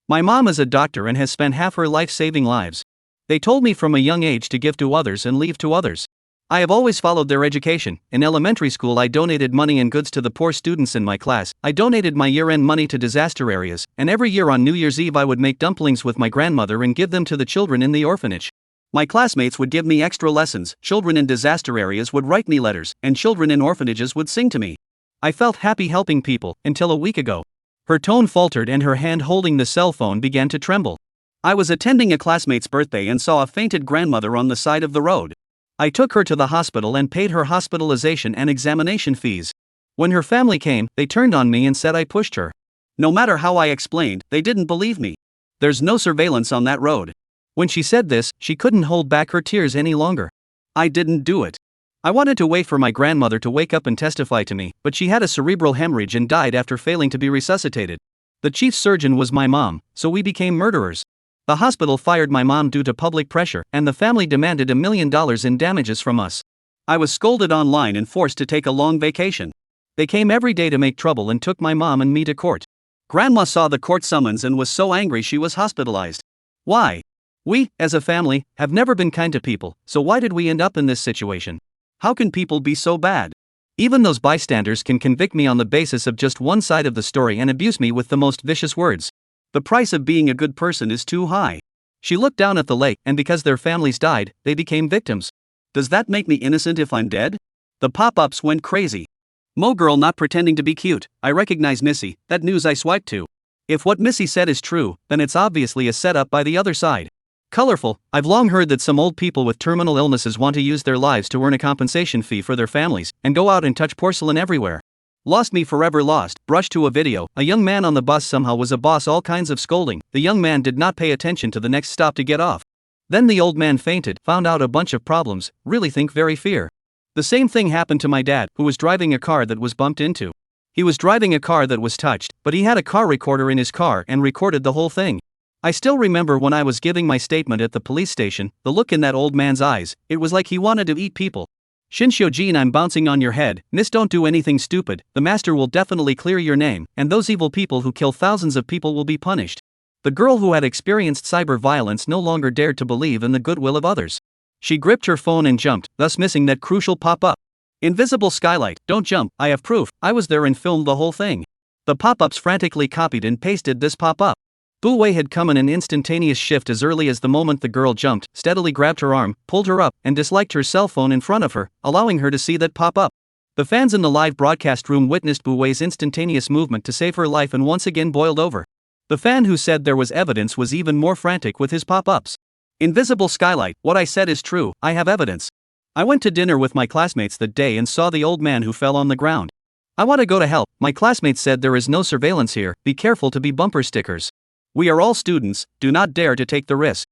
My mom is a doctor and has spent half her life saving lives. They told me from a young age to give to others and leave to others. I have always followed their education. In elementary school I donated money and goods to the poor students in my class, I donated my year-end money to disaster areas, and every year on New Year's Eve I would make dumplings with my grandmother and give them to the children in the orphanage. My classmates would give me extra lessons, children in disaster areas would write me letters, and children in orphanages would sing to me. I felt happy helping people, until a week ago. Her tone faltered and her hand holding the cell phone began to tremble. I was attending a classmate's birthday and saw a fainted grandmother on the side of the road. I took her to the hospital and paid her hospitalization and examination fees. When her family came, they turned on me and said I pushed her. No matter how I explained, they didn't believe me. There's no surveillance on that road. When she said this, she couldn't hold back her tears any longer. I didn't do it. I wanted to wait for my grandmother to wake up and testify to me, but she had a cerebral hemorrhage and died after failing to be resuscitated. The chief surgeon was my mom, so we became murderers. The hospital fired my mom due to public pressure, and the family demanded $1 million in damages from us. I was scolded online and forced to take a long vacation. They came every day to make trouble and took my mom and me to court. Grandma saw the court summons and was so angry she was hospitalized. Why? We, as a family, have never been kind to people, so why did we end up in this situation? How can people be so bad? Even those bystanders can convict me on the basis of just one side of the story and abuse me with the most vicious words. The price of being a good person is too high. She looked down at the lake, and because their families died, they became victims. Does that make me innocent if I'm dead? The pop-ups went crazy. Mo girl not pretending to be cute, I recognize Missy, that news I swiped to. If what Missy said is true, then it's obviously a setup by the other side. Colorful, I've long heard that some old people with terminal illnesses want to use their lives to earn a compensation fee for their families, and go out and touch porcelain everywhere. Lost me forever lost, brushed to a video, a young man on the bus somehow was a boss all kinds of scolding, the young man did not pay attention to the next stop to get off. Then the old man fainted, found out a bunch of problems, really think very fear. The same thing happened to my dad, who was driving a car that was bumped into. He was driving a car that was touched, but he had a car recorder in his car and recorded the whole thing. I still remember when I was giving my statement at the police station, the look in that old man's eyes, it was like he wanted to eat people. Shinsho-jin, I'm bouncing on your head, miss, don't do anything stupid, the master will definitely clear your name, and those evil people who kill thousands of people will be punished. The girl who had experienced cyber violence no longer dared to believe in the goodwill of others. She gripped her phone and jumped, thus missing that crucial pop-up. Invisible skylight, don't jump, I have proof, I was there and filmed the whole thing. The pop-ups frantically copied and pasted this pop-up. Bu Wei had come in an instantaneous shift as early as the moment the girl jumped, steadily grabbed her arm, pulled her up, and disliked her cell phone in front of her, allowing her to see that pop up. The fans in the live broadcast room witnessed Bu Wei's instantaneous movement to save her life and once again boiled over. The fan who said there was evidence was even more frantic with his pop-ups. Invisible skylight, what I said is true, I have evidence. I went to dinner with my classmates that day and saw the old man who fell on the ground. I want to go to help, my classmates said there is no surveillance here, be careful to be bumper stickers. We are all students, do not dare to take the risk.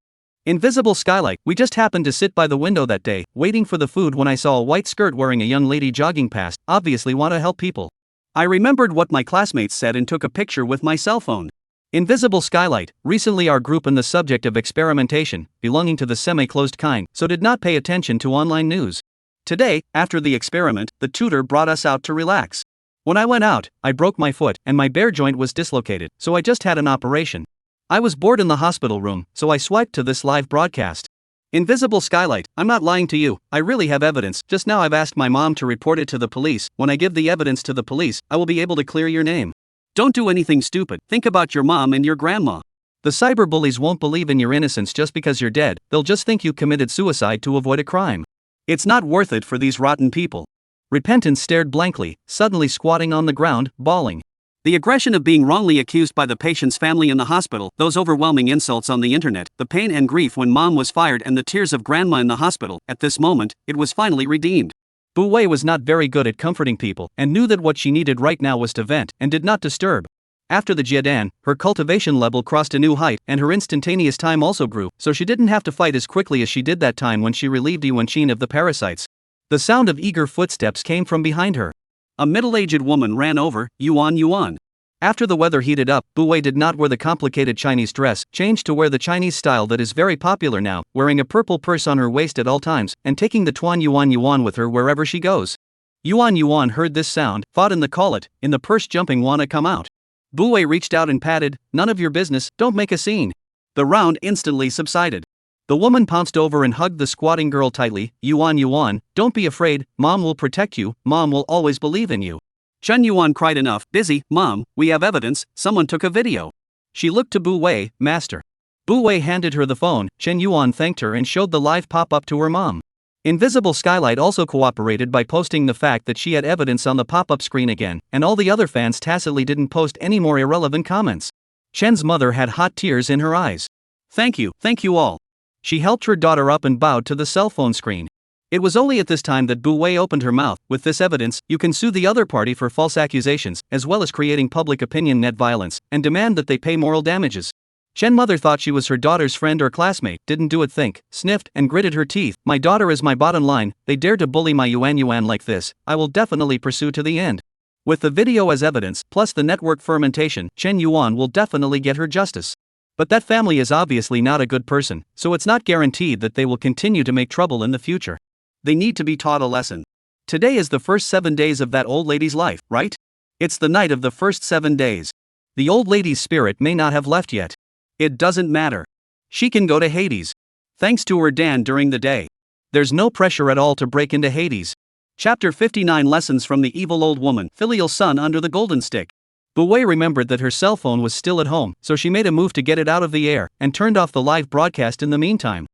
Invisible skylight, we just happened to sit by the window that day, waiting for the food when I saw a white skirt wearing a young lady jogging past, obviously want to help people. I remembered what my classmates said and took a picture with my cell phone. Invisible skylight, recently our group in the subject of experimentation, belonging to the semi-closed kind, so did not pay attention to online news. Today, after the experiment, the tutor brought us out to relax. When I went out, I broke my foot, and my bare joint was dislocated, so I just had an operation. I was bored in the hospital room, so I swiped to this live broadcast. Invisible skylight, I'm not lying to you, I really have evidence, just now I've asked my mom to report it to the police, when I give the evidence to the police, I will be able to clear your name. Don't do anything stupid, think about your mom and your grandma. The cyberbullies won't believe in your innocence just because you're dead, they'll just think you committed suicide to avoid a crime. It's not worth it for these rotten people. Repentance stared blankly, suddenly squatting on the ground, bawling. The aggression of being wrongly accused by the patient's family in the hospital, those overwhelming insults on the internet, the pain and grief when mom was fired and the tears of grandma in the hospital, at this moment, it was finally redeemed. Bu Wei was not very good at comforting people, and knew that what she needed right now was to vent, and did not disturb. After the Jiedan, her cultivation level crossed a new height and her instantaneous time also grew, so she didn't have to fight as quickly as she did that time when she relieved Yuanqin of the parasites. The sound of eager footsteps came from behind her. A middle-aged woman ran over. Yuan. After the weather heated up, Bu Wei did not wear the complicated Chinese dress, changed to wear the Chinese style that is very popular now, wearing a purple purse on her waist at all times, and taking the Tuan Yuan with her wherever she goes. Yuan heard this sound, fought in the collet, in the purse jumping wanna come out. Bu Wei reached out and patted. None of your business, don't make a scene. The round instantly subsided. The woman pounced over and hugged the squatting girl tightly. Yuan, don't be afraid, Mom will protect you, Mom will always believe in you. Chen Yuan cried enough. Busy, Mom, we have evidence, someone took a video. She looked to Bu Wei. Master. Bu Wei handed her the phone. Chen Yuan thanked her and showed the live pop-up to her mom. Invisible Skylight also cooperated by posting the fact that she had evidence on the pop-up screen again, and all the other fans tacitly didn't post any more irrelevant comments. Chen's mother had hot tears in her eyes. Thank you all. She helped her daughter up and bowed to the cell phone screen. It was only at this time that Bu Wei opened her mouth. With this evidence, you can sue the other party for false accusations, as well as creating public opinion net violence, and demand that they pay moral damages. Chen mother thought she was her daughter's friend or classmate, didn't do it, sniffed, and gritted her teeth. My daughter is my bottom line, they dare to bully my Yuan like this, I will definitely pursue to the end. With the video as evidence, plus the network fermentation, Chen Yuan will definitely get her justice. But that family is obviously not a good person, so it's not guaranteed that they will continue to make trouble in the future. They need to be taught a lesson. Today is the first 7 days of that old lady's life, right? It's the night of the first 7 days. The old lady's spirit may not have left yet. It doesn't matter. She can go to Hades. Thanks to her Dan during the day. There's no pressure at all to break into Hades. Chapter 59 Lessons from the Evil Old Woman. Filial son under the golden stick. Bu Wei remembered that her cell phone was still at home, so she made a move to get it out of the air, and turned off the live broadcast in the meantime.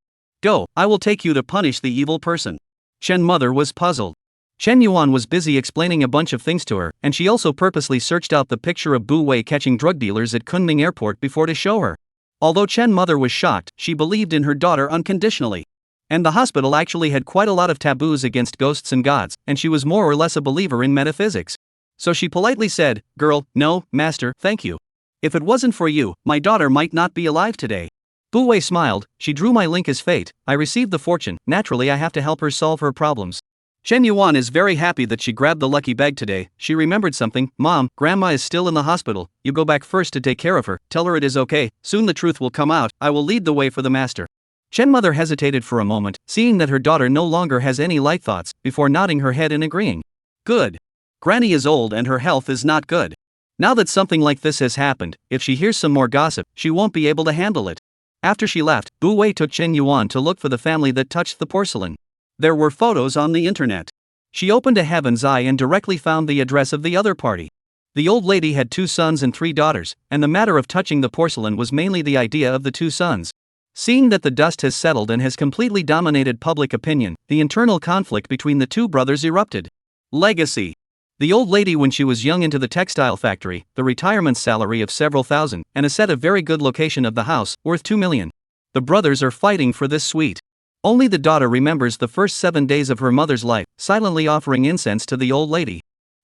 Go, I will take you to punish the evil person. Chen mother was puzzled. Chen Yuan was busy explaining a bunch of things to her, and she also purposely searched out the picture of Bu Wei catching drug dealers at Kunming Airport before to show her. Although Chen mother was shocked, she believed in her daughter unconditionally. And the hospital actually had quite a lot of taboos against ghosts and gods, and she was more or less a believer in metaphysics. So she politely said, Girl, no, master, thank you. If it wasn't for you, my daughter might not be alive today. Bu Wei smiled. She drew my link as fate. I received the fortune, naturally I have to help her solve her problems. Chen Yuan is very happy that she grabbed the lucky bag today. She remembered something. Mom, Grandma is still in the hospital, you go back first to take care of her, tell her it is okay, soon the truth will come out, I will lead the way for the master. Chen mother hesitated for a moment, seeing that her daughter no longer has any light thoughts, before nodding her head and agreeing. Good. Granny is old and her health is not good. Now that something like this has happened, if she hears some more gossip, she won't be able to handle it. After she left, Bu Wei took Chen Yuan to look for the family that touched the porcelain. There were photos on the internet. She opened a Heaven's Eye and directly found the address of the other party. The old lady had 2 sons and 3 daughters, and the matter of touching the porcelain was mainly the idea of the 2 sons. Seeing that the dust has settled and has completely dominated public opinion, the internal conflict between the 2 brothers erupted. Legacy. The old lady when she was young into the textile factory, the retirement salary of several thousand, and a set of very good location of the house, worth 2 million. The brothers are fighting for this suite. Only the daughter remembers the first 7 days of her mother's life, silently offering incense to the old lady.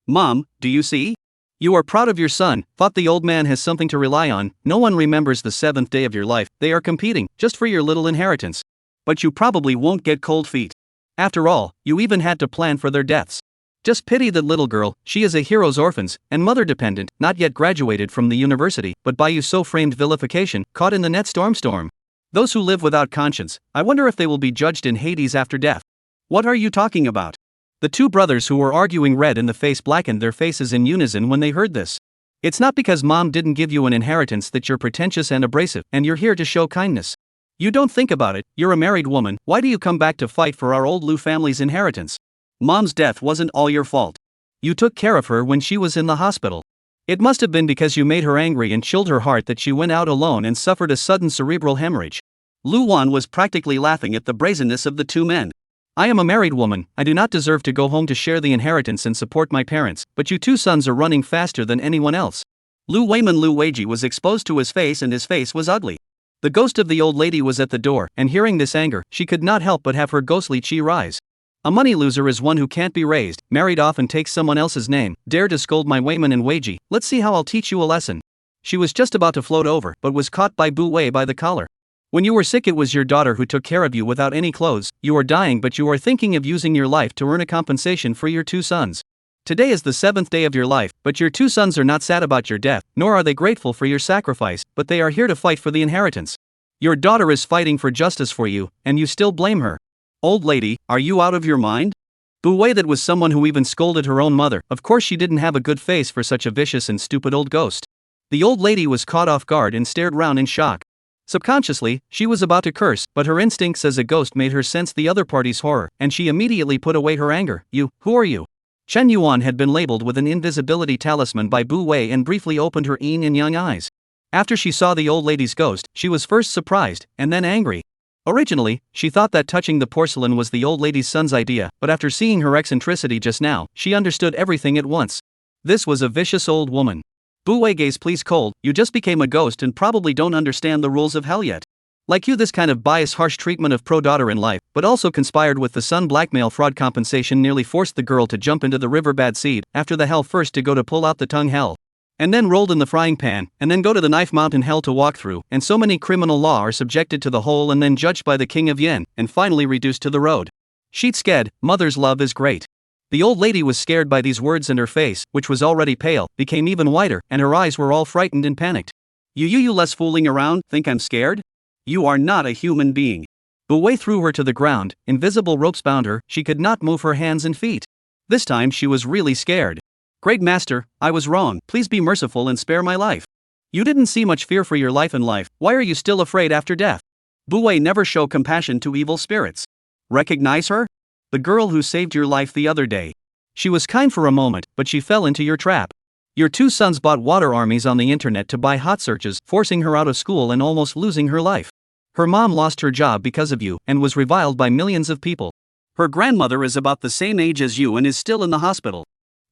Mom, do you see? You are proud of your son, thought the old man has something to rely on, no one remembers the 7th day of your life, they are competing, just for your little inheritance. But you probably won't get cold feet. After all, you even had to plan for their deaths. Just pity that little girl, she is a hero's orphans, and mother dependent, not yet graduated from the university, but by you so framed vilification, caught in the net storm. Those who live without conscience, I wonder if they will be judged in Hades after death. What are you talking about? The 2 brothers who were arguing red in the face blackened their faces in unison when they heard this. It's not because mom didn't give you an inheritance that you're pretentious and abrasive, and you're here to show kindness. You don't think about it, you're a married woman, why do you come back to fight for our old Lu family's inheritance? Mom's death wasn't all your fault. You took care of her when she was in the hospital. It must have been because you made her angry and chilled her heart that she went out alone and suffered a sudden cerebral hemorrhage. Lu Wan was practically laughing at the brazenness of the 2 men. I am a married woman, I do not deserve to go home to share the inheritance and support my parents, but you 2 sons are running faster than anyone else. Lu Weiji was exposed to his face and his face was ugly. The ghost of the old lady was at the door, and hearing this anger, she could not help but have her ghostly chi rise. A money loser is one who can't be raised, married off and takes someone else's name, dare to scold my Wayman and Weiji, let's see how I'll teach you a lesson. She was just about to float over, but was caught by Bu Wei by the collar. When you were sick, it was your daughter who took care of you without any clothes. You are dying, but you are thinking of using your life to earn a compensation for your 2 sons. Today is the 7th day of your life, but your 2 sons are not sad about your death, nor are they grateful for your sacrifice, but they are here to fight for the inheritance. Your daughter is fighting for justice for you, and you still blame her. Old lady, are you out of your mind? Bu Wei, that was someone who even scolded her own mother. Of course she didn't have a good face for such a vicious and stupid old ghost. The old lady was caught off guard and stared round in shock. Subconsciously, she was about to curse, but her instincts as a ghost made her sense the other party's horror, and she immediately put away her anger. Who are you? Chen Yuan had been labeled with an invisibility talisman by Bu Wei and briefly opened her yin and yang eyes. After she saw the old lady's ghost, she was first surprised, and then angry. Originally, she thought that touching the porcelain was the old lady's son's idea, but after seeing her eccentricity just now, she understood everything at once. This was a vicious old woman. Bu Wei gaze, please cold, you just became a ghost and probably don't understand the rules of hell yet. Like you, this kind of bias, harsh treatment of pro-daughter in life, but also conspired with the son blackmail fraud compensation, nearly forced the girl to jump into the river bad seed, after the hell first to go to pull out the tongue hell. And then rolled in the frying pan, and then go to the knife mountain hell to walk through, and so many criminal law are subjected to the hole and then judged by the king of yen, and finally reduced to the road. Sheet sked, mother's love is great. The old lady was scared by these words, and her face, which was already pale, became even whiter, and her eyes were all frightened and panicked. You less fooling around, think I'm scared? You are not a human being. Bu Wei threw her to the ground, invisible ropes bound her, she could not move her hands and feet. This time she was really scared. Great master, I was wrong, please be merciful and spare my life. You didn't see much fear for your life in life, why are you still afraid after death? Bu Wei never show compassion to evil spirits. Recognize her? The girl who saved your life the other day. She was kind for a moment, but she fell into your trap. Your 2 sons bought water armies on the internet to buy hot searches, forcing her out of school and almost losing her life. Her mom lost her job because of you, and was reviled by millions of people. Her grandmother is about the same age as you and is still in the hospital.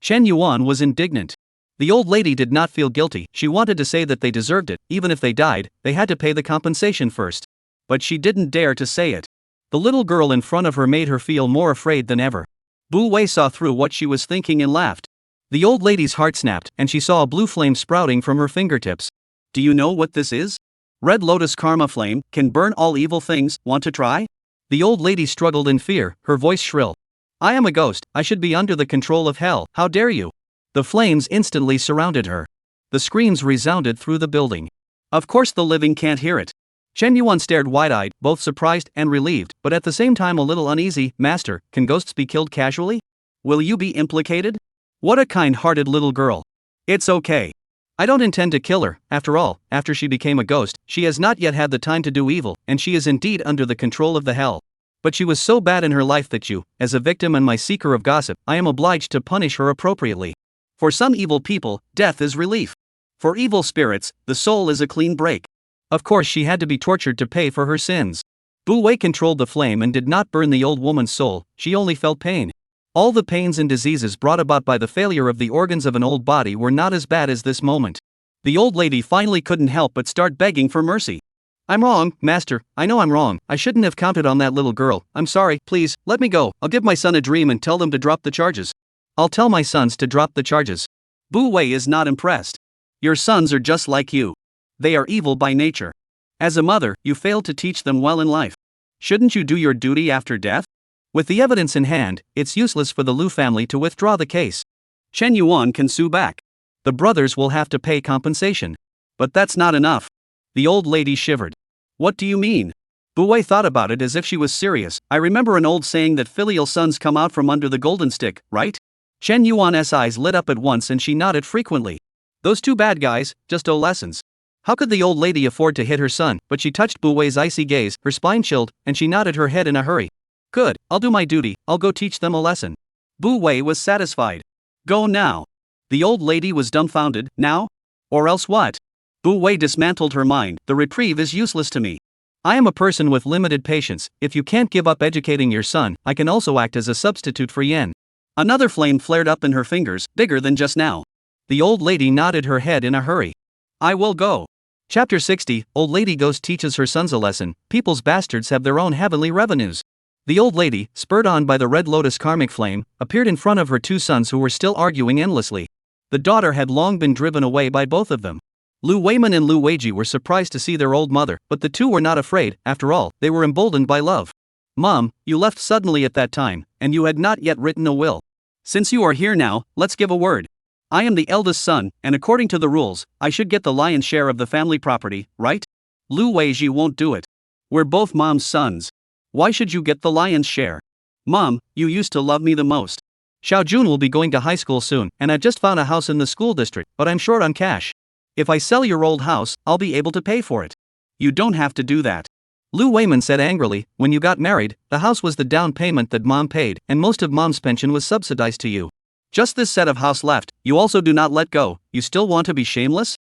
Chen Yuan was indignant. The old lady did not feel guilty, she wanted to say that they deserved it, even if they died, they had to pay the compensation first. But she didn't dare to say it. The little girl in front of her made her feel more afraid than ever. Bu Wei saw through what she was thinking and laughed. The old lady's heart snapped, and she saw a blue flame sprouting from her fingertips. Do you know what this is? Red Lotus Karma Flame, can burn all evil things, want to try? The old lady struggled in fear, her voice shrill. I am a ghost, I should be under the control of hell, how dare you? The flames instantly surrounded her. The screams resounded through the building. Of course the living can't hear it. Chen Yuan stared wide-eyed, both surprised and relieved, but at the same time a little uneasy. Master, can ghosts be killed casually? Will you be implicated? What a kind-hearted little girl. It's okay. I don't intend to kill her, after all, after she became a ghost, she has not yet had the time to do evil, and she is indeed under the control of the hell. But she was so bad in her life that you, as a victim and my seeker of gossip, I am obliged to punish her appropriately. For some evil people, death is relief. For evil spirits, the soul is a clean break. Of course she had to be tortured to pay for her sins. Bu Wei controlled the flame and did not burn the old woman's soul, she only felt pain. All the pains and diseases brought about by the failure of the organs of an old body were not as bad as this moment. The old lady finally couldn't help but start begging for mercy. I'm wrong, master, I know I'm wrong, I shouldn't have counted on that little girl, I'm sorry, please, let me go, I'll give my son a dream and tell them to drop the charges. I'll tell my sons to drop the charges. Bu Wei is not impressed. Your sons are just like you. They are evil by nature. As a mother, you failed to teach them well in life. Shouldn't you do your duty after death? With the evidence in hand, it's useless for the Liu family to withdraw the case. Chen Yuan can sue back. The brothers will have to pay compensation. But that's not enough. The old lady shivered. What do you mean? Bu Wei thought about it as if she was serious. I remember an old saying that filial sons come out from under the golden stick, right? Chen Yuan's eyes lit up at once and she nodded frequently. Those 2 bad guys, just old lessons. How could the old lady afford to hit her son? But she touched Bu Wei's icy gaze, her spine chilled, and she nodded her head in a hurry. Good, I'll do my duty, I'll go teach them a lesson. Bu Wei was satisfied. Go now. The old lady was dumbfounded. Now? Or else what? Bu Wei dismantled her mind. The reprieve is useless to me. I am a person with limited patience. If you can't give up educating your son, I can also act as a substitute for yen. Another flame flared up in her fingers, bigger than just now. The old lady nodded her head in a hurry. I will go. Chapter 60, Old Lady Ghost teaches her sons a lesson. People's bastards have their own heavenly revenues. The old lady, spurred on by the Red Lotus karmic flame, appeared in front of her 2 sons who were still arguing endlessly. The daughter had long been driven away by both of them. Lu Weiman and Lu Weiji were surprised to see their old mother, but the two were not afraid. After all, they were emboldened by love. Mom, you left suddenly at that time, and you had not yet written a will. Since you are here now, let's give a word. I am the eldest son, and according to the rules, I should get the lion's share of the family property, right? Lu Weiji won't do it. We're both Mom's sons. Why should you get the lion's share? Mom, you used to love me the most. Xiao Jun will be going to high school soon, and I've just found a house in the school district, but I'm short on cash. If I sell your old house, I'll be able to pay for it. You don't have to do that. Lu Weiman said angrily, when you got married, the house was the down payment that Mom paid, and most of Mom's pension was subsidized to you. Just this set of house left, you also do not let go. You still want to be shameless?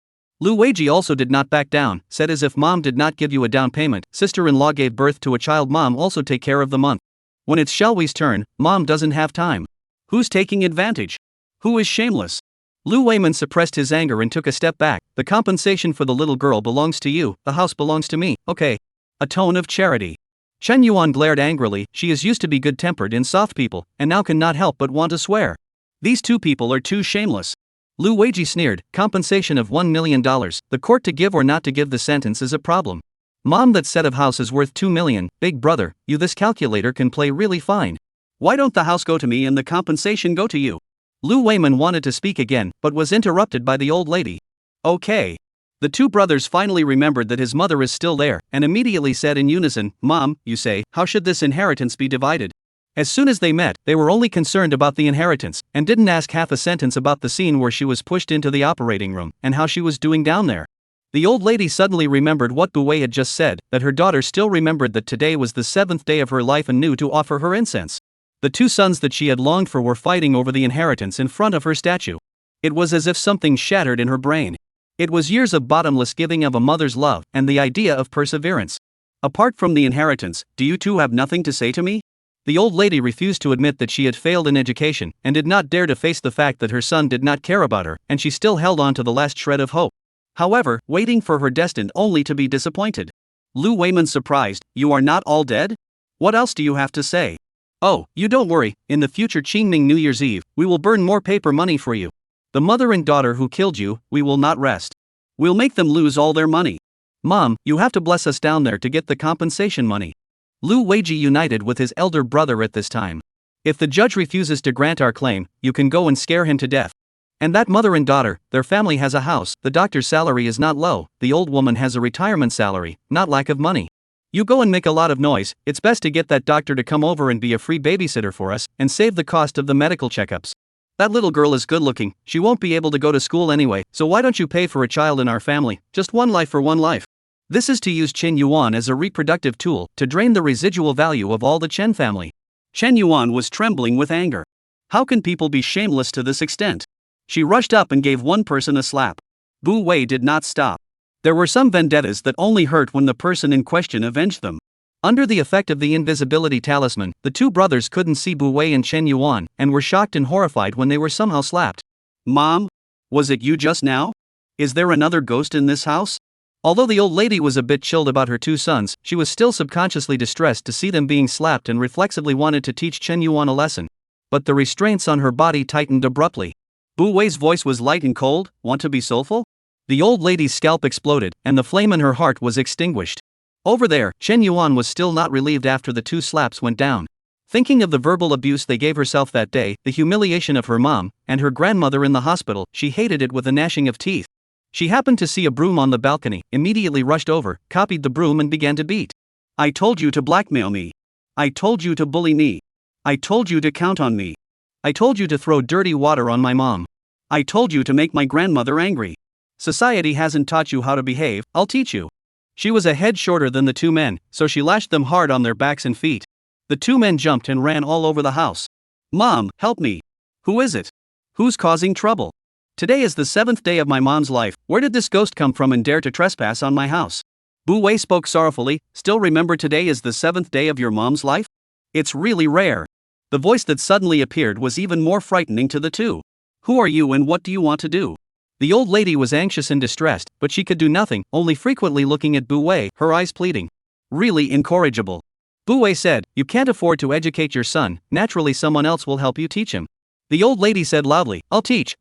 Lu Weiji also did not back down, said as if Mom did not give you a down payment, sister-in-law gave birth to a child, Mom also take care of the month. When it's Xiaohui's turn, Mom doesn't have time. Who's taking advantage? Who is shameless? Lu Weiman suppressed his anger and took a step back. The compensation for the little girl belongs to you, the house belongs to me, okay. A tone of charity. Chen Yuan glared angrily. She is used to be good-tempered and soft people, and now cannot help but want to swear. These two people are too shameless. Lu Weiji sneered, compensation of $1 million, the court to give or not to give the sentence is a problem. Mom, that set of house is worth $2 million, big brother, you this calculator can play really fine. Why don't the house go to me and the compensation go to you? Lu Weiman wanted to speak again, but was interrupted by the old lady. Okay. The two brothers finally remembered that his mother is still there, and immediately said in unison, Mom, you say, how should this inheritance be divided? As soon as they met, they were only concerned about the inheritance, and didn't ask half a sentence about the scene where she was pushed into the operating room, and how she was doing down there. The old lady suddenly remembered what Bu Wei had just said, that her daughter still remembered that today was the 7th day of her life and knew to offer her incense. The two sons that she had longed for were fighting over the inheritance in front of her statue. It was as if something shattered in her brain. It was years of bottomless giving of a mother's love, and the idea of perseverance. Apart from the inheritance, do you two have nothing to say to me? The old lady refused to admit that she had failed in education, and did not dare to face the fact that her son did not care about her, and she still held on to the last shred of hope. However, waiting for her destined only to be disappointed. Lu Weiman surprised, you are not all dead? What else do you have to say? Oh, you don't worry, in the future Qingming New Year's Eve, we will burn more paper money for you. The mother and daughter who killed you, we will not rest. We'll make them lose all their money. Mom, you have to bless us down there to get the compensation money. Lu Weiji united with his elder brother at this time. If the judge refuses to grant our claim, you can go and scare him to death. And that mother and daughter, their family has a house, the doctor's salary is not low, the old woman has a retirement salary, not lack of money. You go and make a lot of noise, it's best to get that doctor to come over and be a free babysitter for us, and save the cost of the medical checkups. That little girl is good looking, she won't be able to go to school anyway, so why don't you pay for a child in our family, just one life for one life. This is to use Chen Yuan as a reproductive tool, to drain the residual value of all the Chen family. Chen Yuan was trembling with anger. How can people be shameless to this extent? She rushed up and gave one person a slap. Bu Wei did not stop. There were some vendettas that only hurt when the person in question avenged them. Under the effect of the invisibility talisman, the two brothers couldn't see Bu Wei and Chen Yuan, and were shocked and horrified when they were somehow slapped. Mom? Was it you just now? Is there another ghost in this house? Although the old lady was a bit chilled about her two sons, she was still subconsciously distressed to see them being slapped and reflexively wanted to teach Chen Yuan a lesson. But the restraints on her body tightened abruptly. Bu Wei's voice was light and cold, want to be soulful? The old lady's scalp exploded, and the flame in her heart was extinguished. Over there, Chen Yuan was still not relieved after the two slaps went down. Thinking of the verbal abuse they gave herself that day, the humiliation of her mom, and her grandmother in the hospital, she hated it with a gnashing of teeth. She happened to see a broom on the balcony, immediately rushed over, copied the broom and began to beat. I told you to blackmail me. I told you to bully me. I told you to count on me. I told you to throw dirty water on my mom. I told you to make my grandmother angry. Society hasn't taught you how to behave, I'll teach you. She was a head shorter than the two men, so she lashed them hard on their backs and feet. The two men jumped and ran all over the house. Mom, help me. Who is it? Who's causing trouble? Today is the 7th day of my mom's life, where did this ghost come from and dare to trespass on my house? Bu Wei spoke sorrowfully, still remember today is the 7th day of your mom's life? It's really rare. The voice that suddenly appeared was even more frightening to the two. Who are you and what do you want to do? The old lady was anxious and distressed, but she could do nothing, only frequently looking at Bu Wei, her eyes pleading. Really incorrigible. Bu Wei said, you can't afford to educate your son, naturally someone else will help you teach him. The old lady said loudly, I'll teach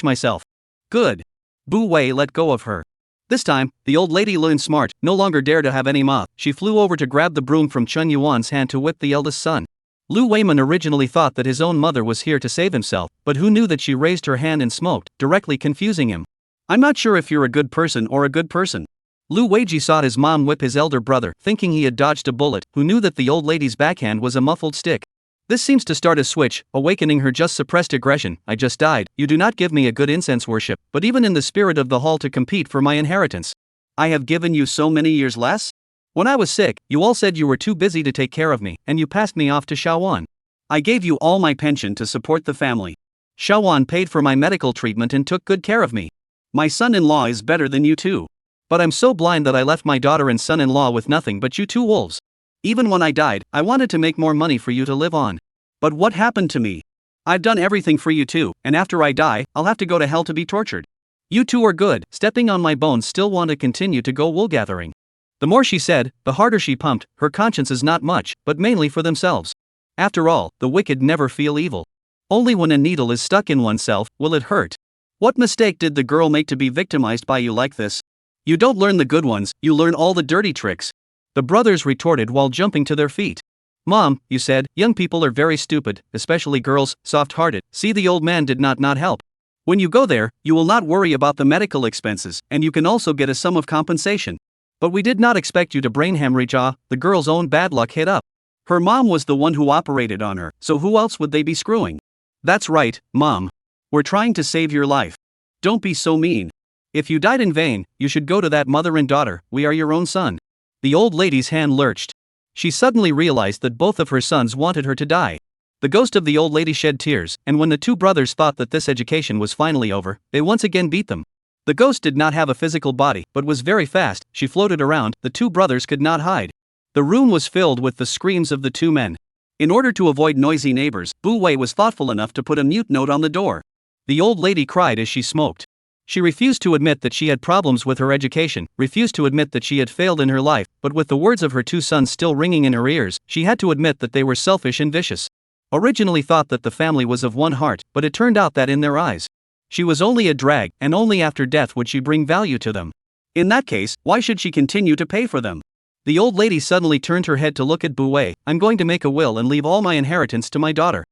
myself. Good. Bu Wei let go of her. This time, the old lady learned smart, no longer dare to have any mouth. She flew over to grab the broom from Chun Yuan's hand to whip the eldest son. Lu Weiman originally thought that his own mother was here to save himself, but who knew that she raised her hand and smoked, directly confusing him. I'm not sure if you're a good person or a good person. Lu Weiji saw his mom whip his elder brother, thinking he had dodged a bullet, who knew that the old lady's backhand was a muffled stick. This seems to start a switch, awakening her just suppressed aggression. I just died, you do not give me a good incense worship, but even in the spirit of the hall to compete for my inheritance. I have given you so many years less? When I was sick, you all said you were too busy to take care of me, and you passed me off to Shaowan. I gave you all my pension to support the family. Shaowan paid for my medical treatment and took good care of me. My son-in-law is better than you two. But I'm so blind that I left my daughter and son-in-law with nothing but you two wolves. Even when I died, I wanted to make more money for you to live on. But what happened to me? I've done everything for you two, and after I die, I'll have to go to hell to be tortured. You two are good, stepping on my bones still want to continue to go wool gathering. The more she said, the harder she pumped. Her conscience is not much, but mainly for themselves. After all, the wicked never feel evil. Only when a needle is stuck in oneself will it hurt. What mistake did the girl make to be victimized by you like this? You don't learn the good ones, you learn all the dirty tricks. The brothers retorted while jumping to their feet. Mom, you said, young people are very stupid, especially girls, soft-hearted. See, the old man did not help. When you go there, you will not worry about the medical expenses, and you can also get a sum of compensation. But we did not expect you to brain hemorrhage. The girl's own bad luck hit up. Her mom was the one who operated on her, so who else would they be screwing? That's right, Mom. We're trying to save your life. Don't be so mean. If you died in vain, you should go to that mother and daughter. We are your own son. The old lady's hand lurched. She suddenly realized that both of her sons wanted her to die. The ghost of the old lady shed tears, and when the two brothers thought that this education was finally over, they once again beat them. The ghost did not have a physical body, but was very fast. She floated around. The two brothers could not hide. The room was filled with the screams of the two men. In order to avoid noisy neighbors, Bu Wei was thoughtful enough to put a mute note on the door. The old lady cried as she smoked. She refused to admit that she had problems with her education, refused to admit that she had failed in her life, but with the words of her two sons still ringing in her ears, she had to admit that they were selfish and vicious. Originally thought that the family was of one heart, but it turned out that in their eyes, she was only a drag, and only after death would she bring value to them. In that case, why should she continue to pay for them? The old lady suddenly turned her head to look at Bu Wei. I'm going to make a will and leave all my inheritance to my daughter.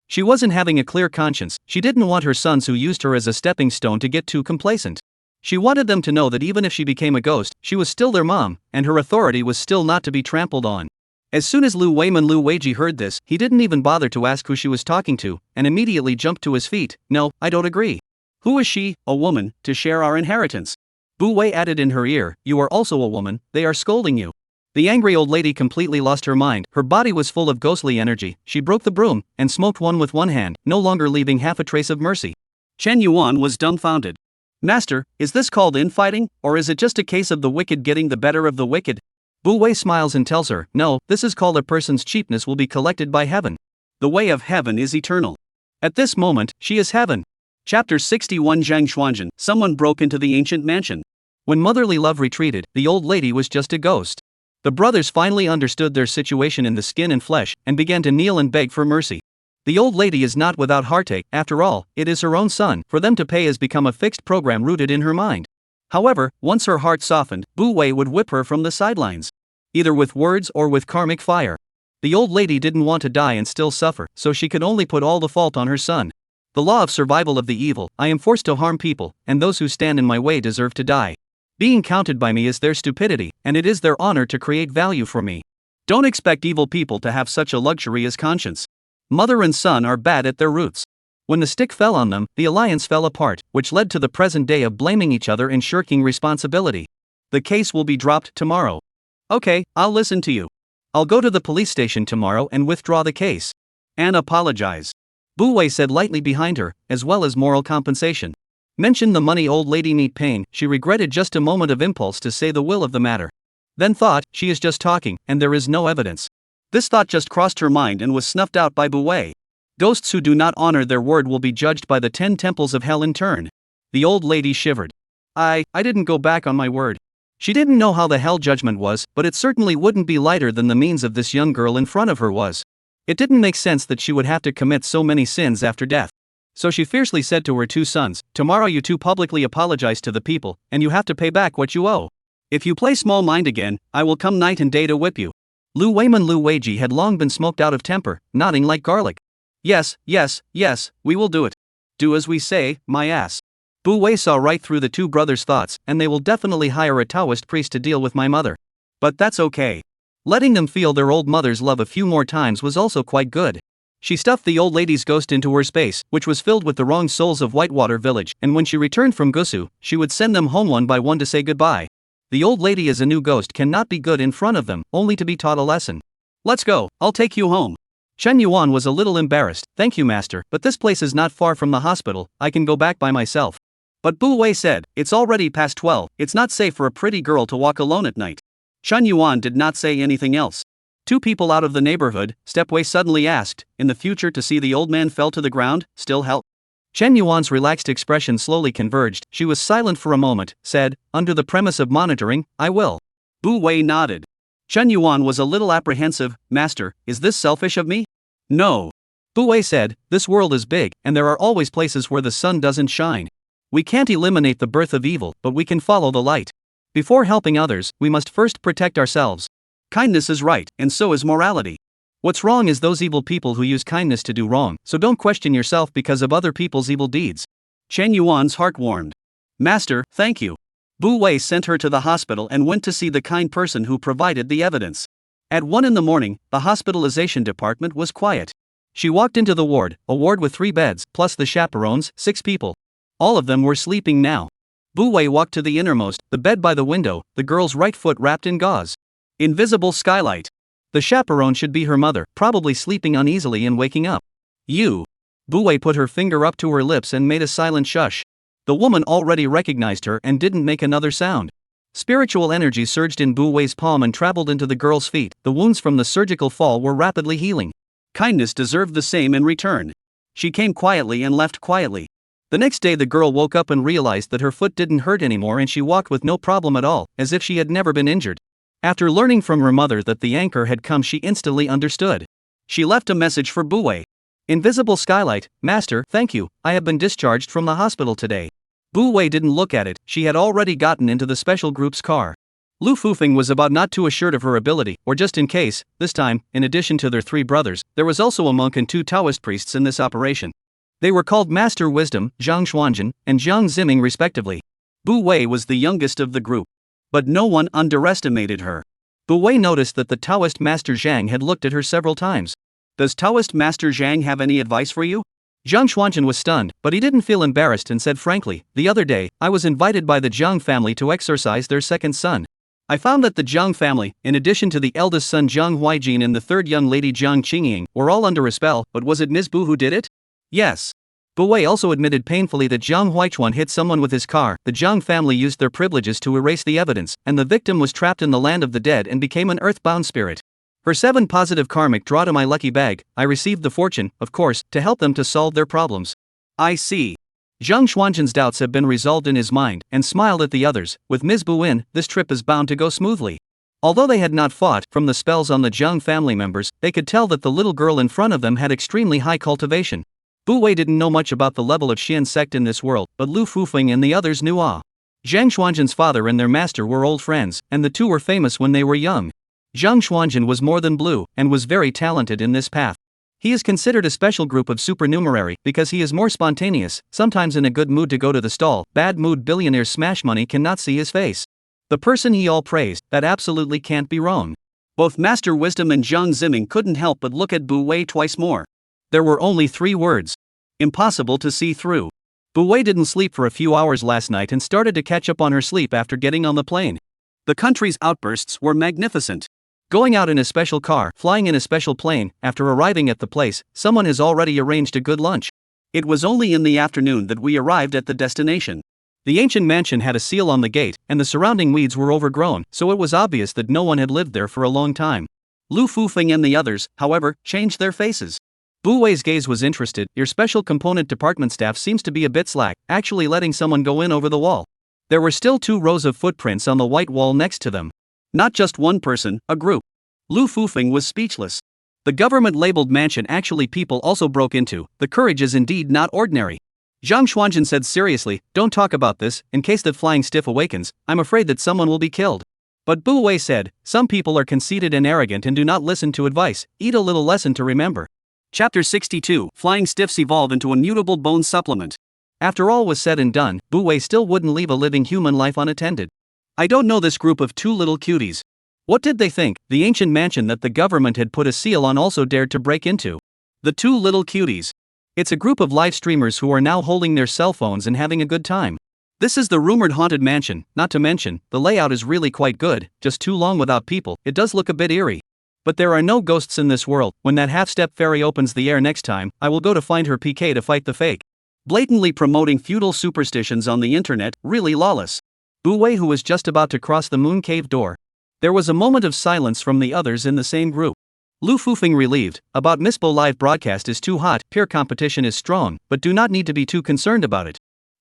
She wasn't having a clear conscience. She didn't want her sons who used her as a stepping stone to get too complacent. She wanted them to know that even if she became a ghost, she was still their mom, and her authority was still not to be trampled on. As soon as Lu Weiji heard this, he didn't even bother to ask who she was talking to, and immediately jumped to his feet. No, I don't agree. Who is she, a woman, to share our inheritance? Bu Wei added in her ear, you are also a woman, they are scolding you. The angry old lady completely lost her mind. Her body was full of ghostly energy. She broke the broom and smoked one with one hand, no longer leaving half a trace of mercy. Chen Yuan was dumbfounded. Master, is this called infighting, or is it just a case of the wicked getting the better of the wicked? Bu Wei smiles and tells her, no, this is called a person's cheapness will be collected by heaven. The way of heaven is eternal. At this moment, she is heaven. Chapter 61 Zhang Xuanzhen, someone broke into the ancient mansion. When motherly love retreated, the old lady was just a ghost. The brothers finally understood their situation in the skin and flesh, and began to kneel and beg for mercy. The old lady is not without heartache. After all, it is her own son. For them to pay has become a fixed program rooted in her mind. However, once her heart softened, Bu Wei would whip her from the sidelines. Either with words or with karmic fire. The old lady didn't want to die and still suffer, so she could only put all the fault on her son. The law of survival of the evil, I am forced to harm people, and those who stand in my way deserve to die. Being counted by me is their stupidity, and it is their honor to create value for me. Don't expect evil people to have such a luxury as conscience. Mother and son are bad at their roots. When the stick fell on them, the alliance fell apart, which led to the present day of blaming each other and shirking responsibility. The case will be dropped tomorrow. Okay, I'll listen to you. I'll go to the police station tomorrow and withdraw the case. And apologize. Bu Wei said lightly behind her, as well as moral compensation. Mention the money old lady need pain. She regretted just a moment of impulse to say the will of the matter. Then thought, she is just talking, and there is no evidence. This thought just crossed her mind and was snuffed out by Bu Wei. Ghosts who do not honor their word will be judged by the 10 temples of hell in turn. The old lady shivered. I didn't go back on my word. She didn't know how the hell judgment was, but it certainly wouldn't be lighter than the means of this young girl in front of her was. It didn't make sense that she would have to commit so many sins after death. So she fiercely said to her two sons, "Tomorrow you two publicly apologize to the people, and you have to pay back what you owe. If you play small mind again, I will come night and day to whip you." Lu Weiji had long been smoked out of temper, nodding like garlic. "Yes, yes, yes, we will do it. Do as we say, my ass." Bu Wei saw right through the two brothers' thoughts, and they will definitely hire a Taoist priest to deal with my mother. But that's okay. Letting them feel their old mother's love a few more times was also quite good. She stuffed the old lady's ghost into her space, which was filled with the wrong souls of Whitewater Village, and when she returned from Gusu, she would send them home one by one to say goodbye. The old lady as a new ghost cannot be good in front of them, only to be taught a lesson. "Let's go, I'll take you home." Chen Yuan was a little embarrassed. "Thank you, master, but this place is not far from the hospital, I can go back by myself." But Bu Wei said, "It's already past 12, it's not safe for a pretty girl to walk alone at night." Chen Yuan did not say anything else. Two people out of the neighborhood, Stepway suddenly asked, "In the future to see the old man fell to the ground, still help?" Chen Yuan's relaxed expression slowly converged. She was silent for a moment, said, "Under the premise of monitoring, I will." Bu Wei nodded. Chen Yuan was a little apprehensive. "Master, is this selfish of me?" "No." Bu Wei said, "This world is big, and there are always places where the sun doesn't shine. We can't eliminate the birth of evil, but we can follow the light. Before helping others, we must first protect ourselves. Kindness is right, and so is morality. What's wrong is those evil people who use kindness to do wrong, so don't question yourself because of other people's evil deeds." Chen Yuan's heart warmed. "Master, thank you." Bu Wei sent her to the hospital and went to see the kind person who provided the evidence. At 1 in the morning, the hospitalization department was quiet. She walked into the ward, a ward with 3 beds, plus the chaperones, 6 people. All of them were sleeping now. Bu Wei walked to the innermost, the bed by the window, the girl's right foot wrapped in gauze. Invisible skylight. The chaperone should be her mother, probably sleeping uneasily and waking up. "You." Bu Wei put her finger up to her lips and made a silent shush. The woman already recognized her and didn't make another sound. Spiritual energy surged in Bu Wei's palm and traveled into the girl's feet. The wounds from the surgical fall were rapidly healing. Kindness deserved the same in return. She came quietly and left quietly. The next day the girl woke up and realized that her foot didn't hurt anymore and she walked with no problem at all, as if she had never been injured. After learning from her mother that the anchor had come, she instantly understood. She left a message for Bu Wei. "Invisible skylight, master, thank you, I have been discharged from the hospital today." Bu Wei didn't look at it, she had already gotten into the special group's car. Lu Fufeng was about not too assured of her ability, or just in case. This time, in addition to their 3 brothers, there was also a monk and 2 Taoist priests in this operation. They were called Master Wisdom, Zhang Xuanjin, and Zhang Ziming respectively. Bu Wei was the youngest of the group. But no one underestimated her. Bu Wei noticed that the Taoist Master Zhang had looked at her several times. "Does Taoist Master Zhang have any advice for you?" Zhang Xuanjin was stunned, but he didn't feel embarrassed and said frankly, "The other day, I was invited by the Zhang family to exorcise their second son. I found that the Zhang family, in addition to the eldest son Zhang Huijin and the third young lady Zhang Qingying, were all under a spell, but was it Ms. Bu who did it?" "Yes." Bu Wei also admitted painfully that Zhang Huichuan hit someone with his car. The Zhang family used their privileges to erase the evidence, and the victim was trapped in the land of the dead and became an earthbound spirit. For 7 positive karmic draw to my lucky bag, I received the fortune, of course, to help them to solve their problems. "I see." Zhang Xuanjin's doubts have been resolved in his mind, and smiled at the others. With Ms. Bu in, this trip is bound to go smoothly. Although they had not fought, from the spells on the Zhang family members, they could tell that the little girl in front of them had extremely high cultivation. Bu Wei didn't know much about the level of Xian sect in this world, but Lu Fufeng and the others knew all. Zhang Xuanjin's father and their master were old friends, and the two were famous when they were young. Zhang Xuanjin was more than blue, and was very talented in this path. He is considered a special group of supernumerary because he is more spontaneous, sometimes in a good mood to go to the stall, bad mood billionaires smash money cannot see his face. The person he all praised, that absolutely can't be wrong. Both Master Wisdom and Zhang Ziming couldn't help but look at Bu Wei twice more. There were only 3 words. Impossible to see through. Bu Wei didn't sleep for a few hours last night and started to catch up on her sleep after getting on the plane. The country's outbursts were magnificent. Going out in a special car, flying in a special plane, after arriving at the place, someone has already arranged a good lunch. It was only in the afternoon that we arrived at the destination. The ancient mansion had a seal on the gate, and the surrounding weeds were overgrown, so it was obvious that no one had lived there for a long time. Lu Fufeng and the others, however, changed their faces. Bu Wei's gaze was interested. Your special component department staff seems to be a bit slack, actually letting someone go in over the wall. There were still 2 rows of footprints on the white wall next to them. Not just one person, a group. Lu Fufeng was speechless. The government-labeled mansion actually people also broke into. The courage is indeed not ordinary. Zhang Xuanjin said seriously, don't talk about this, in case that flying stiff awakens, I'm afraid that someone will be killed. But Bu Wei said, some people are conceited and arrogant and do not listen to advice, eat a little lesson to remember. Chapter 62, Flying Stiffs Evolve into a Mutable Bone Supplement. After all was said and done, Bu Wei still wouldn't leave a living human life unattended. I don't know this group of two little cuties. What did they think? The ancient mansion that the government had put a seal on also dared to break into. The two little cuties. It's a group of live streamers who are now holding their cell phones and having a good time. This is the rumored haunted mansion, not to mention, the layout is really quite good, just too long without people, it does look a bit eerie. But there are no ghosts in this world. When that half-step fairy opens the air next time, I will go to find her PK to fight the fake. Blatantly promoting feudal superstitions on the internet, really lawless. Bu Wei, who was just about to cross the moon cave door. There was a moment of silence from the others in the same group. Lu Fufeng relieved, about Miss Bo live broadcast is too hot, peer competition is strong, but do not need to be too concerned about it.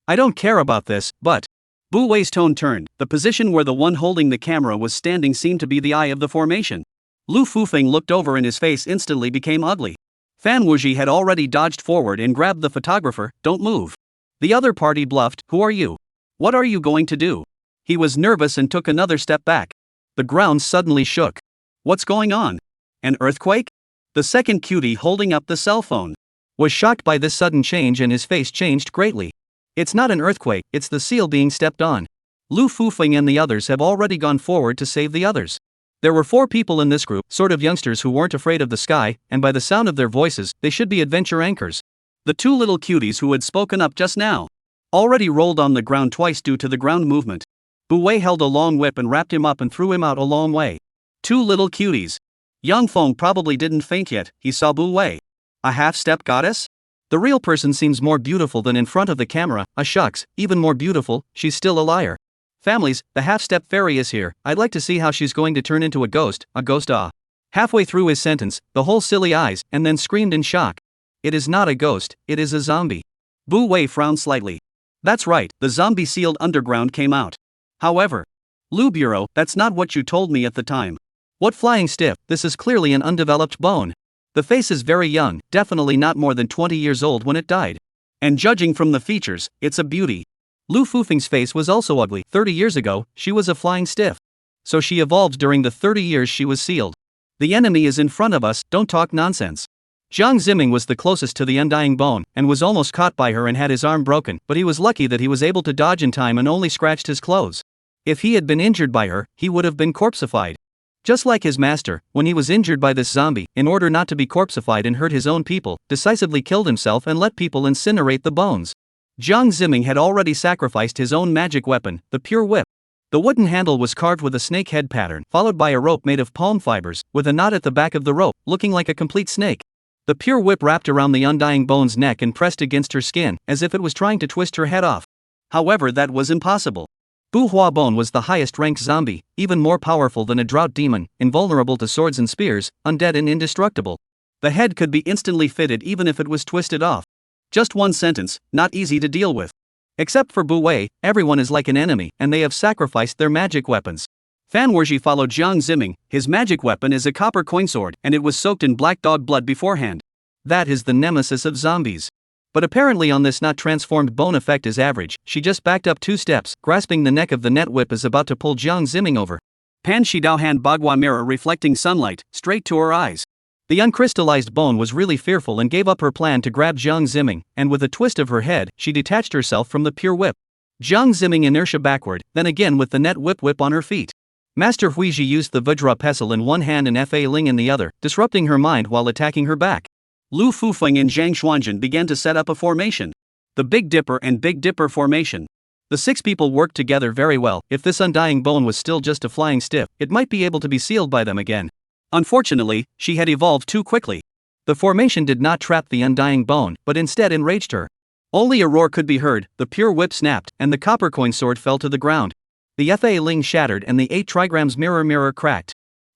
I don't care about this, but... Bu Wei's tone turned, the position where the one holding the camera was standing seemed to be the eye of the formation. Lu Fufeng looked over and his face instantly became ugly. Fan Wuji had already dodged forward and grabbed the photographer, don't move. The other party bluffed, who are you? What are you going to do? He was nervous and took another step back. The ground suddenly shook. What's going on? An earthquake? The second cutie holding up the cell phone was shocked by this sudden change and his face changed greatly. It's not an earthquake, it's the seal being stepped on. Lu Fufeng and the others have already gone forward to save the others. There were 4 people in this group, sort of youngsters who weren't afraid of the sky, and by the sound of their voices, they should be adventure anchors. The 2 little cuties who had spoken up just now already rolled on the ground twice due to the ground movement. Bu Wei held a long whip and wrapped him up and threw him out a long way. 2 little cuties. Yang Feng probably didn't faint yet, he saw Bu Wei. A half-step goddess? The real person seems more beautiful than in front of the camera, shucks, even more beautiful, she's still a liar. Families, the half-step fairy is here, I'd like to see how she's going to turn into a ghost ah. Halfway through his sentence, the whole silly eyes, and then screamed in shock. It is not a ghost, it is a zombie. Bu Wei frowned slightly. That's right, the zombie sealed underground came out. However, Lu Bureau, that's not what you told me at the time. What flying stiff, this is clearly an undeveloped bone. The face is very young, definitely not more than 20 years old when it died. And judging from the features, it's a beauty. Lu Fufeng's face was also ugly. 30 years ago, she was a flying stiff. So she evolved during the 30 years she was sealed. The enemy is in front of us, don't talk nonsense. Jiang Ziming was the closest to the undying bone, and was almost caught by her and had his arm broken, but he was lucky that he was able to dodge in time and only scratched his clothes. If he had been injured by her, he would have been corpseified. Just like his master, when he was injured by this zombie, in order not to be corpseified and hurt his own people, decisively killed himself and let people incinerate the bones. Jiang Ziming had already sacrificed his own magic weapon, the pure whip. The wooden handle was carved with a snake head pattern, followed by a rope made of palm fibers, with a knot at the back of the rope, looking like a complete snake. The pure whip wrapped around the undying bone's neck and pressed against her skin, as if it was trying to twist her head off. However, that was impossible. Bu Huabone was the highest-ranked zombie, even more powerful than a drought demon, invulnerable to swords and spears, undead and indestructible. The head could be instantly fitted even if it was twisted off. Just one sentence, not easy to deal with. Except for Bu Wei, everyone is like an enemy, and they have sacrificed their magic weapons. Fan Wuji followed Jiang Ziming. His magic weapon is a copper coinsword, and it was soaked in black dog blood beforehand. That is the nemesis of zombies. But apparently on this not transformed bone effect is average. She just backed up 2 steps, grasping the neck of the net whip, is about to pull Jiang Ziming over. Pan Shidao hand Bagua mirror reflecting sunlight, straight to her eyes. The uncrystallized bone was really fearful and gave up her plan to grab Jiang Ziming, and with a twist of her head, she detached herself from the pure whip. Jiang Ziming inertia backward, then again with the net whip on her feet. Master Huiji used the Vajra pestle in one hand and Fa Ling in the other, disrupting her mind while attacking her back. Lu Fufeng and Zhang Xuanjin began to set up a formation. The Big Dipper and Big Dipper formation. The 6 people worked together very well. If this undying bone was still just a flying stiff, it might be able to be sealed by them again. Unfortunately, she had evolved too quickly. The formation did not trap the undying bone, but instead enraged her. Only a roar could be heard, the pure whip snapped, and the copper coin sword fell to the ground. The Fa Ling shattered and the 8 trigrams mirror cracked.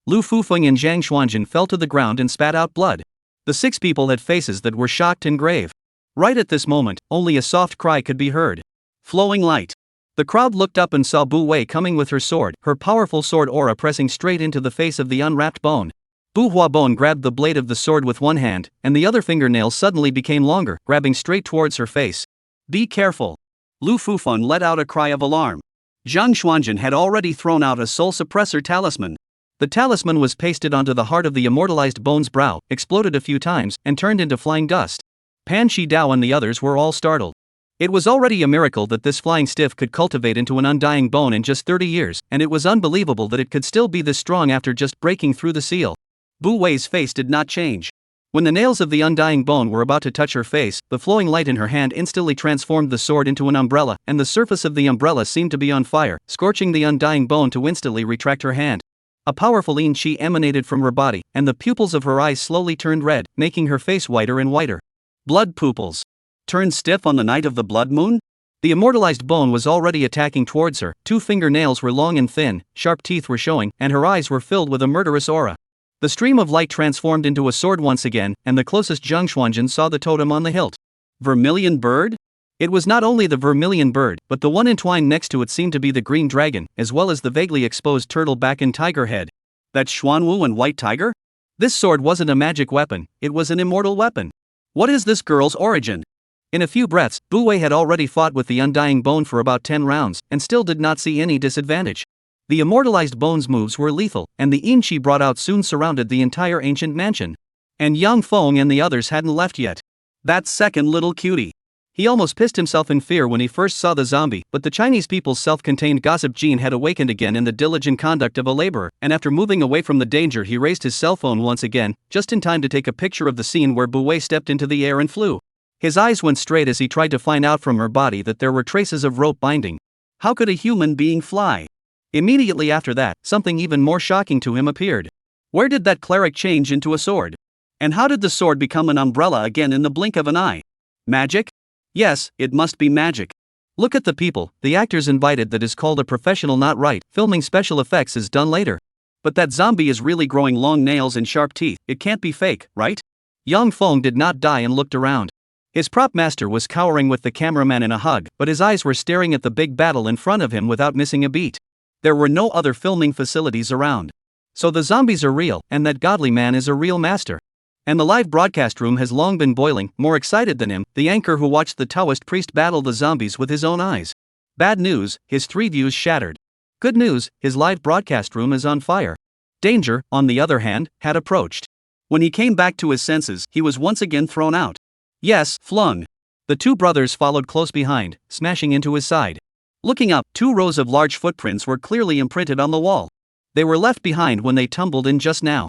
Lu Fufeng and Zhang Xuanjin fell to the ground and spat out blood. The 6 people had faces that were shocked and grave. Right at this moment, only a soft cry could be heard. Flowing light. The crowd looked up and saw Bu Wei coming with her sword, her powerful sword aura pressing straight into the face of the unwrapped bone. Bu Huabon grabbed the blade of the sword with one hand, and the other fingernails suddenly became longer, grabbing straight towards her face. Be careful. Lu Fufun let out a cry of alarm. Zhang Xuanjun had already thrown out a soul suppressor talisman. The talisman was pasted onto the heart of the immortalized bone's brow, exploded a few times, and turned into flying dust. Pan Shi Dao and the others were all startled. It was already a miracle that this flying stiff could cultivate into an undying bone in just 30 years, and it was unbelievable that it could still be this strong after just breaking through the seal. Bu Wei's face did not change. When the nails of the undying bone were about to touch her face, the flowing light in her hand instantly transformed the sword into an umbrella, and the surface of the umbrella seemed to be on fire, scorching the undying bone to instantly retract her hand. A powerful yin qi emanated from her body, and the pupils of her eyes slowly turned red, making her face whiter and whiter. Blood pupils. Turned stiff on the night of the blood moon? The immortalized bone was already attacking towards her, 2 fingernails were long and thin, sharp teeth were showing, and her eyes were filled with a murderous aura. The stream of light transformed into a sword once again, and the closest Zhang Xuanjun saw the totem on the hilt. Vermilion bird? It was not only the vermilion bird, but the one entwined next to it seemed to be the green dragon, as well as the vaguely exposed turtle back and tiger head. That Xuanwu and white tiger? This sword wasn't a magic weapon, it was an immortal weapon. What is this girl's origin? In a few breaths, Bu Wei had already fought with the undying bone for about 10 rounds, and still did not see any disadvantage. The immortalized bone's moves were lethal, and the yin qi brought out soon surrounded the entire ancient mansion. And Yang Feng and the others hadn't left yet. That second little cutie. He almost pissed himself in fear when he first saw the zombie, but the Chinese people's self-contained gossip gene had awakened again in the diligent conduct of a laborer, and after moving away from the danger he raised his cell phone once again, just in time to take a picture of the scene where Bu Wei stepped into the air and flew. His eyes went straight as he tried to find out from her body that there were traces of rope binding. How could a human being fly? Immediately after that, something even more shocking to him appeared. Where did that cleric change into a sword? And how did the sword become an umbrella again in the blink of an eye? Magic? Yes, it must be magic. Look at the people, the actors invited, that is called a professional, not right, filming special effects is done later. But that zombie is really growing long nails and sharp teeth, it can't be fake, right? Yang Feng did not die and looked around. His prop master was cowering with the cameraman in a hug, but his eyes were staring at the big battle in front of him without missing a beat. There were no other filming facilities around. So the zombies are real, and that godly man is a real master. And the live broadcast room has long been boiling, more excited than him, the anchor who watched the Taoist priest battle the zombies with his own eyes. Bad news, his 3 views shattered. Good news, his live broadcast room is on fire. Danger, on the other hand, had approached. When he came back to his senses, he was once again thrown out. Yes, flung. The 2 brothers followed close behind, smashing into his side. Looking up, 2 rows of large footprints were clearly imprinted on the wall. They were left behind when they tumbled in just now.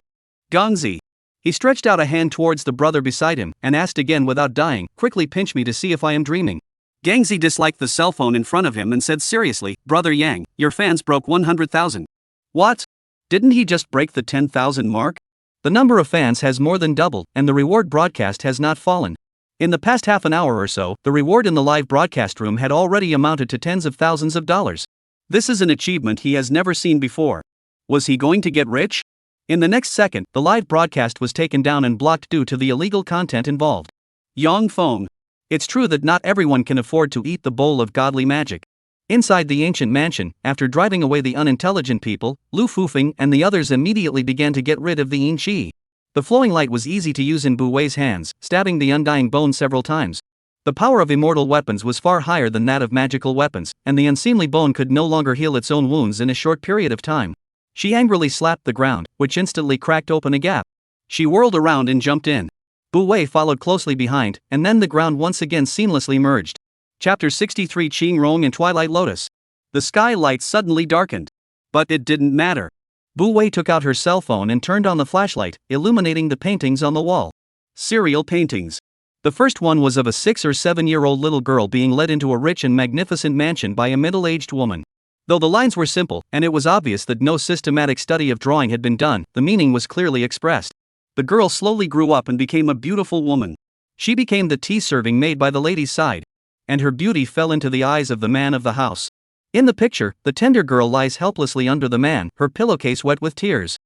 Gongzi. He stretched out a hand towards the brother beside him, and asked again without dying, quickly pinch me to see if I am dreaming. Gangzi disliked the cell phone in front of him and said seriously, Brother Yang, your fans broke 100,000. What? Didn't he just break the 10,000 mark? The number of fans has more than doubled, and the reward broadcast has not fallen. In the past half an hour or so, the reward in the live broadcast room had already amounted to tens of thousands of dollars. This is an achievement he has never seen before. Was he going to get rich? In the next second, the live broadcast was taken down and blocked due to the illegal content involved. Yang Feng. It's true that not everyone can afford to eat the bowl of godly magic. Inside the ancient mansion, after driving away the unintelligent people, Lu Fufeng and the others immediately began to get rid of the yin qi. The flowing light was easy to use in Bu Wei's hands, stabbing the undying bone several times. The power of immortal weapons was far higher than that of magical weapons, and the unseemly bone could no longer heal its own wounds in a short period of time. She angrily slapped the ground, which instantly cracked open a gap. She whirled around and jumped in. Bu Wei followed closely behind, and then the ground once again seamlessly merged. Chapter 63 Qing Rong and Twilight Lotus. The sky light suddenly darkened. But it didn't matter. Bu Wei took out her cell phone and turned on the flashlight, illuminating the paintings on the wall. Serial paintings. The first one was of a 6 or 7-year-old little girl being led into a rich and magnificent mansion by a middle-aged woman. Though the lines were simple, and it was obvious that no systematic study of drawing had been done, the meaning was clearly expressed. The girl slowly grew up and became a beautiful woman. She became the tea-serving maid by the lady's side. And her beauty fell into the eyes of the man of the house. In the picture, the tender girl lies helplessly under the man, her pillowcase wet with tears.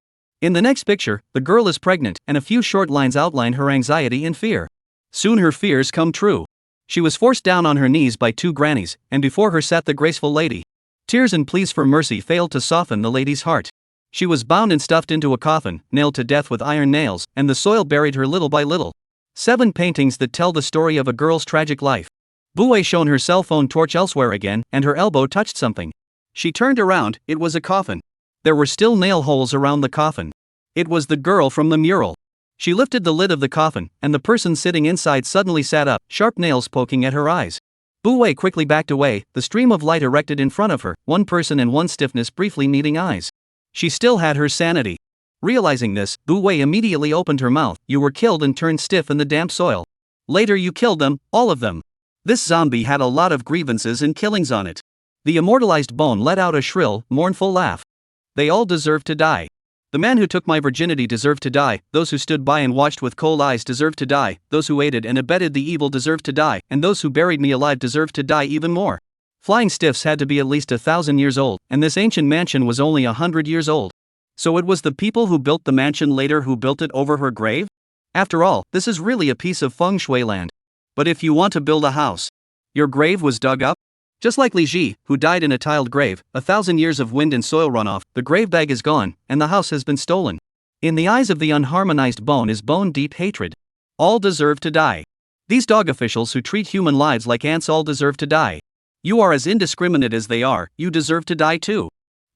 In the next picture, the girl is pregnant, and a few short lines outline her anxiety and fear. Soon her fears come true. She was forced down on her knees by 2 grannies, and before her sat the graceful lady. Tears and pleas for mercy failed to soften the lady's heart. She was bound and stuffed into a coffin, nailed to death with iron nails, and the soil buried her little by little. 7 paintings that tell the story of a girl's tragic life. Bue shone her cell phone torch elsewhere again, and her elbow touched something. She turned around, it was a coffin. There were still nail holes around the coffin. It was the girl from the mural. She lifted the lid of the coffin, and the person sitting inside suddenly sat up, sharp nails poking at her eyes. Bue quickly backed away, the stream of light erected in front of her, one person and one stiffness briefly meeting eyes. She still had her sanity. Realizing this, Bue immediately opened her mouth. You were killed and turned stiff in the damp soil. Later you killed them, all of them. This zombie had a lot of grievances and killings on it. The immortalized bone let out a shrill, mournful laugh. They all deserve to die. The man who took my virginity deserved to die, those who stood by and watched with cold eyes deserved to die, those who aided and abetted the evil deserved to die, and those who buried me alive deserved to die even more. Flying stiffs had to be at least 1,000 years old, and this ancient mansion was only 100 years old. So it was the people who built the mansion later who built it over her grave? After all, this is really a piece of feng shui land. But if you want to build a house, your grave was dug up? Just like Li Ji, who died in a tiled grave, 1,000 years of wind and soil runoff, the grave bag is gone, and the house has been stolen. In the eyes of the unharmonized bone is bone-deep hatred. All deserve to die. These dog officials who treat human lives like ants all deserve to die. You are as indiscriminate as they are, you deserve to die too.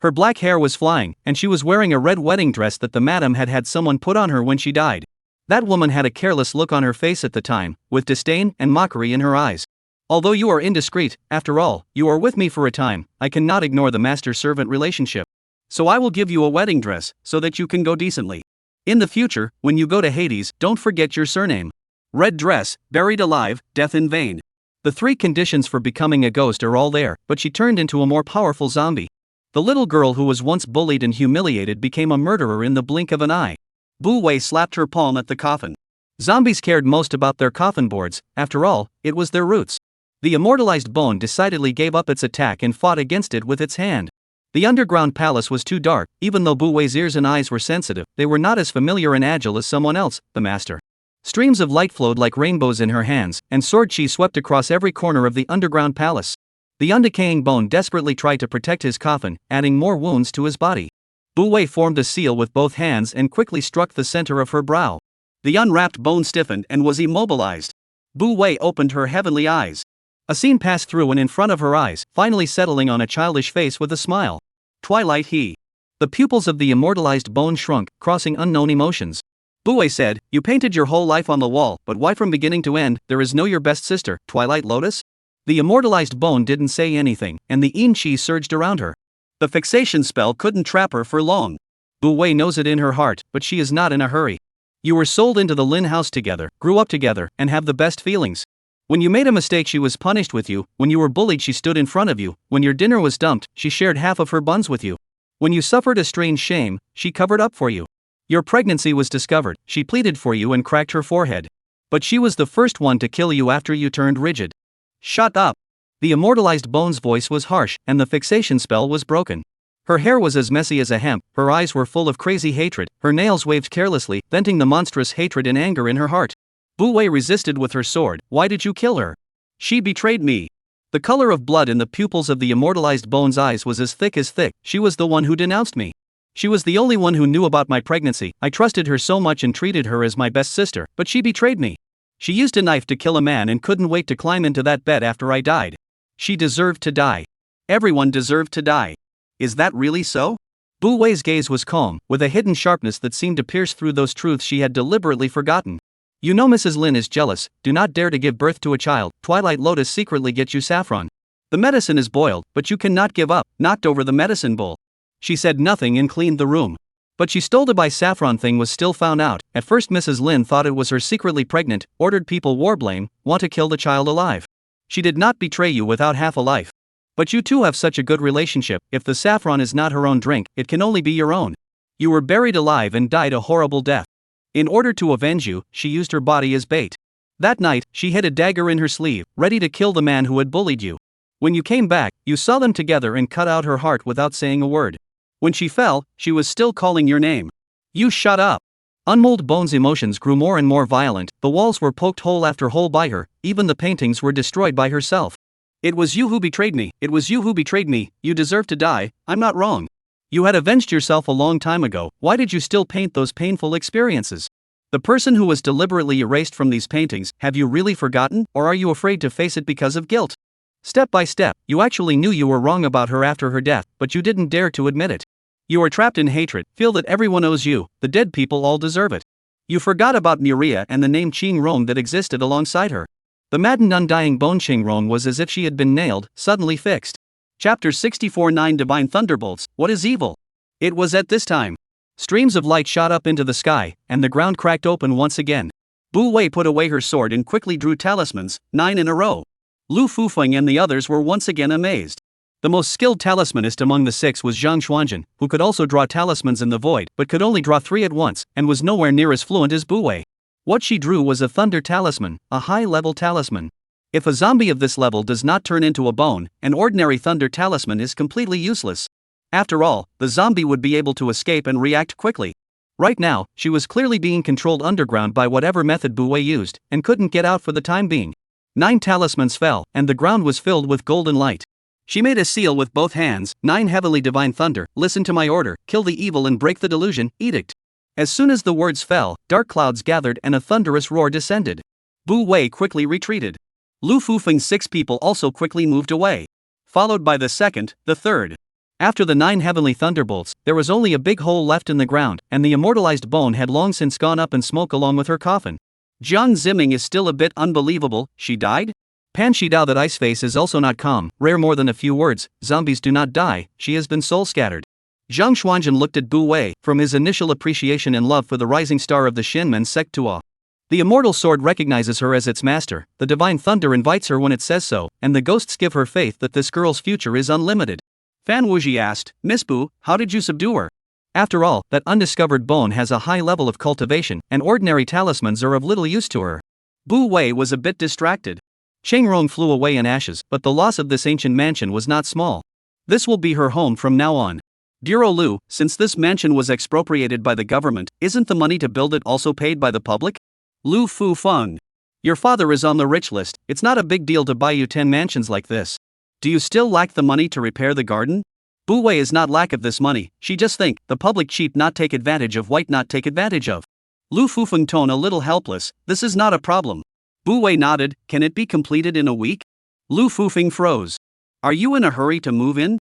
Her black hair was flying, and she was wearing a red wedding dress that the madam had had someone put on her when she died. That woman had a careless look on her face at the time, with disdain and mockery in her eyes. Although you are indiscreet, after all, you are with me for a time, I cannot ignore the master-servant relationship. So I will give you a wedding dress, so that you can go decently. In the future, when you go to Hades, don't forget your surname. Red dress, buried alive, death in vain. The 3 conditions for becoming a ghost are all there, but she turned into a more powerful zombie. The little girl who was once bullied and humiliated became a murderer in the blink of an eye. Bue slapped her palm at the coffin. Zombies cared most about their coffin boards, after all, it was their roots. The immortalized bone decidedly gave up its attack and fought against it with its hand. The underground palace was too dark, even though Bue's ears and eyes were sensitive, they were not as familiar and agile as someone else, the master. Streams of light flowed like rainbows in her hands, and sword chi swept across every corner of the underground palace. The undecaying bone desperately tried to protect his coffin, adding more wounds to his body. Bue formed a seal with both hands and quickly struck the center of her brow. The unwrapped bone stiffened and was immobilized. Bue opened her heavenly eyes. A scene passed through and in front of her eyes, finally settling on a childish face with a smile. Twilight he. The pupils of the immortalized bone shrunk, crossing unknown emotions. Bue said, you painted your whole life on the wall, but why from beginning to end, there is no your best sister, Twilight Lotus? The immortalized bone didn't say anything, and the yin chi surged around her. The fixation spell couldn't trap her for long. Bue knows it in her heart, but she is not in a hurry. You were sold into the Lin house together, grew up together, and have the best feelings. When you made a mistake she was punished with you, when you were bullied she stood in front of you, when your dinner was dumped, she shared half of her buns with you. When you suffered a strange shame, she covered up for you. Your pregnancy was discovered, she pleaded for you and cracked her forehead. But she was the first one to kill you after you turned rigid. Shut up! The immortalized bone's voice was harsh, and the fixation spell was broken. Her hair was as messy as a hemp, her eyes were full of crazy hatred, her nails waved carelessly, venting the monstrous hatred and anger in her heart. Bue resisted with her sword. Why did you kill her? She betrayed me. The color of blood in the pupils of the immortalized bone's eyes was as thick. She was the one who denounced me. She was the only one who knew about my pregnancy. I trusted her so much and treated her as my best sister, but she betrayed me. She used a knife to kill a man and couldn't wait to climb into that bed after I died. She deserved to die. Everyone deserved to die. Is that really so? Bue's gaze was calm, with a hidden sharpness that seemed to pierce through those truths she had deliberately forgotten. You know Mrs. Lin is jealous, do not dare to give birth to a child. Twilight Lotus secretly gets you saffron. The medicine is boiled, but you cannot give up, knocked over the medicine bowl. She said nothing and cleaned the room. But she stole to buy saffron thing was still found out. At first Mrs. Lin thought it was her secretly pregnant, ordered people war blame, want to kill the child alive. She did not betray you without half a life. But you two have such a good relationship, if the saffron is not her own drink, it can only be your own. You were buried alive and died a horrible death. In order to avenge you, she used her body as bait. That night, she hid a dagger in her sleeve, ready to kill the man who had bullied you. When you came back, you saw them together and cut out her heart without saying a word. When she fell, she was still calling your name. You shut up. Unmolded Bone's emotions grew more and more violent, the walls were poked hole after hole by her, even the paintings were destroyed by herself. It was you who betrayed me, it was you who betrayed me, you deserve to die, I'm not wrong. You had avenged yourself a long time ago, why did you still paint those painful experiences? The person who was deliberately erased from these paintings, have you really forgotten, or are you afraid to face it because of guilt? Step by step, you actually knew you were wrong about her after her death, but you didn't dare to admit it. You are trapped in hatred, feel that everyone owes you, the dead people all deserve it. You forgot about Miria and the name Qingrong that existed alongside her. The maddened undying bone Qingrong was as if she had been nailed, suddenly fixed. Chapter 64 9 Divine Thunderbolts, What is Evil? It was at this time. Streams of light shot up into the sky, and the ground cracked open once again. Bu Wei put away her sword and quickly drew talismans, 9 in a row. Lu Fufeng and the others were once again amazed. The most skilled talismanist among the 6 was Zhang Xuanzhen, who could also draw talismans in the void, but could only draw 3 at once, and was nowhere near as fluent as Bu Wei. What she drew was a thunder talisman, a high-level talisman. If a zombie of this level does not turn into a bone, an ordinary thunder talisman is completely useless. After all, the zombie would be able to escape and react quickly. Right now, she was clearly being controlled underground by whatever method Bu Wei used, and couldn't get out for the time being. 9 talismans fell, and the ground was filled with golden light. She made a seal with both hands, 9 heavenly divine thunder, listen to my order, kill the evil and break the delusion, edict. As soon as the words fell, dark clouds gathered and a thunderous roar descended. Bu Wei quickly retreated. Lu Fufeng's 6 people also quickly moved away. Followed by the second, the third. After the 9 heavenly thunderbolts, there was only a big hole left in the ground, and the immortalized bone had long since gone up in smoke along with her coffin. Jiang Ziming is still a bit unbelievable, she died? Pan Shidao that ice face is also not calm, rare more than a few words, zombies do not die, she has been soul scattered. Zhang Xuanzhen looked at Bu Wei, from his initial appreciation and love for the rising star of the Shinmen sect to awe. The immortal sword recognizes her as its master, the divine thunder invites her when it says so, and the ghosts give her faith that this girl's future is unlimited. Fan Wuji asked, Miss Bu, how did you subdue her? After all, that undiscovered bone has a high level of cultivation, and ordinary talismans are of little use to her. Bu Wei was a bit distracted. Qingrong flew away in ashes, but the loss of this ancient mansion was not small. This will be her home from now on. Bureau Lu, since this mansion was expropriated by the government, isn't the money to build it also paid by the public? Lu Fufeng. Your father is on the rich list, it's not a big deal to buy you 10 mansions like this. Do you still lack the money to repair the garden? Bu Wei is not lack of this money, she just think, the public cheap not take advantage of white not take advantage of. Lu Fufeng tone a little helpless, this is not a problem. Bu Wei nodded, can it be completed in a week? Lu Fufeng froze. Are you in a hurry to move in?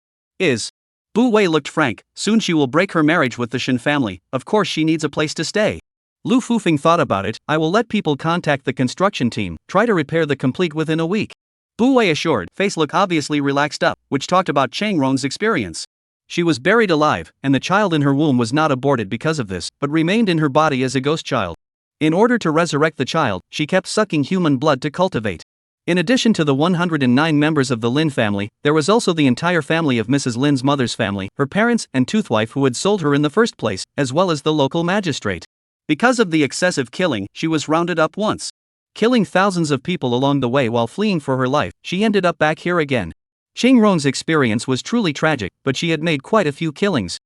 Bu Wei looked frank, soon she will break her marriage with the Shin family, of course she needs a place to stay. Lu Fufeng thought about it, I will let people contact the construction team, try to repair the complete within a week. Bu Wei assured, face look obviously relaxed up, which talked about Qingrong's experience. She was buried alive, and the child in her womb was not aborted because of this, but remained in her body as a ghost child. In order to resurrect the child, she kept sucking human blood to cultivate. In addition to the 109 members of the Lin family, there was also the entire family of Mrs. Lin's mother's family, her parents and toothwife who had sold her in the first place, as well as the local magistrate. Because of the excessive killing, she was rounded up once. Killing thousands of people along the way while fleeing for her life, she ended up back here again. Qingrong's experience was truly tragic, but she had made quite a few killings.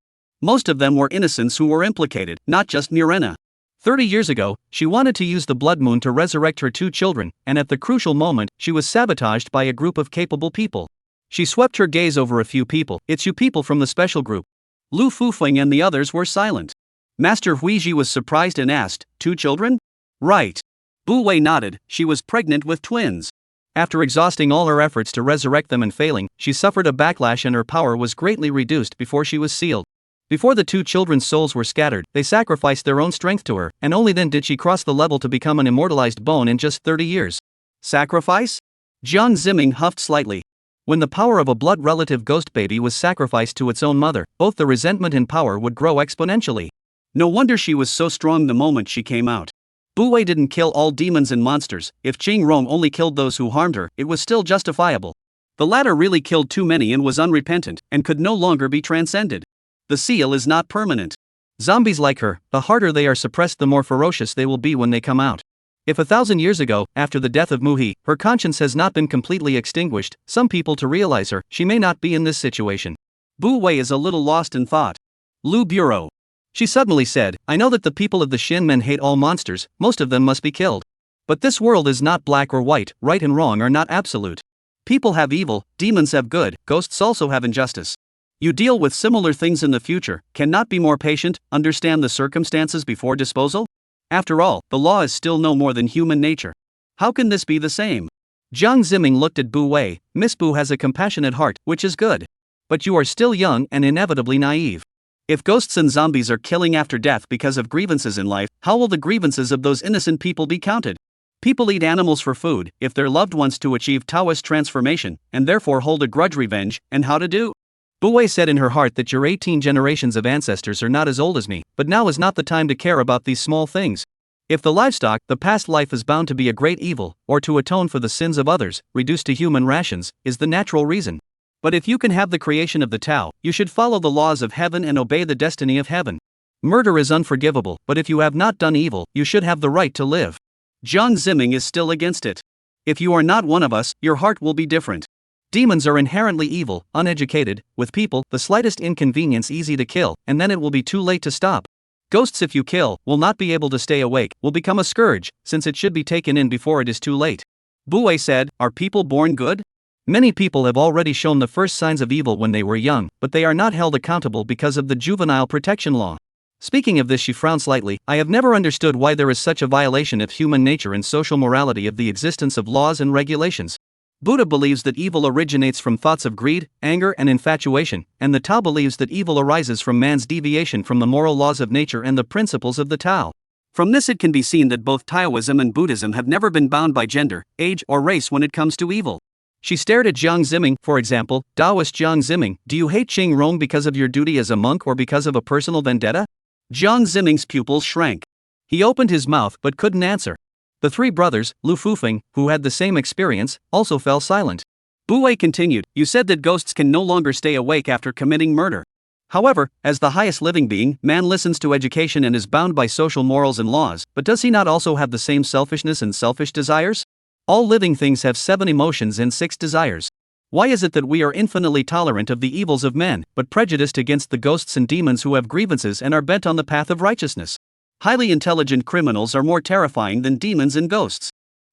Most of them were innocents who were implicated, not just Mirena. 30 years ago, she wanted to use the blood moon to resurrect her 2 children, and at the crucial moment, she was sabotaged by a group of capable people. She swept her gaze over a few people, it's you people from the special group. Lu Fufeng and the others were silent. Master Huiji was surprised and asked, 2 children? Right. Bu Wei nodded, she was pregnant with twins. After exhausting all her efforts to resurrect them and failing, she suffered a backlash and her power was greatly reduced before she was sealed. Before the 2 children's souls were scattered, they sacrificed their own strength to her, and only then did she cross the level to become an immortalized bone in just 30 years. Sacrifice? Jiang Ziming huffed slightly. When the power of a blood relative ghost baby was sacrificed to its own mother, both the resentment and power would grow exponentially. No wonder she was so strong the moment she came out. Bu Wei didn't kill all demons and monsters, if Qingrong only killed those who harmed her, it was still justifiable. The latter really killed too many and was unrepentant, and could no longer be transcended. The seal is not permanent. Zombies like her, the harder they are suppressed the more ferocious they will be when they come out. If 1,000 years ago, after the death of Muhi, her conscience has not been completely extinguished, some people to realize her, she may not be in this situation. Bu Wei is a little lost in thought. Lu Bureau. She suddenly said, I know that the people of the Shin men hate all monsters, most of them must be killed. But this world is not black or white, right and wrong are not absolute. People have evil, demons have good, ghosts also have injustice. You deal with similar things in the future, cannot be more patient, understand the circumstances before disposal? After all, the law is still no more than human nature. How can this be the same? Jiang Ziming looked at Bu Wei. Miss Bu has a compassionate heart, which is good. But you are still young and inevitably naive. If ghosts and zombies are killing after death because of grievances in life, how will the grievances of those innocent people be counted? People eat animals for food, if their loved ones to achieve Taoist transformation, and therefore hold a grudge revenge, and how to do? Bu Wei said in her heart that your 18 generations of ancestors are not as old as me, but now is not the time to care about these small things. If the livestock, the past life is bound to be a great evil, or to atone for the sins of others, reduced to human rations, is the natural reason. But if you can have the creation of the Tao, you should follow the laws of heaven and obey the destiny of heaven. Murder is unforgivable, but if you have not done evil, you should have the right to live. Jiang Ziming is still against it. If you are not one of us, your heart will be different. Demons are inherently evil, uneducated, with people, the slightest inconvenience easy to kill, and then it will be too late to stop. Ghosts, if you kill, will not be able to stay awake, will become a scourge, since it should be taken in before it is too late. Bu Wei said, are people born good? Many people have already shown the first signs of evil when they were young, but they are not held accountable because of the juvenile protection law. Speaking of this, she frowned slightly. I have never understood why there is such a violation of human nature and social morality of the existence of laws and regulations. Buddha believes that evil originates from thoughts of greed, anger, and infatuation, and the Tao believes that evil arises from man's deviation from the moral laws of nature and the principles of the Tao. From this it can be seen that both Taoism and Buddhism have never been bound by gender, age, or race when it comes to evil. She stared at Jiang Ziming. For example, Taoist Jiang Ziming, do you hate Qing Rong because of your duty as a monk or because of a personal vendetta? Jiang Ziming's pupils shrank. He opened his mouth but couldn't answer. The three brothers, Lu Fufeng, who had the same experience, also fell silent. Bu Wei continued, you said that ghosts can no longer stay awake after committing murder. However, as the highest living being, man listens to education and is bound by social morals and laws, but does he not also have the same selfishness and selfish desires? All living things have 7 emotions and 6 desires. Why is it that we are infinitely tolerant of the evils of men, but prejudiced against the ghosts and demons who have grievances and are bent on the path of righteousness? Highly intelligent criminals are more terrifying than demons and ghosts.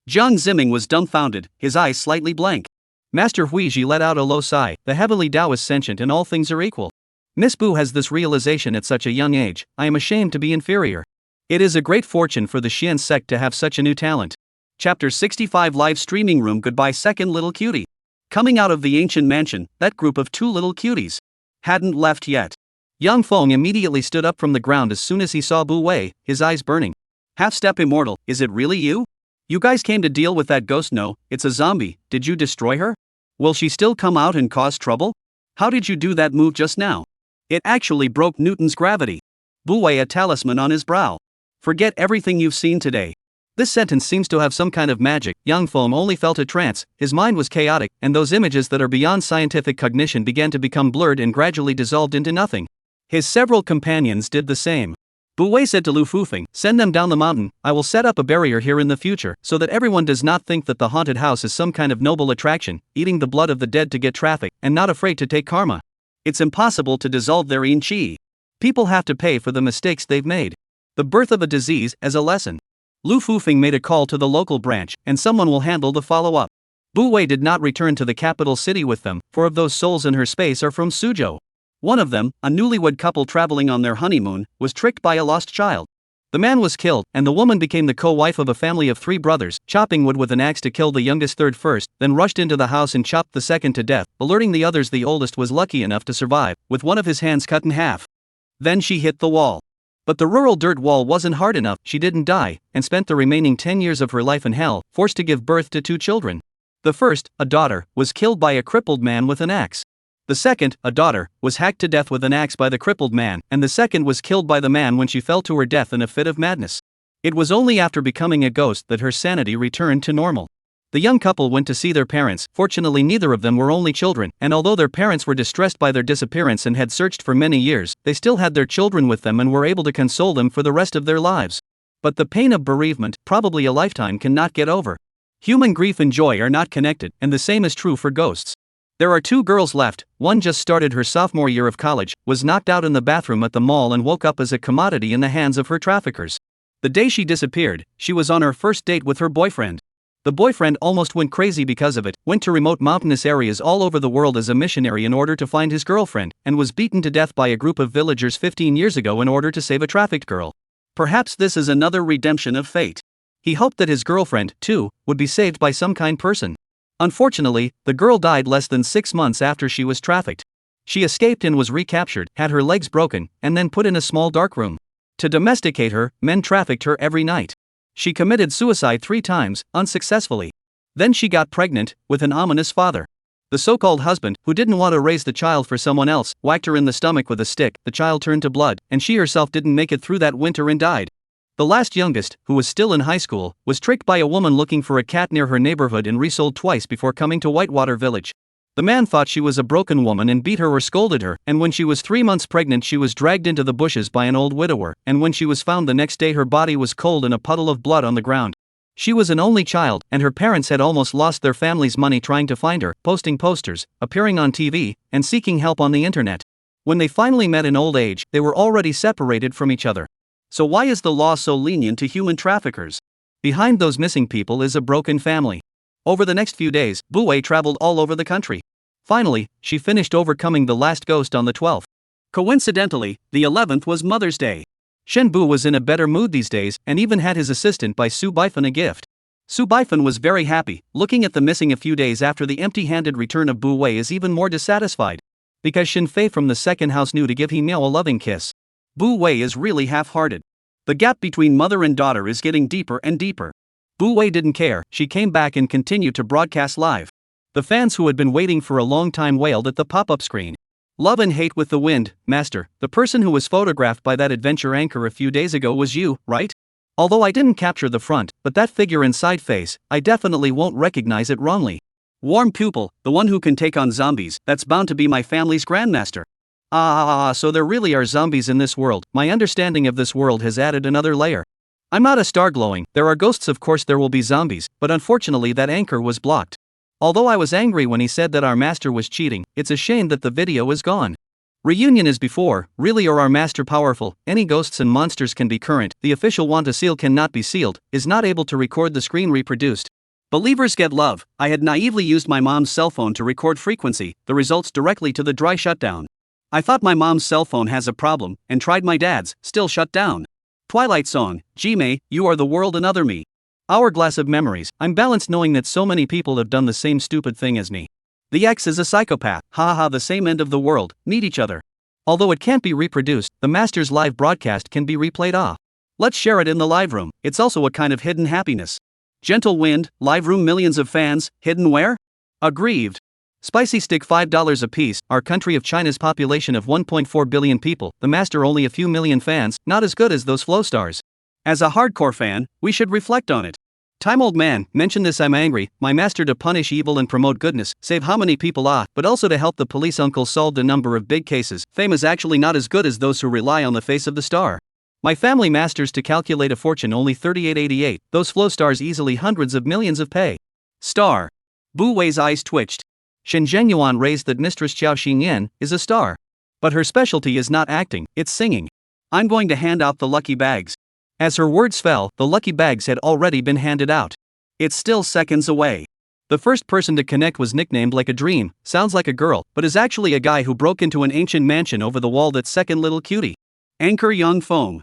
Jiang Ziming was dumbfounded, his eyes slightly blank. Master Huiji let out a low sigh. The heavenly Tao is sentient and all things are equal. Miss Bu has this realization at such a young age. I am ashamed to be inferior. It is a great fortune for the Xian sect to have such a new talent. Chapter 65 Live Streaming Room. Goodbye second little cutie. Coming out of the ancient mansion, that group of 2 little cuties hadn't left yet. Yang Feng immediately stood up from the ground as soon as he saw Bu Wei, his eyes burning. Half-step immortal, is it really you? You guys came to deal with that ghost? No, it's a zombie. Did you destroy her? Will she still come out and cause trouble? How did you do that move just now? It actually broke Newton's gravity. Bu Wei, a talisman on his brow. Forget everything you've seen today. This sentence seems to have some kind of magic. Yang Feng only felt a trance, his mind was chaotic, and those images that are beyond scientific cognition began to become blurred and gradually dissolved into nothing. His several companions did the same. Bu Wei said to Lu Fufeng, send them down the mountain. I will set up a barrier here in the future, so that everyone does not think that the haunted house is some kind of noble attraction, eating the blood of the dead to get traffic, and not afraid to take karma. It's impossible to dissolve their yin qi. People have to pay for the mistakes they've made. The birth of a disease as a lesson. Lu Fufeng made a call to the local branch, and someone will handle the follow-up. Bu Wei did not return to the capital city with them, for of those souls in her space are from Suzhou. One of them, a newlywed couple traveling on their honeymoon, was tricked by a lost child. The man was killed, and the woman became the co-wife of a family of 3 brothers, chopping wood with an axe to kill the youngest third first, then rushed into the house and chopped the second to death, alerting the others the oldest was lucky enough to survive, with one of his hands cut in half. Then she hit the wall. But the rural dirt wall wasn't hard enough. She didn't die, and spent the remaining 10 years of her life in hell, forced to give birth to 2 children. The first, a daughter, was killed by a crippled man with an axe. The second, a daughter, was hacked to death with an axe by the crippled man, and the second was killed by the man when she fell to her death in a fit of madness. It was only after becoming a ghost that her sanity returned to normal. The young couple went to see their parents. Fortunately, neither of them were only children, and although their parents were distressed by their disappearance and had searched for many years, they still had their children with them and were able to console them for the rest of their lives. But the pain of bereavement, probably a lifetime, cannot get over. Human grief and joy are not connected, and the same is true for ghosts. There are 2 girls left. One just started her sophomore year of college, was knocked out in the bathroom at the mall and woke up as a commodity in the hands of her traffickers. The day she disappeared, she was on her first date with her boyfriend. The boyfriend almost went crazy because of it, went to remote mountainous areas all over the world as a missionary in order to find his girlfriend, and was beaten to death by a group of villagers 15 years ago in order to save a trafficked girl. Perhaps this is another redemption of fate. He hoped that his girlfriend, too, would be saved by some kind person. Unfortunately, the girl died less than 6 months after she was trafficked. She escaped and was recaptured, had her legs broken, and then put in a small dark room. To domesticate her, men trafficked her every night. She committed suicide 3 times, unsuccessfully. Then she got pregnant, with an ominous father. The so-called husband, who didn't want to raise the child for someone else, whacked her in the stomach with a stick, the child turned to blood, and she herself didn't make it through that winter and died. The last youngest, who was still in high school, was tricked by a woman looking for a cat near her neighborhood and resold twice before coming to Whitewater Village. The man thought she was a broken woman and beat her or scolded her, and when she was 3 months pregnant she was dragged into the bushes by an old widower, and when she was found the next day her body was cold and a puddle of blood on the ground. She was an only child, and her parents had almost lost their family's money trying to find her, posting posters, appearing on TV, and seeking help on the internet. When they finally met in old age, they were already separated from each other. So why is the law so lenient to human traffickers? Behind those missing people is a broken family. Over the next few days, Bu Wei traveled all over the country. Finally, she finished overcoming the last ghost on the 12th. Coincidentally, the 11th was Mother's Day. Shen Bu was in a better mood these days, and even had his assistant buy Su Baifan a gift. Su Baifan was very happy. Looking at the missing a few days after the empty-handed return of Bu Wei is even more dissatisfied. Because Shen Fei from the second house knew to give him Miao a loving kiss. Bu Wei is really half-hearted. The gap between mother and daughter is getting deeper and deeper. Bu Wei didn't care, she came back and continued to broadcast live. The fans who had been waiting for a long time wailed at the pop-up screen. Love and hate with the wind, master, the person who was photographed by that adventure anchor a few days ago was you, right? Although I didn't capture the front, but that figure and side face, I definitely won't recognize it wrongly. Warm pupil, the one who can take on zombies, that's bound to be my family's grandmaster. So there really are zombies in this world. My understanding of this world has added another layer. I'm not a star glowing, there are ghosts, of course there will be zombies, but unfortunately that anchor was blocked. Although I was angry when he said that our master was cheating, it's a shame that the video is gone. Reunion is before, really, or our master powerful, any ghosts and monsters can be current, the official want to seal cannot be sealed, is not able to record the screen reproduced. Believers get love. I had naively used my mom's cell phone to record frequency, the results directly to the dry shutdown. I thought my mom's cell phone has a problem, and tried my dad's, still shut down. Twilight song, Jimei, you are the world another me. Hourglass of memories, I'm balanced knowing that so many people have done the same stupid thing as me. The ex is a psychopath, haha, the same end of the world, meet each other. Although it can't be reproduced, the master's live broadcast can be replayed off. Let's share it in the live room, it's also a kind of hidden happiness. Gentle wind, live room, millions of fans, hidden where? Aggrieved. Spicy stick $5 a piece, our country of China's population of 1.4 billion people, the master only a few million fans, not as good as those flow stars. As a hardcore fan, we should reflect on it. Time old man, mention this, I'm angry, my master to punish evil and promote goodness, save how many people but also to help the police uncle solved a number of big cases. Fame is actually not as good as those who rely on the face of the star. My family masters to calculate a fortune only 3888, those flow stars easily hundreds of millions of pay. Star. Bu Wei's eyes twitched. Shen Zhengyuan raised that Mistress Qiao Xingyan is a star. But her specialty is not acting, it's singing. I'm going to hand out the lucky bags. As her words fell, the lucky bags had already been handed out. It's still seconds away. The first person to connect was nicknamed like a dream, sounds like a girl, but is actually a guy who broke into an ancient mansion over the wall, that second little cutie. Anchor Young Foam.